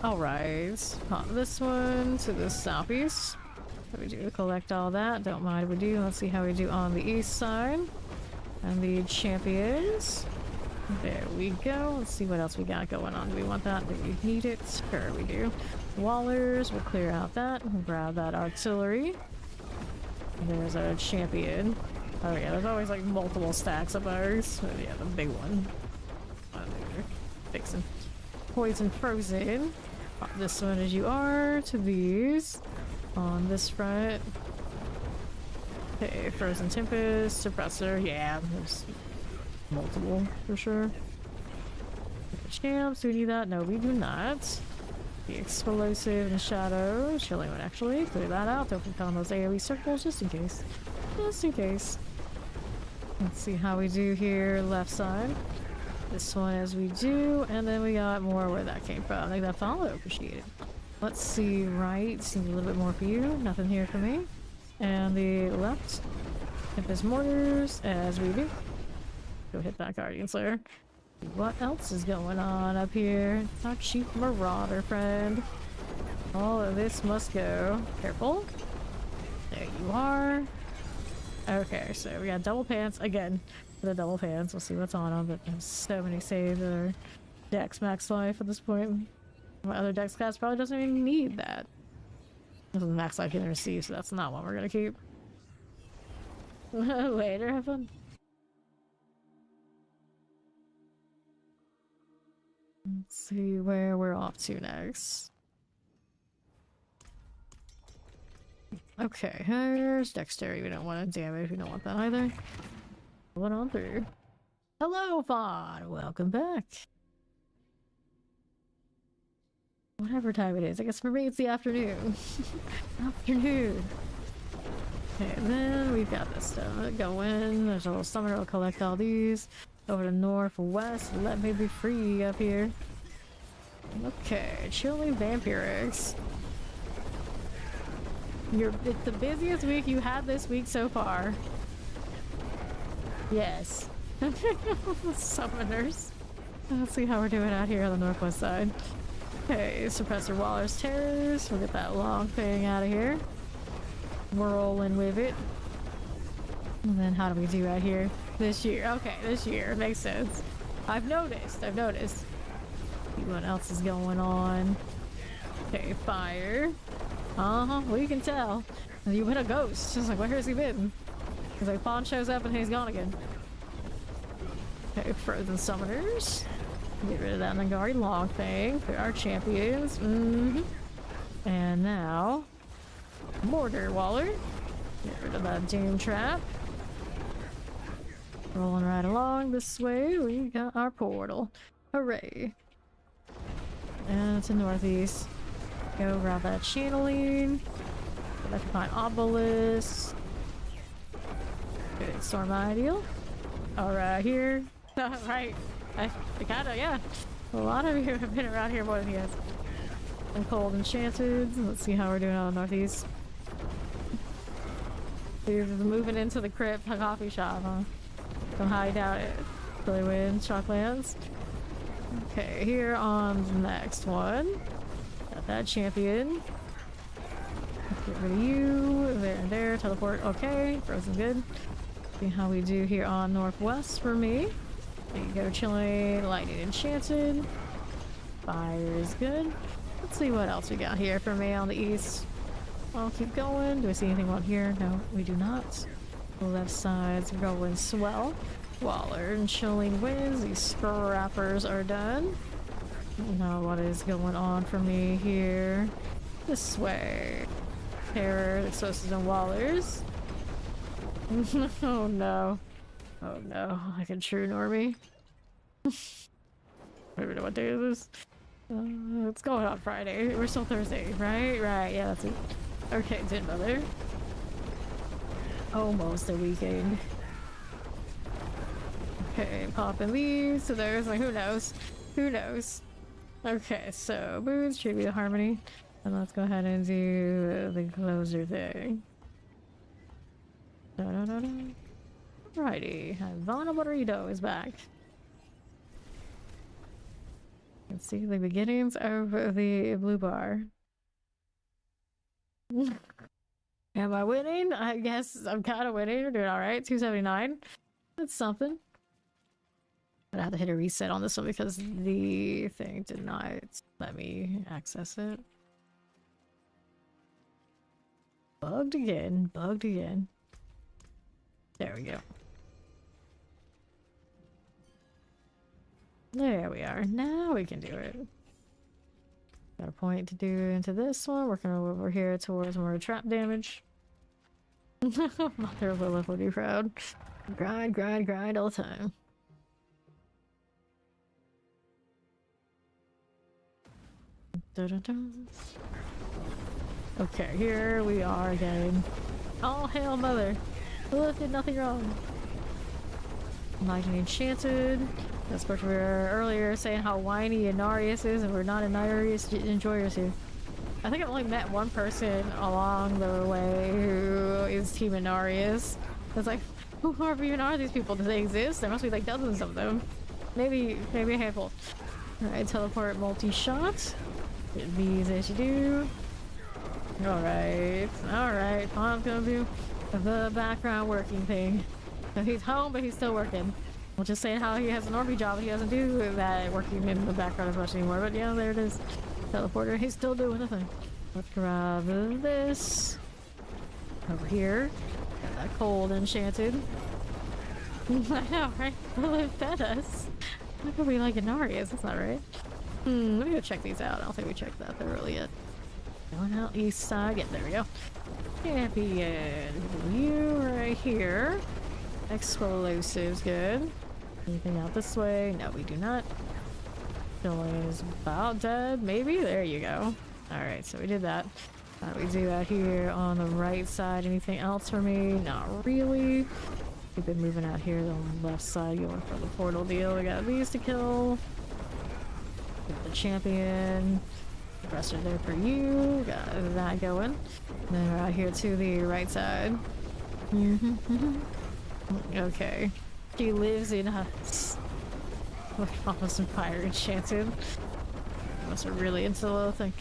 Alright. On this one to the southeast. What do we do to collect all that? Don't mind if we do. Let's see how we do on the east side. And the champions. There we go. Let's see what else we got going on. Do we want that? Do we need it? Sure we do. Wallers, we'll clear out that. We'll grab that artillery. There's our champion. Oh yeah, there's always like multiple stacks of ours. Oh, yeah, the big one. Fixing. Poison Frozen. This one as you are to these. On this front. Okay, Frozen Tempest, Suppressor, yeah, there's multiple for sure. Champs, do we need that? No, we do not. The Explosive and Shadow, Chilling one actually, clear that out, don't put on those AoE circles just in case. Just in case. Let's see how we do here, left side. This one as we do, and then we got more where that came from. I think that follow, appreciate it. Let's see, right, seems a little bit more for you, nothing here for me. And the left, Tempest Mortars, as we do. Go hit that Guardian Slayer. What else is going on up here? Our cheap Marauder friend. All of this must go. Careful. There you are. Okay, so we got double pants again. For the double pants, we'll see what's on them. But there's so many saves that are Dex max life at this point. My other Dex class probably doesn't even need that. This is max life you can receive, so that's not what we're gonna keep. Later, have fun. Let's see where we're off to next. Okay, here's Dexterity. We don't want to damage. We don't want that either. Going on through. Hello, Vaughn! Welcome back. Whatever time it is. I guess for me it's the afternoon. Afternoon. Okay, and then we've got this stuff going. There's a little summoner. We'll collect all these. Over to northwest. Let me be free up here. Okay, Chilling Vampirics. It's the busiest week you had this week so far. Yes. Summoners. Let's see how we're doing out here on the northwest side. Okay, Suppressor Waller's Terrors. We'll get that long thing out of here. We're rolling with it. And then how do we do out here? This year. Okay, this year. Makes sense. I've noticed. See what else is going on. Okay, fire. Well, you can tell. You hit a ghost. Just like, where has he been? Because like, Fawn shows up and he's gone again. Okay, Frozen Summoners. Get rid of that Nangari long thing for our champions. And now, Mortar Waller. Get rid of that Doom Trap. Rolling right along this way, we got our portal. Hooray. And to northeast. Go grab that channeling. Electrifying Obelisk. Good Storm Ideal. Alright, here. Right. I kinda, yeah. A lot of you have been around here more than he has. And Cold Enchanted. Let's see how we're doing on the northeast. We're moving into the crypt, a coffee shop, huh? Don't hide out it. Really win. Shocklands. Okay, here on the next one. Got that champion. Get rid of you. There and there. Teleport. Okay. Frozen good. See how we do here on Northwest for me. There you go. Chilling. Lightning enchanted. Fire is good. Let's see what else we got here for me on the east. I'll keep going. Do I see anything on here? No, we do not. The left side's going swell. Waller and Chilling wins. These scrappers are done. Now what is going on for me here? This way. Terror, Explosives, and Wallers. Oh no. Oh no. Like a true normie. I don't even know what day it is. It's going on Friday. We're still Thursday, right? Right, yeah, that's it. Okay, did mother. Almost a weekend. Okay, popping these. So there's like, who knows? Who knows? Okay, so boots, tribute to harmony. And let's go ahead and do the closer thing. Da-da-da-da. Alrighty, Ivana Burrito is back. Let's see the beginnings of the blue bar. Am I winning? I guess I'm kind of winning. We're doing alright. 279. That's something. But I have to hit a reset on this one because the thing did not let me access it. Bugged again. Bugged again. There we go. There we are. Now we can do it. Got a point to do into this one. Working over here towards more trap damage. Mother of Lilith will be proud. Grind, grind, grind all the time. Dun-dun-dun. Okay, here we are again. Oh, hail mother. Lilith did nothing wrong. Lightning enchanted. That's what we were earlier saying how whiny Inarius is, and we're not Inarius enjoyers here. I think I've only met one person along the way who is Team Inarius. It's like, who even are these people? Do they exist? There must be like dozens of them. Maybe a handful. Alright, teleport multi-shot. Get these as you do. Alright, alright. I'm gonna do the background working thing. So he's home, but he's still working. We'll just say how he has a normie job, he doesn't do that working in the background as much anymore. But yeah, there it is. Teleporter, he's still doing nothing. Let's grab this. Over here. Got that cold enchanted. I know, right? Lilith fed us. How could we like Inarius? That's not right. Let me go check these out. I don't think we checked that thoroughly yet. Going out east side. Yeah, there we go. Champion. You right here. Explosives, good. Anything out this way? No, we do not. Chilling is about dead, maybe? There you go. Alright, so we did that. We do that here on the right side. Anything else for me? Not really. We've been moving out here on the left side, going for the portal deal. We got these to kill. Got the champion. The rest are there for you. Got that going. And then we're out here to the right side. Okay. She lives in us. Almost fire enchanted. I must have really into the little thing.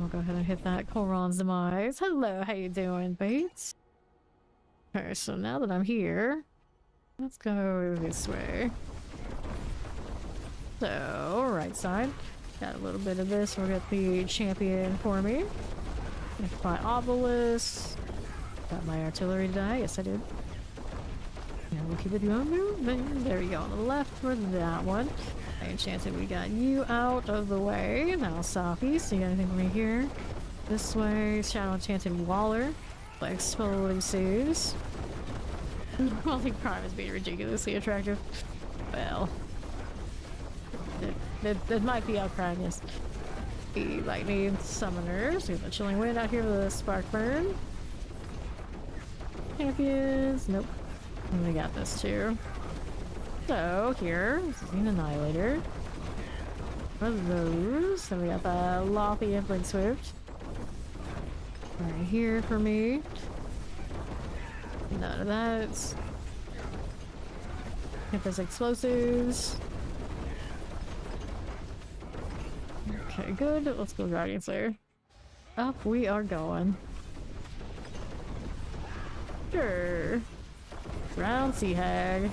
I'll go ahead and hit that Koron's demise. Hello, how you doing, Bates? Okay, so now that I'm here, let's go this way. So, right side. Got a little bit of this. We'll get the champion for me. My obelisk. Got my artillery to die. Yes, I did. Yeah, we'll keep it moving. There we go. On the left for that one. Enchanted, we got you out of the way. Now southeast. You got anything for me here? This way. Shadow Enchanted Waller. Explosives. I think Prime is being ridiculously attractive. Well. It might be out Prime, yes. The lightning summoners. We have a chilling wind out here with a spark burn. Champions. Nope. And we got this too. So here, this is an annihilator. One of those. Then we got the Lofty and Blink Swift. Right here for me. None of that. Get those explosives. Okay, good. Let's go Guardian Slayer. Up we are going. Sure. Round Sea Hag.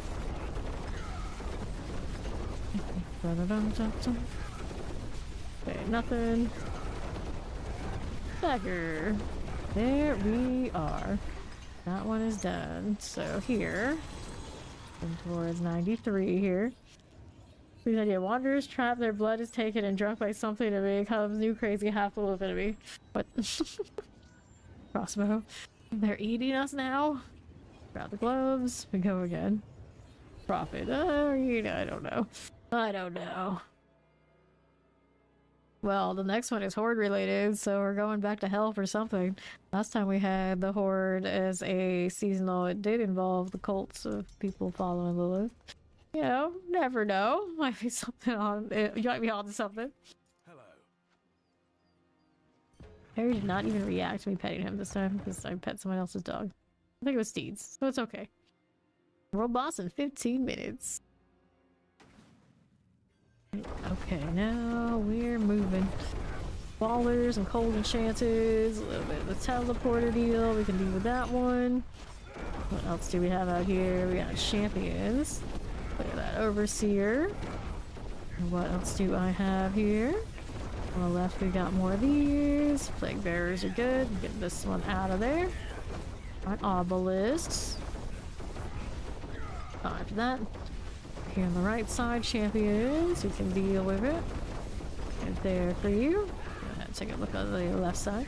Okay, nothing. Dagger. There we are. That one is done. So here. And towards 93 here. Good idea. Wanderers trapped, their blood is taken and drunk by something to become new crazy half-wolf enemy. What? Crossbow. They're eating us now? Grab the gloves. We go again. Profit. I don't know. I don't know. Well, the next one is Horde related, so we're going back to hell for something. Last time we had the Horde as a seasonal, it did involve the cults of people following Lilith. You know, never know. Might be something on it. You might be onto something. Hello. Harry did not even react to me petting him this time because I pet someone else's dog. I think it was Steeds, so it's okay. World boss in 15 minutes. Okay, now we're moving. Ballers and cold enchanteds, a little bit of the teleporter deal. We can deal with that one. What else do we have out here? We got champions. Look at that overseer. And what else do I have here? On the left, we got more of these. Plague bearers are good. Get this one out of there. Got obelisks. After that. Here on the right side, champions who can deal with it. Right there for you. Go ahead and take a look at the left side.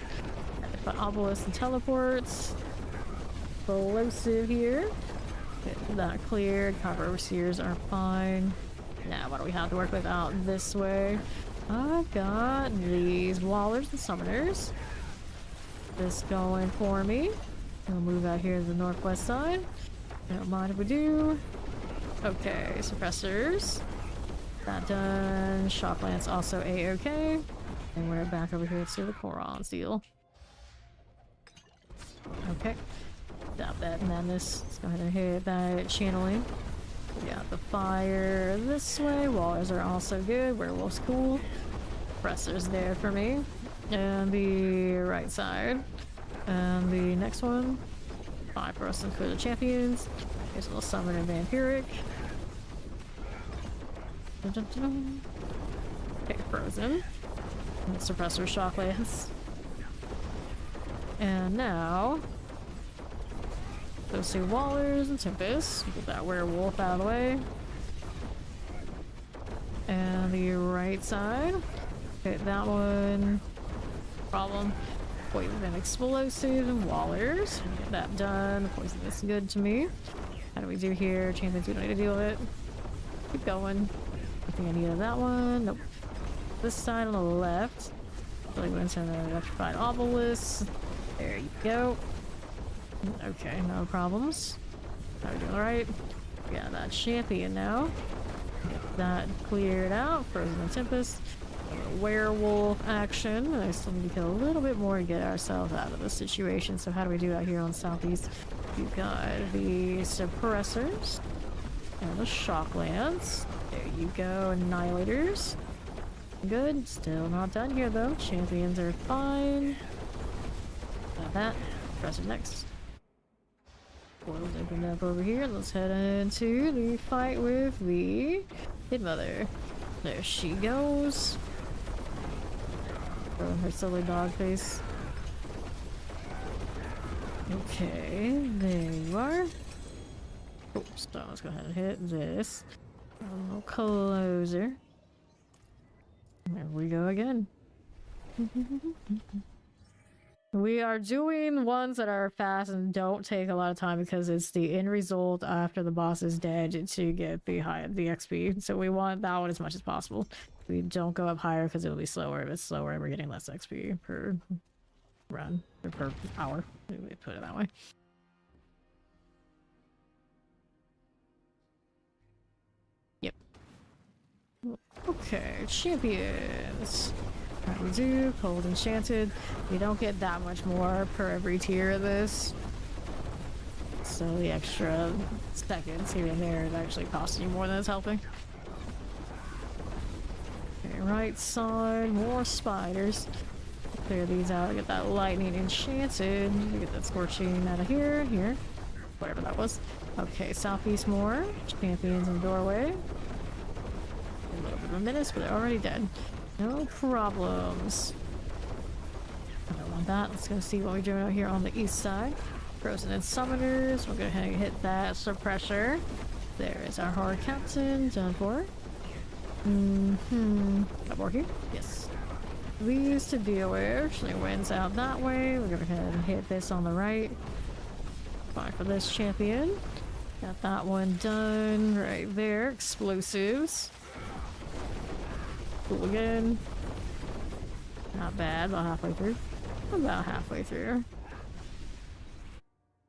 Got obelisks and teleports. Explosive here. Get that cleared. Cover overseers are fine. Now, what do we have to work with out this way? I've got these wallers and summoners. This going for me. We'll move out here to the northwest side. Don't mind if we do. Okay, suppressors. That done. Shock lance also a-okay. And we're back over here to the Koron seal. Okay. Stop that madness. Let's go ahead and hit that channeling. We got the fire this way. Wallers are also good. Werewolf's cool. Suppressors there for me. And the right side. And the next one. 5 for us and for the champions. Here's a little summon and vampiric. Okay, frozen. And suppressor shock lance. And now those two wallers and tempest. Get that werewolf out of the way. And the right side. Okay, that one. Problem. Poison and explosive and wallers. Get that done. Poison is good to me. How do we do here? Champions, we don't need to deal with it. Keep going. I think I needed that one. Nope. This side on the left. Really went to the electrified obelisk. There you go. Okay, no problems. How we doing? Alright. Yeah, that champion now. Get that cleared out. Frozen and Tempest. Werewolf action. I still need to kill a little bit more to get ourselves out of this situation. So how do we do out here on Southeast? You've got the suppressors and the shock lance. There you go, annihilators. Good. Still not done here though. Champions are fine. Got that. Suppressor next. Portals opened up over here. Let's head into the fight with the Kid Mother. There she goes. Her silly dog face. Okay, there you are. Oops, so let's go ahead and hit this. A little closer. There we go again. We are doing ones that are fast and don't take a lot of time because it's the end result after the boss is dead to get the XP. So we want that one as much as possible. We don't go up higher because it'll be slower. If it's slower, we're getting less XP per run or per hour. We put it that way. Yep. Okay, champions. Right, we do cold enchanted. We don't get that much more per every tier of this. So the extra seconds here and there is actually costing you more than it's helping. Okay, right side, more spiders. Clear these out, get that lightning enchanted. Get that scorching out of here, whatever that was. Okay, southeast more. Champions in the doorway. A little bit of a menace, but they're already dead. No problems. I don't want that. Let's go see what we're doing out here on the east side. Frozen and summoners. We'll go ahead and hit that suppressor. There is our hard captain done for. Got more here? Yes. These to deal with. She wins out that way. We're gonna go ahead and hit this on the right. Fine for this champion. Got that one done right there. Explosives. Cool again. Not bad. About halfway through. About halfway through.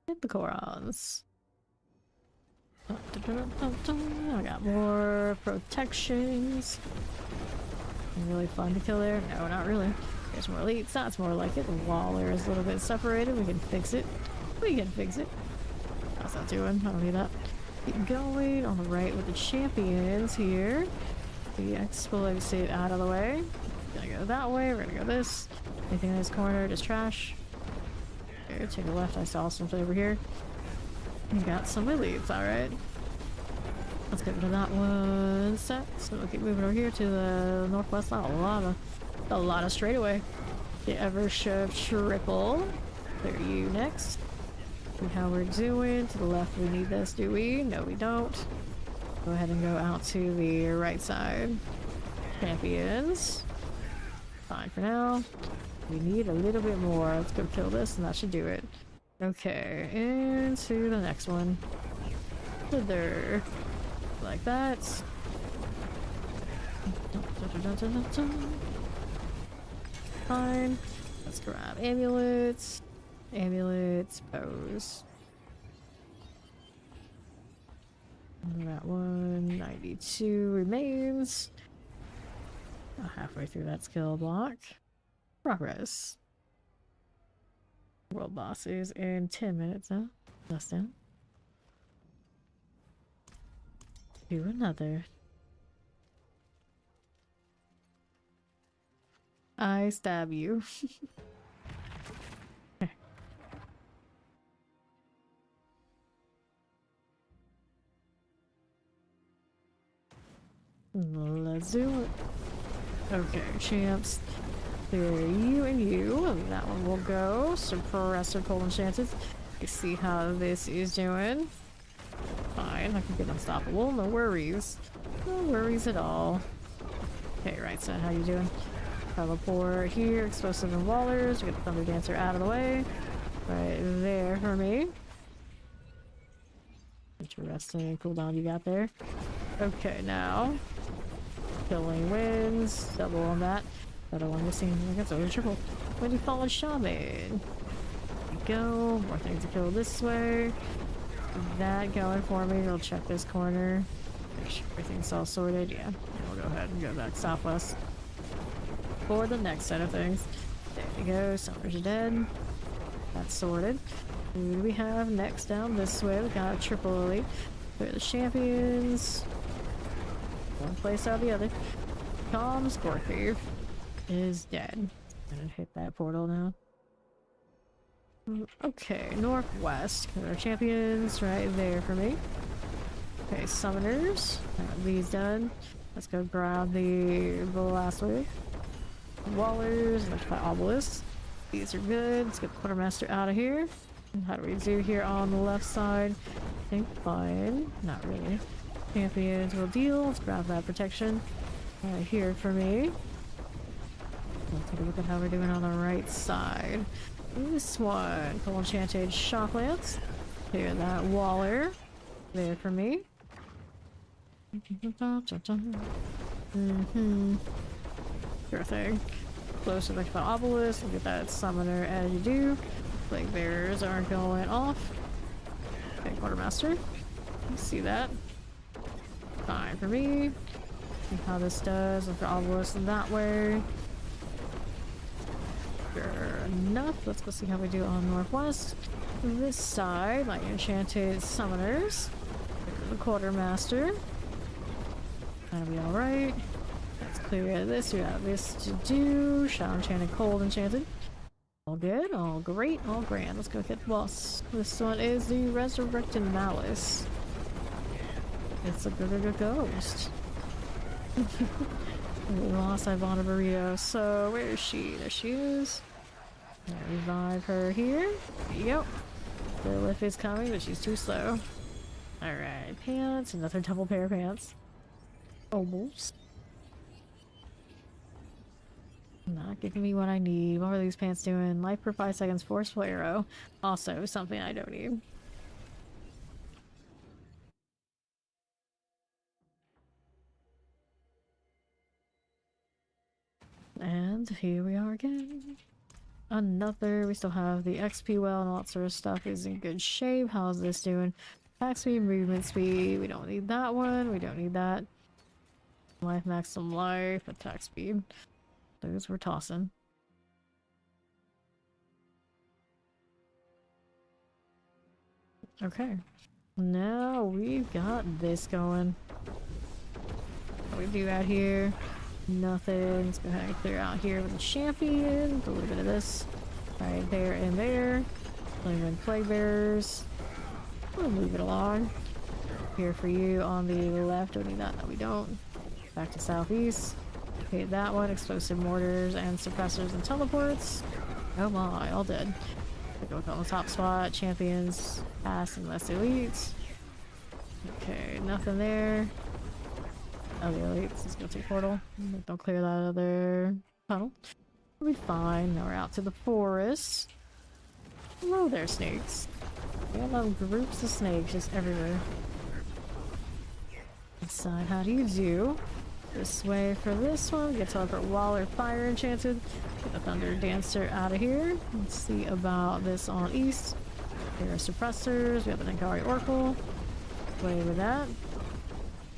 Hit the Korons. I got more protections. Really fun to kill there? No, not really. There's more elites. That's more like it. The Waller is a little bit separated. We can fix it. We can fix it. How's that doing? I don't need that. Keep going on the right with the champions here. The explosive out of the way. Gonna go that way. We're gonna go this. Anything in this corner? Just trash. Okay, take a left. I saw something over here. We got some elites. Alright. Let's get rid of that one set. So we'll keep moving over here to the northwest. Not a lot of straightaway. The Evershove triple. Clear you next. See how we're doing. To the left, we need this, do we? No, we don't. Go ahead and go out to the right side. Champions. Fine for now. We need a little bit more. Let's go kill this, and that should do it. Okay, into the next one. There. Like that. Fine. Let's grab amulets. Amulets, bows. That one, 92 remains. About halfway through that skill block. Progress. World bosses in 10 minutes, huh? Less than. Do another. I stab you. Let's do it. Okay, champs. There, you and you. And that one will go. Suppressor pull enchanted. You see how this is doing. Fine, I can get unstoppable. No worries. No worries at all. Okay, right side, how you doing? Teleport here, explosive and wallers. We get the Thunder Dancer out of the way. Right there for me. Interesting cooldown you got there. Okay, now. Killing wins. Double on that. Other one missing. I guess it was a triple. When you Fallen Shaman. There we go. More things to kill this way. That going for me. We'll check this corner. Make sure everything's all sorted. Yeah. We'll go ahead and go back southwest for the next set of things. There we go. Summoners are dead. That's sorted. Who do we have next down this way? We got a triple elite. We're the champions. One place or the other. Tom Scorpion is dead. I'm gonna hit that portal now. Okay, northwest. Our champions right there for me. Okay, summoners. Got these done. Let's go grab the last wave. Wallers, electrified obelisks. These are good. Let's get the quartermaster out of here. And how do we do here on the left side? I think fine. Not really. Champions will deal. Let's grab that protection. Right here for me. Let's take a look at how we're doing on the right side. This one, full enchanted shock lance. Here, that Waller. There for me. Sure thing. Close to the obelisk. Look at that summoner as you do. Like bears aren't going off. Okay, quartermaster. See that. Fine for me. See how this does. Look for obelisk that way. Sure enough. Let's go see how we do on northwest. This side, like enchanted summoners. The quartermaster. That'll be alright. Let's clear this. We got this to do. Shadow Enchanted, Cold Enchanted. All good, all great, all grand. Let's go get the boss. This one is the Resurrected Malice. It's a ghost. We lost Ivana Burrito. So where is she? There she is. Revive her here. There you go. The lift is coming, but she's too slow. Alright, pants. Another double pair of pants. Almost. Not giving me what I need. What are these pants doing? Life for 5 seconds. Forceful arrow. Also something I don't need. And here we are again. Another. We still have the XP well and all that sort of stuff is in good shape. How's this doing? Attack speed, movement speed. We don't need that one. We don't need that. Life, maximum life, attack speed. Those we're tossing. Okay. Now we've got this going. What do we do out here? Nothing. Let's go ahead and clear out here with the champion. A little bit of this. Right there and there. Flaming Plague Bearers. We'll move it along. Here for you on the left. Don't need that. No, we don't. Back to southeast. Okay, that one. Explosive mortars and suppressors and teleports. Oh my, all dead. Go on the top spot. Champions. Pass and less elites. Okay, nothing there. Oh, the elites. Let's go to portal. Don't clear that other tunnel. We'll be fine. Now we're out to the forest. Hello there, snakes. We have groups of snakes just everywhere. Decide how do you do? This way for this one. Get teleport Waller Fire Enchanted. Get the Thunder Dancer out of here. Let's see about this on east. Here are suppressors. We have the Nenkari Oracle. Play with that.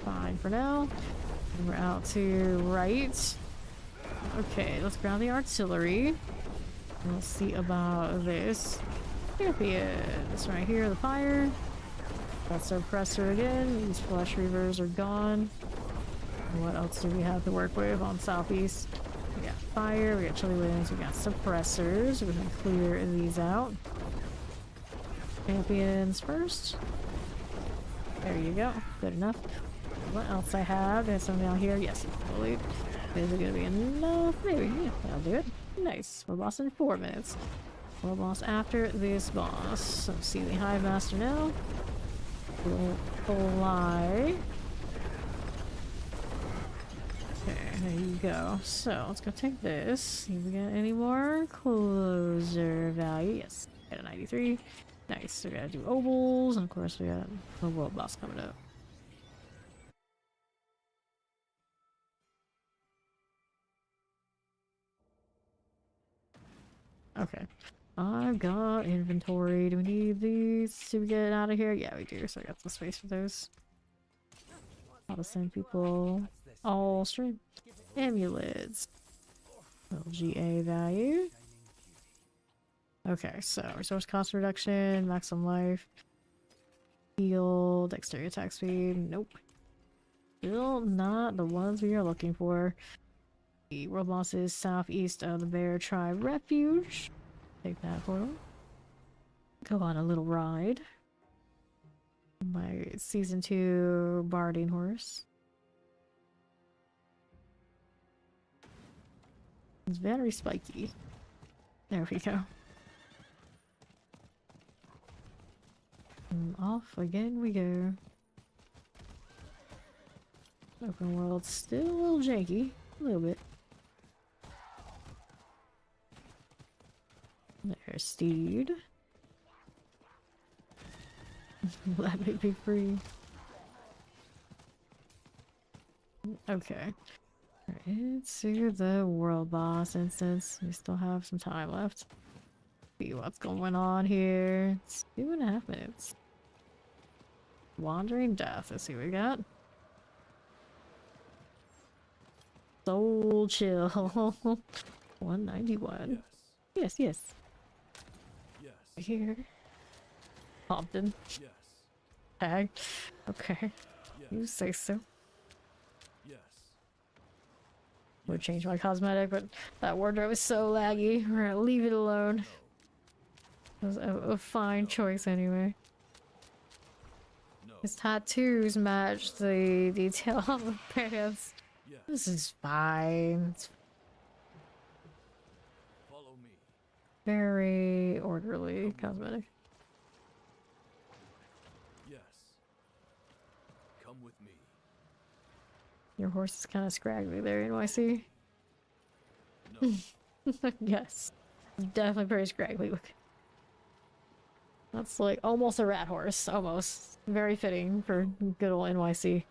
Fine for now. And we're out to right. Okay, let's grab the artillery. And let's see about this. Champions right here, the fire. That's our suppressor again. These flesh reavers are gone. And what else do we have to work with on southeast? We got fire, we got chilly winds, we got suppressors. We're gonna clear these out. Champions first. There you go. Good enough. What else I have? There's something out here. Yes, fully. Is it gonna be enough? Maybe. Yeah, that'll do it. Nice. We're boss in 4 minutes. We're boss after this boss. So see the Hive Master now. We'll fly. Okay, there you go. So let's go take this. See if we got any more closer value. Yes, got a 93. Nice. So we gotta do ovals, and of course we got a world boss coming up. Okay. I've got inventory. Do we need these to get out of here? Yeah, we do. So I got the space for those. I'll send people all stream. Amulets. LGA value. Okay, so resource cost reduction, maximum life, heal, dexterity attack speed. Nope. Still not the ones we are looking for. The world boss is southeast of the Bear Tribe Refuge. Take that portal. Go on a little ride. My season 2 barding horse. It's very spiky. There we go. And off again we go. Open world still a little janky. A little bit. There's Steed. Let me be free. Okay. Let's do the world boss instance. We still have some time left. See what's going on here. It's 2.5 minutes. Wandering Death. Let's see what we got. Soul Chill. 191. Yes. Yes. Yes. Here. Compton. Yes. Tag. Okay. Yes. You say so. Yes. would change my cosmetic, but that wardrobe is so laggy. We're gonna leave it alone. It was a fine choice anyway. No. His tattoos match the detail on the pants. Yes. This is fine. It's Follow me. very orderly cosmetic. Yes. Come with me. Your horse is kind of scraggly there, NYC. No. Yes. Definitely pretty scraggly looking. That's like almost a rat horse, almost. Very fitting for good old NYC.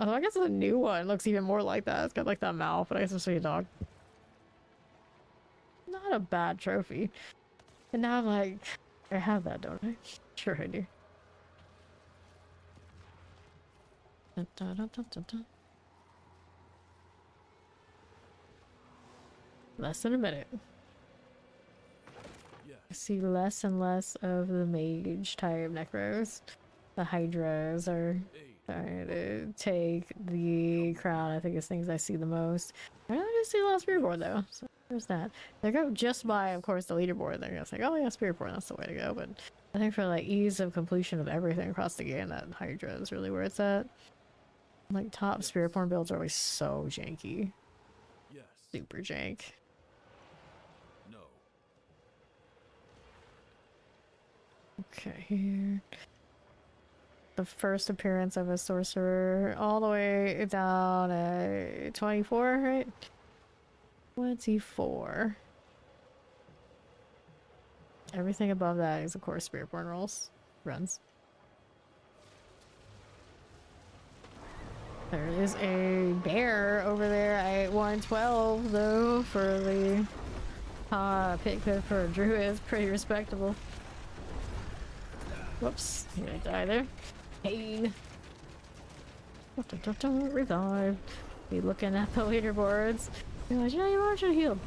Although I guess the new one looks even more like that. It's got like that mouth, but I guess it's a dog. Not a bad trophy. And now I'm like, I have that, don't I? Sure I do. Dun, dun, dun, dun, dun, dun. Less than a minute. Yes. I see less and less of the mage type necros. The hydras are Aid. trying to take the crown. I think it's things I see the most. I really do see a lot of spirit board though, so there's that. They go just by, of course, the leaderboard. They're gonna say, oh yeah, spirit board, that's the way to go. But I think for like ease of completion of everything across the game, that hydra is really where it's at. Like top spirit born builds are always so janky. Yes. Super jank. No. Okay, here. The first appearance of a sorcerer all the way down at 24, right? 24. Everything above that is, of course, Spiritborn rolls. Runs. There is a bear over there at 112, though, for the pit clip for a druid is pretty respectable. Whoops, you're gonna die there. Pain. Revive. Be looking at the leaderboards. You're like, yeah, you are should heal.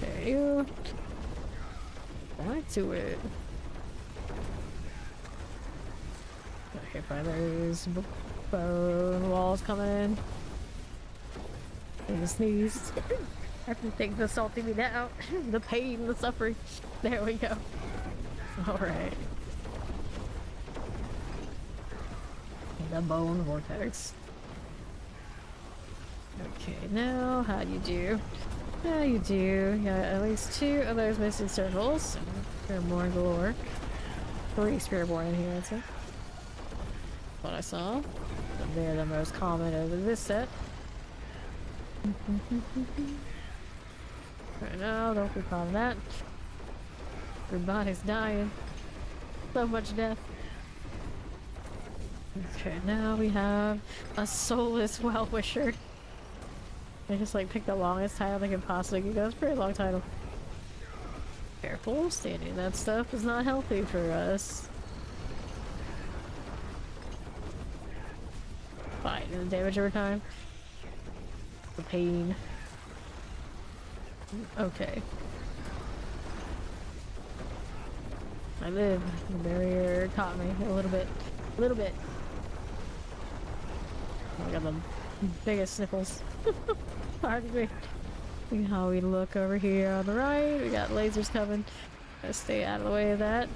There you. Back to it. Got hit by those bone walls coming in. And the sneeze. Everything the salty me down. The pain, the suffering. There we go. Alright. The bone vortex. Okay, now how do you do? How you do? You got at least 2 of those missing circles. Spiritborn galore. 3 Spiritborn in here, I'd say. What I saw. But they're the most common of this set. Right now, don't be proud of that. Everybody's dying. So much death. Okay, now we have a soulless well-wisher. They just like picked the longest title they could possibly get. That's a pretty long title. Careful, standing that stuff is not healthy for us. Fine, the damage over time. The pain. Okay. I live. The barrier caught me a little bit. A little bit. I got the biggest sniffles. Hard to see how we look over here on the right. We got lasers coming. Gotta stay out of the way of that.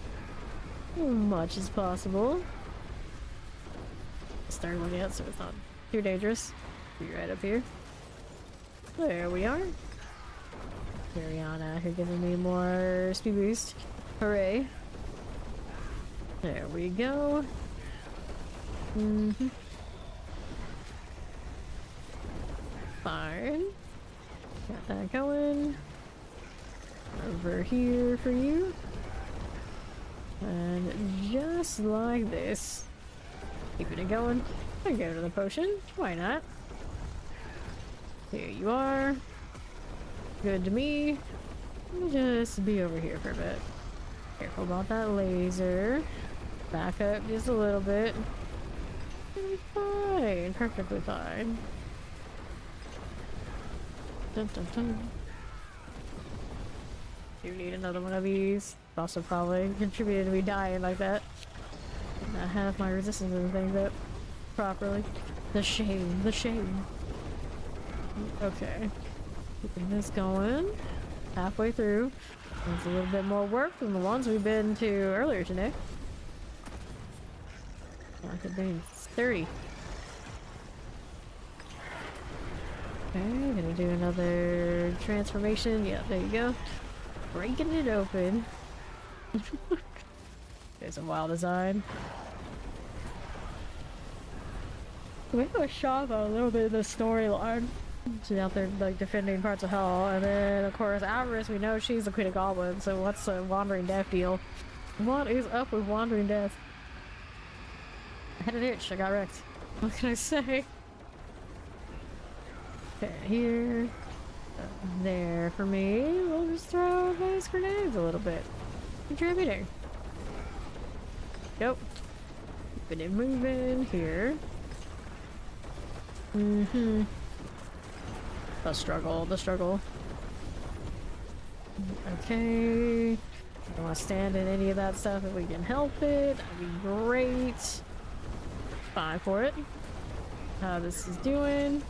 As much as possible. Start looking at so it's not too dangerous. Be right up here. There we are. Mariana, you're giving me more speed boost. Hooray. There we go. Fine. Got that going. Over here for you. And just like this. Keeping it going. I go to the potion. Why not? Here you are. Good to me. Let me just be over here for a bit. Careful about that laser. Back up just a little bit. Fine. Perfectly fine. Dun, dun, dun. You need another one of these. Also probably contributed to me dying like that. Not half my resistance and things up. properly. The shame, the shame. Okay. Keeping this going. Halfway through. It's a little bit more work than the ones we've been to earlier today. Like it being 30. Okay, gonna do another transformation. Yeah, there you go. Breaking it open. There's a wild design. We have a Shava a little bit of the storyline. She's out there like defending parts of hell, and then of course Avarice, we know she's the Queen of Goblins, so what's the Wandering Death deal? What is up with Wandering Death? I had an itch, I got wrecked. What can I say? Okay, here. There for me. We'll just throw those grenades a little bit. Contributing. Yep. Keeping it moving here. Mm-hmm. The struggle, the struggle. Okay. Don't want to stand in any of that stuff if we can help it. That'd be great. Fine for it. How this is doing.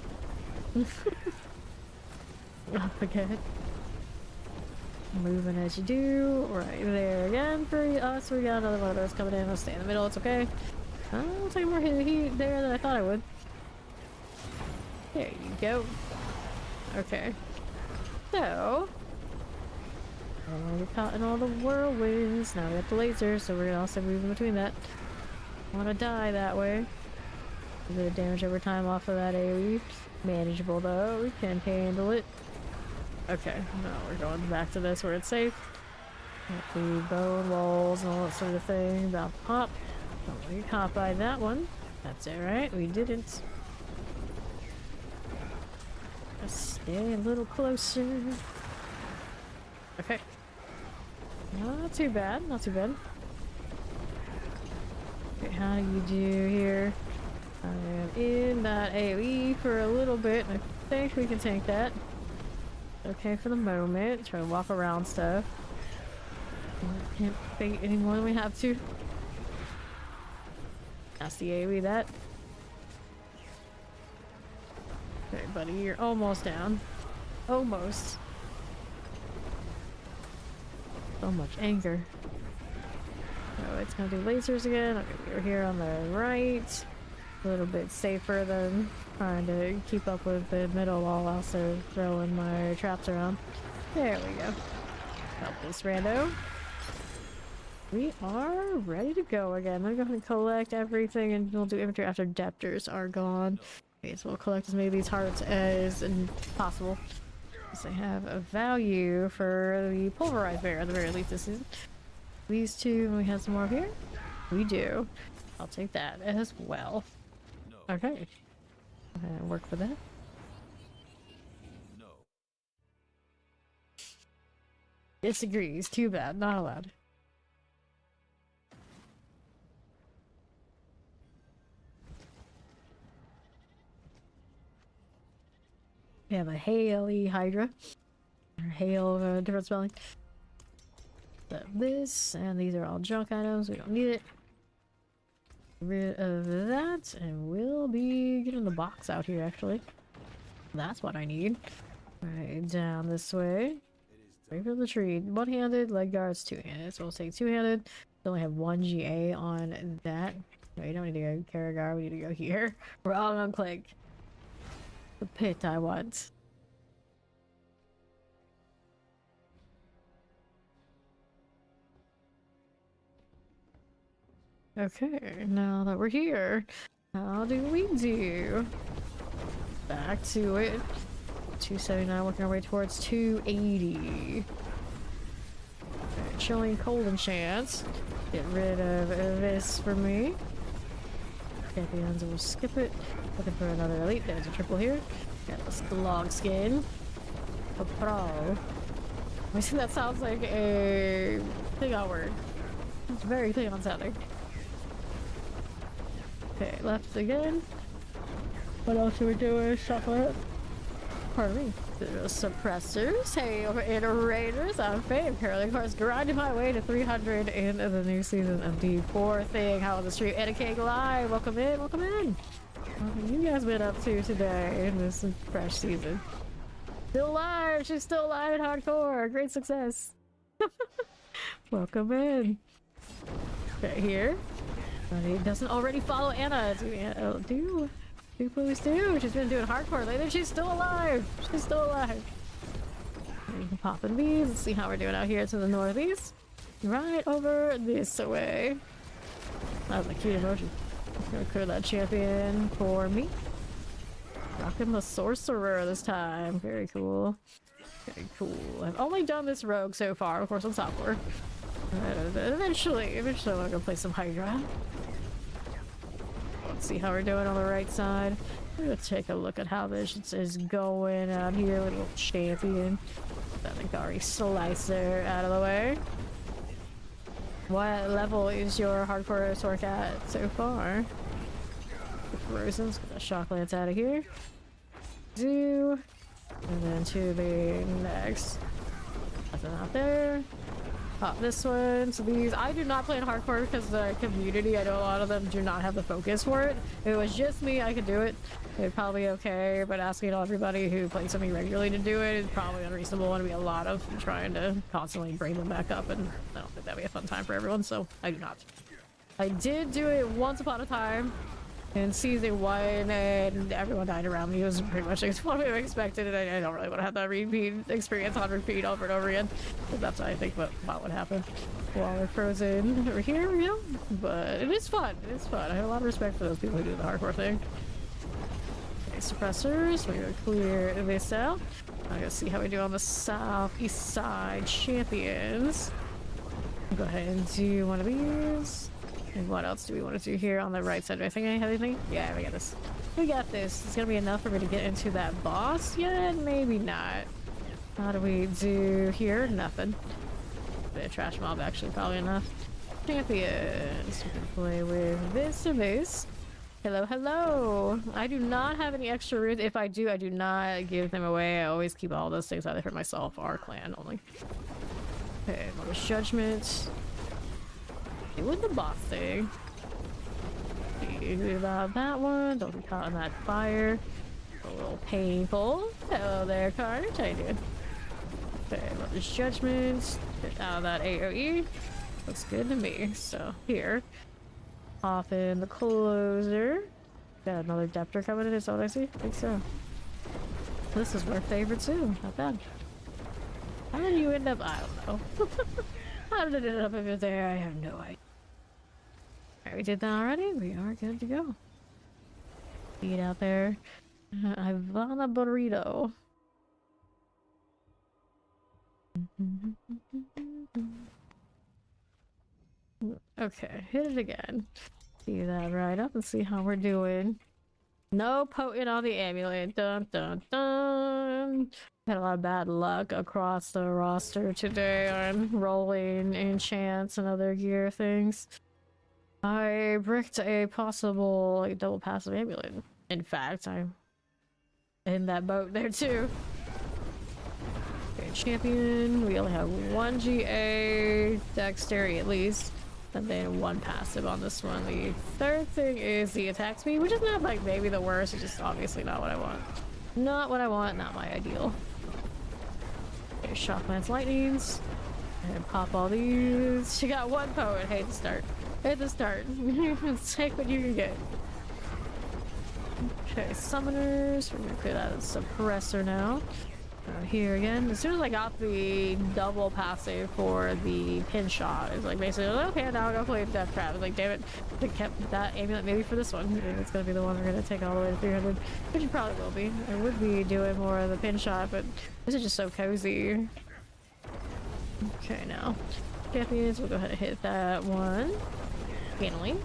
Up again. Moving as you do. Right there again for us. We got another one of those coming in. I'll stay in the middle. It's okay. I'll take more heat there than I thought I would. There you go. Okay. So. We're caught in all the whirlwinds. Now we got the lasers, so we're gonna also move in between that. Want to die that way. A bit of damage over time off of that AoE. Manageable though. We can handle it. Okay, now we're going back to this where it's safe. Got the bone walls and all that sort of thing. About to pop. Don't get caught by that one. That's alright, we didn't. Just stay a little closer. Okay. Not too bad, not too bad. Okay, how do you do here? I am in that AoE for a little bit. I think we can tank that. Okay for the moment. Try to walk around stuff. Can't bait any more than we have to. That's the AoE that. Okay, buddy, you're almost down. Almost. So much anger. Oh, it's gonna do lasers again. Okay, we're here on the right. A little bit safer than trying to keep up with the middle while also throwing my traps around. There we go. Help this rando. We are ready to go again. I'm gonna go ahead and collect everything and we'll do inventory after debtors are gone. Okay, so we'll collect as many of these hearts as possible. Because they have a value for the pulverized bear at the very least this season. These two, and we have some more here? We do. I'll take that as well. No. Okay. Work for that. No. Disagrees. Too bad. Not allowed. We have a Hail-y Hydra. Or Hail, different spelling. So this, and these are all junk items. We don't need it. Get rid of that, and we'll be getting the box out here, actually. That's what I need. Right, down this way. Wait for the tree. One-handed, leg guards, two-handed. So we'll take two-handed. We only have 1 GA on that. No, you don't need to go Karagar, we need to go here. We're all on click. The pit I want. Okay, now that we're here, how do we do? Back to it. 279, working our way towards 280. Okay, Chillin, cold enchants. Get rid of this for me. Champions, we'll skip it. Looking for another elite. There's a triple here. Got this log skin. A pro. I see that sounds like a Klingon word. It's very Klingon sounding. Okay, left again. What else are we doing? Shuffle it. Pardon me. There's suppressors. Hey, over iterators. I'm Faye. Currently, of course, grinding my way to 300 in the new season of D4 thing. How on the street? Etiquette Live. Welcome in. Welcome in. What have you guys been up to today in this fresh season? Still alive! She's still alive in hardcore! Great success! Welcome in. Okay, here. But he doesn't already follow Anna. Do please do. She's been doing hardcore lately. She's still alive. She's still alive. We can pop in these. Let's see how we're doing out here to the northeast. Right over this way. That was a cute emoji. I'm gonna clear that champion for me. Rocking the sorcerer this time. Very cool. Very cool. I've only done this rogue so far, of course, on software. Eventually I'm gonna play some Hydra. Let's see how we're doing on the right side. We're gonna take a look at how this is going out here with a little champion. That Nagari Slicer out of the way. What level is your hardcore Sork at so far? Frozen's gonna shock lance out of here. And then to the next. Nothing out there. Pop this one. So these, I do not play in hardcore because the community, I know a lot of them do not have the focus for it. If it was just me, I could do it. It'd probably be okay, but asking everybody who plays with me regularly to do it is probably unreasonable, and it'd be a lot of trying to constantly bring them back up, and I don't think that'd be a fun time for everyone, so I do not. I did do it once upon a time in season 1, and everyone died around me. It was pretty much what we expected, and I don't really want to have that repeat experience on repeat over and over again. But that's what I think about what happened while we're frozen over here, you know? But it is fun. It is fun. I have a lot of respect for those people who do the hardcore thing. Okay, suppressors. We're gonna clear this out. I'm gonna see how we do on the southeast side champions. Go ahead and do one of these. And what else do we want to do here on the right side? Do I think I have anything? Yeah, we got this. We got this. It's gonna be enough for me to get into that boss yet? Maybe not. How do we do here? Nothing. The trash mob actually probably enough. Champions. We can play with this and this. Hello, hello. I do not have any extra runes. If I do, I do not give them away. I always keep all those things either for myself or our clan only. Okay, Mother's Judgment. Doing the boss thing. About that one. Don't be caught in that fire. A little painful. Hello there, Carnage. How you doing? Okay, Mother's Judgment. Get out of that AoE. Looks good to me. So here. Off in the closer. Got another Deptor coming in, is that what I see? I think so. This is our favorite too. Not bad. How did you end up? I don't know. How did it end up over there? I have no idea. Alright, we did that already. We are good to go. Eat out there. Ivana Burrito. Okay, hit it again. See that right up and see how we're doing. No potent on the amulet. Dun dun dun. Had a lot of bad luck across the roster today on rolling enchants and other gear things. I bricked a possible double passive amulet. In fact, I'm in that boat there too. Okay, champion. We only have one GA dexterity at least. And then one passive on this one. The third thing is the attack speed, which is not like maybe the worst, it's just obviously not what I want. Not what I want, not my ideal. Okay, Shock Lance Lightnings. And pop all these. She got one poet. Hate to start. Hate to start. Take what you can get. Okay, summoners. We're gonna clear that as suppressor now. Here again, as soon as I got the double passive for the pin shot, it's like basically, okay, now I'll go play Death Trap. It's like, damn it, I kept that amulet maybe for this one. And it's gonna be the one we're gonna take all the way to 300, which it probably will be. I would be doing more of the pin shot, but this is just so cozy. Okay, now, champions, we'll go ahead and hit that one. Finally,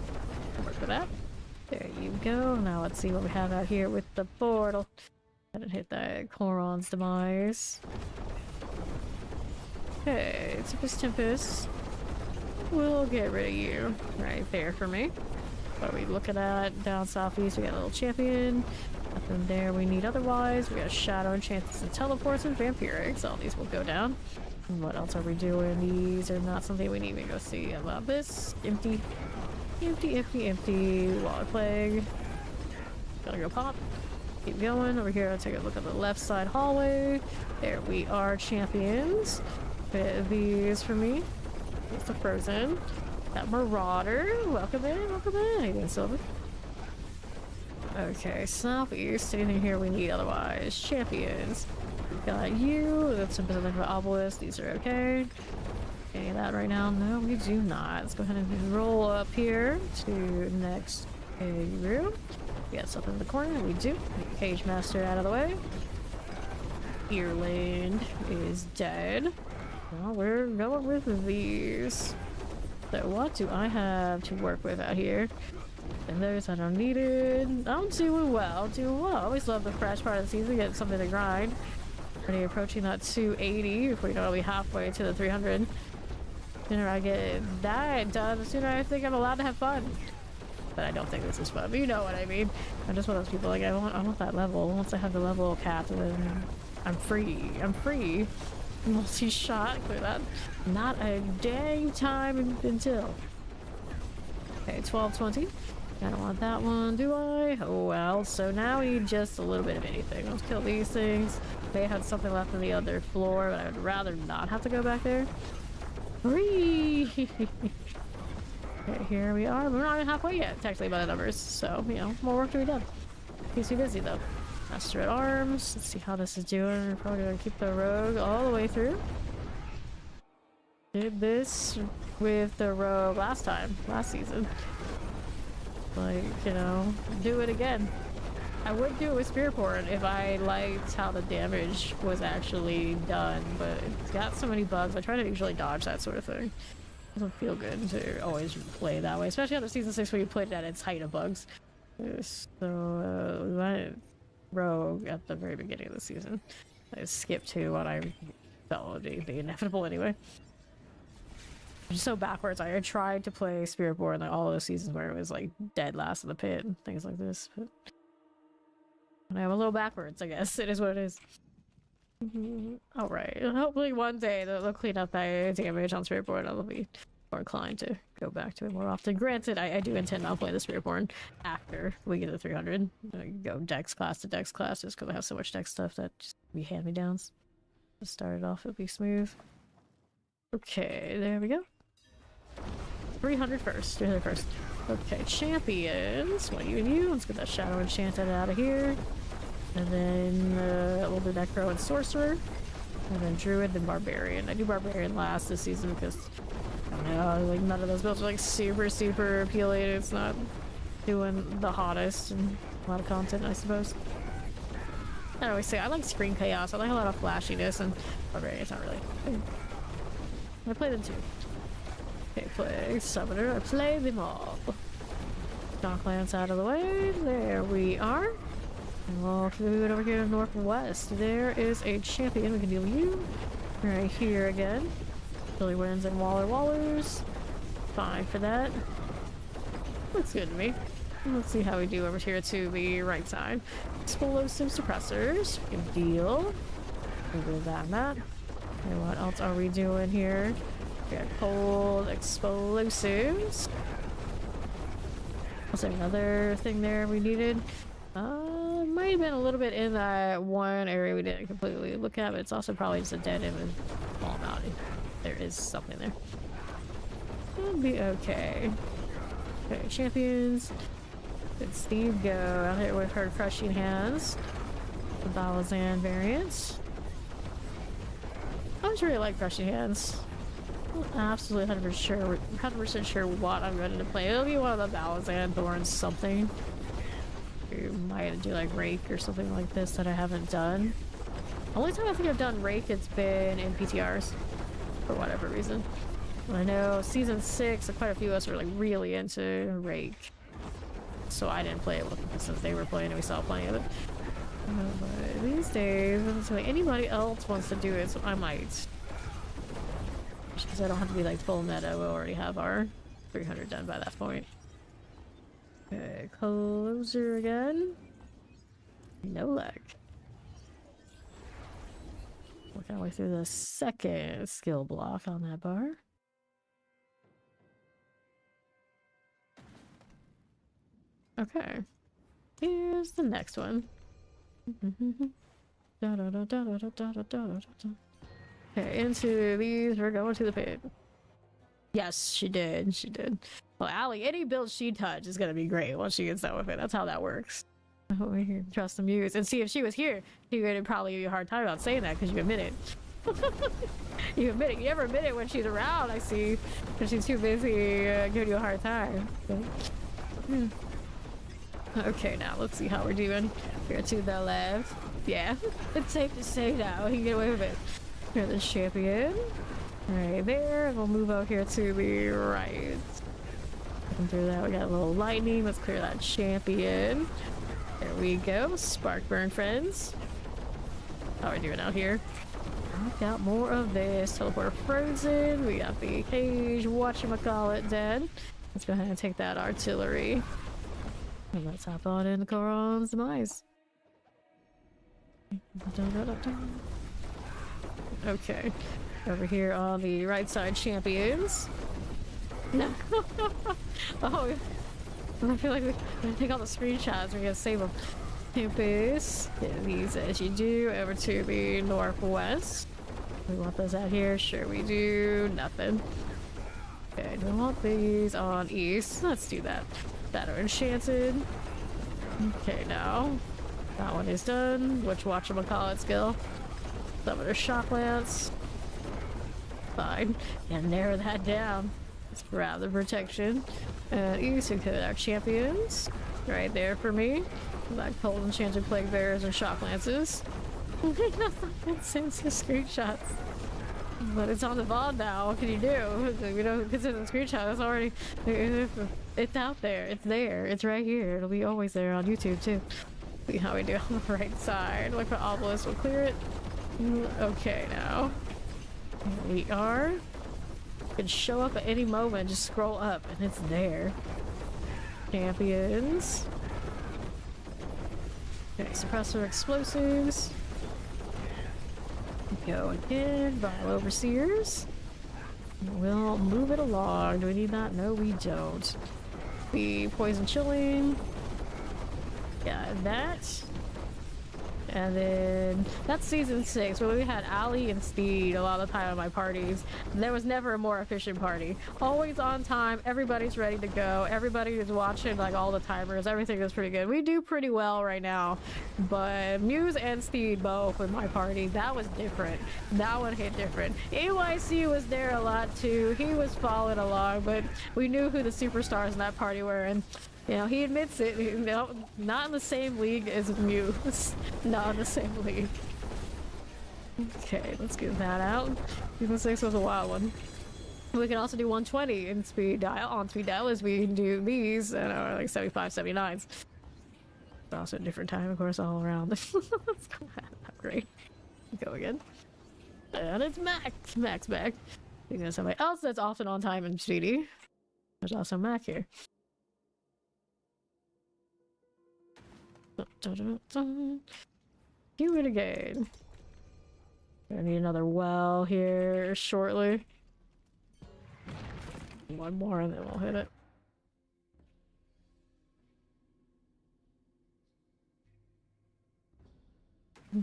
work for that. There you go. Now let's see what we have out here with the portal. I didn't hit that Chloron's demise. Okay, Tempest. We'll get rid of you right there for me. What are we looking at? Down southeast, we got a little champion. Nothing there we need otherwise. We got shadow enchantments and teleports and vampirics. All these will go down. And what else are we doing? These are not something we need to go see about this. Empty. Empty, empty, empty. Wall of Plague. Gotta go pop. Keep going. Over here, I'll take a look at the left side hallway. There we are, champions. Bit these for me. It's the Frozen. That Marauder. Welcome in, welcome in. How you doing, Silver? Okay, southeast. Anything here we need otherwise? Champions. We got you. That's some bit of obelisk. These are okay. Any of that right now? No, we do not. Let's go ahead and roll up here to next room. We got something in the corner. We do. Cage Master out of the way. Earland is dead. Well, we're going with these. So what do I have to work with out here? And those I don't need it. I'm doing well, doing well. I always love the fresh part of the season, get something to grind. Already approaching that 280 before you know I'll be halfway to the 300. The sooner I get that done, the sooner I think I'm allowed to have fun. But I don't think this is fun, but you know what I mean. I'm just one of those people, like, I want that level. Once I have the level capped, then I'm free. I'm free. Multi-shot, clear that. Not a dang time until. Okay, 1220. I don't want that one, do I? Oh well, so now we need just a little bit of anything. Let's kill these things. They had something left on the other floor, but I would rather not have to go back there. Free! Okay, here we are. We're not even halfway yet, technically, by the numbers. So, you know, more work to be done. Keeps me busy, though. Master at Arms. Let's see how this is doing. We're probably gonna keep the rogue all the way through. Did this with the rogue last season. Like, you know, do it again. I would do it with Spear Porn if I liked how the damage was actually done, but it's got so many bugs. I try to usually dodge that sort of thing. It doesn't feel good to always play that way, especially after Season 6 where you played it at its height of bugs. So, we went rogue at the very beginning of the season. I skipped to what I felt would be inevitable anyway. I'm just so backwards. I tried to play Spiritborn like all those seasons where it was like dead last in the pit and things like this, but I'm a little backwards, I guess. It is what it is. Alright, hopefully one day they'll clean up that damage on Spiritborn and I'll be more inclined to go back to it more often. Granted, I do intend on playing the Spiritborn after we get to 300. I go Dex class to Dex class just because I have so much Dex stuff that just be hand-me-downs. To start it off, it'll be smooth. Okay, there we go. 300 first. 300 first. Okay, champions. What you and you? Let's get that Shadow Enchanted out of here. And then we'll do Necro and Sorcerer. And then Druid and Barbarian. I do Barbarian last this season because, I don't know, like none of those builds are like super appealing. It's not doing the hottest and a lot of content, I suppose. I always say I like Screen Chaos. I like a lot of flashiness, and Barbarian's not really. I play them too. Okay, play Summoner. I play them all. Docklands out of the way. There we are. And we'll move over here to Northwest. There is a champion. We can deal with you. Right here again. Billy Wins and Wallers. Fine for that. Looks good to me. Let's see how we do over here to the right side. Explosive suppressors. Good deal. Over that map. And what else are we doing here? We got cold explosives. Was there another thing there we needed? Might have been a little bit in that one area we didn't completely look at, but it's also probably just a dead end with small mountain. There is something there. It'll be okay. Okay, champions. Did Steve go out here with her crushing hands? The Balazan variant. I just really like crushing hands. I'm absolutely 100% sure what I'm ready to play. It'll be one of the Balazan Thorns something. You might do like Rake or something like this that I haven't done. Only time I think I've done Rake, it's been in PTRs for whatever reason. I know season 6, quite a few of us were like really into Rake, so I didn't play it with them since they were playing and we saw plenty of it. But these days, so anybody else wants to do it, so I might. Because I don't have to be like full meta. We'll already have our 300 done by that point. Okay, closer again. No luck. Working our way through the second skill block on that bar. Okay. Here's the next one. Okay, into these, we're going to the pit. Yes, she did. She did. Well, Allie, any build she touched is gonna be great once she gets done with it. That's how that works. Over here, trust the muse. And see, if she was here, she would probably give you a hard time about saying that because you admit it. You admit it. You never admit it when she's around, I see. Because she's too busy giving you a hard time. So, okay, now let's see how we're doing. Here to the left. Yeah, it's safe to say now. He can get away with it. Here's the champion. Right there. We'll move out here to the right. And through that, we got a little lightning. Let's clear that champion. There we go. Spark burn, friends. How are we doing out here? We got more of this. Teleport frozen. We got the cage. Whatchamacallit dead. Let's go ahead and take that artillery. And let's hop on into Coron's demise. Okay. Over here on the right side, champions. No. Oh, I feel like we're gonna take all the screenshots. We're gonna save them. Campus. Get these as you do. Over to the northwest. We want those out here. Sure we do. Nothing. Okay, do we want these on east? Let's do that. That are enchanted. Okay, now that one is done. Which whatchamacallit skill? Summoner shock lance. Fine. And narrow that down. Let's grab the protection. And east and our champions. Right there for me. Black cold enchanted plague bears and shock lances. It sends the screenshots. But it's on the VOD now. What can you do? We don't consider the screenshot. It's already. It's out there. It's there. It's right here. It'll be always there on YouTube too. See how we do on the right side. Look for obelisk. We'll clear it. Okay, now. Here we are. It can show up at any moment. Just scroll up and it's there. Champions. Okay, suppressor explosives. Go again. Vile overseers. We'll move it along. Do we need that? No, we don't. The poison chilling. Yeah, that. And then that's season 6 where we had Ali and Speed a lot of the time at my parties. There was never a more efficient party. Always on time, everybody's ready to go, everybody is watching like all the timers, everything is pretty good. We do pretty well right now, but Muse and Speed both with my party, that was different. That one hit different. AYC was there a lot too, he was following along, but we knew who the superstars in that party were, and you know, he admits it. You know, not in the same league as Muse. Not in the same league. Okay, let's get that out. Season 6 was a wild one. We can also do 120 in speed dial on speed dial as we do these and like 75, 79s. It's also a different time, of course, all around. Let's go ahead. Great. Go again. And it's Max. Max back. There's somebody else that's often on time and speedy. There's also Mac here. Do it again. I need another well here shortly. One more and then we'll hit it.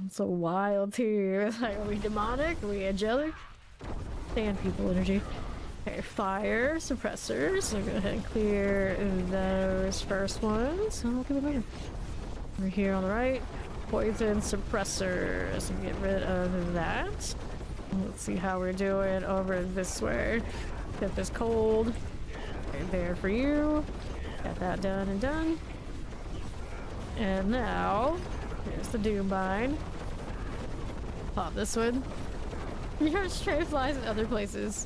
It's so wild too. It's like, are we demonic? Are we angelic? Sand people energy. Okay, fire suppressors. I'm gonna go ahead and clear those first ones. And we'll keep it moving. Over here on the right, poison suppressors. And get rid of that. Let's see how we're doing over this way. Get this cold. Right there for you. Got that done and done. And now, here's the Doombind. Pop this one. Your stray flies in other places.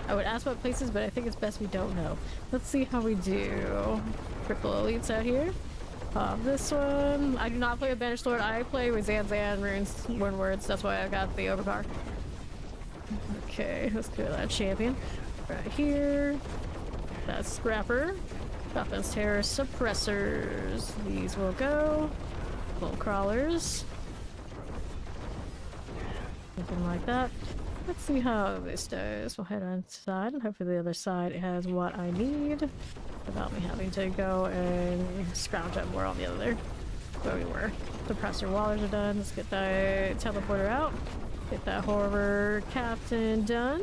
I would ask what places, but I think it's best we don't know. Let's see how we do. Triple elites out here. This one. I do not play with Banished Lord. I play with Zanzan, Runes, Word Words. That's why I got the overpower. Okay, let's do that champion. Right here. That's Scrapper. Offense Terror Suppressors. These will go. Little crawlers. Something like that. Let's see how this does. We'll head inside and hopefully the other side has what I need. without me having to go and scrounge up more on the other where we were. Suppressor wallers are done. Let's get that teleporter out. Get that horror captain done.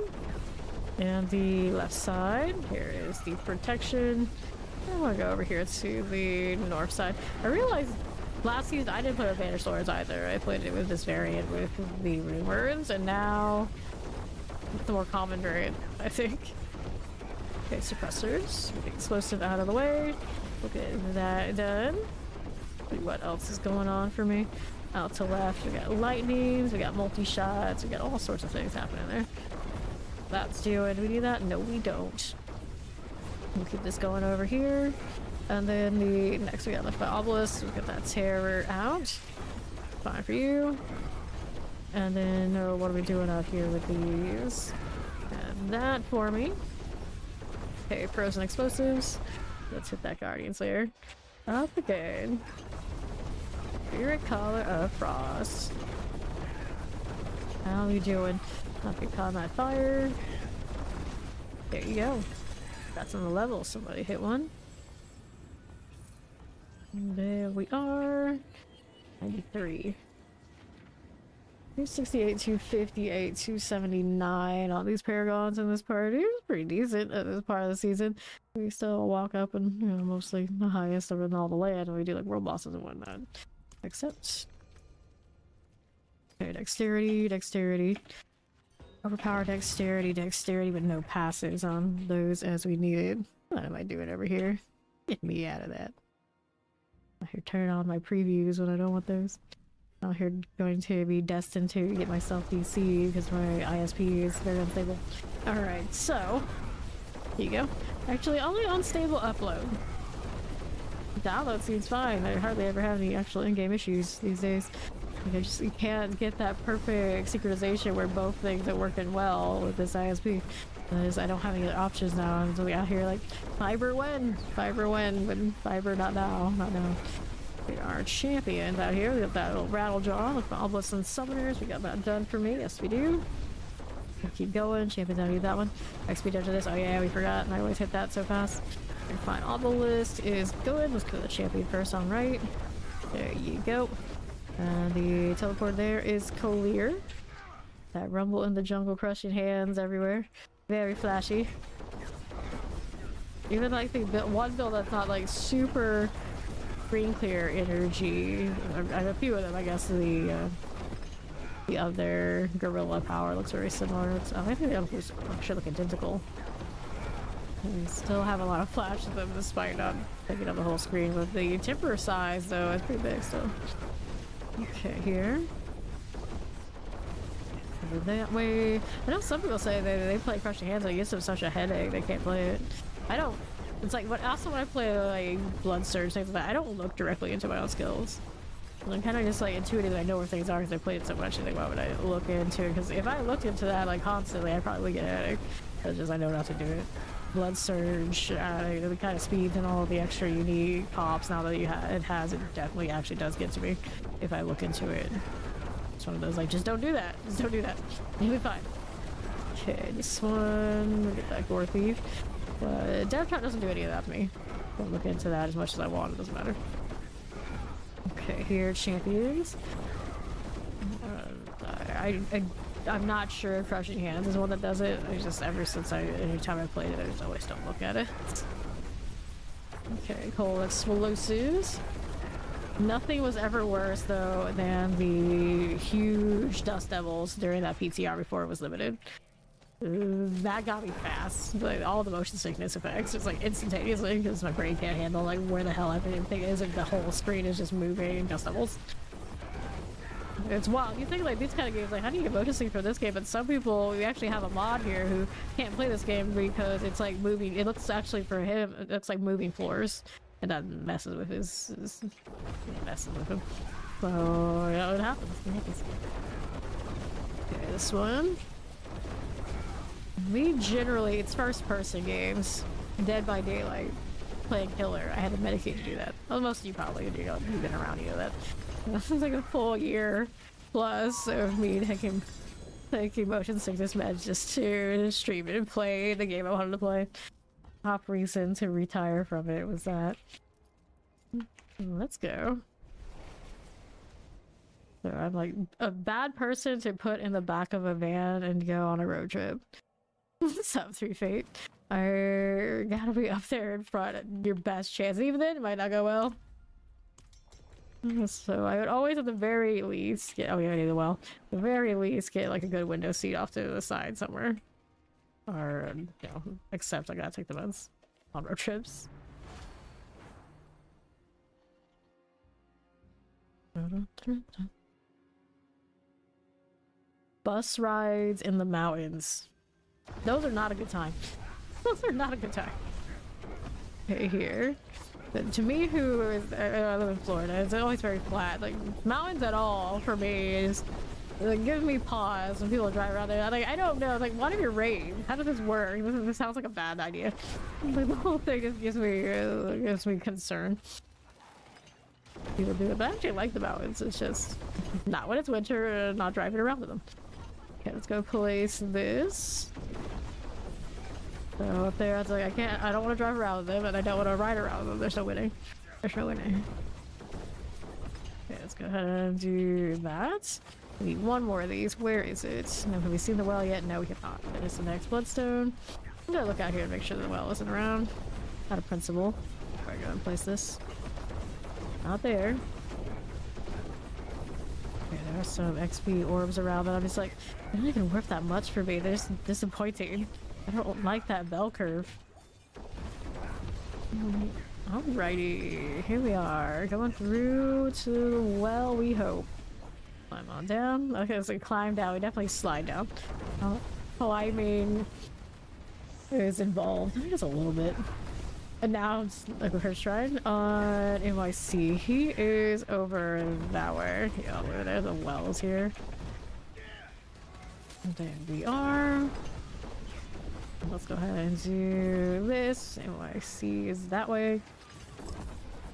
And the left side, here is the protection. I want to go over here to the north side. I realized last season I didn't play with Banner Swords either. I played it with this variant with the rumors, and now it's the more common variant, I think. Okay, suppressors. Get the explosive out of the way. We'll get that done. See what else is going on for me. Out to left, we got lightnings, we got multi-shots, we got all sorts of things happening there. That's doing. Do we need that? No, we don't. We'll keep this going over here. And then the next we got the obelisk. We'll get that terror out. Fine for you. And then what are we doing out here with these? And that for me. Okay, frozen explosives. Let's hit that Guardian Slayer. Up again. Spirit Collar of Frost. How are we doing? Not get caught in that fire. There you go. That's on the level. Somebody hit one. And there we are. 93. 268, 258, 279 on these Paragons in this party. It's pretty decent at this part of the season. We still walk up and, you know, mostly the highest over in all the land, and we do like world bosses and whatnot. Except. Okay, dexterity, dexterity. Overpower dexterity, dexterity, but no passives on those as we needed. What am I doing over here? Get me out of that. I here turn on my previews when I don't want those. I'm here going to be destined to get myself DC because my ISP is very unstable. Alright, so here you go. Actually, only unstable upload. Download seems fine. I hardly ever have any actual in-game issues these days. Like you can't get that perfect synchronization where both things are working well with this ISP. I don't have any other options now. I'm just out here like, fiber when, but fiber not now, not now. We are champions out here. We got that little rattle jaw with the obelisks and summoners. We got that done for me. Yes, we do. We'll keep going. Champions, I need that one. XP after this. Oh yeah, we forgot. And I always hit that so fast. And fine. Obelisk is good. Let's go to the champion first on right. There you go. The teleport there is clear. That rumble in the jungle, crushing hands everywhere. Very flashy. Even like the one build that's not like super green clear energy. I have a few of them, I guess. The other gorilla power looks very similar. It's, I think they should look identical. We still have a lot of flash to them despite not taking up the whole screen. But the temper size though is pretty big still. Okay, here. Over that way. I know some people say they play Crushing Hands, it gives them such a headache they can't play it. I don't. It's like also when I play like Blood Surge, things like that, I don't look directly into my own skills. I'm kind of just like intuitive. I know where things are because I played it so much. And think, why would I look into it? Because if I looked into that like constantly, I probably would get a headache. It's just I know not to do it. Blood Surge, the kind of speeds and all the extra unique pops now that it definitely actually does get to me if I look into it. It's one of those like, just don't do that. Just don't do that. You'll be fine. Okay, this one. We'll get that Gore Thief. But Death Trap doesn't do any of that to me. Don't look into that as much as I want. It doesn't matter. Okay, here, champions. I'm not sure if Crushing Hands is one that does it. I just, ever since anytime I played it, I just always don't look at it. Okay, cool. Explosives. Nothing was ever worse, though, than the huge Dust Devils during that PTR before it was limited. That got me fast. Like, all the motion sickness effects, just like instantaneously, because my brain can't handle like where the hell everything is if the whole screen is just moving. Dust Devils. It's wild. You think like these kind of games, like how do you get motion sick for this game? But some people, we actually have a mod here who can't play this game because it's like moving. It looks actually for him, it looks like moving floors, and that messes with his messes with him. So yeah, it happens. It happens. Okay, this one. We generally, it's first-person games. Dead by Daylight, playing Killer. I had to medicate to do that. Well, most of you probably do. You've been around, you know that. This is like a full year plus of me taking motion sickness meds just to stream it and play the game I wanted to play. top reason to retire from it was that. Let's go. So I'm like a bad person to put in the back of a van and go on a road trip. Sub 3 Fate. I gotta be up there in front at your best chance. Even then, it might not go well. So I would always, at the very least, get. Oh, yeah, I need the well. At the very least, get like a good window seat off to the side somewhere. Or, you know, except I gotta take the bus on road trips. Bus rides in the mountains. Those are not a good time. Those are not a good time. Okay, here. But to me, who is I live in Florida, it's always very flat. Like mountains at all for me is like gives me pause when people drive around there. Like I don't know. Like what if you're rain? How does this work? This sounds like a bad idea. Like the whole thing just gives me concern. People do it, but I actually like the mountains. It's just not when it's winter. Not driving around with them. Okay, let's go place this. So up there, I was like, I don't want to drive around with them, and I don't want to ride around with them. There's no winning. There's no winning. Okay, let's go ahead and do that. We need one more of these. Where is it? No, have we seen the well yet? No, we have not. That is the next bloodstone. I'm gonna look out here and make sure the well isn't around. Out of principle. Before I go and place this. Not there. Okay, there are some XP orbs around, but I'm just like, they're not even worth that much for me. They're just disappointing. I don't like that bell curve. Alrighty, here we are. Going through to the well, we hope. Climb on down. Okay, so climb down. We definitely slide down. Climbing is involved. Just a little bit. And now it's like a first try on NYC. He is over that way. Yeah, over there. The wells here. And there we are. Let's go ahead and do this. NYC is that way.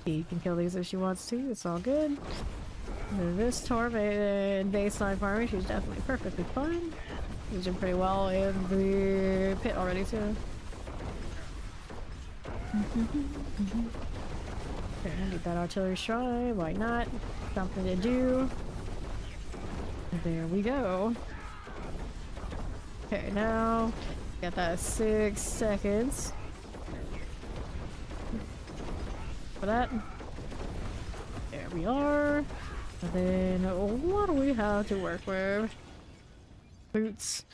He can kill these if she wants to. It's all good. And this torment baseline farming, she's definitely perfectly fine. She's doing pretty well in the pit already too. Okay, I need that artillery shrine. Why not? Something to do. There we go. Okay, now got that 6 seconds for that. There we are. And then what do we have to work with? Boots.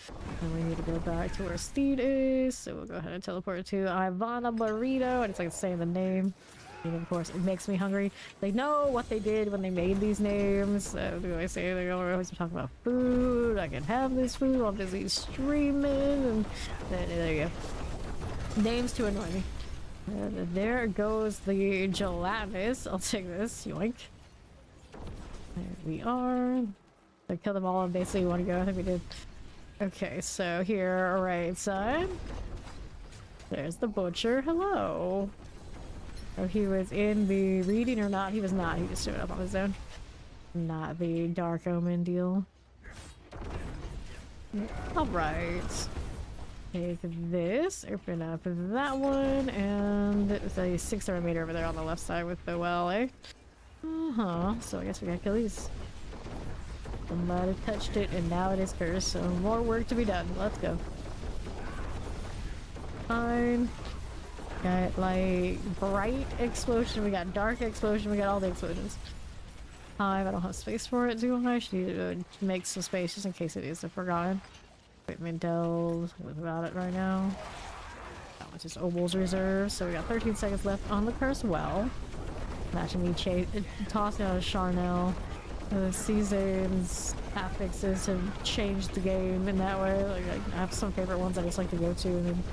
And we need to go back to where Steed is. So we'll go ahead and teleport to Ivana Burrito. And it's like saying the name. And of course, it makes me hungry. They know what they did when they made these names. So do I say they're always talking about food? I can have this food while I'm busy streaming. And there you go. Names to annoy me. And there goes the gelatinous. I'll take this. Yoink. There we are. I killed them all and basically want to go. I think we did. Okay, so here, right side. There's the butcher. Hello. Oh, he was in the reading or not? He was not. He just showed up on his own. Not the Dark Omen deal. Alright. Take this. Open up that one. And there's a 6-star meter over there on the left side with the well, eh? Uh-huh. So I guess we gotta kill these. Somebody touched it and now it is cursed. So more work to be done. Let's go. Fine. Got like bright explosion, we got dark explosion, we got all the explosions. I don't have space for it, do I? I should need to make some space just in case it is forgotten. Equipment delve without it right now. That was just Obel's reserve, so we got 13 seconds left on the cursed well. Imagine me tossing out a Charnel. The season's affixes have changed the game in that way. Like I have some favorite ones I just like to go to, and then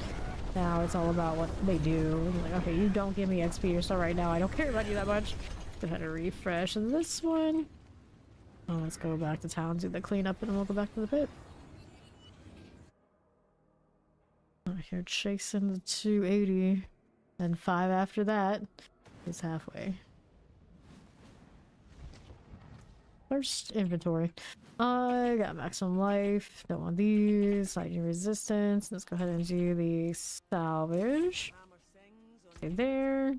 now it's all about what they do. Like, okay, you don't give me XP or stuff right now. I don't care about you that much. Go ahead and refresh this one. Oh, let's go back to town, do the cleanup, and then we'll go back to the pit. Oh, here chasing the 280. And 5 after that is halfway. First inventory. I got maximum life. Don't want these. Lightning resistance. Let's go ahead and do the salvage. Okay, there.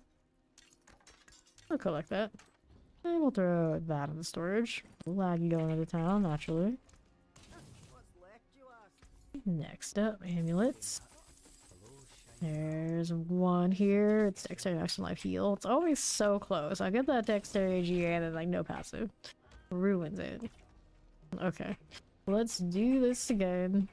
I'll collect that. And we'll throw that in the storage. Laggy going into town, naturally. Next up, amulets. There's one here. It's dexterity action life heal. It's always so close. I get that dexterity GA and then like no passive. Ruins it. Okay. Let's do this again.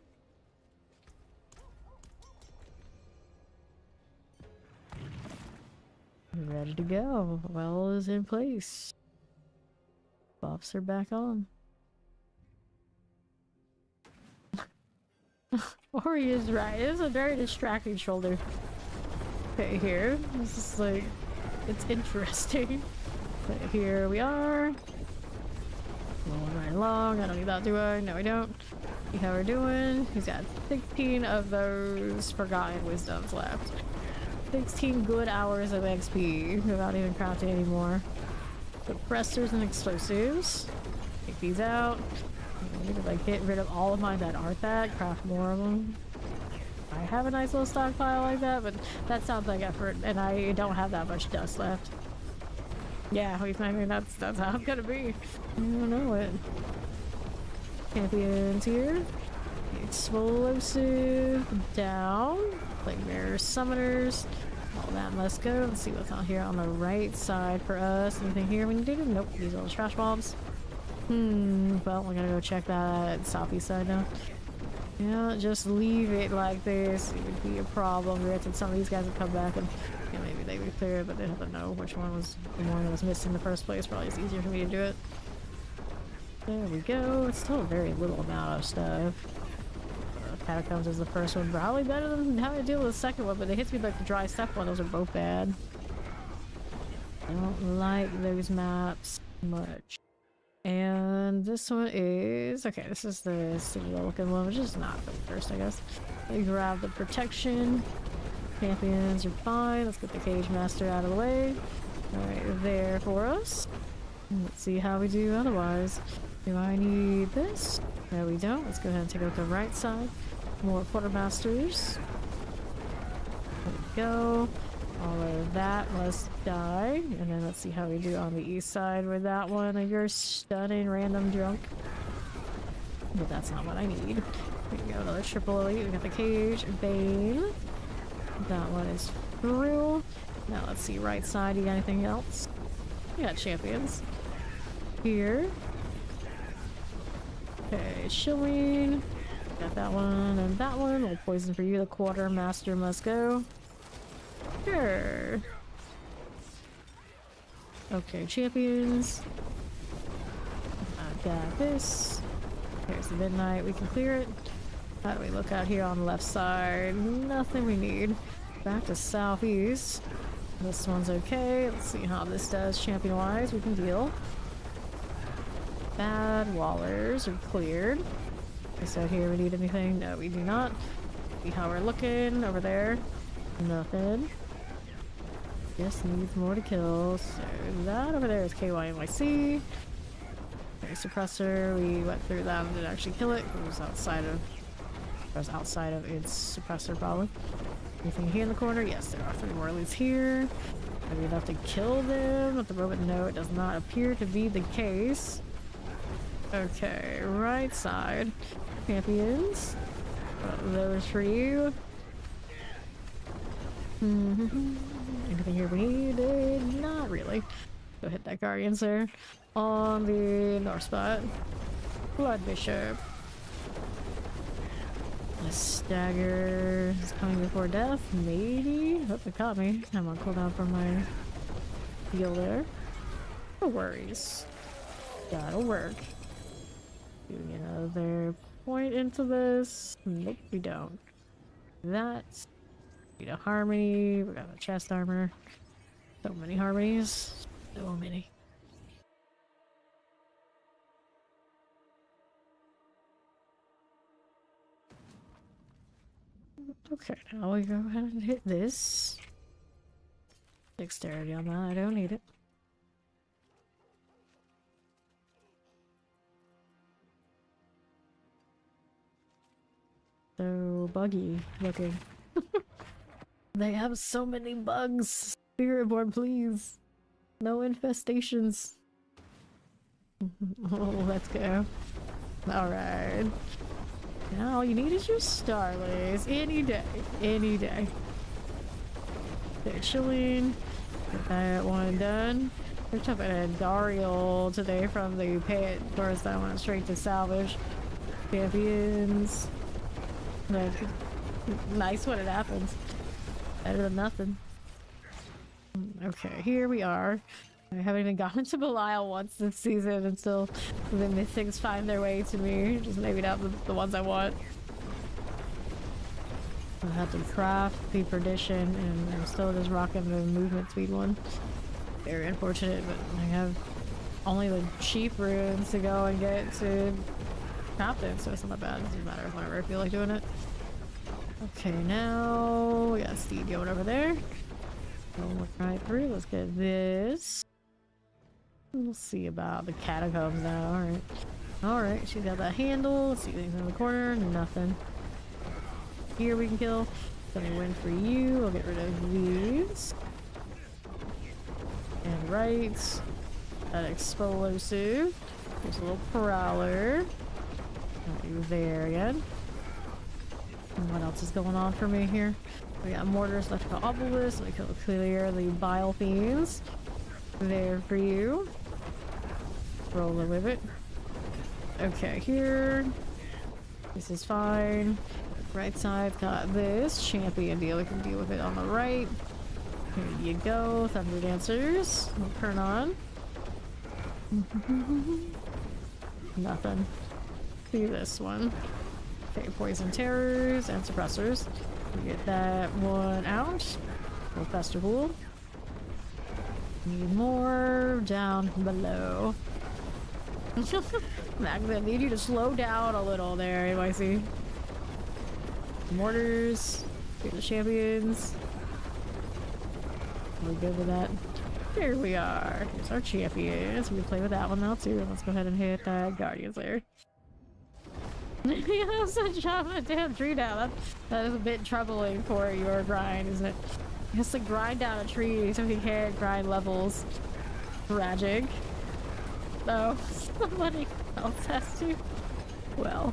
Ready to go. Well is in place. Buffs are back on. Ori is right. It is a very distracting shoulder. Okay, here. This is like... it's interesting. But here we are. Rolling right along. I don't need that, do I? No, we don't. See how we're doing. He's got 16 of those forgotten wisdoms left. 16 good hours of XP without even crafting anymore. Suppressors and explosives. Take these out. I need to like get rid of all of mine that aren't that. Craft more of them. I have a nice little stockpile like that, but that sounds like effort, and I don't have that much dust left. Yeah, I mean that's how I'm gonna be. I don't know it. Champions here. Explosive down. Like mirror summoners. All that must go. Let's see what's on here on the right side for us. Anything here we can do? Nope. These are all trash bombs. Well, we're gonna go check that southeast side now. Yeah, just leave it like this. It would be a problem. Granted, some of these guys would come back and yeah, maybe they would clear it, but they have to know which one was the one that was missing in the first place. Probably it's easier for me to do it. There we go. It's still a very little amount of stuff. Catacombs is the first one. Probably better than having to deal with the second one, but it hits me like the dry stuff one. Those are both bad. I don't like those maps much. And this one is... okay, this is the similar looking one, which is not the first, I guess. We grab the protection. Champions are fine. Let's get the Cage Master out of the way. Alright, there for us. Let's see how we do otherwise. Do I need this? No, we don't. Let's go ahead and take out the right side. More Quartermasters. There we go. All of that must die. And then let's see how we do on the east side with that one. You're stunning random drunk. But that's not what I need. There we go, another triple elite. We got the Cage, Bane. That one is through. Now let's see, right side, you got anything else? We got champions. Here. Okay, Chillin. Got that one and that one. A little poison for you. The Quartermaster must go. Sure. Okay, champions. I've got this. Here's the midnight. We can clear it. How do we look out here on the left side? Nothing we need. Back to southeast. This one's okay. Let's see how this does champion-wise. We can deal. Bad wallers are cleared. Is out here we need anything? No, we do not. See how we're looking over there. Nothing. Just needs more to kill. So that over there is KYNYC. Okay, suppressor. We went through that and didn't actually kill it. It was outside of its suppressor probably. Anything here in the corner? Yes, there are 3 more elites here. Are we enough to kill them? At the moment, no, it does not appear to be the case. Okay, right side. Champions. Those for you. Anything here we needed? Not really. Go hit that guardian, sir. On the north spot. Blood Bishop. A stagger is coming before death, maybe? Oh, they caught me. I'm on cooldown for my heal there. No worries. That'll work. Doing another point into this. Nope, we don't. That's... need a harmony. We got a chest armor. So many harmonies. So many. Okay, now we go ahead and hit this. Dexterity on that, I don't need it. So buggy looking. They have so many bugs. Spiritborn, please. No infestations. Oh, let's go. Alright. Now all you need is your Starlays. Any day. Any day. Okay, Chillin. Get that one done. Picked up a Dariel today from the pit. Of course, I went straight to salvage. Champions. Like, nice when it happens. Better than nothing. Okay, here we are. I haven't even gotten to Belial once this season, and still the mythics find their way to me. Just maybe not the ones I want. I have to craft the perdition, and I'm still just rocking the movement speed one. Very unfortunate, but I have only the cheap runes to go and get to craft it, so it's not bad. It doesn't matter whenever I feel like doing it. Okay, now we got Steve going over there. We'll look right through. Let's get this. We'll see about the catacombs now. Alright. Alright, she's got that handle. Let's see anything in the corner. Nothing. Here we can kill. Gonna win for you. I'll get rid of these. And right. That explosive. There's a little prowler. Got you there again. And what else is going on for me here? We got mortars, electrical obelisk. We can clear the bile fiends. There for you. Roll it with it. Okay, here. This is fine. Right side got this champion deal. We can deal with it on the right. Here you go, Thunder Dancers. We'll turn on. Nothing. See this one. Okay, Poison Terrors and Suppressors. We get that one out. Little Festival. Need more down below. Max, I need you to slow down a little there, NYC. Mortars. Get the champions. We're good with that. Here we are. Here's our champions. We can play with that one now too. Let's go ahead and hit that Guardians there. You have such a damn tree down. That is a bit troubling for your grind, isn't it? He has to grind down a tree so he can't grind levels. Tragic. No, somebody else has to. Well.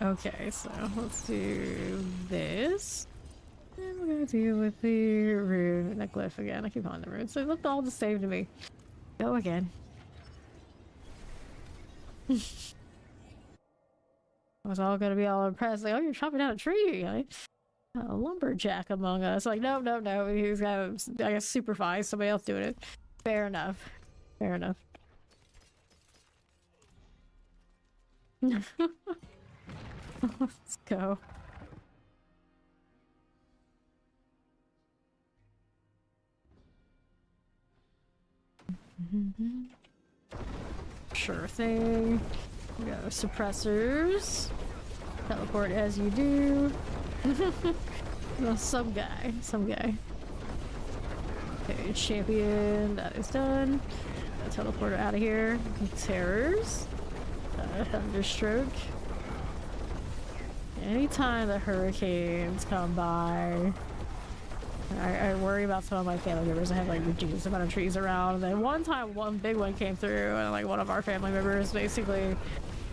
Okay, so let's do this. And we're gonna deal with the rune, the glyph again. I keep calling the rune. So it looked all the same to me. Go again. I was all gonna be all impressed, like, oh, you're chopping down a tree, like, a lumberjack among us. Like, no, no, no, he's got, I guess, supervise somebody else doing it. Fair enough. Fair enough. Let's go. Sure thing. We got suppressors. Teleport as you do. No, some guy. Some guy. Okay, champion. That is done. Teleporter out of here. Terrors. Thunderstroke. Anytime the hurricanes come by, I worry about some of my family members. I have like ridiculous amount of trees around. And then one time, one big one came through, and like one of our family members, basically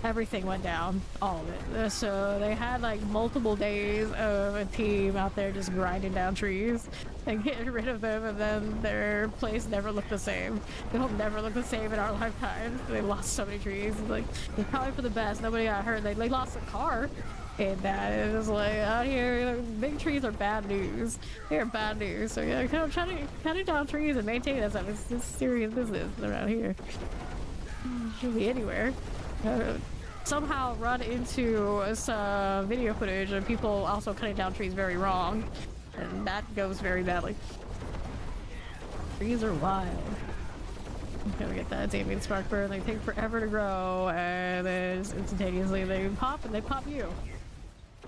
everything went down, all of it. So they had like multiple days of a team out there just grinding down trees and getting rid of them, and then their place never looked the same. It'll never look the same in our lifetimes. They lost so many trees. Like, it's probably for the best. Nobody got hurt. They lost a car. And that is like, out here, big trees are bad news. They're bad news. So yeah, cutting down trees and maintaining that stuff is serious business around here. Should be anywhere. Somehow run into some video footage of people also cutting down trees very wrong. And that goes very badly. Trees are wild. Okay, we get that Damien Sparkburn. They take forever to grow, and then instantaneously they pop, and they pop you.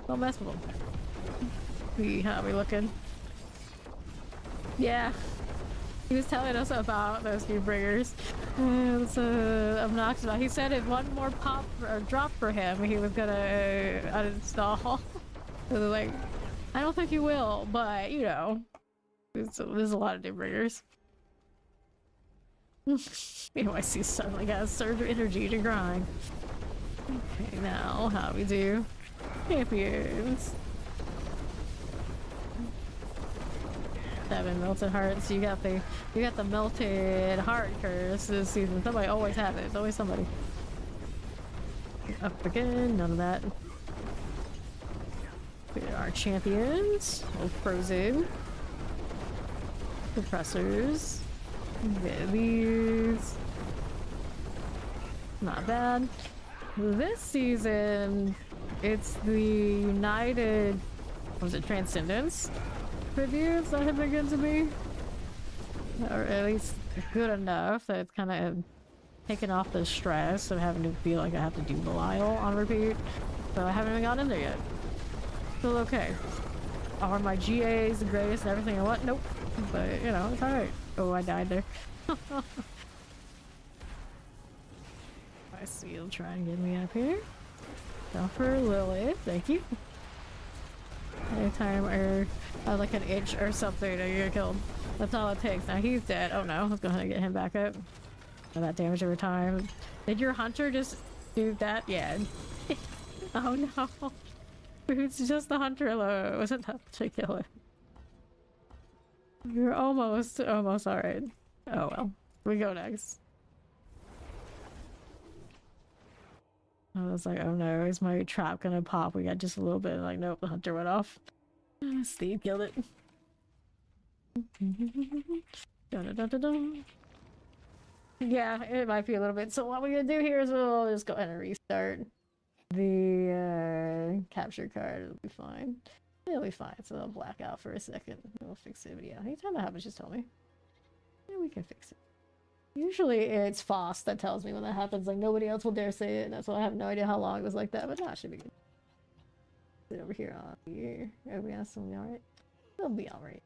Don't mess with them. See how we looking? Yeah. He was telling us about those new bringers. It's obnoxious. He said if one more pop or drop for him, he was gonna uninstall. So like, I don't think you will, but you know, there's a lot of new bringers. I see suddenly got a surge of energy to grind. Okay, now how we do? Champions. 7 melted hearts. You got the melted heart curse this season. Somebody always have it. It's always somebody. Up again. None of that. We got our champions. Oh, frozen. Compressors. Get these. Not bad. This season, it's the United, was it Transcendence reviews that have been good to me, or at least good enough that it's kind of taken off the stress of having to feel like I have to do Belial on repeat. So I haven't even gotten in there yet. Still okay. Are my GAs the greatest and everything and what? Nope. But you know, it's alright. Oh, I died there. I see you'll try and get me up here. Go for Lilith, thank you. Anytime or like an inch or something to get killed. That's all it takes. Now he's dead. Oh no, let's go ahead and get him back up. Oh, that damage over time. Did your hunter just do that? Yeah. Oh no. It's just the hunter alone. It wasn't that to kill him. You're almost alright. Oh well. We go next. I was like, oh no, is my trap gonna pop? We got just a little bit. Like, nope, the hunter went off. Steve killed it. Dun, dun, dun, dun, dun. Yeah, it might be a little bit. So what we're gonna do here is we'll just go ahead and restart the capture card. It'll be fine. It'll be fine. So I'll black out for a second. We'll fix it. But yeah, anytime that happens, just tell me. Yeah, we can fix it. Usually it's FOSS that tells me when that happens. Like nobody else will dare say it, and that's why I have no idea how long it was like that. But no, it should be good. Sit over here on here. Everybody else will be alright. It'll be alright.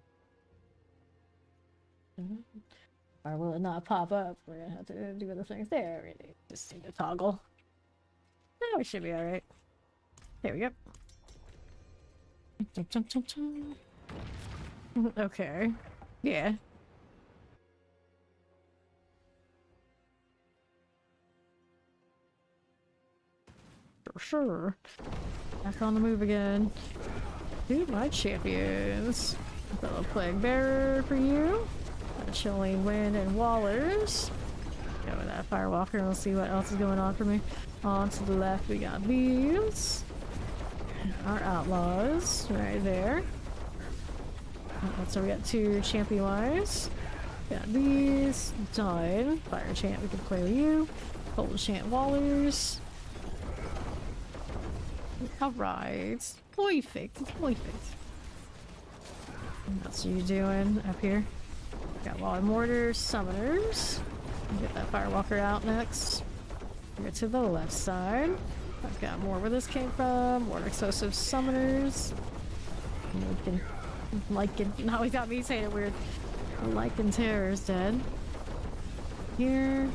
Or will it not pop up? We're gonna have to do other things. There, really. Just need to toggle. No, we should be alright. There we go. Okay. Yeah. For sure. Back on the move again. Dude, my champions. A little Plague Bearer for you. Chillin, Wind, and Wallers. Go with that Firewalker and we'll see what else is going on for me. On to the left, we got these. Our Outlaws right there. So we got 2 champion wise. Got these. Done. Fire Chant, we can play with you. Cold Chant Wallers. Alright. Perfect. Perfect. What else are you doing up here? Got Wall and Mortar, Summoners. Get that Firewalker out next. Go to the left side. I've got more where this came from. More Explosive Summoners. Now we got me saying it weird. Lycan Terror's dead. Here.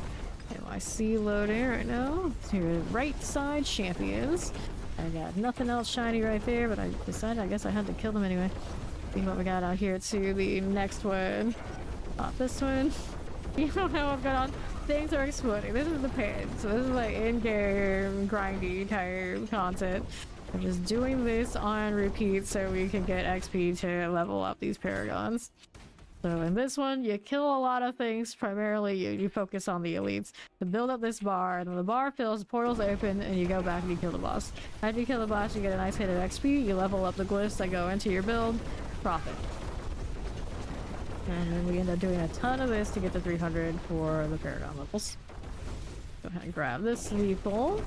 NYC loading right now. To your right side, champions. I got nothing else shiny right there, but I decided I guess I had to kill them anyway. See what we got out here to the next one. This one. You don't know what's going on. Things are exploding. This is the pain. So this is like in-game grindy type content. I'm just doing this on repeat so we can get XP to level up these Paragons. So in this one, you kill a lot of things. Primarily, you focus on the elites to build up this bar, and when the bar fills, the portals open, and you go back and you kill the boss. After you kill the boss, you get a nice hit of XP. You level up the glyphs that go into your build. Profit. And then we end up doing a ton of this to get to 300 for the Paragon levels. Go ahead and grab this lethal.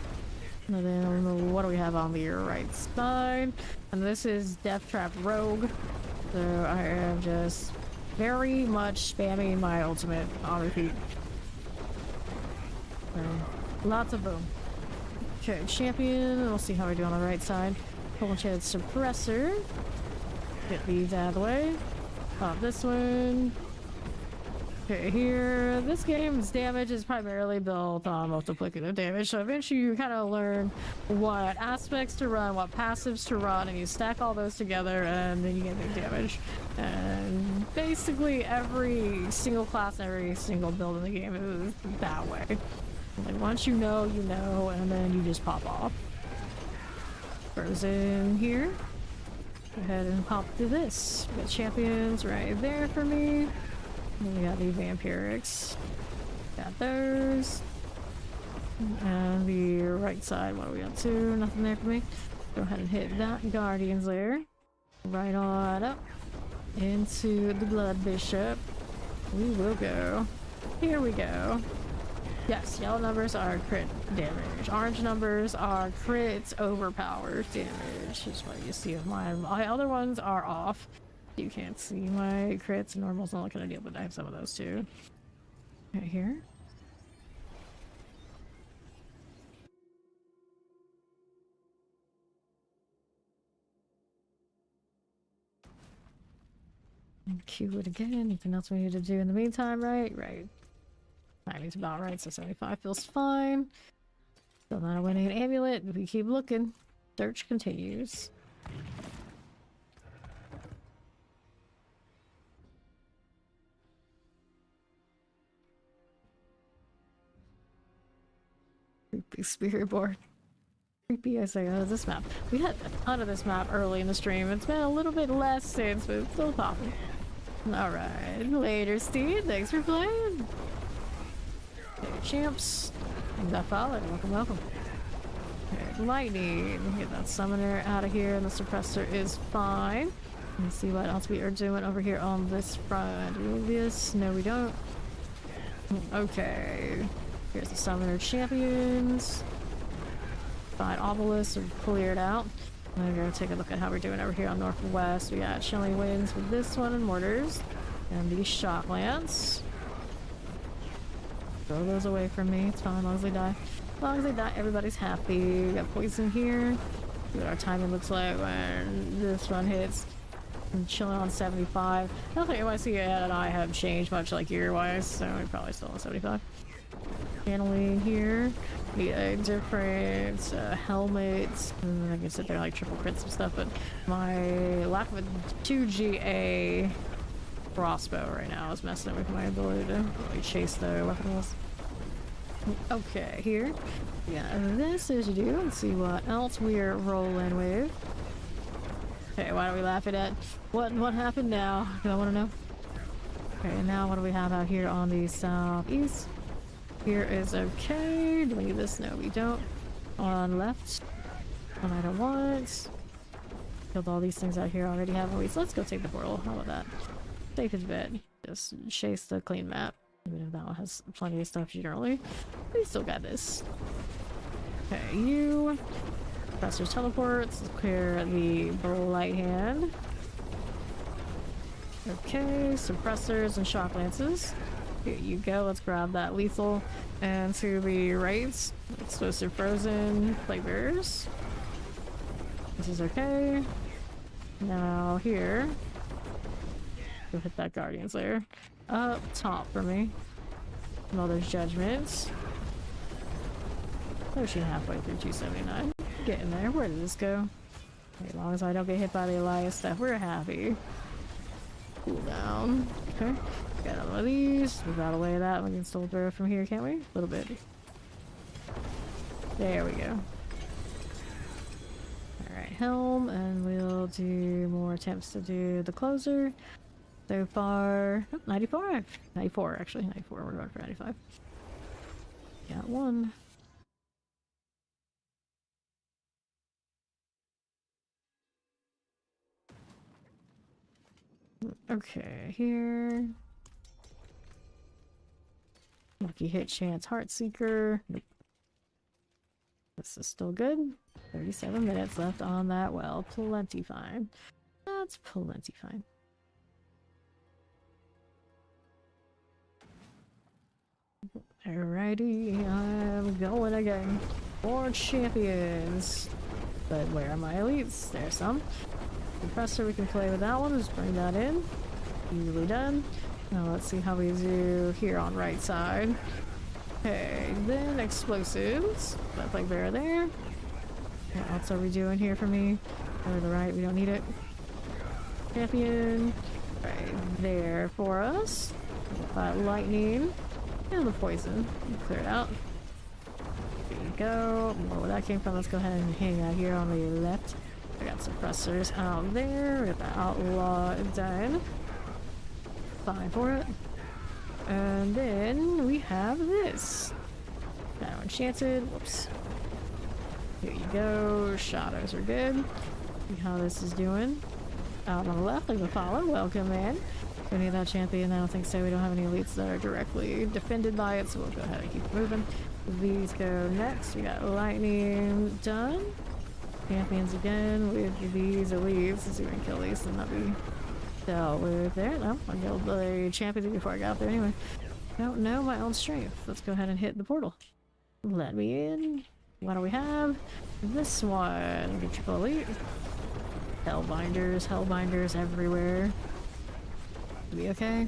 And then what do we have on the right side? And this is Death Trap Rogue. So I am just very much spamming my ultimate on repeat. So, lots of boom. Okay, champion. We'll see how we do on the right side. Full enchanted suppressor. Get these out of the way. Pop this one. Okay, here, this game's damage is primarily built on multiplicative damage, so eventually you kind of learn what aspects to run, what passives to run, and you stack all those together, and then you get big damage. And basically every single class, every single build in the game is that way. Like, once you know, and then you just pop off. Frozen here. Go ahead and pop through this. We got champions right there for me. And we got the vampirics. Got those. And the right side, what are we up to? Nothing there for me. Go ahead and hit that guardians there. Right on up into the blood bishop. We will go. Here we go. Yes, yellow numbers are crit damage. Orange numbers are crit overpowered damage. That's what you see of mine. My other ones are off. You can't see my crits. Normal's not looking at deal, but I have some of those too. Right here. And cue it again. Anything else we need to do in the meantime, right? Right. Timing's about right, so 75 feels fine. Still not a winning amulet. We keep looking. Search continues. Creepy spirit board. Creepy, I say. Oh, this map. We had a ton of this map early in the stream. It's been a little bit less since, but it's still popping. Alright. Later, Steve. Thanks for playing. Okay, champs. You got followed. Welcome, welcome. Okay, lightning. Get that summoner out of here, and the suppressor is fine. Let's see what else we are doing over here on this front. Do we move this? No, we don't. Okay. Here's the summoner champions. Fine, obelisks are cleared out. I'm gonna take a look at how we're doing over here on Northwest. We got Chillin wins with this one and mortars. And these shock lance. Throw those away from me. It's fine, as long as they die. As long as they die, everybody's happy. We got poison here. See what our timing looks like when this one hits. I'm chilling on 75. I don't think NYC and I have changed much like gear-wise, so we're probably still on 75. Channeling here. Need a different helmet. I can sit there like triple crits and stuff, but my lack of a 2GA crossbow right now is messing with my ability to really chase the weapons. Okay, here. Yeah, this is to do. Let's see what else we're rolling with. Okay, why are we laughing at? What happened now? Do I want to know? Okay, now what do we have out here on the southeast? Here is okay. Do we need this? No, we don't. On left. One I don't want. Killed all these things out here already, haven't we? So let's go take the portal. How about that? Safe as bed. Just chase the clean map. Even if that one has plenty of stuff generally. We still got this. Okay, you. Professor's teleports. Let's clear the blight hand. Okay, suppressors and shock lances. Here you go. Let's grab that lethal. And to the right, explosive frozen flavors. This is okay. Now here. Go hit that guardian's lair. Up top for me. Mother's judgment. Pushing halfway through 279. Getting there. Where did this go? Okay, as long as I don't get hit by the Elias stuff, we're happy. Cool down. Okay. Got one of these. Move out of the way of that. We can still throw from here, can't we? A little bit. There we go. Alright, helm, and we'll do more attempts to do the closer. So far, oh, 94. 94 actually. 94. We're going for 95. Got one. Okay, here. Lucky hit chance Heartseeker. Nope. This is still good. 37 minutes left on that. Well, plenty fine. That's plenty fine. Alrighty, I'm going again. More champions. But where are my elites? There's some. Compressor, we can play with that one. Just bring that in. Easily done. Now let's see how we do here on right side. Okay, then explosives. That like bear there. What else are we doing here for me? Over the right, we don't need it. Champion. Right there for us. Lightning. And the poison. Clear it out. There you go. More where that came from. Let's go ahead and hang out here on the left. I got suppressors out there. We got the outlaw done. Fine for it. And then we have this. Now enchanted. Whoops. Here you go. Shadows are good. See how this is doing. Out on the left, leave a follow. Welcome in. We need that champion. I don't think so. We don't have any elites that are directly defended by it, so we'll go ahead and keep moving. These go next. We got lightning done. Champions again with these elites. Let's see if we can kill these and not be dealt with there. No, I killed the champion before I got there anyway. Don't know my own strength. Let's go ahead and hit the portal. Let me in. What do we have? This one. Get triple elite. Hellbinders everywhere. Be okay.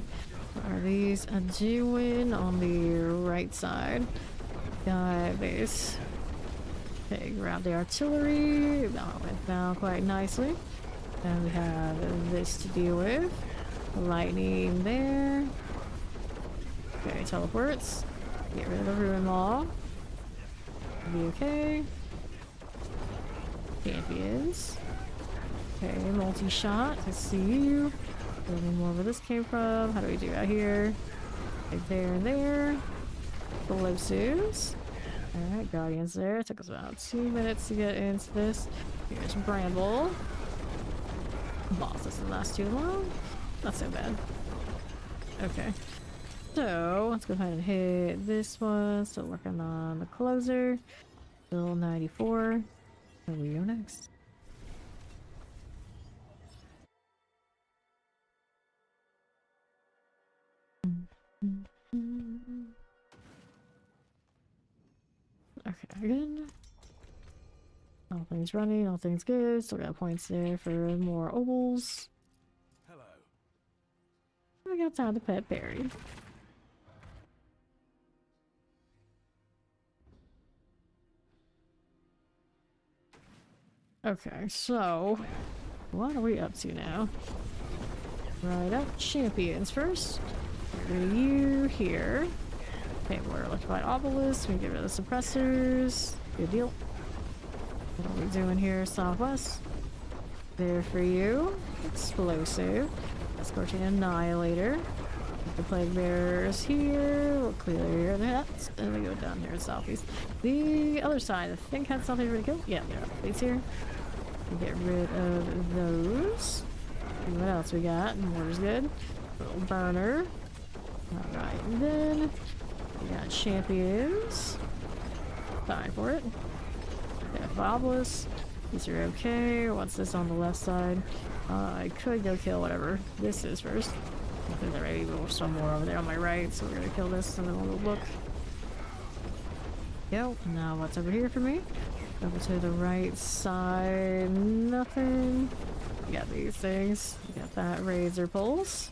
What are these doing on the right side? Got this. Okay, grab the artillery. That went down quite nicely. And we have this to deal with. Lightning there. Okay, teleports. Get rid of the ruin maw. Be okay. Champions. Okay, multi-shot. I see you. A little more where this came from. How do we do out here? Right there and there. Explosives. Alright, guardians there. It took us about 2 minutes to get into this. Here's Bramble. Boss, this didn't last too long. Not so bad. Okay. So, let's go ahead and hit this one. Still working on the closer. Still 94. Where we go next? Okay, again. All things running, all things good. Still got points there for more ovals. Hello. We got time to pet Barry. Okay, so what are we up to now? Right up, champions first. Get rid of you here. Okay, we're electrified obelisk. We get rid of the suppressors. Good deal. What are we doing here? Southwest. There for you. Explosive. Scorching Annihilator. Get the plague bearers here. We'll clear that. And we go down here to southeast. The other side, I think, had something ready to kill. Yeah, there are plates here. We get rid of those. And what else we got? Mortar's good. Little burner. Alright, then we got champions. Fine for it. Obelisk. These are okay. What's this on the left side? I could go kill whatever this is first. I think there may be some more over there on my right, so we're gonna kill this and then we'll look. Yo, now what's over here for me? Over to the right side, nothing. We got these things. We got that razor pulse.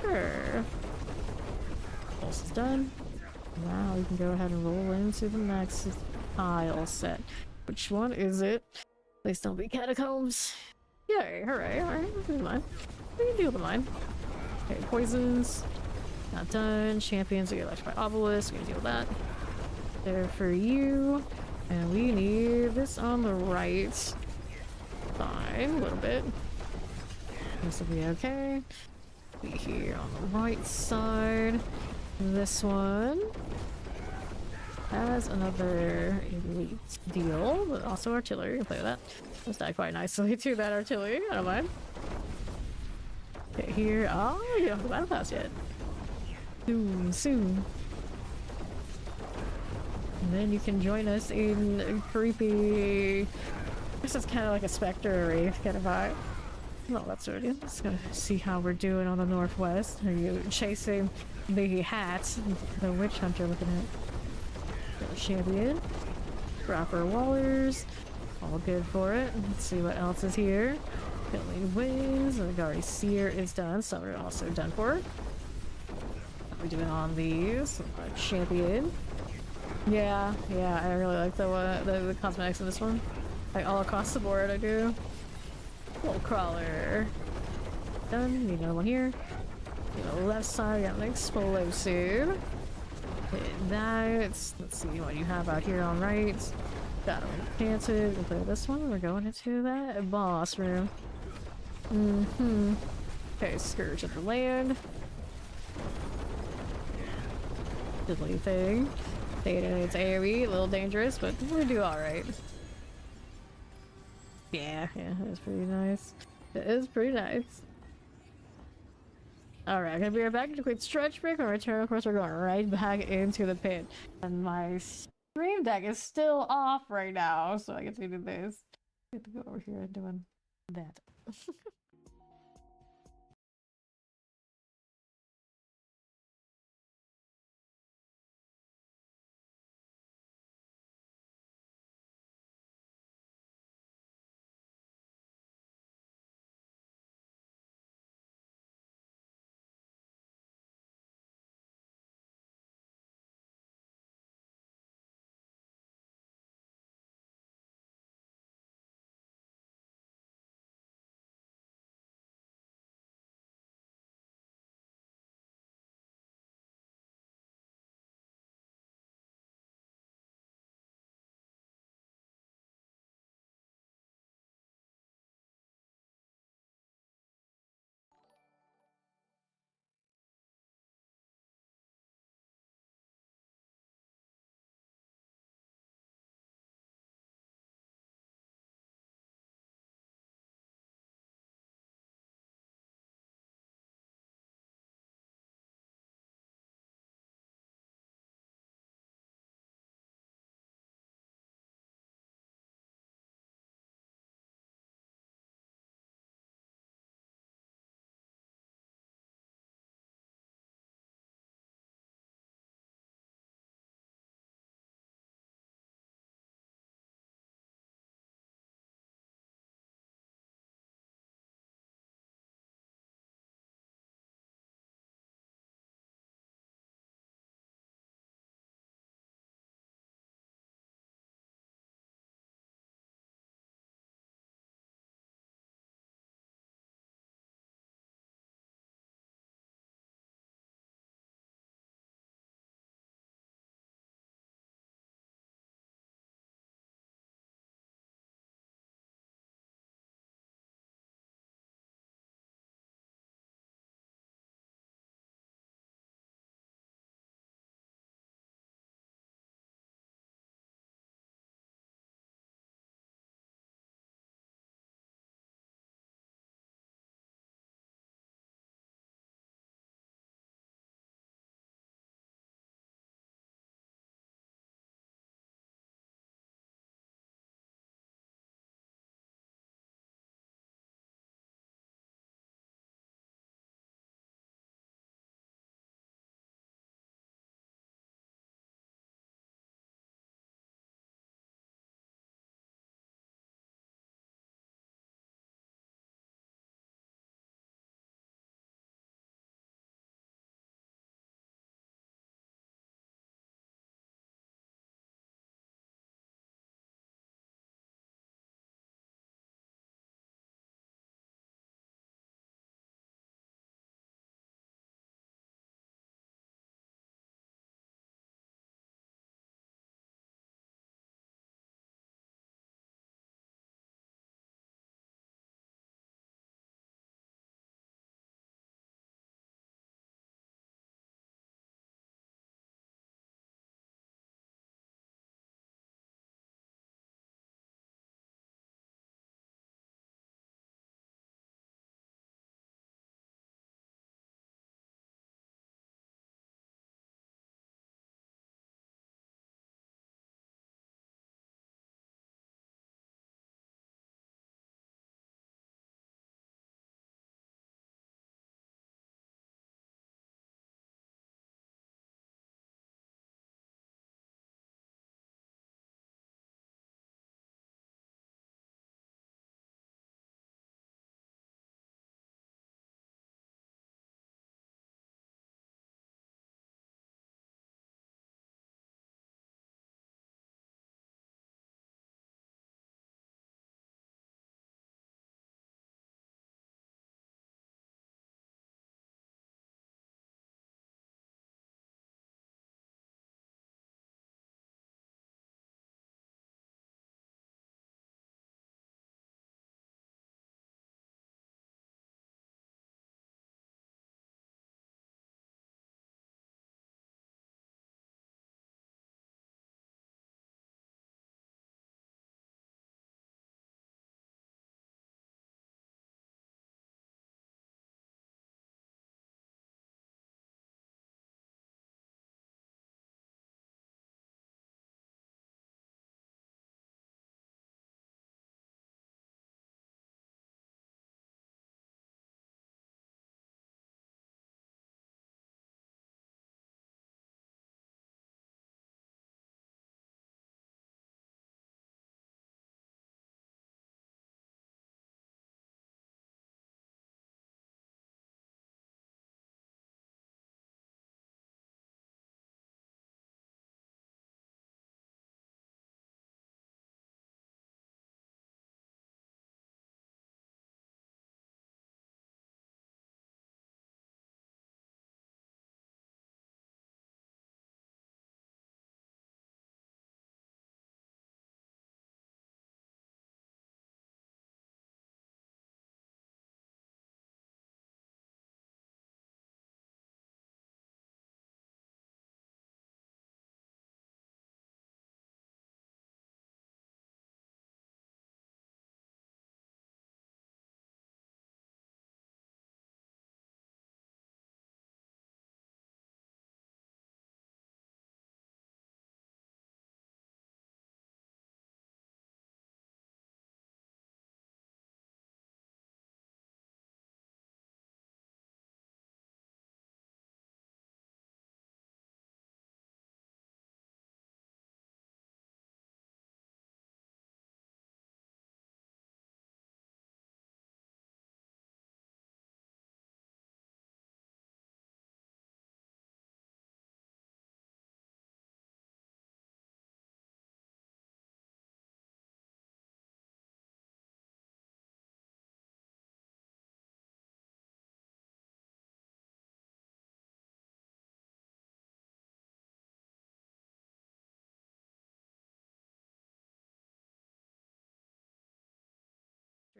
Sure. Pulse is done. Now we can go ahead and roll into the next tile set. Which one is it? Please don't be catacombs. Yay, hooray, alright, let's do mine. We can deal with mine. Okay, poisons. Not done. Champions, we get electrified obelisk. We can deal with that. There for you. And we need this on the right. Fine, a little bit. This will be okay. Be here on the right side. This one has another elite deal, but also artillery. You can play with that. This died quite nicely to that artillery. I don't mind. Okay, here. Oh, you don't have the battle pass yet. Soon. And then you can join us in creepy. I guess it's kind of like a specter or wraith kind of vibe. No, that's already. Let's go see how we're doing on the northwest. Are you chasing the hat? The witch hunter looking at. The champion. Proper wallers. All good for it. Let's see what else is here. Killing wings. And Gari Seer is done. Summer also done for. What are we doing on these? Champion. Yeah, I really like the cosmetics in this one. Like all across the board, I do. Little crawler. Done. Need another one here. The left side, we got an explosive. Hit that. Let's see what you have out here on right. Got them enchanted. We'll play this one. We're going into that boss room. Okay, Scourge of the Land. Diddly thing. It's AoE, a little dangerous, but we do alright. Yeah, it's pretty nice. It is pretty nice. Alright, I'm gonna be right back to a quick stretch break. When we return, of course, we're going right back into the pit. And my stream deck is still off right now, so I get to do this. I get to go over here and doing that.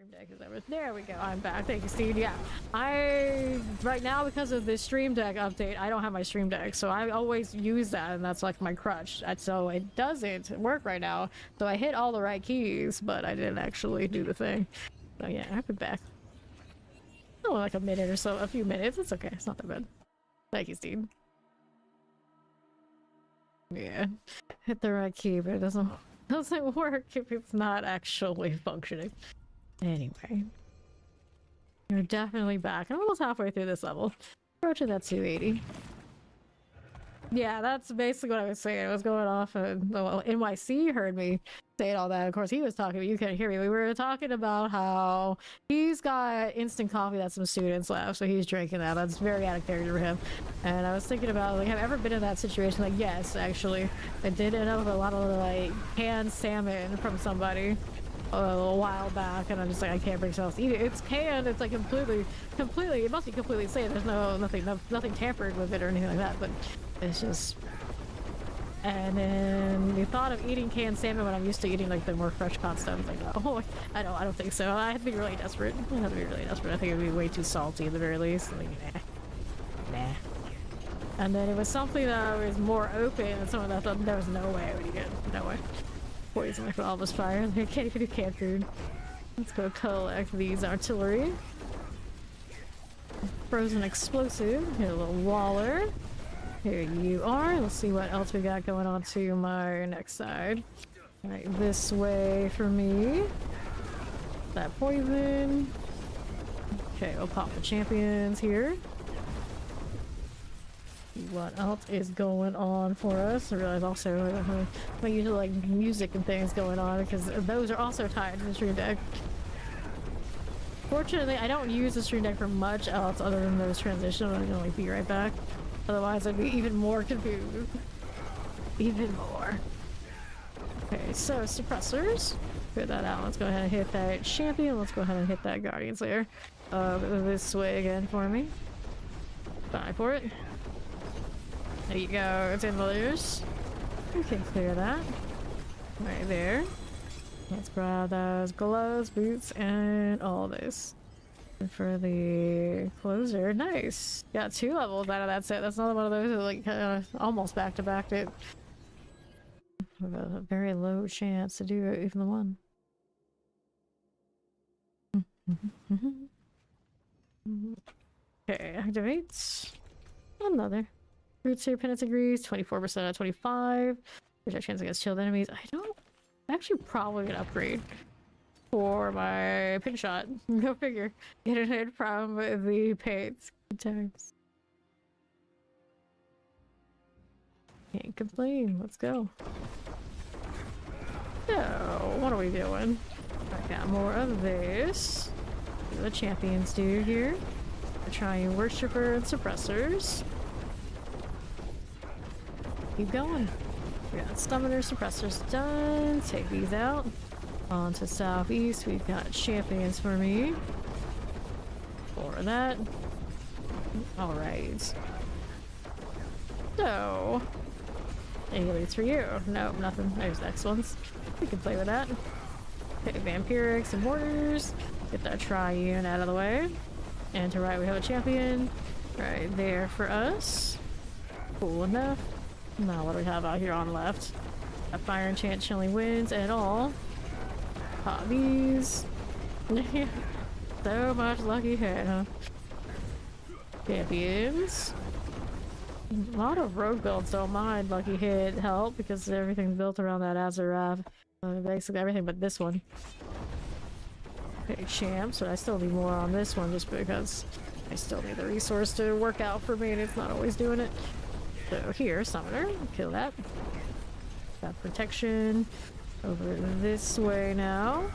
stream deck is ever. There we go. I'm back. Thank you, Steve. Yeah, right now because of this stream deck update, I don't have my stream deck, so I always use that, and that's like my crutch. And so it doesn't work right now. So I hit all the right keys, but I didn't actually do the thing. So yeah, I've been back. Only like a minute or so, a few minutes. It's okay. It's not that bad. Thank you, Steve. Yeah, hit the right key, but it doesn't work if it's not actually functioning. Anyway, you're definitely back. I'm almost halfway through this level. Approaching that 280. Yeah, that's basically what I was saying. I was going off, and well, NYC heard me saying all that. Of course, he was talking, but you couldn't hear me. We were talking about how he's got instant coffee that some students left, so he's drinking that. That's very out of character for him. And I was thinking about, like, have I ever been in that situation? Like, yes, actually. I did end up with a lot of, like, canned salmon from somebody a while back, and I'm just like, I can't bring myself to eat it. It's canned, it's like completely, it must be completely safe. There's nothing tampered with it or anything like that, but it's just... And then the thought of eating canned salmon when I'm used to eating like the more fresh caught stuff, it's like, oh, I don't think so. I have to be really desperate. I have to be really desperate. I think it would be way too salty at the very least. Like, nah. And then it was something that was more open, and someone that thought there was no way I would eat it. No way. Poison with all this fire. I can't even do canned food. Let's go collect these artillery. Frozen explosive. Hit a little waller. Here you are. Let's see what else we got going on to my next side. Alright, this way for me. That poison. Okay, we'll pop the champions here. What else is going on for us? I realize also I usually like music and things going on because those are also tied to the stream deck. Fortunately, I don't use the stream deck for much else other than those transitions. I'm gonna like be right back. Otherwise, I'd be even more confused. Even more. Okay, so suppressors. Put that out. Let's go ahead and hit that champion. Let's go ahead and hit that Guardian Slayer. This way again for me. Die for it. There you go. It's in the loose. We can clear that. Right there. Let's grab those gloves, boots, and all this. And for the closer, nice. Got 2 levels out of that set. That's another one of those that like almost back-to-backed it. With a very low chance to do it, even the one. Okay, activates. Another. Roots here, penance agrees. 24% out of 25. There's a chance against chilled enemies. I'm actually probably gonna upgrade for my pin shot. Go figure. Get it in from the paints. Good times. Can't complain. Let's go. So, what are we doing? I got more of this. What do the champions do here? We're trying worshiper and suppressors. Keep going. We got summoner suppressors done. Take these out. On to southeast, we've got champions for me. For that. Alright. So, any leads for you? No, nothing. There's next ones. We can play with that. Okay, vampirics and mortars. Get that triune out of the way. And to right, we have a champion right there for us. Cool enough. Now, what do we have out here on left? A fire enchant, chilling winds, and all. Pop these. So much lucky hit, huh? Champions. A lot of rogue builds don't mind lucky hit help because everything's built around that Azarath. Basically everything but this one. Okay, champs, but I still need more on this one just because I still need the resource to work out for me and it's not always doing it. So here, summoner, kill that. Got protection over this way now.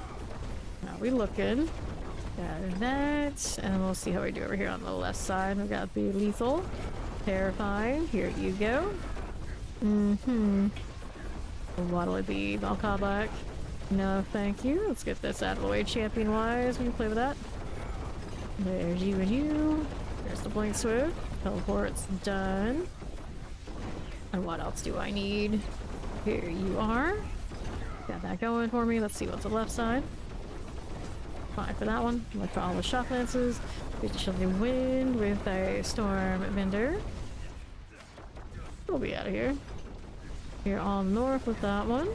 Now we looking. Got that, and we'll see how we do over here on the left side. We got the lethal, terrifying. Here you go. What'll it be? Valka Black? No, thank you. Let's get this out of the way, champion-wise. We can play with that. There's you and you. There's the blink swift. Teleport's done. And what else do I need? Here you are. Got that going for me. Let's see what's on the left side. Fine for that one. Look for all the shock lances. Use the shielding wind with a storm vendor. We'll be out of here. Here on north with that one.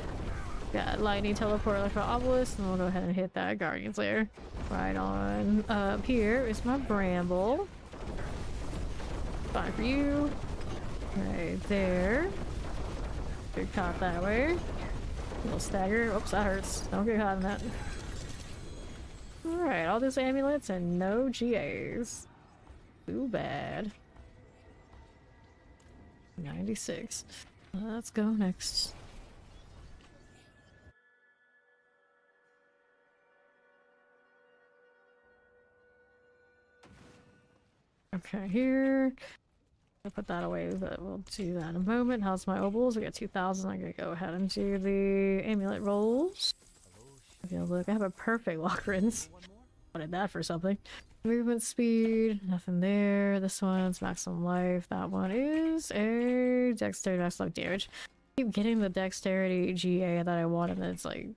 Got lightning teleport electro obelisk, and we'll go ahead and hit that guardian's lair. Right on up here is my bramble. Fine for you. Right there. Get caught that way. A little stagger. Oops, that hurts. Don't get caught in that. Alright, all these amulets and no GAs. Too bad. 96. Let's go next. Okay, here. I'll put that away, but we'll do that in a moment. How's my obols? I got 2,000. I'm gonna go ahead and do the amulet rolls. Okay, look, I have a perfect lock rinse. Wanted that for something. Movement speed, nothing there. This one's maximum life. That one is a dexterity maximum damage. I keep getting the dexterity GA that I want, and then it's like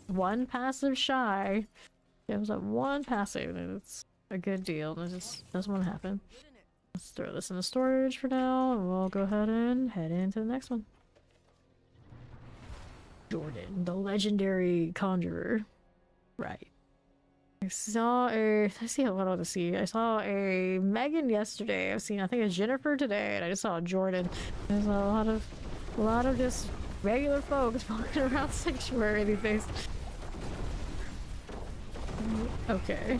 one passive shy. It was like one passive, and it's a good deal, and it just doesn't want to happen. Let's throw this in the storage for now, and we'll go ahead and head into the next one. Jordan, the legendary conjurer. Right. I saw a... Let's see what I want to see. I saw a Megan yesterday. I've seen, I think, a Jennifer today, and I just saw a Jordan. There's a lot of just regular folks walking around Sanctuary these days. Okay.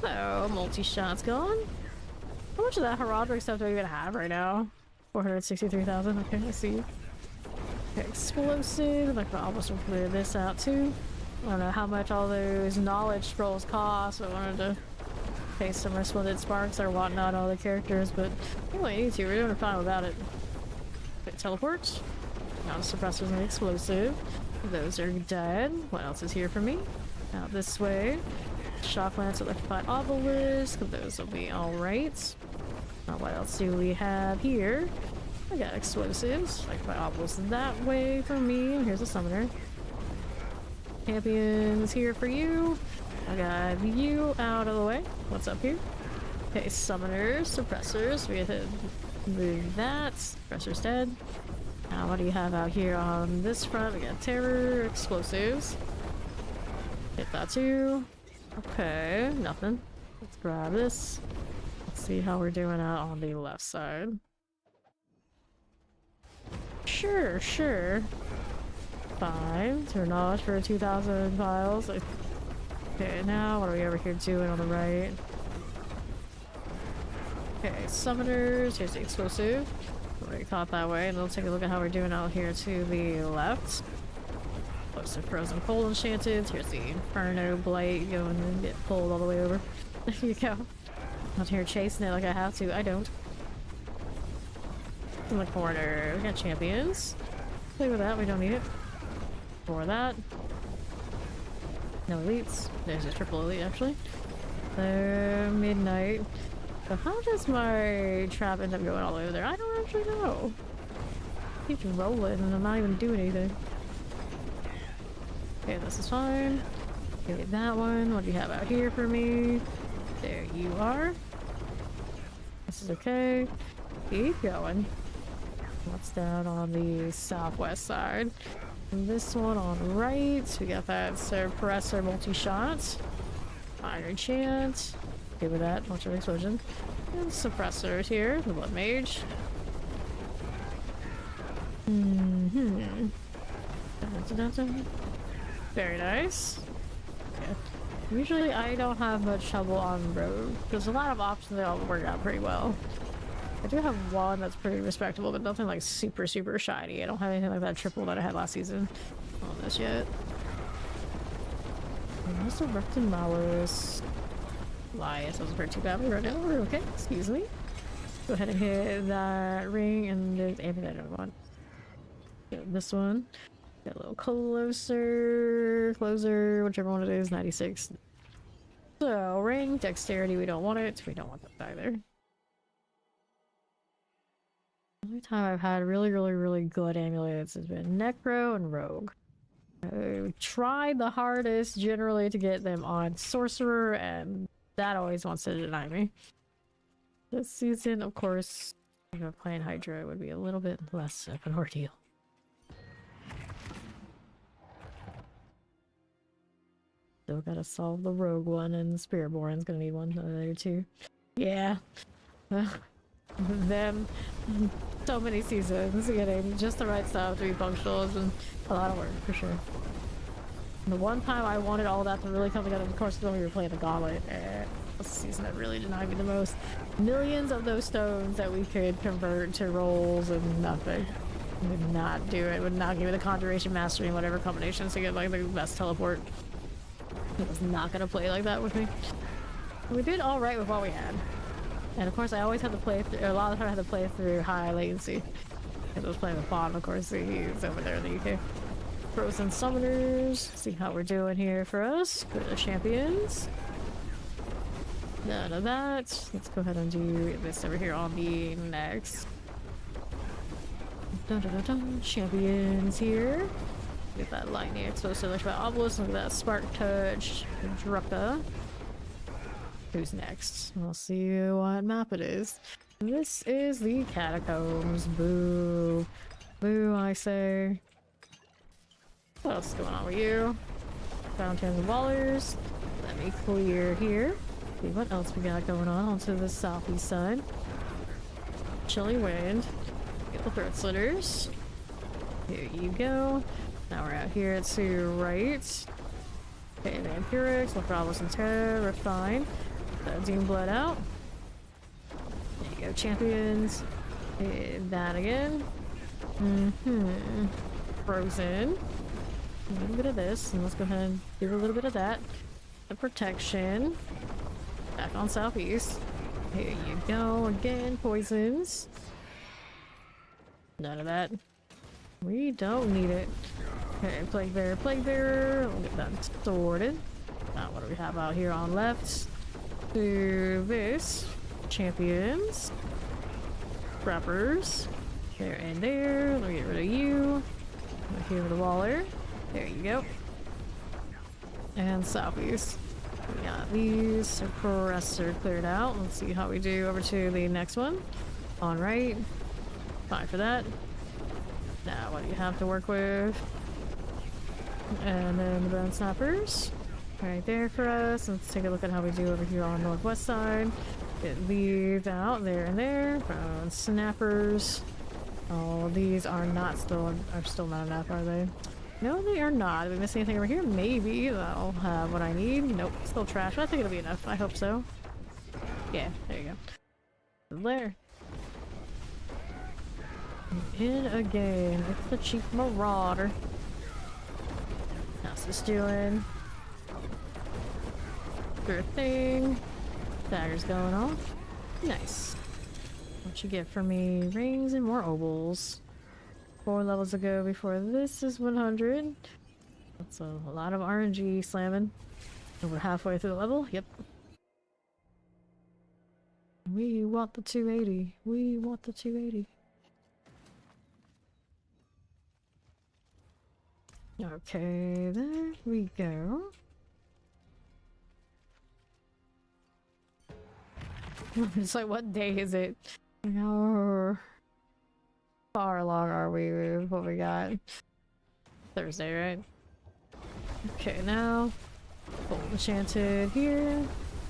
So, multi-shot's gone. How much of that heraldric stuff do I even have right now? 463,000. Okay, I see. Okay, explosive. Like, I'll almost clear this out too. I don't know how much all those knowledge scrolls cost. I wanted to pay some resplendent sparks or whatnot on all the characters, but we don't need to. We're doing fine without it. Okay, teleport. Now the suppressors and the explosive. Those are dead. What else is here for me? Out this way. Shock lance, electrified obelisk. Those will be alright. Now what else do we have here? I got explosives. Electrified obelisk that way for me. And here's a summoner. Champions here for you. I got you out of the way. What's up here? Okay, summoners, suppressors. We have to move that. Suppressor's dead. Now what do you have out here on this front? We got terror, explosives. Hit that too. Okay, nothing. Let's grab this. Let's see how we're doing out on the left side. Sure. 5. Turn off for 2,000 files. Okay, now what are we over here doing on the right? Okay, summoners. Here's the explosive. Already caught that way, and we'll take a look at how we're doing out here to the left. Close to frozen cold enchanted. Here's the inferno blight going and get pulled all the way over. There you go. Out here chasing it like I have to. I don't. In the corner, we got champions. Play with that. We don't need it. For that. No elites. There's a triple elite actually. Midnight. So how does my trap end up going all the way over there? I don't actually know. Keeps rolling and I'm not even doing anything. Okay, this is fine. Okay, that one. What do you have out here for me? There you are. This is okay. Keep going. What's down on the southwest side? This one on the right. We got that suppressor multi-shot. Iron chant. Okay with that. Bunch of explosion. And suppressors here. The blood mage. Very nice. Okay. Usually I don't have much trouble on road. There's a lot of options that all work out pretty well. I do have one that's pretty respectable, but nothing like super shiny. I don't have anything like that triple that I had last season on this yet. I also worked in Malos. Lias wasn't hurt too badly right now. We're okay. Excuse me. Go ahead and hit that ring and there's amulet other one. Get this one. Get a little closer, whichever one it is, 96. So, ring, dexterity, we don't want it. We don't want that either. The only time I've had really good amulets has been Necro and Rogue. I tried the hardest generally to get them on Sorcerer, and that always wants to deny me. This season, of course, you know, playing Hydra would be a little bit less of an ordeal. Still gotta solve the Rogue one, and Spiritborn's gonna need one other too. Yeah. Them. So many seasons getting just the right stuff to be functional has been a lot of work, for sure. And the one time I wanted all that to really come together, of course, when we were playing the Gauntlet, was the season that really denied me the most. Millions of those stones that we could convert to rolls and nothing. Would not do it. Would not give me the Conjuration Mastery and whatever combinations to get like the best teleport. It was not gonna play like that with me. We did all right with what we had. And of course, I always had to play through, a lot of the time I had to play through high latency. Because I was playing with Bond, of course, he's over there in the UK. Frozen Summoners, see how we're doing here for us. Go to the champions. None of that. Let's go ahead and do this over here on the next. Dun, dun, dun, dun. Champions here. Get that lightning exposed to electrified obelisk. Look at that spark touch. Drucka. Who's next? We'll see what map it is. This is the Catacombs. Boo. Boo, I say. What else is going on with you? Fountains and Wallers. Let me clear here. See what else we got going on onto the southeast side. Chilly wind. Get the throat slitters. Here you go. Now we're out here to right. Okay, Vampirics, Lefravos and Terra, refine. Doom blood out. There you go, champions. That again. Frozen. A little bit of this, and let's go ahead and do a little bit of that. The protection. Back on southeast. Here you go, again, poisons. None of that. We don't need it. Okay, Plague Bearer, Plague Bearer. We'll get that sorted. Now, what do we have out here on left? Do this. Champions. Preppers. There and there. Let me get rid of you. Right here with the Waller. There you go. And southeast. We got these. Suppressor cleared out. Let's see how we do over to the next one. On right. Fine for that. Now, what do you have to work with? And then the Bone Snappers. Right there for us. Let's take a look at how we do over here on the northwest side. Get these out there and there. Bone Snappers. Oh, these are still not enough, are they? No, they are not. Did we miss anything over here? Maybe. That'll have what I need. Nope, still trash. But I think it'll be enough. I hope so. Yeah, there you go. There. In again. It's the Chief Marauder. How's this doing? Good thing. Dagger's going off. Nice. What you get for me? Rings and more obols. 4 levels ago before this is 100. That's a lot of RNG slamming. And we're halfway through the level. Yep. We want the 280. We want the 280. Okay, there we go. It's like, what day is it? How far along are we with what we got? Thursday, right? Okay, now Gold Enchanted here.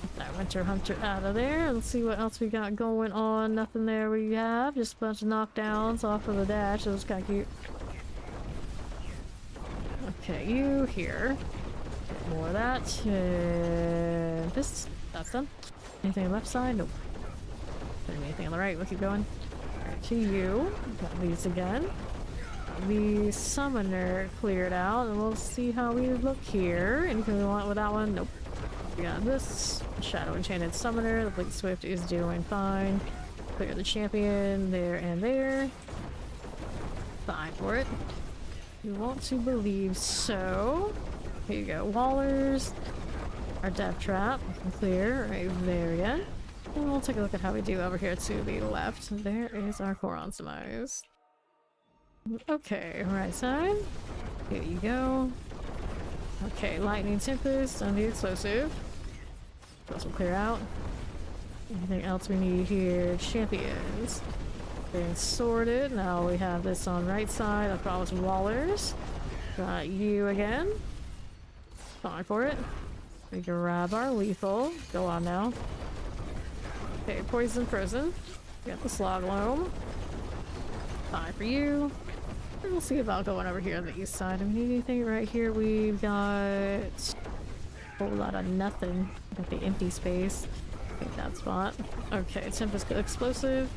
Get that Winter Hunter out of there. Let's see what else we got going on. Nothing there we have. Just a bunch of knockdowns off of the dash. It was kind of cute. Okay, you here. More of that. That's done. Anything on the left side? Nope. Anything on the right? We'll keep going. Alright, to you. Got these again. The Summoner cleared out, and we'll see how we look here. Anything we want with that one? Nope. We got this Shadow Enchanted Summoner. The Blink Swift is doing fine. Clear the champion there and there. Fine for it. You want to believe so. Here you go. Wallers. Our Death Trap. Clear right there again. And we'll take a look at how we do over here to the left. There is our Koron's Demise. Okay, right side. Here you go. Okay, lightning tempest on the explosive. Those will clear out. Anything else we need here? Champions. Getting sorted. Now we have this on right side. I promise wallers. Got you again. Fine for it. We can grab our lethal. Go on now. Okay, poison frozen. Got the slog loam. Fine for you. And we'll see about going over here on the east side. Do we need anything right here? We've got a whole lot of nothing. Got the empty space. Take that spot. Okay, tempest explosive.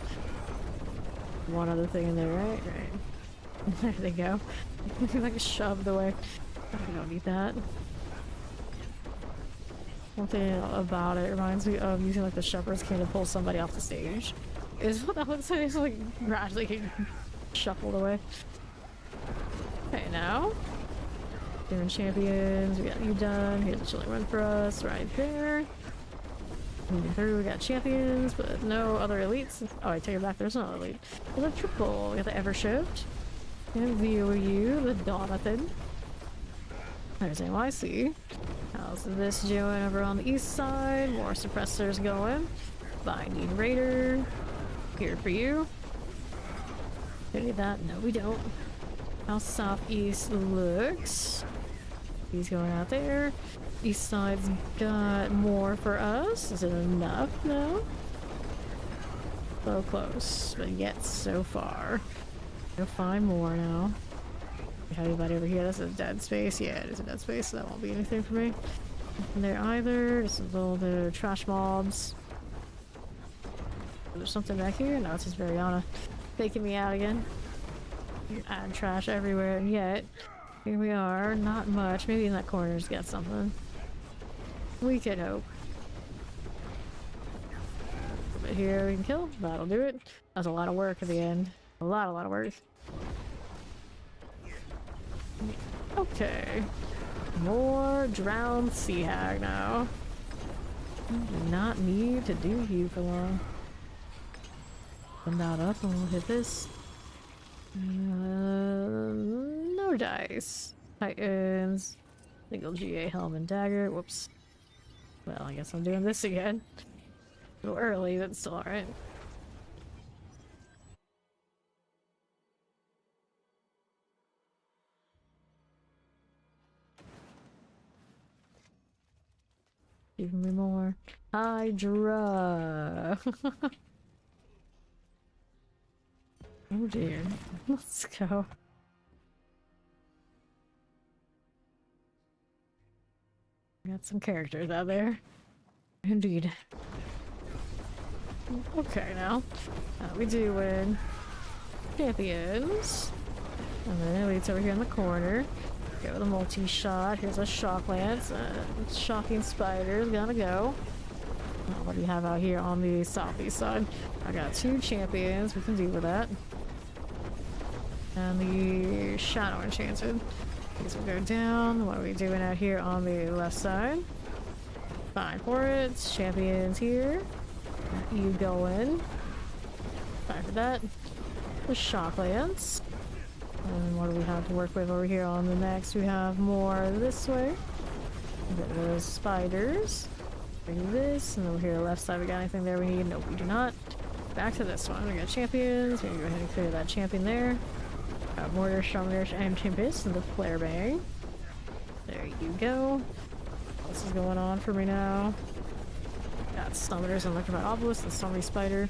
One other thing in there, right? Right. There they go. Like shoved away. We don't need that. One thing about it reminds me of using like the shepherd's cane to pull somebody off the stage. Is what that looks like. It's like gradually getting shuffled away. Okay, now doing champions. We got you done. Here's a chilling run for us right there. Moving through, we got champions, but no other elites. Oh, I take it back. There's no elite. There's a triple. We got the Evershift. And VOU, the Donathan. There's NYC. How's this doing over on the east side? More suppressors going. Binding Raider. Here for you. Do we need that? No, we don't. How southeast looks. He's going out there. East side's got more for us. Is it enough? No. So close, but yet so far. Go find more now. We have anybody over here? That's a dead space. Yeah, it is a dead space, so that won't be anything for me. Nothing there either. This is all the trash mobs. There's something back here? No, it's just Variana faking me out again. You add trash everywhere, and yet here we are. Not much. Maybe in that corner's got something. We can hope. But here we can kill. That'll do it. That's a lot of work at the end. A lot of work. Okay. More drowned sea hag now. Do not need to do you for long. Send that up and we'll hit this. No dice. Titans. Single GA helm and dagger. Whoops. Well, I guess I'm doing this again. A little early, but still alright. Give me more. Hydra! Oh dear. Let's go. Got some characters out there. Indeed. Okay, now. We do win. Champions. And then elites over here in the corner. Go with a multi-shot. Here's a shock lance. Shocking spiders. Gotta go. What do you have out here on the southeast side? I got 2 champions. We can deal with that. And the shadow enchanted. These will go down. What are we doing out here on the left side? Fine for it. Champions here. You go in. Fine for that. The shock lance. And what do we have to work with over here on the next? We have more this way. Get those spiders. Bring this. And over here left side, we got anything there we need? No, we do not. Back to this one. We got champions. We're gonna go ahead and clear that champion there. Mortar, Strongers, and Tempest, and the Flare Bang. There you go. What is going on for me now? Got Summoners and Electrified Obelisk, the Stormy Spider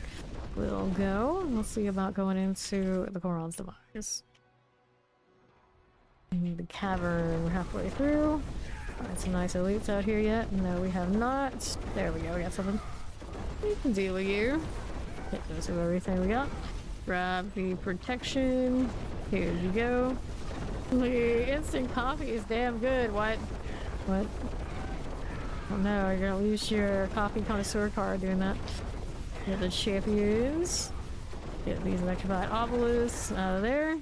will go. We'll see about going into the Goron's Demise. We need the Cavern. We're halfway through. Find some nice elites out here yet? No, we have not. There we go. We got something. We can deal with you. Hit those with everything we got. Grab the protection. Here you go. The instant coffee is damn good. What? What? Oh no, you're gonna lose your coffee connoisseur card doing that. Get the champions. Get these electrified obelisks out of there.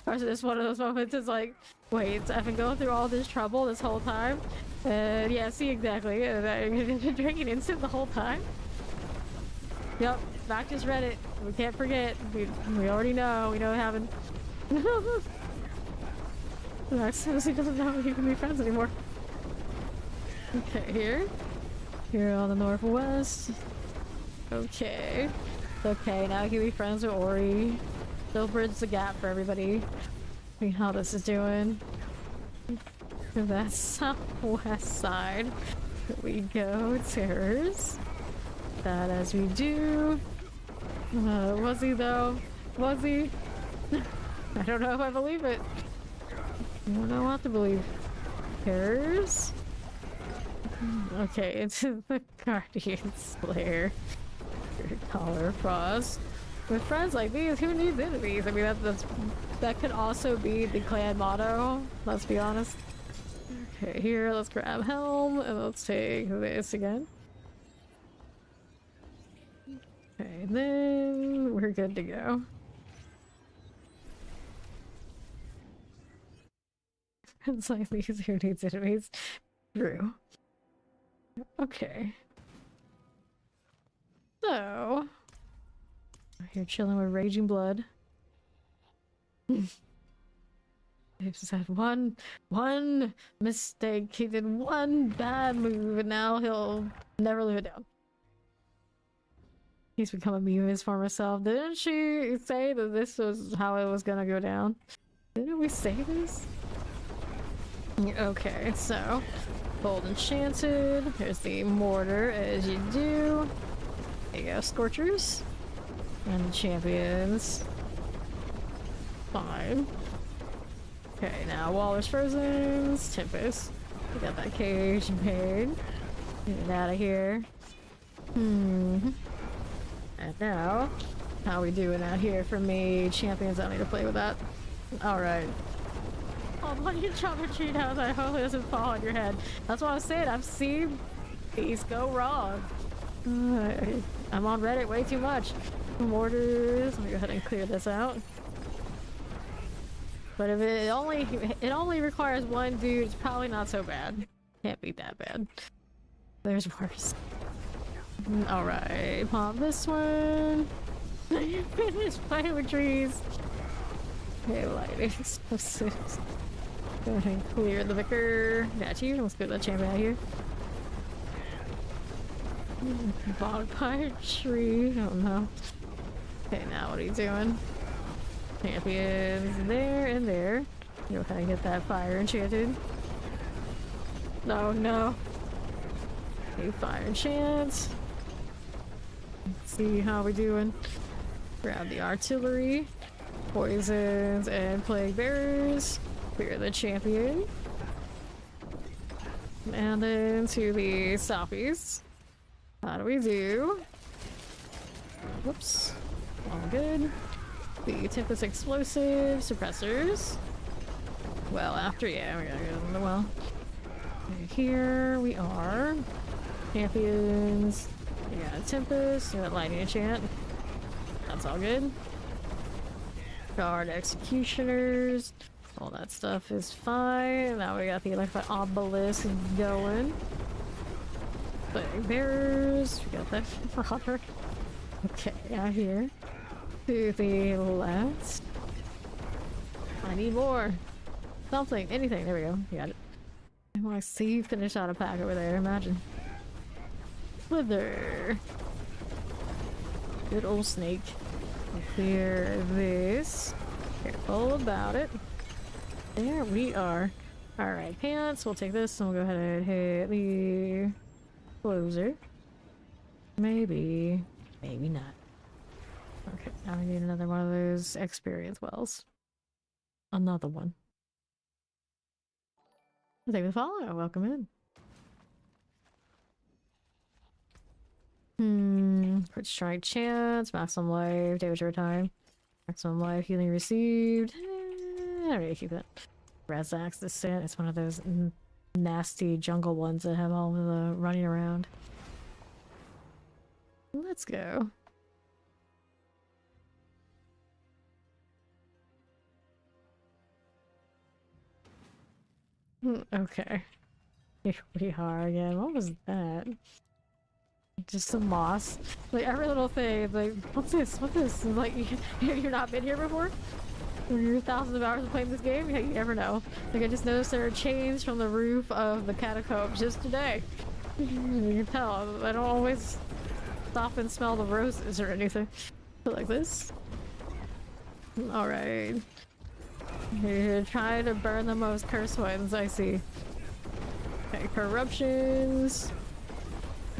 Or is this one of those moments it's like, wait, I've been going through all this trouble this whole time? Yeah, see exactly. You're drinking instant the whole time? Yep, Doc just read it. We can't forget. We already know. We know what happened. Doc says he doesn't know he can be friends anymore. Okay, here. Here on the northwest. Okay. Okay, now he can be friends with Ori. They'll bridge the gap for everybody. See how this is doing. To that southwest side. Here we go, terrors. That as we do. Was he though? Was he? I don't know if I believe it. I don't know what to believe. Terrors? Okay, into the Guardian Slayer. Collar Frost. With friends like these, who needs enemies? I mean, that could also be the clan motto, let's be honest. Okay, here, let's grab Helm, and let's take this again. Okay, then we're good to go. It's like these who needs enemies. True. Okay. So, here chilling with Raging Blood. He's just had one mistake. He did one bad move, and now he'll never live it down. He's become a meme of his former self. Didn't she say that this was how it was gonna go down? Didn't we say this? Okay, so Bold Enchanted. Here's the mortar, as you do. There you go, Scorchers. And the champions. Fine. Okay, now Waller's Frozen. Tempest. We got that cage made. Get it out of here. And now, how we doing out here for me? Champions, I don't need to play with that. Alright. Oh, why you drop a tree down? I hope it doesn't fall on your head. That's what I was saying. I've seen these go wrong. I'm on Reddit way too much. Mortars. Let me go ahead and clear this out. But if it only requires one dude, it's probably not so bad. Can't be that bad. There's worse. Alright, pop this one. Finish playing with trees. Okay, lighting explosives. Go ahead and clear the vicar. Got you. Let's get that champion out of here. Bonfire tree. I don't know. Okay, now what are you doing? Champions there and there. Go ahead and get that fire enchanted. No, no. Okay, fire enchant. Let's see how we're doing. Grab the artillery. Poisons and plague bearers. Clear the champion. And then to the stoppies. How do we do? Whoops. All good. The Tempest explosive suppressors. Well, after, yeah, we gotta go in the well. Okay, here we are. Champions. We got Tempest. We got Lightning Enchant. That's all good. Guard Executioners. All that stuff is fine. Now we got the Electric Obelisk going. Plague Bearers. We got that Marauder. Okay, out here. To the left. I need more. Something, anything. There we go. Got it. I want to see you finish out a pack over there. Imagine. Slither. Good old snake. We'll clear this. Careful about it. There we are. Alright, pants. We'll take this and we'll go ahead and hit the closer. Maybe. Maybe not. Okay, now we need another one of those experience wells. Another one. Thank you for following. Welcome in. Quick strike chance, maximum life, damage over time, maximum life, healing received. I already keep it. Razak's Descent. It's one of those nasty jungle ones that have all of the running around. Let's go. Okay. Here we are again. What was that? Just some moss. Like every little thing, like, what's this? What's this? And, like, you've not been here before? When you're thousands of hours of playing this game? Yeah, you never know. Like, I just noticed there are chains from the roof of the catacombs just today. You can tell. I don't always stop and smell the roses or anything. But like this. Alright. You're trying to burn the most cursed ones, I see. Okay, corruptions.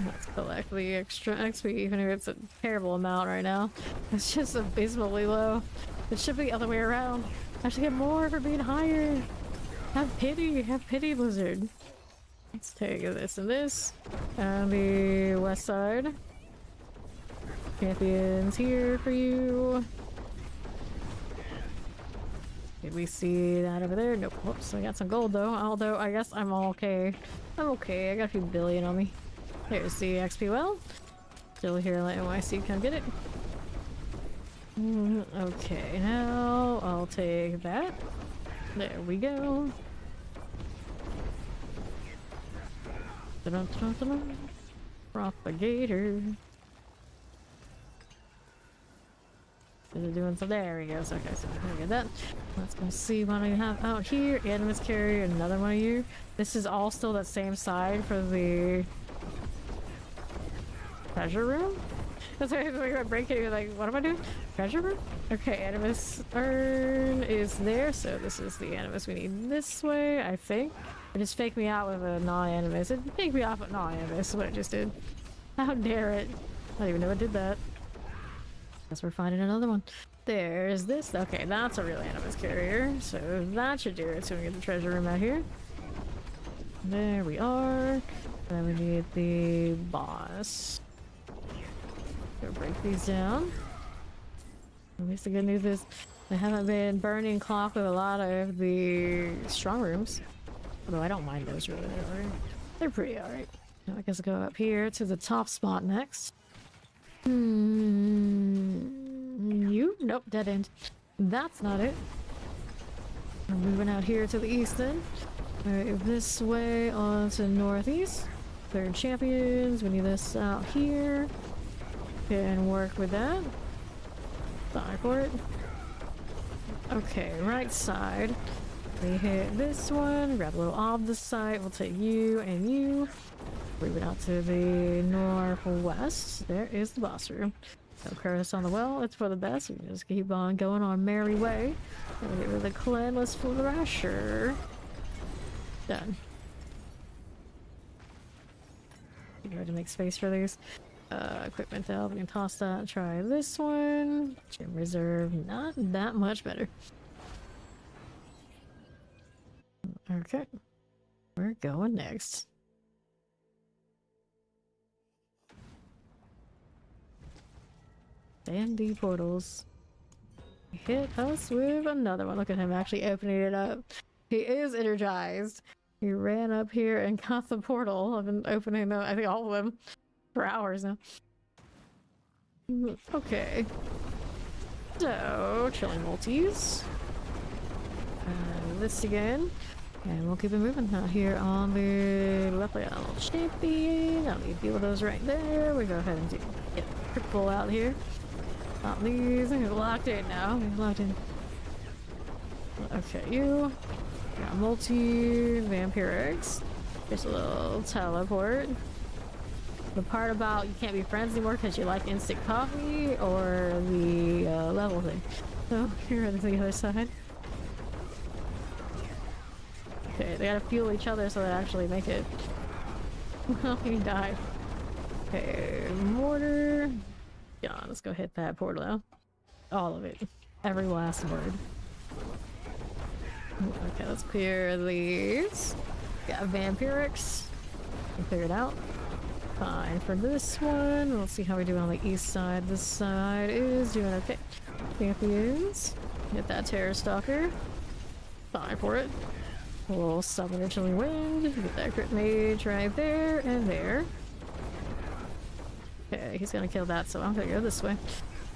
Let's collect the extra XP, even if it's a terrible amount right now. It's just abysmally low. It should be the other way around. I should get more for being higher. Have pity, Blizzard. Let's take this and this. On the west side. Champions here for you. Did we see that over there? Nope. Whoops, I got some gold though. Although, I guess I'm okay. I'm okay. I got a few billion on me. There's the XP well. Still here, let NYC come get it. Okay, now I'll take that. There we go. Dun-dun-dun-dun-dun. Propagator. Is it doing so? There we go. So, okay, so we get that. Let's go see what I have out here. Animus carrier, another one of you. This is all still that same side for the treasure room? That's why we're gonna break it. You're like, what am I doing? Treasure room? Okay, Animus urn is there, so this is the Animus we need this way, I think. It just faked me out with a non-Animus. It faked me off with non-Animus is what it just did. How dare it? I don't even know it did that. Guess we're finding another one. There's this. Okay, that's a real Animus carrier, so that should do it. So we get the treasure room out here. There we are. And then we need the boss. Go break these down. At least the good news is I haven't been burning clock with a lot of the strong rooms. Although I don't mind those really. They're pretty alright. Now I guess I'll go up here to the top spot next. You? Nope, dead end. That's not it. We're moving out here to the east then. Alright, this way on to northeast. Third champions. We need this out here. Can work with that. Die for it. Okay, right side. We hit this one, grab a little off the side. We'll take you and you. Move it out to the northwest. There is the boss room. No curse on the well. It's for the best. We can just keep on going our merry way. And get rid of the clanless thrasher. Done. You ready to make space for these? Equipment out. We can toss that. Try this one. Gym reserve. Not that much better. Okay. We're going next. Dandy portals. Hit us with another one. Look at him actually opening it up. He is energized. He ran up here and got the portal. I've been opening them, I think all of them, for hours now. Okay. So, chilling multis. This again. And we'll keep it moving out here on the left layout. Champion. I don't need to deal with those right there. We go ahead and get triple out here. Not these. He's locked in now. He's locked in. Okay, you. Got multi vampirics. Just a little teleport. The part about you can't be friends anymore because you like instant coffee or the level thing. So here is the other side. Okay, they gotta fuel each other so they actually make it. Well, he died. Okay, mortar. Yeah, let's go hit that portal now. All of it. Every last word. Okay, let's clear these. Got vampirics. Can figure it out. Fine for this one. Let's see how we do on the east side. This side is doing okay. Champions. Get that terror stalker. Fine for it. We'll summon a chilling wind. Get that crit mage right there and there. Okay, he's gonna kill that, so I'm gonna go this way.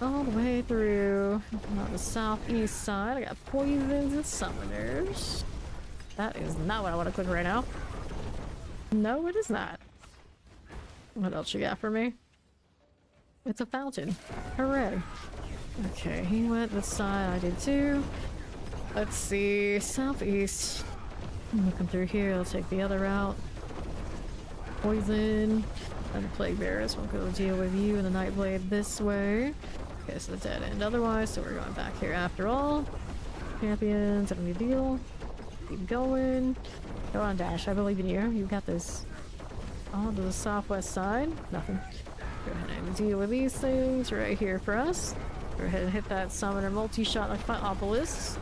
All the way through on the southeast side. I got poisons and summoners. That is not what I want to click right now. No, it is not. What else you got for me? It's a fountain. Hooray. Okay, he went this side, I did too. Let's see, southeast. I'm looking through here, I'll take the other route. Poison. And the plague bearers won't go deal with you and the nightblade this way. Okay, so the dead end otherwise, so we're going back here after all. Champions, I don't need a deal. Keep going. Go on, Dash, I believe in you. You got this. On to the southwest side. Nothing. Go ahead and deal with these things right here for us. Go ahead and hit that summoner multi-shot like my obelisk.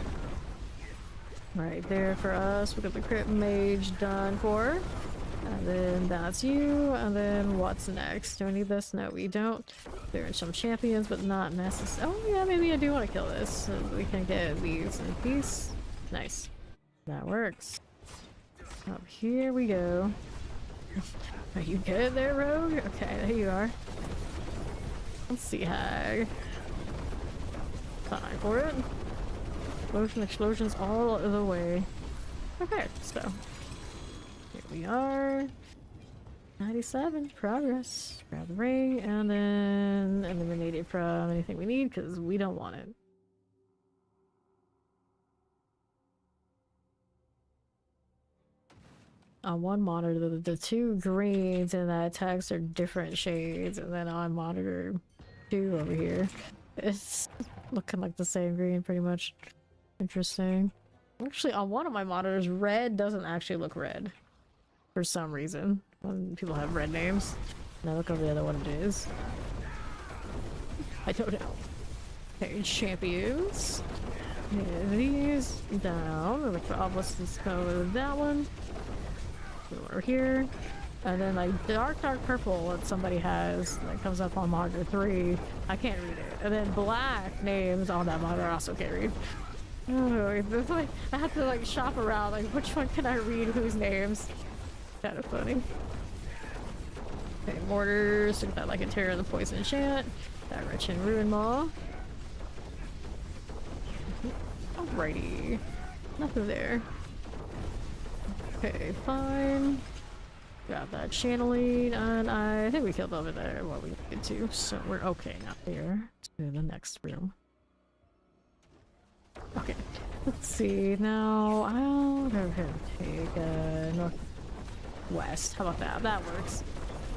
Right there for us. We got the crit mage done for. And then that's you. And then what's next? Do we need this? No, we don't. There are some champions, but not necessary. Oh yeah, maybe I do want to kill this so we can get these in peace. Nice. That works. Up here we go. Are you good there, Rogue? Okay, there you are. Let's see how. Time for it. Explosions all the way. Okay, so here we are. 97 progress. Grab the ring and then eliminate it from anything we need because we don't want it. On one monitor, the two greens in that text are different shades, and then on monitor 2 over here, it's looking like the same green pretty much. Interesting. Actually, on one of my monitors, red doesn't actually look red for some reason. When people have red names. Now look over the other one it is. I don't know. Okay, champions. Yeah, these down. Look for obelisk. Let's go with that one. Over here, and then like dark purple that somebody has that comes up on monitor 3. I can't read it, and then black names on that monitor I also can't read. Oh, it's like I have to like shop around like which one can I read whose names. Kind of funny. Okay, mortars. Look at that like interior of the poison enchant. That wretched ruin maw. Alrighty, nothing there. Okay, fine. Got that channeling, and I think we killed over there what we needed to, so we're okay now. Here to the next room. Okay, let's see. Now I'll go ahead and take northwest. How about that? That works.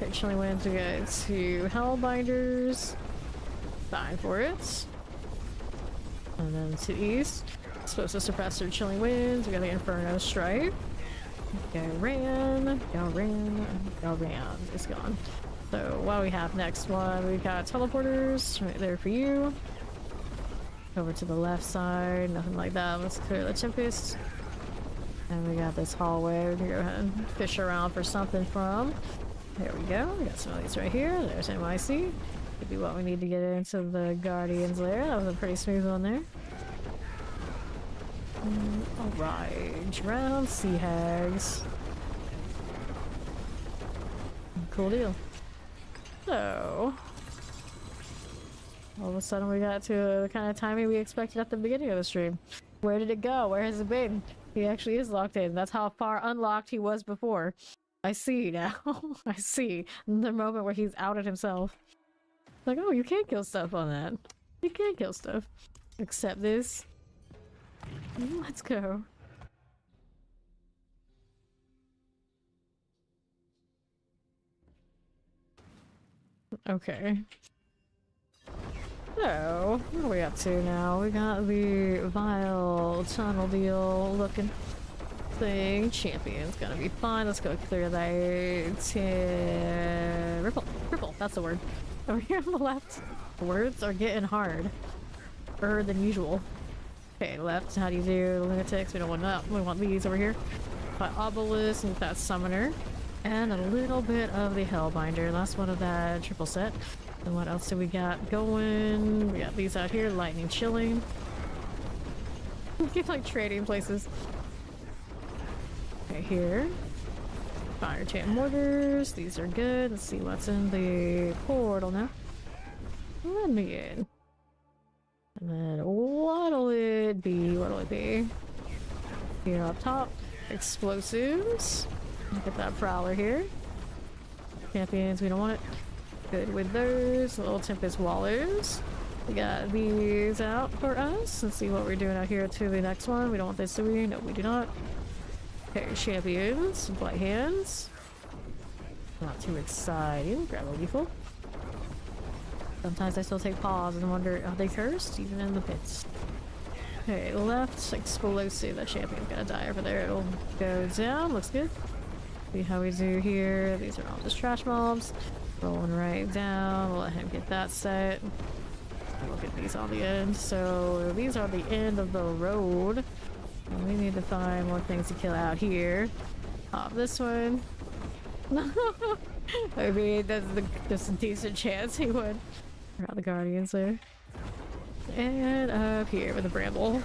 Actually went to get to Hellbinders. Fine for it. And then to the east. Supposed to suppress their chilling winds. We got the Inferno Strike. Galran is gone. So what we have next one, we've got teleporters right there for you. Over to the left side, nothing like that. Let's clear the Tempest. And we got this hallway we can go ahead and fish around for something from. There we go. We got some of these right here. There's NYC. Could be what we need to get into the Guardians lair. That was a pretty smooth one there. Alright, round sea hags. Cool deal. So, all of a sudden we got to the kind of timing we expected at the beginning of the stream. Where did it go? Where has it been? He actually is locked in. That's how far unlocked he was before. I see now. I see. The moment where he's outed himself. Like, oh, you can't kill stuff on that. You can't kill stuff. Except this. Let's go. Okay. So, what are we up to now? We got the vile tunnel deal looking thing. Champion's gonna be fine. Let's go clear that. Ripple, that's the word. Over here on the left. Words are getting harder than usual. Okay, left, how do you do? Lunatics, we don't want that. We want these over here. Got obelisk and that summoner. And a little bit of the Hellbinder. Last one of that triple set. And what else do we got going? We got these out here, lightning chilling. We keep like trading places. Okay, here. Fire chant mortars. These are good. Let's see what's in the portal now. Let me in. And then what'll it be? What'll it be? Here up top. Explosives. Look at that prowler here. Champions, we don't want it. Good with those. Little Tempest Wallers. We got these out for us. Let's see what we're doing out here to the next one. We don't want this, do we? No, we do not. Okay, champions. Blight Hands. Not too exciting. Grab a lethal. Sometimes I still take pause and wonder, are they cursed? Even in the pits. Okay, left. Explosive. That champion's gonna die over there. It'll go down. Looks good. See how we do here. These are all just trash mobs. Rolling right down. We'll let him get that set. We'll get these on the end. So these are the end of the road. And we need to find more things to kill out here. Pop this one. I mean, there's a decent chance he would. Around the Guardians there. And up here with the Bramble.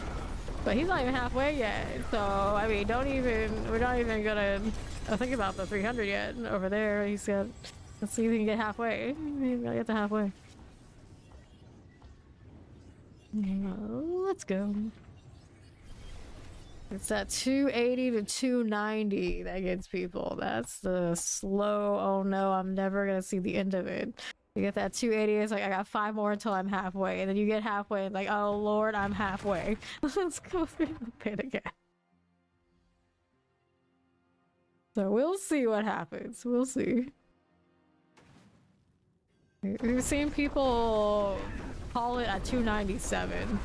But he's not even halfway yet. So, I mean, we're not even gonna think about the 300 yet. Over there, he's got, let's see if he can get halfway. He's gotta get to halfway. Let's go. It's that 280 to 290 that gets people. That's the slow, oh no, I'm never gonna see the end of it. You get that 280, it's like I got 5 more until I'm halfway, and then you get halfway and like, oh lord, I'm halfway. Let's go through the pit again. So we'll see what happens. We'll see. We've seen people call it at 297.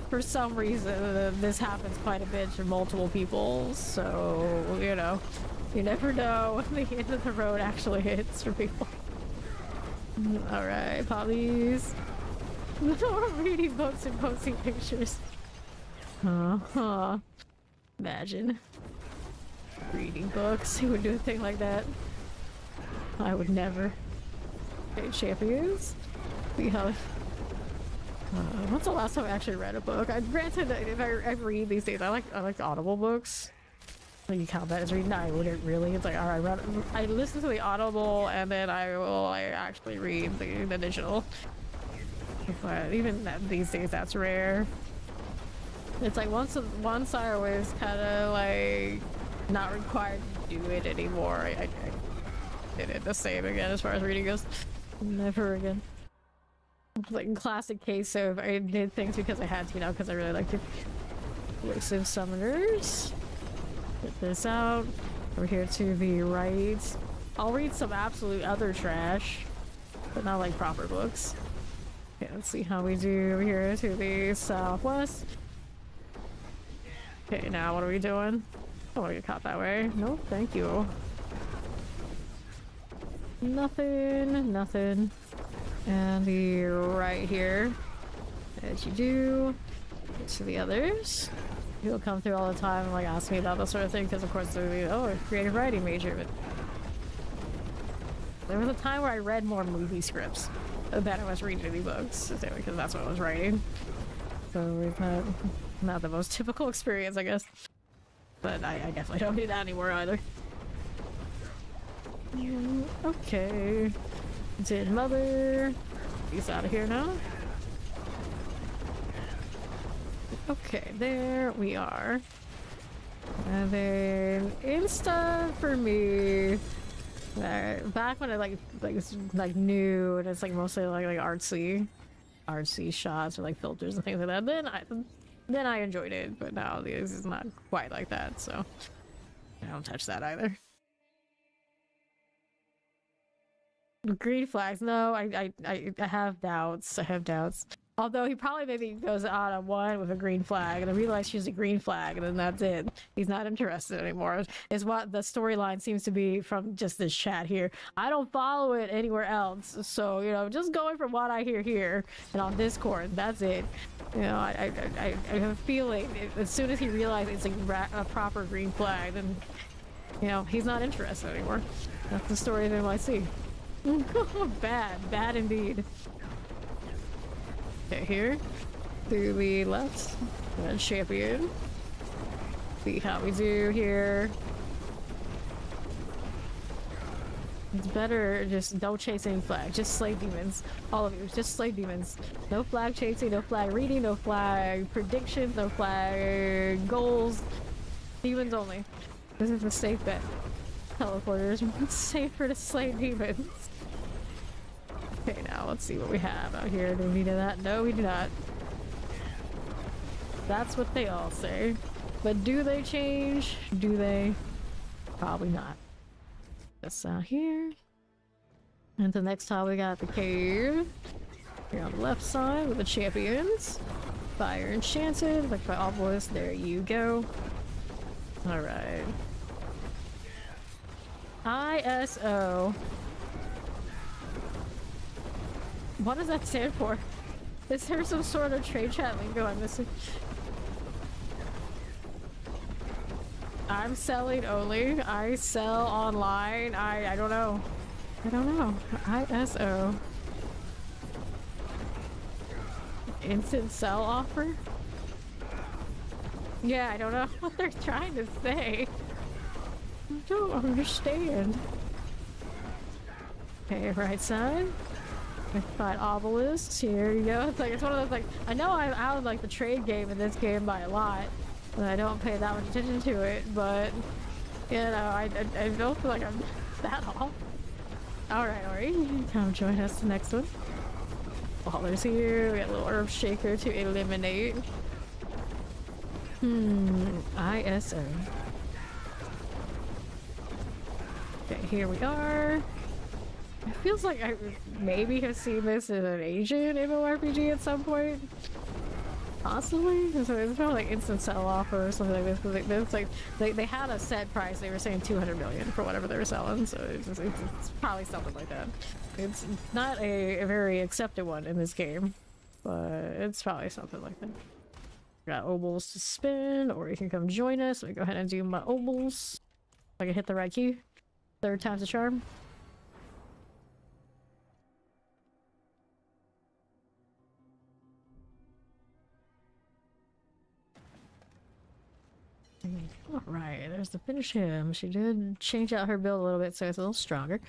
For some reason, this happens quite a bit for multiple people, so, you know, you never know when the end of the road actually hits for people. Alright, pop these. Reading books and posting pictures. Imagine. Reading books. Who would do a thing like that? I would never. Okay, champions. See how... when's the last time I actually read a book? Granted, if I read these days, I like Audible books. When you count that as reading, I wouldn't really. It's like, alright, I listen to the Audible and then I actually read the digital. But even these days, that's rare. It's like once I was kind of like not required to do it anymore. I did it the same again as far as reading goes. Never again. Like in classic case of I did things because I had to, you know, because I really liked it. Explosive summoners. Get this out. Over here to the right. I'll read some absolute other trash, but not like proper books. Okay, let's see how we do over here to the southwest. Okay, now what are we doing? I don't want to get caught that way. No, thank you. Nothing. And the right here, as you do, to the others. People come through all the time and like ask me about this sort of thing because of course they're like, oh, a creative writing major, but there was a time where I read more movie scripts than I was reading any books, because that's what I was writing. So it's not the most typical experience, I guess. But I definitely don't do that anymore either. Okay. Did Mother. He's out of here now. Okay, there we are. And then Insta for me. Back when I like new and it's like mostly like artsy shots or like filters and things like that. Then I enjoyed it, but now this is not quite like that, so I don't touch that either. Green flags, no, I have doubts. I have doubts. Although he probably maybe goes out on one with a green flag and I realize she's a green flag and then that's it. He's not interested anymore, is what the storyline seems to be from just this chat here. I don't follow it anywhere else, so, you know, just going from what I hear here and on Discord, that's it. You know, I have a feeling as soon as he realizes it's like a proper green flag, then, you know, he's not interested anymore. That's the story of NYC. Bad indeed. Okay, here to the left, and champion. See how we do here. It's better just don't chase any flag. Just slay demons. All of you, just slay demons. No flag chasing, no flag reading, no flag predictions, no flag goals. Demons only. This is a safe bet. Teleporters more safer to slay demons. Okay, now let's see what we have out here. Do we need that? No, we do not. That's what they all say. But do they change? Do they? Probably not. This out here. And the next time we got the cave. Here on the left side with the champions. Fire enchanted, like by obelisk. There you go. Alright. ISO. What does that stand for? Is there some sort of trade chat lingo I'm missing? I'm selling only. I sell online. I don't know. I don't know. ISO. Instant sell offer? Yeah, I don't know what they're trying to say. I don't understand. Okay, right side. I find obelisks. Here you go. It's one of those, like, I know I'm out of like the trade game in this game by a lot, and I don't pay that much attention to it, but you know, I don't feel like I'm that off. Alright, Ori, come join us the next one. Ballers here. We got a little herb shaker to eliminate. ISO. Okay, here we are. It feels like I maybe have seen this in an Asian MMORPG at some point. Possibly? So it's probably like instant sell offer or something like this. Because it's like they had a set price. They were saying 200 million for whatever they were selling. So it's probably something like that. It's not a very accepted one in this game, but it's probably something like that. Got obols to spin, or you can come join us. Let me go ahead and do my obols. If I can hit the right key. 3rd time's a charm. Alright, there's the finish him. She did change out her build a little bit so it's a little stronger.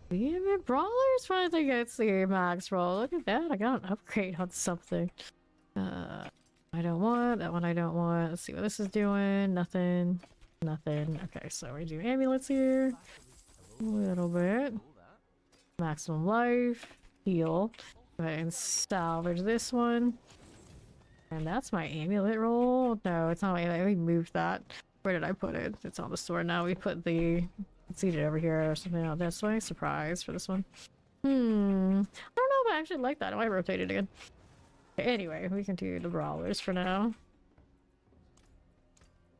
Even Brawlers finally gets the max roll. Look at that, I got an upgrade on something. I don't want, that one I don't want. Let's see what this is doing. Nothing. Nothing. Okay, so we do amulets here. A little bit. Maximum life. Heal. Go ahead and salvage this one. And that's my amulet roll. No, it's not my amulet. We moved that. Where did I put it? It's on the store now. We put the... Let's see it over here or something out this way. Surprise for this one. I don't know if I actually like that. I might rotate it again. Anyway, we can do the brawlers for now.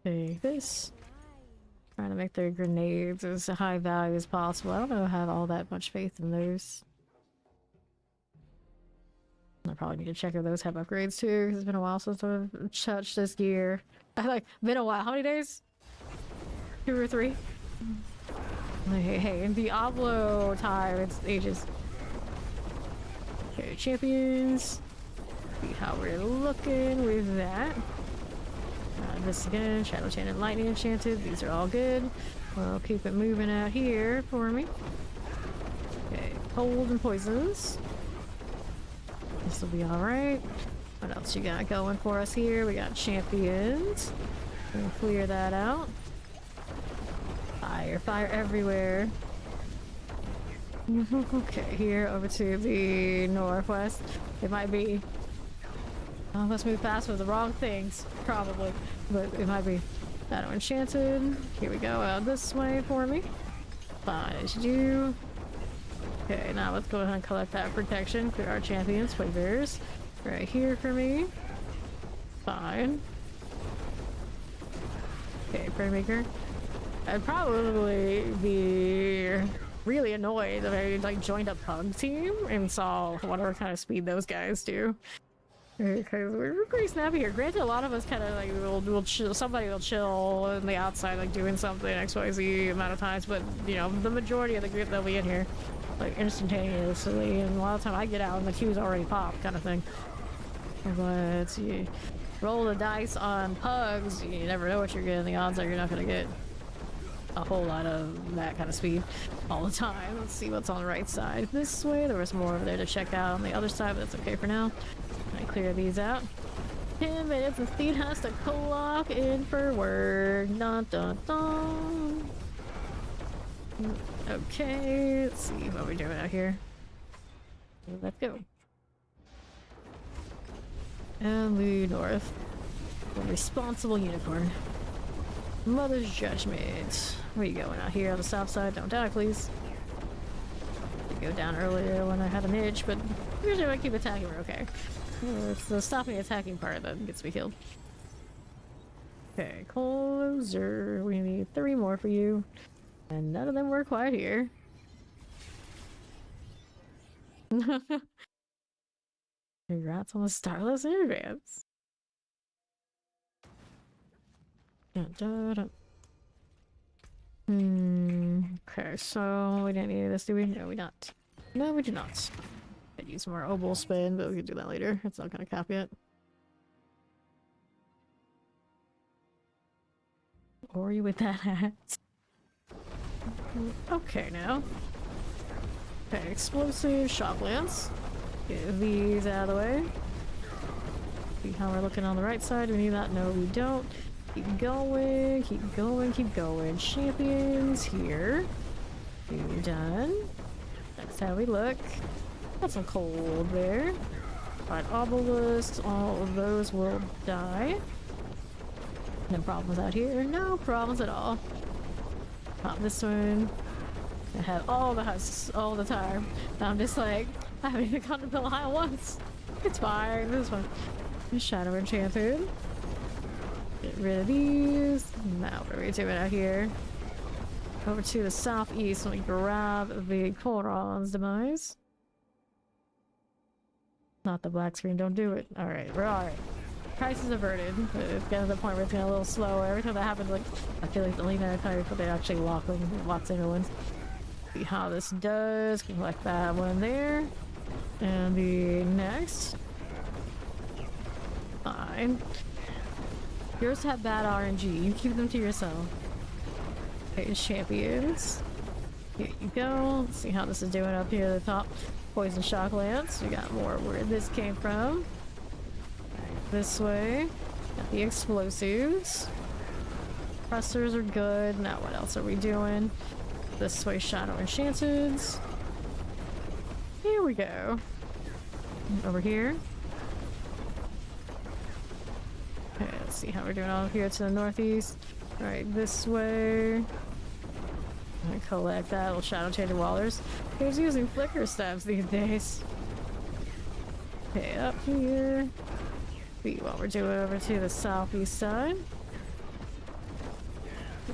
Take this. Trying to make their grenades as high value as possible. I don't know if I have all that much faith in those. I probably need to check if those have upgrades too, because it's been a while since I've touched this gear. Been a while. How many days? 2 or 3? Hey, in Diablo time, it's ages. Okay, champions. See how we're looking with that. This again, Shadow Enchanted, Lightning Enchanted. These are all good. We'll keep it moving out here for me. Okay, cold and poisons. This will be alright. What else you got going for us here? We got champions. We'll clear that out. Fire everywhere. Okay, here over to the northwest. It might be... Oh, let's move fast with the wrong things, probably. But it might be Shadow Enchanted. Here we go, out this way for me. Fine as you do. Okay, now let's go ahead and collect that protection. Clear our champions, flavors. Right here for me. Fine. Okay, Praymaker. I'd probably be really annoyed if I like joined a pug team and saw whatever kind of speed those guys do. Because we're pretty snappy here. Granted, a lot of us kind of like will chill. Somebody will chill on the outside, like doing something XYZ amount of times. But you know, the majority of the group they'll be in here, like instantaneously. And a lot of time I get out and the queue's already popped, kind of thing. But you roll the dice on pugs, you never know what you're getting. The odds are you're not gonna get a whole lot of that kind of speed all the time. Let's see what's on the right side. This way, there was more over there to check out on the other side, but that's okay for now. I clear these out. 10 minutes and Steed has to clock in for work. Dun dun dun. Okay, let's see what we're doing out here. Let's go. And the north. The responsible unicorn. Mother's judgment. Where you going out here on the south side? Don't die, please. I go down earlier when I had an itch, but usually if I keep attacking, we're okay. It's the stopping attacking part that gets me killed. Okay, closer. We need 3 more for you. And none of them were quite here. Congrats on the Starless in advance. Dun, dun, dun. Okay, so we didn't need this, do we? No, we not. No, we do not. Could use more obol spin, but we can do that later. It's not gonna cap yet. Or are you with that hat? Okay, now. Okay, explosive shock lance. Get these out of the way. See how we're looking on the right side. Do we need that? No, we don't. Keep going, keep going, keep going. Champions here. You're done. That's how we look. Got some cold there. Alright, obelisks, all of those will die. No problems out here. No problems at all. Pop this one. I have all the husks all the time. I'm just like, I haven't even gotten to Pill High once. It's fine. This is fine. Shadow Enchanted. Get rid of these. Now what are we doing out here? Over to the southeast. Let me grab the Colron's demise. Not the black screen. Don't do it. Alright, we're alright. Crisis averted. It's getting to the point where it's getting a little slower. Every time that happens, like, I feel like the leaner I tell you, but they actually locks into ones. See how this does. Collect that one there. And the next. Fine. Yours have bad RNG. You keep them to yourself. Okay, champions. Here you go. Let's see how this is doing up here at the top. Poison shock lance. We got more where this came from. This way. Got the explosives. Pressers are good. Now what else are we doing? This way, Shadow Enchanted. Here we go. Over here. Okay, let's see how we're doing over here to the northeast. Alright, this way. I collect that little Shadow Enchanted Wallers. Who's using flicker stabs these days? Okay, up here. See what we're doing over to the southeast side.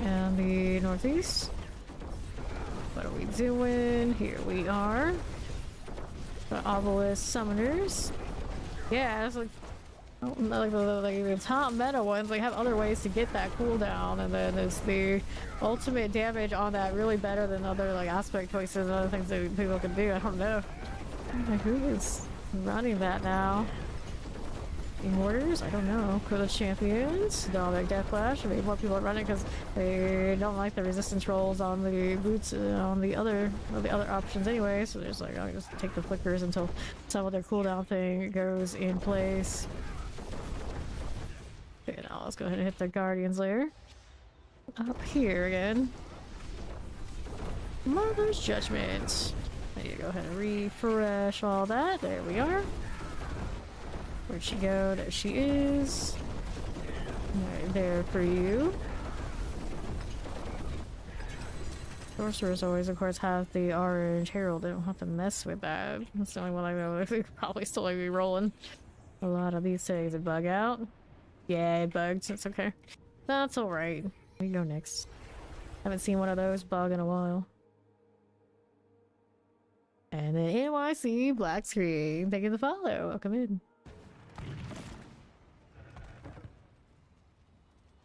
And the northeast. What are we doing? Here we are. The obelisk summoners. Yeah, it's like, oh, like the top meta ones, they have other ways to get that cooldown, and then there's the ultimate damage on that really better than other like aspect choices and other things that people can do. I don't know. Like, who is running that now? Immortars? I don't know. Critical champions? Dominic Deathflash. I mean, more people are running because they don't like the resistance rolls on the boots on the other options anyway. So there's like, I'll just take the flickers until some of their cooldown thing goes in place. Okay, now let's go ahead and hit the Guardian's Lair. Up here again. Mother's Judgment. I need to go ahead and refresh all that. There we are. Where'd she go? There she is. Right there for you. Sorcerers always, of course, have the orange herald. They don't have to mess with that. That's the only one I know. They could probably still be rolling. A lot of these things that bug out. Yeah, it bugged. It's okay. That's alright. We go next. Haven't seen one of those bug in a while. And then NYC black screen. Thank you for the follow. Welcome in.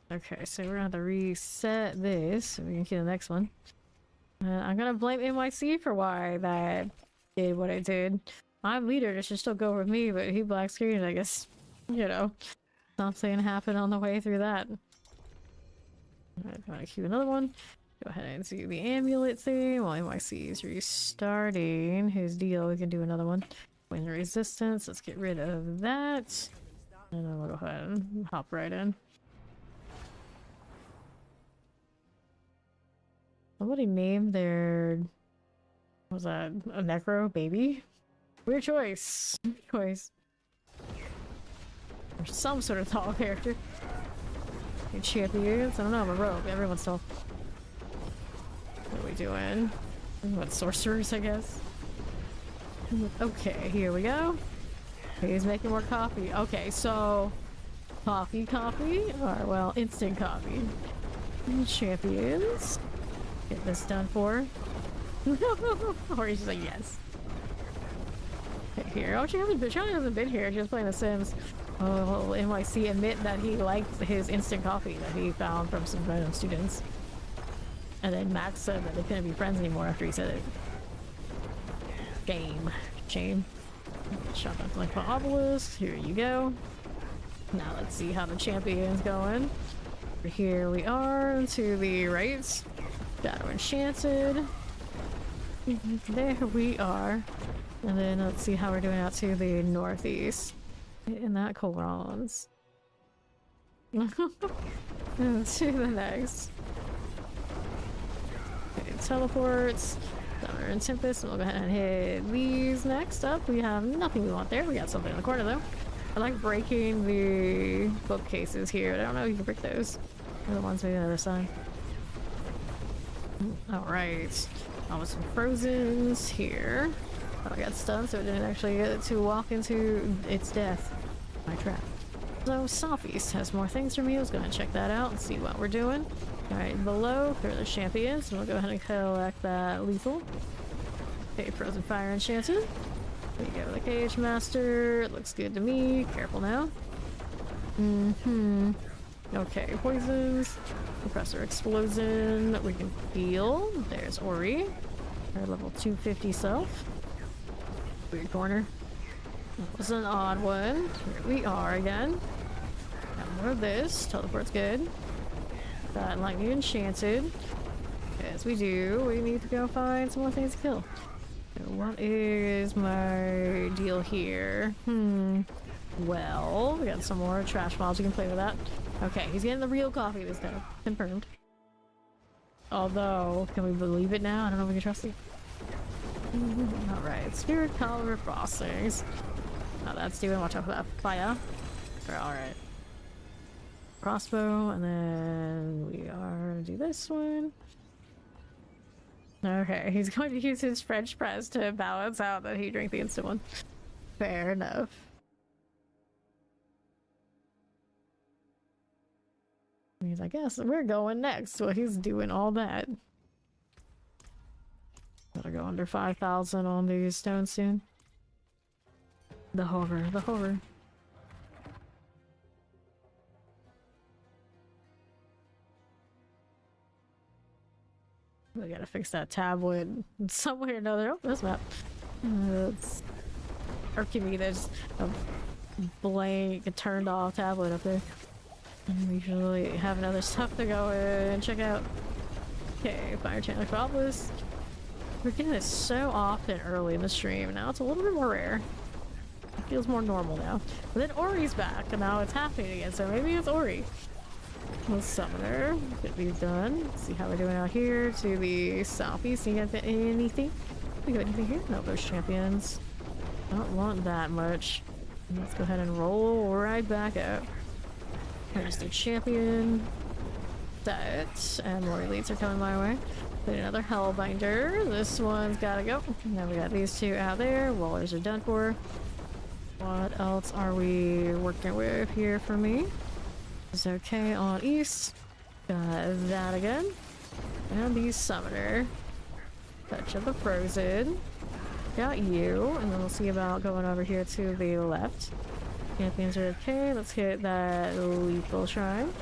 Okay, so we're gonna have to reset this so we can get the next one. I'm gonna blame NYC for why that did what it did. I'm leader, it should still go with me, but he black screened, I guess. You know, something happened on the way through that. Alright, I'm gonna queue another one. Go ahead and see the amulet thing. While NYC is restarting his deal, we can do another one. Win resistance, let's get rid of that. And then we'll go ahead and hop right in. Somebody named their... what was that? A necro baby? Weird choice. Weird choice. Or some sort of tall character. Champions? I don't know, I'm a rogue. Everyone's tall. What are we doing? What, sorcerers, I guess? Okay, here we go. He's making more coffee. Okay, so... coffee? Or, well, instant coffee. Champions. Get this done for. Or he's just like, yes. Okay, here. Oh, she hasn't been here. She was playing The Sims. Oh, NYC admit that he liked his instant coffee that he found from some random students. And then Max said that they couldn't be friends anymore after he said it. Shame. Shop up like obelisk. Here you go. Now let's see how the champion's going. Here we are to the right. Shadow Enchanted. There we are. And then let's see how we're doing out to the northeast. In that Corons. To the next. Okay, teleports. Thunder and Tempest. We'll go ahead and hit these next up. We have nothing we want there. We got something in the corner though. I like breaking the bookcases here. I don't know if you can break those. They're the ones maybe on the other side. Alright. Almost some Frozens here. Oh, I got stunned, so it didn't actually get to walk into its death. My trap. So, Southeast has more things for me. I was gonna check that out and see what we're doing. Alright, below, for the champions, we'll go ahead and collect that lethal. Okay, Frozen Fire Enchanted. There you go, the Cage Master. It looks good to me. Careful now. Okay, poisons. Compressor Explosion. We can heal. There's Ori. Our level 250 self. Weird corner. That was an odd one. Here we are again. Got more of this. Teleport's good. Got Lightning Enchanted. As we do, we need to go find some more things to kill. So what is my deal here? Well, we got some more trash mobs. We can play with that. Okay, he's getting the real coffee this time. Confirmed. Although, can we believe it now? I don't know if we can trust it. Alright, Spirit Color Frostings. Now that's doing, watch out for that fire. Alright. Crossbow, and then we are gonna do this one. Okay, he's going to use his French press to balance out that he drank the instant one. Fair enough. He's like, yes, we're going next. So he's doing all that. Gotta go under 5,000 on these stones soon. The horror, the horror. We gotta fix that tablet somewhere or another. Oh, this map. It's Archimedes, a blank, turned off tablet up there. And we usually have other stuff to go and check out. Okay, Fire Channel Obelisk. We're getting this so often early in the stream. Now it's a little bit more rare. It feels more normal now. But then Ori's back, and now it's happening again, so maybe it's Ori. Well, Summoner. Get these done. Let's see how we're doing out here to the southeast. You got anything? We got anything here? No, those champions. Don't want that much. Let's go ahead and roll right back up. There's the champion. That. And more elites are coming my way. Put another Hellbinder. This one's gotta go. Now we got these two out there. Wallers are done for. What else are we working with here for me? It's okay on east. Got that again. And the Summoner. Touch of the Frozen. Got you. And then we'll see about going over here to the left. Champions are okay. Let's hit that Lethal Shrine.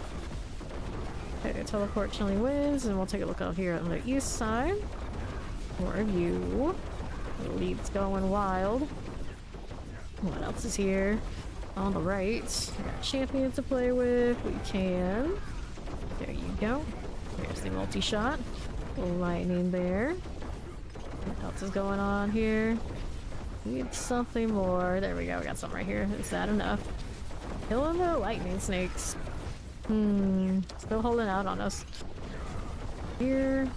Okay, teleport Chilling Winds, and we'll take a look out here on the east side. More of you. The lead's going wild. What else is here? On the right, we got champions to play with. We can. There you go. There's the multi-shot. Lightning there. What else is going on here? Need something more. There we go. We got something right here. Is that enough? Killing the lightning snakes. Still holding out on us. Here.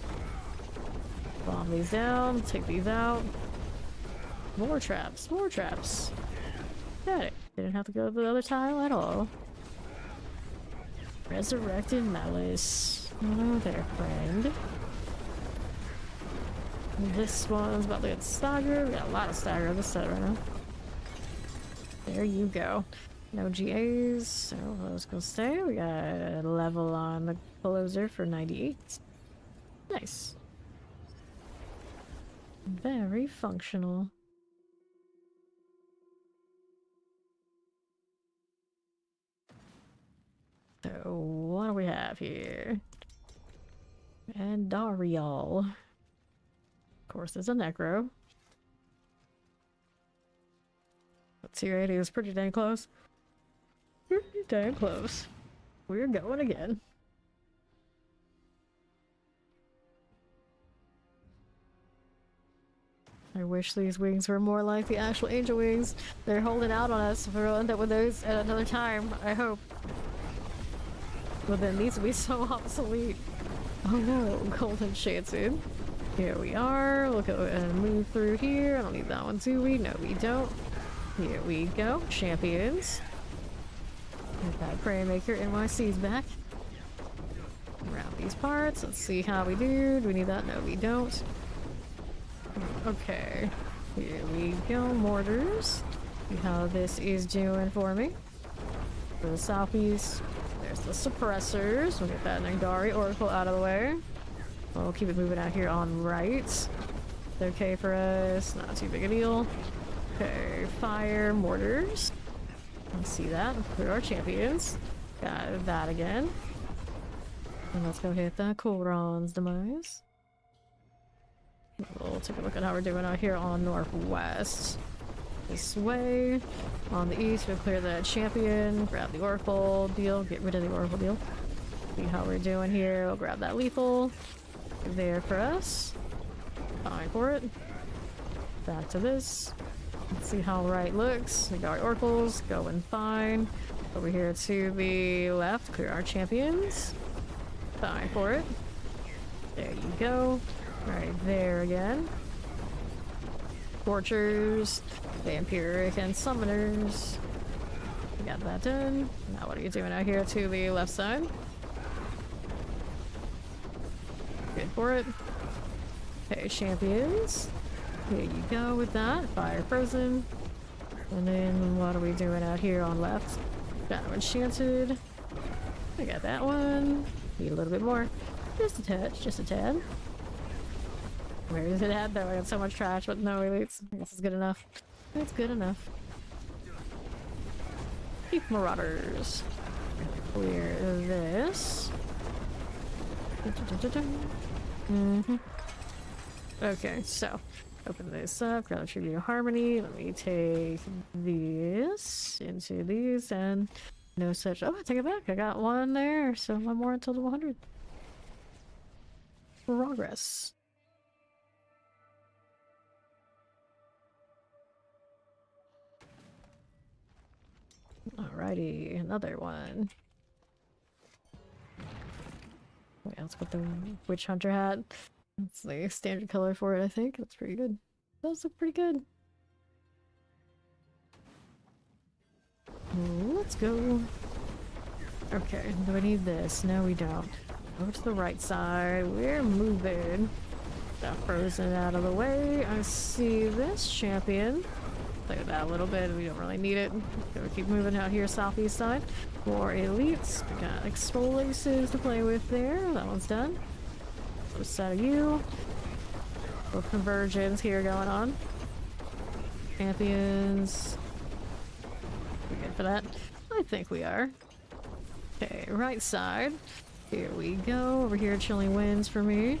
Bomb these down, take these out. More traps, more traps. Got it. Didn't have to go to the other tile at all. Resurrected Malice. Hello there, friend. This one's about to get staggered. We got a lot of stagger on this set right now. There you go. No GAs, so those will stay. We got a level on the closer for 98. Nice. Very functional. So, what do we have here? And Darial. Of course, there's a Necro. But tier 80 is pretty dang close. Pretty dang close. We're going again. I wish these wings were more like the actual angel wings. They're holding out on us. We'll end up with those at another time, I hope. But then these will be so obsolete. Oh no, golden enchanted. Here we are. Look at and move through here. I don't need that one, do we? No, we don't. Here we go. Champions. Get that Praymaker NYC's back. Around these parts. Let's see how we do. Do we need that? No, we don't. Okay. Here we go. Mortars. See how this is doing for me. For the southeast. There's the suppressors. We'll get that Nagari Oracle out of the way. We'll keep it moving out here on right. It's okay for us. Not too big a deal. Okay, fire mortars. Let's see that. Clear our champions. Got that again. And let's go hit the Coolron's demise. We'll take a look at how we're doing out here on northwest. This way. On the east, we'll clear the champion. Grab the Oracle deal. Get rid of the Oracle deal. See how we're doing here. We'll grab that lethal. There for us. Fine for it. Back to this. Let's see how right looks. We got our oracles going fine. Over here to the left, clear our champions. Fine for it. There you go. Right there again. Tortures, vampiric, and summoners. We got that done. Now what are you doing out here to the left side? Good for it. Okay, champions. Here you go with that. Fire frozen. And then what are we doing out here on left? Shadow enchanted. I got that one. Need a little bit more. Just a touch, just a tad. Where is it at though? I got so much trash, but no elites. I guess it's good enough. It's good enough. Keep marauders. Clear this. Okay, so open this up, grab the Tribute of Harmony. Let me take this into these and no such. Oh, I take it back. I got one there, so one more until the 100. Progress. Alrighty, another one. Wait, let's put the Witch Hunter hat. That's the standard color for it, I think. That's pretty good. Those look pretty good. Let's go. Okay, do I need this? No, we don't. Over to the right side. We're moving. Got frozen out of the way. I see this champion. Play with that a little bit. We don't really need it. Gonna keep moving out here, southeast side. More elites. We got exfoliaces to play with there. That one's done. Other side of you. Little convergence here going on. Champions. We good for that? I think we are. Okay, right side. Here we go. Over here, Chilling Winds for me.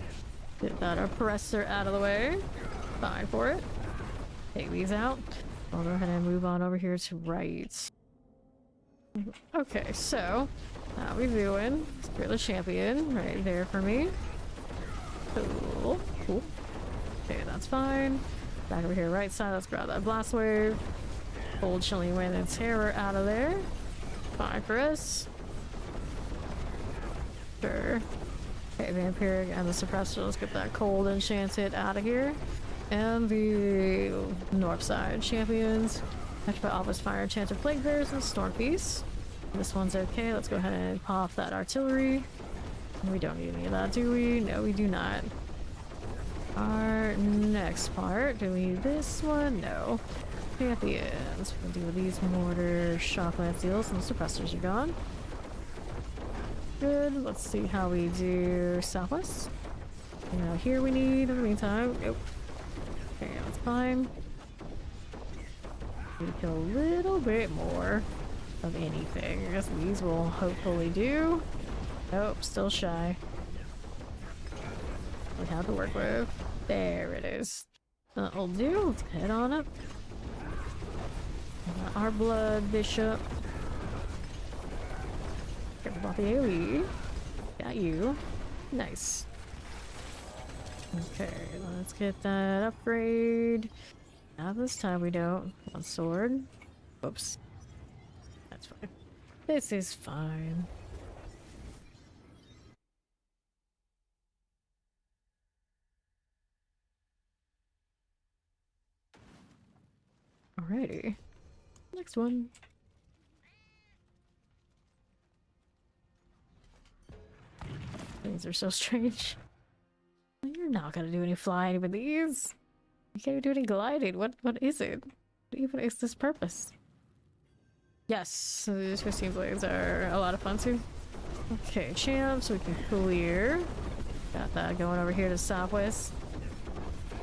Get that oppressor out of the way. Fine for it. Take these out. I'll go ahead and move on over here to right. Okay, so how we doing? Clear the champion right there for me. Cool. Cool. Okay, that's fine. Back over here, right side. Let's grab that blast wave. Old Chilling Wind and Terror out of there. Fine for us. Sure. Okay, Alright, Vampiric and the Suppressor. Let's get that Cold Enchanted out of here. And the north side champions. Touched by Office Fire Enchanted Plague Bears and Storm Beasts. This one's okay. Let's go ahead and pop that artillery. We don't need any of that, do we? No, we do not. Our next part. Do we need this one? No. Champions. We can deal with these mortar shock lance deals and the suppressors are gone. Good. Let's see how we do southwest. Now here we need in the meantime. Nope. Okay, that's fine. We kill a little bit more of anything. I guess these will hopefully do. Nope, still shy. We have to work with. There it is. That'll do. Let's head on up. Our blood bishop. Careful about the AoE. Got you. Nice. Okay, let's get that upgrade. Now this time we don't. One sword. Oops. That's fine. This is fine. Alrighty. Next one. These are so strange. You're not gonna do any flying with these. You can't do any gliding. What is it? What even is this purpose? Yes, these 15 blades are a lot of fun too. Okay, champs, we can clear. Got that going over here to southwest.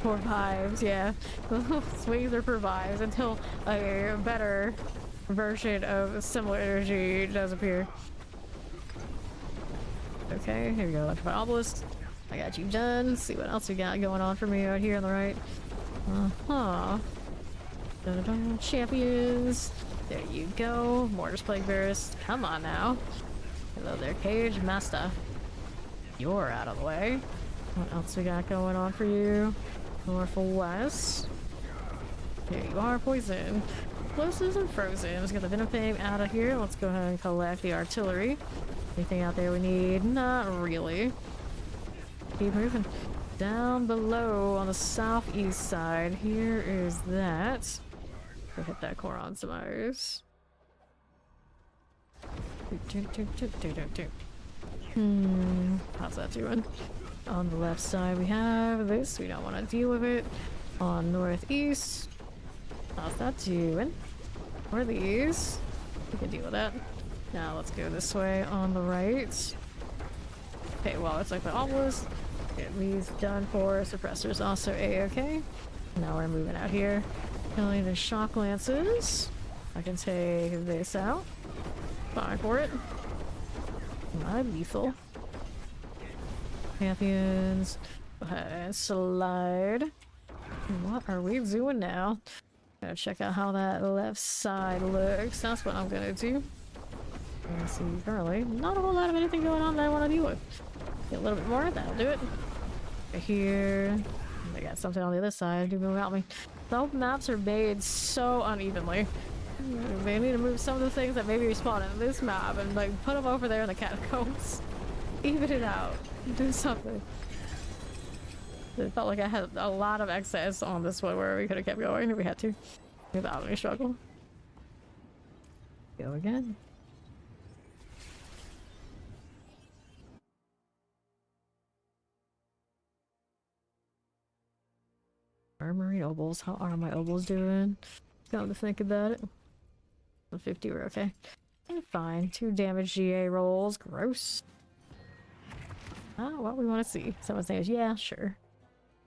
Revives, yeah. Swings or revives until a better version of similar energy does appear. Okay, here we go. Electrified Obelisk. I got you done. Let's see what else we got going on for me out here on the right. Uh-huh. Dun-dun-dun. Champions. There you go. Mortar's Plague Bears. Come on now. Hello there, Cage Master. You're out of the way. What else we got going on for you? Northwest. Here you are, Poison. Explosives and Frozen. Let's get the Venom Fang out of here. Let's go ahead and collect the artillery. Anything out there we need? Not really. Keep moving. Down below on the southeast side, here is that. Go hit that Coron Samires. How's that doing? On the left side we have this. We don't want to deal with it. On northeast. How's that doing? Or these. We can deal with that. Now let's go this way on the right. Okay, well it's like the obelisk. Get these done for suppressors also a-okay. Now we're moving out here. Killing the shock lances. I can take this out. Fine for it. Not lethal. Champions. Go ahead and slide. What are we doing now? Gotta check out how that left side looks. That's what I'm gonna do. Let's see, currently, not a whole lot of anything going on that I want to deal with. Get a little bit more, that'll do it. Right here. They got something on the other side. Do move out me. The whole maps are made so unevenly. They need to move some of the things that maybe respawn in this map and like put them over there in the catacombs. Even it out. Do something. It felt like I had a lot of excess on this one where we could have kept going if we had to. Without any struggle. Go again. Armory obols. How are my obols doing? Come to think about it. 50 were okay. And fine. 2 damage GA rolls. Gross. What we want to see. Someone says, yeah, sure.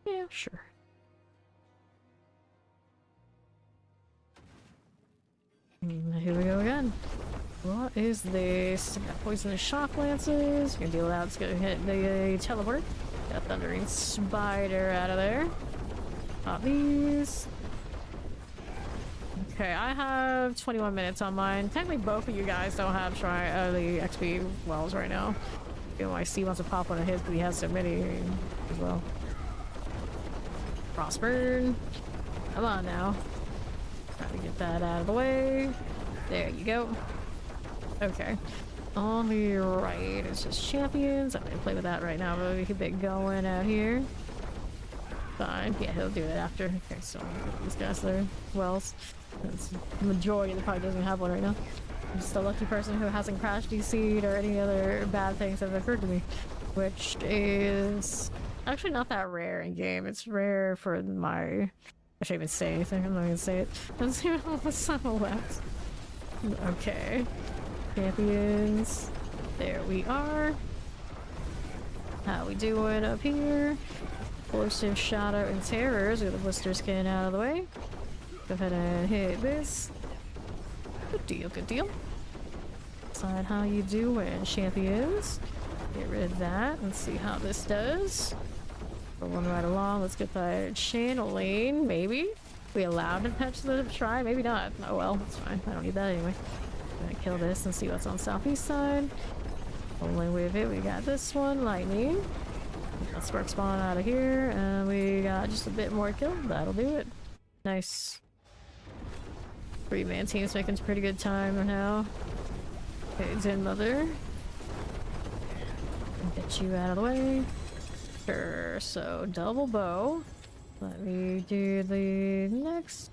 Yeah, sure. Here we go again. What is this? Got poisonous shock lances. We're gonna deal with that. It's gonna hit the teleport. Got thundering spider out of there. Pop these. Okay, I have 21 minutes on mine. Technically, both of you guys don't have the XP wells right now. You know, I see wants to pop one of his, but he has so many as well. Frostburn. Come on now. Try to get that out of the way. There you go. Okay. On the right, it's just champions. I'm gonna play with that right now, but we keep it going out here. Fine. Yeah, he'll do it after. Okay, so these guys there. Wells. That's the majority of the party doesn't have one right now. I'm just a lucky person who hasn't crashed DC'd or any other bad things have occurred to me. Which is actually not that rare in game. It's rare for my... I shouldn't even say anything. I'm not gonna say it. Let's see what's on the left. Okay. Champions. There we are. How we doing up here? Explosive Shadow and Terrors. We got the blister skin out of the way. Go ahead and hit this. Good deal, good deal. Decide how you doing, champions. Get rid of that and see how this does. Rolling right along. Let's get the channeling, maybe. We allowed to touch the try? Maybe not. Oh well, it's fine. I don't need that anyway. I'm gonna kill this and see what's on southeast side. Rolling with it, we got this one, lightning. Let's spark spawn out of here, and we got just a bit more kill. That'll do it. Nice. 3-man team's making pretty good time now. Okay, Zen Mother. Get you out of the way. Sure, so double bow. Let me do the next.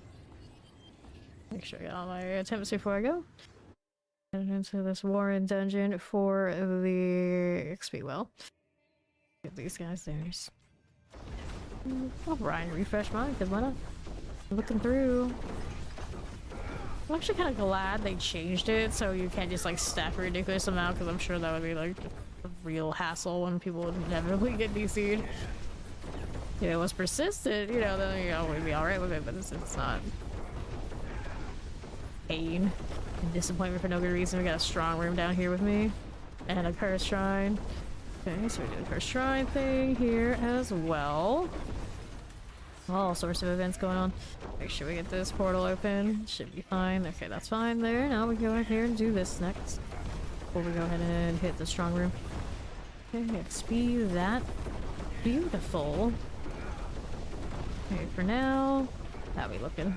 Make sure I got all my attempts before I go. Head into this Warren dungeon for the XP well. Get these guys theirs. I'll Brian refresh mine, because why not? Looking through. I'm actually kind of glad they changed it so you can't just like stack a ridiculous amount, because I'm sure that would be like a real hassle when people would inevitably get DC'd. If it was persistent, you know, then we'd be alright with it, but it's not. Pain and disappointment for no good reason. We got a strong room down here with me and a cursed shrine. Okay, so we're doing the cursed shrine thing here as well. All sorts of events going on. Make sure we get this portal open. Should be fine. Okay, that's fine there. Now we go ahead here and do this next. Before we go ahead and hit the strong room. Okay, XP that. Beautiful. Okay, for now, how we looking?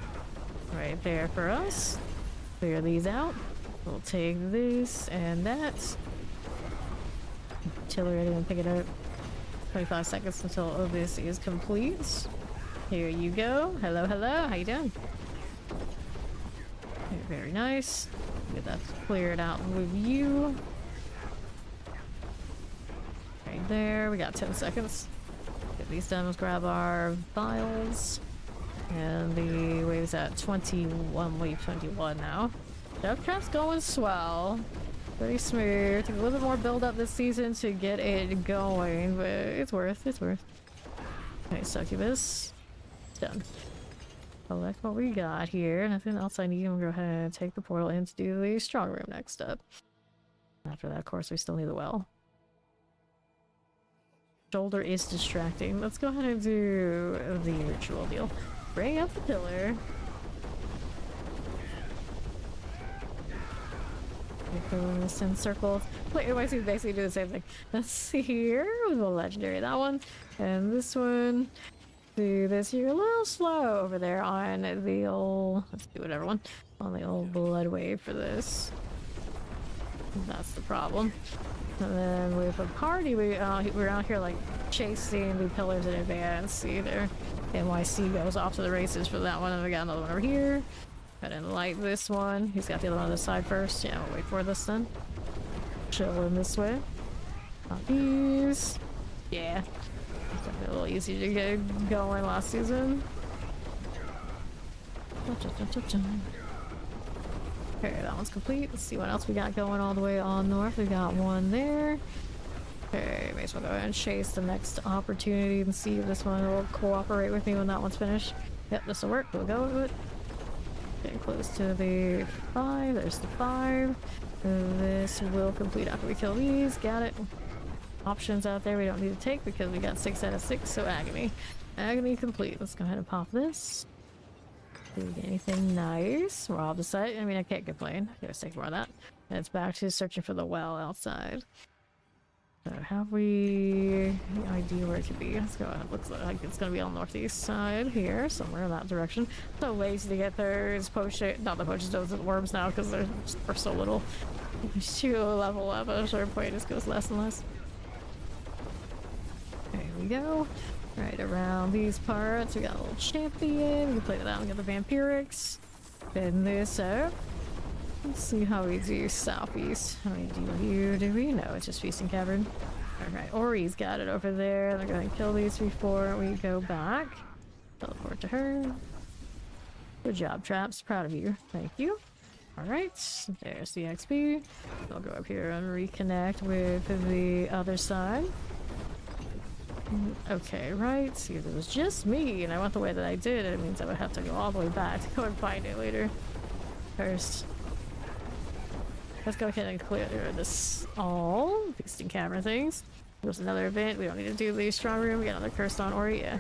Right there for us. Clear these out. We'll take this and that. Artillery, I didn't pick it up. 25 seconds until this is complete. Here you go. Hello, hello. How you doing? Okay, very nice. Get that cleared out with you. Right there. We got 10 seconds. Get these done. Let's grab our vials. And the wave's at 21, wave 21 now. Death Trap's going swell. Pretty smooth. Took a little bit more build up this season to get it going, but it's worth. Okay, Succubus. Done. Collect what we got here. Nothing else I need. I'm gonna go ahead and take the portal in to do the strong room next up. After that, of course, we still need the well. Shoulder is distracting. Let's go ahead and do the ritual deal. Bring up the pillar. Going this in circles. Wait, why do basically do the same thing? Let's see here with the legendary, that one, and this one. Do this here a little slow over there on the old. Let's do whatever one on the old blood wave for this. That's the problem. And then with a party, we're out here like chasing the pillars in advance. See there. NYC goes off to the races for that one, and we got another one over here. Go ahead and light this one. He's got the other one on this side first. Yeah, we'll wait for this then. Chill in this way. These. Yeah. It's a little easy to get going last season. Okay, that one's complete. Let's see what else we got going all the way on north. We got one there. Okay, may as well go ahead and chase the next opportunity and see if this one will cooperate with me when that one's finished. Yep, this will work. We'll go with it. Getting close to the 5. There's the 5. This will complete after we kill these. Got it. Options out there we don't need to take because we got 6 out of 6. So agony. Agony complete. Let's go ahead and pop this. Do we get anything nice? We're all decided. I mean, I can't complain. Let's take more of that. And it's back to searching for the well outside. So have we any idea where it could be? Let's go. It looks like it's gonna be on the northeast side here, somewhere in that direction. So lazy to get there. It's potion, not the potion stones and worms now because they're so little. As you level up, at a certain point, it just goes less and less. There we go. Right around these parts, we got a little champion. We can play that out and get the vampirics. Spin this up. Let's see how we do southeast. How many do we? No, it's just Feasting Cavern. Alright, Ori's got it over there. They're gonna kill these before we go back. Teleport to her. Good job, Traps. Proud of you. Thank you. Alright, there's the XP. I'll go up here and reconnect with the other side. Okay, right. See, if it was just me and I went the way that I did, it means I would have to go all the way back to go and find it later. First. Let's go ahead and clear this all. Feasting Cavern things. There's another event. We don't need to do the strong room. We got another cursed on Ori. Yeah.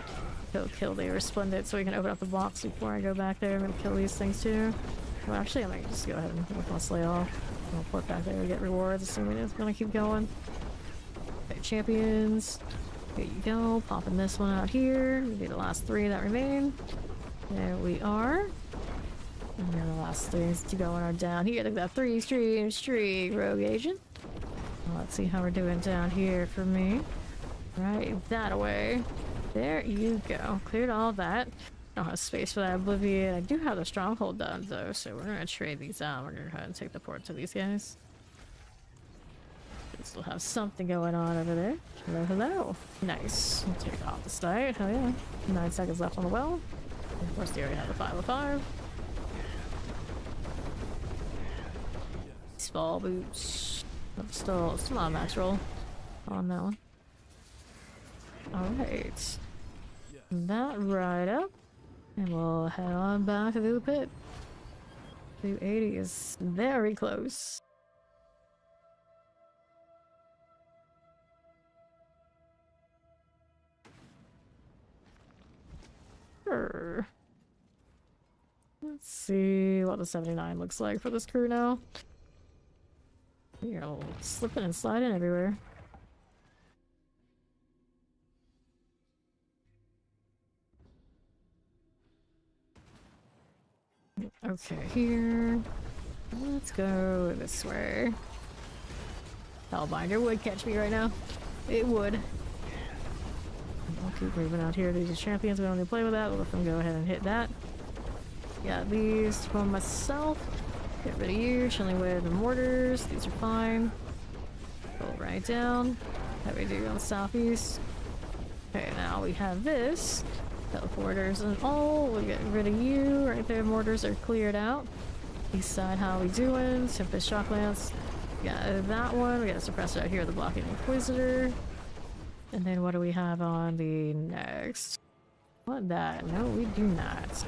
Kill the resplendent so we can open up the box before I go back there. I'm gonna kill these things too. Well, actually, I might just go ahead and work on Slay off. I'll port back there and get rewards, assuming it's gonna keep going. Okay, champions. Here you go. Popping this one out here. We need the last 3 that remain. There we are. And then the last 3 to go are down here. They've got 3 streak rogue agent. Let's see how we're doing down here for me. Right, that away. There you go. Cleared all that. Don't have space for that Oblivion. I do have the stronghold done though, so we're gonna trade these out. We're gonna go ahead and take the port to these guys. We still have something going on over there. Hello, hello. Nice. We'll take off the start. Hell yeah. 9 seconds left on the well. Of course, they already have the 505. Ball boots. Still not a max roll on that one. Alright. That right up. And we'll head on back to the pit. 280 is very close. Sure. Let's see what the 79 looks like for this crew now. You're all slipping and sliding everywhere. Okay, here. Let's go this way. Hellbinder would catch me right now. It would. I'll keep moving out here. These are champions. We don't need to play with that. We'll let them go ahead and hit that. Got these for myself. Get rid of you, chilling with the mortars. These are fine. Go right down. How we do on the southeast. Okay, now we have this. Teleporters and all. We'll get rid of you. Right there, mortars are cleared out. East side, how we doing? Tempest Shock Lance. Got that one. We got a suppressor out here, the Blocking Inquisitor. And then what do we have on the next? What that? No, we do not.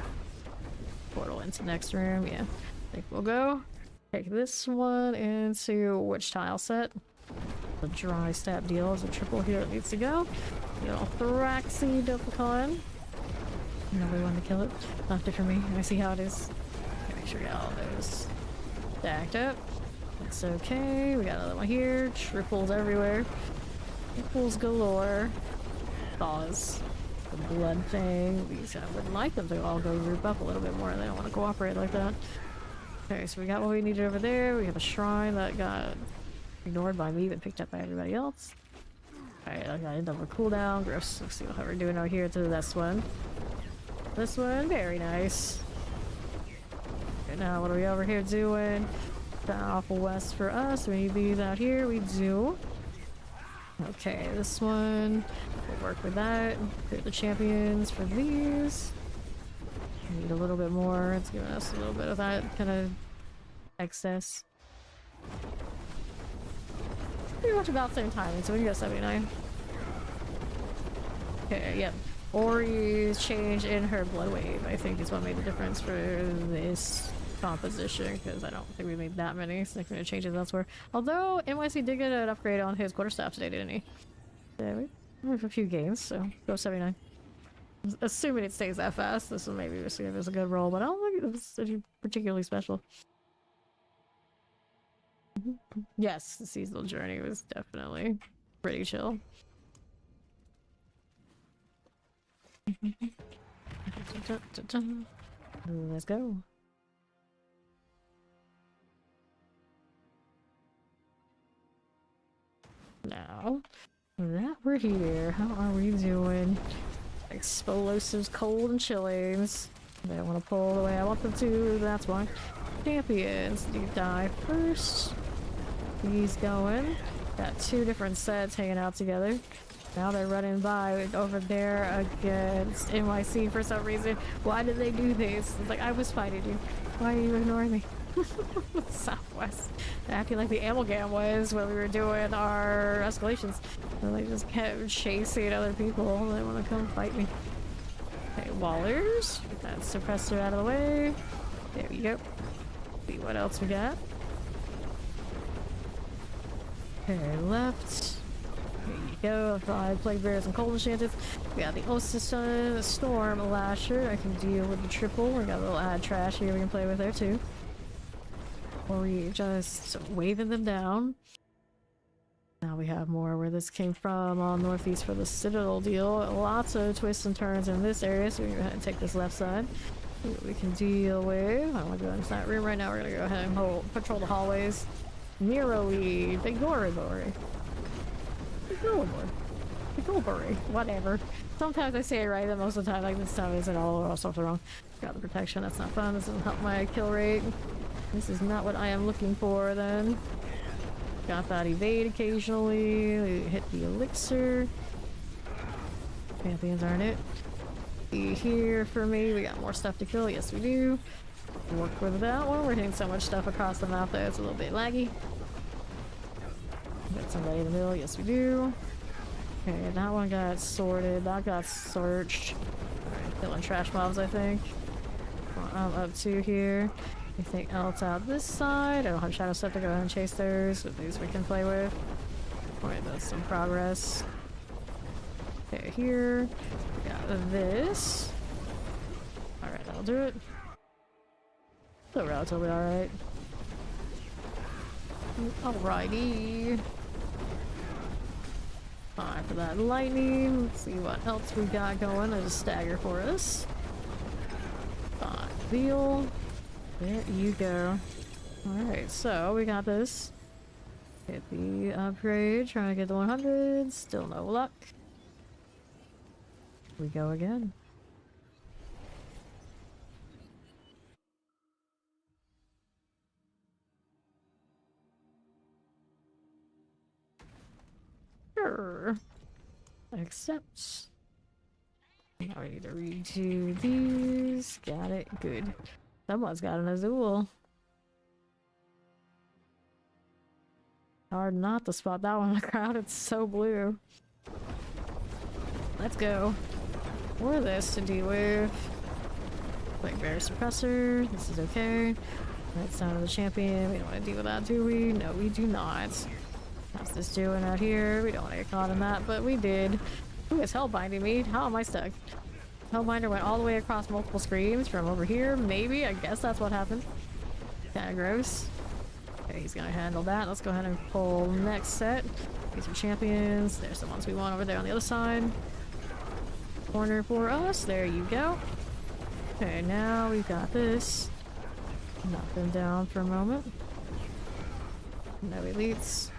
Portal into next room, yeah. I think we'll go. Take this one into which tile set? The dry stab deal is a triple here. It needs to go. Little Thraxi Dopicon. Nobody wanted to kill it. Left it for me. I see how it is. Okay, make sure we got all those stacked up. That's okay. We got another one here. Triples everywhere. Triples galore. Pause. The blood thing. These I would like them to all go group up a little bit more. They don't want to cooperate like that. Okay, so we got what we needed over there. We have a shrine that got ignored by me but picked up by everybody else. Alright, I got another cooldown. Gross. Let's see how we're doing out here to this one. This one, very nice. Okay, now what are we over here doing? Southwest for us. We need these out here. We do. Okay, this one. We'll work with that. Clear the champions for these. We need a little bit more. It's giving us a little bit of that kind of excess. Pretty much about the same timing, so we can go 79. Okay, yep. Ori's change in her blood wave, I think, is what made the difference for this composition, because I don't think we made that many significant changes elsewhere. Although, NYC did get an upgrade on his quarterstaff today, didn't he? Yeah, we have a few games, so go 79. Assuming it stays that fast, this will maybe see if it's a good roll, but I don't think it was particularly special. Yes, the seasonal journey was definitely pretty chill. Let's go. Now that we're here, how are we doing? Explosives, cold, and chillings. They don't want to pull the way I want them to, that's why. Champions, you die first. He's going. Got two different sets hanging out together. Now they're running by over there against NYC for some reason. Why did they do this? It's like, I was fighting you. Why are you ignoring me? Southwest. Acting like the amalgam was when we were doing our escalations. And they just kept chasing other people. They want to come fight me. Okay, Wallers. Get that suppressor out of the way. There we go. See what else we got. Okay, left. There you go. 5 Plague Bears and Cold Enchanters. We got the Ocean Storm Lasher. I can deal with the triple. We got a little ad trash here we can play with there too. Or we just waving them down. Now we have more where this came from on Northeast for the Citadel deal. Lots of twists and turns in this area, so we're gonna go ahead and take this left side. See what we can deal with. I want to go into that room right now. We're gonna go ahead and patrol the hallways. Miro-y, Bigoribori. Bigoribori, whatever. Sometimes I say it right, and most of the time, like this time, isn't all something wrong. Got the protection, that's not fun. This doesn't help my kill rate. This is not what I am looking for then. Got that evade occasionally. We hit the elixir. Champions aren't it. Be here for me. We got more stuff to kill. Yes, we do. Work with that one. We're hitting so much stuff across the map that it's a little bit laggy. Got somebody in the middle. Yes, we do. Okay, that one got sorted. That got searched. Alright, killing trash mobs, I think. I'm up to here. Anything else out this side? I don't have shadow stuff to go ahead and chase those, but these we can play with. Alright, that's some progress. Okay, here. We got this. Alright, that'll do it. Still relatively alright. Alrighty. Time for that lightning. Let's see what else we got going. There's a stagger for us. Fine. Deal. There you go. Alright, so we got this. Hit the upgrade, trying to get the 100. Still no luck. We go again. Sure. Accept. Now we need to redo these. Got it. Good. Someone's got an Azul. Hard not to spot that one in the crowd. It's so blue. Let's go. More of this to deal with. Plague Bear Suppressor. This is okay. Right side of the champion. We don't want to deal with that, do we? No, we do not. How's this doing out here? We don't want to get caught in that, but we did. Who is hellbinding me? How am I stuck? Hellbinder went all the way across multiple screens from over here. Maybe. I guess that's what happened. Kinda gross. Okay, he's gonna handle that. Let's go ahead and pull next set. These are champions. There's the ones we want over there on the other side. Corner for us. There you go. Okay, now we've got this. Knock them down for a moment. No elites.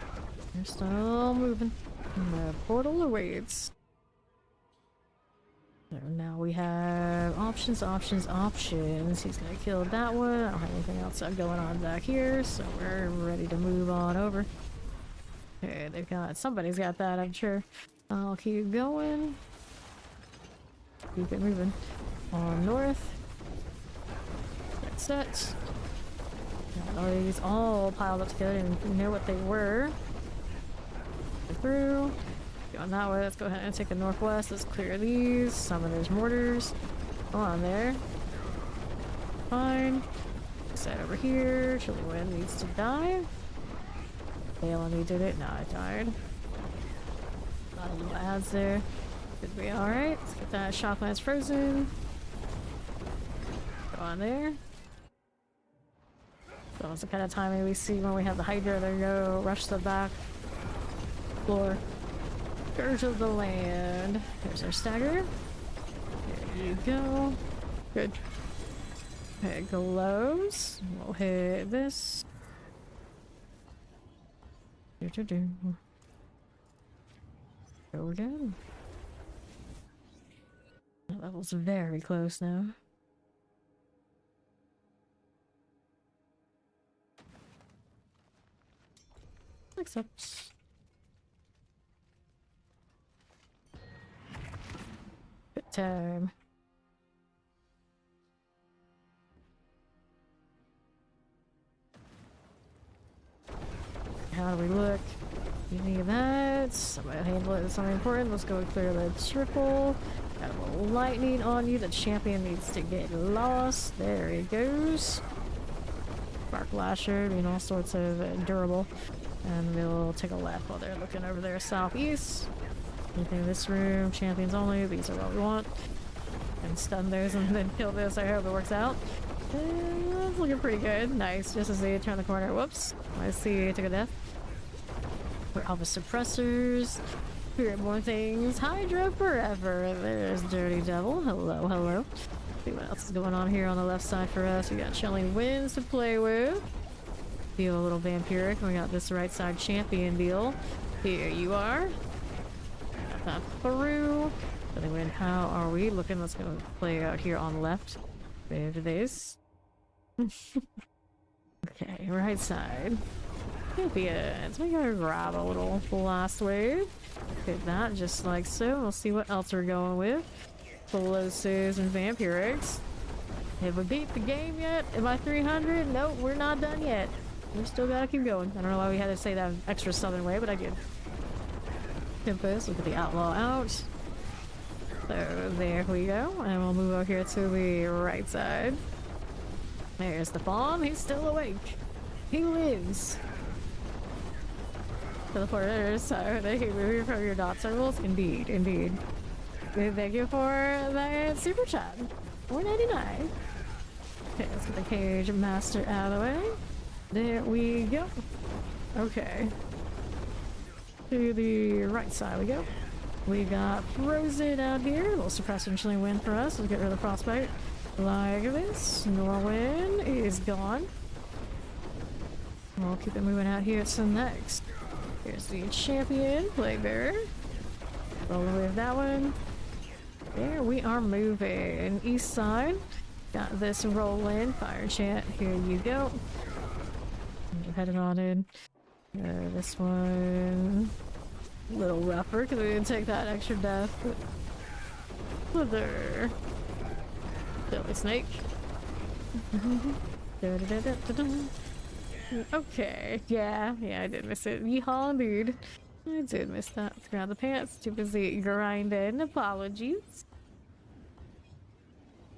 They're still moving. The portal awaits. So now we have options. He's gonna kill that one. I don't have anything else going on back here, so we're ready to move on over. Okay, they've got somebody's got that, I'm sure. I'll keep going. Keep it moving. On north. That's it. Got all these all piled up together and we know what they were. Go through. Going that way, let's go ahead and take the northwest. Let's clear these. Summoner's mortars. Go on there. Fine. Set over here. Chillin Wind needs to die. Balony did it. No, I died. A lot of little ads there. Should be alright. Let's get that Shocklands frozen. Go on there. So it's the kind of timing we see when we have the Hydra. There you go. Rush to the back. Floor. Scourge of the land. There's our stagger. There you go. Good. Okay, glows. We'll hit this. Go again. That was very close now. Except... Good time. How do we look? Any of that? Somebody handle it. It's something important. Let's go clear the triple. Got a little lightning on you. The champion needs to get lost. There he goes. Spark Lasher, being all sorts of durable. And we'll take a left while they're looking over there southeast. Anything in this room, champions only. These are what we want. And stun those and then kill this. I hope it works out. That's looking pretty good. Nice. Just as they turn the corner. Whoops. I see. Took a death. We're all the suppressors. Spirit more things. Hydra forever. There's Dirty Devil. Hello, hello. See what else is going on here on the left side for us. We got Chillin Winds to play with. Feel a little vampiric. We got this right side champion deal. Here you are. Got that through. Anyway, how are we looking? Let's go play out here on the left. Into this. Okay, right side. Champions. We gotta grab a little last wave. Hit that just like so. We'll see what else we're going with. Explosives and vampirics. Have we beat the game yet? Am I 300? Nope, we're not done yet. We still gotta keep going. I don't know why we had to say that extra southern way, but I did. Tempest, look at the outlaw out. So there we go. And we'll move over here to the right side. There's the fawn. He's still awake. He lives. Teleporters, so they can move you from your dot circles. Indeed, indeed. Thank you for that super chat. $4.99. Okay, let's get the cage master out of the way. There we go. Okay. To the right side we go. We got Frozen out here. A little suppressor and Chilling Wind for us. Let's get rid of the Frostbite. Like this. Norwind is gone. We'll keep it moving out here to next. Here's the champion, Plague Bearer. Rolling with that one. There we are moving. East side. Got this rolling. Fire chant. Here you go. We're heading on in. This one. A little rougher because we didn't take that extra death. Slither. Silly snake. Okay, yeah, I did miss it. Yeehaw, dude. I did miss that. Let's grab the pants. Too busy grinding. Apologies.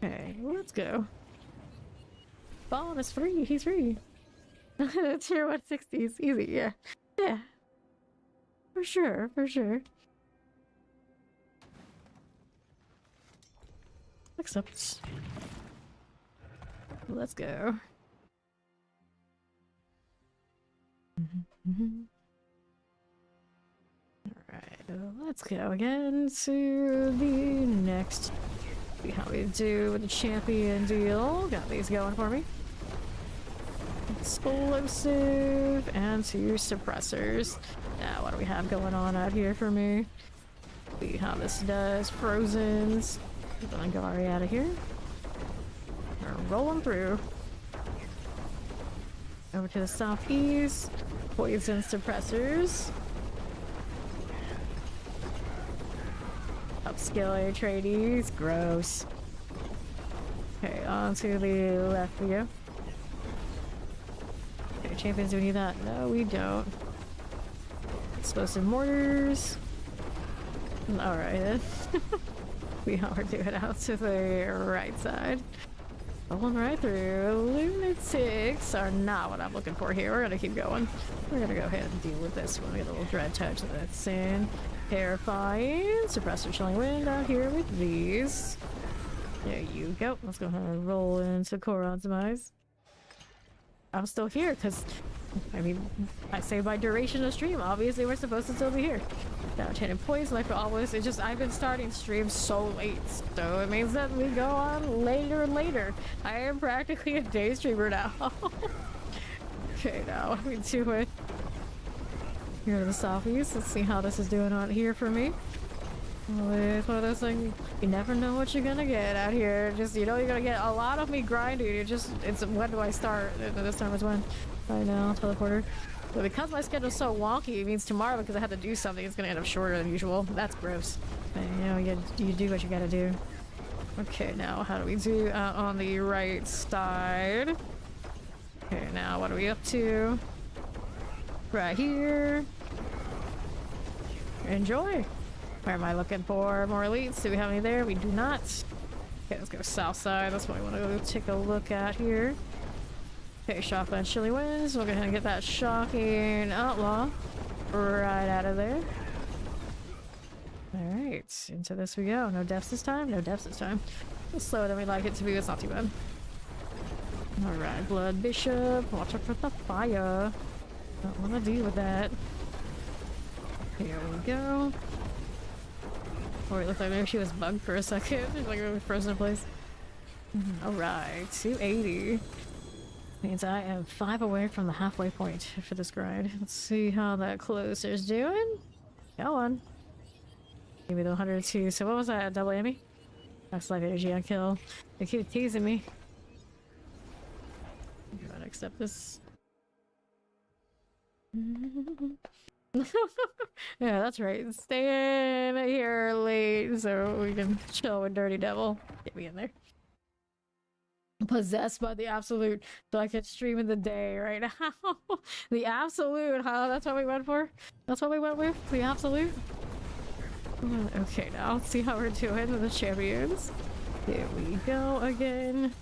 Okay, let's go. Ball is free. He's free. Tier 160s. Easy, yeah. Yeah. For sure, for sure. Except... Let's go. Alright, let's go again to the next. See how we do with the champion deal. Got these going for me. Explosive and two suppressors. Now, what do we have going on out here for me? See how this does. Frozen's. Gonna go Ari out of here. We're rolling through. Over to the southeast. Poison suppressors. Upscale tradies. Gross. Okay, on to the left we go. Okay, champions, do we need that? No, we don't. Explosive mortars. Alright then. We are doing out to the right side. Rolling right through. Lunatics are not what I'm looking for here. We're gonna keep going. We're gonna go ahead and deal with this one. We get a little dread touch of that sin. Terrifying. Suppressor Chilling Wind out here with these. There you go. Let's go ahead and roll into Koron's demise. I'm still here because, I mean, I say by duration of stream, obviously we're supposed to still be here. Now, Chanting Poison, like always, it's just I've been starting streams so late, so it means that we go on later and later. I am practically a day streamer now. Okay, now what are we doing? here to the southeast. Let's see how this is doing out here for me. Well, it's one of those things, you never know what you're gonna get out here. Just, you know, you're gonna get a lot of me grinding. It's when do I start? This time is when. Right now, teleporter. But because my schedule's so wonky, it means tomorrow, because I have to do something, it's gonna end up shorter than usual. That's gross. But, you know, you do what you gotta do. Okay, now how do we do out on the right side? Okay, now what are we up to? Right here. Enjoy. Where am I looking for? More elites? Do we have any there? We do not. Okay, let's go south side. That's what I want to go take a look at here. Okay, shotgun chili wins. We'll go ahead and get that shocking outlaw right out of there. Alright, into this we go. No deaths this time? No deaths this time. It's slower than we like it to be. It's not too bad. Alright, Blood Bishop. Watch out for the fire. Don't want to deal with that. Here we go. Or it looked like maybe she was bugged for a second. Like we were frozen in place. Alright, 280. Means I am 5 away from the halfway point for this grind. Let's see how that closer's doing. Go on. Maybe the 102. So what was that? Double Amy? That's life energy on kill. They keep teasing me. I'm gonna accept this. Yeah, that's right. Stay in here late so we can chill with Dirty Devil. Get me in there. Possessed by the absolute, so I can stream in the day right now. The absolute, huh? That's what we went for? That's what we went with? The absolute? Okay, now let's see how we're doing with the champions. Here we go again.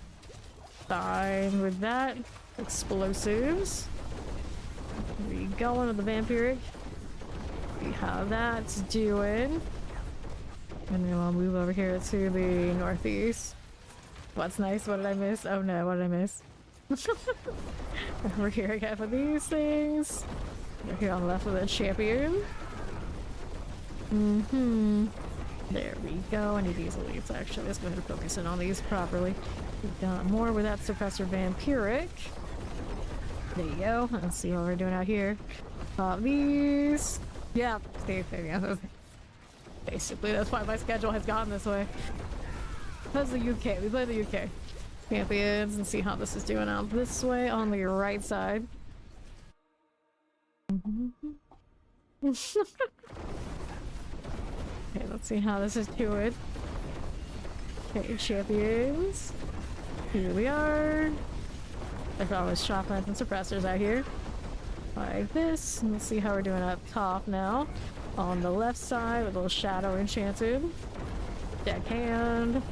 Fine with that. Explosives. Here we go into the vampiric. See how that's doing. And then we'll move over here to the northeast. What's nice? What did I miss? Oh no, what did I miss? Over here again for these things. Over here on the left of the champion. There we go. I need these elites actually. Let's go ahead and focus in on these properly. We've got more with that suppressor vampiric. There you go. Let's see what we're doing out here. These. Yeah, stay there. Yeah. Basically, that's why my schedule has gone this way. That's the UK. We play the UK champions and see how this is doing out this way on the right side. Okay, let's see how this is doing. Okay, champions. Here we are. There's always shotguns and suppressors out here. Like this. And let's see how we're doing up top now. On the left side with a little shadow enchanted. Deckhand.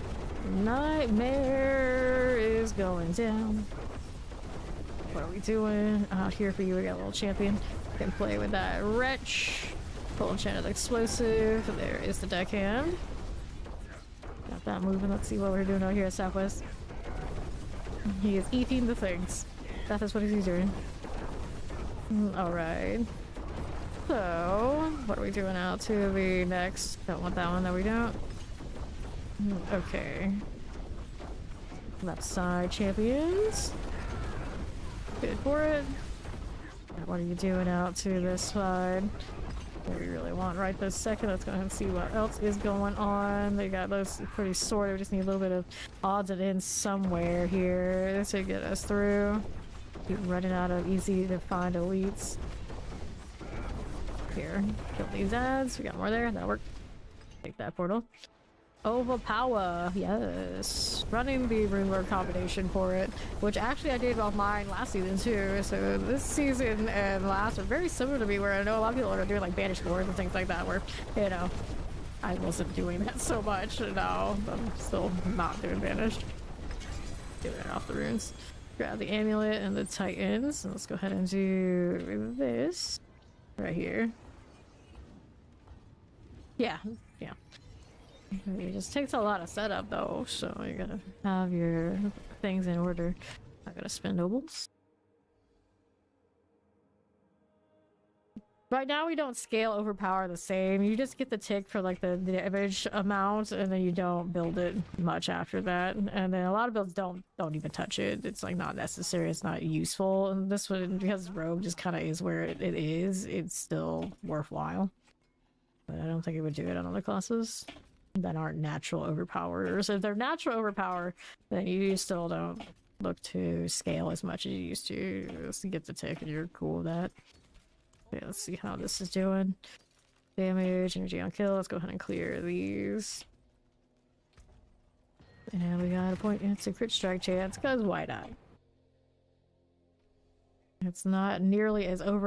Nightmare is going down. What are we doing? Out here for you, we got a little champion. Can play with that wretch. Full enchanted explosive. There is the deckhand. Got that moving. Let's see what we're doing out here at Southwest. He is eating the things. That is what he's doing. Alright. So, what are we doing out to the next? Don't want that one, that we don't. Okay. Left side champions. Good for it. And what are you doing out to this side? What we really want right this second. Let's go ahead and see what else is going on. They got those pretty sorted. We just need a little bit of odds and ends somewhere here to get us through. Keep running out of easy to find elites. Here, kill these ads. We got more there. That'll work. Take that portal. Overpower, yes. Running the ruler combination for it, which actually I did off mine last season too. So this season and last are very similar to me, where I know a lot of people are doing like banished wars and things like that, where, you know, I wasn't doing that so much. Now I'm still not doing banished. Doing it off the runes. Grab the amulet and the titans. And let's go ahead and do this right here. Yeah. It just takes a lot of setup though, so you gotta have your things in order. I gotta spend nobles. Right now we don't scale overpower the same. You just get the tick for like the damage amount, and then you don't build it much after that. And then a lot of builds don't even touch it. It's like not necessary. It's not useful. And this one, because rogue just kind of is where it is, it's still worthwhile. But I don't think it would do it on other classes that aren't natural overpowers. If they're natural overpower, then you still don't look to scale as much as you used to. Just get the tick, and you're cool with that. Okay, let's see how this is doing. Damage, energy on kill. Let's go ahead and clear these. And we got a point. It's a crit strike chance, because why not? It's not nearly as over